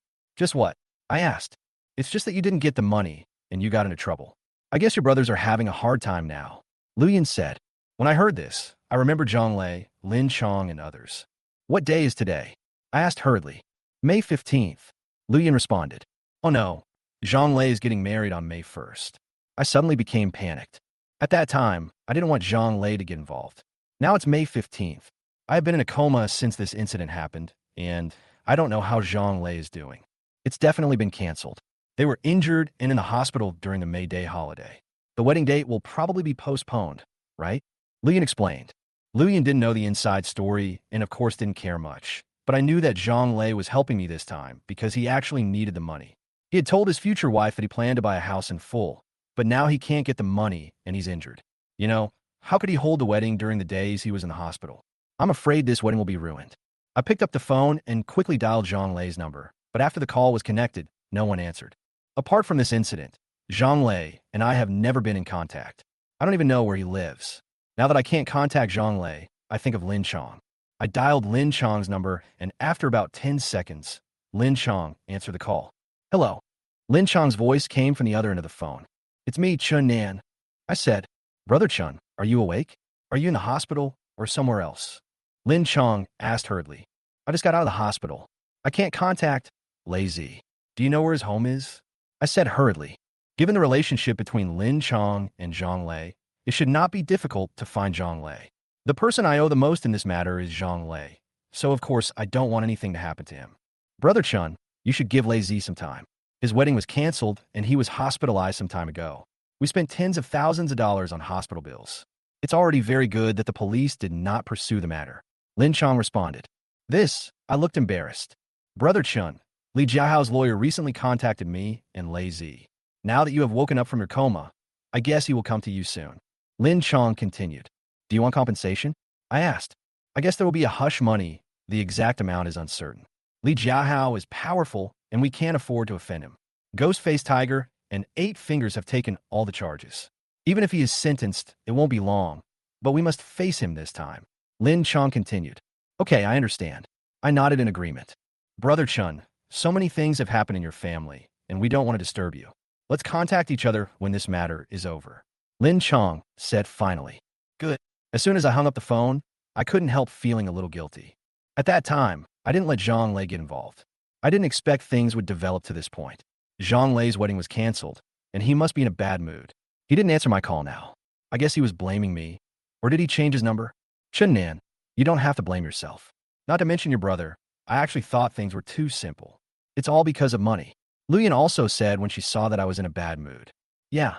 what? I asked. It's just that you didn't get the money, and you got into trouble. I guess your brothers are having a hard time now. Lu Yun said. When I heard this, I remembered Zhang Lei, Lin Chong, and others. What day is today? I asked hurriedly. May 15th. Lu Yun responded. Oh no, Zhang Lei is getting married on May 1st. I suddenly became panicked. At that time, I didn't want Zhang Lei to get involved. Now it's May 15th. I have been in a coma since this incident happened, and I don't know how Zhang Lei is doing. It's definitely been canceled. They were injured and in the hospital during the May Day holiday. The wedding date will probably be postponed, right? Lu Yun explained. Lu Yun didn't know the inside story and of course didn't care much, but I knew that Zhang Lei was helping me this time because he actually needed the money. He had told his future wife that he planned to buy a house in full, but now he can't get the money and he's injured. You know, how could he hold the wedding during the days he was in the hospital? I'm afraid this wedding will be ruined. I picked up the phone and quickly dialed Zhang Lei's number, but after the call was connected, no one answered. Apart from this incident, Zhang Lei and I have never been in contact. I don't even know where he lives. Now that I can't contact Zhang Lei, I think of Lin Chong. I dialed Lin Chong's number, and after about 10 seconds, Lin Chong answered the call. Hello. Lin Chong's voice came from the other end of the phone. It's me, Chun Nan. I said, Brother Chun, are you awake? Are you in the hospital or somewhere else? Lin Chong asked hurriedly. I just got out of the hospital. I can't contact Lazy. Do you know where his home is? I said hurriedly. Given the relationship between Lin Chong and Zhang Lei, it should not be difficult to find Zhang Lei. The person I owe the most in this matter is Zhang Lei, so of course I don't want anything to happen to him. Brother Chun, you should give Lazy some time. His wedding was canceled and he was hospitalized some time ago. We spent tens of thousands of dollars on hospital bills. It's already very good that the police did not pursue the matter. Lin Chong responded. I looked embarrassed. Brother Chun, Li Jiahao's lawyer recently contacted me and Lazy. Now that you have woken up from your coma, I guess he will come to you soon. Lin Chong continued. Do you want compensation? I asked. I guess there will be a hush money. The exact amount is uncertain. Li Jiahao is powerful, and we can't afford to offend him. Ghostface Tiger and 8 Fingers have taken all the charges. Even if he is sentenced, it won't be long, but we must face him this time. Lin Chong continued. Okay, I understand. I nodded in agreement. Brother Chun, so many things have happened in your family, and we don't want to disturb you. Let's contact each other when this matter is over. Lin Chong said finally. Good. As soon as I hung up the phone, I couldn't help feeling a little guilty. At that time, I didn't let Zhang Lei get involved. I didn't expect things would develop to this point. Zhang Lei's wedding was canceled, and he must be in a bad mood. He didn't answer my call now. I guess he was blaming me. Or did he change his number? Chen Nan, you don't have to blame yourself. Not to mention your brother, I actually thought things were too simple. It's all because of money. Luyan also said when she saw that I was in a bad mood. Yeah,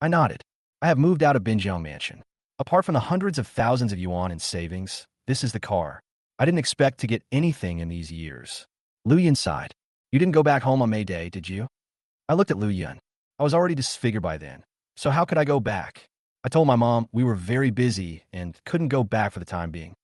I nodded. I have moved out of Binjiang Mansion. Apart from the hundreds of thousands of yuan in savings, this is the car. I didn't expect to get anything in these years. Luyan sighed. You didn't go back home on May Day, did you? I looked at Luyan. I was already disfigured by then, so how could I go back? I told my mom we were very busy and couldn't go back for the time being.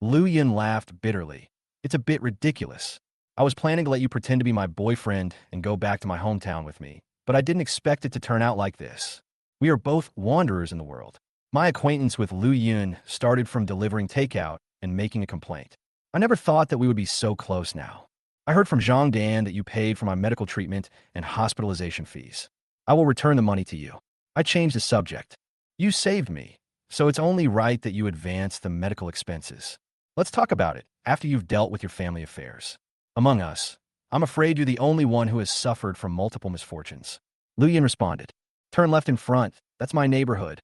Luyan laughed bitterly. It's a bit ridiculous. I was planning to let you pretend to be my boyfriend and go back to my hometown with me, but I didn't expect it to turn out like this. We are both wanderers in the world. My acquaintance with Lu Yun started from delivering takeout and making a complaint. I never thought that we would be so close now. I heard from Zhang Dan that you paid for my medical treatment and hospitalization fees. I will return the money to you. I changed the subject. You saved me, so it's only right that you advance the medical expenses. Let's talk about it after you've dealt with your family affairs. Among us, I'm afraid you're the only one who has suffered from multiple misfortunes. Lu Yin responded. Turn left in front. That's my neighborhood.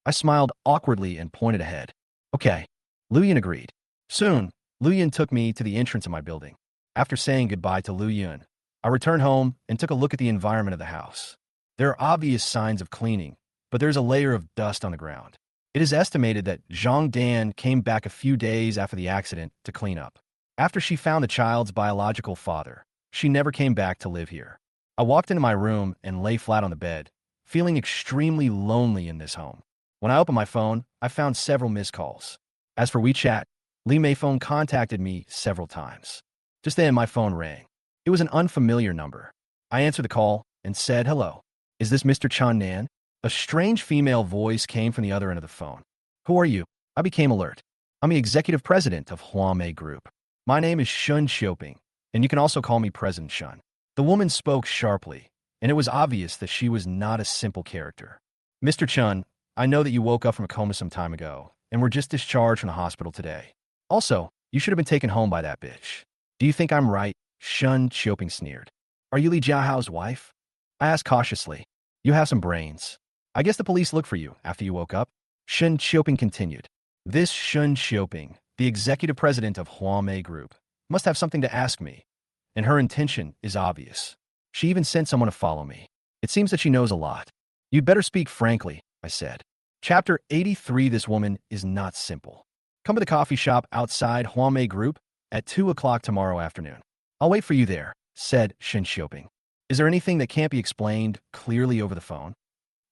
I smiled awkwardly and pointed ahead. Okay. Lu Yin agreed. Soon, Lu Yin took me to the entrance of my building. After saying goodbye to Lu Yun, I returned home and took a look at the environment of the house. There are obvious signs of cleaning, but there's a layer of dust on the ground. It is estimated that Zhang Dan came back a few days after the accident to clean up. After she found the child's biological father, she never came back to live here. I walked into my room and lay flat on the bed, feeling extremely lonely in this home. When I opened my phone, I found several missed calls. As for WeChat, Li Mei phone contacted me several times. Just then, my phone rang. It was an unfamiliar number. I answered the call and said, hello. Is this Mr. Chan Nan? A strange female voice came from the other end of the phone. Who are you? I became alert. I'm the executive president of Huamei Group. My name is Shun Xiaoping, and you can also call me President Shun. The woman spoke sharply, and it was obvious that she was not a simple character. Mr. Chun, I know that you woke up from a coma some time ago, and were just discharged from the hospital today. Also, you should have been taken home by that bitch. Do you think I'm right? Shun Xiaoping sneered. Are you Li Jiahao's wife? I asked cautiously. You have some brains. I guess the police looked for you after you woke up. Shun Xiaoping continued. This Shun Xiaoping, the executive president of Huamei Group, must have something to ask me, and her intention is obvious. She even sent someone to follow me. It seems that she knows a lot. You'd better speak frankly, I said. Chapter 83. This woman is not simple. Come to the coffee shop outside Huamei Group at 2 o'clock tomorrow afternoon. I'll wait for you there, said Shun Xiaoping. Is there anything that can't be explained clearly over the phone?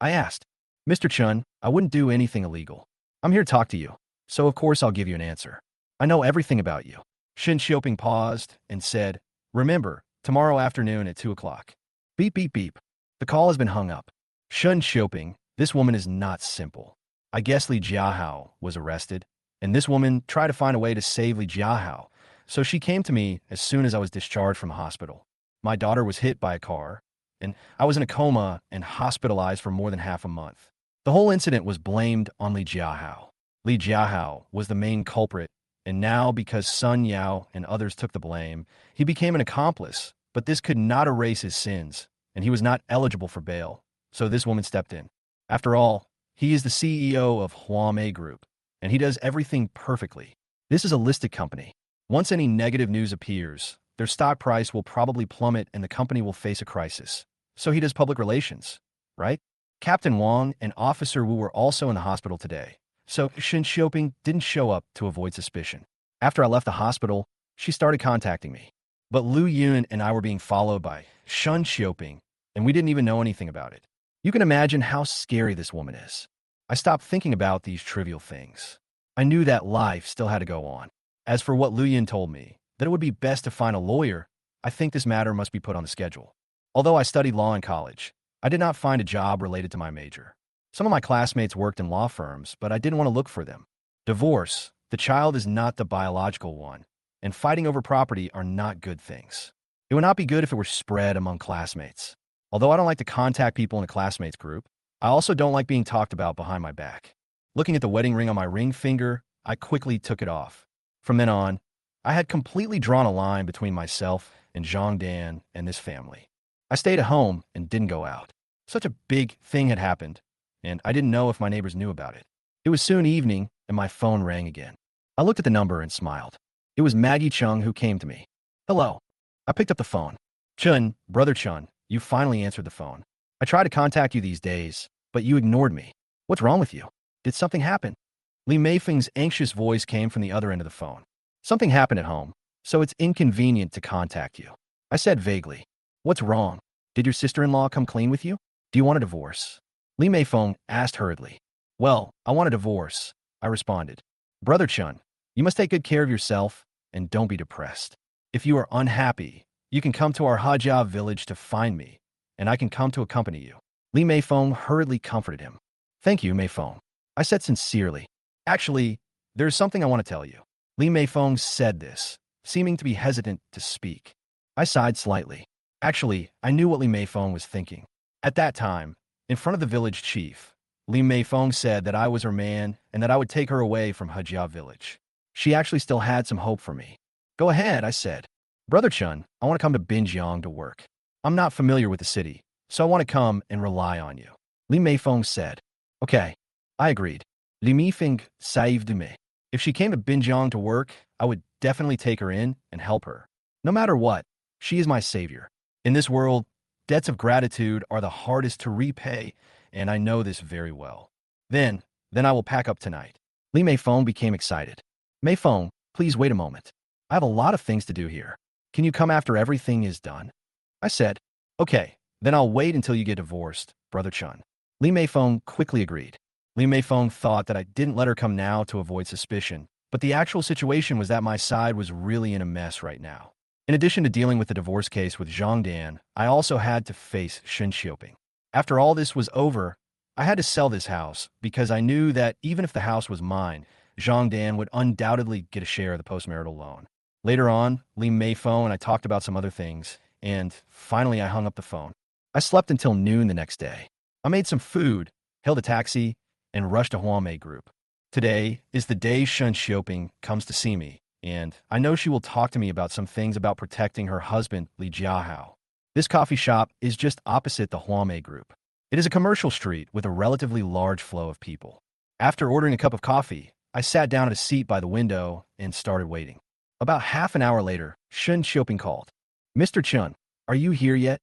I asked. Mr. Chun, I wouldn't do anything illegal. I'm here to talk to you, so of course I'll give you an answer. I know everything about you. Shun Xiaoping paused and said, remember, tomorrow afternoon at 2 o'clock. Beep, beep, beep. The call has been hung up. Shun Xiaoping, this woman is not simple. I guess Li Jiahao was arrested, and this woman tried to find a way to save Li Jiahao, so she came to me as soon as I was discharged from the hospital. My daughter was hit by a car, and I was in a coma and hospitalized for more than half a month. The whole incident was blamed on Li Jiahao. Li Jiahao was the main culprit, and now because Sun Yao and others took the blame, he became an accomplice, but this could not erase his sins, and he was not eligible for bail, so this woman stepped in. After all, he is the CEO of Huamei Group, and he does everything perfectly. This is a listed company. Once any negative news appears, their stock price will probably plummet and the company will face a crisis. So he does public relations, right? Captain Wang and Officer Wu were also in the hospital today, so Shun Xiaoping didn't show up to avoid suspicion. After I left the hospital, she started contacting me. But Lu Yun and I were being followed by Shun Xiaoping, and we didn't even know anything about it. You can imagine how scary this woman is. I stopped thinking about these trivial things. I knew that life still had to go on. As for what Lu Yun told me, that it would be best to find a lawyer, I think this matter must be put on the schedule. Although I studied law in college, I did not find a job related to my major. Some of my classmates worked in law firms, but I didn't want to look for them. Divorce, The child is not the biological one, and fighting over property are not good things. It would not be good if it were spread among classmates. Although I don't like to contact people in a classmates group, I also don't like being talked about behind my back. Looking at the wedding ring on my ring finger, I quickly took it off. From then on, I had completely drawn a line between myself and Zhang Dan and this family. I stayed at home and didn't go out. Such a big thing had happened, and I didn't know if my neighbors knew about it. It was soon evening, and my phone rang again. I looked at the number and smiled. It was Maggie Chung who came to me. Hello. I picked up the phone. Chun, Brother Chun, you finally answered the phone. I tried to contact you these days, but you ignored me. What's wrong with you? Did something happen? Li Meifeng's anxious voice came from the other end of the phone. Something happened at home, so it's inconvenient to contact you. I said vaguely. What's wrong? Did your sister-in-law come clean with you? Do you want a divorce? Li Meifeng asked hurriedly. Well, I want a divorce, I responded. Brother Chun, you must take good care of yourself and don't be depressed. If you are unhappy, you can come to our Hajia village to find me, and I can come to accompany you. Li Meifeng hurriedly comforted him. Thank you, Meifeng, I said sincerely. Actually, there's something I want to tell you. Li Meifeng said this, seeming to be hesitant to speak. I sighed slightly. Actually, I knew what Li Meifeng was thinking. At that time, in front of the village chief, Li Meifeng said that I was her man and that I would take her away from Hajia village. She actually still had some hope for me. Go ahead, I said. Brother Chun, I want to come to Binjiang to work. I'm not familiar with the city, so I want to come and rely on you. Li Meifeng said. Okay, I agreed. Li Meifeng saved me. If she came to Binjiang to work, I would definitely take her in and help her. No matter what, she is my savior. In this world, debts of gratitude are the hardest to repay, and I know this very well. Then I will pack up tonight. Li Meifeng became excited. Meifeng, please wait a moment. I have a lot of things to do here. Can you come after everything is done? I said, okay, then I'll wait until you get divorced, Brother Chun. Li Meifeng quickly agreed. Li Meifeng thought that I didn't let her come now to avoid suspicion, but the actual situation was that my side was really in a mess right now. In addition to dealing with the divorce case with Zhang Dan, I also had to face Shen Xiuping. After all this was over, I had to sell this house because I knew that even if the house was mine, Zhang Dan would undoubtedly get a share of the postmarital loan. Later on, Li Meifeng and I talked about some other things, and finally I hung up the phone. I slept until noon the next day. I made some food, hailed a taxi, and rushed to Huamei Group. Today is the day Shen Xiuping comes to see me, and I know she will talk to me about some things about protecting her husband, Li Jiahao. This coffee shop is just opposite the Huamei Group. It is a commercial street with a relatively large flow of people. After ordering a cup of coffee, I sat down at a seat by the window and started waiting. About half an hour later, Shen Xiuping called. Mr. Chun, are you here yet?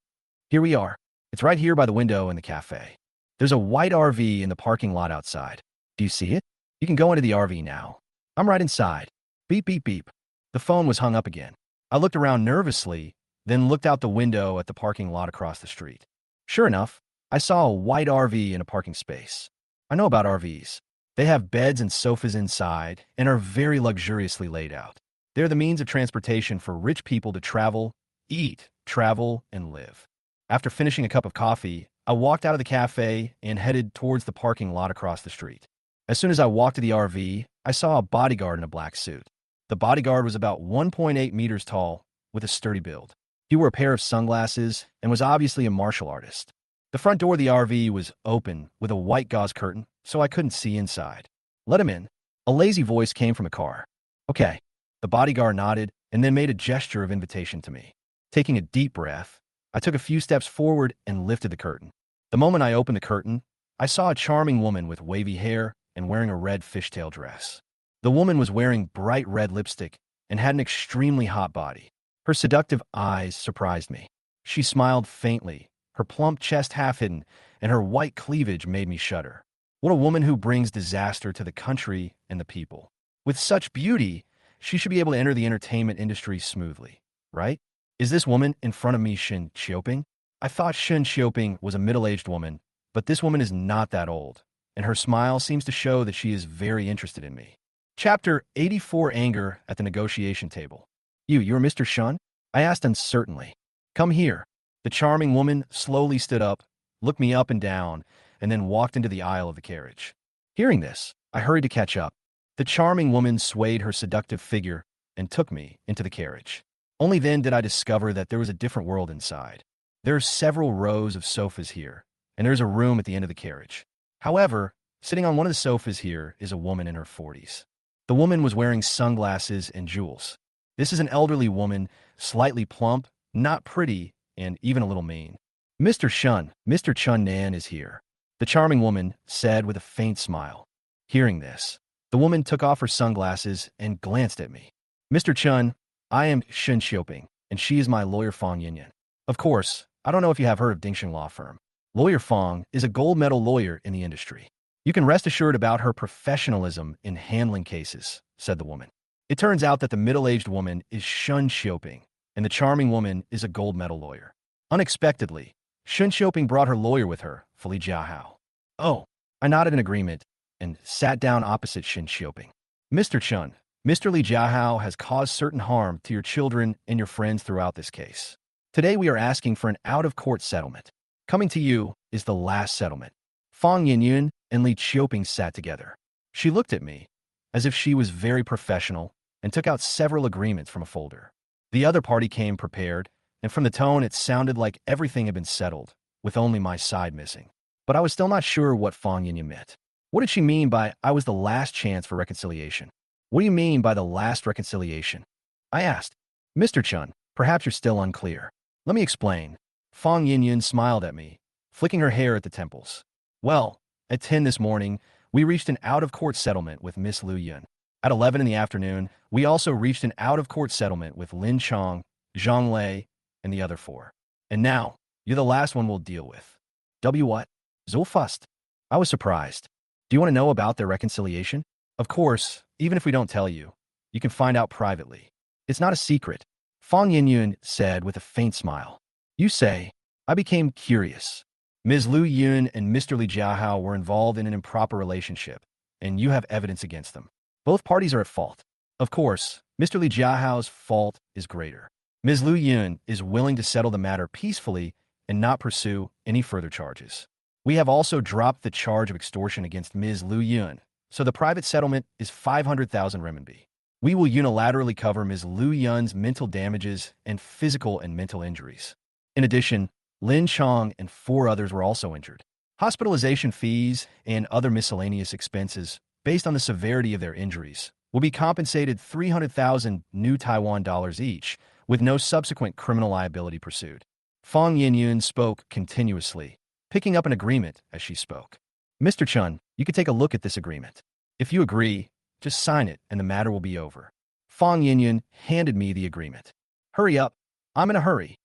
Here we are. It's right here by the window in the cafe. There's a white RV in the parking lot outside. Do you see it? You can go into the RV now. I'm right inside. Beep, beep, beep. The phone was hung up again. I looked around nervously, then looked out the window at the parking lot across the street. Sure enough, I saw a white RV in a parking space. I know about RVs. They have beds and sofas inside and are very luxuriously laid out. They're the means of transportation for rich people to travel, eat, travel, and live. After finishing a cup of coffee, I walked out of the cafe and headed towards the parking lot across the street. As soon as I walked to the RV, I saw a bodyguard in a black suit. The bodyguard was about 1.8 meters tall, with a sturdy build. He wore a pair of sunglasses and was obviously a martial artist. The front door of the RV was open with a white gauze curtain, so I couldn't see inside. Let him in. A lazy voice came from the car. Okay. The bodyguard nodded and then made a gesture of invitation to me. Taking a deep breath, I took a few steps forward and lifted the curtain. The moment I opened the curtain, I saw a charming woman with wavy hair and wearing a red fishtail dress. The woman was wearing bright red lipstick and had an extremely hot body. Her seductive eyes surprised me. She smiled faintly, her plump chest half hidden, and her white cleavage made me shudder. What a woman who brings disaster to the country and the people. With such beauty, she should be able to enter the entertainment industry smoothly, right? Is this woman in front of me Shen Xiuping? I thought Shen Xiuping was a middle-aged woman, but this woman is not that old, and her smile seems to show that she is very interested in me. Chapter 84 Anger at the Negotiation Table. You're Mr. Shun? I asked uncertainly. Come here. The charming woman slowly stood up, looked me up and down, and then walked into the aisle of the carriage. Hearing this, I hurried to catch up. The charming woman swayed her seductive figure and took me into the carriage. Only then did I discover that there was a different world inside. There are several rows of sofas here, and there's a room at the end of the carriage. However, sitting on one of the sofas here is a woman in her 40s. The woman was wearing sunglasses and jewels. This is an elderly woman, slightly plump, not pretty, and even a little mean. Mr. Chun Nan is here, the charming woman said with a faint smile. Hearing this, the woman took off her sunglasses and glanced at me. Mr. Chun, I am Shun Xiaoping, and she is my lawyer Fong Yinyan. Of course, I don't know if you have heard of Dingxing Law Firm. Lawyer Fong is a gold medal lawyer in the industry. You can rest assured about her professionalism in handling cases, said the woman. It turns out that the middle-aged woman is Shun Xiaoping, and the charming woman is a gold medal lawyer. Unexpectedly, Shun Xiaoping brought her lawyer with her, Li Jiahao. Oh, I nodded in agreement and sat down opposite Shun Xiaoping. Mr. Chun, Mr. Li Jiahao has caused certain harm to your children and your friends throughout this case. Today we are asking for an out-of-court settlement. Coming to you is the last settlement. Fong Yinyun and Li Xiaoping sat together. She looked at me, as if she was very professional, and took out several agreements from a folder. The other party came prepared, and from the tone it sounded like everything had been settled, with only my side missing. But I was still not sure what Fong Yinyun meant. What did she mean by, I was the last chance for reconciliation? What do you mean by the last reconciliation? I asked. Mr. Chun, perhaps you're still unclear. Let me explain. Fong Yinyun smiled at me, flicking her hair at the temples. Well, at 10 this morning, we reached an out-of-court settlement with Miss Lu Yun. At 11 in the afternoon, we also reached an out-of-court settlement with Lin Chong, Zhang Lei, and the other 4. And now, you're the last one we'll deal with. What? Zulfust. I was surprised. Do you want to know about their reconciliation? Of course, even if we don't tell you, you can find out privately. It's not a secret, Fong Yinyun said with a faint smile. You say, I became curious. Ms. Lu Yun and Mr. Li Jiahao were involved in an improper relationship, and you have evidence against them. Both parties are at fault. Of course, Mr. Li Jiahao's fault is greater. Ms. Lu Yun is willing to settle the matter peacefully and not pursue any further charges. We have also dropped the charge of extortion against Ms. Lu Yun, so the private settlement is 500,000 renminbi. We will unilaterally cover Ms. Lu Yun's mental damages and physical and mental injuries. In addition, Lin Chong and 4 others were also injured. Hospitalization fees and other miscellaneous expenses, based on the severity of their injuries, will be compensated 300,000 new Taiwan dollars each, with no subsequent criminal liability pursued. Fong Yinyun spoke continuously, picking up an agreement as she spoke. Mr. Chun, you can take a look at this agreement. If you agree, just sign it and the matter will be over. Fong Yinyun handed me the agreement. Hurry up, I'm in a hurry.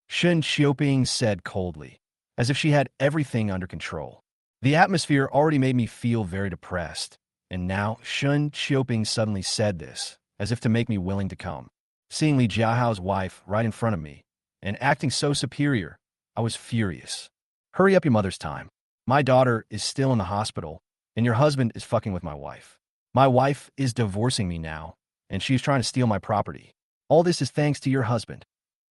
Shun Xiaoping said coldly, as if she had everything under control. The atmosphere already made me feel very depressed, and now Shun Xiaoping suddenly said this, as if to make me willing to come. Seeing Li Jiahao's wife right in front of me, and acting so superior, I was furious. Hurry up your mother's time. My daughter is still in the hospital, and your husband is fucking with my wife. My wife is divorcing me now, and she's trying to steal my property. All this is thanks to your husband.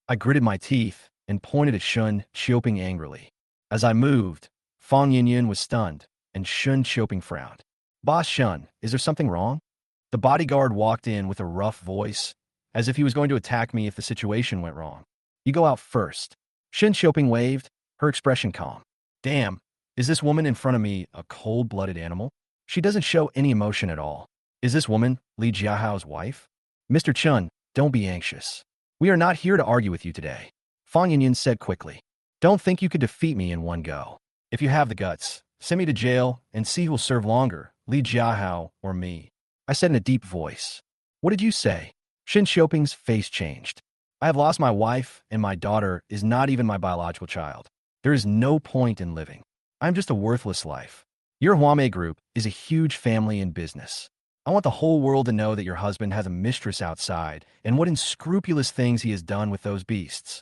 I gritted my teeth and pointed at Shun Xiaoping angrily. As I moved, Fong Yinyun was stunned, and Shun Xiaoping frowned. Boss Shun, is there something wrong? The bodyguard walked in with a rough voice, as if he was going to attack me if the situation went wrong. You go out first. Shun Xiaoping waved, her expression calm. Damn, is this woman in front of me a cold-blooded animal? She doesn't show any emotion at all. Is this woman Li Jiahao's wife? Mr. Chun, don't be anxious. We are not here to argue with you today, Fong Yinyun said quickly. Don't think you could defeat me in one go. If you have the guts, send me to jail and see who will serve longer, Li Jiahao or me. I said in a deep voice. What did you say? Shun Xiaoping's face changed. I have lost my wife, and my daughter is not even my biological child. There is no point in living. I'm just a worthless life. Your Huame Group is a huge family and business. I want the whole world to know that your husband has a mistress outside and what unscrupulous things he has done with those beasts.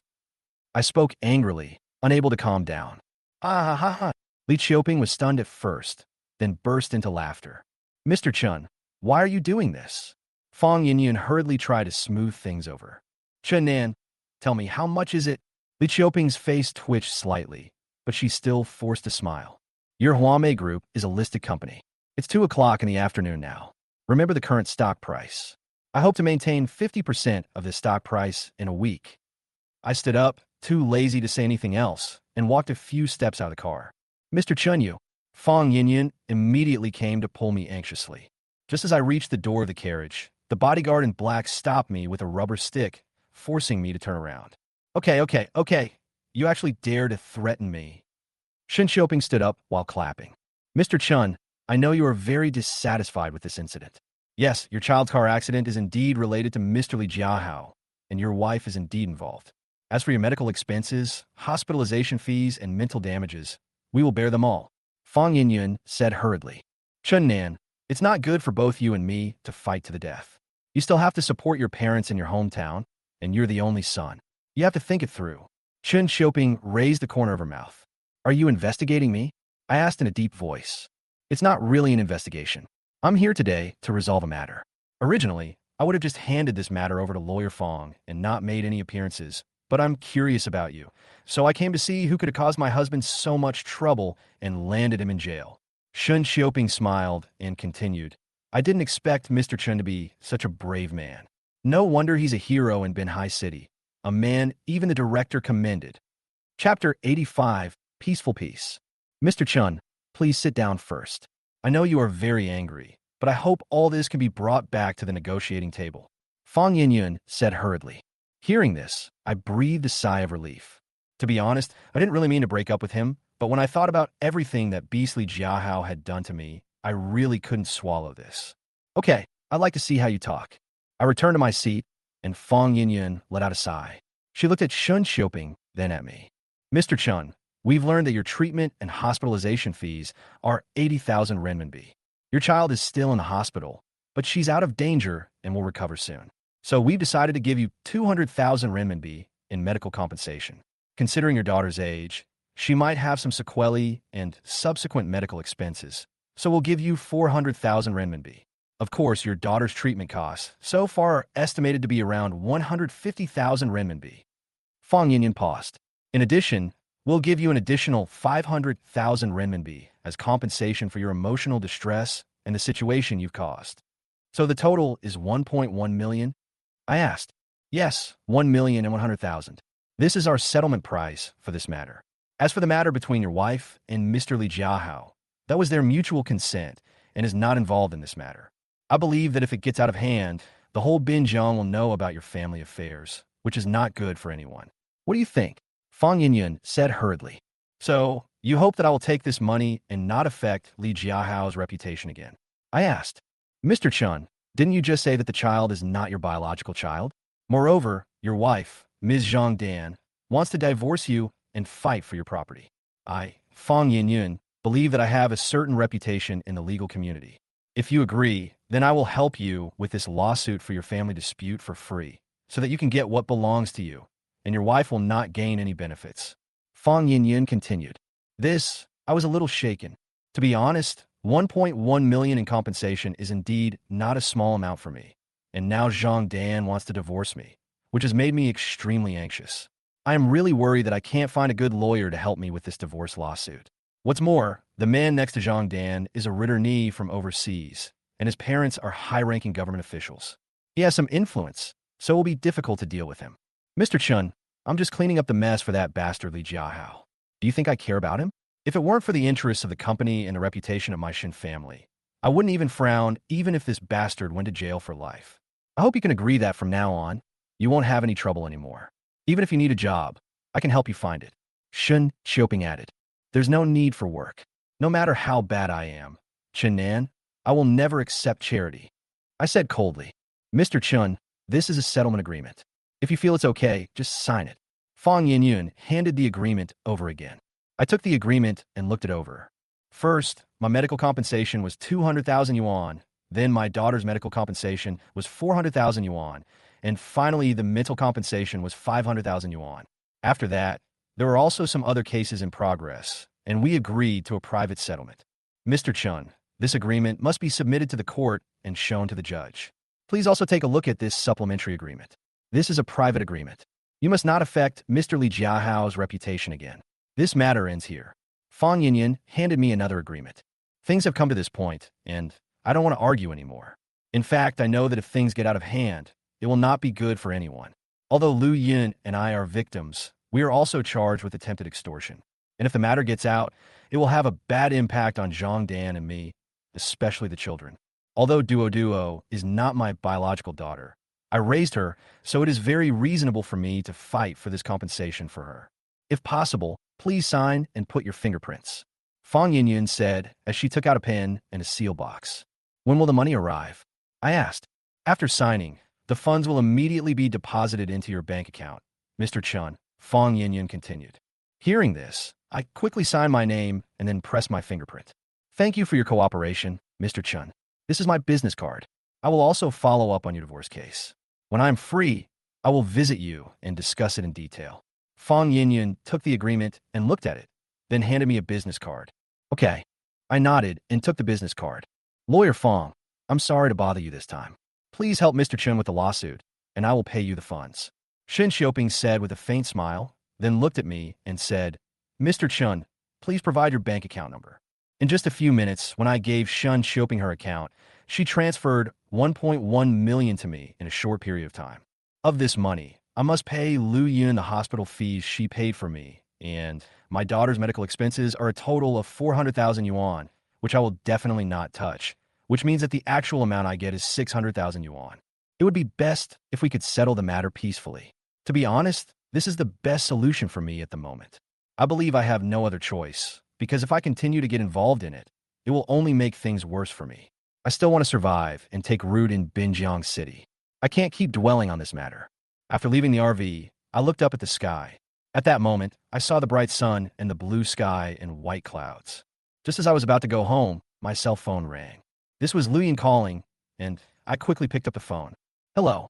I spoke angrily, unable to calm down. Ah ha ha ha. Li Xiaoping was stunned at first, then burst into laughter. Mr. Chun, why are you doing this? Fong Yinyun hurriedly tried to smooth things over. Chun Nan, tell me, how much is it? Li Xiaoping's face twitched slightly, but she still forced a smile. Your Huame Group is a listed company. It's 2 o'clock in the afternoon now. Remember the current stock price. I hope to maintain 50% of this stock price in a week. I stood up, too lazy to say anything else, and walked a few steps out of the car. Mr. Chunyu, Fong Yinyan immediately came to pull me anxiously. Just as I reached the door of the carriage, the bodyguard in black stopped me with a rubber stick, forcing me to turn around. Okay. You actually dare to threaten me. Shin Xiaoping stood up while clapping. Mr. Chun, I know you are very dissatisfied with this incident. Yes, your child's car accident is indeed related to Mr. Li Jiahao, and your wife is indeed involved. As for your medical expenses, hospitalization fees, and mental damages, we will bear them all. Fong Yinyun said hurriedly. Chun Nan, it's not good for both you and me to fight to the death. You still have to support your parents in your hometown, and you're the only son. You have to think it through. Chun Xiaoping raised the corner of her mouth. Are you investigating me? I asked in a deep voice. It's not really an investigation. I'm here today to resolve a matter. Originally, I would have just handed this matter over to Lawyer Fong and not made any appearances, but I'm curious about you. So I came to see who could have caused my husband so much trouble and landed him in jail. Shun Xiaoping smiled and continued. I didn't expect Mr. Chun to be such a brave man. No wonder he's a hero in Binhai City, a man even the director commended. Chapter 85, Peaceful Peace. Mr. Chun, please sit down first. I know you are very angry, but I hope all this can be brought back to the negotiating table. Fong Yinyun said hurriedly. Hearing this, I breathed a sigh of relief. To be honest, I didn't really mean to break up with him, but when I thought about everything that beastly Jiahao had done to me, I really couldn't swallow this. Okay, I'd like to see how you talk. I returned to my seat, and Fong Yinyun let out a sigh. She looked at Shun Xiaoping, then at me. Mr. Chun, we've learned that your treatment and hospitalization fees are 80,000 renminbi. Your child is still in the hospital, but she's out of danger and will recover soon. So we've decided to give you 200,000 renminbi in medical compensation. Considering your daughter's age, she might have some sequelae and subsequent medical expenses, so we'll give you 400,000 renminbi. Of course, your daughter's treatment costs so far are estimated to be around 150,000 renminbi. Fong Yinyan paused. In addition, we'll give you an additional 500,000 renminbi as compensation for your emotional distress and the situation you've caused. So the total is 1.1 million? I asked. Yes, 1,100,000. This is our settlement price for this matter. As for the matter between your wife and Mr. Li Jiahao, that was their mutual consent and is not involved in this matter. I believe that if it gets out of hand, the whole Binjiang will know about your family affairs, which is not good for anyone. What do you think? Fong Yinyun said hurriedly. So, you hope that I will take this money and not affect Li Jiahao's reputation again? I asked. Mr. Chun, didn't you just say that the child is not your biological child? Moreover, your wife, Ms. Zhang Dan, wants to divorce you and fight for your property. I, Fong Yinyun, believe that I have a certain reputation in the legal community. If you agree, then I will help you with this lawsuit for your family dispute for free, so that you can get what belongs to you, and your wife will not gain any benefits. Fong Yinyun continued. I was a little shaken. To be honest, 1.1 million in compensation is indeed not a small amount for me, and now Zhang Dan wants to divorce me, which has made me extremely anxious. I am really worried that I can't find a good lawyer to help me with this divorce lawsuit. What's more, the man next to Zhang Dan is a returnee from overseas, and his parents are high-ranking government officials. He has some influence, so it will be difficult to deal with him. Mr. Chun, I'm just cleaning up the mess for that bastard Li Jiahao. Do you think I care about him? If it weren't for the interests of the company and the reputation of my Shin family, I wouldn't even frown even if this bastard went to jail for life. I hope you can agree that from now on, you won't have any trouble anymore. Even if you need a job, I can help you find it. Shun Xiaoping added. There's no need for work. No matter how bad I am, Chen Nan, I will never accept charity. I said coldly. Mr. Chun, this is a settlement agreement. If you feel it's okay, just sign it. Fong Yinyun handed the agreement over again. I took the agreement and looked it over. First, my medical compensation was 200,000 yuan. Then my daughter's medical compensation was 400,000 yuan. And finally, the mental compensation was 500,000 yuan. After that, there were also some other cases in progress, and we agreed to a private settlement. Mr. Chun, this agreement must be submitted to the court and shown to the judge. Please also take a look at this supplementary agreement. This is a private agreement. You must not affect Mr. Li Jiahao's reputation again. This matter ends here. Fong Yinyun handed me another agreement. Things have come to this point, and I don't want to argue anymore. In fact, I know that if things get out of hand, it will not be good for anyone. Although Lu Yun and I are victims, we are also charged with attempted extortion. And if the matter gets out, it will have a bad impact on Zhang Dan and me, especially the children. Although Duo is not my biological daughter, I raised her, so it is very reasonable for me to fight for this compensation for her. If possible, please sign and put your fingerprints. Fang Yinyun said as she took out a pen and a seal box. When will the money arrive? I asked. After signing, the funds will immediately be deposited into your bank account, Mr. Chun, Fang Yinyun continued. Hearing this, I quickly signed my name and then pressed my fingerprint. Thank you for your cooperation, Mr. Chun. This is my business card. I will also follow up on your divorce case. When I am free, I will visit you and discuss it in detail. Fang Yinyun took the agreement and looked at it, then handed me a business card. Okay. I nodded and took the business card. Lawyer Fang, I'm sorry to bother you this time. Please help Mr. Chun with the lawsuit, and I will pay you the funds. Shen Xiaoping said with a faint smile, then looked at me and said, Mr. Chun, please provide your bank account number. In just a few minutes, when I gave Shen Xiaoping her account, she transferred 1.1 million to me in a short period of time. Of this money, I must pay Lu Yun the hospital fees she paid for me, and my daughter's medical expenses are a total of 400,000 yuan, which I will definitely not touch, which means that the actual amount I get is 600,000 yuan. It would be best if we could settle the matter peacefully. To be honest, this is the best solution for me at the moment. I believe I have no other choice, because if I continue to get involved in it, it will only make things worse for me. I still want to survive and take root in Binjiang City. I can't keep dwelling on this matter. After leaving the RV, I looked up at the sky. At that moment, I saw the bright sun and the blue sky and white clouds. Just as I was about to go home, my cell phone rang. This was Lu Yin calling, and I quickly picked up the phone. Hello.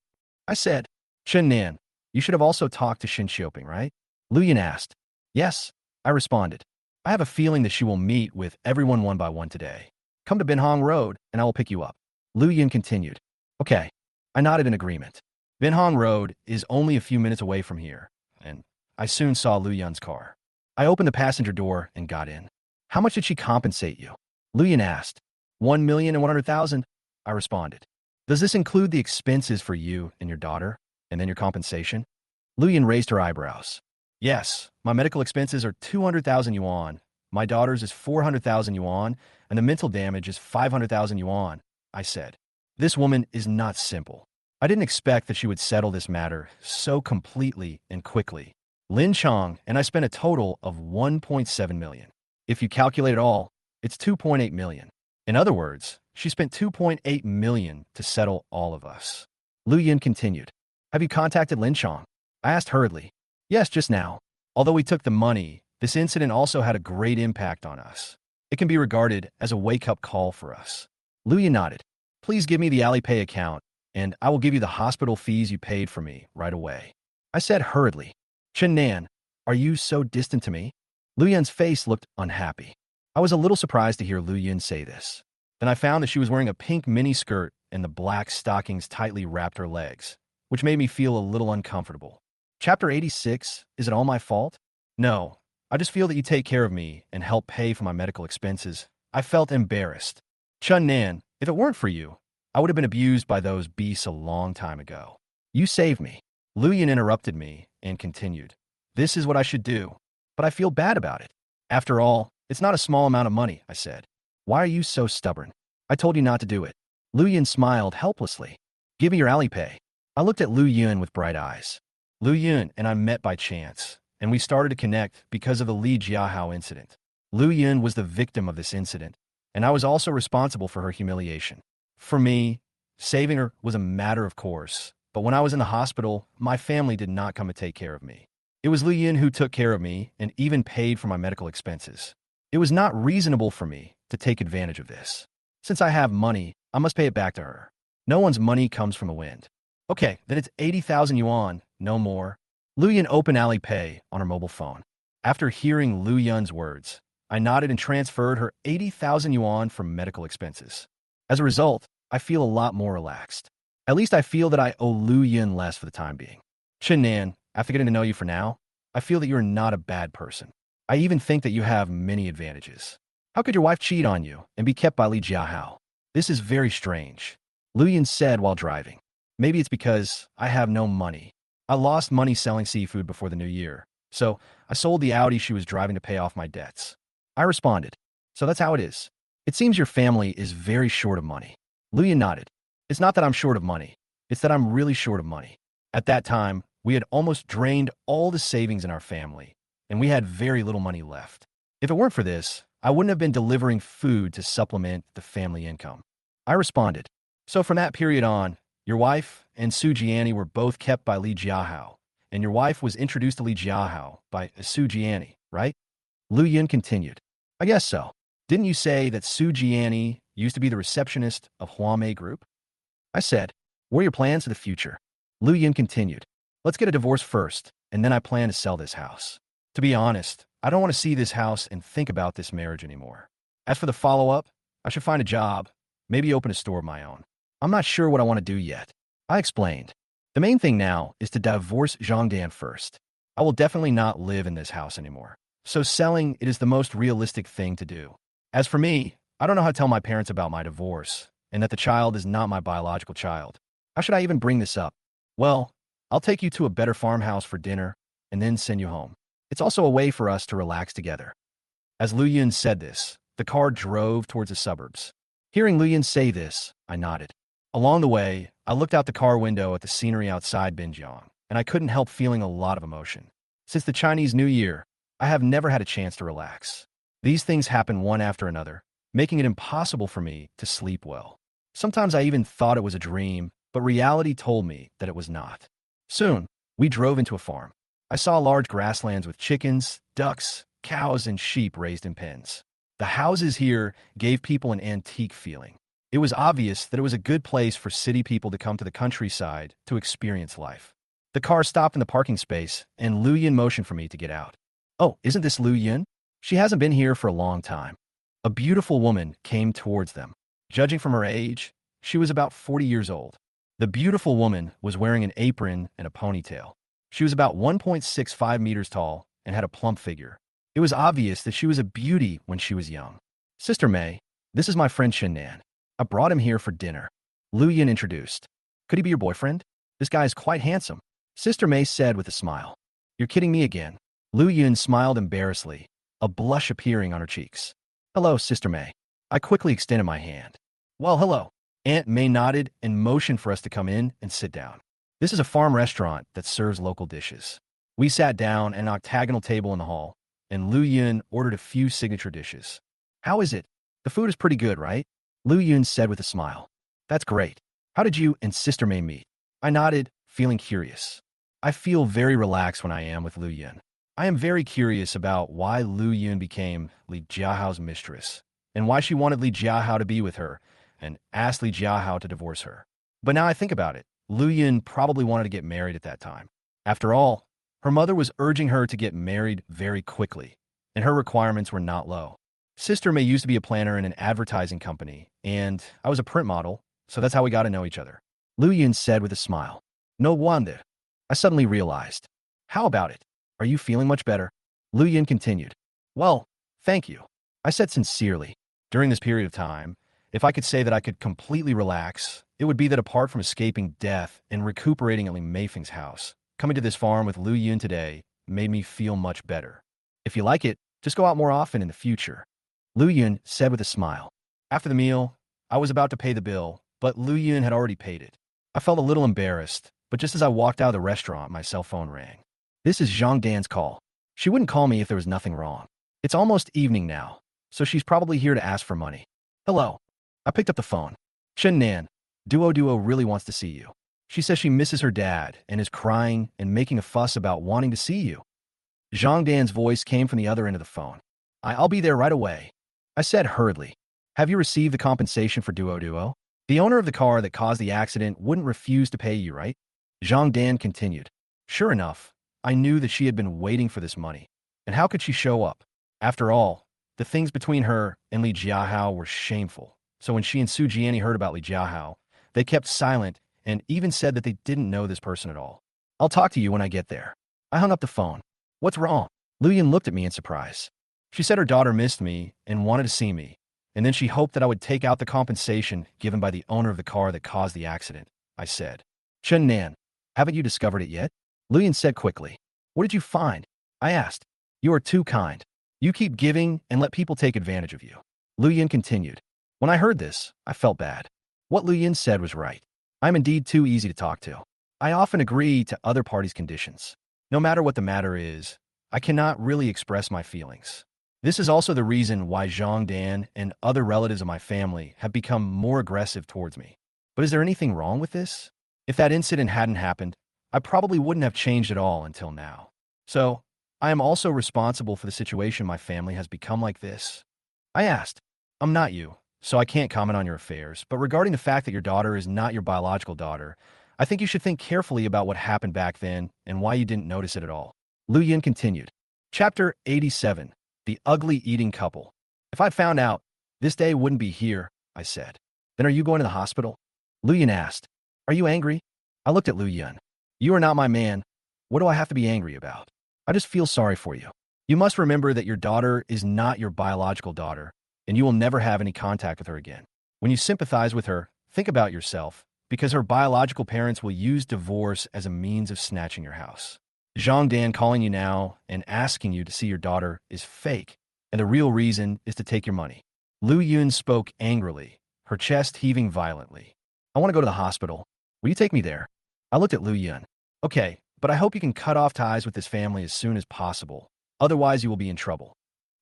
I said. Chen Nan, you should have also talked to Shen Xiaoping, right? Lu Yin asked. Yes, I responded. I have a feeling that she will meet with everyone one by one today. Come to Binhong Road, and I will pick you up. Lu Yin continued. Okay. I nodded in agreement. Binhong Road is only a few minutes away from here, and I soon saw Lu Yun's car. I opened the passenger door and got in. How much did she compensate you? Lu Yin asked. 1,100,000, I responded. Does this include the expenses for you and your daughter, and then your compensation? Lu Yin raised her eyebrows. Yes, my medical expenses are 200,000 yuan, my daughter's is 400,000 yuan, and the mental damage is 500,000 yuan, I said. This woman is not simple. I didn't expect that she would settle this matter so completely and quickly. Lin Chong and I spent a total of 1.7 million. If you calculate it all, it's 2.8 million. In other words, she spent 2.8 million to settle all of us. Lu Yin continued. Have you contacted Lin Chong? I asked hurriedly. Yes, just now. Although we took the money, this incident also had a great impact on us. It can be regarded as a wake-up call for us. Lu Yin nodded. Please give me the Alipay account, and I will give you the hospital fees you paid for me right away. I said hurriedly. Chen Nan, are you so distant to me? Lu Yin's face looked unhappy. I was a little surprised to hear Lu Yin say this. Then I found that she was wearing a pink mini skirt and the black stockings tightly wrapped her legs, which made me feel a little uncomfortable. Chapter 86, is it all my fault? No, I just feel that you take care of me and help pay for my medical expenses. I felt embarrassed. Chun Nan, if it weren't for you, I would have been abused by those beasts a long time ago. You saved me. Lu Yin interrupted me and continued. This is what I should do, but I feel bad about it. After all, it's not a small amount of money, I said. Why are you so stubborn? I told you not to do it. Lu Yin smiled helplessly. Give me your Alipay. I looked at Lu Yin with bright eyes. Lu Yin and I met by chance, and we started to connect because of the Li Jiahao incident. Lu Yin was the victim of this incident, and I was also responsible for her humiliation. For me, saving her was a matter of course, but when I was in the hospital, my family did not come to take care of me. It was Lu Yin who took care of me and even paid for my medical expenses. It was not reasonable for me to take advantage of this. Since I have money, I must pay it back to her. No one's money comes from the wind. Okay, then it's 80,000 yuan, no more. Lu Yin opened Alipay on her mobile phone. After hearing Lu Yun's words, I nodded and transferred her 80,000 yuan from medical expenses. As a result, I feel a lot more relaxed. At least I feel that I owe Lu Yin less for the time being. Chen Nan, after getting to know you for now, I feel that you're not a bad person. I even think that you have many advantages. How could your wife cheat on you and be kept by Li Jiahao? This is very strange. Lu Yun said while driving. Maybe it's because I have no money. I lost money selling seafood before the new year, so I sold the Audi she was driving to pay off my debts. I responded. So that's how it is. It seems your family is very short of money. Lu Yun nodded. It's not that I'm short of money. It's that I'm really short of money. At that time, we had almost drained all the savings in our family, and we had very little money left. If it weren't for this, I wouldn't have been delivering food to supplement the family income. I responded. So from that period on, your wife and Su Jiani were both kept by Li Jiahao, and your wife was introduced to Li Jiahao by Su Jiani, right? Lu Yun continued. I guess so. Didn't you say that Su Jiani used to be the receptionist of Huamei Group? I said, what are your plans for the future? Lu Yun continued. Let's get a divorce first, and then I plan to sell this house. To be honest, I don't want to see this house and think about this marriage anymore. As for the follow-up, I should find a job, maybe open a store of my own. I'm not sure what I want to do yet. I explained. The main thing now is to divorce Zhangdan first. I will definitely not live in this house anymore. So selling it is the most realistic thing to do. As for me, I don't know how to tell my parents about my divorce, and that the child is not my biological child. How should I even bring this up? Well, I'll take you to a better farmhouse for dinner, and then send you home. It's also a way for us to relax together. As Lu Yun said this, the car drove towards the suburbs. Hearing Lu Yun say this, I nodded. Along the way, I looked out the car window at the scenery outside Binjiang, and I couldn't help feeling a lot of emotion. Since the Chinese New Year, I have never had a chance to relax. These things happen one after another, making it impossible for me to sleep well. Sometimes I even thought it was a dream, but reality told me that it was not. Soon, we drove into a farm. I saw large grasslands with chickens, ducks, cows, and sheep raised in pens. The houses here gave people an antique feeling. It was obvious that it was a good place for city people to come to the countryside to experience life. The car stopped in the parking space, and Lu Yun motioned for me to get out. Oh, isn't this Lu Yun? She hasn't been here for a long time. A beautiful woman came towards them. Judging from her age, she was about 40 years old. The beautiful woman was wearing an apron and a ponytail. She was about 1.65 meters tall and had a plump figure. It was obvious that she was a beauty when she was young. Sister May, this is my friend Shinnan. I brought him here for dinner. Lu Yun introduced. Could he be your boyfriend? This guy is quite handsome. Sister May said with a smile. You're kidding me again. Lu Yun smiled embarrassedly, a blush appearing on her cheeks. Hello, Sister May. I quickly extended my hand. Well, hello. Aunt May nodded and motioned for us to come in and sit down. This is a farm restaurant that serves local dishes. We sat down at an octagonal table in the hall, and Lu Yun ordered a few signature dishes. How is it? The food is pretty good, right? Lu Yun said with a smile. That's great. How did you and Sister May meet? I nodded, feeling curious. I feel very relaxed when I am with Lu Yun. I am very curious about why Lu Yun became Li Jiahao's mistress, and why she wanted Li Jiahao to be with her, and asked Li Jiahao to divorce her. But now I think about it, Lu Yun probably wanted to get married at that time. After all, her mother was urging her to get married very quickly, and her requirements were not low. Sister May used to be a planner in an advertising company, and I was a print model, so that's how we got to know each other. Lu Yun said with a smile. No wonder. I suddenly realized. How about it? Are you feeling much better? Lu Yun continued. Well, thank you. I said sincerely. During this period of time, if I could say that I could completely relax, it would be that apart from escaping death and recuperating at Li Meifeng's house, coming to this farm with Lu Yun today made me feel much better. If you like it, just go out more often in the future. Lu Yun said with a smile. After the meal, I was about to pay the bill, but Lu Yun had already paid it. I felt a little embarrassed, but just as I walked out of the restaurant, my cell phone rang. This is Zhang Dan's call. She wouldn't call me if there was nothing wrong. It's almost evening now, so she's probably here to ask for money. Hello. I picked up the phone. Chen Nan, Duo really wants to see you. She says she misses her dad and is crying and making a fuss about wanting to see you. Zhang Dan's voice came from the other end of the phone. I'll be there right away. I said hurriedly. Have you received the compensation for Duo? The owner of the car that caused the accident wouldn't refuse to pay you, right? Zhang Dan continued. Sure enough, I knew that she had been waiting for this money. And how could she show up? After all, the things between her and Li Jiahao were shameful. So when she and Su Jiani heard about Li Jiahao, they kept silent and even said that they didn't know this person at all. I'll talk to you when I get there. I hung up the phone. What's wrong? Lu Yun looked at me in surprise. She said her daughter missed me and wanted to see me, and then she hoped that I would take out the compensation given by the owner of the car that caused the accident, I said. Chen Nan, haven't you discovered it yet? Luyan said quickly. What did you find? I asked. You are too kind. You keep giving and let people take advantage of you. Luyan continued. When I heard this, I felt bad. What Luyan said was right. I'm indeed too easy to talk to. I often agree to other parties' conditions. No matter what the matter is, I cannot really express my feelings. This is also the reason why Zhang Dan and other relatives of my family have become more aggressive towards me. But is there anything wrong with this? If that incident hadn't happened, I probably wouldn't have changed at all until now. So, I am also responsible for the situation my family has become like this. I asked. I'm not you, so I can't comment on your affairs, but regarding the fact that your daughter is not your biological daughter, I think you should think carefully about what happened back then and why you didn't notice it at all. Lu Yin continued. Chapter 87. The Ugly Eating Couple. If I found out, this day wouldn't be here, I said. Then are you going to the hospital? Lu Yin asked. Are you angry? I looked at Lu Yin. You are not my man. What do I have to be angry about? I just feel sorry for you. You must remember that your daughter is not your biological daughter, and you will never have any contact with her again. When you sympathize with her, think about yourself, because her biological parents will use divorce as a means of snatching your house. Zhang Dan calling you now and asking you to see your daughter is fake, and the real reason is to take your money. Lu Yun spoke angrily, her chest heaving violently. I want to go to the hospital. Will you take me there? I looked at Lu Yun. Okay, but I hope you can cut off ties with this family as soon as possible. Otherwise, you will be in trouble.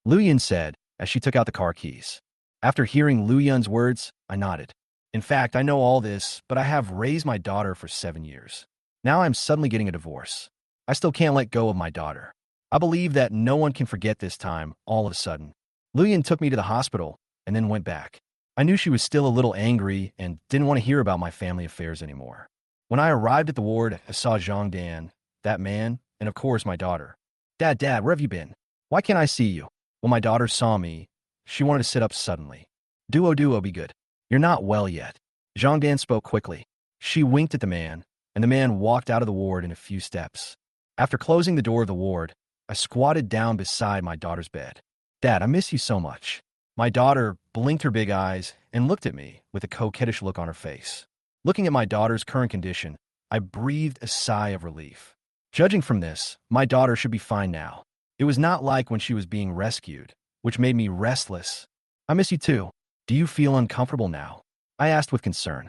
Lu Yun said as she took out the car keys. After hearing Lu Yun's words, I nodded. In fact, I know all this, but I have raised my daughter for 7 years. Now I'm suddenly getting a divorce. I still can't let go of my daughter. I believe that no one can forget this time, all of a sudden. Lu Yun took me to the hospital and then went back. I knew she was still a little angry and didn't want to hear about my family affairs anymore. When I arrived at the ward, I saw Zhang Dan, that man, and of course my daughter. Dad, where have you been? Why can't I see you? When my daughter saw me, she wanted to sit up suddenly. Duo, be good. You're not well yet. Zhang Dan spoke quickly. She winked at the man, and the man walked out of the ward in a few steps. After closing the door of the ward, I squatted down beside my daughter's bed. Dad, I miss you so much. My daughter blinked her big eyes and looked at me with a coquettish look on her face. Looking at my daughter's current condition, I breathed a sigh of relief. Judging from this, my daughter should be fine now. It was not like when she was being rescued, which made me restless. I miss you too. Do you feel uncomfortable now? I asked with concern.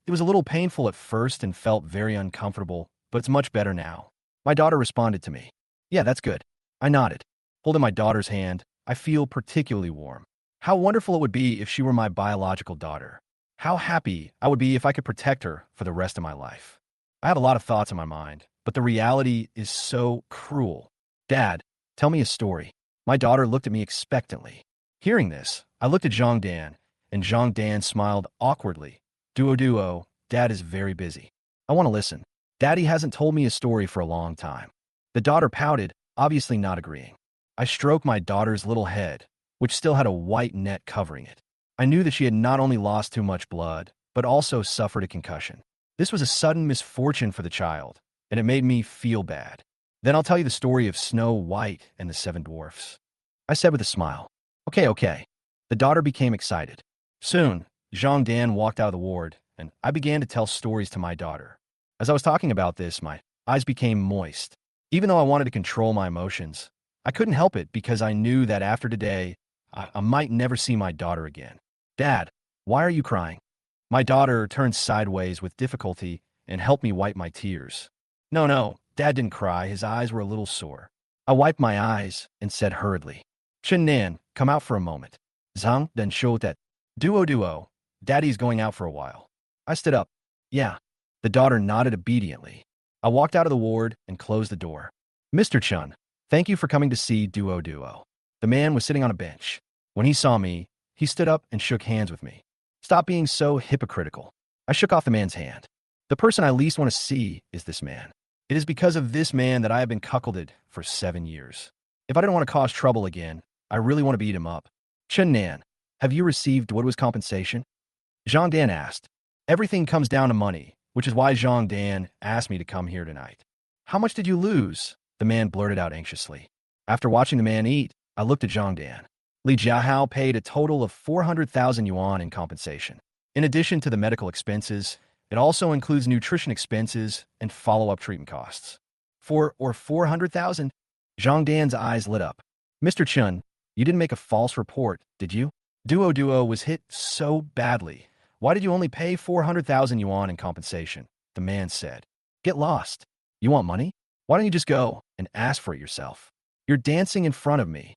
It was a little painful at first and felt very uncomfortable, but it's much better now. My daughter responded to me. Yeah, that's good. I nodded. Holding my daughter's hand, I feel particularly warm. How wonderful it would be if she were my biological daughter. How happy I would be if I could protect her for the rest of my life. I have a lot of thoughts in my mind, but the reality is so cruel. Dad, tell me a story. My daughter looked at me expectantly. Hearing this, I looked at Zhang Dan, and Zhang Dan smiled awkwardly. Duo, Dad is very busy. I want to listen. Daddy hasn't told me a story for a long time. The daughter pouted, obviously not agreeing. I stroked my daughter's little head, which still had a white net covering it. I knew that she had not only lost too much blood, but also suffered a concussion. This was a sudden misfortune for the child, and it made me feel bad. Then I'll tell you the story of Snow White and the 7 Dwarfs. I said with a smile. Okay. The daughter became excited. Soon, Zhang Dan walked out of the ward, and I began to tell stories to my daughter. As I was talking about this, my eyes became moist. Even though I wanted to control my emotions, I couldn't help it because I knew that after today, I might never see my daughter again. Dad, why are you crying? My daughter turned sideways with difficulty and helped me wipe my tears. No, Dad didn't cry. His eyes were a little sore. I wiped my eyes and said hurriedly, Chen Nan, come out for a moment. Zhang then showed that. Duo, Daddy's going out for a while. I stood up. Yeah. The daughter nodded obediently. I walked out of the ward and closed the door. Mr. Chun, thank you for coming to see Duo. The man was sitting on a bench. When he saw me, he stood up and shook hands with me. Stop being so hypocritical. I shook off the man's hand. The person I least want to see is this man. It is because of this man that I have been cuckolded for 7 years. If I didn't want to cause trouble again, I really want to beat him up. Chen Nan, have you received Duo's compensation? Zhang Dan asked. Everything comes down to money, which is why Zhang Dan asked me to come here tonight. How much did you lose? The man blurted out anxiously. After watching the man eat, I looked at Zhang Dan. Li Jiahao paid a total of 400,000 yuan in compensation. In addition to the medical expenses, it also includes nutrition expenses and follow-up treatment costs. 400,000? Zhang Dan's eyes lit up. Mr. Chun, you didn't make a false report, did you? Duo was hit so badly. Why did you only pay 400,000 yuan in compensation? The man said. Get lost. You want money? Why don't you just go and ask for it yourself? You're dancing in front of me.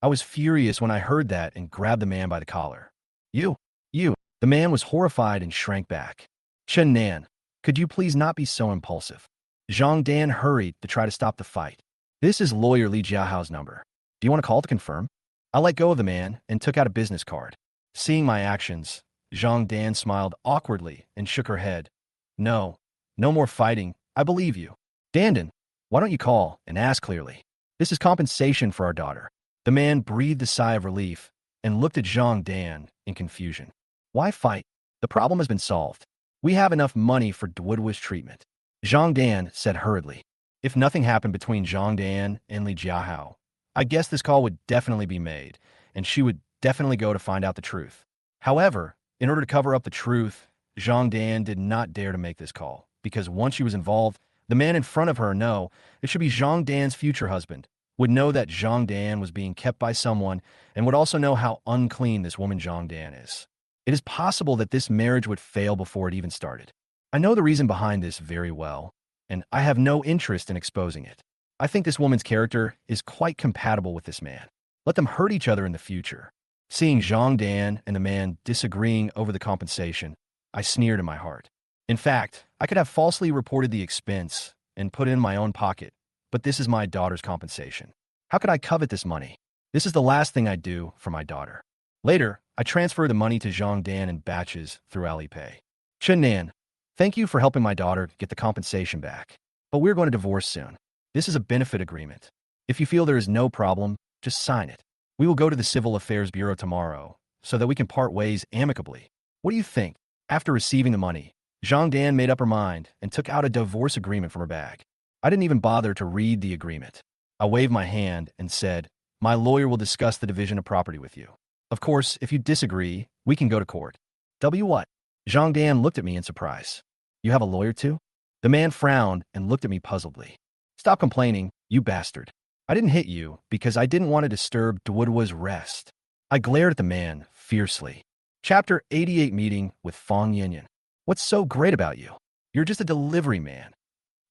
I was furious when I heard that and grabbed the man by the collar. You. The man was horrified and shrank back. Chen Nan, could you please not be so impulsive? Zhang Dan hurried to try to stop the fight. This is lawyer Li Jiahao's number. Do you want to call to confirm? I let go of the man and took out a business card. Seeing my actions, Zhang Dan smiled awkwardly and shook her head. No more fighting. I believe you. Dandan, why don't you call and ask clearly? This is compensation for our daughter. The man breathed a sigh of relief and looked at Zhang Dan in confusion. Why fight? The problem has been solved. We have enough money for Duoduo's treatment. Zhang Dan said hurriedly. If nothing happened between Zhang Dan and Li Jiahao, I guess this call would definitely be made, and she would definitely go to find out the truth. However, in order to cover up the truth, Zhang Dan did not dare to make this call, because once she was involved, the man in front of her, no, it should be Zhang Dan's future husband, would know that Zhang Dan was being kept by someone and would also know how unclean this woman Zhang Dan is. It is possible that this marriage would fail before it even started. I know the reason behind this very well, and I have no interest in exposing it. I think this woman's character is quite compatible with this man. Let them hurt each other in the future. Seeing Zhang Dan and the man disagreeing over the compensation, I sneered in my heart. In fact, I could have falsely reported the expense and put it in my own pocket, but this is my daughter's compensation. How could I covet this money? This is the last thing I'd do for my daughter. Later, I transferred the money to Zhang Dan in batches through Alipay. Chen Nan, thank you for helping my daughter get the compensation back, but we're going to divorce soon. This is a benefit agreement. If you feel there is no problem, just sign it. We will go to the Civil Affairs Bureau tomorrow so that we can part ways amicably. What do you think? After receiving the money, Zhang Dan made up her mind and took out a divorce agreement from her bag. I didn't even bother to read the agreement. I waved my hand and said, my lawyer will discuss the division of property with you. Of course, if you disagree, we can go to court. What? Zhang Dan looked at me in surprise. You have a lawyer too? The man frowned and looked at me puzzledly. Stop complaining, you bastard. I didn't hit you because I didn't want to disturb Duoduo's rest. I glared at the man fiercely. Chapter 88 Meeting with Fang Yinyan. What's so great about you? You're just a delivery man.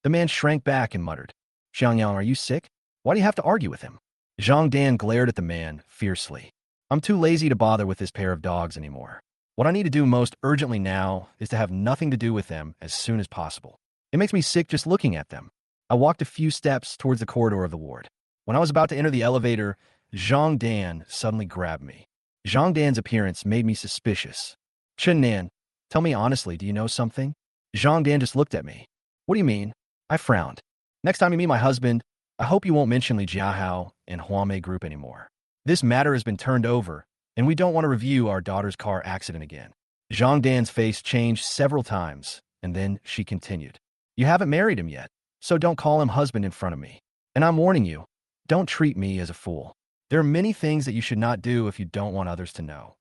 The man shrank back and muttered. Xiangyang, are you sick? Why do you have to argue with him? Zhang Dan glared at the man fiercely. I'm too lazy to bother with this pair of dogs anymore. What I need to do most urgently now is to have nothing to do with them as soon as possible. It makes me sick just looking at them. I walked a few steps towards the corridor of the ward. When I was about to enter the elevator, Zhang Dan suddenly grabbed me. Zhang Dan's appearance made me suspicious. Chen Nan, tell me honestly, do you know something? Zhang Dan just looked at me. What do you mean? I frowned. Next time you meet my husband, I hope you won't mention Li Jiahao and Huamei Group anymore. This matter has been turned over, and we don't want to review our daughter's car accident again. Zhang Dan's face changed several times, and then she continued. You haven't married him yet, so don't call him husband in front of me. And I'm warning you, don't treat me as a fool. There are many things that you should not do if you don't want others to know.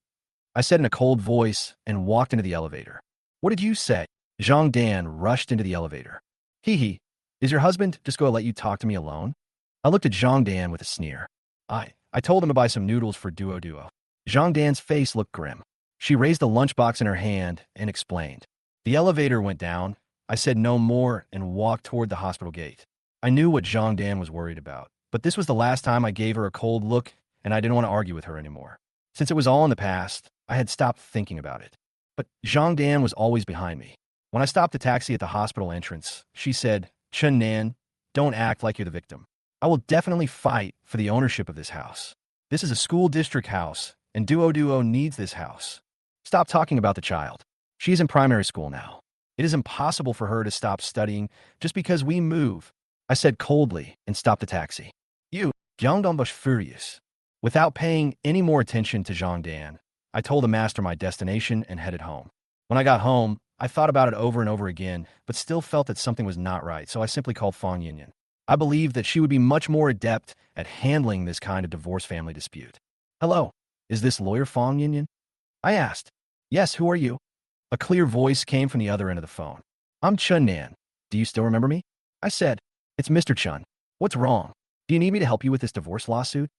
I said in a cold voice and walked into the elevator. What did you say? Zhang Dan rushed into the elevator. Hee, is your husband just going to let you talk to me alone? I looked at Zhang Dan with a sneer. I told him to buy some noodles for Duo. Zhang Dan's face looked grim. She raised a lunchbox in her hand and explained. The elevator went down. I said no more and walked toward the hospital gate. I knew what Zhang Dan was worried about, but this was the last time I gave her a cold look, and I didn't want to argue with her anymore. Since it was all in the past, I had stopped thinking about it. But Zhang Dan was always behind me. When I stopped the taxi at the hospital entrance, she said, Chen Nan, don't act like you're the victim. I will definitely fight for the ownership of this house. This is a school district house, and Duo needs this house. Stop talking about the child. She's in primary school now. It is impossible for her to stop studying just because we move, I said coldly and stopped the taxi. Zhang Dan was furious. Without paying any more attention to Zhang Dan, I told the master my destination and headed home. When I got home, I thought about it over and over again, but still felt that something was not right, so I simply called Fang Yinyan. I believed that she would be much more adept at handling this kind of divorce family dispute. Hello, is this lawyer Fong Yinyan? I asked. Yes, who are you? A clear voice came from the other end of the phone. I'm Chun Nan. Do you still remember me? I said. It's Mr. Chun. What's wrong? Do you need me to help you with this divorce lawsuit?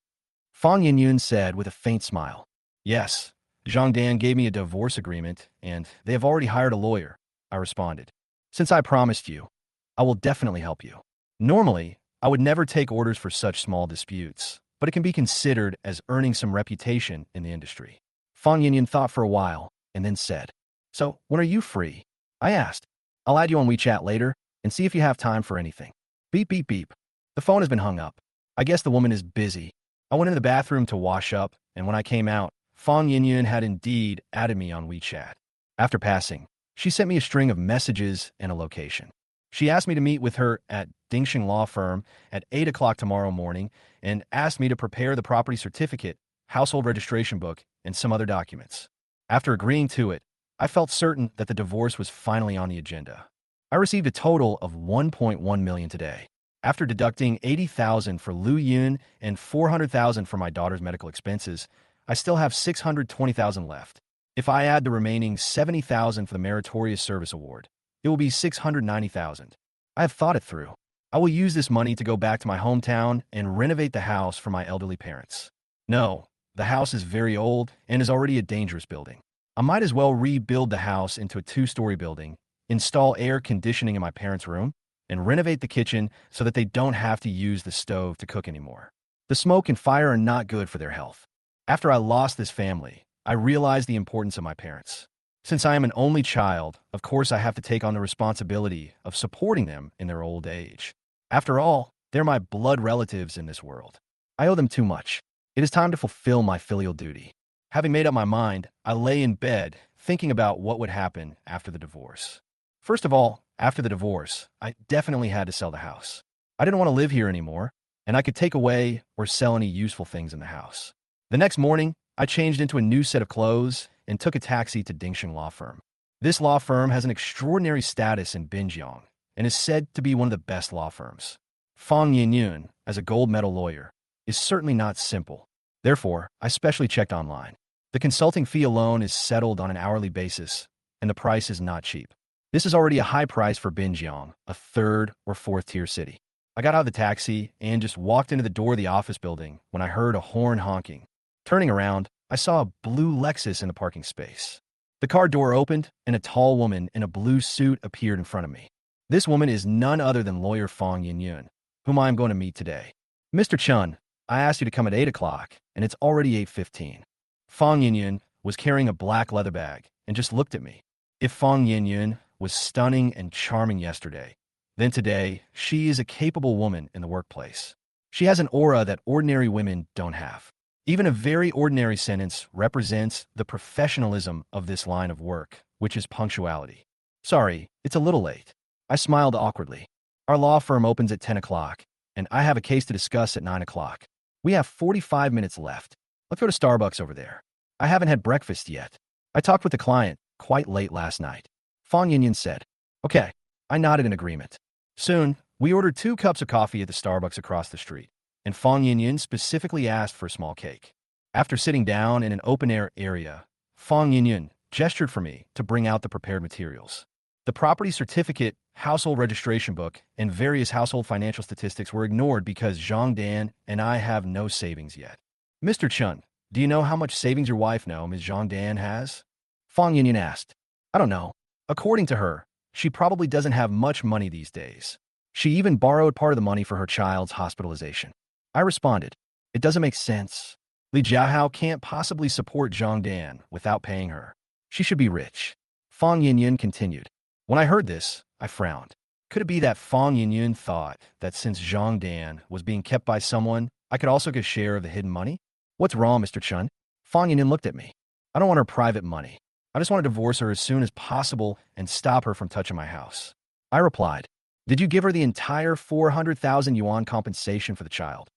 Fong Yinyan said with a faint smile. Yes, Zhang Dan gave me a divorce agreement, and they have already hired a lawyer, I responded. Since I promised you, I will definitely help you. Normally, I would never take orders for such small disputes, but it can be considered as earning some reputation in the industry. Fong Yinyan thought for a while and then said, So, when are you free? I asked. I'll add you on WeChat later and see if you have time for anything. Beep, beep, beep. The phone has been hung up. I guess the woman is busy. I went into the bathroom to wash up, and when I came out, Fong Yinyan had indeed added me on WeChat. After passing, she sent me a string of messages and a location. She asked me to meet with her at Dingxing Law Firm at 8 o'clock tomorrow morning and asked me to prepare the property certificate, household registration book, and some other documents. After agreeing to it, I felt certain that the divorce was finally on the agenda. I received a total of 1.1 million today. After deducting 80,000 for Lu Yun and 400,000 for my daughter's medical expenses, I still have 620,000 left. If I add the remaining 70,000 for the Meritorious Service Award, it will be 690,000. I have thought it through. I will use this money to go back to my hometown and renovate the house for my elderly parents. No, the house is very old and is already a dangerous building. I might as well rebuild the house into a 2-story building, install air conditioning in my parents' room, and renovate the kitchen so that they don't have to use the stove to cook anymore. The smoke and fire are not good for their health. After I lost this family, I realized the importance of my parents. Since I am an only child, of course I have to take on the responsibility of supporting them in their old age. After all, they're my blood relatives in this world. I owe them too much. It is time to fulfill my filial duty. Having made up my mind, I lay in bed thinking about what would happen after the divorce. First of all, after the divorce, I definitely had to sell the house. I didn't want to live here anymore, and I could take away or sell any useful things in the house. The next morning, I changed into a new set of clothes and took a taxi to Dingxing Law Firm. This law firm has an extraordinary status in Binjiang and is said to be one of the best law firms. Fong Yinyan, as a gold medal lawyer, is certainly not simple. Therefore, I specially checked online. The consulting fee alone is settled on an hourly basis, and the price is not cheap. This is already a high price for Binjiang, a 3rd or 4th tier city. I got out of the taxi and just walked into the door of the office building when I heard a horn honking. Turning around, I saw a blue Lexus in the parking space. The car door opened, and a tall woman in a blue suit appeared in front of me. This woman is none other than lawyer Fong Yinyan, whom I am going to meet today. Mr. Chun, I asked you to come at 8 o'clock, and it's already 8:15. Fong Yinyan was carrying a black leather bag and just looked at me. If Fong Yinyan was stunning and charming yesterday, then today she is a capable woman in the workplace. She has an aura that ordinary women don't have. Even a very ordinary sentence represents the professionalism of this line of work, which is punctuality. Sorry, it's a little late. I smiled awkwardly. Our law firm opens at 10 o'clock, and I have a case to discuss at 9 o'clock. We have 45 minutes left. Let's go to Starbucks over there. I haven't had breakfast yet. I talked with the client quite late last night. Fong Yinyan said, Okay. I nodded in agreement. Soon, we ordered 2 cups of coffee at the Starbucks across the street, and Fong Yinyan specifically asked for a small cake. After sitting down in an open-air area, Fong Yinyan gestured for me to bring out the prepared materials. The property certificate, household registration book, and various household financial statistics were ignored because Zhang Dan and I have no savings yet. Mr. Chun, do you know how much savings your wife, Ms. Zhang Dan, has? Fong Yinyan asked. I don't know. According to her, she probably doesn't have much money these days. She even borrowed part of the money for her child's hospitalization. I responded, It doesn't make sense. Li Jiahao can't possibly support Zhang Dan without paying her. She should be rich. Fong Yinyan continued. When I heard this, I frowned. Could it be that Fong Yinyan thought that since Zhang Dan was being kept by someone, I could also get a share of the hidden money? What's wrong, Mr. Chun? Fong Yinyan looked at me. I don't want her private money. I just want to divorce her as soon as possible and stop her from touching my house. I replied, Did you give her the entire 400,000 yuan compensation for the child?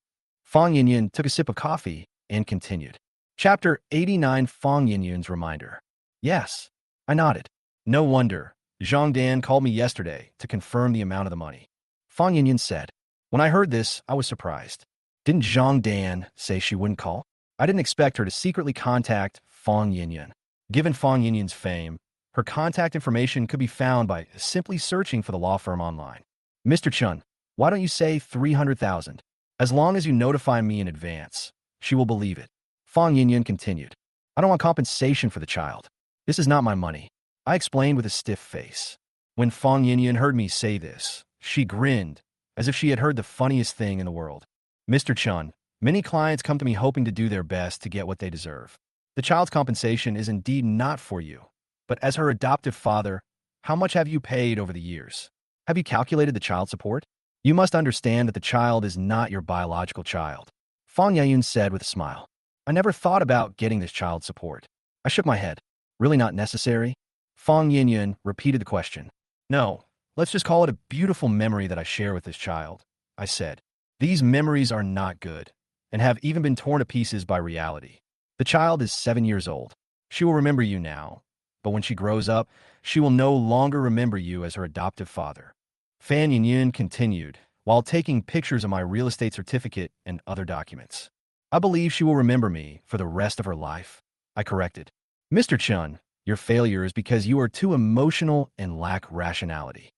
Fong Yinyan took a sip of coffee and continued. Chapter 89, Fong Yinyan's Reminder. Yes, I nodded. No wonder. Zhang Dan called me yesterday to confirm the amount of the money. Fong Yinyan said. When I heard this, I was surprised. Didn't Zhang Dan say she wouldn't call? I didn't expect her to secretly contact Fong Yinyan. Given Fong Yinyan's fame, her contact information could be found by simply searching for the law firm online. Mr. Chun, why don't you say 300,000? As long as you notify me in advance, she will believe it. Fong Yinyan continued. I don't want compensation for the child. This is not my money. I explained with a stiff face. When Fong Yinyan heard me say this, she grinned, as if she had heard the funniest thing in the world. Mr. Chun, many clients come to me hoping to do their best to get what they deserve. The child's compensation is indeed not for you. But as her adoptive father, how much have you paid over the years? Have you calculated the child support? You must understand that the child is not your biological child. Fong Yayun said with a smile. I never thought about getting this child support. I shook my head. Really not necessary? Fong Yinyan repeated the question. No, let's just call it a beautiful memory that I share with this child, I said. These memories are not good, and have even been torn to pieces by reality. The child is 7 years old. She will remember you now, but when she grows up, she will no longer remember you as her adoptive father. Fan Yinyan continued, while taking pictures of my real estate certificate and other documents. I believe she will remember me for the rest of her life. I corrected. Mr. Chun, your failure is because you are too emotional and lack rationality.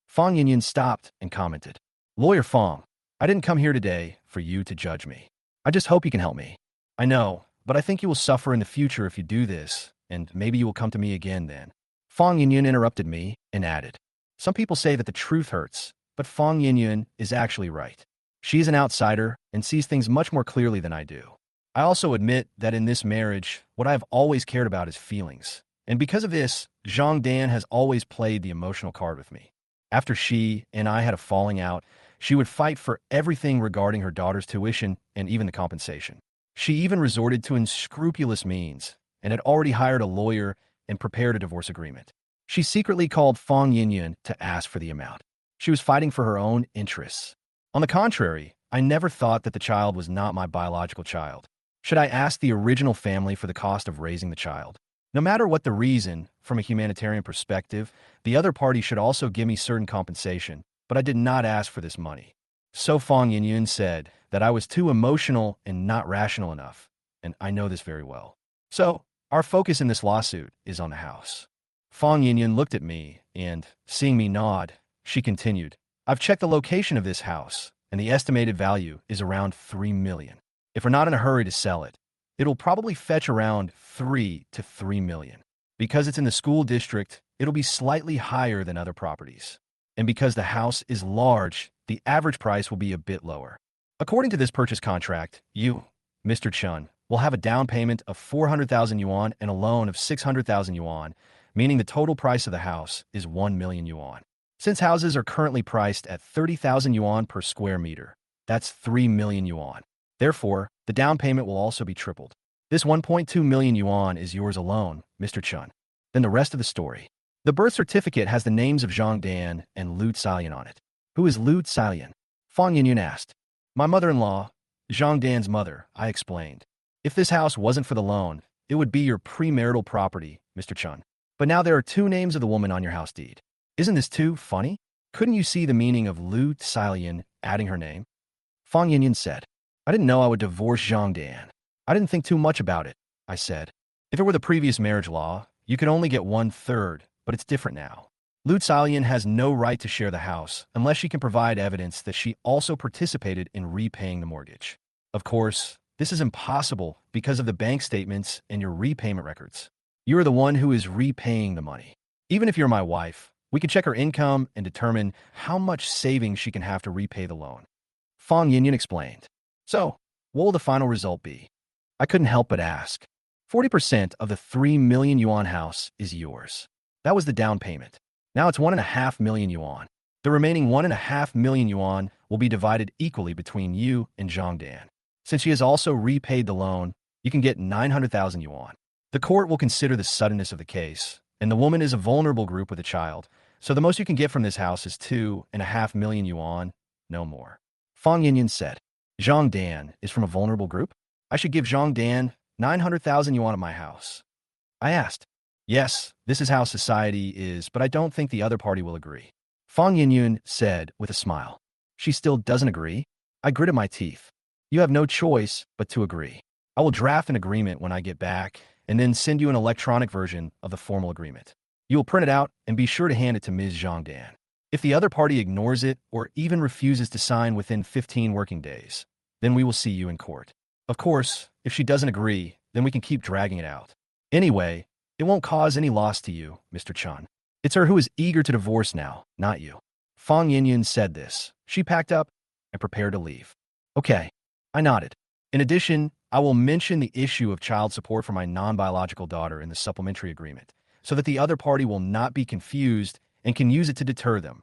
Fong Yinyan stopped and commented. Lawyer Fong, I didn't come here today for you to judge me. I just hope you can help me. I know, but I think you will suffer in the future if you do this, and maybe you will come to me again then. Fong Yinyan interrupted me and added. Some people say that the truth hurts, but Fong Yinyan is actually right. She is an outsider and sees things much more clearly than I do. I also admit that in this marriage, what I have always cared about is feelings. And because of this, Zhang Dan has always played the emotional card with me. After she and I had a falling out, she would fight for everything regarding her daughter's tuition and even the compensation. She even resorted to unscrupulous means and had already hired a lawyer and prepared a divorce agreement. She secretly called Fong Yinyan to ask for the amount. She was fighting for her own interests. On the contrary, I never thought that the child was not my biological child. Should I ask the original family for the cost of raising the child? No matter what the reason, from a humanitarian perspective, the other party should also give me certain compensation, but I did not ask for this money. So Fong Yinyan said that I was too emotional and not rational enough, and I know this very well. So, our focus in this lawsuit is on the house. Fong Yinyan looked at me, and, seeing me nod, she continued, I've checked the location of this house, and the estimated value is around 3 million. If we're not in a hurry to sell it, it'll probably fetch around 3 to 3 million. Because it's in the school district, it'll be slightly higher than other properties. And because the house is large, the average price will be a bit lower. According to this purchase contract, you, Mr. Chun, will have a down payment of 400,000 yuan and a loan of 600,000 yuan, meaning the total price of the house is 1 million yuan. Since houses are currently priced at 30,000 yuan per square meter, that's 3 million yuan. Therefore, the down payment will also be tripled. This 1.2 million yuan is yours alone, Mr. Chun. Then the rest of the story. The birth certificate has the names of Zhang Dan and Lu Xiaolian on it. Who is Lu Xiaolian? Fong Yinyan asked. My mother-in-law, Zhang Dan's mother, I explained. If this house wasn't for the loan, it would be your premarital property, Mr. Chun. But now there are 2 names of the woman on your house deed. Isn't this too funny? Couldn't you see the meaning of Lu Xiaolian adding her name? Fong Yinyan said. I didn't know I would divorce Zhang Dan. I didn't think too much about it, I said. If it were the previous marriage law, you could only get 1/3, but it's different now. Lu Xiaolian has no right to share the house unless she can provide evidence that she also participated in repaying the mortgage. Of course, this is impossible because of the bank statements and your repayment records. You are the one who is repaying the money. Even if you're my wife, we can check her income and determine how much savings she can have to repay the loan. Fong Yinyan explained. So, what will the final result be? I couldn't help but ask. 40% of the 3 million yuan house is yours. That was the down payment. Now it's 1.5 million yuan. The remaining 1.5 million yuan will be divided equally between you and Zhang Dan. Since she has also repaid the loan, you can get 900,000 yuan. The court will consider the suddenness of the case, and the woman is a vulnerable group with a child, so the most you can get from this house is 2.5 million yuan, no more. Fong Yinyan said, Zhang Dan is from a vulnerable group? I should give Zhang Dan 900,000 yuan of my house. I asked. Yes, this is how society is, but I don't think the other party will agree. Fong Yinyan said with a smile. She still doesn't agree? I gritted my teeth. You have no choice but to agree. I will draft an agreement when I get back and then send you an electronic version of the formal agreement. You will print it out and be sure to hand it to Ms. Zhangdan. If the other party ignores it or even refuses to sign within 15 working days, then we will see you in court. Of course, if she doesn't agree, then we can keep dragging it out. Anyway, it won't cause any loss to you, Mr. Chun. It's her who is eager to divorce now, not you. Fang Yinyan said this. She packed up and prepared to leave. Okay, I nodded. In addition, I will mention the issue of child support for my non-biological daughter in the supplementary agreement, so that the other party will not be confused and can use it to deter them.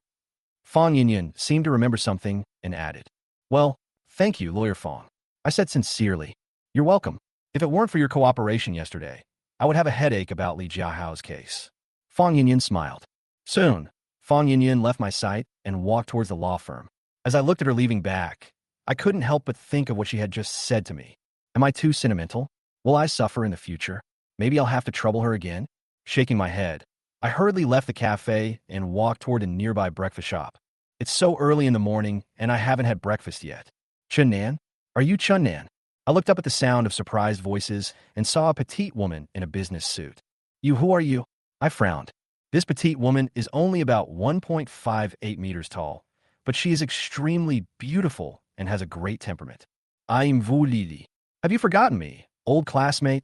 Fang Yinyan seemed to remember something and added, Well, thank you, Lawyer Fang. I said sincerely. You're welcome. If it weren't for your cooperation yesterday, I would have a headache about Li Jiahao's case. Fang Yinyan smiled. Soon, Fang Yinyan left my sight and walked towards the law firm. As I looked at her leaving back, I couldn't help but think of what she had just said to me. Am I too sentimental? Will I suffer in the future? Maybe I'll have to trouble her again? Shaking my head, I hurriedly left the cafe and walked toward a nearby breakfast shop. It's so early in the morning, and I haven't had breakfast yet. Chun Nan? Are you Chun Nan? I looked up at the sound of surprised voices and saw a petite woman in a business suit. Who are you? I frowned. This petite woman is only about 1.58 meters tall, but she is extremely beautiful and has a great temperament. I'm Wu Lili. Have you forgotten me, old classmate?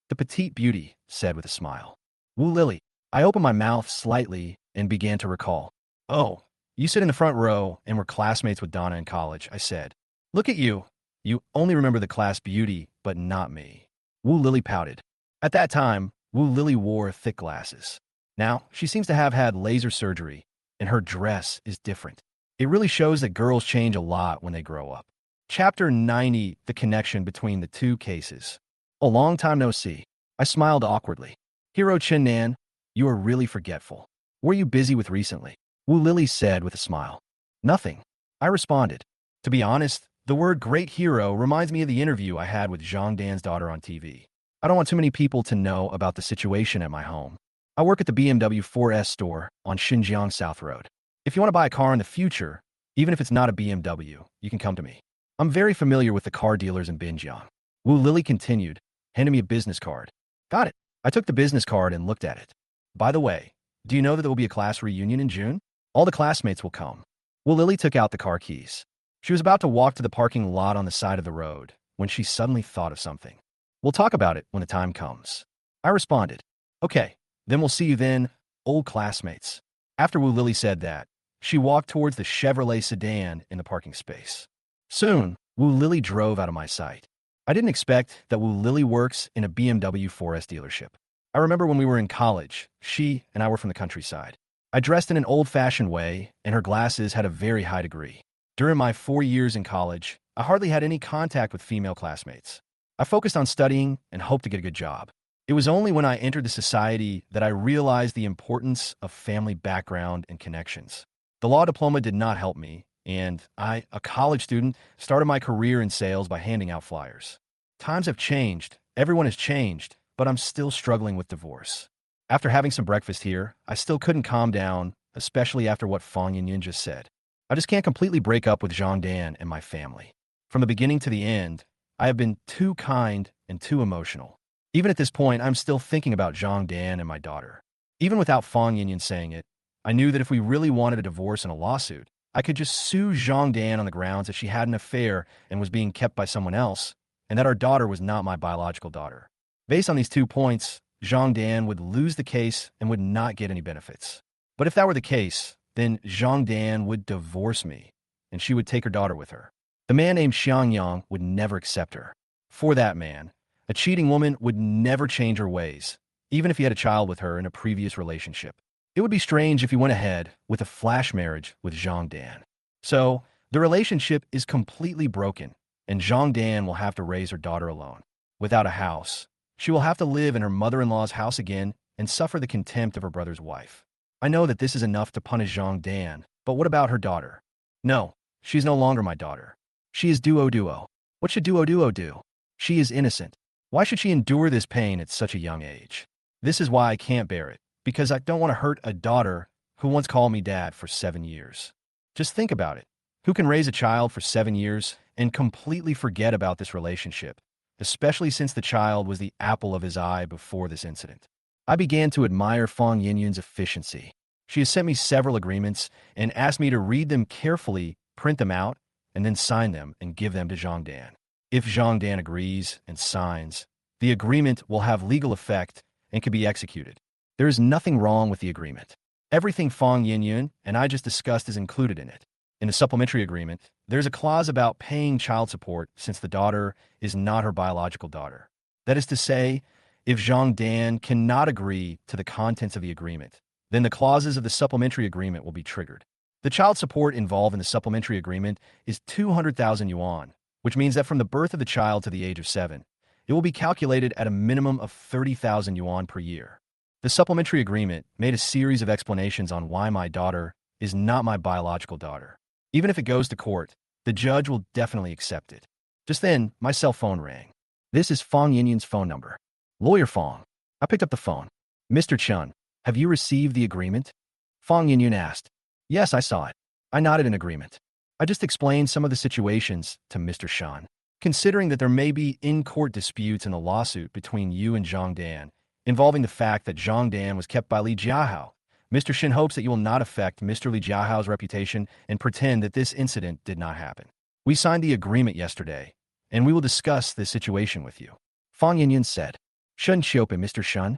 The petite beauty said with a smile. Wu Lily. I opened my mouth slightly and began to recall. Oh, you sit in the front row and were classmates with Donna in college, I said. Look at you. You only remember the class beauty, but not me. Wu Lily pouted. At that time, Wu Lily wore thick glasses. Now, she seems to have had laser surgery, and her dress is different. It really shows that girls change a lot when they grow up. Chapter 90, the connection between the two cases. A long time no see. I smiled awkwardly. Hero Chin Nan, you are really forgetful. What were you busy with recently? Wu Lily said with a smile. Nothing. I responded. To be honest, the word great hero reminds me of the interview I had with Zhang Dan's daughter on TV. I don't want too many people to know about the situation at my home. I work at the BMW 4S store on Xinjiang South Road. If you want to buy a car in the future, even if it's not a BMW, you can come to me. I'm very familiar with the car dealers in Binjiang. Wu Lily continued, handing me a business card. Got it. I took the business card and looked at it. By the way, do you know that there will be a class reunion in June? All the classmates will come. Wu Lily took out the car keys. She was about to walk to the parking lot on the side of the road when she suddenly thought of something. We'll talk about it when the time comes. I responded. Okay, then we'll see you then, old classmates. After Wu Lily said that, she walked towards the Chevrolet sedan in the parking space. Soon, Wu Lily drove out of my sight. I didn't expect that Wu Lily works in a BMW 4S dealership. I remember when we were in college, she and I were from the countryside. I dressed in an old-fashioned way, and her glasses had a very high degree. During my 4 years in college, I hardly had any contact with female classmates. I focused on studying and hoped to get a good job. It was only when I entered the society that I realized the importance of family background and connections. The law diploma did not help me, and I, a college student, started my career in sales by handing out flyers. Times have changed, everyone has changed, but I'm still struggling with divorce. After having some breakfast here, I still couldn't calm down, especially after what Fang Yinyan just said. I just can't completely break up with Zhang Dan and my family. From the beginning to the end, I have been too kind and too emotional. Even at this point, I'm still thinking about Zhang Dan and my daughter. Even without Fang Yinyan saying it, I knew that if we really wanted a divorce and a lawsuit, I could just sue Zhang Dan on the grounds that she had an affair and was being kept by someone else, and that our daughter was not my biological daughter. Based on these 2 points, Zhang Dan would lose the case and would not get any benefits. But if that were the case, then Zhang Dan would divorce me, and she would take her daughter with her. The man named Xiang Yang would never accept her. For that man, a cheating woman would never change her ways, even if he had a child with her in a previous relationship. It would be strange if he went ahead with a flash marriage with Zhang Dan. So, the relationship is completely broken, and Zhang Dan will have to raise her daughter alone. Without a house, she will have to live in her mother-in-law's house again and suffer the contempt of her brother's wife. I know that this is enough to punish Zhang Dan, but what about her daughter? No, she's no longer my daughter. She is Duo. What should Duo do? She is innocent. Why should she endure this pain at such a young age? This is why I can't bear it, because I don't want to hurt a daughter who once called me dad for 7 years. Just think about it. Who can raise a child for 7 years and completely forget about this relationship, especially since the child was the apple of his eye before this incident. I began to admire Fang Yinyun's efficiency. She has sent me several agreements and asked me to read them carefully, print them out, and then sign them and give them to Zhang Dan. If Zhang Dan agrees and signs, the agreement will have legal effect and can be executed. There is nothing wrong with the agreement. Everything Fang Yinyun and I just discussed is included in it. In the supplementary agreement, there's a clause about paying child support since the daughter is not her biological daughter. That is to say, if Zhang Dan cannot agree to the contents of the agreement, then the clauses of the supplementary agreement will be triggered. The child support involved in the supplementary agreement is 200,000 yuan, which means that from the birth of the child to the age of 7, it will be calculated at a minimum of 30,000 yuan per year. The supplementary agreement made a series of explanations on why my daughter is not my biological daughter. Even if it goes to court, the judge will definitely accept it. Just then, my cell phone rang. This is Fang Yinyun's phone number. Lawyer Fang. I picked up the phone. Mr. Chun, have you received the agreement? Fang Yinyun asked. Yes, I saw it. I nodded in agreement. I just explained some of the situations to Mr. Shan. Considering that there may be in-court disputes in the lawsuit between you and Zhang Dan, involving the fact that Zhang Dan was kept by Li Jiahao, Mr. Shin hopes that you will not affect Mr. Li Jiahao's reputation and pretend that this incident did not happen. We signed the agreement yesterday, and we will discuss this situation with you. Fang Yinyun said. Shun Xiupe, Mr. Shun.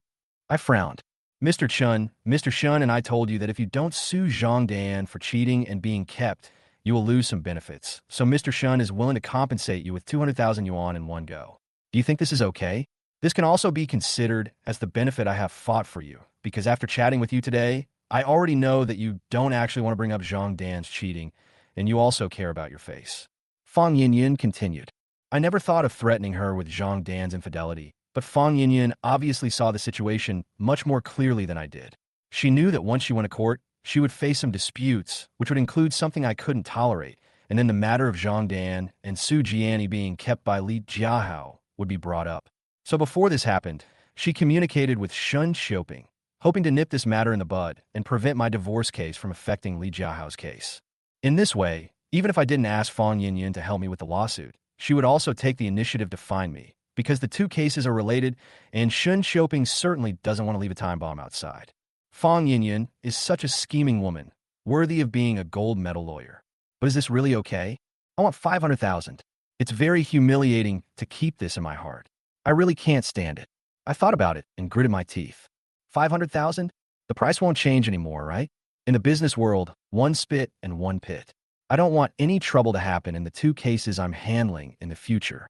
I frowned. Mr. Shun and I told you that if you don't sue Zhang Dan for cheating and being kept, you will lose some benefits. So Mr. Shun is willing to compensate you with 200,000 yuan in one go. Do you think this is okay? This can also be considered as the benefit I have fought for you, because after chatting with you today, I already know that you don't actually want to bring up Zhang Dan's cheating, and you also care about your face. Fang Yinyun continued. I never thought of threatening her with Zhang Dan's infidelity, but Fang Yinyun obviously saw the situation much more clearly than I did. She knew that once she went to court, she would face some disputes, which would include something I couldn't tolerate, and then the matter of Zhang Dan and Su Jiani being kept by Li Jiahao would be brought up. So before this happened, she communicated with Shun Xiuping, hoping to nip this matter in the bud and prevent my divorce case from affecting Li Jiahao's case. In this way, even if I didn't ask Fang Yinyun to help me with the lawsuit, she would also take the initiative to find me, because the two cases are related, and Shun Xiuping certainly doesn't want to leave a time bomb outside. Fang Yinyun is such a scheming woman, worthy of being a gold medal lawyer. But is this really okay? I want 500,000. It's very humiliating to keep this in my heart. I really can't stand it. I thought about it and gritted my teeth. 500,000? The price won't change anymore, right? In the business world, one spit and one pit. I don't want any trouble to happen in the two cases I'm handling in the future.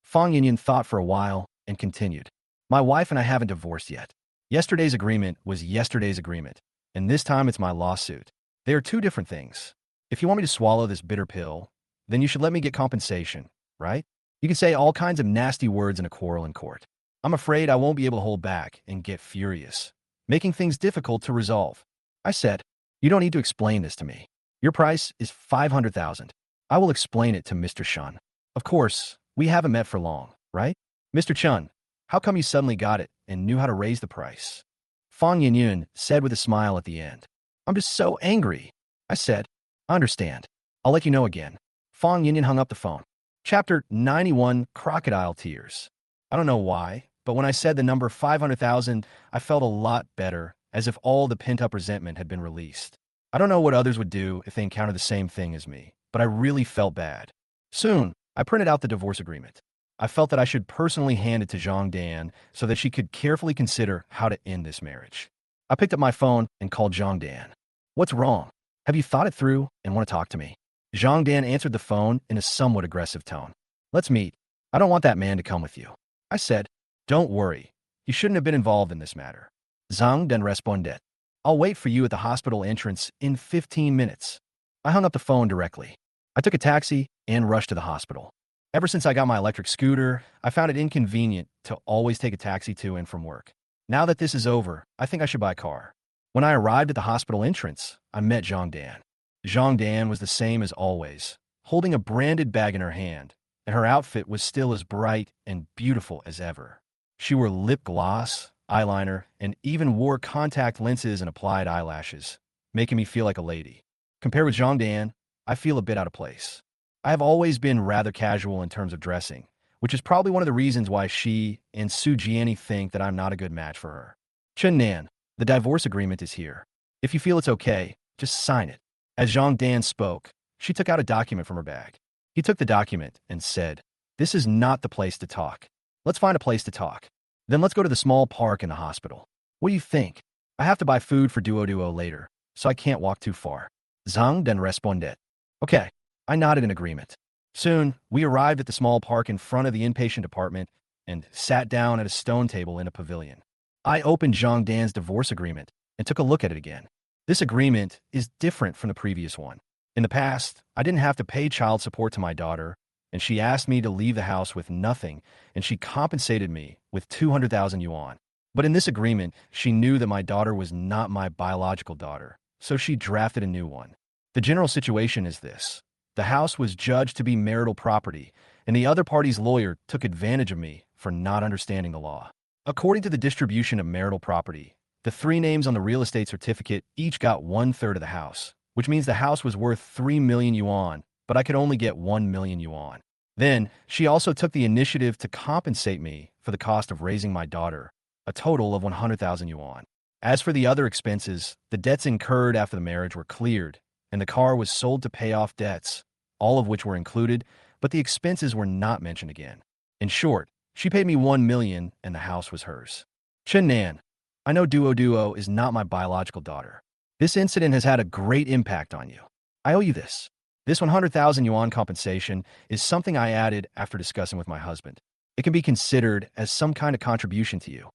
Fang Yinyun thought for a while and continued. My wife and I haven't divorced yet. Yesterday's agreement was yesterday's agreement, and this time it's my lawsuit. They are two different things. If you want me to swallow this bitter pill, then you should let me get compensation, right? You can say all kinds of nasty words in a quarrel in court. I'm afraid I won't be able to hold back and get furious, making things difficult to resolve. I said, you don't need to explain this to me. Your price is 500,000. I will explain it to Mr. Shun. Of course, we haven't met for long, right? Mr. Chun, how come you suddenly got it and knew how to raise the price? Fang Yinyun said with a smile at the end. I'm just so angry. I said, I understand. I'll let you know again. Fang Yinyun hung up the phone. Chapter 91, Crocodile Tears. I don't know why, but when I said the number 500,000, I felt a lot better, as if all the pent-up resentment had been released. I don't know what others would do if they encountered the same thing as me, but I really felt bad. Soon, I printed out the divorce agreement. I felt that I should personally hand it to Zhang Dan so that she could carefully consider how to end this marriage. I picked up my phone and called Zhang Dan. What's wrong? Have you thought it through and want to talk to me? Zhang Dan answered the phone in a somewhat aggressive tone. Let's meet. I don't want that man to come with you. I said, don't worry. You shouldn't have been involved in this matter. Zhang Dan responded. I'll wait for you at the hospital entrance in 15 minutes. I hung up the phone directly. I took a taxi and rushed to the hospital. Ever since I got my electric scooter, I found it inconvenient to always take a taxi to and from work. Now that this is over, I think I should buy a car. When I arrived at the hospital entrance, I met Zhang Dan. Zhang Dan was the same as always, holding a branded bag in her hand, and her outfit was still as bright and beautiful as ever. She wore lip gloss, eyeliner, and even wore contact lenses and applied eyelashes, making me feel like a lady. Compared with Zhang Dan, I feel a bit out of place. I have always been rather casual in terms of dressing, which is probably one of the reasons why she and Su Jiani think that I'm not a good match for her. Chen Nan, the divorce agreement is here. If you feel it's okay, just sign it. As Zhang Dan spoke, she took out a document from her bag. He took the document and said, "This is not the place to talk. Let's find a place to talk. Then let's go to the small park in the hospital. What do you think? I have to buy food for Duo later, so I can't walk too far." Zhang Dan responded. Okay, I nodded in agreement. Soon, we arrived at the small park in front of the inpatient department and sat down at a stone table in a pavilion. I opened Zhang Dan's divorce agreement and took a look at it again. This agreement is different from the previous one. In the past, I didn't have to pay child support to my daughter, and she asked me to leave the house with nothing, and she compensated me with 200,000 yuan. But in this agreement, she knew that my daughter was not my biological daughter, so she drafted a new one. The general situation is this. The house was judged to be marital property, and the other party's lawyer took advantage of me for not understanding the law. According to the distribution of marital property, the three names on the real estate certificate each got 1/3 of the house, which means the house was worth 3 million yuan, but I could only get 1 million yuan. Then, she also took the initiative to compensate me for the cost of raising my daughter, a total of 100,000 yuan. As for the other expenses, the debts incurred after the marriage were cleared, and the car was sold to pay off debts, all of which were included, but the expenses were not mentioned again. In short, she paid me 1 million and the house was hers. Chen Nan, I know Duo is not my biological daughter. This incident has had a great impact on you. I owe you this. This 100,000 yuan compensation is something I added after discussing with my husband. It can be considered as some kind of contribution to you.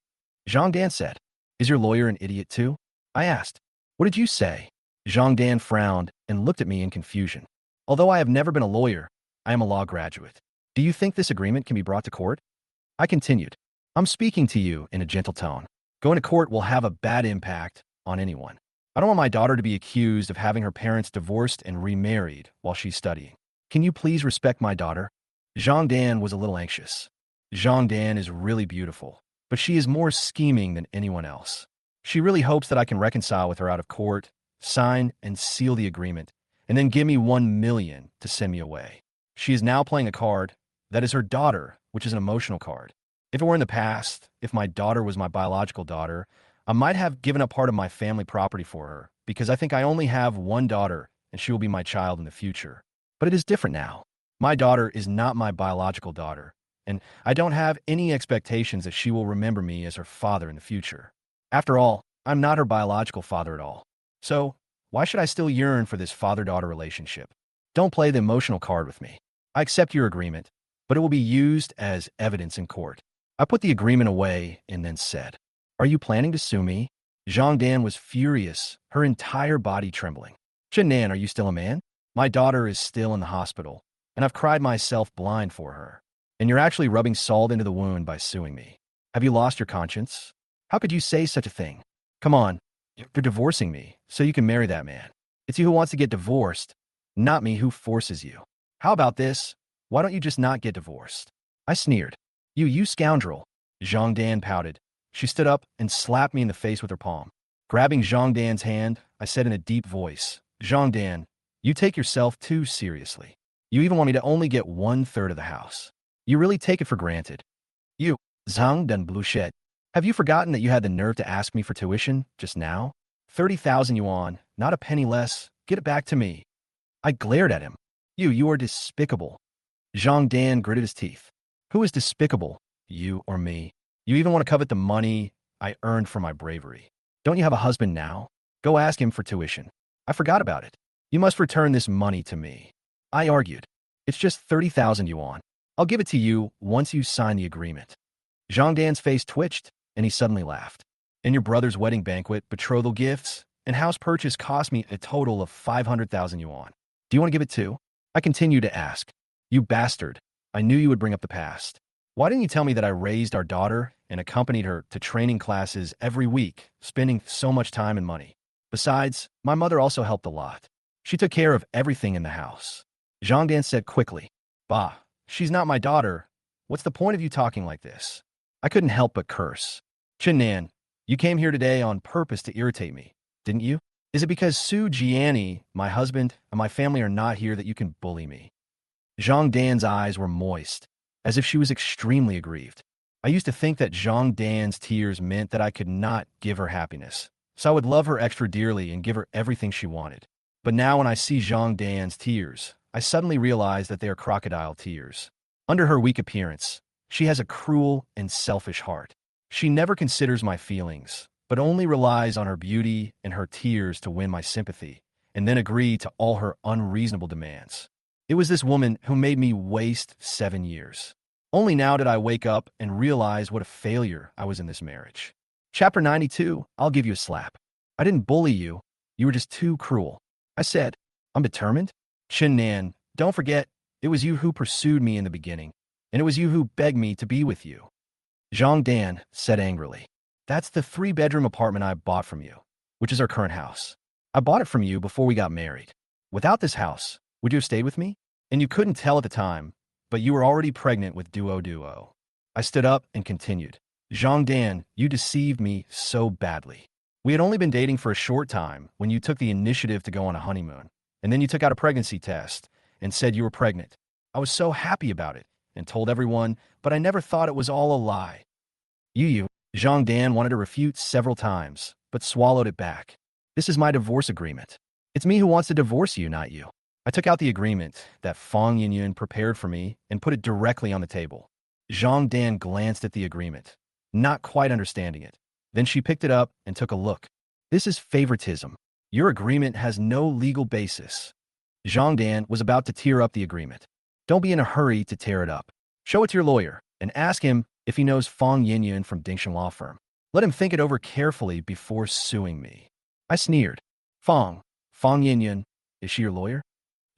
Zhang Dan said, "Is your lawyer an idiot too?" I asked. "What did you say?" Zhang Dan frowned and looked at me in confusion. Although I have never been a lawyer, I am a law graduate. Do you think this agreement can be brought to court? I continued. I'm speaking to you in a gentle tone. Going to court will have a bad impact on anyone. I don't want my daughter to be accused of having her parents divorced and remarried while she's studying. Can you please respect my daughter? Zhang Dan was a little anxious. Zhang Dan is really beautiful, but she is more scheming than anyone else. She really hopes that I can reconcile with her out of court, sign and seal the agreement, and then give me 1 million to send me away. She is now playing a card that is her daughter, which is an emotional card. If it were in the past, if my daughter was my biological daughter, I might have given up part of my family property for her, because I think I only have one daughter and she will be my child in the future. But it is different now. My daughter is not my biological daughter, and I don't have any expectations that she will remember me as her father in the future. After all, I'm not her biological father at all. So, why should I still yearn for this father-daughter relationship? Don't play the emotional card with me. I accept your agreement, but it will be used as evidence in court. I put the agreement away and then said, "Are you planning to sue me?" Zhang Dan was furious, her entire body trembling. "Chen Nan, are you still a man? My daughter is still in the hospital, and I've cried myself blind for her. And you're actually rubbing salt into the wound by suing me. Have you lost your conscience? How could you say such a thing? Come on, you're divorcing me, so you can marry that man. It's you who wants to get divorced, not me who forces you. How about this? Why don't you just not get divorced?" I sneered. You scoundrel." Zhang Dan pouted. She stood up and slapped me in the face with her palm. Grabbing Zhang Dan's hand, I said in a deep voice, "Zhang Dan, you take yourself too seriously. You even want me to only get 1/3 of the house. You really take it for granted. You, Zhang Dan Bluchet, have you forgotten that you had the nerve to ask me for tuition just now? 30,000 yuan, not a penny less. Get it back to me." I glared at him. You are despicable." Zhang Dan gritted his teeth. "Who is despicable, you or me? You even want to covet the money I earned for my bravery. Don't you have a husband now? Go ask him for tuition. I forgot about it. You must return this money to me." I argued. "It's just 30,000 yuan. I'll give it to you once you sign the agreement." Zhang Dan's face twitched, and he suddenly laughed. "And your brother's wedding banquet, betrothal gifts, and house purchase cost me a total of 500,000 yuan. Do you want to give it too?" I continued to ask. "You bastard. I knew you would bring up the past. Why didn't you tell me that I raised our daughter and accompanied her to training classes every week, spending so much time and money? Besides, my mother also helped a lot. She took care of everything in the house." Zhang Dan said quickly, "Bah, she's not my daughter. What's the point of you talking like this?" I couldn't help but curse. "Chen Nan, you came here today on purpose to irritate me, didn't you? Is it because Su Jiani, my husband, and my family are not here that you can bully me?" Zhang Dan's eyes were moist. as if she was extremely aggrieved. I used to think that Zhang Dan's tears meant that I could not give her happiness, so I would love her extra dearly and give her everything she wanted. But now when I see Zhang Dan's tears, I suddenly realize that they are crocodile tears. Under her weak appearance, she has a cruel and selfish heart. She never considers my feelings, but only relies on her beauty and her tears to win my sympathy, and then agree to all her unreasonable demands. It was this woman who made me waste 7 years. Only now did I wake up and realize what a failure I was in this marriage. Chapter 92, I'll give you a slap. I didn't bully you. You were just too cruel. I said, I'm determined. Chin Nan, don't forget, it was you who pursued me in the beginning, and it was you who begged me to be with you. Zhang Dan said angrily, that's the 3-bedroom apartment I bought from you, which is our current house. I bought it from you before we got married. Without this house, would you have stayed with me? And you couldn't tell at the time, but you were already pregnant with Duo. I stood up and continued. Zhang Dan, you deceived me so badly. We had only been dating for a short time when you took the initiative to go on a honeymoon, and then you took out a pregnancy test and said you were pregnant. I was so happy about it and told everyone, but I never thought it was all a lie. Zhang Dan wanted to refute several times, but swallowed it back. This is my divorce agreement. It's me who wants to divorce you, not you. I took out the agreement that Fang Yinyun prepared for me and put it directly on the table. Zhang Dan glanced at the agreement, not quite understanding it. Then she picked it up and took a look. This is favoritism. Your agreement has no legal basis. Zhang Dan was about to tear up the agreement. Don't be in a hurry to tear it up. Show it to your lawyer and ask him if he knows Fang Yinyun from Dingsheng Law Firm. Let him think it over carefully before suing me. I sneered. Fang Yinyun, is she your lawyer?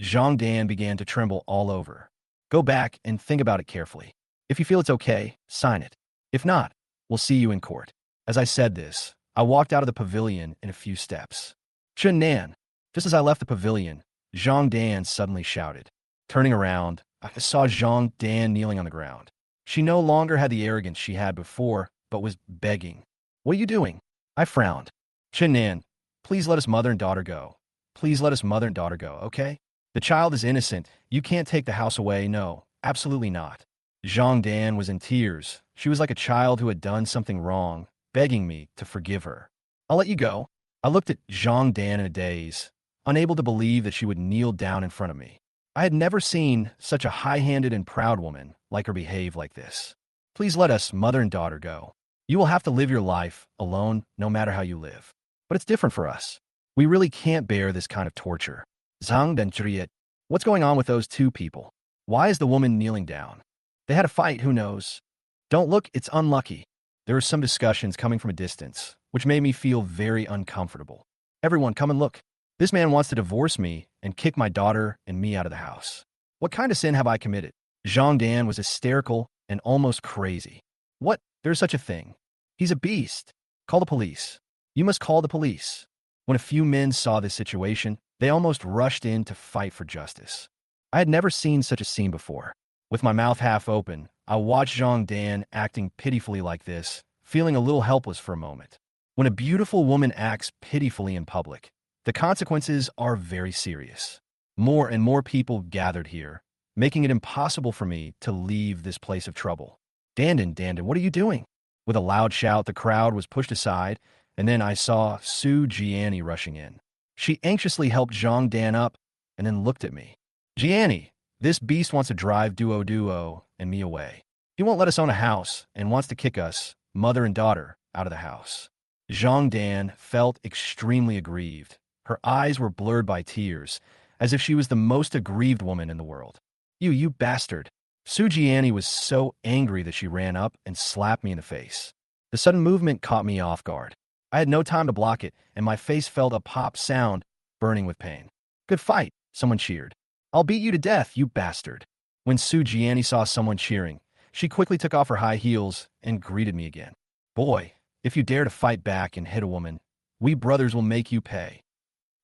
Zhang Dan began to tremble all over. Go back and think about it carefully. If you feel it's okay, sign it. If not, we'll see you in court. As I said this, I walked out of the pavilion in a few steps. Chen Nan. Just as I left the pavilion, Zhang Dan suddenly shouted. Turning around, I saw Zhang Dan kneeling on the ground. She no longer had the arrogance she had before, but was begging. What are you doing? I frowned. Chen Nan, please let us mother and daughter go. Please let us mother and daughter go, okay? The child is innocent. You can't take the house away. No, absolutely not. Zhang Dan was in tears. She was like a child who had done something wrong, begging me to forgive her. I'll let you go. I looked at Zhang Dan in a daze, unable to believe that she would kneel down in front of me. I had never seen such a high-handed and proud woman like her behave like this. Please let us mother and daughter go. You will have to live your life alone no matter how you live. But it's different for us. We really can't bear this kind of torture. Zhang Dan, what's going on with those two people? Why is the woman kneeling down? They had a fight, who knows? Don't look, it's unlucky. There were some discussions coming from a distance, which made me feel very uncomfortable. Everyone, come and look. This man wants to divorce me and kick my daughter and me out of the house. What kind of sin have I committed? Zhang Dan was hysterical and almost crazy. What? There's such a thing. He's a beast. Call the police. You must call the police. When a few men saw this situation, they almost rushed in to fight for justice. I had never seen such a scene before. With my mouth half open, I watched Zhang Dan acting pitifully like this, feeling a little helpless for a moment. When a beautiful woman acts pitifully in public, the consequences are very serious. More and more people gathered here, making it impossible for me to leave this place of trouble. Dandan, what are you doing? With a loud shout, the crowd was pushed aside, and then I saw Su Jiani rushing in. She anxiously helped Zhang Dan up and then looked at me. Jiani, this beast wants to drive Duo and me away. He won't let us own a house and wants to kick us, mother and daughter, out of the house. Zhang Dan felt extremely aggrieved. Her eyes were blurred by tears, as if she was the most aggrieved woman in the world. You bastard. Su Jiani was so angry that she ran up and slapped me in the face. The sudden movement caught me off guard. I had no time to block it, and my face felt a pop sound, burning with pain. Good fight, someone cheered. I'll beat you to death, you bastard. When Su Jiani saw someone cheering, she quickly took off her high heels and greeted me again. Boy, if you dare to fight back and hit a woman, we brothers will make you pay.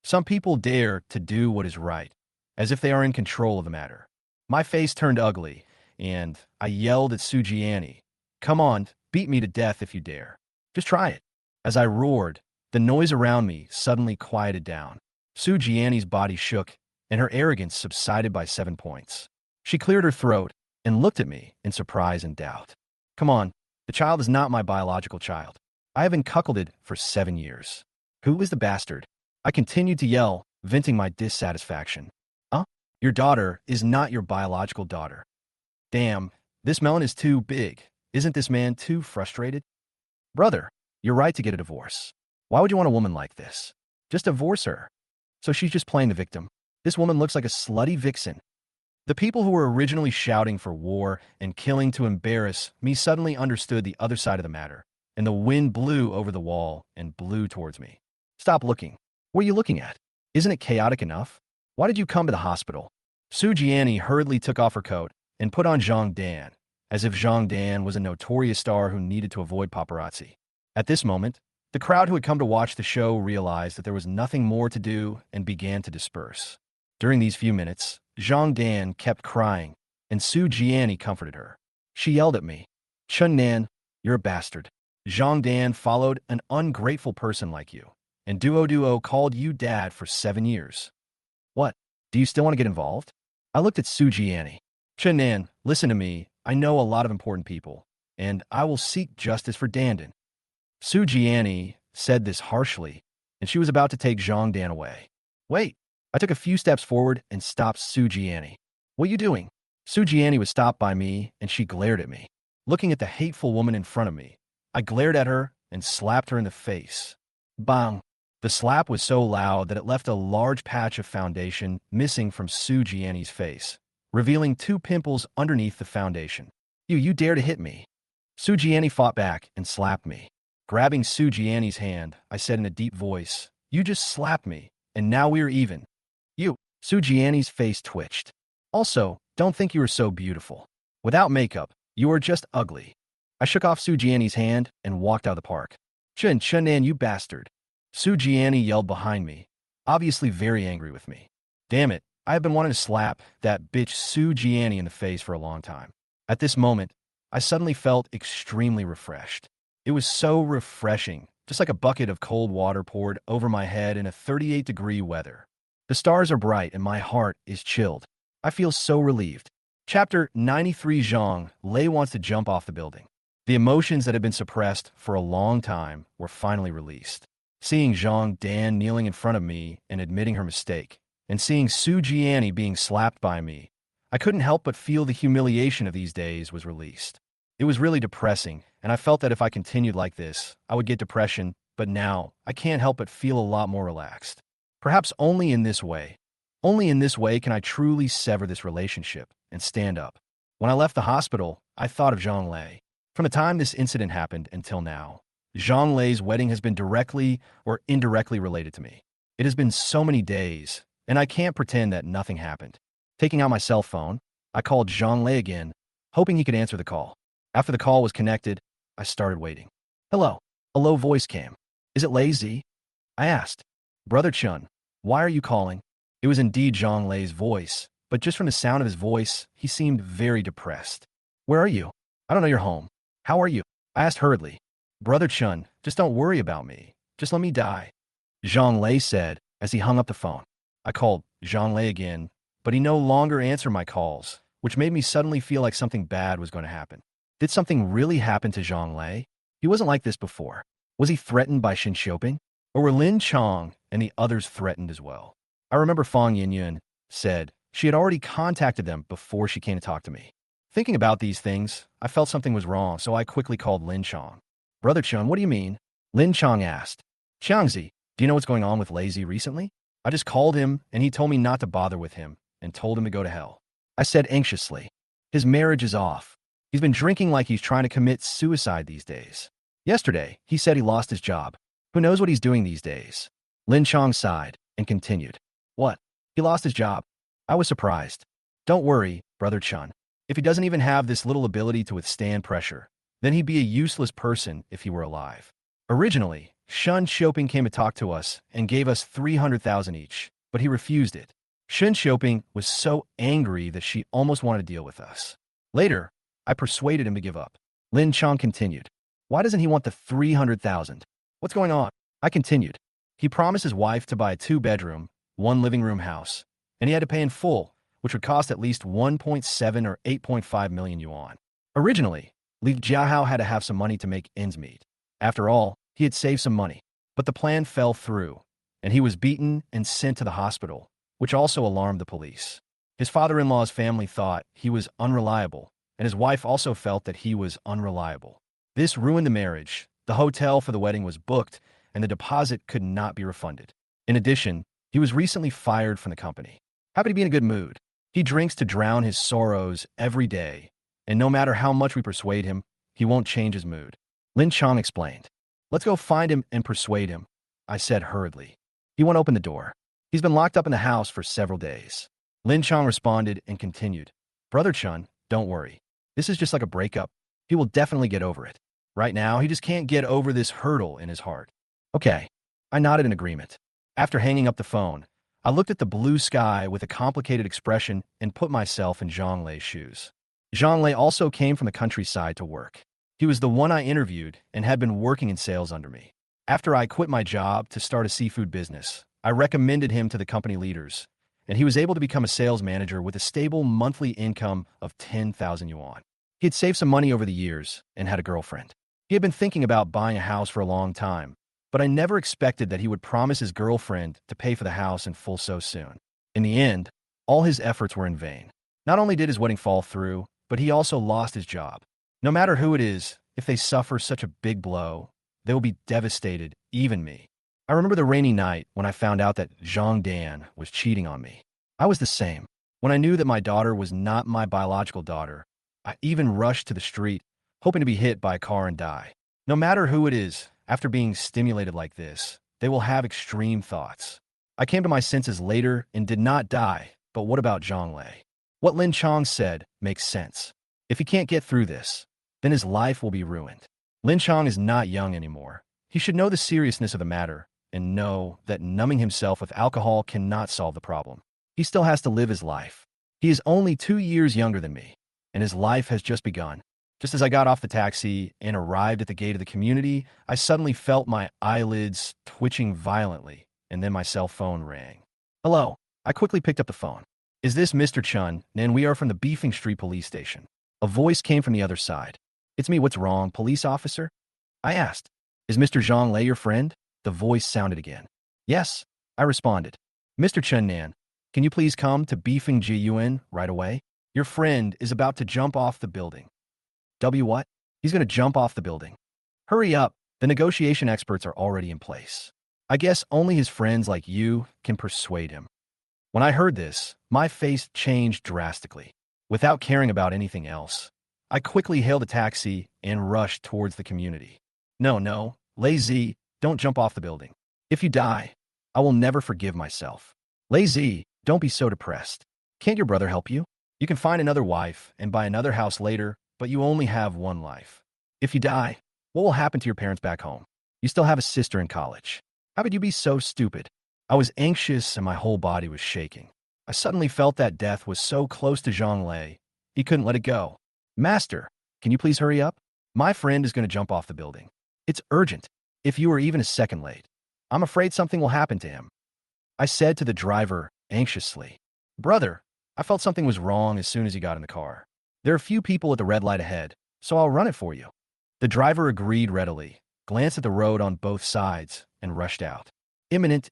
Some people dare to do what is right, as if they are in control of the matter. My face turned ugly, and I yelled at Su Jiani, come on, beat me to death if you dare. Just try it. As I roared, the noise around me suddenly quieted down. Su Jiani's body shook, and her arrogance subsided by 7 points. She cleared her throat and looked at me in surprise and doubt. Come on, the child is not my biological child. I have been cuckolded for 7 years. Who is the bastard? I continued to yell, venting my dissatisfaction. Huh? Your daughter is not your biological daughter. Damn, this melon is too big. Isn't this man too frustrated? Brother, you're right to get a divorce. Why would you want a woman like this? Just divorce her. So she's just playing the victim. This woman looks like a slutty vixen. The people who were originally shouting for war and killing to embarrass me suddenly understood the other side of the matter, and the wind blew over the wall and blew towards me. Stop looking. What are you looking at? Isn't it chaotic enough? Why did you come to the hospital? Su Jianni hurriedly took off her coat and put on Zhang Dan, as if Zhang Dan was a notorious star who needed to avoid paparazzi. At this moment, the crowd who had come to watch the show realized that there was nothing more to do and began to disperse. During these few minutes, Zhang Dan kept crying, and Su Jianni comforted her. She yelled at me, Chun Nan, you're a bastard. Zhang Dan followed an ungrateful person like you, and Duo called you dad for 7 years. What? Do you still want to get involved? I looked at Su Jianni. Chun Nan, listen to me. I know a lot of important people, and I will seek justice for Dandan. Su Jianni said this harshly, and she was about to take Zhang Dan away. Wait. I took a few steps forward and stopped Su Jianni. What are you doing? Su Jianni was stopped by me, and she glared at me. Looking at the hateful woman in front of me, I glared at her and slapped her in the face. Bang! The slap was so loud that it left a large patch of foundation missing from Su Jianni's face, revealing 2 pimples underneath the foundation. You dare to hit me? Su Jianni fought back and slapped me. Grabbing Su Jianni's hand, I said in a deep voice, You just slapped me, and now we're even. Su Jianni's face twitched. Also, don't think you are so beautiful. Without makeup, you are just ugly. I shook off Su Jianni's hand and walked out of the park. Chun Nan, you bastard. Su Jianni yelled behind me, obviously very angry with me. Damn it, I have been wanting to slap that bitch Su Jianni in the face for a long time. At this moment, I suddenly felt extremely refreshed. It was so refreshing, just like a bucket of cold water poured over my head in a 38-degree weather. The stars are bright and my heart is chilled. I feel so relieved. Chapter 93. Zhang Lei wants to jump off the building. The emotions that had been suppressed for a long time were finally released. Seeing Zhang Dan kneeling in front of me and admitting her mistake, and seeing Su Jianni being slapped by me, I couldn't help but feel the humiliation of these days was released. It was really depressing, and I felt that if I continued like this, I would get depression, but now I can't help but feel a lot more relaxed. Perhaps only in this way can I truly sever this relationship and stand up. When I left the hospital, I thought of Zhang Lei. From the time this incident happened until now, Zhang Lei's wedding has been directly or indirectly related to me. It has been so many days, and I can't pretend that nothing happened. Taking out my cell phone, I called Zhang Lei again, hoping he could answer the call. After the call was connected, I started waiting. Hello. A low voice came. Is it Lei Z? I asked. Brother Chun, why are you calling? It was indeed Zhang Lei's voice, but just from the sound of his voice, he seemed very depressed. Where are you? I don't know your home. How are you? I asked hurriedly. Brother Chun, just don't worry about me. Just let me die. Zhang Lei said as he hung up the phone. I called Zhang Lei again, but he no longer answered my calls, which made me suddenly feel like something bad was going to happen. Did something really happen to Zhang Lei? He wasn't like this before. Was he threatened by Xin Xiaoping? Or were Lin Chong and the others threatened as well? I remember Fang Yinyun said she had already contacted them before she came to talk to me. Thinking about these things, I felt something was wrong, so I quickly called Lin Chong. Brother Chun, what do you mean? Lin Chong asked. Xiangzi, do you know what's going on with Lazy recently? I just called him, and he told me not to bother with him, and told him to go to hell. I said anxiously. His marriage is off. He's been drinking like he's trying to commit suicide these days. Yesterday, he said he lost his job. Who knows what he's doing these days? Lin Chong sighed and continued. What? He lost his job? I was surprised. Don't worry, Brother Chun. If he doesn't even have this little ability to withstand pressure, then he'd be a useless person if he were alive. Originally, Shun Xiaoping came to talk to us and gave us 300,000 each, but he refused it. Shun Xiaoping was so angry that she almost wanted to deal with us. Later, I persuaded him to give up. Lin Chong continued. Why doesn't he want the 300,000? What's going on? I continued. He promised his wife to buy a 2-bedroom, 1 living room house, and he had to pay in full, which would cost at least 1.7 or 8.5 million yuan. Originally, Li Jiahao had to have some money to make ends meet. After all, he had saved some money. But the plan fell through, and he was beaten and sent to the hospital, which also alarmed the police. His father-in-law's family thought he was unreliable, and his wife also felt that he was unreliable. This ruined the marriage. The hotel for the wedding was booked, and the deposit could not be refunded. In addition, he was recently fired from the company. Happy to be in a good mood. He drinks to drown his sorrows every day, and no matter how much we persuade him, he won't change his mood. Lin Chong explained. Let's go find him and persuade him, I said hurriedly. He won't open the door. He's been locked up in the house for several days. Lin Chong responded and continued. Brother Chun, don't worry. This is just like a breakup. He will definitely get over it. Right now, he just can't get over this hurdle in his heart. Okay. I nodded in agreement. After hanging up the phone, I looked at the blue sky with a complicated expression and put myself in Zhang Lei's shoes. Zhang Lei also came from the countryside to work. He was the one I interviewed and had been working in sales under me. After I quit my job to start a seafood business, I recommended him to the company leaders, and he was able to become a sales manager with a stable monthly income of 10,000 yuan. He had saved some money over the years and had a girlfriend. He had been thinking about buying a house for a long time, but I never expected that he would promise his girlfriend to pay for the house in full so soon. In the end, all his efforts were in vain. Not only did his wedding fall through, but he also lost his job. No matter who it is, if they suffer such a big blow, they will be devastated, even me. I remember the rainy night when I found out that Zhang Dan was cheating on me. I was the same. When I knew that my daughter was not my biological daughter, I even rushed to the street, hoping to be hit by a car and die. No matter who it is, after being stimulated like this, they will have extreme thoughts. I came to my senses later and did not die, but what about Zhang Lei? What Lin Chong said makes sense. If he can't get through this, then his life will be ruined. Lin Chong is not young anymore. He should know the seriousness of the matter and know that numbing himself with alcohol cannot solve the problem. He still has to live his life. He is only 2 years younger than me, and his life has just begun. Just as I got off the taxi and arrived at the gate of the community, I suddenly felt my eyelids twitching violently, and then my cell phone rang. Hello. I quickly picked up the phone. Is this Mr. Chun? And we are from the Beefing Street Police Station. A voice came from the other side. It's me. What's wrong, police officer? I asked. Is Mr. Zhang Lei your friend? The voice sounded again. Yes, I responded. Mr. Chun Nan, can you please come to Beefing Jiyuan right away? Your friend is about to jump off the building. What? He's going to jump off the building. Hurry up. The negotiation experts are already in place. I guess only his friends like you can persuade him. When I heard this, my face changed drastically. Without caring about anything else, I quickly hailed a taxi and rushed towards the community. No, Lazy, don't jump off the building. If you die, I will never forgive myself. Lazy, don't be so depressed. Can't your brother help you? You can find another wife and buy another house later, but you only have one life. If you die, what will happen to your parents back home? You still have a sister in college. How could you be so stupid? I was anxious and my whole body was shaking. I suddenly felt that death was so close to Zhang Lei, he couldn't let it go. Master, can you please hurry up? My friend is going to jump off the building. It's urgent. If you are even a second late, I'm afraid something will happen to him. I said to the driver anxiously. Brother, I felt something was wrong as soon as he got in the car. There are a few people at the red light ahead, so I'll run it for you. The driver agreed readily, glanced at the road on both sides, and rushed out. Imminent.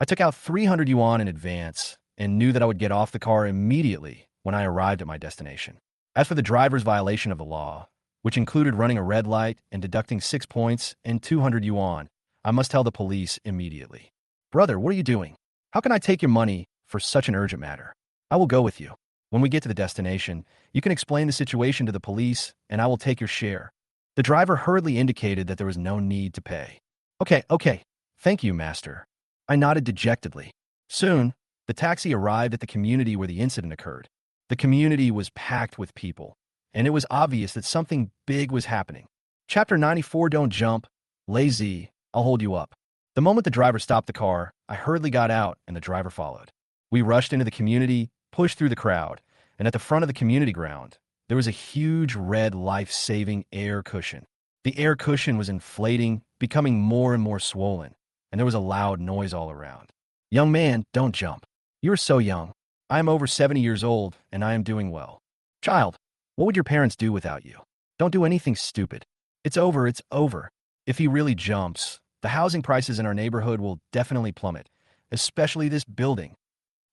I took out 300 yuan in advance and knew that I would get off the car immediately when I arrived at my destination. As for the driver's violation of the law, which included running a red light and deducting 6 points and 200 yuan, I must tell the police immediately. Brother, what are you doing? How can I take your money for such an urgent matter? I will go with you. When we get to the destination, you can explain the situation to the police, and I will take your share. The driver hurriedly indicated that there was no need to pay. Okay. Thank you, master. I nodded dejectedly. Soon, the taxi arrived at the community where the incident occurred. The community was packed with people, and it was obvious that something big was happening. Chapter 94, Don't Jump. Lazy, I'll hold you up. The moment the driver stopped the car, I hurriedly got out, and the driver followed. We rushed into the community, pushed through the crowd, and at the front of the community ground, there was a huge red life-saving air cushion. The air cushion was inflating, becoming more and more swollen, and there was a loud noise all around. Young man, don't jump. You are so young. I am over 70 years old, and I am doing well. Child, what would your parents do without you? Don't do anything stupid. It's over, it's over. If he really jumps, the housing prices in our neighborhood will definitely plummet, especially this building.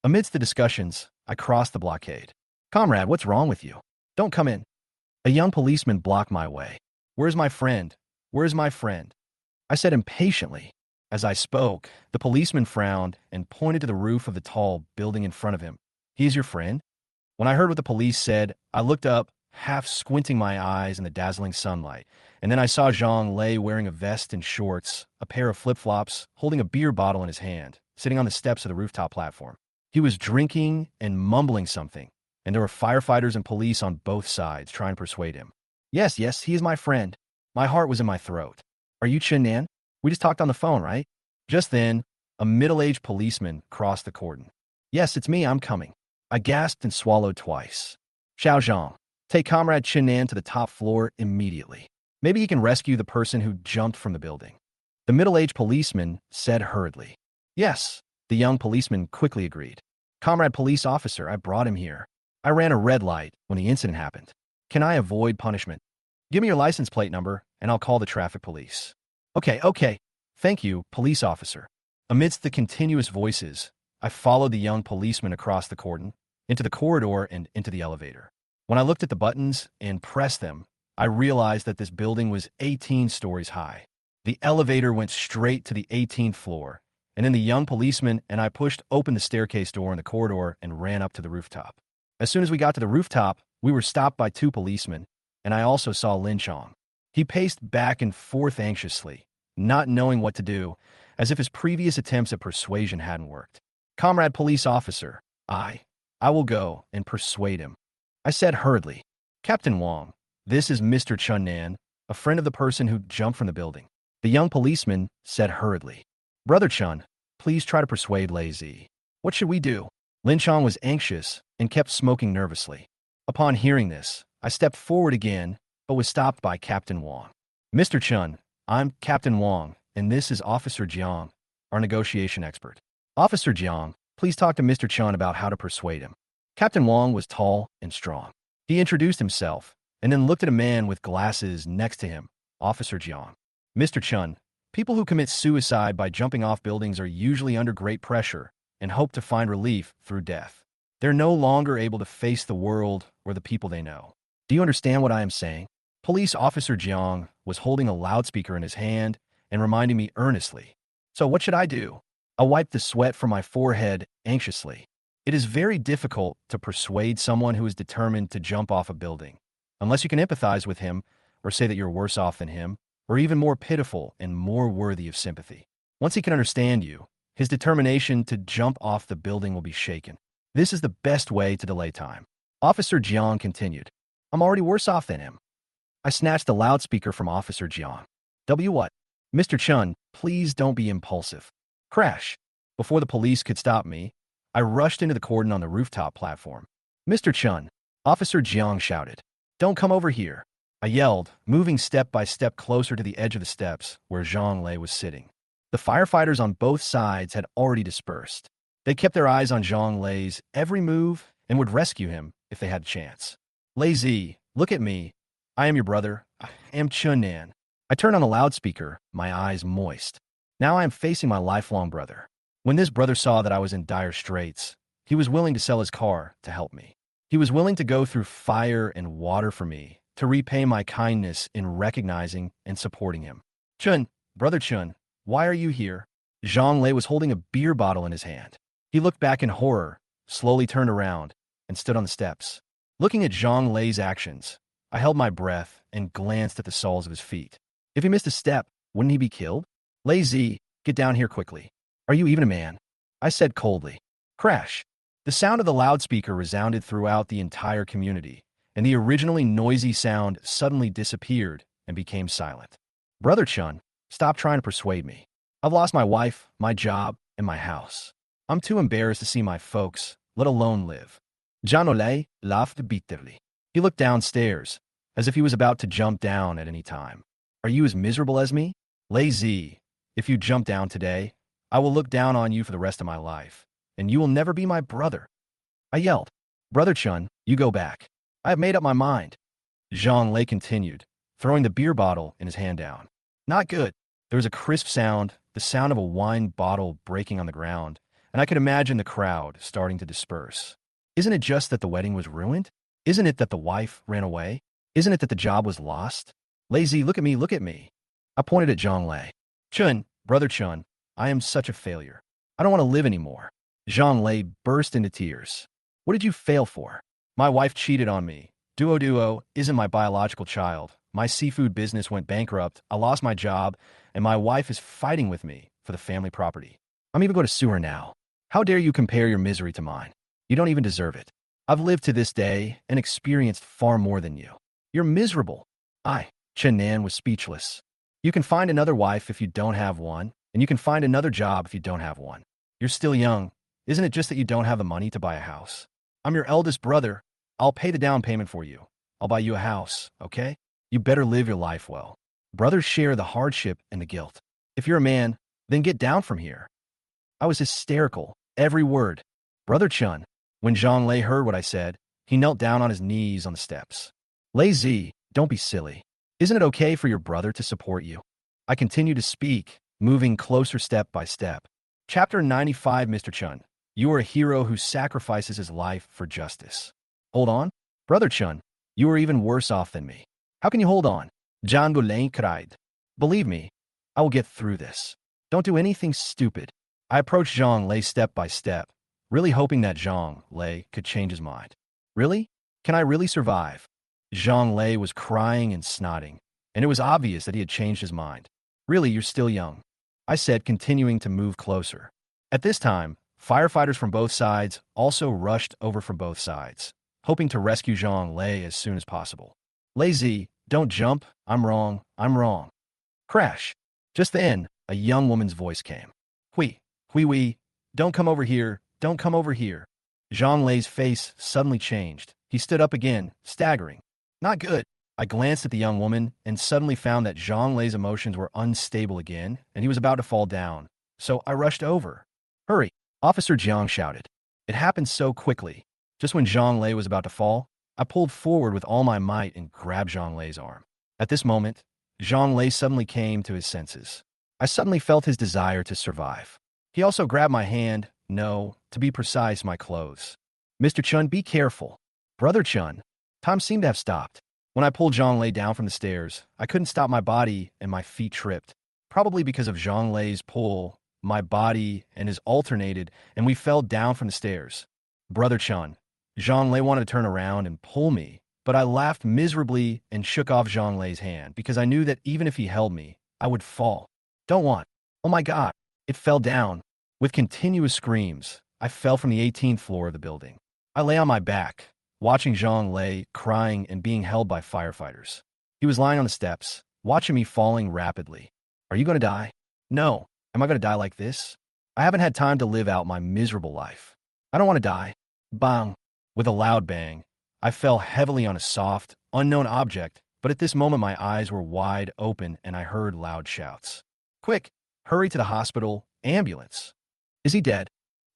Amidst the discussions, I crossed the blockade. Comrade, what's wrong with you? Don't come in. A young policeman blocked my way. Where's my friend? Where's my friend? I said impatiently. As I spoke, the policeman frowned and pointed to the roof of the tall building in front of him. He's your friend? When I heard what the police said, I looked up, half squinting my eyes in the dazzling sunlight, and then I saw Zhang Lei wearing a vest and shorts, a pair of flip-flops, holding a beer bottle in his hand, sitting on the steps of the rooftop platform. He was drinking and mumbling something, and there were firefighters and police on both sides trying to persuade him. Yes, yes, he is my friend. My heart was in my throat. Are you Chen Nan? We just talked on the phone, right? Just then, a middle-aged policeman crossed the cordon. Yes, it's me, I'm coming. I gasped and swallowed twice. Xiao Zhang, take Comrade Chen Nan to the top floor immediately. Maybe he can rescue the person who jumped from the building. The middle-aged policeman said hurriedly. Yes, the young policeman quickly agreed. Comrade police officer, I brought him here. I ran a red light when the incident happened. Can I avoid punishment? Give me your license plate number, and I'll call the traffic police. Okay. Thank you, police officer. Amidst the continuous voices, I followed the young policeman across the cordon, into the corridor and into the elevator. When I looked at the buttons and pressed them, I realized that this building was 18 stories high. The elevator went straight to the 18th floor, and then the young policeman and I pushed open the staircase door in the corridor and ran up to the rooftop. As soon as we got to the rooftop, we were stopped by two policemen, and I also saw Lin Chong. He paced back and forth anxiously, not knowing what to do, as if his previous attempts at persuasion hadn't worked. Comrade police officer, I will go and persuade him. I said hurriedly. Captain Wang, this is Mr. Chun Nan, a friend of the person who jumped from the building. The young policeman said hurriedly. Brother Chun, please try to persuade Lei Zi. What should we do? Lin Chong was anxious and kept smoking nervously. Upon hearing this, I stepped forward again, but was stopped by Captain Wang. Mr. Chun, I'm Captain Wang, and this is Officer Jiang, our negotiation expert. Officer Jiang, please talk to Mr. Chun about how to persuade him. Captain Wang was tall and strong. He introduced himself, and then looked at a man with glasses next to him, Officer Jiang. Mr. Chun, people who commit suicide by jumping off buildings are usually under great pressure and hope to find relief through death. They're no longer able to face the world or the people they know. Do you understand what I am saying? Police Officer Jiang was holding a loudspeaker in his hand and reminding me earnestly. So what should I do? I wiped the sweat from my forehead anxiously. It is very difficult to persuade someone who is determined to jump off a building, unless you can empathize with him or say that you're worse off than him, or even more pitiful and more worthy of sympathy. Once he can understand you, his determination to jump off the building will be shaken. This is the best way to delay time. Officer Jiang continued. I'm already worse off than him. I snatched the loudspeaker from Officer Jiang. What? Mr. Chun, please don't be impulsive. Crash. Before the police could stop me, I rushed into the cordon on the rooftop platform. Mr. Chun, Officer Jiang shouted. Don't come over here. I yelled, moving step by step closer to the edge of the steps where Zhang Lei was sitting. The firefighters on both sides had already dispersed. They kept their eyes on Zhang Lei's every move and would rescue him if they had a chance. Lei Zi, look at me. I am your brother. I am Chun Nan. I turned on the loudspeaker, my eyes moist. Now I am facing my lifelong brother. When this brother saw that I was in dire straits, he was willing to sell his car to help me. He was willing to go through fire and water for me to repay my kindness in recognizing and supporting him. Chun, brother Chun, why are you here? Zhang Lei was holding a beer bottle in his hand. He looked back in horror, slowly turned around, and stood on the steps. Looking at Zhang Lei's actions, I held my breath and glanced at the soles of his feet. If he missed a step, wouldn't he be killed? Lei Zi, get down here quickly. Are you even a man? I said coldly. Crash. The sound of the loudspeaker resounded throughout the entire community, and the originally noisy sound suddenly disappeared and became silent. Brother Chun, stop trying to persuade me. I've lost my wife, my job, and my house. I'm too embarrassed to see my folks, let alone live. Zhang Lei laughed bitterly. He looked downstairs, as if he was about to jump down at any time. Are you as miserable as me? Lei Zi, if you jump down today, I will look down on you for the rest of my life, and you will never be my brother. I yelled. Brother Chun, you go back. I have made up my mind. Zhang Lei continued, throwing the beer bottle in his hand down. Not good. There was a crisp sound, the sound of a wine bottle breaking on the ground, and I could imagine the crowd starting to disperse. Isn't it just that the wedding was ruined? Isn't it that the wife ran away? Isn't it that the job was lost? Lazy, look at me, look at me. I pointed at Zhang Lei. Chun, Brother Chun, I am such a failure. I don't want to live anymore. Zhang Lei burst into tears. What did you fail for? My wife cheated on me. Duo isn't my biological child. My seafood business went bankrupt, I lost my job, and my wife is fighting with me for the family property. I'm even going to sue her now. How dare you compare your misery to mine? You don't even deserve it. I've lived to this day and experienced far more than you. You're miserable. Chen Nan was speechless. You can find another wife if you don't have one, and you can find another job if you don't have one. You're still young. Isn't it just that you don't have the money to buy a house? I'm your eldest brother. I'll pay the down payment for you. I'll buy you a house, okay? You better live your life well. Brothers share the hardship and the guilt. If you're a man, then get down from here. I was hysterical, every word. Brother Chun, when Zhang Lei heard what I said, he knelt down on his knees on the steps. Lei Zi, don't be silly. Isn't it okay for your brother to support you? I continued to speak, moving closer step by step. Chapter 95, Mr. Chun. You are a hero who sacrifices his life for justice. Hold on? Brother Chun, you are even worse off than me. How can you hold on? Zhang Guleng cried. Believe me, I will get through this. Don't do anything stupid. I approached Zhang Lei step by step, really hoping that Zhang Lei could change his mind. Really? Can I really survive? Zhang Lei was crying and snotting, and it was obvious that he had changed his mind. Really, you're still young, I said, continuing to move closer. At this time, firefighters from both sides also rushed over from both sides, hoping to rescue Zhang Lei as soon as possible. Lazy, don't jump. I'm wrong. I'm wrong. Crash. Just then, a young woman's voice came. Hui, don't come over here. Don't come over here. Zhang Lei's face suddenly changed. He stood up again, staggering. Not good. I glanced at the young woman and suddenly found that Zhang Lei's emotions were unstable again, and he was about to fall down. So I rushed over. Hurry, Officer Jiang shouted. It happened so quickly. Just when Zhang Lei was about to fall, I pulled forward with all my might and grabbed Zhang Lei's arm. At this moment, Zhang Lei suddenly came to his senses. I suddenly felt his desire to survive. He also grabbed my hand, no, to be precise, my clothes. Mr. Chun, be careful. Brother Chun. Time seemed to have stopped. When I pulled Zhang Lei down from the stairs, I couldn't stop my body and my feet tripped. Probably because of Zhang Lei's pull, my body and his alternated, and we fell down from the stairs. Brother Chun. Zhang Lei wanted to turn around and pull me, but I laughed miserably and shook off Zhang Lei's hand because I knew that even if he held me, I would fall. Don't want. Oh my God. It fell down. With continuous screams, I fell from the 18th floor of the building. I lay on my back, watching Zhang Lei crying and being held by firefighters. He was lying on the steps, watching me falling rapidly. Are you going to die? No. Am I going to die like this? I haven't had time to live out my miserable life. I don't want to die. Bang. With a loud bang, I fell heavily on a soft, unknown object, but at this moment my eyes were wide open and I heard loud shouts. Quick, hurry to the hospital, ambulance. Is he dead?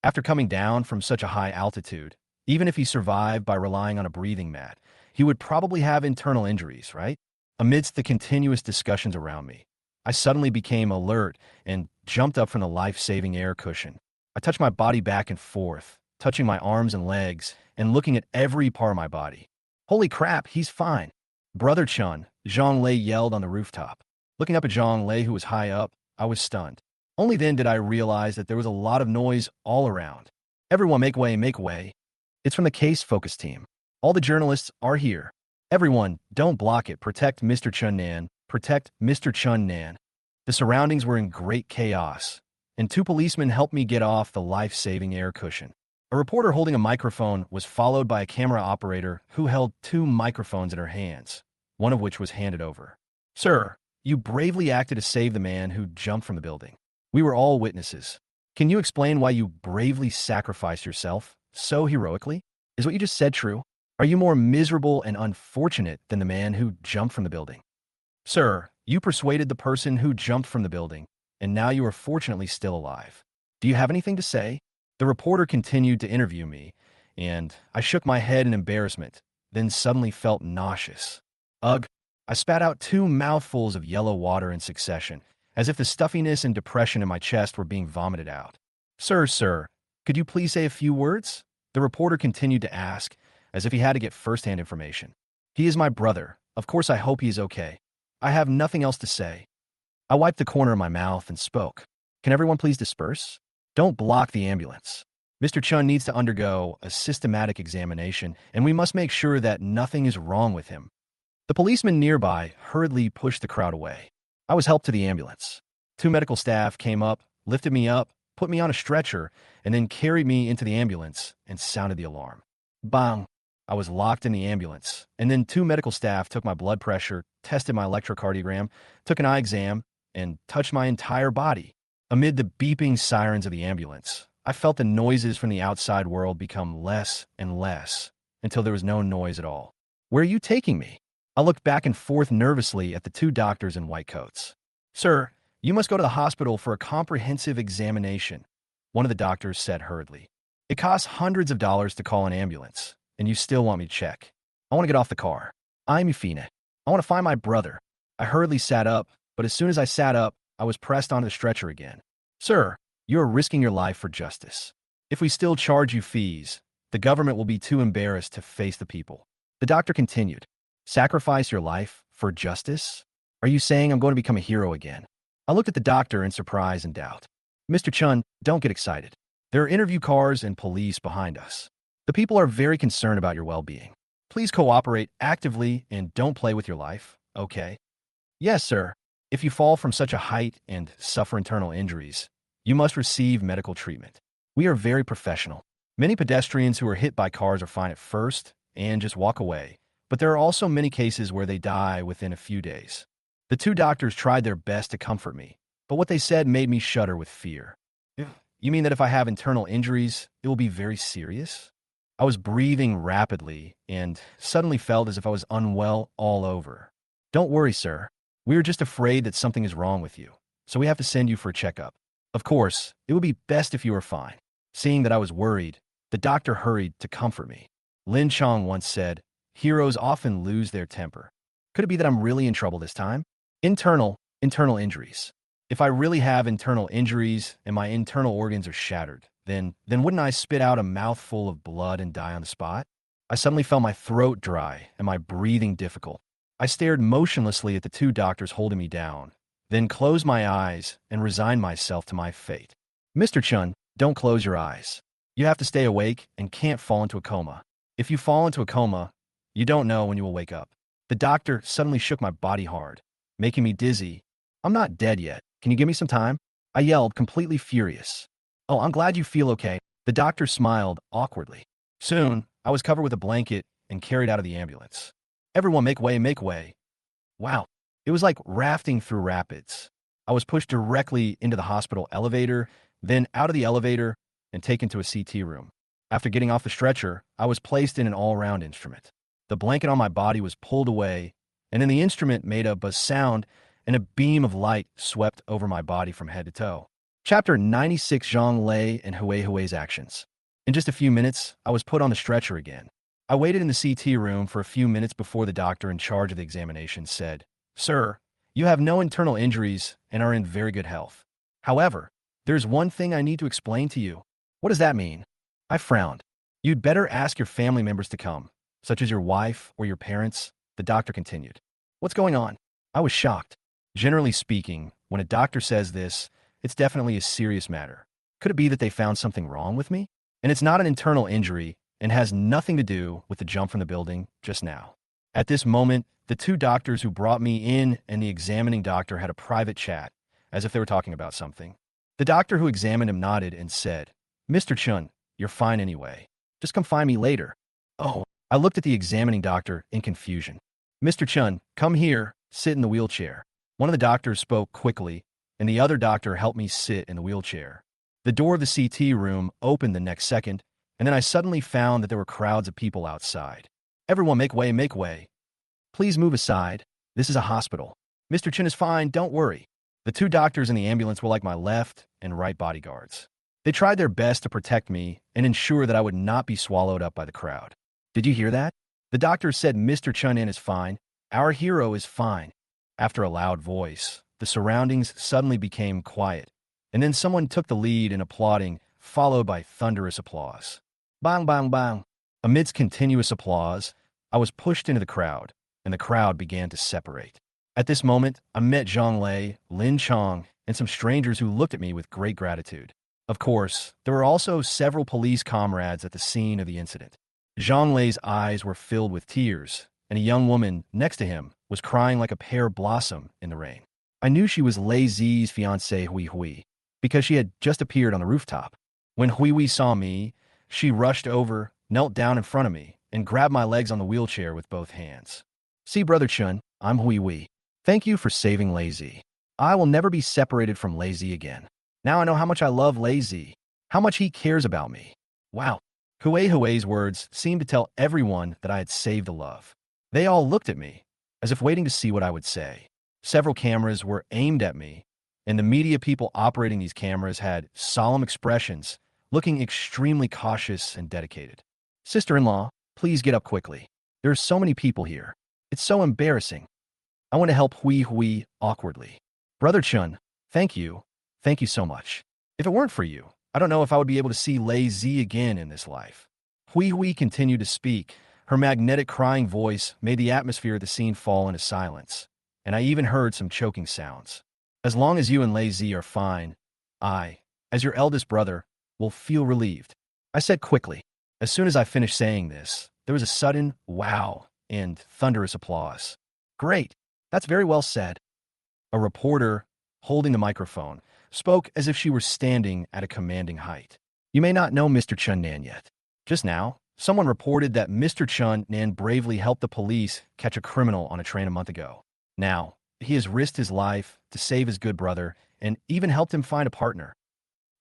After coming down from such a high altitude, even if he survived by relying on a breathing mat, he would probably have internal injuries, right? Amidst the continuous discussions around me, I suddenly became alert and jumped up from the life-saving air cushion. I touched my body back and forth, touching my arms and legs, and looking at every part of my body. Holy crap, he's fine. Brother Chun, Zhang Lei yelled on the rooftop. Looking up at Zhang Lei, who was high up, I was stunned. Only then did I realize that there was a lot of noise all around. Everyone make way, make way. It's from the case focus team. All the journalists are here. Everyone, don't block it. Protect Mr. Chun Nan. Protect Mr. Chun Nan. The surroundings were in great chaos, and 2 policemen helped me get off the life-saving air cushion. A reporter holding a microphone was followed by a camera operator who held 2 microphones in her hands, one of which was handed over. Sir, you bravely acted to save the man who jumped from the building. We were all witnesses. Can you explain why you bravely sacrificed yourself so heroically? Is what you just said true? Are you more miserable and unfortunate than the man who jumped from the building? Sir, you persuaded the person who jumped from the building, and now you are fortunately still alive. Do you have anything to say? The reporter continued to interview me, and I shook my head in embarrassment, then suddenly felt nauseous. Ugh! I spat out 2 mouthfuls of yellow water in succession, as if the stuffiness and depression in my chest were being vomited out. Sir, could you please say a few words? The reporter continued to ask, as if he had to get first-hand information. He is my brother. Of course I hope he is okay. I have nothing else to say. I wiped the corner of my mouth and spoke. Can everyone please disperse? Don't block the ambulance. Mr. Chun needs to undergo a systematic examination, and we must make sure that nothing is wrong with him. The policeman nearby hurriedly pushed the crowd away. I was helped to the ambulance. 2 medical staff came up, lifted me up, put me on a stretcher, and then carried me into the ambulance and sounded the alarm. Bang! I was locked in the ambulance, and then 2 medical staff took my blood pressure, tested my electrocardiogram, took an eye exam, and touched my entire body. Amid the beeping sirens of the ambulance, I felt the noises from the outside world become less and less until there was no noise at all. Where are you taking me? I looked back and forth nervously at the 2 doctors in white coats. Sir, you must go to the hospital for a comprehensive examination, one of the doctors said hurriedly. It costs hundreds of dollars to call an ambulance, and you still want me to check. I want to get off the car. I'm Yufina. I want to find my brother. I hurriedly sat up, but as soon as I sat up, I was pressed onto the stretcher again. Sir, you are risking your life for justice. If we still charge you fees, the government will be too embarrassed to face the people. The doctor continued. Sacrifice your life for justice? Are you saying I'm going to become a hero again? I looked at the doctor in surprise and doubt. Mr. Chun, don't get excited. There are interview cars and police behind us. The people are very concerned about your well-being. Please cooperate actively and don't play with your life, okay? Yes, sir. If you fall from such a height and suffer internal injuries, you must receive medical treatment. We are very professional. Many pedestrians who are hit by cars are fine at first and just walk away, but there are also many cases where they die within a few days. The 2 doctors tried their best to comfort me, but what they said made me shudder with fear. You mean that if I have internal injuries, it will be very serious? I was breathing rapidly and suddenly felt as if I was unwell all over. Don't worry, sir. We are just afraid that something is wrong with you, so we have to send you for a checkup. Of course, it would be best if you were fine. Seeing that I was worried, the doctor hurried to comfort me. Lin Chong once said, heroes often lose their temper. Could it be that I'm really in trouble this time? Internal injuries. If I really have internal injuries and my internal organs are shattered, then wouldn't I spit out a mouthful of blood and die on the spot? I suddenly felt my throat dry and my breathing difficult. I stared motionlessly at the 2 doctors holding me down, then closed my eyes and resigned myself to my fate. Mr. Chun, don't close your eyes. You have to stay awake and can't fall into a coma. If you fall into a coma, you don't know when you will wake up. The doctor suddenly shook my body hard, making me dizzy. I'm not dead yet. Can you give me some time? I yelled, completely furious. Oh, I'm glad you feel okay. The doctor smiled awkwardly. Soon, I was covered with a blanket and carried out of the ambulance. Everyone make way, make way. Wow, it was like rafting through rapids. I was pushed directly into the hospital elevator, then out of the elevator and taken to a CT room. After getting off the stretcher, I was placed in an all-round instrument. The blanket on my body was pulled away, and then the instrument made a buzz sound, and a beam of light swept over my body from head to toe. Chapter 96: Zhang Lei and Hui's actions. In just a few minutes, I was put on the stretcher again. I waited in the CT room for a few minutes before the doctor in charge of the examination said, Sir, you have no internal injuries and are in very good health. However, there's one thing I need to explain to you. What does that mean? I frowned. You'd better ask your family members to come, such as your wife or your parents, the doctor continued. What's going on? I was shocked. Generally speaking, when a doctor says this, it's definitely a serious matter. Could it be that they found something wrong with me? And it's not an internal injury and has nothing to do with the jump from the building just now. At this moment, the 2 doctors who brought me in and the examining doctor had a private chat, as if they were talking about something. The doctor who examined him nodded and said, Mr. Chun, you're fine anyway. Just come find me later. Oh, I looked at the examining doctor in confusion. Mr. Chun, come here, sit in the wheelchair. One of the doctors spoke quickly, and the other doctor helped me sit in the wheelchair. The door of the CT room opened the next second, and then I suddenly found that there were crowds of people outside. Everyone make way, make way. Please move aside. This is a hospital. Mr. Chun is fine, don't worry. The 2 doctors in the ambulance were like my left and right bodyguards. They tried their best to protect me and ensure that I would not be swallowed up by the crowd. Did you hear that? The doctor said Mr. Chun-in is fine. Our hero is fine. After a loud voice, the surroundings suddenly became quiet, and then someone took the lead in applauding, followed by thunderous applause. Bang, bang, bang. Amidst continuous applause, I was pushed into the crowd, and the crowd began to separate. At this moment, I met Zhang Lei, Lin Chong, and some strangers who looked at me with great gratitude. Of course, there were also several police comrades at the scene of the incident. Zhang Lei's eyes were filled with tears, and a young woman next to him was crying like a pear blossom in the rain. I knew she was Lei Zi's fiancée Hui Hui, because she had just appeared on the rooftop. When Hui Hui saw me, she rushed over, knelt down in front of me, and grabbed my legs on the wheelchair with both hands. See, Brother Chun, I'm Hui Hui. Thank you for saving Lei Zi. I will never be separated from Lei Zi again. Now I know how much I love Lei Zi, how much he cares about me. Wow. Hui's words seemed to tell everyone that I had saved the love. They all looked at me, as if waiting to see what I would say. Several cameras were aimed at me, and the media people operating these cameras had solemn expressions, looking extremely cautious and dedicated. Sister-in-law, please get up quickly. There are so many people here. It's so embarrassing. I want to help Hui awkwardly. Brother Chun, thank you. Thank you so much. If it weren't for you, I don't know if I would be able to see Lei Zi again in this life. Hui continued to speak. Her magnetic crying voice made the atmosphere of the scene fall into silence, and I even heard some choking sounds. As long as you and Lei Zi are fine, I, as your eldest brother, will feel relieved. I said quickly. As soon as I finished saying this, there was a sudden wow and thunderous applause. Great. That's very well said. A reporter, holding the microphone, spoke as if she were standing at a commanding height. You may not know Mr. Chun-nan yet. Just now, someone reported that Mr. Chun-nan bravely helped the police catch a criminal on a train a month ago. Now, he has risked his life to save his good brother and even helped him find a partner.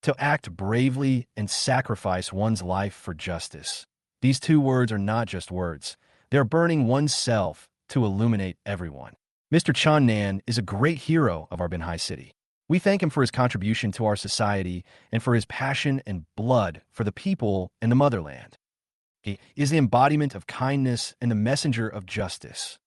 To act bravely and sacrifice one's life for justice. These two words are not just words. They're burning oneself to illuminate everyone. Mr. Chun-nan is a great hero of our Banhai city. We thank him for his contribution to our society and for his passion and blood for the people and the motherland. He is the embodiment of kindness and the messenger of justice.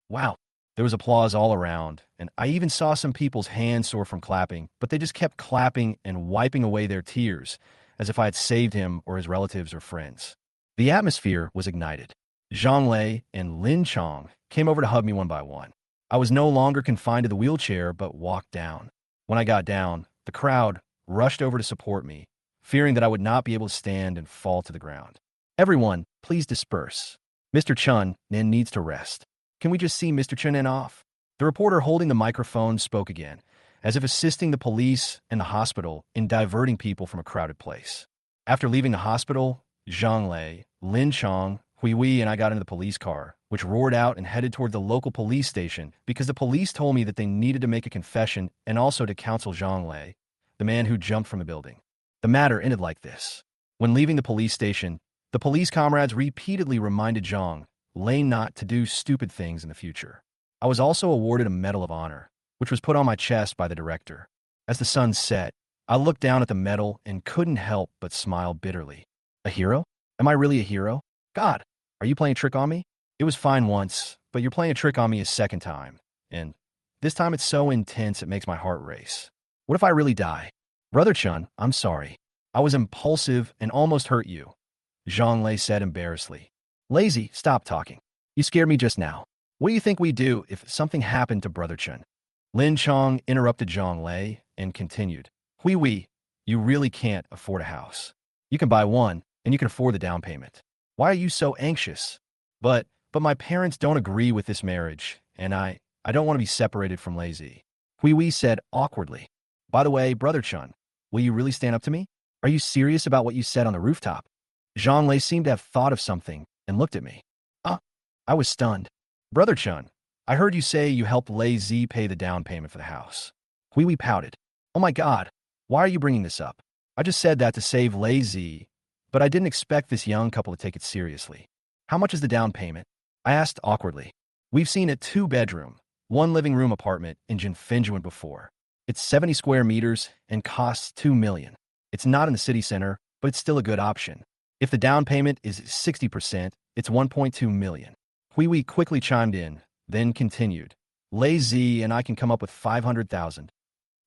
Wow. There was applause all around, and I even saw some people's hands sore from clapping, but they just kept clapping and wiping away their tears, as if I had saved him or his relatives or friends. The atmosphere was ignited. Zhang Lei and Lin Chong came over to hug me one by one. I was no longer confined to the wheelchair, but walked down. When I got down, the crowd rushed over to support me, fearing that I would not be able to stand and fall to the ground. Everyone, please disperse. Mr. Chun-nan needs to rest. Can we just see Mr. Chun-nan off? The reporter holding the microphone spoke again, as if assisting the police and the hospital in diverting people from a crowded place. After leaving the hospital, Zhang Lei, Lin Chong, Hui and I got into the police car, which roared out and headed toward the local police station because the police told me that they needed to make a confession and also to counsel Zhang Lei, the man who jumped from a building. The matter ended like this. When leaving the police station, the police comrades repeatedly reminded Zhang Lei not to do stupid things in the future. I was also awarded a Medal of Honor, which was put on my chest by the director. As the sun set, I looked down at the medal and couldn't help but smile bitterly. A hero? Am I really a hero? God, are you playing a trick on me? It was fine once, but you're playing a trick on me a second time. And this time it's so intense it makes my heart race. What if I really die? Brother Chun, I'm sorry. I was impulsive and almost hurt you. Zhang Lei said embarrassedly. Lazy, stop talking. You scared me just now. What do you think we'd do if something happened to Brother Chun? Lin Chong interrupted Zhang Lei and continued. Hui, you really can't afford a house. You can buy one, and you can afford the down payment. Why are you so anxious? But my parents don't agree with this marriage, and I don't want to be separated from Lazy. Hui said awkwardly. By the way, Brother Chun, will you really stand up to me? Are you serious about what you said on the rooftop? Zhang Lei seemed to have thought of something and looked at me. I was stunned. Brother Chun, I heard you say you helped Lei Zi pay the down payment for the house. Hui pouted. Oh my God, why are you bringing this up? I just said that to save Lei Zi, but I didn't expect this young couple to take it seriously. How much is the down payment? I asked awkwardly. We've seen a 2-bedroom, 1-living-room apartment in Jinfenjuan before. It's 70 square meters and costs $2 million. It's not in the city center, but it's still a good option. If the down payment is 60%, it's 1.2 million. Hui quickly chimed in, then continued. Lei Z and I can come up with 500,000.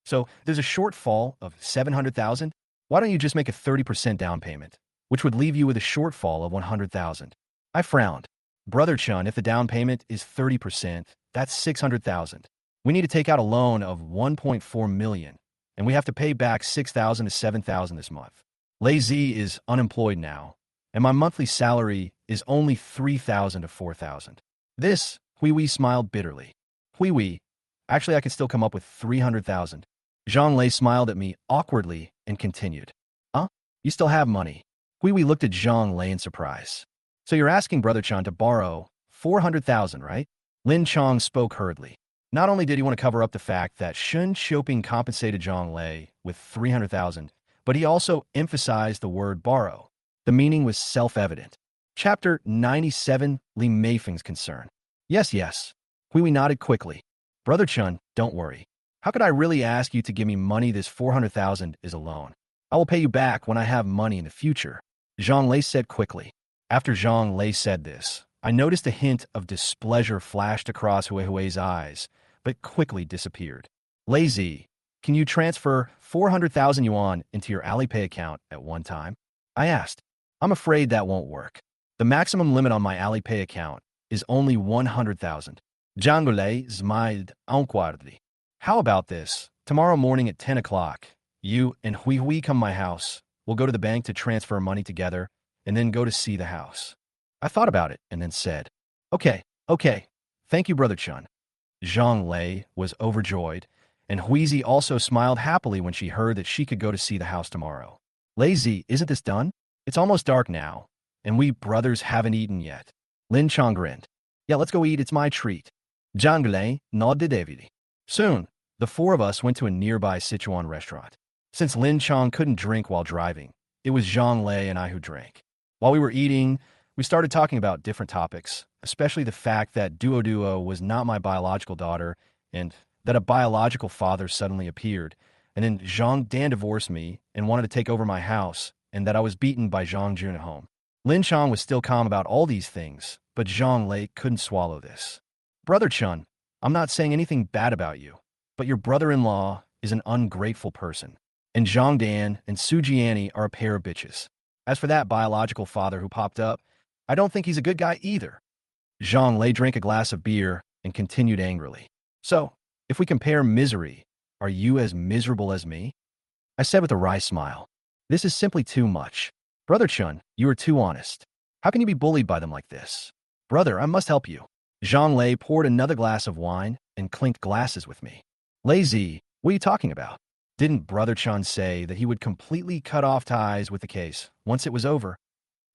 So there's a shortfall of 700,000. Why don't you just make a 30% down payment, which would leave you with a shortfall of 100,000? I frowned. Brother Chun, if the down payment is 30%, that's 600,000. We need to take out a loan of 1.4 million, and we have to pay back 6,000 to 7,000 this month. Lei Z is unemployed now, and my monthly salary is only 3,000 to 4,000. This, Hui smiled bitterly. Hui, actually I can still come up with 300,000. Zhang Lei smiled at me awkwardly and continued. Huh? You still have money? Hui looked at Zhang Lei in surprise. So you're asking Brother Chan to borrow 400,000, right? Lin Chong spoke hurriedly. Not only did he want to cover up the fact that Shun Xiaoping compensated Zhang Lei with 300,000, but he also emphasized the word borrow. The meaning was self-evident. Chapter 97, Li Meifeng's Concern. Yes. Hui nodded quickly. Brother Chun, don't worry. How could I really ask you to give me money? This 400,000 is a loan. I will pay you back when I have money in the future, Zhang Lei said quickly. After Zhang Lei said this, I noticed a hint of displeasure flashed across Hui's eyes, but quickly disappeared. Lei Z, can you transfer 400,000 yuan into your Alipay account at one time? I asked. I'm afraid that won't work. The maximum limit on my Alipay account is only 100,000. Zhang Lei smiled awkwardly. How about this? Tomorrow morning at 10 o'clock, you and Hui come to my house. We'll go to the bank to transfer money together and then go to see the house. I thought about it and then said, Okay. Thank you, Brother Chun. Zhang Lei was overjoyed, and Huizi also smiled happily when she heard that she could go to see the house tomorrow. Lei Z, isn't this done? It's almost dark now, and we brothers haven't eaten yet. Lin Chong grinned. Yeah, let's go eat. It's my treat. Zhang Lei nodded heavily. Soon, the four of us went to a nearby Sichuan restaurant. Since Lin Chong couldn't drink while driving, it was Zhang Lei and I who drank. While we were eating, we started talking about different topics, especially the fact that Duo was not my biological daughter and that a biological father suddenly appeared, and then Zhang Dan divorced me and wanted to take over my house, and that I was beaten by Zhang Jun at home. Lin Chong was still calm about all these things, but Zhang Lei couldn't swallow this. Brother Chun, I'm not saying anything bad about you, but your brother-in-law is an ungrateful person, and Zhang Dan and Su Jiani are a pair of bitches. As for that biological father who popped up, I don't think he's a good guy either. Zhang Lei drank a glass of beer and continued angrily. So, if we compare misery, are you as miserable as me? I said with a wry smile. This is simply too much. Brother Chun, you are too honest. How can you be bullied by them like this? Brother, I must help you. Zhang Lei poured another glass of wine and clinked glasses with me. Lei Z, what are you talking about? Didn't Brother Chun say that he would completely cut off ties with the case once it was over?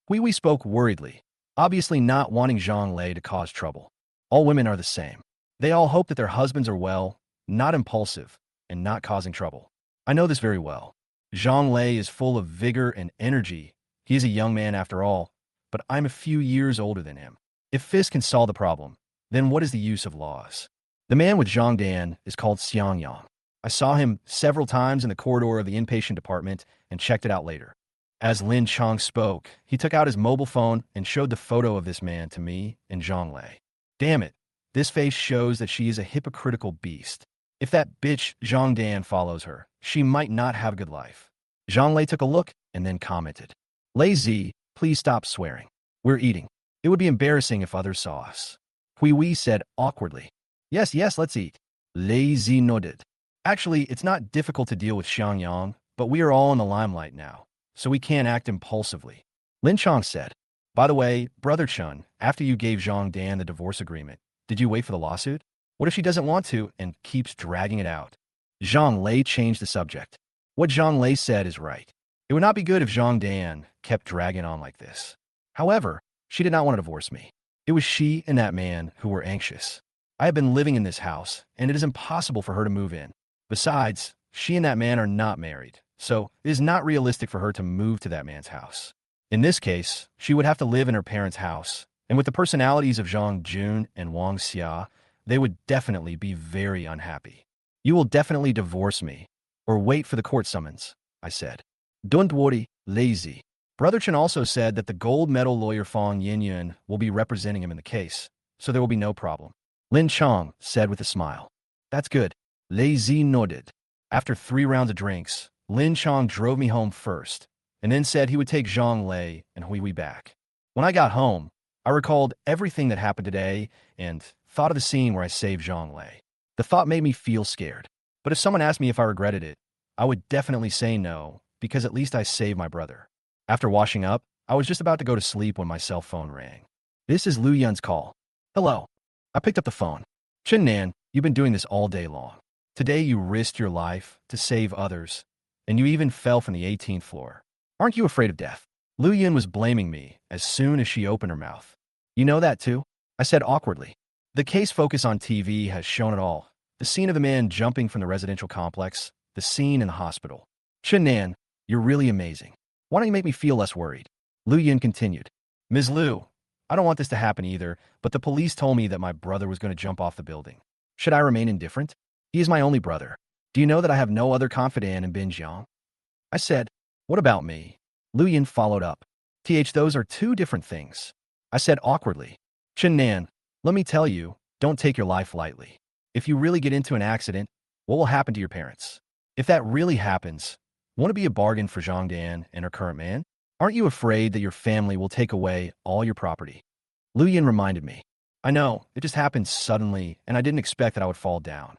Hui spoke worriedly, obviously not wanting Zhang Lei to cause trouble. All women are the same. They all hope that their husbands are well, not impulsive, and not causing trouble. I know this very well. Zhang Lei is full of vigor and energy. He is a young man after all, but I'm a few years older than him. If fists can solve the problem, then what is the use of laws? The man with Zhang Dan is called Xiang Yang. I saw him several times in the corridor of the inpatient department and checked it out later. As Lin Chong spoke, he took out his mobile phone and showed the photo of this man to me and Zhang Lei. Damn it, this face shows that she is a hypocritical beast. If that bitch Zhang Dan follows her, she might not have a good life. Zhang Lei took a look and then commented. Lei Z, please stop swearing. We're eating. It would be embarrassing if others saw us. Hui said awkwardly. Yes, let's eat. Lei Z nodded. Actually, it's not difficult to deal with Xiang Yang, but we are all in the limelight now, so we can't act impulsively. Lin Chong said. By the way, Brother Chun, after you gave Zhang Dan the divorce agreement, did you wait for the lawsuit? What if she doesn't want to and keeps dragging it out? Zhang Lei changed the subject. What Zhang Lei said is right. It would not be good if Zhang Dan kept dragging on like this. However, she did not want to divorce me. It was she and that man who were anxious. I have been living in this house, and it is impossible for her to move in. Besides, she and that man are not married, so it is not realistic for her to move to that man's house. In this case, she would have to live in her parents' house, and with the personalities of Zhang Jun and Wang Xia, they would definitely be very unhappy. You will definitely divorce me, or wait for the court summons, I said. Don't worry, lazy. Brother Chen also said that the gold medal lawyer Fong Yinyun will be representing him in the case, so there will be no problem. Lin Chong said with a smile. That's good. Lazy nodded. After 3 rounds of drinks, Lin Chong drove me home first, and then said he would take Zhang Lei and Hui back. When I got home, I recalled everything that happened today and thought of the scene where I saved Zhang Lei. The thought made me feel scared. But if someone asked me if I regretted it, I would definitely say no, because at least I saved my brother. After washing up, I was just about to go to sleep when my cell phone rang. This is Lu Yun's call. Hello. I picked up the phone. Chen Nan, you've been doing this all day long. Today you risked your life to save others, and you even fell from the 18th floor. Aren't you afraid of death? Lu Yun was blaming me as soon as she opened her mouth. You know that too? I said awkwardly. The case focus on TV has shown it all. The scene of the man jumping from the residential complex, the scene in the hospital. Chen Nan, you're really amazing. Why don't you make me feel less worried? Lu Yun continued. Ms. Lu, I don't want this to happen either, but the police told me that my brother was going to jump off the building. Should I remain indifferent? He is my only brother. Do you know that I have no other confidant in Bin Jiang? I said, what about me? Lu Yun followed up. Those are two different things. I said awkwardly. Chen Nan, let me tell you, don't take your life lightly. If you really get into an accident, what will happen to your parents? If that really happens, won't it be a bargain for Zhang Dan and her current man? Aren't you afraid that your family will take away all your property? Lu Yin reminded me. I know, it just happened suddenly, and I didn't expect that I would fall down.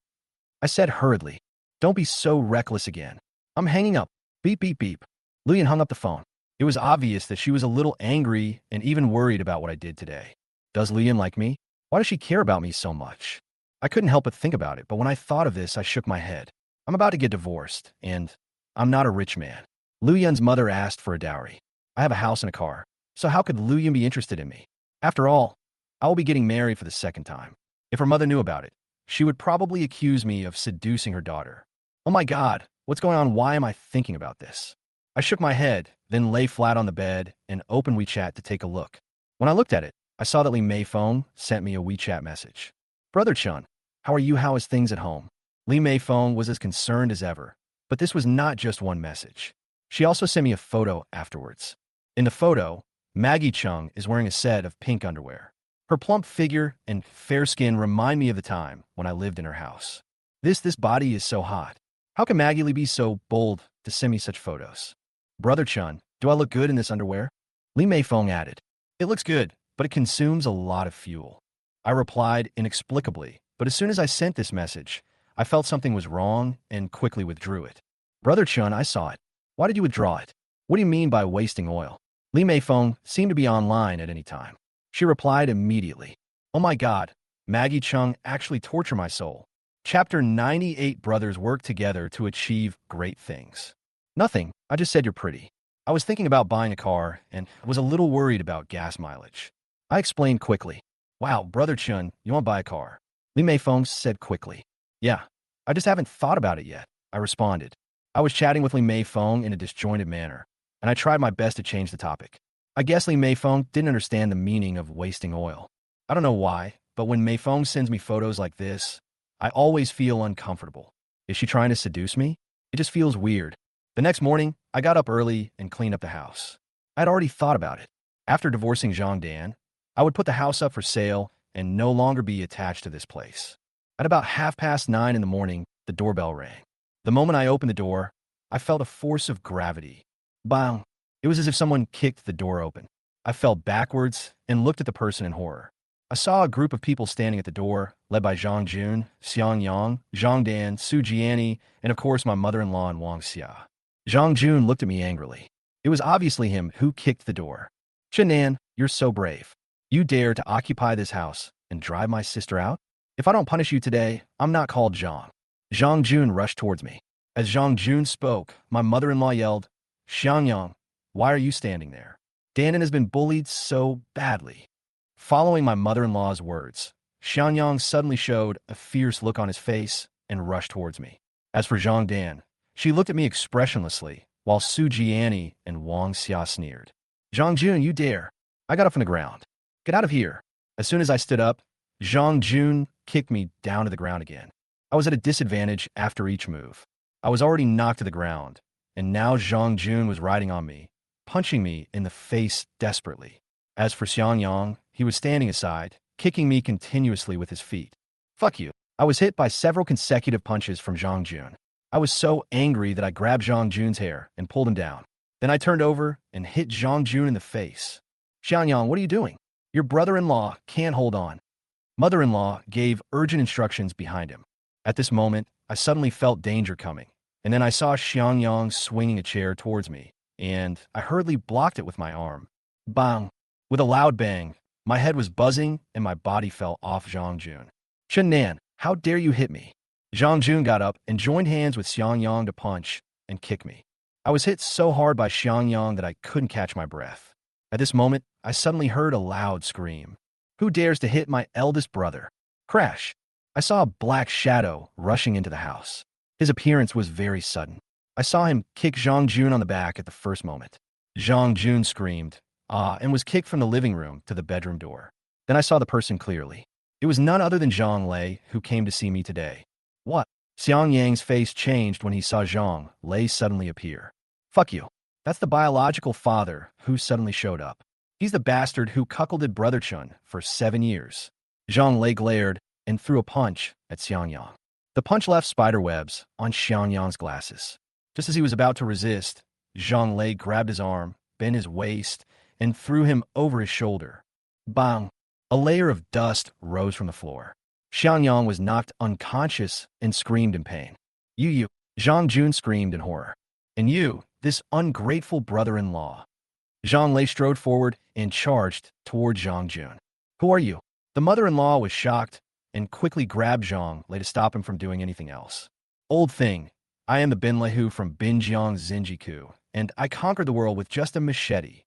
I said hurriedly, don't be so reckless again. I'm hanging up. Beep, beep, beep. Lu Yin hung up the phone. It was obvious that she was a little angry and even worried about what I did today. Does Lu Yin like me? Why does she care about me so much? I couldn't help but think about it, but when I thought of this, I shook my head. I'm about to get divorced, and I'm not a rich man. Lu Yun's mother asked for a dowry. I have a house and a car, so how could Lu Yun be interested in me? After all, I will be getting married for the second time. If her mother knew about it, she would probably accuse me of seducing her daughter. Oh my God, what's going on? Why am I thinking about this? I shook my head, then lay flat on the bed and opened WeChat to take a look. When I looked at it, I saw that Li Mei Feng sent me a WeChat message. Brother Chun, how are you? How is things at home? Li Mei Feng was as concerned as ever, but this was not just one message. She also sent me a photo afterwards. In the photo, Maggie Chung is wearing a set of pink underwear. Her plump figure and fair skin remind me of the time when I lived in her house. This body is so hot. How can Maggie Lee be so bold to send me such photos? Brother Chun, do I look good in this underwear? Li Mei Feng added, it looks good, but it consumes a lot of fuel. I replied inexplicably, but as soon as I sent this message, I felt something was wrong and quickly withdrew it. Brother Chun, I saw it. Why did you withdraw it? What do you mean by wasting oil? Li Mei Feng seemed to be online at any time. She replied immediately. Oh my God, Maggie Chung actually torture my soul. Chapter 98 Brothers work together to achieve great things. Nothing, I just said you're pretty. I was thinking about buying a car and was a little worried about gas mileage. I explained quickly. Wow, Brother Chun, you want to buy a car? Li Mei Feng said quickly. Yeah, I just haven't thought about it yet, I responded. I was chatting with Li Mei Feng in a disjointed manner, and I tried my best to change the topic. I guess Li Mei Feng didn't understand the meaning of wasting oil. I don't know why, but when Mei Feng sends me photos like this, I always feel uncomfortable. Is she trying to seduce me? It just feels weird. The next morning, I got up early and cleaned up the house. I'd already thought about it. After divorcing Zhang Dan, I would put the house up for sale and no longer be attached to this place. At about 9:30 in the morning, the doorbell rang. The moment I opened the door, I felt a force of gravity. Bang! It was as if someone kicked the door open. I fell backwards and looked at the person in horror. I saw a group of people standing at the door, led by Zhang Jun, Xiang Yang, Zhang Dan, Su Jiani, and of course my mother-in-law and Wang Xia. Zhang Jun looked at me angrily. It was obviously him who kicked the door. Chen Nan, you're so brave. You dare to occupy this house and drive my sister out? If I don't punish you today, I'm not called Zhang. Zhang Jun rushed towards me. As Zhang Jun spoke, my mother-in-law yelled, Xiangyang, why are you standing there? Danon has been bullied so badly. Following my mother-in-law's words, Xiangyang suddenly showed a fierce look on his face and rushed towards me. As for Zhang Dan, she looked at me expressionlessly, while Su Jiani and Wang Xia sneered. Zhang Jun, you dare. I got up from the ground. Get out of here. As soon as I stood up, Zhang Jun kicked me down to the ground again. I was at a disadvantage after each move. I was already knocked to the ground, and now Zhang Jun was riding on me, punching me in the face desperately. As for Xiangyang, he was standing aside, kicking me continuously with his feet. Fuck you. I was hit by several consecutive punches from Zhang Jun. I was so angry that I grabbed Zhang Jun's hair and pulled him down. Then I turned over and hit Zhang Jun in the face. Xiangyang, what are you doing? Your brother-in-law can't hold on. Mother-in-law gave urgent instructions behind him. At this moment, I suddenly felt danger coming, and then I saw Xiangyang swinging a chair towards me, and I hurriedly blocked it with my arm. Bang! With a loud bang, my head was buzzing and my body fell off Zhang Jun. Chen Nan, how dare you hit me? Zhang Jun got up and joined hands with Xiangyang to punch and kick me. I was hit so hard by Xiangyang that I couldn't catch my breath. At this moment, I suddenly heard a loud scream. Who dares to hit my eldest brother? Crash! I saw a black shadow rushing into the house. His appearance was very sudden. I saw him kick Zhang Jun on the back at the first moment. Zhang Jun screamed, and was kicked from the living room to the bedroom door. Then I saw the person clearly. It was none other than Zhang Lei who came to see me today. What? Xiang Yang's face changed when he saw Zhang Lei suddenly appear. Fuck you. That's the biological father who suddenly showed up. He's the bastard who cuckolded Brother Chun for 7 years. Zhang Lei glared and threw a punch at Xiangyang. The punch left spiderwebs on Xiangyang's glasses. Just as he was about to resist, Zhang Lei grabbed his arm, bent his waist, and threw him over his shoulder. Bang! A layer of dust rose from the floor. Xiangyang was knocked unconscious and screamed in pain. You, Zhang Jun screamed in horror. And you, this ungrateful brother-in-law. Zhang Lei strode forward and charged toward Zhang Jun. Who are you? The mother-in-law was shocked and quickly grabbed Zhang Lei to stop him from doing anything else. Old thing, I am the Binlehu from Binjiang Zinjiku, and I conquered the world with just a machete.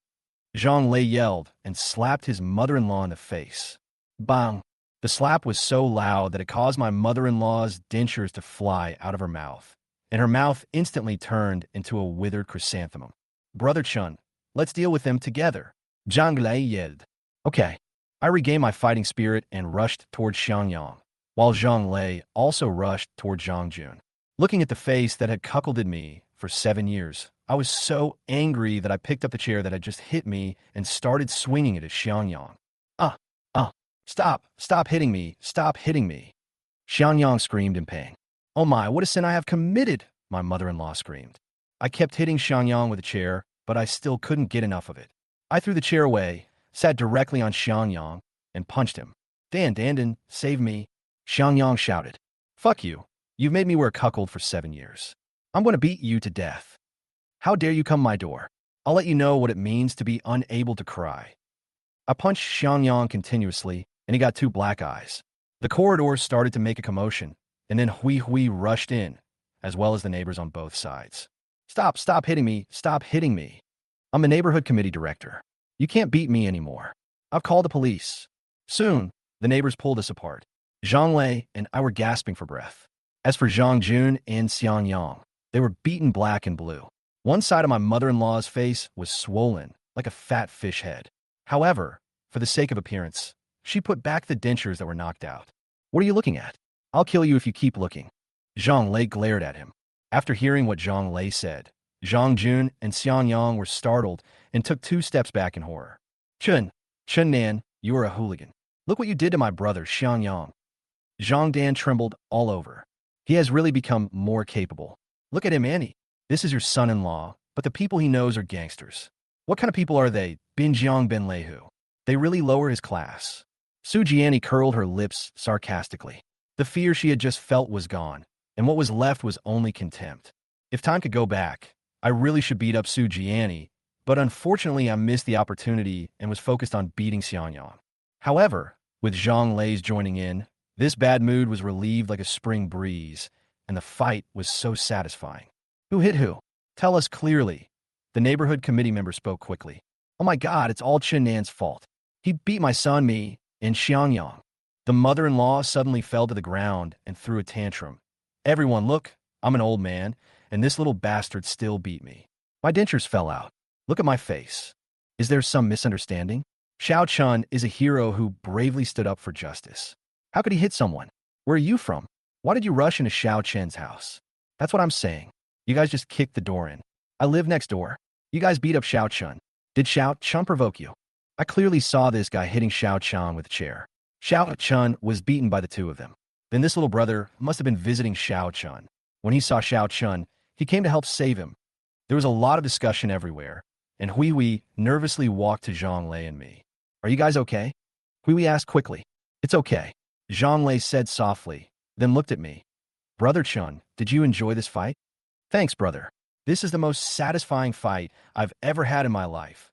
Zhang Lei yelled and slapped his mother-in-law in the face. Bang! The slap was so loud that it caused my mother-in-law's dentures to fly out of her mouth, and her mouth instantly turned into a withered chrysanthemum. Brother Chun, let's deal with them together. Zhang Lei yelled. Okay. I regained my fighting spirit and rushed toward Xiangyang, while Zhang Lei also rushed toward Zhang Jun. Looking at the face that had cuckolded me for 7 years, I was so angry that I picked up the chair that had just hit me and started swinging it at Xiangyang. Stop hitting me, stop hitting me. Xiangyang screamed in pain. Oh my, what a sin I have committed, my mother-in-law screamed. I kept hitting Xiangyang with a chair, but I still couldn't get enough of it. I threw the chair away, sat directly on Xiangyang, and punched him. Dan, save me. Xiangyang shouted. Fuck you. You've made me wear cuckold for 7 years. I'm going to beat you to death. How dare you come my door? I'll let you know what it means to be unable to cry. I punched Xiangyang continuously, and he got 2 black eyes. The corridors started to make a commotion, and then Hui rushed in, as well as the neighbors on both sides. Stop hitting me, stop hitting me. I'm the neighborhood committee director. You can't beat me anymore. I've called the police. Soon, the neighbors pulled us apart. Zhang Lei and I were gasping for breath. As for Zhang Jun and Xiangyang, they were beaten black and blue. One side of my mother-in-law's face was swollen, like a fat fish head. However, for the sake of appearance, she put back the dentures that were knocked out. What are you looking at? I'll kill you if you keep looking. Zhang Lei glared at him. After hearing what Zhang Lei said, Zhang Jun and Xiangyang were startled and took 2 steps back in horror. Chen Nan, you are a hooligan. Look what you did to my brother, Xiangyang. Zhang Dan trembled all over. He has really become more capable. Look at him, Annie. This is your son-in-law, but the people he knows are gangsters. What kind of people are they, Binjiang Benlehu? They really lower his class. Su Jiani curled her lips sarcastically. The fear she had just felt was gone, and what was left was only contempt. If time could go back, I really should beat up Su Jiani, but unfortunately I missed the opportunity and was focused on beating Xiangyang. However, with Zhang Lei's joining in, this bad mood was relieved like a spring breeze, and the fight was so satisfying. Who hit who? Tell us clearly. The neighborhood committee member spoke quickly. Oh my God, it's all Chen Nan's fault. He beat my son, me, and Xiangyang. The mother-in-law suddenly fell to the ground and threw a tantrum. Everyone, look, I'm an old man, and this little bastard still beat me. My dentures fell out. Look at my face. Is there some misunderstanding? Xiao Chun is a hero who bravely stood up for justice. How could he hit someone? Where are you from? Why did you rush into Xiao Chen's house? That's what I'm saying. You guys just kicked the door in. I live next door. You guys beat up Xiao Chun. Did Xiao Chun provoke you? I clearly saw this guy hitting Xiao Chun with a chair. Xiao Chun was beaten by the two of them. Then this little brother must have been visiting Xiao Chun. When he saw Xiao Chun, he came to help save him. There was a lot of discussion everywhere, and Hui Hui nervously walked to Zhang Lei and me. Are you guys okay? Hui Hui asked quickly. It's okay. Zhang Lei said softly, then looked at me. Brother Chun, did you enjoy this fight? Thanks, brother. This is the most satisfying fight I've ever had in my life.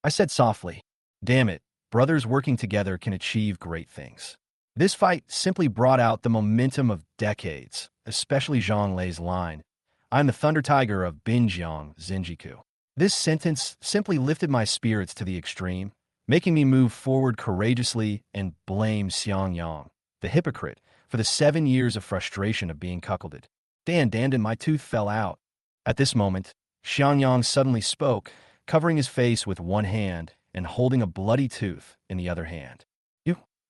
I said softly. Damn it, brothers working together can achieve great things. This fight simply brought out the momentum of decades, especially Zhang Lei's line. I'm the Thunder Tiger of Binjiang, Zenjiku. This sentence simply lifted my spirits to the extreme, making me move forward courageously and blame Xiangyang, the hypocrite, for the 7 years of frustration of being cuckolded. Dan, my tooth fell out. At this moment, Xiangyang suddenly spoke, covering his face with one hand and holding a bloody tooth in the other hand.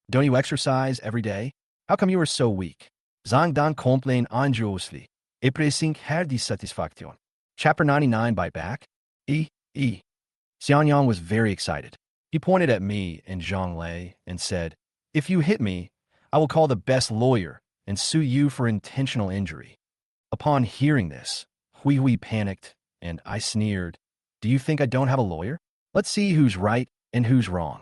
Don't you exercise every day? How come you are so weak? Zhang Dan complain anxiously. Epressing her dissatisfaction. Chapter 99 Bite Back? Xiangyang was very excited. He pointed at me and Zhang Lei and said, If you hit me, I will call the best lawyer and sue you for intentional injury. Upon hearing this, Hui Hui panicked, and I sneered. Do you think I don't have a lawyer? Let's see who's right and who's wrong.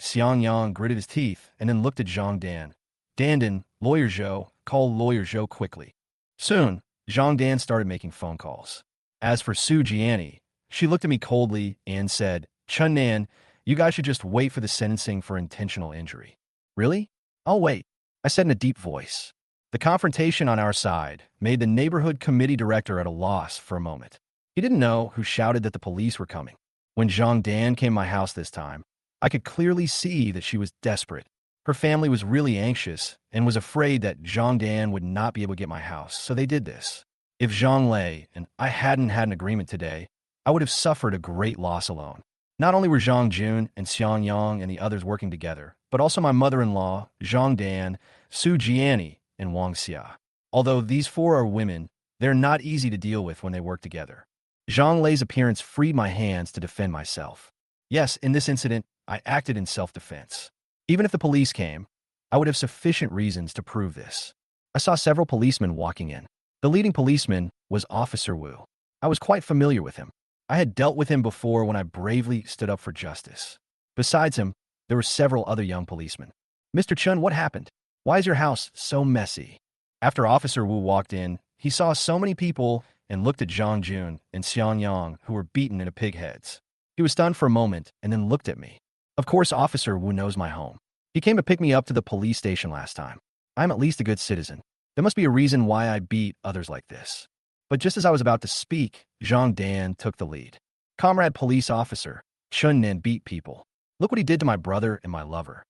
Xiangyang gritted his teeth and then looked at Zhang Dan. Dan, Lawyer Zhou, call Lawyer Zhou quickly. Soon, Zhang Dan started making phone calls. As for Su Jiani, she looked at me coldly and said, Chun Nan, you guys should just wait for the sentencing for intentional injury. Really? I'll wait, I said in a deep voice. The confrontation on our side made the neighborhood committee director at a loss for a moment. He didn't know who shouted that the police were coming. When Zhang Dan came to my house this time, I could clearly see that she was desperate. Her family was really anxious and was afraid that Zhang Dan would not be able to get my house, so they did this. If Zhang Lei and I hadn't had an agreement today, I would have suffered a great loss alone. Not only were Zhang Jun and Xiangyang and the others working together, but also my mother-in-law, Zhang Dan, Su Jiani, and Wang Xia. Although these four are women, they're not easy to deal with when they work together. Zhang Lei's appearance freed my hands to defend myself. Yes, in this incident, I acted in self-defense. Even if the police came, I would have sufficient reasons to prove this. I saw several policemen walking in. The leading policeman was Officer Wu. I was quite familiar with him. I had dealt with him before when I bravely stood up for justice. Besides him, there were several other young policemen. Mr. Chun, what happened? Why is your house so messy? After Officer Wu walked in, he saw so many people and looked at Zhang Jun and Xiangyang who were beaten into pig heads. He was stunned for a moment and then looked at me. Of course, Officer Wu knows my home. He came to pick me up to the police station last time. I'm at least a good citizen. There must be a reason why I beat others like this. But just as I was about to speak, Zhang Dan took the lead. Comrade police officer, Chun Nen beat people. Look what he did to my brother and my lover.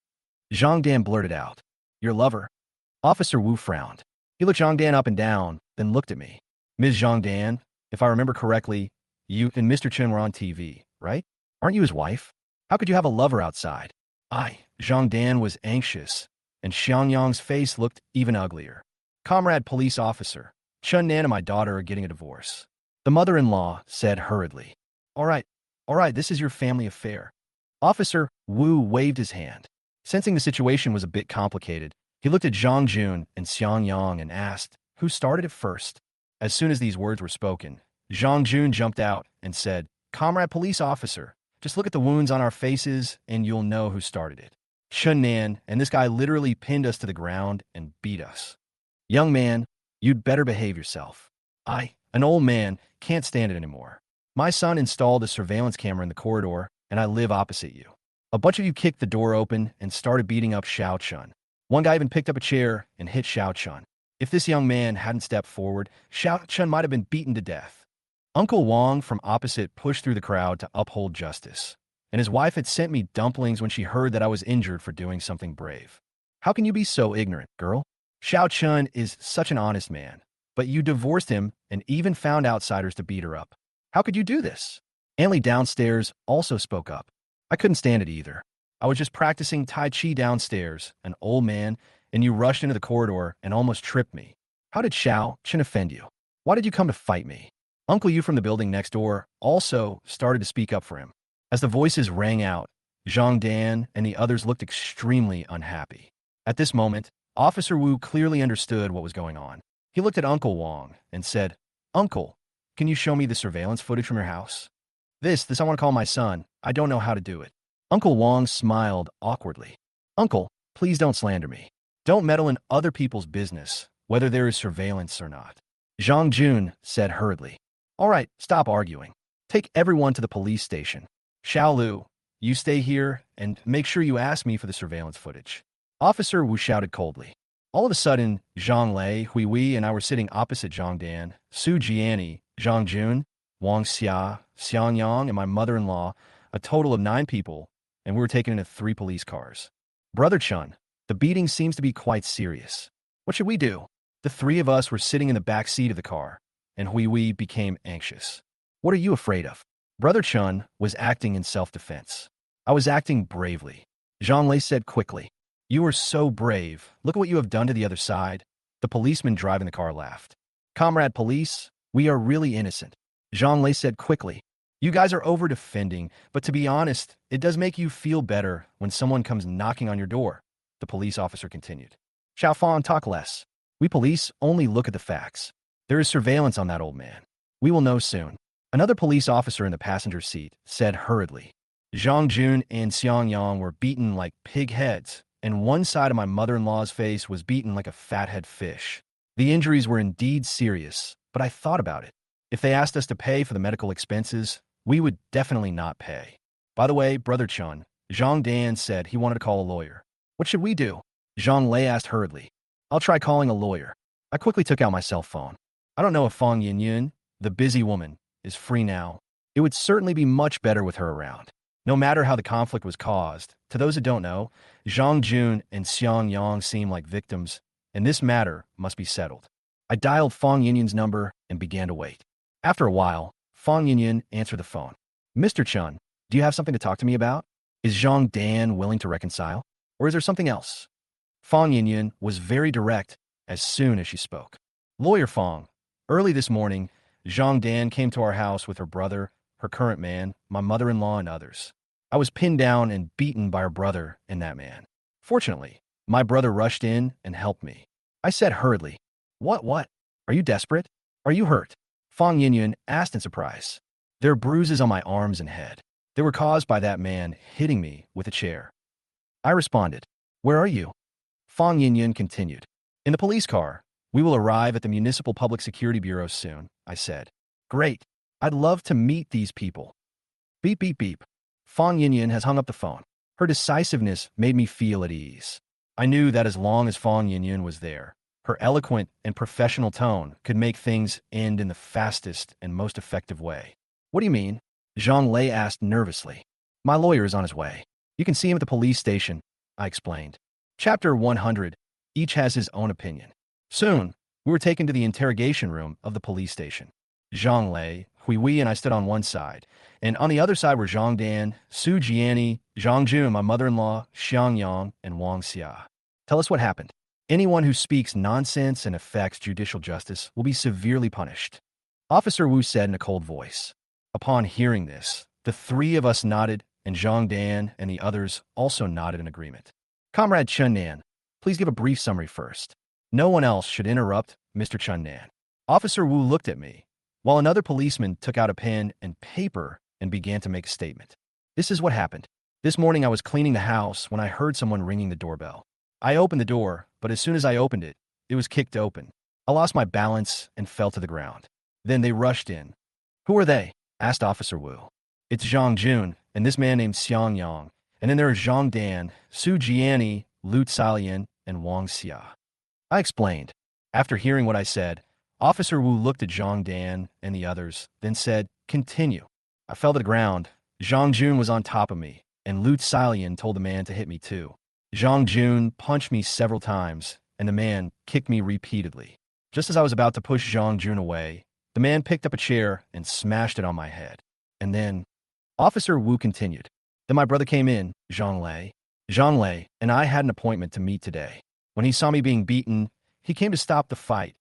Zhang Dan blurted out. Your lover? Officer Wu frowned. He looked Zhang Dan up and down, then looked at me. Ms. Zhang Dan, if I remember correctly, you and Mr. Chun were on TV, right? Aren't you his wife? How could you have a lover outside? Zhang Dan was anxious, and Xiangyang's face looked even uglier. Comrade police officer, Chun Nan and my daughter are getting a divorce. The mother-in-law said hurriedly. All right, this is your family affair. Officer Wu waved his hand. Sensing the situation was a bit complicated, he looked at Zhang Jun and Xiangyang and asked, who started it first? As soon as these words were spoken, Zhang Jun jumped out and said, Comrade police officer, just look at the wounds on our faces and you'll know who started it. Chun Nan and this guy literally pinned us to the ground and beat us. Young man, you'd better behave yourself. An old man, can't stand it anymore. My son installed a surveillance camera in the corridor and I live opposite you. A bunch of you kicked the door open and started beating up Xiao Chun. One guy even picked up a chair and hit Xiao Chun. If this young man hadn't stepped forward, Xiao Chun might have been beaten to death. Uncle Wang from opposite pushed through the crowd to uphold justice, and his wife had sent me dumplings when she heard that I was injured for doing something brave. How can you be so ignorant, girl? Xiao Chun is such an honest man, but you divorced him and even found outsiders to beat her up. How could you do this? Anli downstairs also spoke up. I couldn't stand it either. I was just practicing Tai Chi downstairs, an old man, and you rushed into the corridor and almost tripped me. How did Xiao Chun offend you? Why did you come to fight me? Uncle Yu from the building next door also started to speak up for him. As the voices rang out, Zhang Dan and the others looked extremely unhappy. At this moment, Officer Wu clearly understood what was going on. He looked at Uncle Wang and said, "Uncle, can you show me the surveillance footage from your house? This I want to call my son. I don't know how to do it." Uncle Wang smiled awkwardly. "Uncle, please don't slander me. Don't meddle in other people's business, whether there is surveillance or not." Zhang Jun said hurriedly. "All right, stop arguing. Take everyone to the police station. Xiaolu, you stay here and make sure you ask me for the surveillance footage." Officer Wu shouted coldly. All of a sudden, Zhang Lei, Hui Wei, and I were sitting opposite Zhang Dan, Su Jiani, Zhang Jun, Wang Xia, Xiang Yang, and my mother-in-law, a total of 9 people, and we were taken into 3 police cars. "Brother Chun, the beating seems to be quite serious. What should we do?" The 3 of us were sitting in the back seat of the car, and Hui Wei became anxious. "What are you afraid of?" Brother Chun was acting in self-defense. "I was acting bravely," Zhang Lei said quickly. "You are so brave. Look at what you have done to the other side." The policeman driving the car laughed. "Comrade police, we are really innocent," Zhang Lei said quickly. "You guys are over-defending, but to be honest, it does make you feel better when someone comes knocking on your door," the police officer continued. "Xiaofan, talk less. We police only look at the facts. There is surveillance on that old man. We will know soon." Another police officer in the passenger seat said hurriedly. Zhang Jun and Xiang Yang were beaten like pig heads, and one side of my mother-in-law's face was beaten like a fathead fish. The injuries were indeed serious, but I thought about it. If they asked us to pay for the medical expenses, we would definitely not pay. "By the way, Brother Chun," Zhang Dan said he wanted to call a lawyer. "What should we do?" Zhang Lei asked hurriedly. "I'll try calling a lawyer." I quickly took out my cell phone. I don't know if Fang Yinyun, the busy woman, is free now. It would certainly be much better with her around. No matter how the conflict was caused, to those who don't know, Zhang Jun and Xiang Yang seem like victims, and this matter must be settled. I dialed Fang Yinyun's number and began to wait. After a while, Fang Yinyun answered the phone. "Mr. Chun, do you have something to talk to me about? Is Zhang Dan willing to reconcile? Or is there something else?" Fang Yinyun was very direct as soon as she spoke. "Lawyer Fang, early this morning, Zhang Dan came to our house with her brother, her current man, my mother-in-law, and others. I was pinned down and beaten by her brother and that man. Fortunately, my brother rushed in and helped me." I said hurriedly, What? Are you desperate? Are you hurt?" Fang Yinyun asked in surprise. "There are bruises on my arms and head. They were caused by that man hitting me with a chair." I responded, "Where are you?" Fang Yinyun continued, "In the police car. We will arrive at the Municipal Public Security Bureau soon," I said. "Great. I'd love to meet these people." Beep, beep, beep. Fang Yinyun has hung up the phone. Her decisiveness made me feel at ease. I knew that as long as Fang Yinyun was there, her eloquent and professional tone could make things end in the fastest and most effective way. "What do you mean?" Zhang Lei asked nervously. "My lawyer is on his way. You can see him at the police station," I explained. Chapter 100. Each has his own opinion. Soon, we were taken to the interrogation room of the police station. Zhang Lei, Hui Wei, and I stood on one side, and on the other side were Zhang Dan, Su Jiani, Zhang Jun, my mother-in-law, Xiang Yang, and Wang Xia. "Tell us what happened. Anyone who speaks nonsense and affects judicial justice will be severely punished," Officer Wu said in a cold voice. Upon hearing this, the 3 of us nodded, and Zhang Dan and the others also nodded in agreement. "Comrade Chun Nan, please give a brief summary first. No one else should interrupt Mr. Chun Nan." Officer Wu looked at me, while another policeman took out a pen and paper and began to make a statement. "This is what happened. This morning I was cleaning the house when I heard someone ringing the doorbell. I opened the door, but as soon as I opened it, it was kicked open. I lost my balance and fell to the ground. Then they rushed in." "Who are they?" asked Officer Wu. "It's Zhang Jun and this man named Xiang Yang, and then there are Zhang Dan, Su Jiani, Lu Salian, and Wang Xia," I explained. After hearing what I said, Officer Wu looked at Zhang Dan and the others, then said, "Continue." I fell to the ground. Zhang Jun was on top of me, and Lu Salian told the man to hit me too. Zhang Jun punched me several times, and the man kicked me repeatedly. Just as I was about to push Zhang Jun away, the man picked up a chair and smashed it on my head. And then, Officer Wu continued. "Then my brother came in, Zhang Lei. Zhang Lei and I had an appointment to meet today. When he saw me being beaten, he came to stop the fight,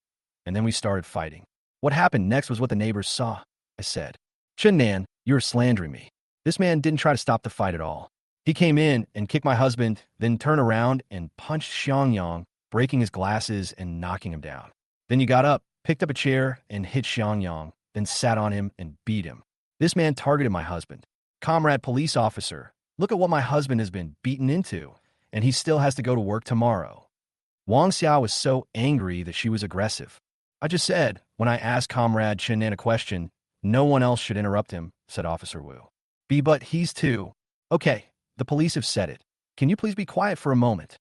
and then we started fighting." What happened next was what the neighbors saw, I said. Chunnan, you're slandering me. This man didn't try to stop the fight at all. He came in and kicked my husband, then turned around and punched Xiangyang, breaking his glasses and knocking him down. Then you got up, picked up a chair, and hit Xiangyang, then sat on him and beat him. This man targeted my husband. Comrade police officer, look at what my husband has been beaten into, and he still has to go to work tomorrow. Wang Xiao was so angry that she was aggressive. I just said, when I asked Comrade Chunnan a question, no one else should interrupt him, said Officer Wu. But he's too. Okay, the police have said it. Can you please be quiet for a moment?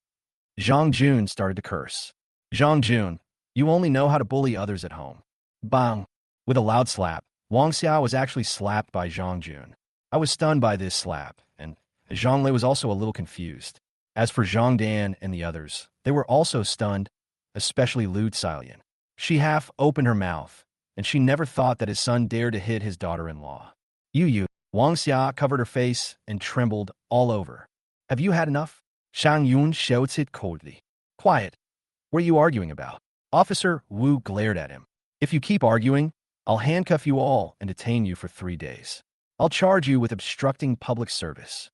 Zhang Jun started to curse. Zhang Jun, you only know how to bully others at home. Bang! With a loud slap, Wang Xiao was actually slapped by Zhang Jun. I was stunned by this slap, and Zhang Lei was also a little confused. As for Zhang Dan and the others, they were also stunned, especially Lu Xiaolian. She half opened her mouth, and she never thought that his son dared to hit his daughter-in-law. You, Wang Xia covered her face and trembled all over. Have you had enough? Shang Yun shouted coldly. Quiet. What are you arguing about? Officer Wu glared at him. If you keep arguing, I'll handcuff you all and detain you for 3 days. I'll charge you with obstructing public service.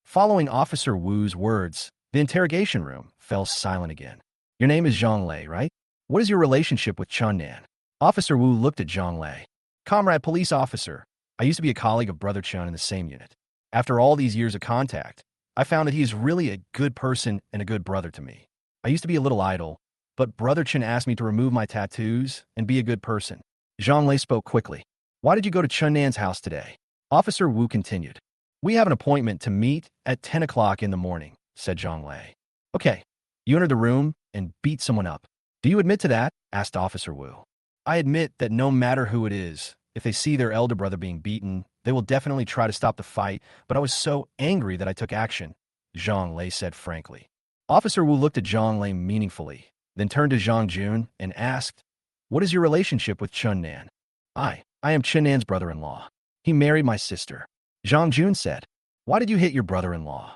Following Officer Wu's words, the interrogation room fell silent again. Your name is Zhang Lei, right? What is your relationship with Chunnan? Officer Wu looked at Zhang Lei. Comrade police officer, I used to be a colleague of Brother Chun in the same unit. After all these years of contact, I found that he is really a good person and a good brother to me. I used to be a little idle, but Brother Chun asked me to remove my tattoos and be a good person. Zhang Lei spoke quickly. Why did you go to Chunnan's house today? Officer Wu continued. We have an appointment to meet at 10 o'clock in the morning, said Zhang Lei. Okay, you entered the room and beat someone up. Do you admit to that? Asked Officer Wu. I admit that no matter who it is, if they see their elder brother being beaten, they will definitely try to stop the fight, but I was so angry that I took action, Zhang Lei said frankly. Officer Wu looked at Zhang Lei meaningfully, then turned to Zhang Jun and asked, What is your relationship with Chunnan? I am Chunnan's brother-in-law. He married my sister. Zhang Jun said, Why did you hit your brother-in-law?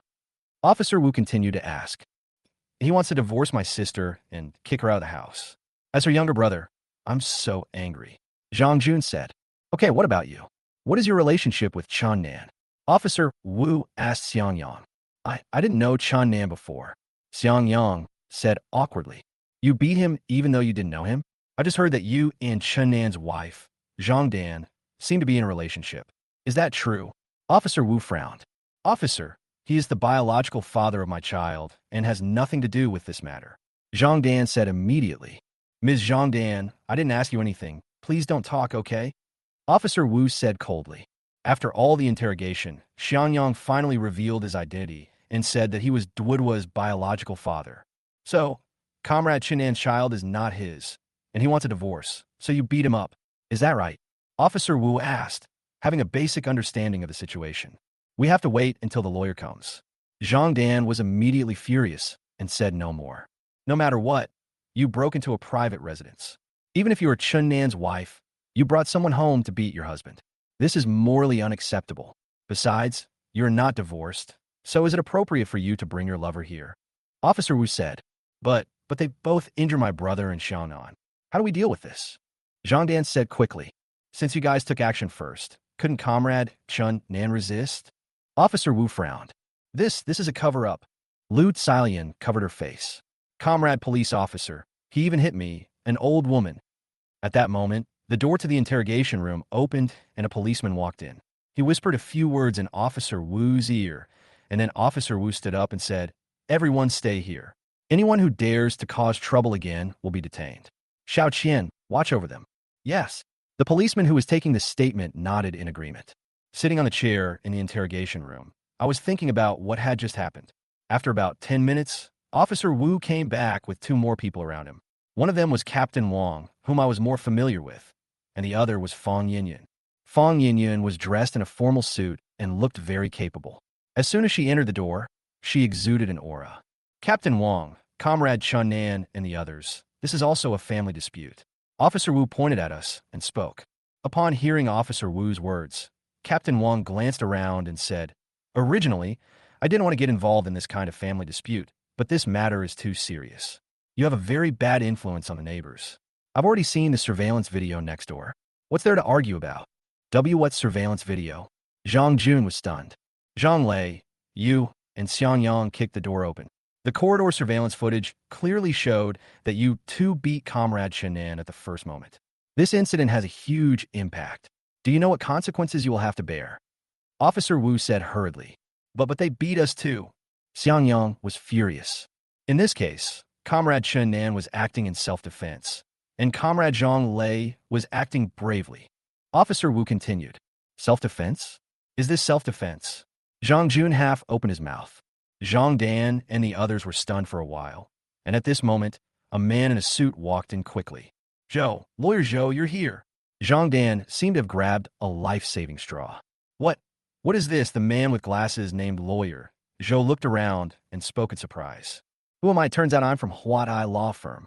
Officer Wu continued to ask. He wants to divorce my sister and kick her out of the house. As her younger brother, I'm so angry. Zhang Jun said, Okay, what about you? What is your relationship with Chunnan? Officer Wu asked Xiangyang. I didn't know Chunnan before. Xiangyang said awkwardly. You beat him even though you didn't know him? I just heard that you and Chunnan's wife, Zhang Dan, seem to be in a relationship. Is that true? Officer Wu frowned. Officer, he is the biological father of my child and has nothing to do with this matter. Zhang Dan said immediately. Ms. Zhang Dan, I didn't ask you anything. Please don't talk, okay? Officer Wu said coldly. After all the interrogation, Xiangyang finally revealed his identity and said that he was Duodua's biological father. So, Comrade Chunnan's child is not his, and he wants a divorce, so you beat him up. Is that right? Officer Wu asked, having a basic understanding of the situation. We have to wait until the lawyer comes. Zhang Dan was immediately furious and said no more. No matter what, you broke into a private residence. Even if you were Chunnan's wife, you brought someone home to beat your husband. This is morally unacceptable. Besides, you're not divorced, so is it appropriate for you to bring your lover here? Officer Wu said, But they both injure my brother and Xiaonan. How do we deal with this? Zhang Dan said quickly, Since you guys took action first, couldn't Comrade Chunnan resist? Officer Wu frowned. This is a cover-up. Lu Xiaolian covered her face. Comrade police officer, he even hit me, an old woman. At that moment, the door to the interrogation room opened and a policeman walked in. He whispered a few words in Officer Wu's ear, and then Officer Wu stood up and said, Everyone stay here. Anyone who dares to cause trouble again will be detained. Xiao Qian, watch over them. Yes. The policeman who was taking the statement nodded in agreement. Sitting on the chair in the interrogation room, I was thinking about what had just happened. After about 10 minutes, Officer Wu came back with 2 more people around him. One of them was Captain Wang, whom I was more familiar with, and the other was Fang Yinyan. Fang Yinyan was dressed in a formal suit and looked very capable. As soon as she entered the door, she exuded an aura. Captain Wang, Comrade Chunnan, and the others, this is also a family dispute. Officer Wu pointed at us and spoke. Upon hearing Officer Wu's words, Captain Wang glanced around and said, Originally, I didn't want to get involved in this kind of family dispute, but this matter is too serious. You have a very bad influence on the neighbors. I've already seen the surveillance video next door. What's there to argue about? What surveillance video? Zhang Jun was stunned. Zhang Lei, you, and Xiang Yang kicked the door open. The corridor surveillance footage clearly showed that you two beat Comrade Chenan at the first moment. This incident has a huge impact. Do you know what consequences you will have to bear? Officer Wu said hurriedly. But they beat us too. Xiang Yang was furious. In this case, Comrade Chenan was acting in self-defense, and Comrade Zhang Lei was acting bravely. Officer Wu continued. Self-defense? Is this self-defense? Zhang Jun half opened his mouth. Zhang Dan and the others were stunned for a while, and at this moment, a man in a suit walked in quickly. Zhou, Lawyer Zhou, you're here. Zhang Dan seemed to have grabbed a life-saving straw. What is this? The man with glasses named Lawyer. Zhou looked around and spoke in surprise. Who am I? Turns out I'm from Huatai Law Firm.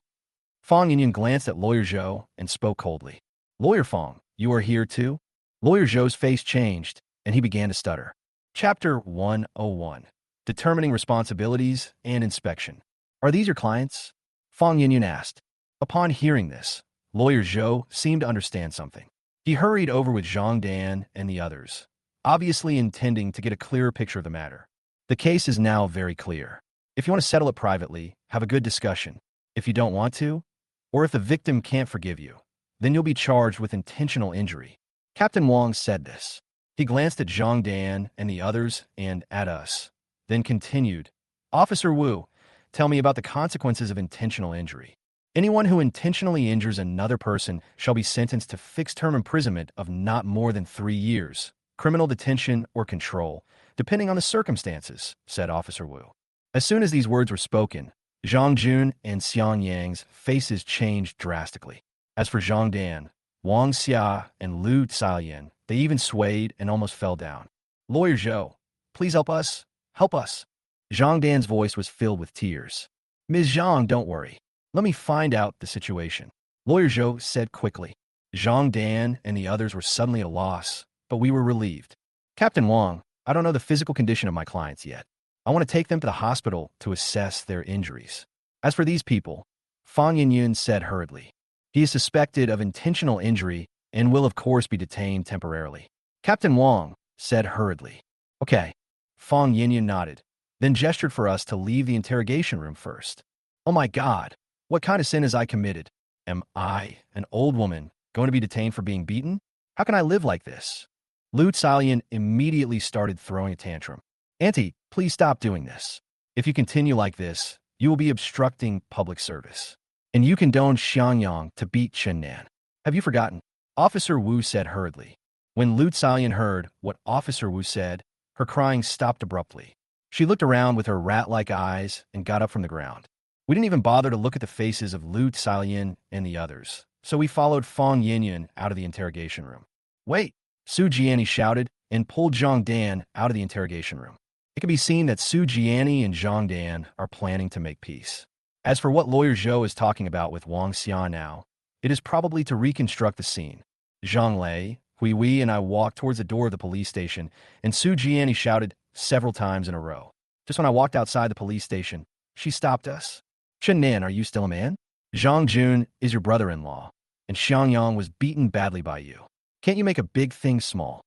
Fang Yinyan glanced at Lawyer Zhou and spoke coldly. Lawyer Fang, you are here too? Lawyer Zhou's face changed, and he began to stutter. Chapter 101. Determining Responsibilities and Inspection. Are these your clients? Fang Yinyan asked. Upon hearing this, Lawyer Zhou seemed to understand something. He hurried over with Zhang Dan and the others, obviously intending to get a clearer picture of the matter. The case is now very clear. If you want to settle it privately, have a good discussion. If you don't want to, or if the victim can't forgive you, then you'll be charged with intentional injury. Captain Wang said this. He glanced at Zhang Dan and the others and at us, then continued. Officer Wu, tell me about the consequences of intentional injury. Anyone who intentionally injures another person shall be sentenced to fixed-term imprisonment of not more than 3 years, criminal detention or control, depending on the circumstances, said Officer Wu. As soon as these words were spoken, Zhang Jun and Xiang Yang's faces changed drastically. As for Zhang Dan, Wang Xia, and Lu Xiaoyan, they even swayed and almost fell down. Lawyer Zhou, please help us. Help us. Zhang Dan's voice was filled with tears. Ms. Zhang, don't worry. Let me find out the situation. Lawyer Zhou said quickly. Zhang Dan and the others were suddenly at a loss, but we were relieved. Captain Wang, I don't know the physical condition of my clients yet. I want to take them to the hospital to assess their injuries. As for these people, Fang Yinyan said hurriedly. He is suspected of intentional injury and will of course be detained temporarily. Captain Wang said hurriedly. Okay. Fang Yinyan nodded, then gestured for us to leave the interrogation room first. Oh my God, what kind of sin has I committed? Am I, an old woman, going to be detained for being beaten? How can I live like this? Lu Xiaoyan immediately started throwing a tantrum. Auntie, please stop doing this. If you continue like this, you will be obstructing public service. And you condone Xiangyang to beat Chenan. Have you forgotten? Officer Wu said hurriedly. When Lu Xiaoyan heard what Officer Wu said, her crying stopped abruptly. She looked around with her rat-like eyes and got up from the ground. We didn't even bother to look at the faces of Lu Xiaoyan and the others, so we followed Fang Yinyan out of the interrogation room. Wait! Su Jiani shouted and pulled Zhang Dan out of the interrogation room. It can be seen that Su Jiani and Zhang Dan are planning to make peace. As for what Lawyer Zhou is talking about with Wang Xia now, it is probably to reconstruct the scene. Zhang Lei, Hui Wei, and I walked towards the door of the police station, and Su Jiani shouted several times in a row. Just when I walked outside the police station, she stopped us. Chenan, are you still a man? Zhang Jun is your brother-in-law, and Xiangyang was beaten badly by you. Can't you make a big thing small?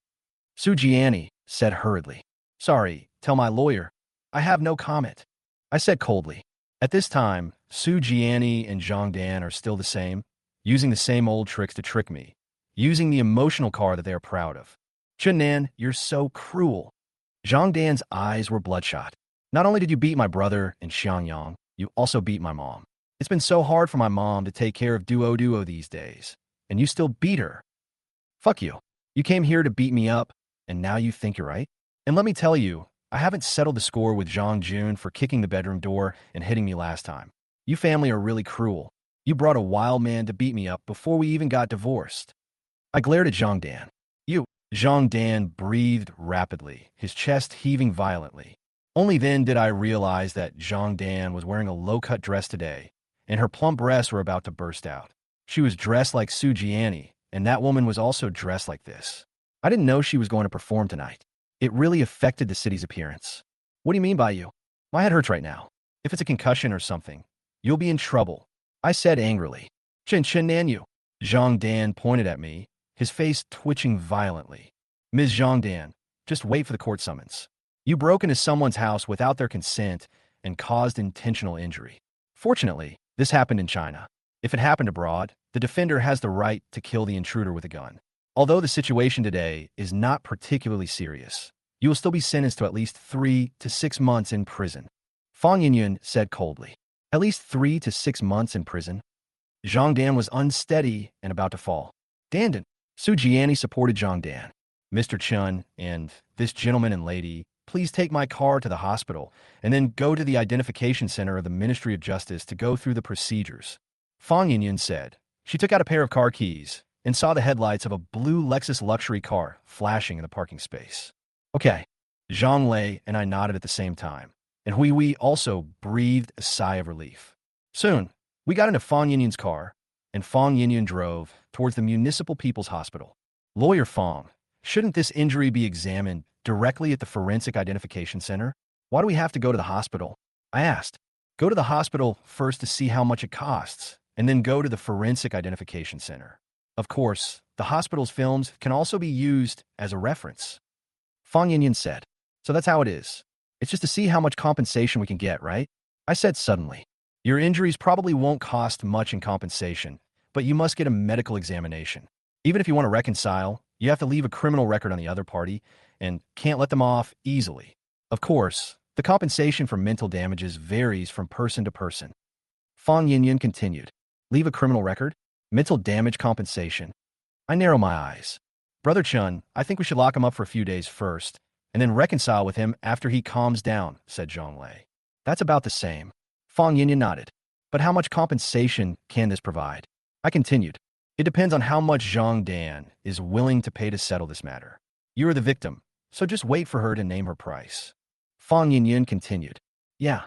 Su Jiani said hurriedly. Sorry, tell my lawyer. I have no comment. I said coldly. At this time, Su Jiani and Zhang Dan are still the same, using the same old tricks to trick me, using the emotional card that they are proud of. Chenan, you're so cruel. Zhang Dan's eyes were bloodshot. Not only did you beat my brother and Xiangyang, you also beat my mom. It's been so hard for my mom to take care of Duo these days, and you still beat her. Fuck you. You came here to beat me up, and now you think you're right? And let me tell you, I haven't settled the score with Zhang Jun for kicking the bedroom door and hitting me last time. You family are really cruel. You brought a wild man to beat me up before we even got divorced. I glared at Zhang Dan. You. Zhang Dan breathed rapidly, his chest heaving violently. Only then did I realize that Zhang Dan was wearing a low-cut dress today, and her plump breasts were about to burst out. She was dressed like Su Jiani, and that woman was also dressed like this. I didn't know she was going to perform tonight. It really affected the city's appearance. What do you mean by you? My head hurts right now. If it's a concussion or something, you'll be in trouble, I said angrily. Chen Chen Nanyu. Zhang Dan pointed at me, his face twitching violently. Ms. Zhang Dan, just wait for the court summons. You broke into someone's house without their consent and caused intentional injury. Fortunately, this happened in China. If it happened abroad, the defender has the right to kill the intruder with a gun. Although the situation today is not particularly serious, you will still be sentenced to at least 3 to 6 months in prison. Fang Yinyun said coldly. At least 3 to 6 months in prison? Zhang Dan was unsteady and about to fall. Dandan. Su Jiani supported Zhang Dan. Mr. Chun and this gentleman and lady, please take my car to the hospital and then go to the identification center of the Ministry of Justice to go through the procedures. Fang Yinyun said. She took out a pair of car keys and saw the headlights of a blue Lexus luxury car flashing in the parking space. Okay. Zhang Lei and I nodded at the same time, and Hui also breathed a sigh of relief. Soon, we got into Fang Yinyun's car, and Fang Yinyun drove towards the Municipal People's Hospital. Lawyer Fang, shouldn't this injury be examined directly at the Forensic Identification Center? Why do we have to go to the hospital? I asked. Go to the hospital first to see how much it costs, and then go to the Forensic Identification Center. Of course, the hospital's films can also be used as a reference. Fang Yinyun said. So that's how it is. It's just to see how much compensation we can get, right? I said suddenly. Your injuries probably won't cost much in compensation, but you must get a medical examination. Even if you want to reconcile, you have to leave a criminal record on the other party and can't let them off easily. Of course, the compensation for mental damages varies from person to person. Fang Yinyun continued. Leave a criminal record? Mental damage compensation? I narrow my eyes. Brother Chun, I think we should lock him up for a few days first, and then reconcile with him after he calms down, said Zhang Lei. That's about the same. Fang Yinyun nodded. But how much compensation can this provide? I continued. It depends on how much Zhang Dan is willing to pay to settle this matter. You are the victim, so just wait for her to name her price. Fang Yinyun continued. Yeah.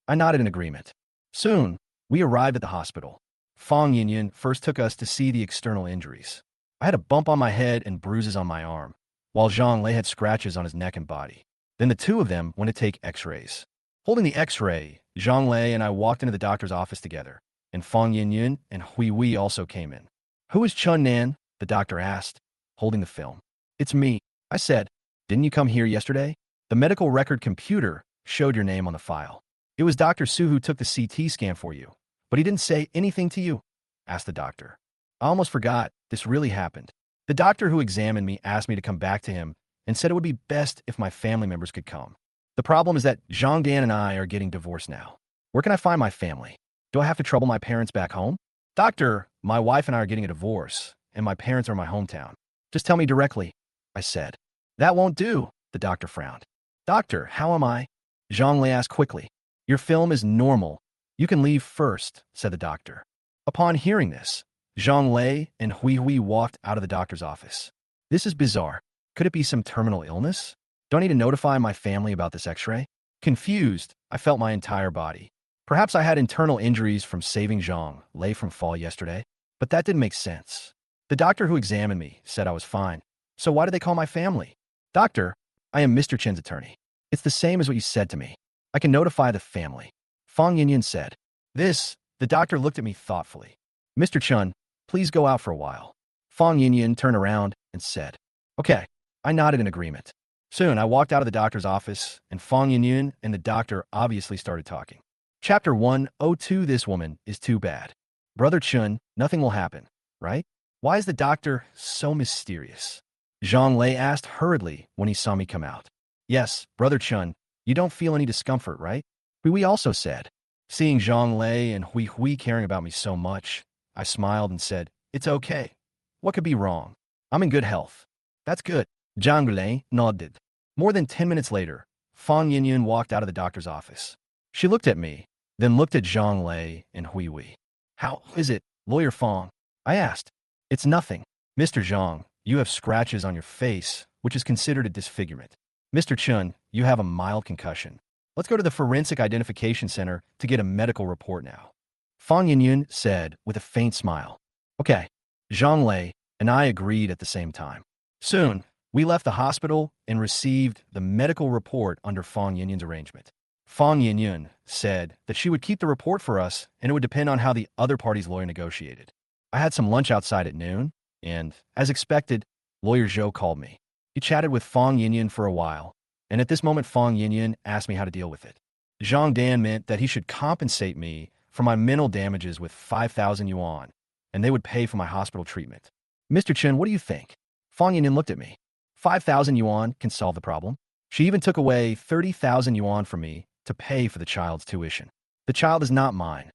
I nodded in agreement. Soon, we arrived at the hospital. Fang Yinyun first took us to see the external injuries. I had a bump on my head and bruises on my arm, while Zhang Lei had scratches on his neck and body. Then the two of them went to take x-rays. Holding the x-ray, Zhang Lei and I walked into the doctor's office together, and Fang Yinyun and Hui also came in. Who is Chun Nan? The doctor asked, holding the film. It's me, I said. Didn't you come here yesterday? The medical record computer showed your name on the file. It was Dr. Su who took the CT scan for you, but he didn't say anything to you, asked the doctor. I almost forgot this really happened. The doctor who examined me asked me to come back to him and said it would be best if my family members could come. The problem is that Zhang Dan and I are getting divorced now. Where can I find my family? Do I have to trouble my parents back home? Doctor, my wife and I are getting a divorce, and my parents are in my hometown. Just tell me directly, I said. That won't do, the doctor frowned. Doctor, how am I? Zhang Lei asked quickly. Your film is normal. You can leave first, said the doctor. Upon hearing this, Zhang Lei and Hui walked out of the doctor's office. This is bizarre. Could it be some terminal illness? Do I need to notify my family about this x-ray? Confused, I felt my entire body. Perhaps I had internal injuries from saving Zhang Lei from fall yesterday, but that didn't make sense. The doctor who examined me said I was fine. So why did they call my family? Doctor, I am Mr. Chen's attorney. It's the same as what you said to me. I can notify the family. Fang Yinyun said. The doctor looked at me thoughtfully. Mr. Chun, please go out for a while. Fang Yinyun turned around and said. Okay, I nodded in agreement. Soon, I walked out of the doctor's office, and Fang Yinyun and the doctor obviously started talking. Chapter 102. This woman is too bad. Brother Chun, nothing will happen, right? Why is the doctor so mysterious? Zhang Lei asked hurriedly when he saw me come out. Yes, Brother Chun, you don't feel any discomfort, right? Hui also said. Seeing Zhang Lei and Hui caring about me so much, I smiled and said, it's okay. What could be wrong? I'm in good health. That's good. Zhang Lei nodded. More than 10 minutes later, Fang Yinyun walked out of the doctor's office. She looked at me, then looked at Zhang Lei and Hui. How is it, Lawyer Fang? I asked. It's nothing. Mr. Zhang, you have scratches on your face, which is considered a disfigurement. Mr. Chun, you have a mild concussion. Let's go to the Forensic Identification Center to get a medical report now. Fang Yinyun said with a faint smile. Okay. Zhang Lei and I agreed at the same time. Soon, we left the hospital and received the medical report under Fang Yinyun's arrangement. Fang Yinyun said that she would keep the report for us and it would depend on how the other party's lawyer negotiated. I had some lunch outside at noon, and, as expected, lawyer Zhou called me. He chatted with Fong Yinyan for a while, and at this moment Fong Yinyan asked me how to deal with it. Zhang Dan meant that he should compensate me for my mental damages with 5,000 yuan, and they would pay for my hospital treatment. Mr. Chen, what do you think? Fong Yinyan looked at me. 5,000 yuan can solve the problem. She even took away 30,000 yuan from me to pay for the child's tuition. The child is not mine,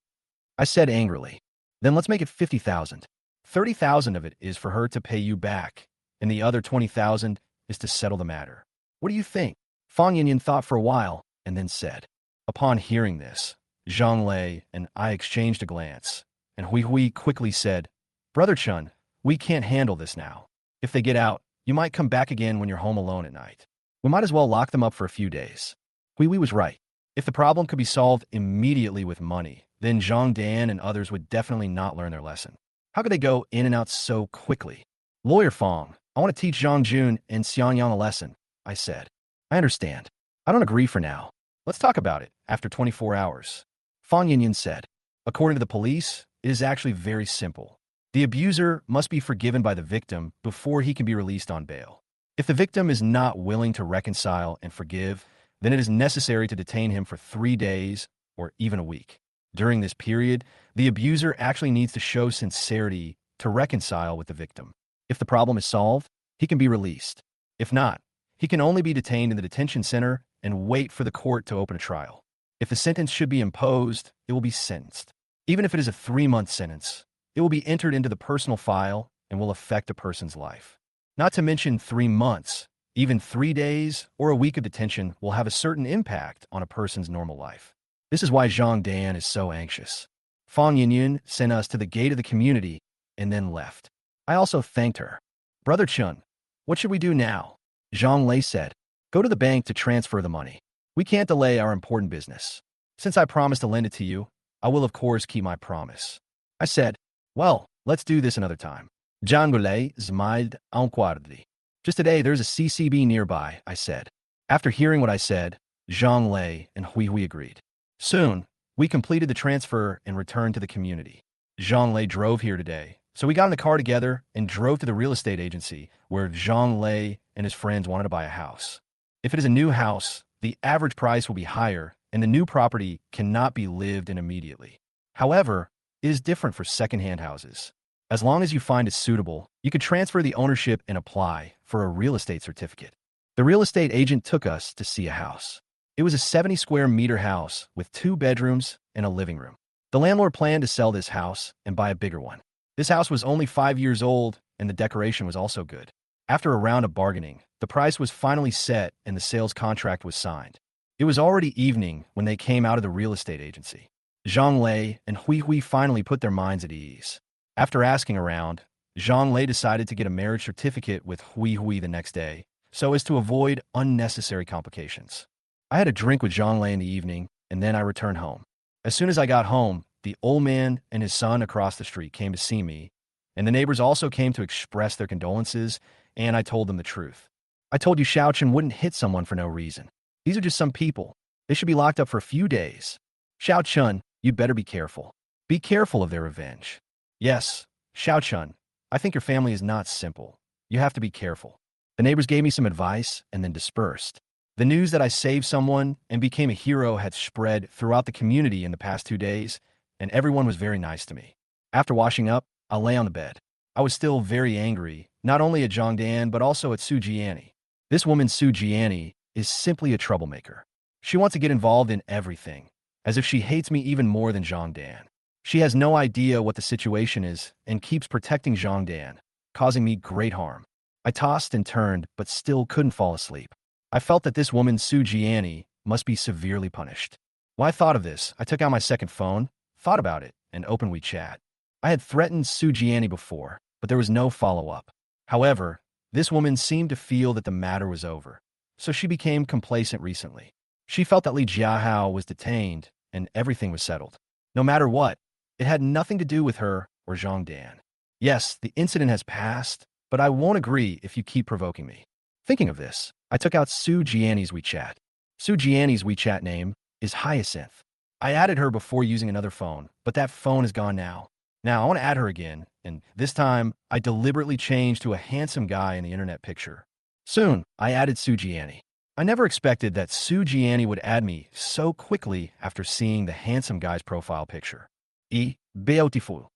I said angrily. Then let's make it 50,000. 30,000 of it is for her to pay you back, and the other 20,000 is to settle the matter. What do you think? Fong Yinyan thought for a while and then said. Upon hearing this, Zhang Lei and I exchanged a glance, and Hui quickly said, Brother Chun, we can't handle this now. If they get out, you might come back again when you're home alone at night. We might as well lock them up for a few days. Hui was right. If the problem could be solved immediately with money, then Zhang Dan and others would definitely not learn their lesson. How could they go in and out so quickly? Lawyer Fong, I want to teach Zhang Jun and Xiangyang a lesson, I said. I understand. I don't agree for now. Let's talk about it after 24 hours. Fong Yinyan said. According to the police, it is actually very simple. The abuser must be forgiven by the victim before he can be released on bail. If the victim is not willing to reconcile and forgive, then it is necessary to detain him for 3 days or even a week. During this period, the abuser actually needs to show sincerity to reconcile with the victim. If the problem is solved, he can be released. If not, he can only be detained in the detention center and wait for the court to open a trial. If the sentence should be imposed, it will be sentenced. Even if it is a 3-month sentence, it will be entered into the personal file and will affect a person's life. Not to mention 3 months, even 3 days or a week of detention will have a certain impact on a person's normal life. This is why Zhang Dan is so anxious. Fong Yinyan sent us to the gate of the community and then left. I also thanked her. Brother Chun, what should we do now? Zhang Lei said, go to the bank to transfer the money. We can't delay our important business. Since I promised to lend it to you, I will of course keep my promise. I said, well, let's do this another time. Zhang Lei smiled awkwardly. Just today there's a CCB nearby, I said. After hearing what I said, Zhang Lei and Hui agreed. Soon, we completed the transfer and returned to the community. Zhang Lei drove here today, so we got in the car together and drove to the real estate agency where Zhang Lei and his friends wanted to buy a house. If it is a new house, the average price will be higher and the new property cannot be lived in immediately. However, it is different for second-hand houses. As long as you find it suitable, you could transfer the ownership and apply for a real estate certificate. The real estate agent took us to see a house. It was a 70 square meter house with 2 bedrooms and a living room. The landlord planned to sell this house and buy a bigger one. This house was only 5 years old and the decoration was also good. After a round of bargaining, the price was finally set and the sales contract was signed. It was already evening when they came out of the real estate agency. Zhang Lei and Hui finally put their minds at ease. After asking around, Zhang Lei decided to get a marriage certificate with Hui the next day so as to avoid unnecessary complications. I had a drink with Zhang Lei in the evening, and then I returned home. As soon as I got home, the old man and his son across the street came to see me, and the neighbors also came to express their condolences, and I told them the truth. I told you Xiao Chen wouldn't hit someone for no reason. These are just some people. They should be locked up for a few days. Xiao Chen, you'd better be careful. Be careful of their revenge. Yes, Xiao Chen, I think your family is not simple. You have to be careful. The neighbors gave me some advice and then dispersed. The news that I saved someone and became a hero had spread throughout the community in the past 2 days, and everyone was very nice to me. After washing up, I lay on the bed. I was still very angry, not only at Zhang Dan, but also at Su Jiani. This woman, Su Jiani, is simply a troublemaker. She wants to get involved in everything, as if she hates me even more than Zhang Dan. She has no idea what the situation is and keeps protecting Zhang Dan, causing me great harm. I tossed and turned, but still couldn't fall asleep. I felt that this woman, Su Jiani, must be severely punished. When I thought of this, I took out my second phone, thought about it, and opened WeChat. I had threatened Su Jiani before, but there was no follow-up. However, this woman seemed to feel that the matter was over, so she became complacent recently. She felt that Li Jiahao was detained and everything was settled. No matter what, it had nothing to do with her or Zhang Dan. Yes, the incident has passed, but I won't agree if you keep provoking me. Thinking of this, I took out Su Jiani's WeChat. Su Jiani's WeChat name is Hyacinth. I added her before using another phone, but that phone is gone now. Now, I want to add her again, and this time, I deliberately changed to a handsome guy in the internet picture. Soon, I added Sujiani. I never expected that Sujiani would add me so quickly after seeing the handsome guy's profile picture. Beautiful.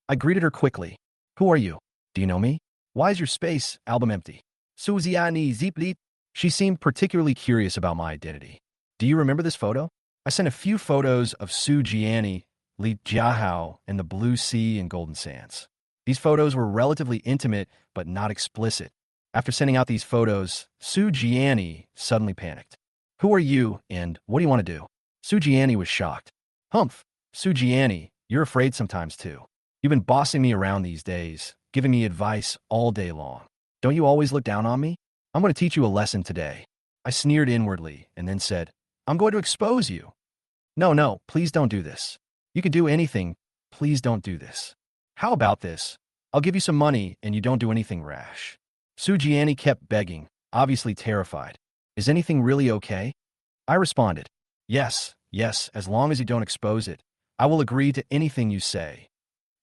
I greeted her quickly. Who are you? Do you know me? Why is your space album empty? Sujiani Zipli. She seemed particularly curious about my identity. Do you remember this photo? I sent a few photos of Sujiani, Li Jiahao, and the blue sea and golden sands. These photos were relatively intimate, but not explicit. After sending out these photos, Sujiani suddenly panicked. Who are you, and what do you want to do? Sujiani was shocked. Humph, Sujiani, you're afraid sometimes too. You've been bossing me around these days, giving me advice all day long. Don't you always look down on me? I'm going to teach you a lesson today. I sneered inwardly and then said, I'm going to expose you. No, please don't do this. You can do anything. Please don't do this. How about this? I'll give you some money and you don't do anything rash. Sujiani kept begging, obviously terrified. Is anything really okay? I responded, yes, as long as you don't expose it. I will agree to anything you say.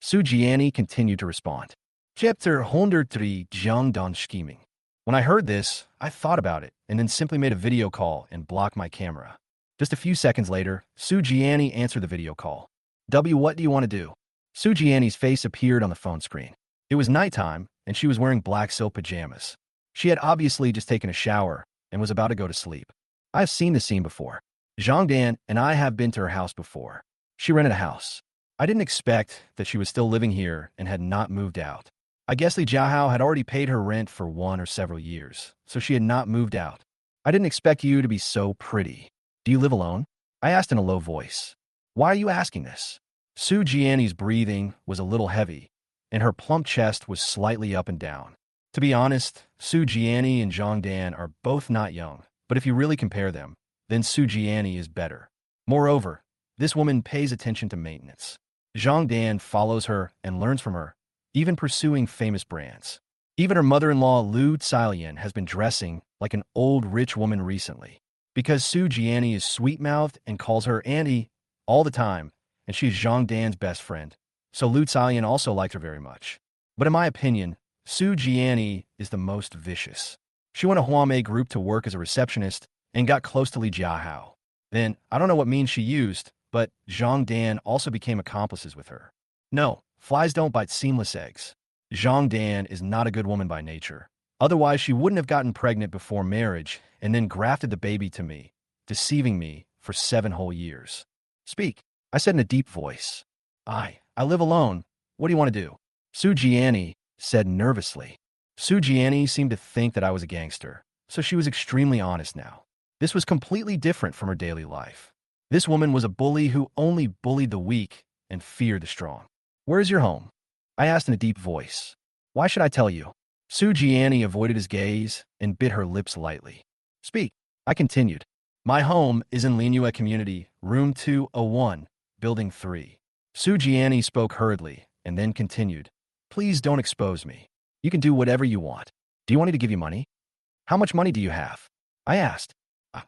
Sujiani continued to respond. Chapter 103 Jiangdan Scheming. When I heard this, I thought about it and then simply made a video call and blocked my camera. Just a few seconds later, Sujiani answered the video call. What do you want to do? Sujiani's face appeared on the phone screen. It was nighttime, and she was wearing black silk pajamas. She had obviously just taken a shower and was about to go to sleep. I have seen this scene before. Zhangdan and I have been to her house before. She rented a house. I didn't expect that she was still living here and had not moved out. I guess Li Jiahao had already paid her rent for 1 or several years, so she had not moved out. I didn't expect you to be so pretty. Do you live alone? I asked in a low voice. Why are you asking this? Sujiani's breathing was a little heavy, and her plump chest was slightly up and down. To be honest, Sujiani and Zhangdan are both not young, but if you really compare them, then Sujiani is better. Moreover, this woman pays attention to maintenance. Zhangdan follows her and learns from her, even pursuing famous brands. Even her mother-in-law Lu Xiaolian has been dressing like an old rich woman recently. Because Sujiani is sweet-mouthed and calls her Auntie all the time, and she is Zhangdan's best friend, so Lu Xiaolian also liked her very much. But in my opinion, Sujiani is the most vicious. She went to Huamei Group to work as a receptionist and got close to Li Jiahao. Then, I don't know what means she used, but Zhangdan also became accomplices with her. No, flies don't bite seamless eggs. Zhangdan is not a good woman by nature. Otherwise, she wouldn't have gotten pregnant before marriage and then grafted the baby to me, deceiving me for 7 whole years. Speak, I said in a deep voice. I live alone. What do you want to do? Sujiani said nervously. Sujiani seemed to think that I was a gangster, so she was extremely honest now. This was completely different from her daily life. This woman was a bully who only bullied the weak and feared the strong. Where is your home? I asked in a deep voice. Why should I tell you? Sujiani avoided his gaze and bit her lips lightly. Speak, I continued. My home is in Manhwa Community, Room 201, Building 3. Sujiani spoke hurriedly and then continued. Please don't expose me. You can do whatever you want. Do you want me to give you money? How much money do you have? I asked.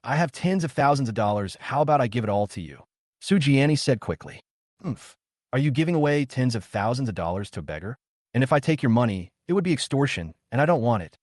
I have tens of thousands of dollars. How about I give it all to you? Sujiani said quickly. Are you giving away tens of thousands of dollars to a beggar? And if I take your money, it would be extortion, and I don't want it.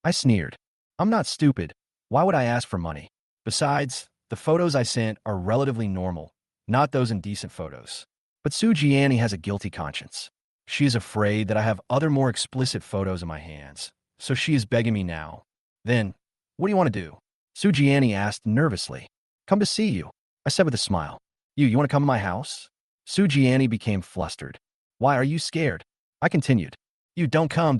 I sneered. I'm not stupid. Why would I ask for money? Besides, the photos I sent are relatively normal, not those indecent photos. But Sujiani has a guilty conscience. She is afraid that I have other more explicit photos in my hands, so she is begging me now. Then, what do you want to do? Sujiani asked nervously. Come to see you, I said with a smile. You want to come to my house? Sujiani became flustered. Why are you scared? I continued. You don't come.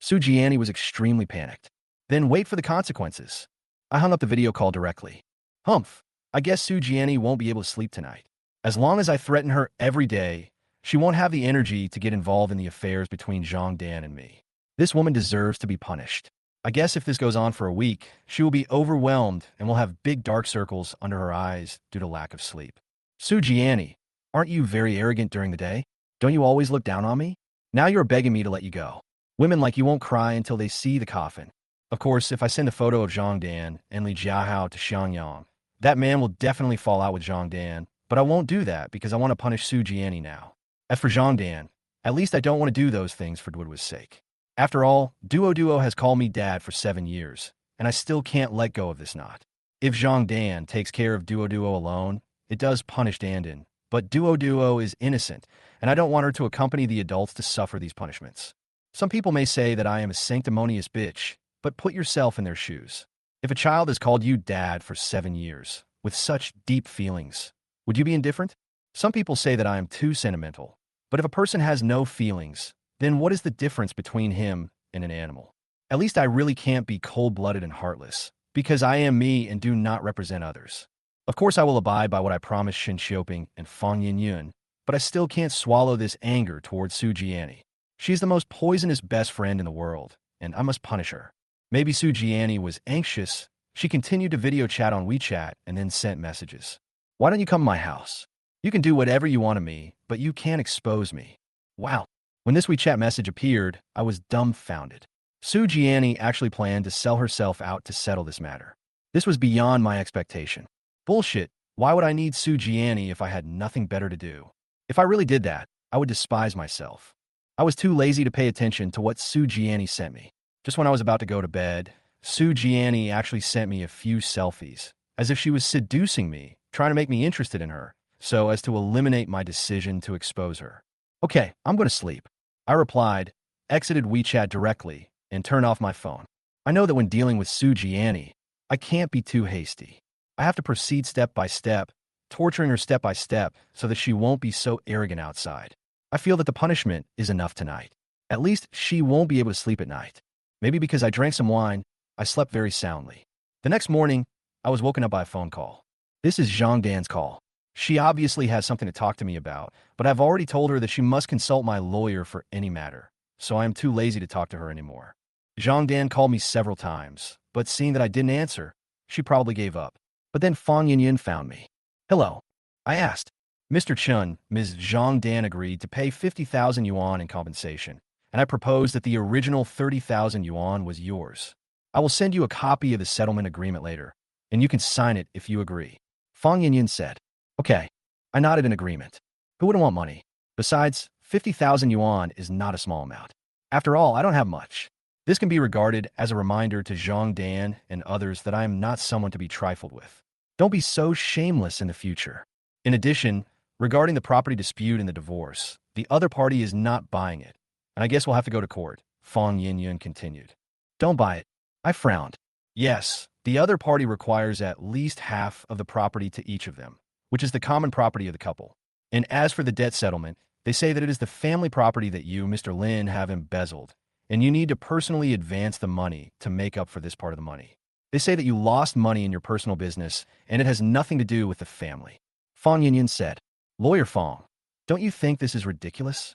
Sujiani was extremely panicked. Then wait for the consequences. I hung up the video call directly. Humph, I guess Sujiani won't be able to sleep tonight. As long as I threaten her every day, she won't have the energy to get involved in the affairs between Zhangdan and me. This woman deserves to be punished. I guess if this goes on for a week, she will be overwhelmed and will have big dark circles under her eyes due to lack of sleep. Sujiani, aren't you very arrogant during the day? Don't you always look down on me? Now you're begging me to let you go. Women like you won't cry until they see the coffin. Of course, if I send a photo of Zhangdan and Li Jiahao to Xiangyang, that man will definitely fall out with Zhangdan, but I won't do that because I want to punish Sujiani now. As for Zhang Dan, at least I don't want to do those things for Duoduo's sake. After all, Duo has called me dad for 7 years, and I still can't let go of this knot. If Zhang Dan takes care of Duo alone, it does punish Dandan, but Duo is innocent, and I don't want her to accompany the adults to suffer these punishments. Some people may say that I am a sanctimonious bitch, but put yourself in their shoes. If a child has called you dad for 7 years, with such deep feelings, would you be indifferent? Some people say that I am too sentimental, but if a person has no feelings, then what is the difference between him and an animal? At least I really can't be cold-blooded and heartless, because I am me and do not represent others. Of course I will abide by what I promised Shen Xiaoping and Fang Yinyun, but I still can't swallow this anger towards Su Jiani. She's the most poisonous best friend in the world, and I must punish her. Maybe Su Jiani was anxious. She continued to video chat on WeChat and then sent messages. Why don't you come to my house? You can do whatever you want of me, but you can't expose me. Wow. When this WeChat message appeared, I was dumbfounded. Su Jiani actually planned to sell herself out to settle this matter. This was beyond my expectation. Bullshit. Why would I need Su Jiani if I had nothing better to do? If I really did that, I would despise myself. I was too lazy to pay attention to what Su Jiani sent me. Just when I was about to go to bed, Su Jiani actually sent me a few selfies, as if she was seducing me, trying to make me interested in her, so as to eliminate my decision to expose her. Okay, I'm going to sleep. I replied, exited WeChat directly, and turned off my phone. I know that when dealing with Su Jiani, I can't be too hasty. I have to proceed step by step, torturing her step by step so that she won't be so arrogant outside. I feel that the punishment is enough tonight. At least she won't be able to sleep at night. Maybe because I drank some wine, I slept very soundly. The next morning, I was woken up by a phone call. This is Zhang Dan's call. She obviously has something to talk to me about, but I've already told her that she must consult my lawyer for any matter, so I am too lazy to talk to her anymore. Zhang Dan called me several times, but seeing that I didn't answer, she probably gave up. But then Fang Yinyin found me. Hello, I asked. Mr. Chun, Ms. Zhang Dan agreed to pay 50,000 yuan in compensation, and I proposed that the original 30,000 yuan was yours. I will send you a copy of the settlement agreement later, and you can sign it if you agree. Fang Yinyin said. Okay. I nodded in agreement. Who wouldn't want money? Besides, 50,000 yuan is not a small amount. After all, I don't have much. This can be regarded as a reminder to Zhang Dan and others that I am not someone to be trifled with. Don't be so shameless in the future. In addition, regarding the property dispute and the divorce, the other party is not buying it, and I guess we'll have to go to court, Fang Yinyun continued. Don't buy it. I frowned. Yes, the other party requires at least half of the property to each of them, which is the common property of the couple. And as for the debt settlement, they say that it is the family property that you, Mr. Lin, have embezzled, and you need to personally advance the money to make up for this part of the money. They say that you lost money in your personal business, and it has nothing to do with the family. Fang Yinyin said, Lawyer Fang, don't you think this is ridiculous?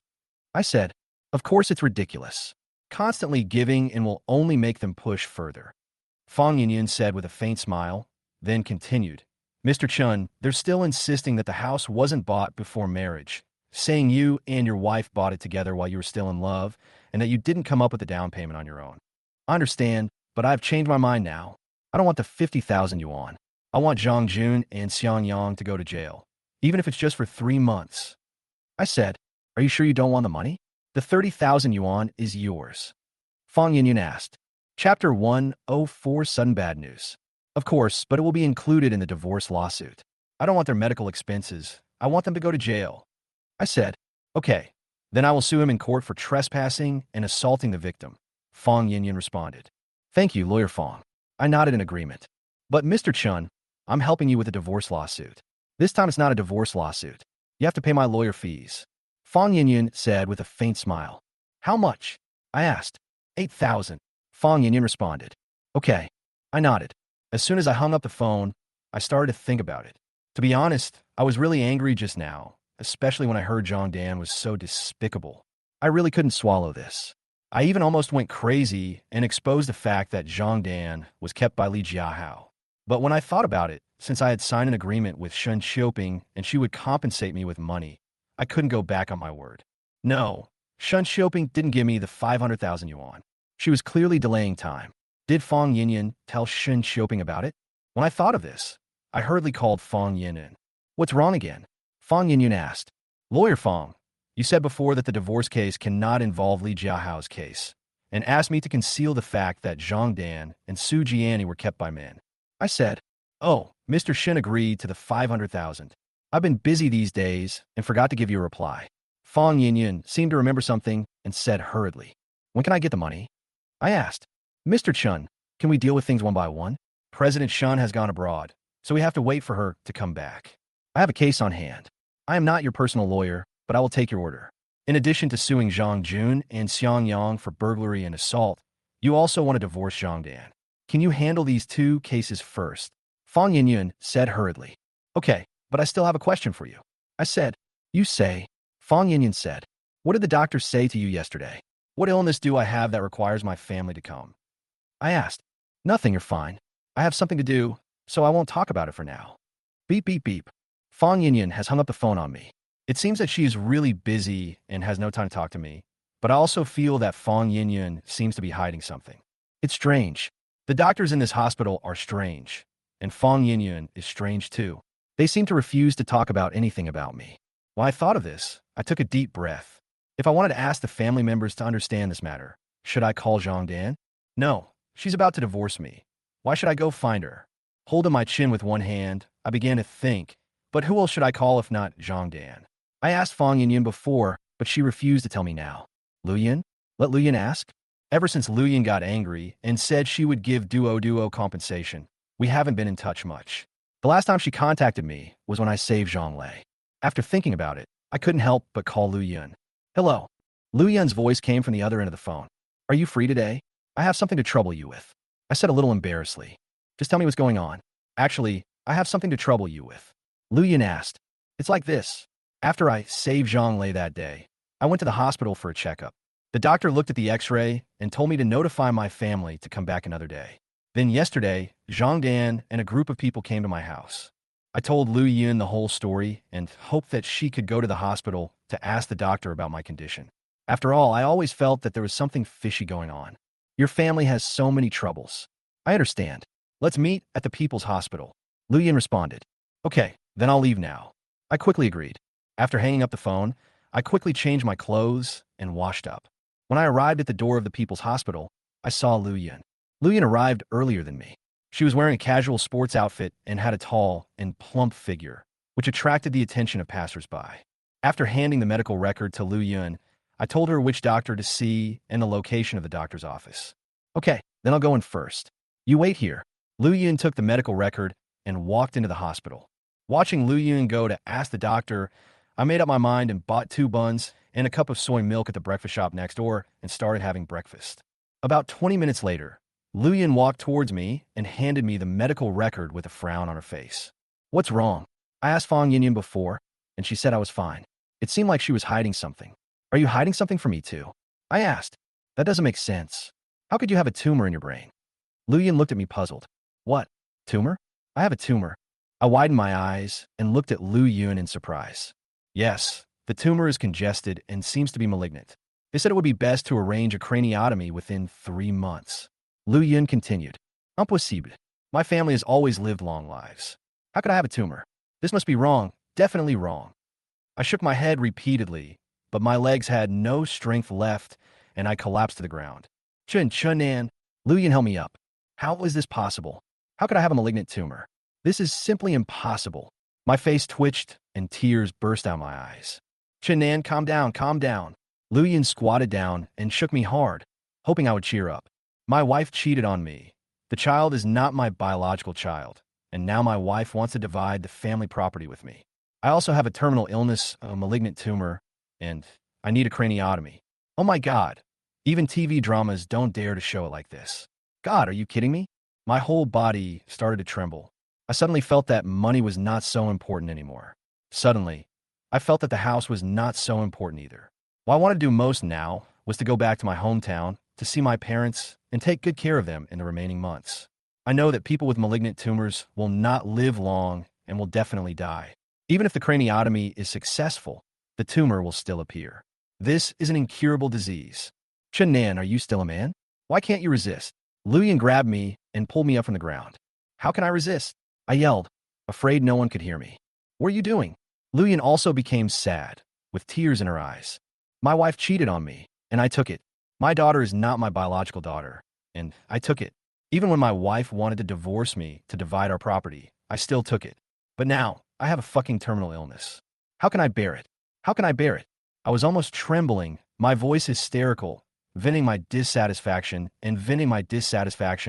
I said, of course it's ridiculous. Constantly giving and will only make them push further. Fang Yinyin said with a faint smile, then continued, Mr. Chun, they're still insisting that the house wasn't bought before marriage, saying you and your wife bought it together while you were still in love, and that you didn't come up with the down payment on your own. I understand, but I've changed my mind now. I don't want the 50,000 yuan. I want Zhang Jun and Xiang Yang to go to jail, even if it's just for 3 months. I said, are you sure you don't want the money? The 30,000 yuan is yours. Fang Yinyin asked. Chapter 104 Sudden Bad News. Of course, but it will be included in the divorce lawsuit. I don't want their medical expenses. I want them to go to jail. I said, okay, then I will sue him in court for trespassing and assaulting the victim. Fang Yinyin responded. Thank you, Lawyer Fang. I nodded in agreement. But Mr. Chun, I'm helping you with a divorce lawsuit. This time it's not a divorce lawsuit. You have to pay my lawyer fees. Fang Yinyin said with a faint smile. How much? I asked. 8,000. Fang Yinyin responded. Okay. I nodded. As soon as I hung up the phone, I started to think about it. To be honest, I was really angry just now, especially when I heard Zhang Dan was so despicable. I really couldn't swallow this. I even almost went crazy and exposed the fact that Zhang Dan was kept by Li Jiahao. But when I thought about it, since I had signed an agreement with Shen Xiaoping and she would compensate me with money, I couldn't go back on my word. No, Shen Xiaoping didn't give me the 500,000 yuan. She was clearly delaying time. Did Fang Yinyin tell Shen Xiaoping about it? When I thought of this, I hurriedly called Fang Yinyin. What's wrong again? Fang Yinyin asked. Lawyer Fang, You said before that the divorce case cannot involve Li Jiahao's case, and asked me to conceal the fact that Zhang Dan and Su Jiani were kept by men. I said, "Oh, Mr. Shin agreed to the 500,000. I've been busy these days and forgot to give you a reply." Fang Yinyun seemed to remember something and said hurriedly, "When can I get the money?" I asked, "Mr. Chun, can we deal with things one by one? President Shun has gone abroad, so we have to wait for her to come back. I have a case on hand. I am not your personal lawyer, but I will take your order. In addition to suing Zhang Jun and Xiang Yang for burglary and assault, you also want to divorce Zhang Dan. Can you handle these two cases first?" Fang Yinyun said hurriedly, "Okay, but I still have a question for you." I said, "You say." Fang Yinyun said, "What did the doctor say to you yesterday? What illness do I have that requires my family to come?" I asked, "Nothing, you're fine. I have something to do, so I won't talk about it for now." Beep, beep, beep. Fang Yinyun has hung up the phone on me. It seems that she is really busy and has no time to talk to me, but I also feel that Fang Yinyun seems to be hiding something. It's strange. The doctors in this hospital are strange, and Fang Yinyun is strange too. They seem to refuse to talk about anything about me. When I thought of this, I took a deep breath. If I wanted to ask the family members to understand this matter, should I call Zhang Dan? No, she's about to divorce me. Why should I go find her? Holding my chin with one hand, I began to think, but who else should I call if not Zhang Dan? I asked Fang Yinyun before, but she refused to tell me now. Lu Yin? Let Lu Yin ask? Ever since Lu Yin got angry and said she would give duo compensation, we haven't been in touch much. The last time she contacted me was when I saved Zhang Lei. After thinking about it, I couldn't help but call Lu Yun. "Hello." Lu Yun's voice came from the other end of the phone. "Are you free today? I have something to trouble you with." I said a little embarrassedly. "Just tell me what's going on." "Actually, I have something to trouble you with." Lu Yun asked. "It's like this. After I saved Zhang Lei that day, I went to the hospital for a checkup. The doctor looked at the x-ray and told me to notify my family to come back another day. Then yesterday, Zhang Dan and a group of people came to my house. I told Lu Yun the whole story and hoped that she could go to the hospital to ask the doctor about my condition. After all, I always felt that there was something fishy going on. Your family has so many troubles. I understand. Let's meet at the People's Hospital." Lu Yun responded. "Okay, then I'll leave now." I quickly agreed. After hanging up the phone, I quickly changed my clothes and washed up. When I arrived at the door of the People's Hospital, I saw Lu Yun. Lu Yun arrived earlier than me. She was wearing a casual sports outfit and had a tall and plump figure, which attracted the attention of passersby. After handing the medical record to Lu Yun, I told her which doctor to see and the location of the doctor's office. "Okay, then I'll go in first. You wait here." Lu Yun took the medical record and walked into the hospital. Watching Lu Yun go to ask the doctor, I made up my mind and bought 2 buns and a cup of soy milk at the breakfast shop next door and started having breakfast. About 20 minutes later, Lu Yun walked towards me and handed me the medical record with a frown on her face. "What's wrong?" I asked Fang Yinyun before, and she said I was fine. It seemed like she was hiding something. "Are you hiding something from me too?" I asked. "That doesn't make sense. How could you have a tumor in your brain?" Lu Yun looked at me puzzled. "What? Tumor? I have a tumor." I widened my eyes and looked at Lu Yun in surprise. "Yes, the tumor is congested and seems to be malignant. They said it would be best to arrange a craniotomy within 3 months. Lu Yun continued. "Impossible. My family has always lived long lives. How could I have a tumor? This must be wrong, definitely wrong." I shook my head repeatedly, but my legs had no strength left, and I collapsed to the ground. Chunan, Lu Yun, help me up. How is this possible? How could I have a malignant tumor? This is simply impossible. My face twitched, and tears burst out my eyes. "Chunan, calm down, calm down." Lu Yun squatted down and shook me hard, hoping I would cheer up. "My wife cheated on me. The child is not my biological child, and now my wife wants to divide the family property with me. I also have a terminal illness, a malignant tumor, and I need a craniotomy. Oh my God. Even TV dramas don't dare to show it like this. God, are you kidding me?" My whole body started to tremble. I suddenly felt that money was not so important anymore. Suddenly, I felt that the house was not so important either. What I wanted to do most now was to go back to my hometown to see my parents and take good care of them in the remaining months. I know that people with malignant tumors will not live long and will definitely die. Even if the craniotomy is successful, the tumor will still appear. This is an incurable disease. Chunan, are you still a man? Why can't you resist? Lu Yun grabbed me and pulled me up from the ground. How can I resist? I yelled, afraid no one could hear me. What are you doing? Lu Yun also became sad. with tears in her eyes. My wife cheated on me, and I took it. My daughter is not my biological daughter, and I took it. Even when my wife wanted to divorce me to divide our property, I still took it. But now, I have a fucking terminal illness. How can I bear it? How can I bear it? I was almost trembling, my voice hysterical, venting my dissatisfaction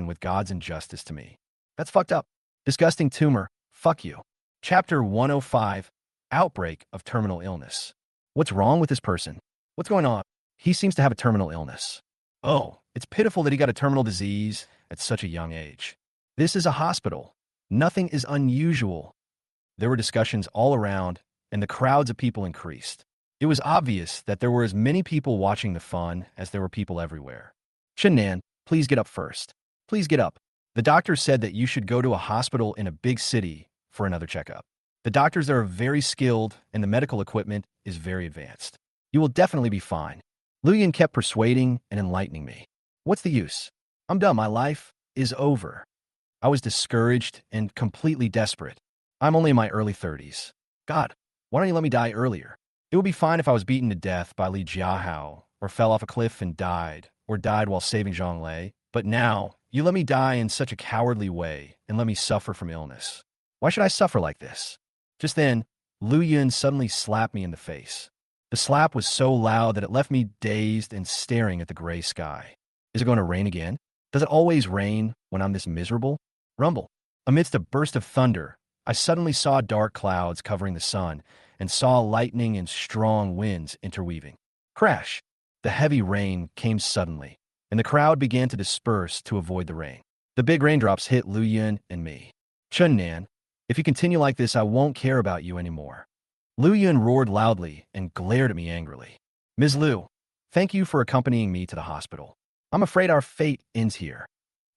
with God's injustice to me. That's fucked up. Disgusting tumor. Fuck you. Chapter 105, Outbreak of Terminal Illness. What's wrong with this person? What's going on? He seems to have a terminal illness. Oh, it's pitiful that he got a terminal disease at such a young age. This is a hospital. Nothing is unusual. There were discussions all around, and the crowds of people increased. It was obvious that there were as many people watching the fun as there were people everywhere. Shinnan, please get up first. Please get up. The doctor said that you should go to a hospital in a big city for another checkup. The doctors there are very skilled, and the medical equipment is very advanced. You will definitely be fine. Luyan kept persuading and enlightening me. What's the use? I'm done. My life is over. I was discouraged and completely desperate. I'm only in my early 30s. God, why don't you let me die earlier? It would be fine if I was beaten to death by Li Jiahao, or fell off a cliff and died, or died while saving Zhonglei. But now, you let me die in such a cowardly way and let me suffer from illness. Why should I suffer like this? Just then, Lu Yun suddenly slapped me in the face. The slap was so loud that it left me dazed and staring at the gray sky. Is it going to rain again? Does it always rain when I'm this miserable? Rumble. Amidst a burst of thunder, I suddenly saw dark clouds covering the sun and saw lightning and strong winds interweaving. Crash! The heavy rain came suddenly, and the crowd began to disperse to avoid the rain. The big raindrops hit Lu Yun and me. Chunnan, if you continue like this, I won't care about you anymore. Lu Yun roared loudly and glared at me angrily. Ms. Lu, thank you for accompanying me to the hospital. I'm afraid our fate ends here.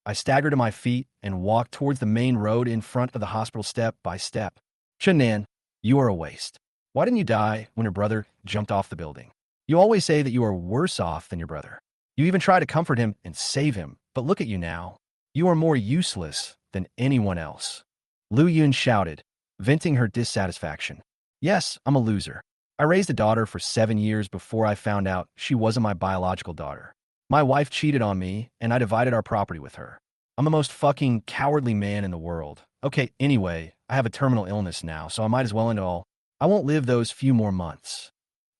I staggered to my feet and walked towards the main road in front of the hospital step by step. Chunnan, you are a waste. Why didn't you die when your brother jumped off the building? You always say that you are worse off than your brother. You even try to comfort him and save him, but look at you now. You are more useless than anyone else. Lu Yun shouted, venting her dissatisfaction. Yes, I'm a loser. I raised a daughter for 7 years before I found out she wasn't my biological daughter. My wife cheated on me, and I divided our property with her. I'm the most fucking cowardly man in the world. Okay, anyway, I have a terminal illness now, so I might as well end it all. I won't live those few more months.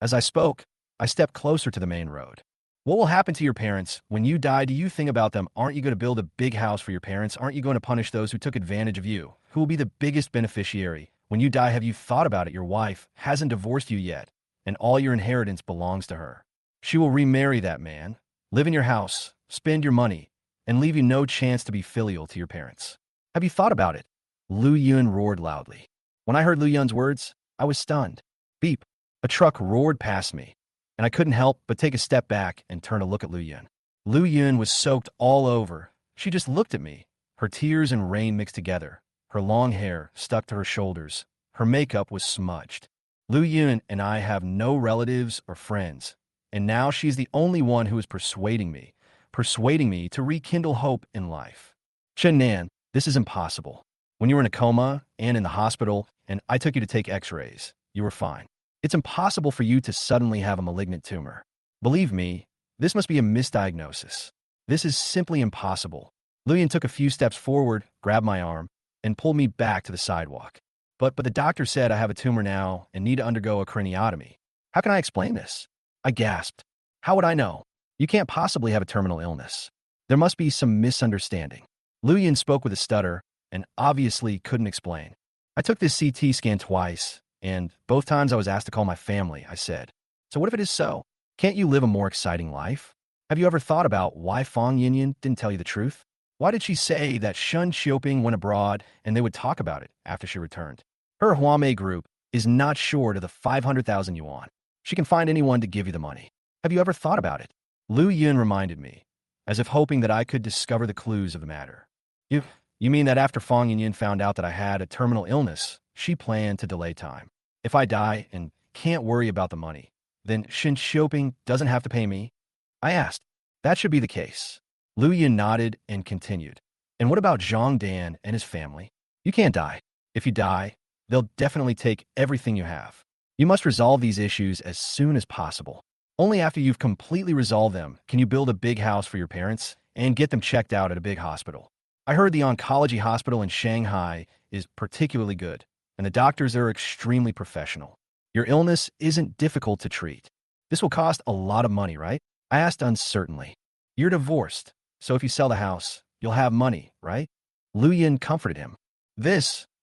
As I spoke, I stepped closer to the main road. What will happen to your parents when you die? Do you think about them? Aren't you going to build a big house for your parents? Aren't you going to punish those who took advantage of you? Who will be the biggest beneficiary? When you die, have you thought about it? Your wife hasn't divorced you yet, and all your inheritance belongs to her. She will remarry that man, live in your house, spend your money, and leave you no chance to be filial to your parents. Have you thought about it? Lu Yun roared loudly. When I heard Lu Yun's words, I was stunned. Beep. A truck roared past me, and I couldn't help but take a step back and turn to look at Lu Yun. Lu Yun was soaked all over. She just looked at me. Her tears and rain mixed together. Her long hair stuck to her shoulders. Her makeup was smudged. Lu Yun and I have no relatives or friends, and now she's the only one who is persuading me to rekindle hope in life. Chunnan, this is impossible. When you were in a coma and in the hospital, and I took you to take x-rays, you were fine. It's impossible for you to suddenly have a malignant tumor. Believe me, this must be a misdiagnosis. This is simply impossible. Lu Yun took a few steps forward, grabbed my arm, and pulled me back to the sidewalk. But the doctor said I have a tumor now and need to undergo a craniotomy. How can I explain this? I gasped. How would I know? You can't possibly have a terminal illness. There must be some misunderstanding. Lu Yun spoke with a stutter and obviously couldn't explain. I took this CT scan twice, and both times I was asked to call my family, I said. So what if it is so? Can't you live a more exciting life? Have you ever thought about why Fang Yinyan didn't tell you the truth? Why did she say that Shun Xiuping went abroad and they would talk about it after she returned? Her Huamei group is not short of the 500,000 yuan. She can find anyone to give you the money. Have you ever thought about it? Lu Yun reminded me, as if hoping that I could discover the clues of the matter. You mean that after Fang Yinyan found out that I had a terminal illness, she planned to delay time. If I die and can't worry about the money, then Shin Xiuping doesn't have to pay me? I asked. That should be the case. Lu Yun nodded and continued. And what about Zhang Dan and his family? You can't die. If you die, they'll definitely take everything you have. You must resolve these issues as soon as possible. Only after you've completely resolved them can you build a big house for your parents and get them checked out at a big hospital. I heard the oncology hospital in Shanghai is particularly good, and the doctors are extremely professional. Your illness isn't difficult to treat. This will cost a lot of money, right? I asked uncertainly. You're divorced, so if you sell the house, you'll have money, right? Lu Yin comforted him.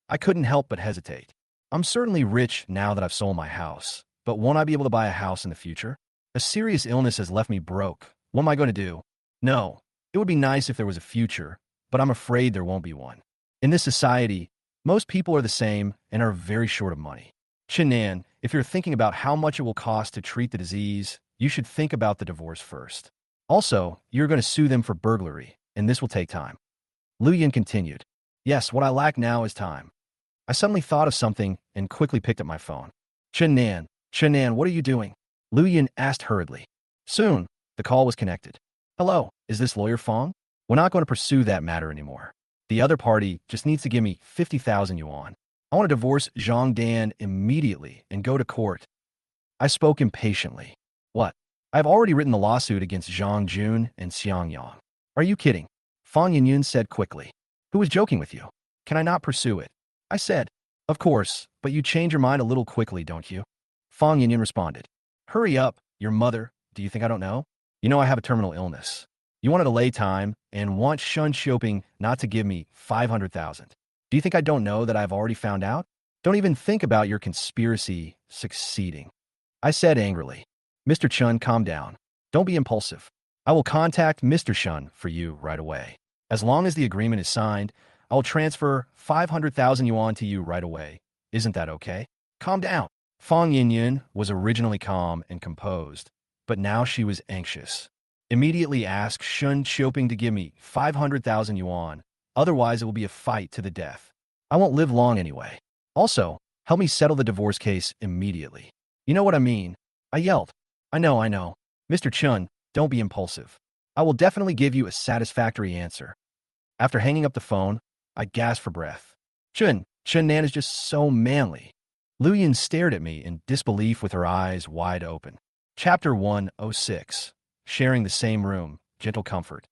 I couldn't help but hesitate. I'm certainly rich now that I've sold my house, but won't I be able to buy a house in the future? A serious illness has left me broke. What am I going to do? No, it would be nice if there was a future, but I'm afraid there won't be one. In this society, most people are the same and are very short of money. Chinan, if you're thinking about how much it will cost to treat the disease, you should think about the divorce first. Also, you're going to sue them for burglary, and this will take time. Lu Yin continued. Yes, what I lack now is time. I suddenly thought of something and quickly picked up my phone. Chinan, what are you doing? Lu Yin asked hurriedly. Soon, the call was connected. Hello, is this Lawyer Fong? We're not going to pursue that matter anymore. The other party just needs to give me 50,000 yuan. I want to divorce Zhang Dan immediately and go to court. I spoke impatiently. What? I've already written the lawsuit against Zhang Jun and Xiang Yang. Are you kidding? Fang Yinyun said quickly. Who was joking with you? Can I not pursue it? I said. Of course, but you change your mind a little quickly, don't you? Fang Yinyun responded. Hurry up, your mother. Do you think I don't know? You know I have a terminal illness. You want to delay time and want Shun Xiaoping not to give me 500,000. Do you think I don't know that I've already found out? Don't even think about your conspiracy succeeding. I said angrily. Mr. Chun, calm down. Don't be impulsive. I will contact Mr. Shun for you right away. As long as the agreement is signed, I will transfer 500,000 yuan to you right away. Isn't that okay? Calm down. Fang Yinyun was originally calm and composed, but now she was anxious. Immediately ask Shun Xiaoping to give me 500,000 yuan, otherwise it will be a fight to the death. I won't live long anyway. Also, help me settle the divorce case immediately. You know what I mean? I yelled. I know. Mr. Chun, don't be impulsive. I will definitely give you a satisfactory answer. After hanging up the phone, I gasped for breath. Chun Nan is just so manly. Lu Yin stared at me in disbelief with her eyes wide open. Chapter 106. Sharing the same room, gentle comfort.